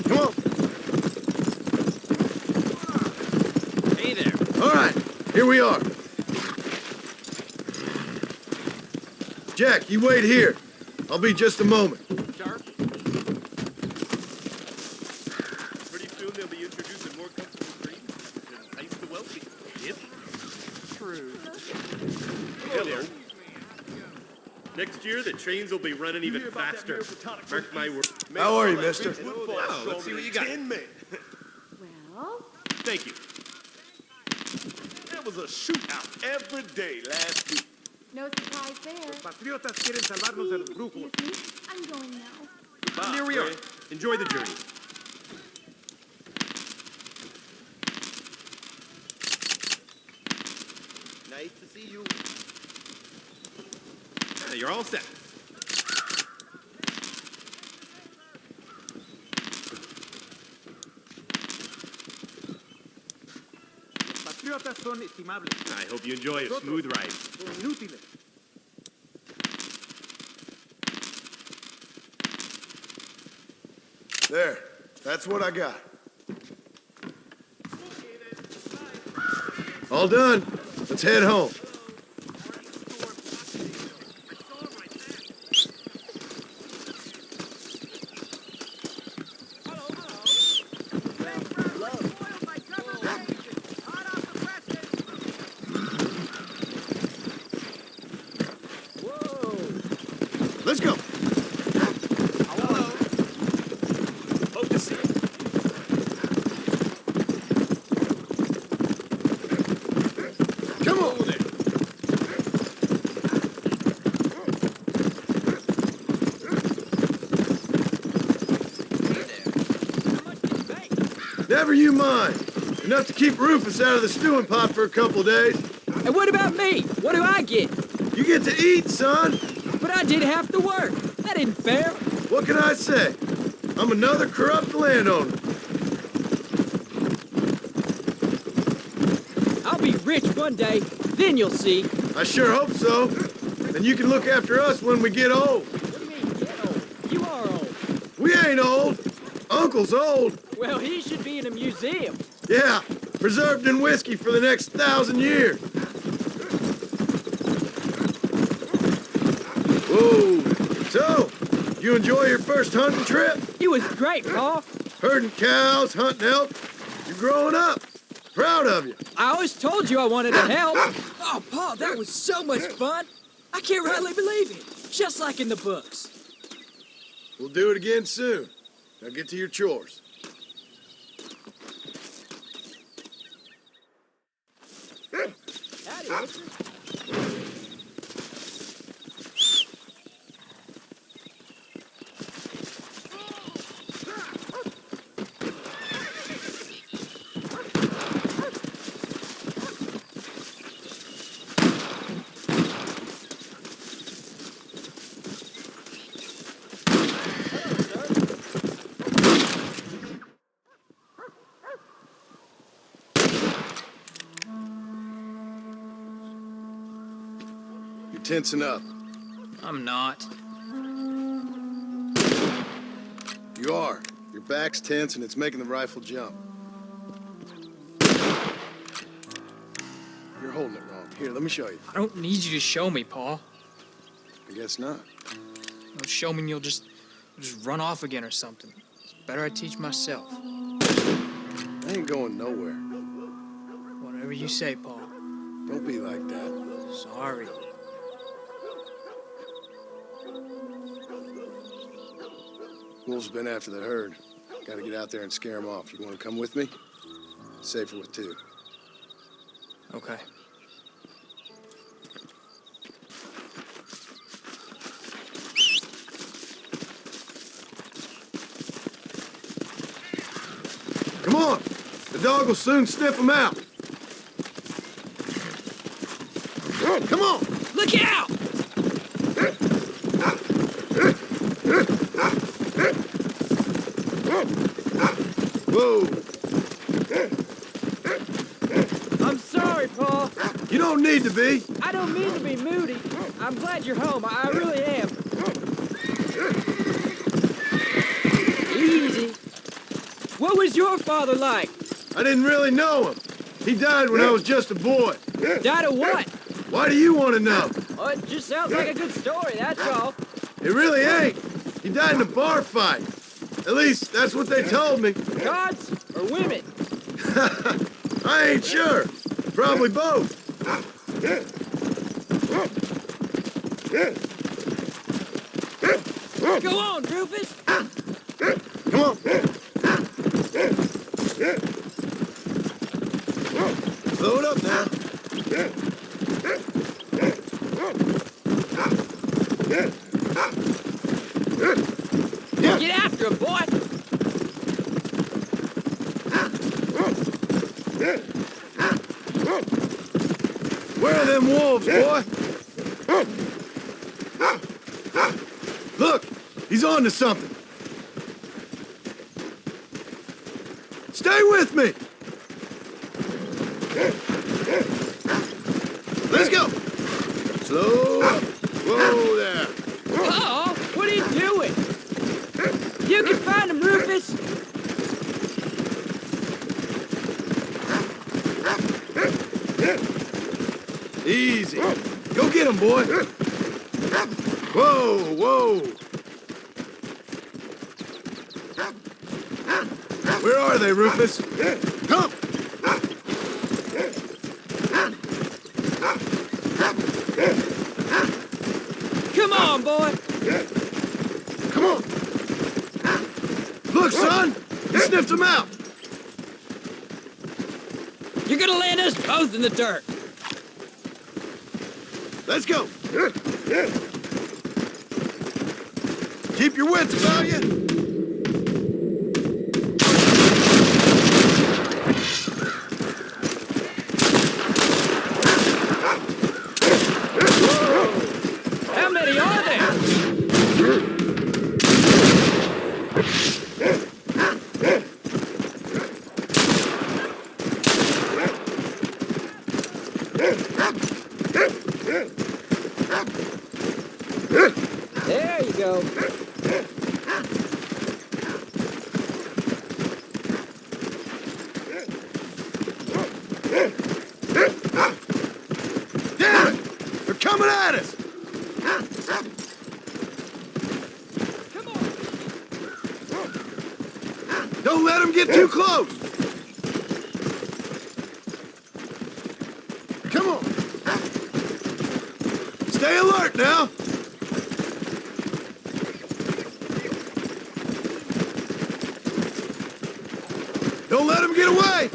Come on. Hey there. All right, here we are. Jack, you wait here. I'll be just a moment. Sharp. Pretty soon they'll be introducing more comfortable trains to entice the wealthy. Yep. True. Hello. Next year, the trains will be running even faster. Mark my word. How are you, mister? Oh, let's see what you got. Well, Thank you. There was a shootout every day last week. no surprise there. Patriotas quieren salvarnos de los brujos. Excuse me, I'm going now. And here we are. Enjoy the journey. Nice to see you. You're all set. compatriotas son estimables. I hope you enjoy a smooth ride. Son inútiles. There. That's what I got. All done. Let's head home. Let's go. Come on. Never you mind. Enough to keep Rufus out of the stewing pot for a couple of days. And what about me? What do I get? You get to eat, son. But I did have to work. That isn't fair. What can I say? I'm another corrupt landowner. I'll be rich one day, then you'll see. I sure hope so. And you can look after us when we get old. What do you mean, get old? You are old. We ain't old. Uncle's old. Well, he should be in a museum. Yeah, preserved in whiskey for the next 1,000 years. Whoa. So, you enjoy your first hunting trip? It was great, Pa. Herding cows, hunting elk. You're growing up. Proud of you. I always told you I wanted to help. Oh, Pa, that was so much fun. I can't rightly believe it. Just like in the books. We'll do it again soon. Now get to your chores. Howdy, Richard. You're tensing up. I'm not. You are. Your back's tense and it's making the rifle jump. You're holding it wrong. Here, let me show you. I don't need you to show me, Pa. I guess not. Don't show me and you'll just run off again or something. It's better I teach myself. I ain't going nowhere. Whatever you say, Pa. Don't be like that. Sorry. Wolves been after the herd. Gotta get out there and scare them off. You wanna come with me? Safer with two. Okay. Come on! The dog will soon sniff them out. Come on! Look out! Whoa! I'm sorry, Pa. You don't need to be. I don't mean to be moody. I'm glad you're home. I really am. Easy. What was your father like? I didn't really know him. He died when I was just a boy. Died of what? Why do you want to know? Oh, it just sounds like a good story, that's all. It really ain't. He died in a bar fight. At least, that's what they told me. Gods or women? I ain't sure. Probably both. Go on, Rufus. Come on. Slow it up now. Get after him, boy. Where are them wolves, boy? Look, he's on to something. Stay with me. Easy. Go get him, boy. Whoa, whoa. Where are they, Rufus? Come! Come on, boy! Come on! Look, son! You sniffed him out! You're gonna land us both in the dirt! Let's go! Keep your wits about you! How many are there? There you go. Damn it! They're coming at us! Don't let them get too close! Come on! Stay alert now! Don't let them get away!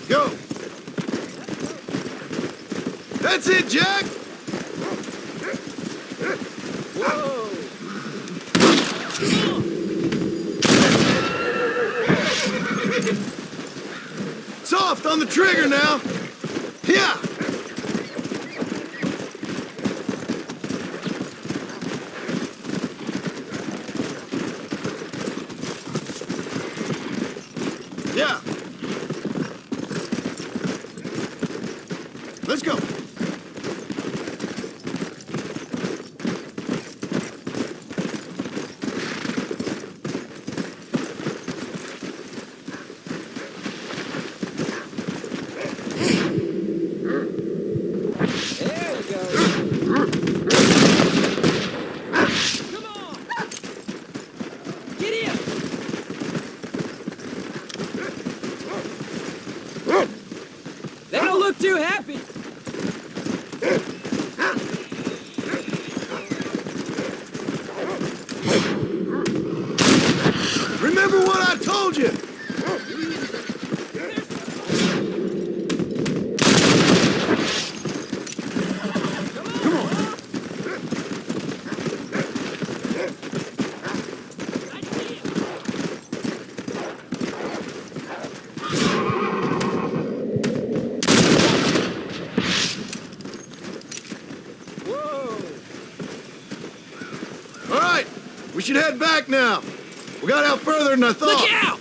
Go! That's it, Jack! Whoa! Soft on the trigger now! Yeah! Yeah! Let's go! There you go. Come on! Get in! They don't look too happy. Remember what I told you! All right, we should head back now. We got out further than I thought. Look out!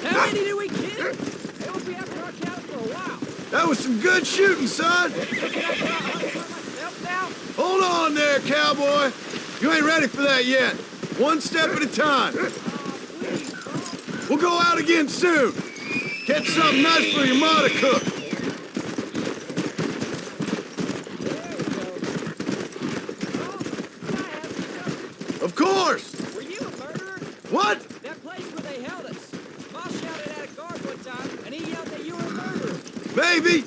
How many did we kill? They won't be after our cattle for a while. That was some good shooting, son. Hold on there, cowboy. You ain't ready for that yet. One step at a time. We'll go out again soon. Catch something nice for your ma to cook. Of course. Were you a murderer? What? That place where they held us. Ma shouted at a guard one time, and he yelled that you were a murderer. Maybe.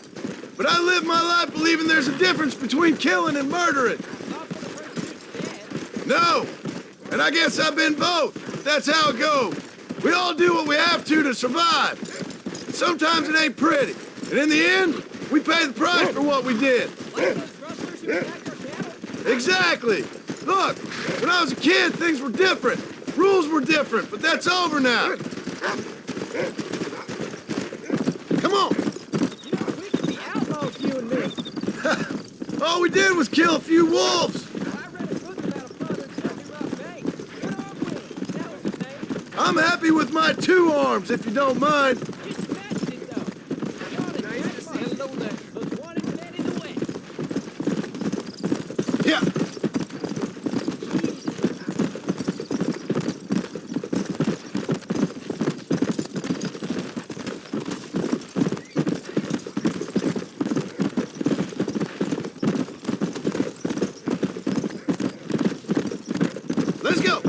But I live my life believing there's a difference between killing and murdering. No. And I guess I've been both. That's how it goes. We all do what we have to survive. And sometimes it ain't pretty. And in the end, we pay the price for what we did. Exactly. Look, when I was a kid, things were different. Rules were different, but that's over now. Come on. We could be outlaws, you and me. All we did was kill a few wolves. I read a book about a brother in Sandy Rock Bank. Good old Willie. That was his name. I'm happy with my 2 arms, if you don't mind. You smashed it, though. John and Jack Hello there. Most wanted man in the West. Yeah. Let's go!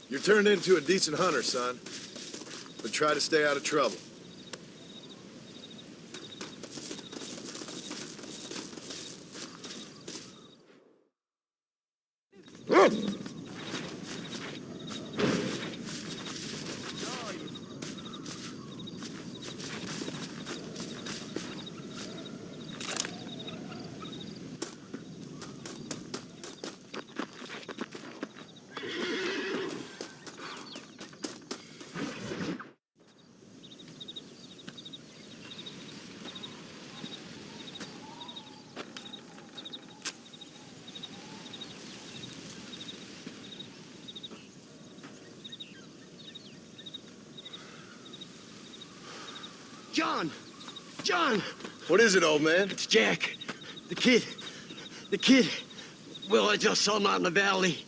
You're turned into a decent hunter, son. But try to stay out of trouble. John! John! What is it, old man? It's Jack. The kid. Well, I just saw him out in the valley.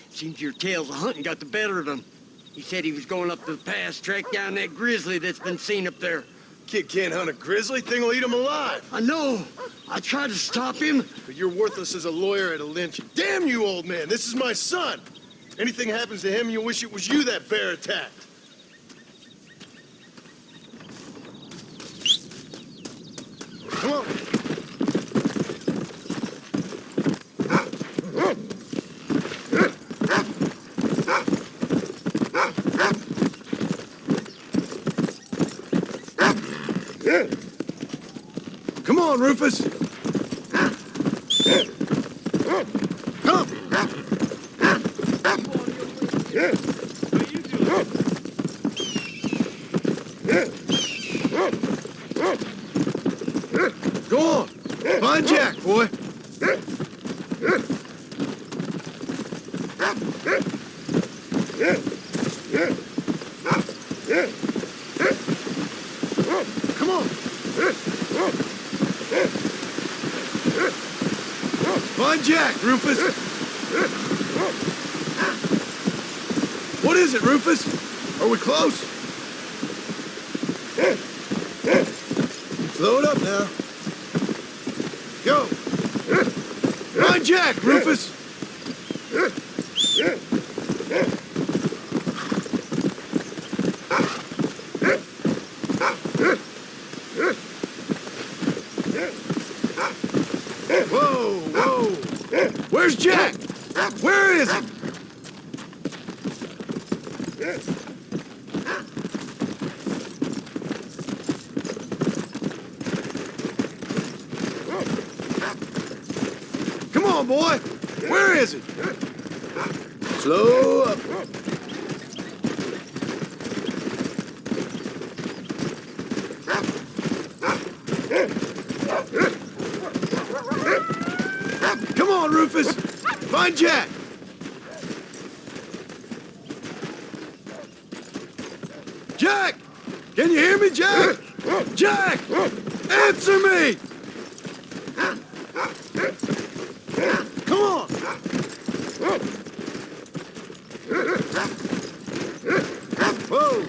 Seems your tales of hunting got the better of him. He said he was going up to the pass, track down that grizzly that's been seen up there. Kid can't hunt a grizzly. Thing will eat him alive. I know. I tried to stop him. But you're worthless as a lawyer at a lynching. Damn you, old man. This is my son. Anything happens to him, you'll wish it was you that bear attacked. Come on. Come on, Rufus. Come. Go on. Find Jack, boy. Come on. Find Jack, Rufus. What is it, Rufus? Are we close? Slow it up now. Go. Find Jack, Rufus. Whoa, whoa. Where's Jack? Where is he? Come on, boy. Where is he? Slow up. Come on, Rufus. Find Jack. Jack! Can you hear me, Jack? Jack! Answer me! Come on! Whoa!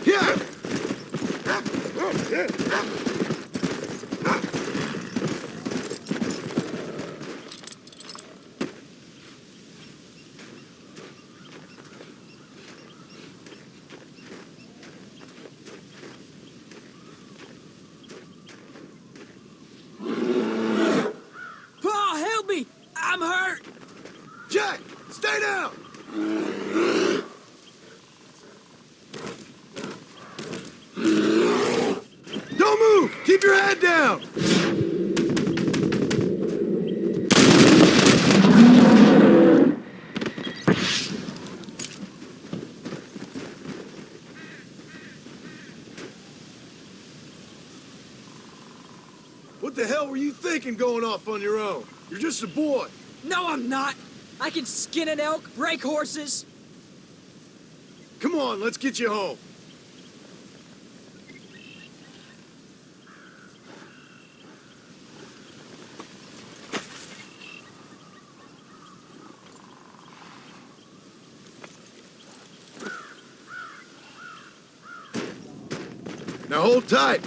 Yeah! Paul, help me! I'm hurt! Jack, stay down! Don't move! Keep your head down! What the hell were you thinking going off on your own? You're just a boy. No, I'm not. I can skin an elk, break horses. Come on, let's get you home. Now hold tight.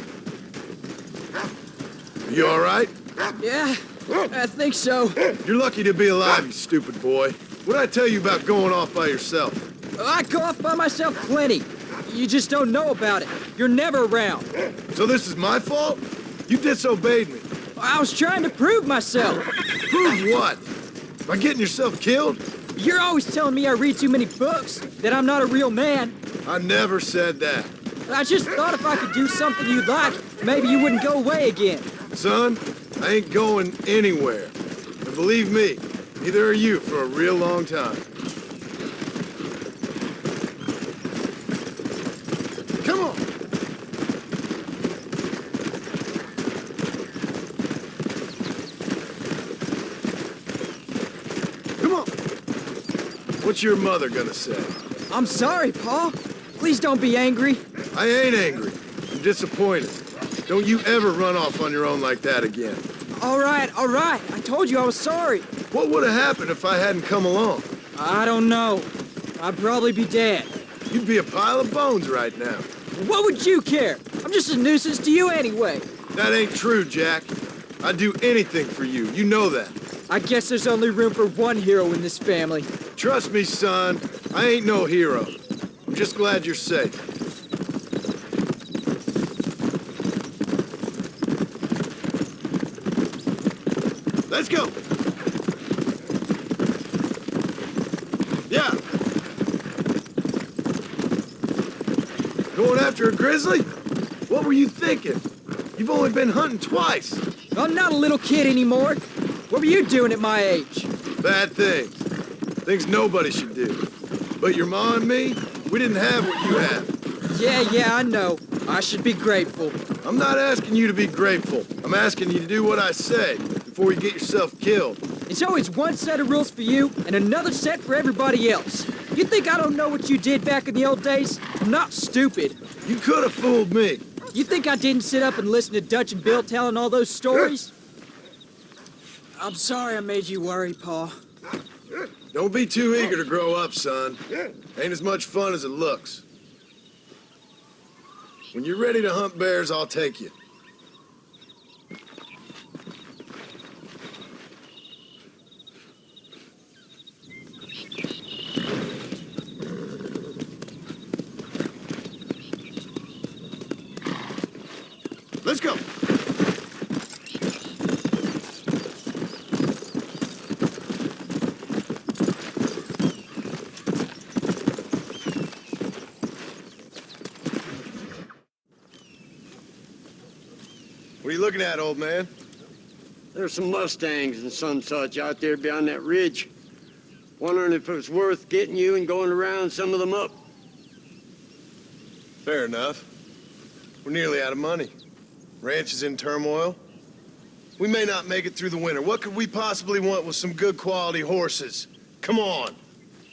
You all right? Yeah, I think so. You're lucky to be alive, you stupid boy. What'd I tell you about going off by yourself? I go off by myself plenty. You just don't know about it. You're never around. So this is my fault? You disobeyed me. I was trying to prove myself. Prove what? By getting yourself killed? You're always telling me I read too many books, that I'm not a real man. I never said that. I just thought if I could do something you'd like, maybe you wouldn't go away again. Son, I ain't going anywhere. And believe me, neither are you for a real long time. Come on! Come on! What's your mother gonna say? I'm sorry, Pa. Please don't be angry. I ain't angry. I'm disappointed. Don't you ever run off on your own like that again. All right. I told you I was sorry. What would have happened if I hadn't come along? I don't know. I'd probably be dead. You'd be a pile of bones right now. What would you care? I'm just a nuisance to you anyway. That ain't true, Jack. I'd do anything for you. You know that. I guess there's only room for one hero in this family. Trust me, son. I ain't no hero. I'm just glad you're safe. Let's go. Yeah. Going after a grizzly? What were you thinking? You've only been hunting twice. I'm not a little kid anymore. What were you doing at my age? Bad things. Things nobody should do. But your ma and me, we didn't have what you have. Yeah, I know. I should be grateful. I'm not asking you to be grateful. I'm asking you to do what I say before you get yourself killed. It's always one set of rules for you and another set for everybody else. You think I don't know what you did back in the old days? I'm not stupid. You could have fooled me. You think I didn't sit up and listen to Dutch and Bill telling all those stories? I'm sorry I made you worry, Pa. Don't be too eager to grow up, son. Ain't as much fun as it looks. When you're ready to hunt bears, I'll take you. Let's go. What are you looking at, old man? There's some Mustangs and some such out there beyond that ridge. Wondering if it was worth getting you and going around some of them up. Fair enough. We're nearly out of money. Ranch is in turmoil. We may not make it through the winter. What could we possibly want with some good quality horses? Come on.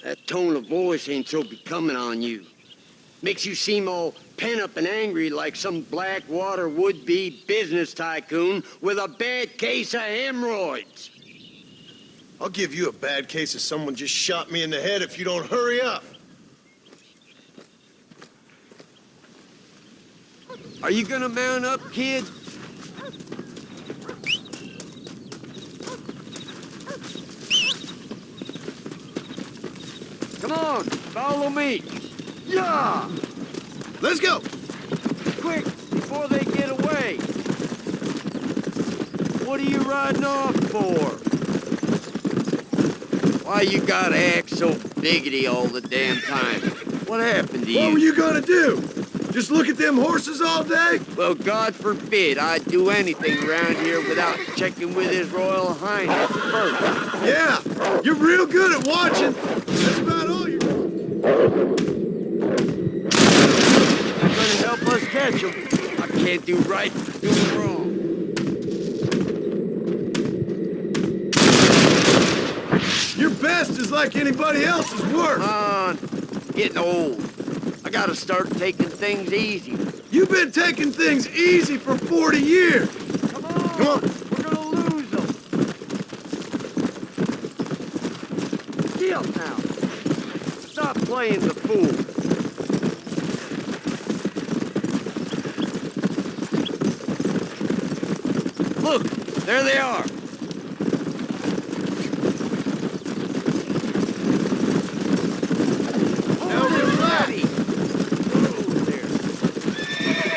That tone of voice ain't so becoming on you. Makes you seem all pent up and angry like some Blackwater would-be business tycoon with a bad case of hemorrhoids. I'll give you a bad case of someone just shot me in the head if you don't hurry up. Are you gonna mount up, kid? Come on, follow me. Yeah! Let's go! Quick, before they get away. What are you riding off for? Why you gotta act so biggity all the damn time? What happened to you? What were you gonna do? Just look at them horses all day? Well, God forbid I'd do anything around here without checking with His Royal Highness first. Yeah, you're real good at watching. That's about all you're gonna help us catch them. I can't do right, do wrong. Your best is like anybody else's work. Come on, getting old. gotta start taking things easy. You've been taking things easy for 40 years. Come on. We're gonna lose them. Chill now. Stop playing the fool. Look, there they are. Now they're ready.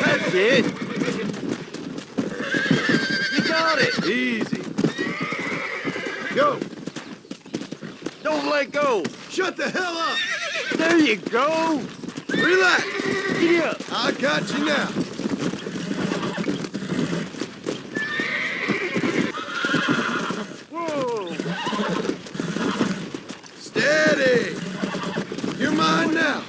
That's it. You got it. Easy. Go. Don't let go. Shut the hell up. There you go. Relax. Giddy up. I got you now. Whoa. Steady. You're mine now.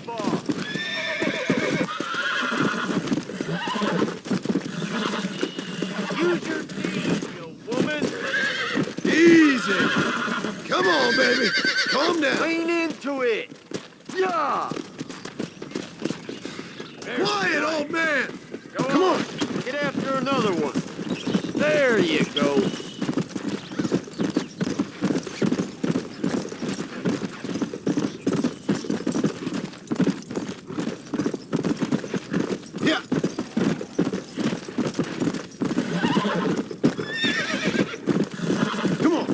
Use your knees, you woman. Easy. Come on, baby. Calm down. Lean into it. Yeah. Quiet, old man. Come on. Get after another one. There you go. Yeah. Come on.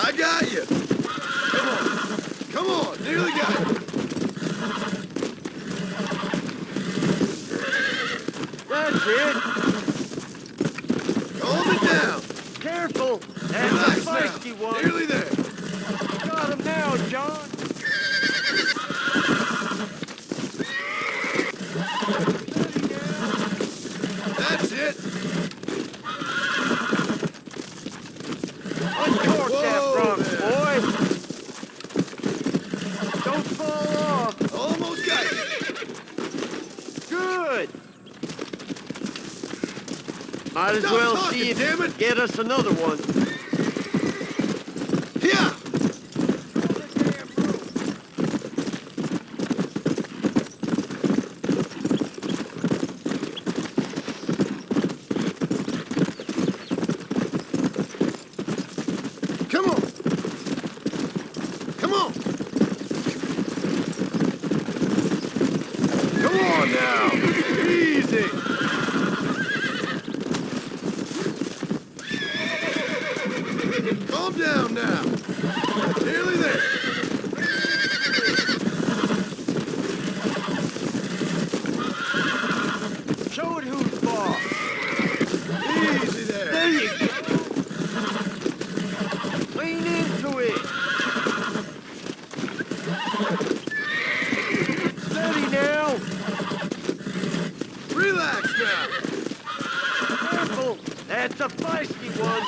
I got you. Come on. Come on. Nearly got you. That's it. Calm it down. Careful. That's Relax a feisty now. one. Nearly there. Got him now, John. That's it. Uncork that Whoa front, there. boy. Don't fall off. Almost got you. Good. Might as Stop well talking, see if damn you it. can get us another one. Yeah. Come on. Come on. Come on now. Easy. Calm down now. Nearly there. Show it who's boss. Easy there. There you go. Lean into it. Steady now. Relax now. Careful. That's a feisty one.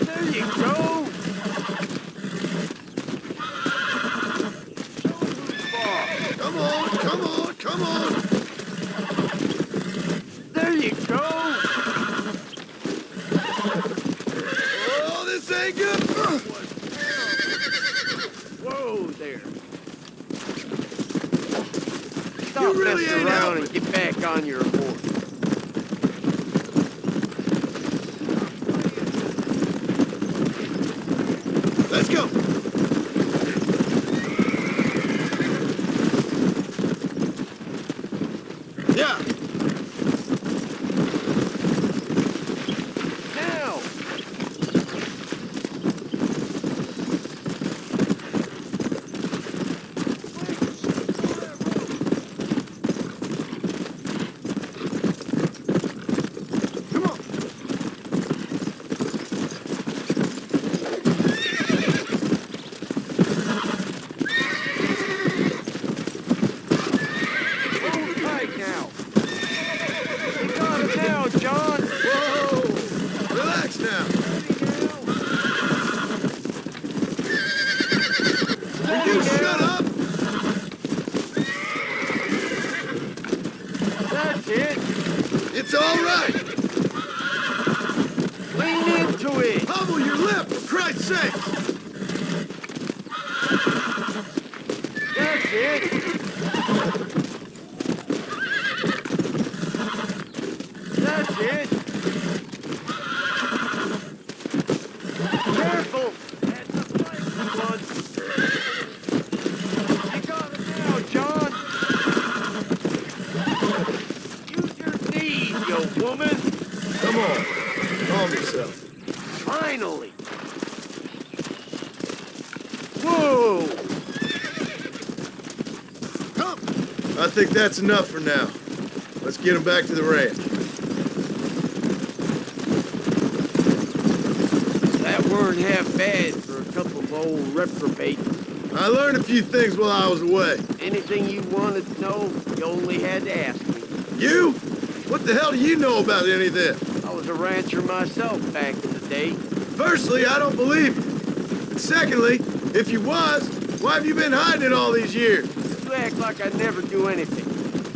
There you go. Show it who's boss. Come on. Come on. Come on. There you go. Oh, this ain't good. Whoa there. Stop You really messing ain't around helping. and get back on your horse. Let's go. Yeah. Now. Come on. Hold tight now. it. It's all right. Lean into it. Humble your lip, for Christ's sake. That's it. That's it. Careful. That's a flanking one. You got it now, John. Use your knees, you woman. Come on. Calm yourself. Finally. Whoa. Come. I think that's enough for now. Let's get him back to the ranch. That weren't half bad for a couple of old reprobates. I learned a few things while I was away. Anything you wanted to know, you only had to ask me. You? What the hell do you know about any of this? I was a rancher myself back in the day. Firstly, I don't believe you. And secondly, if you was, why have you been hiding it all these years? You act like I never do anything.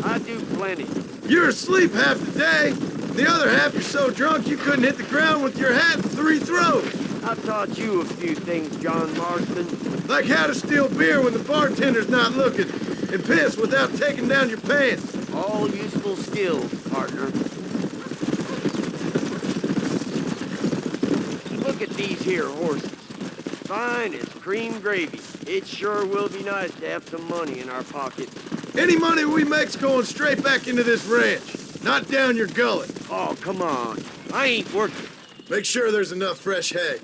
I do plenty. You're asleep half the day. The other half you're so drunk you couldn't hit the ground with your hat in 3 throws. I taught you a few things, John Marston. Like how to steal beer when the bartender's not looking, and piss without taking down your pants. All useful skills, partner. Look at these here horses. Fine as cream gravy. It sure will be nice to have some money in our pocket. Any money we make's going straight back into this ranch, not down your gullet. Oh, come on. I ain't working. Make sure there's enough fresh hay.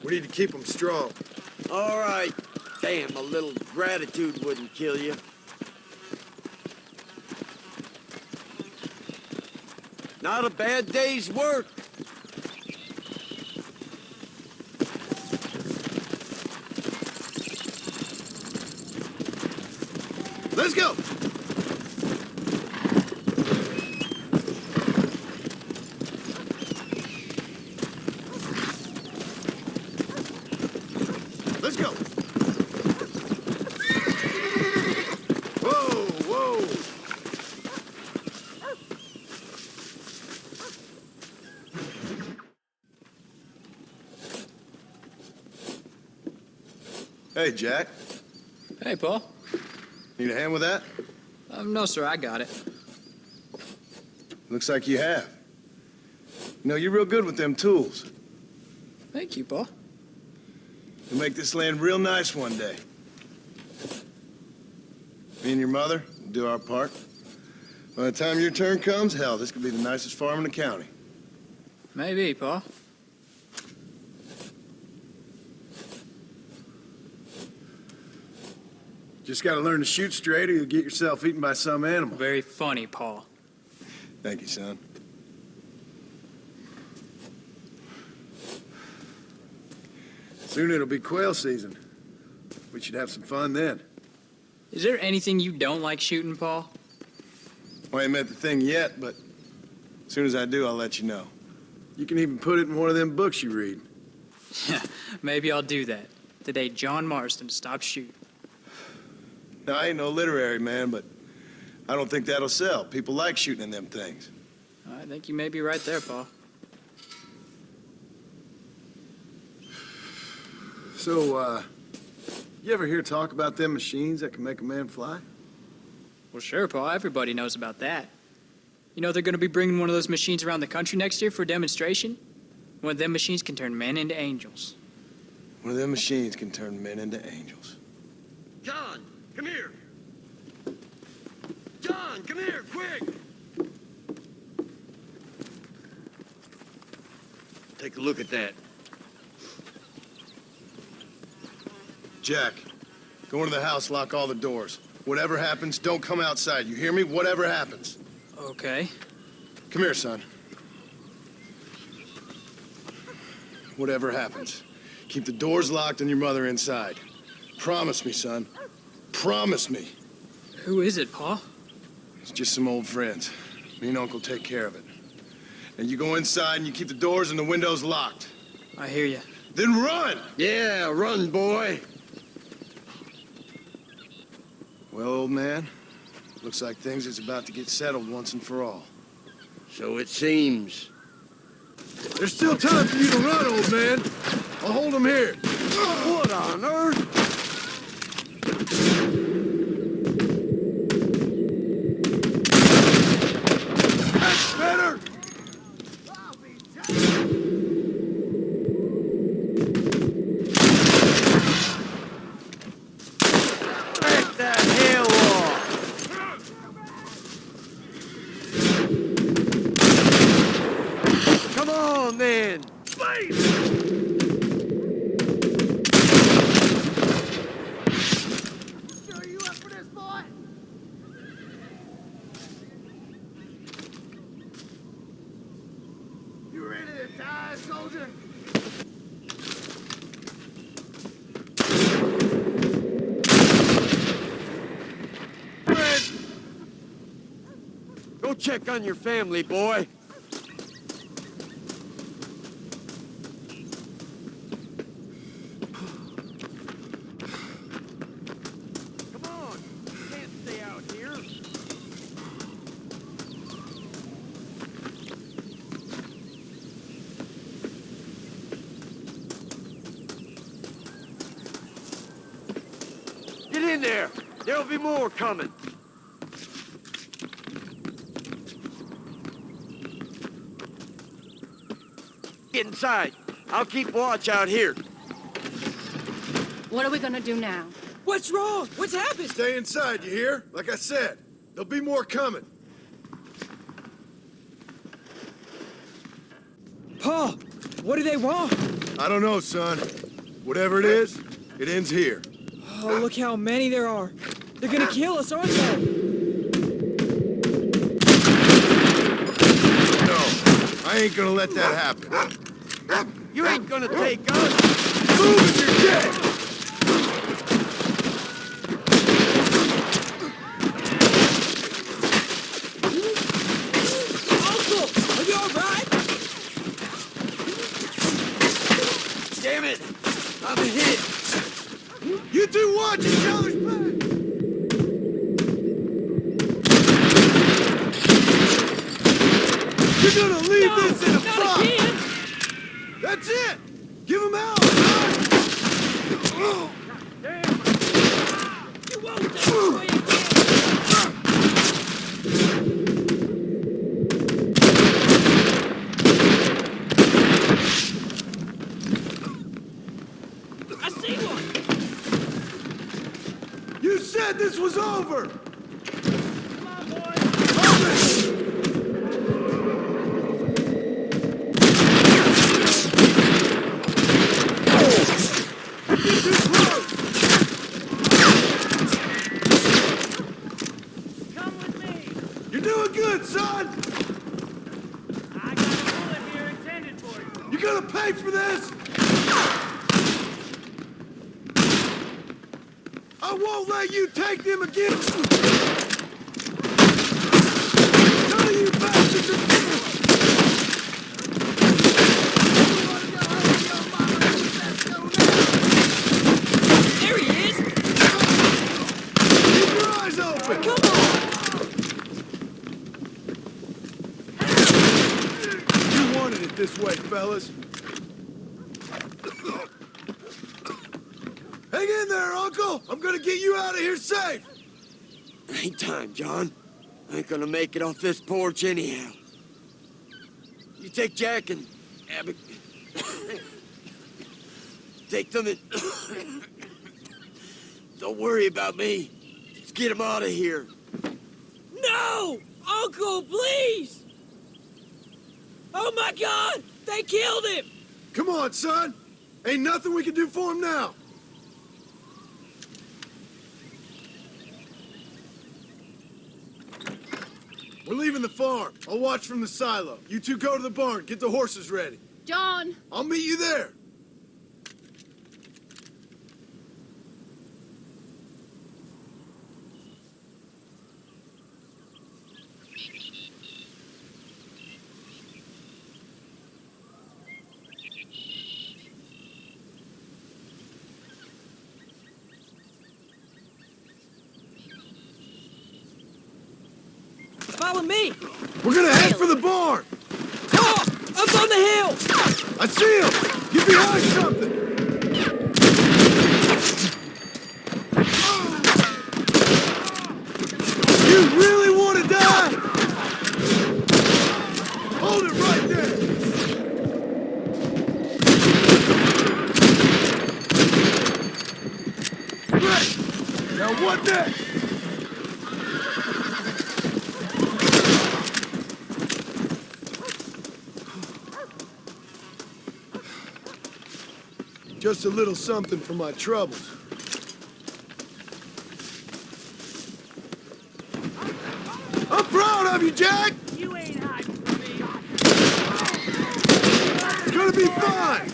We need to keep them strong. All right. Damn, a little gratitude wouldn't kill you. Not a bad day's work. Let's go. Let's go. Whoa, whoa. Hey, Jack. Hey, Paul. Need a hand with that? No, sir, I got it. Looks like you have. You know, you're real good with them tools. Thank you, Paul. You'll make this land real nice one day. Me and your mother will do our part. By the time your turn comes, hell, this could be the nicest farm in the county. Maybe, Paul. Just gotta learn to shoot straight or you'll get yourself eaten by some animal. Very funny, Paul. Thank you, son. Soon it'll be quail season. We should have some fun then. Is there anything you don't like shooting, Paul? Well, I ain't met the thing yet, but as soon as I do, I'll let you know. You can even put it in one of them books you read. Maybe I'll do that. The day John Marston stopped shooting. Now, I ain't no literary man, but I don't think that'll sell. People like shooting in them things. I think you may be right there, Paul. So, you ever hear talk about them machines that can make a man fly? Well, sure, Paul. Everybody knows about that. You know they're going to be bringing one of those machines around the country next year for a demonstration? One of them machines can turn men into angels. One of them machines can turn men into angels. John, come here. John, come here, quick. Take a look at that. Jack, go into the house, lock all the doors. Whatever happens, don't come outside. You hear me? Whatever happens. Okay. Come here, son. Whatever happens, keep the doors locked and your mother inside. Promise me, son. Promise me. Who is it, Paul? It's just some old friends. Me and Uncle take care of it. And you go inside and you keep the doors and the windows locked. I hear you. Then run! Yeah, run, boy. Well, old man, looks like things is about to get settled once and for all. So it seems. There's still time for you to run, old man. I'll hold him here. What on earth? That's better! Break that hell off! Come on, then! Sure you up for this, boy? You ready to die, soldier? Go check on your family, boy. Come on, you can't stay out here. Get in there. There'll be more coming. Get inside. I'll keep watch out here. What are we gonna do now? What's wrong? What's happened? Stay inside, you hear? Like I said, there'll be more coming. Paul, what do they want? I don't know, son. Whatever it is, it ends here. Oh, look how many there are. They're gonna kill us, aren't they? No, I ain't gonna let that happen. You ain't gonna take us. Move if you're dead! Uncle, are you all right? Damn it! I'm hit. You two watch each other's back! You're gonna leave this in a box! That's it! Give him out! Oh. Damn! You won't take it away again! I see one! You said this was over! Come on, boys! Come with me! You're doing good, son! I got a bullet here intended for you. You gonna pay for this? I won't let you take them again! None of you bastards are... There he is! Keep your eyes open! Come on! You wanted it this way, fellas. Hang in there, Uncle! I'm gonna get you out of here safe! Ain't time, John. I ain't gonna make it off this porch anyhow. You take Jack and Abby. Take them and... Don't worry about me. Just get him out of here. No! Uncle, please! Oh my God! They killed him! Come on, son! Ain't nothing we can do for him now! We're leaving the farm. I'll watch from the silo. You two go to the barn, get the horses ready. John, I'll meet you there. Follow me! We're gonna head for the barn! Oh! Up on the hill! I see him! Get behind something! You really want to die? Hold it right there! Great! Now what next? Just a little something for my troubles. I'm proud of you, Jack! You ain't hiding from me. It's gonna be fine!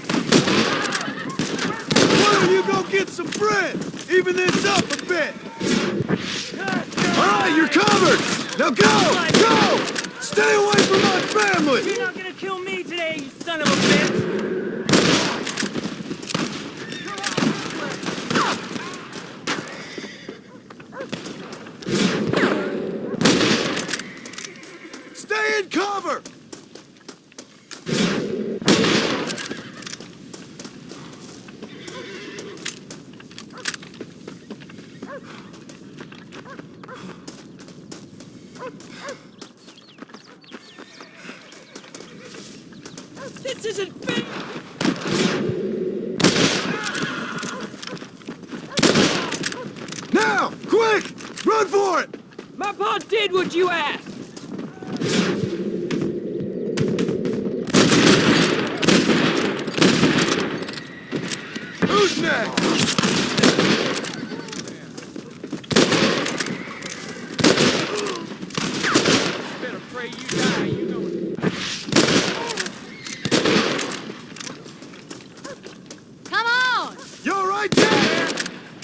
Why don't you go get some bread? Even this up a bit! Alright, you're covered! Now go! Go! Stay away from my family! You're not gonna kill me today, you son of a bitch! Stay in cover! This isn't fair! Now! Quick! Run for it! My pa did what you asked! Who's next? Better pray you die, you know it. Come on! You alright, Jack?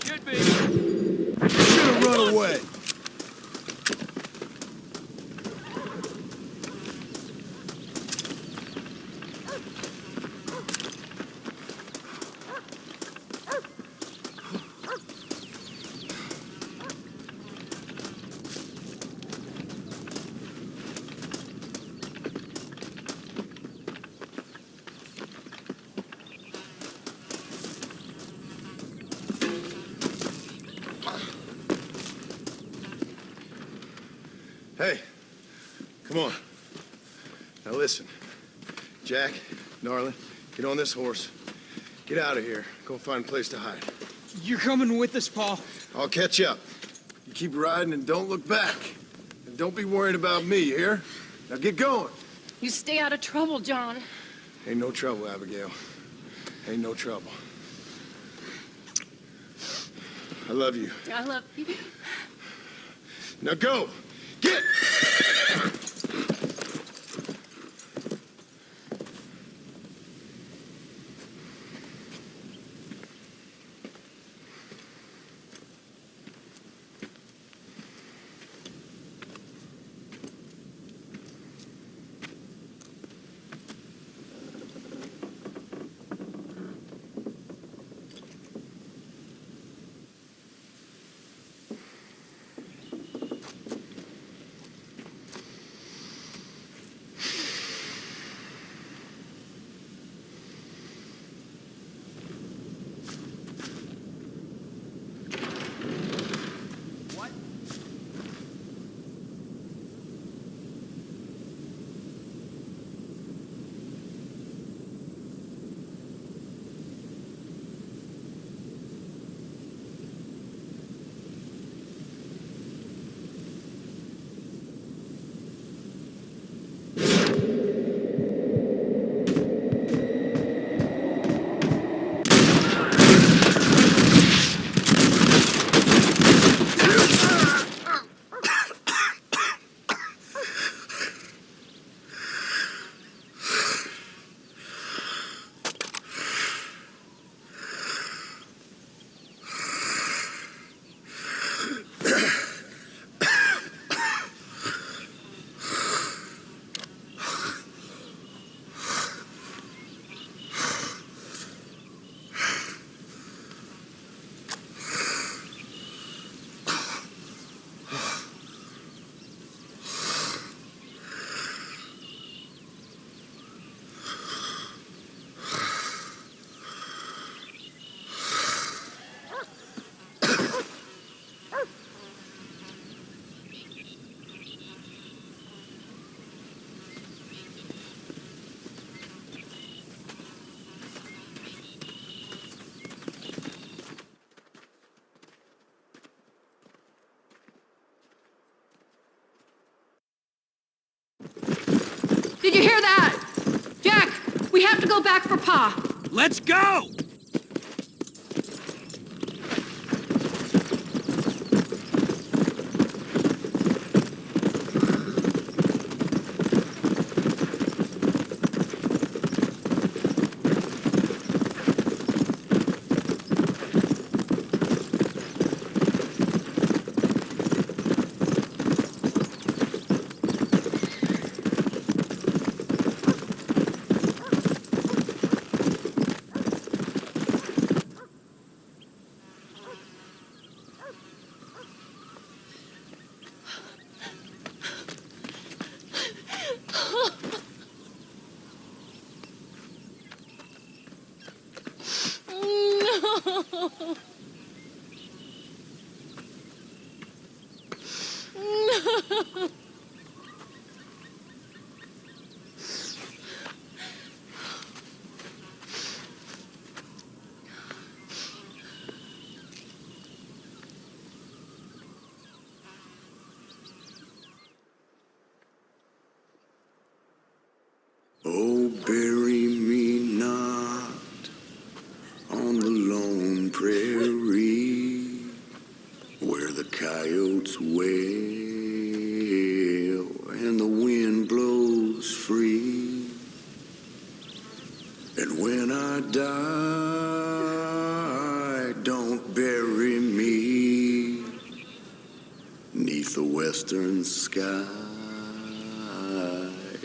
Should be. Should've run away. Hey, come on. Now listen. Jack, Gnarly, get on this horse. Get out of here. Go find a place to hide. You're coming with us, Paul. I'll catch up. You keep riding and don't look back. And don't be worried about me, you hear? Now get going. You stay out of trouble, John. Ain't no trouble, Abigail. Ain't no trouble. I love you. I love you. Now go! Get! Did you hear that? Jack, we have to go back for Pa. Let's go! Oh, bury me not on the lone prairie where the coyotes wail and the wind blows free. And when I die, don't bury me 'neath the western sky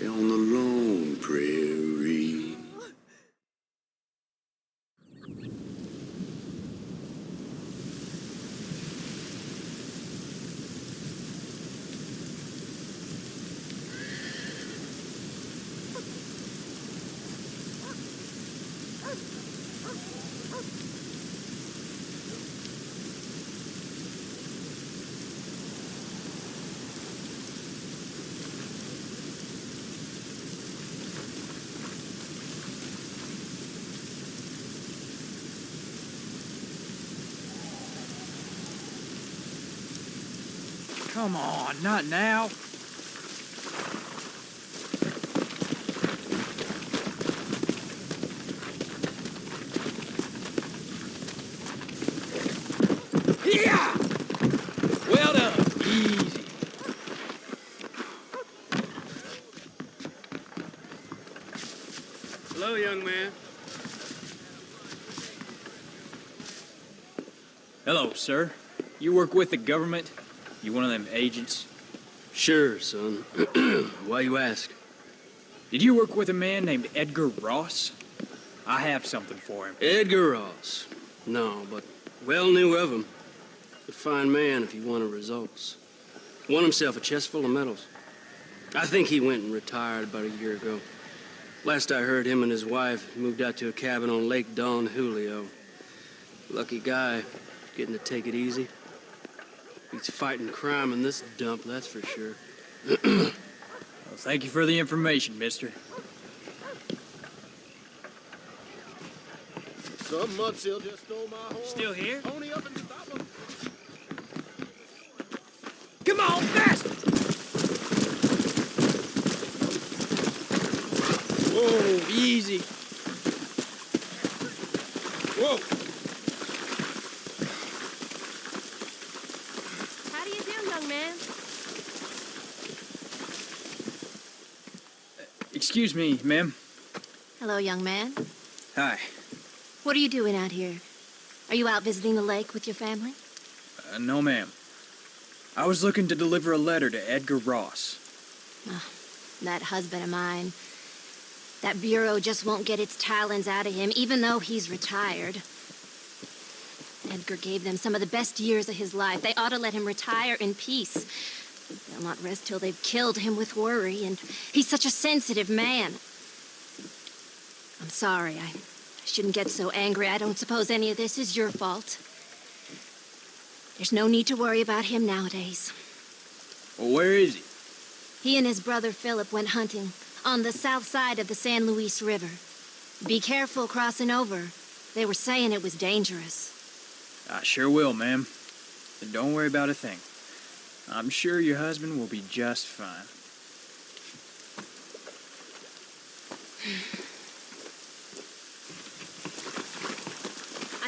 on the lone prairie. Come on, not now. Yeah! Well done. Easy. Hello, young man. Hello, sir. You work with the government? You one of them agents? Sure, son. Why you ask? Did you work with a man named Edgar Ross? I have something for him. Edgar Ross? No, but well knew of him. A fine man if he wanted results. Won himself a chest full of medals. I think he went and retired about a year ago. Last I heard, him and his wife moved out to a cabin on Lake Don Julio. Lucky guy, getting to take it easy. He's fighting crime in this dump, that's for sure. Well, thank you for the information, mister. Some mudsill just stole my horse. Still here? Pony up and stop him. Come on, fast! Whoa, easy. Whoa! How do you do, young man? Excuse me, ma'am. Hello, young man. Hi. What are you doing out here? Are you out visiting the lake with your family? No, ma'am. I was looking to deliver a letter to Edgar Ross. Oh, that husband of mine. That bureau just won't get its talons out of him, even though he's retired. Edgar gave them some of the best years of his life. They ought to let him retire in peace. They'll not rest till they've killed him with worry, and he's such a sensitive man. I'm sorry, I shouldn't get so angry. I don't suppose any of this is your fault. There's no need to worry about him nowadays. Well, where is he? He and his brother Philip went hunting on the south side of the San Luis River. Be careful crossing over. They were saying it was dangerous. I sure will, ma'am. And don't worry about a thing. I'm sure your husband will be just fine. I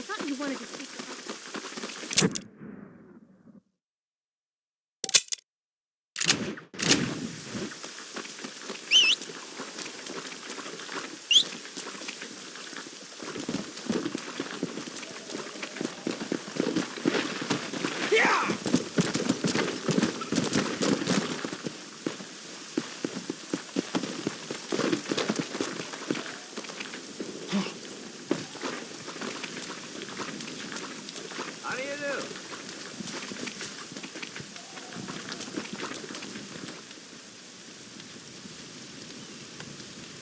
thought you wanted to speak about... How do you do?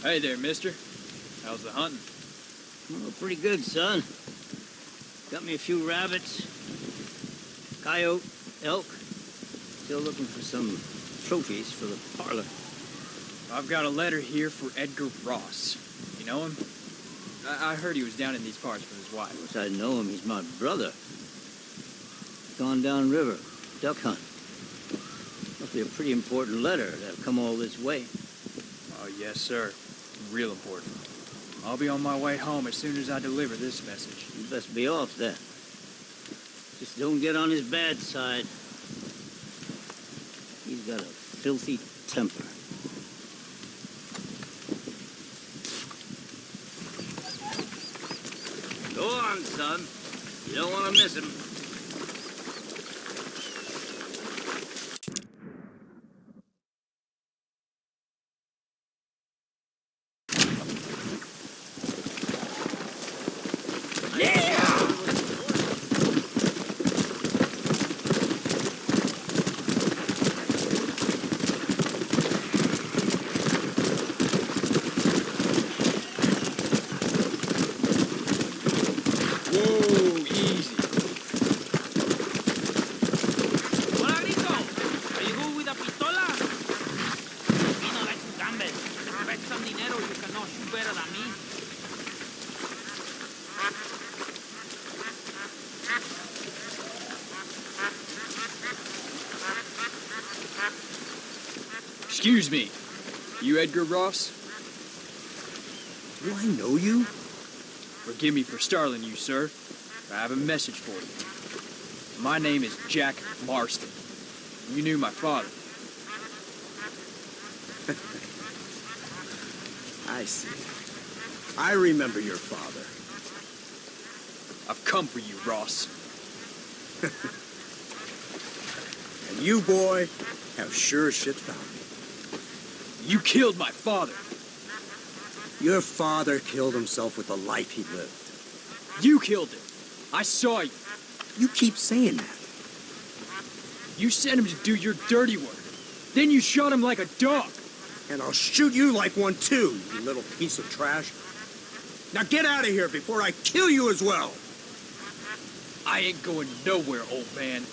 Hey there, mister. How's the hunting? Oh, pretty good, son. Got me a few rabbits, coyote, elk. Still looking for some trophies for the parlor. I've got a letter here for Edgar Ross. You know him? I heard he was down in these parts with his wife. Of course I know him. He's my brother. Gone down river, duck hunt. Must be a pretty important letter to have come all this way. Oh, yes, sir. Real important. I'll be on my way home as soon as I deliver this message. You best be off then. Just don't get on his bad side. He's got a filthy temper. Go on, son. You don't want to miss him. Excuse me. You Edgar Ross? Do I know you? Forgive me for startling you, sir. I have a message for you. My name is Jack Marston. You knew my father. I see. I remember your father. I've come for you, Ross. And you, boy, have sure as shit found me. You killed my father. Your father killed himself with the life he lived. You killed him. I saw you. You keep saying that. You sent him to do your dirty work. Then you shot him like a dog. And I'll shoot you like one too, you little piece of trash. Now get out of here before I kill you as well. I ain't going nowhere, old man.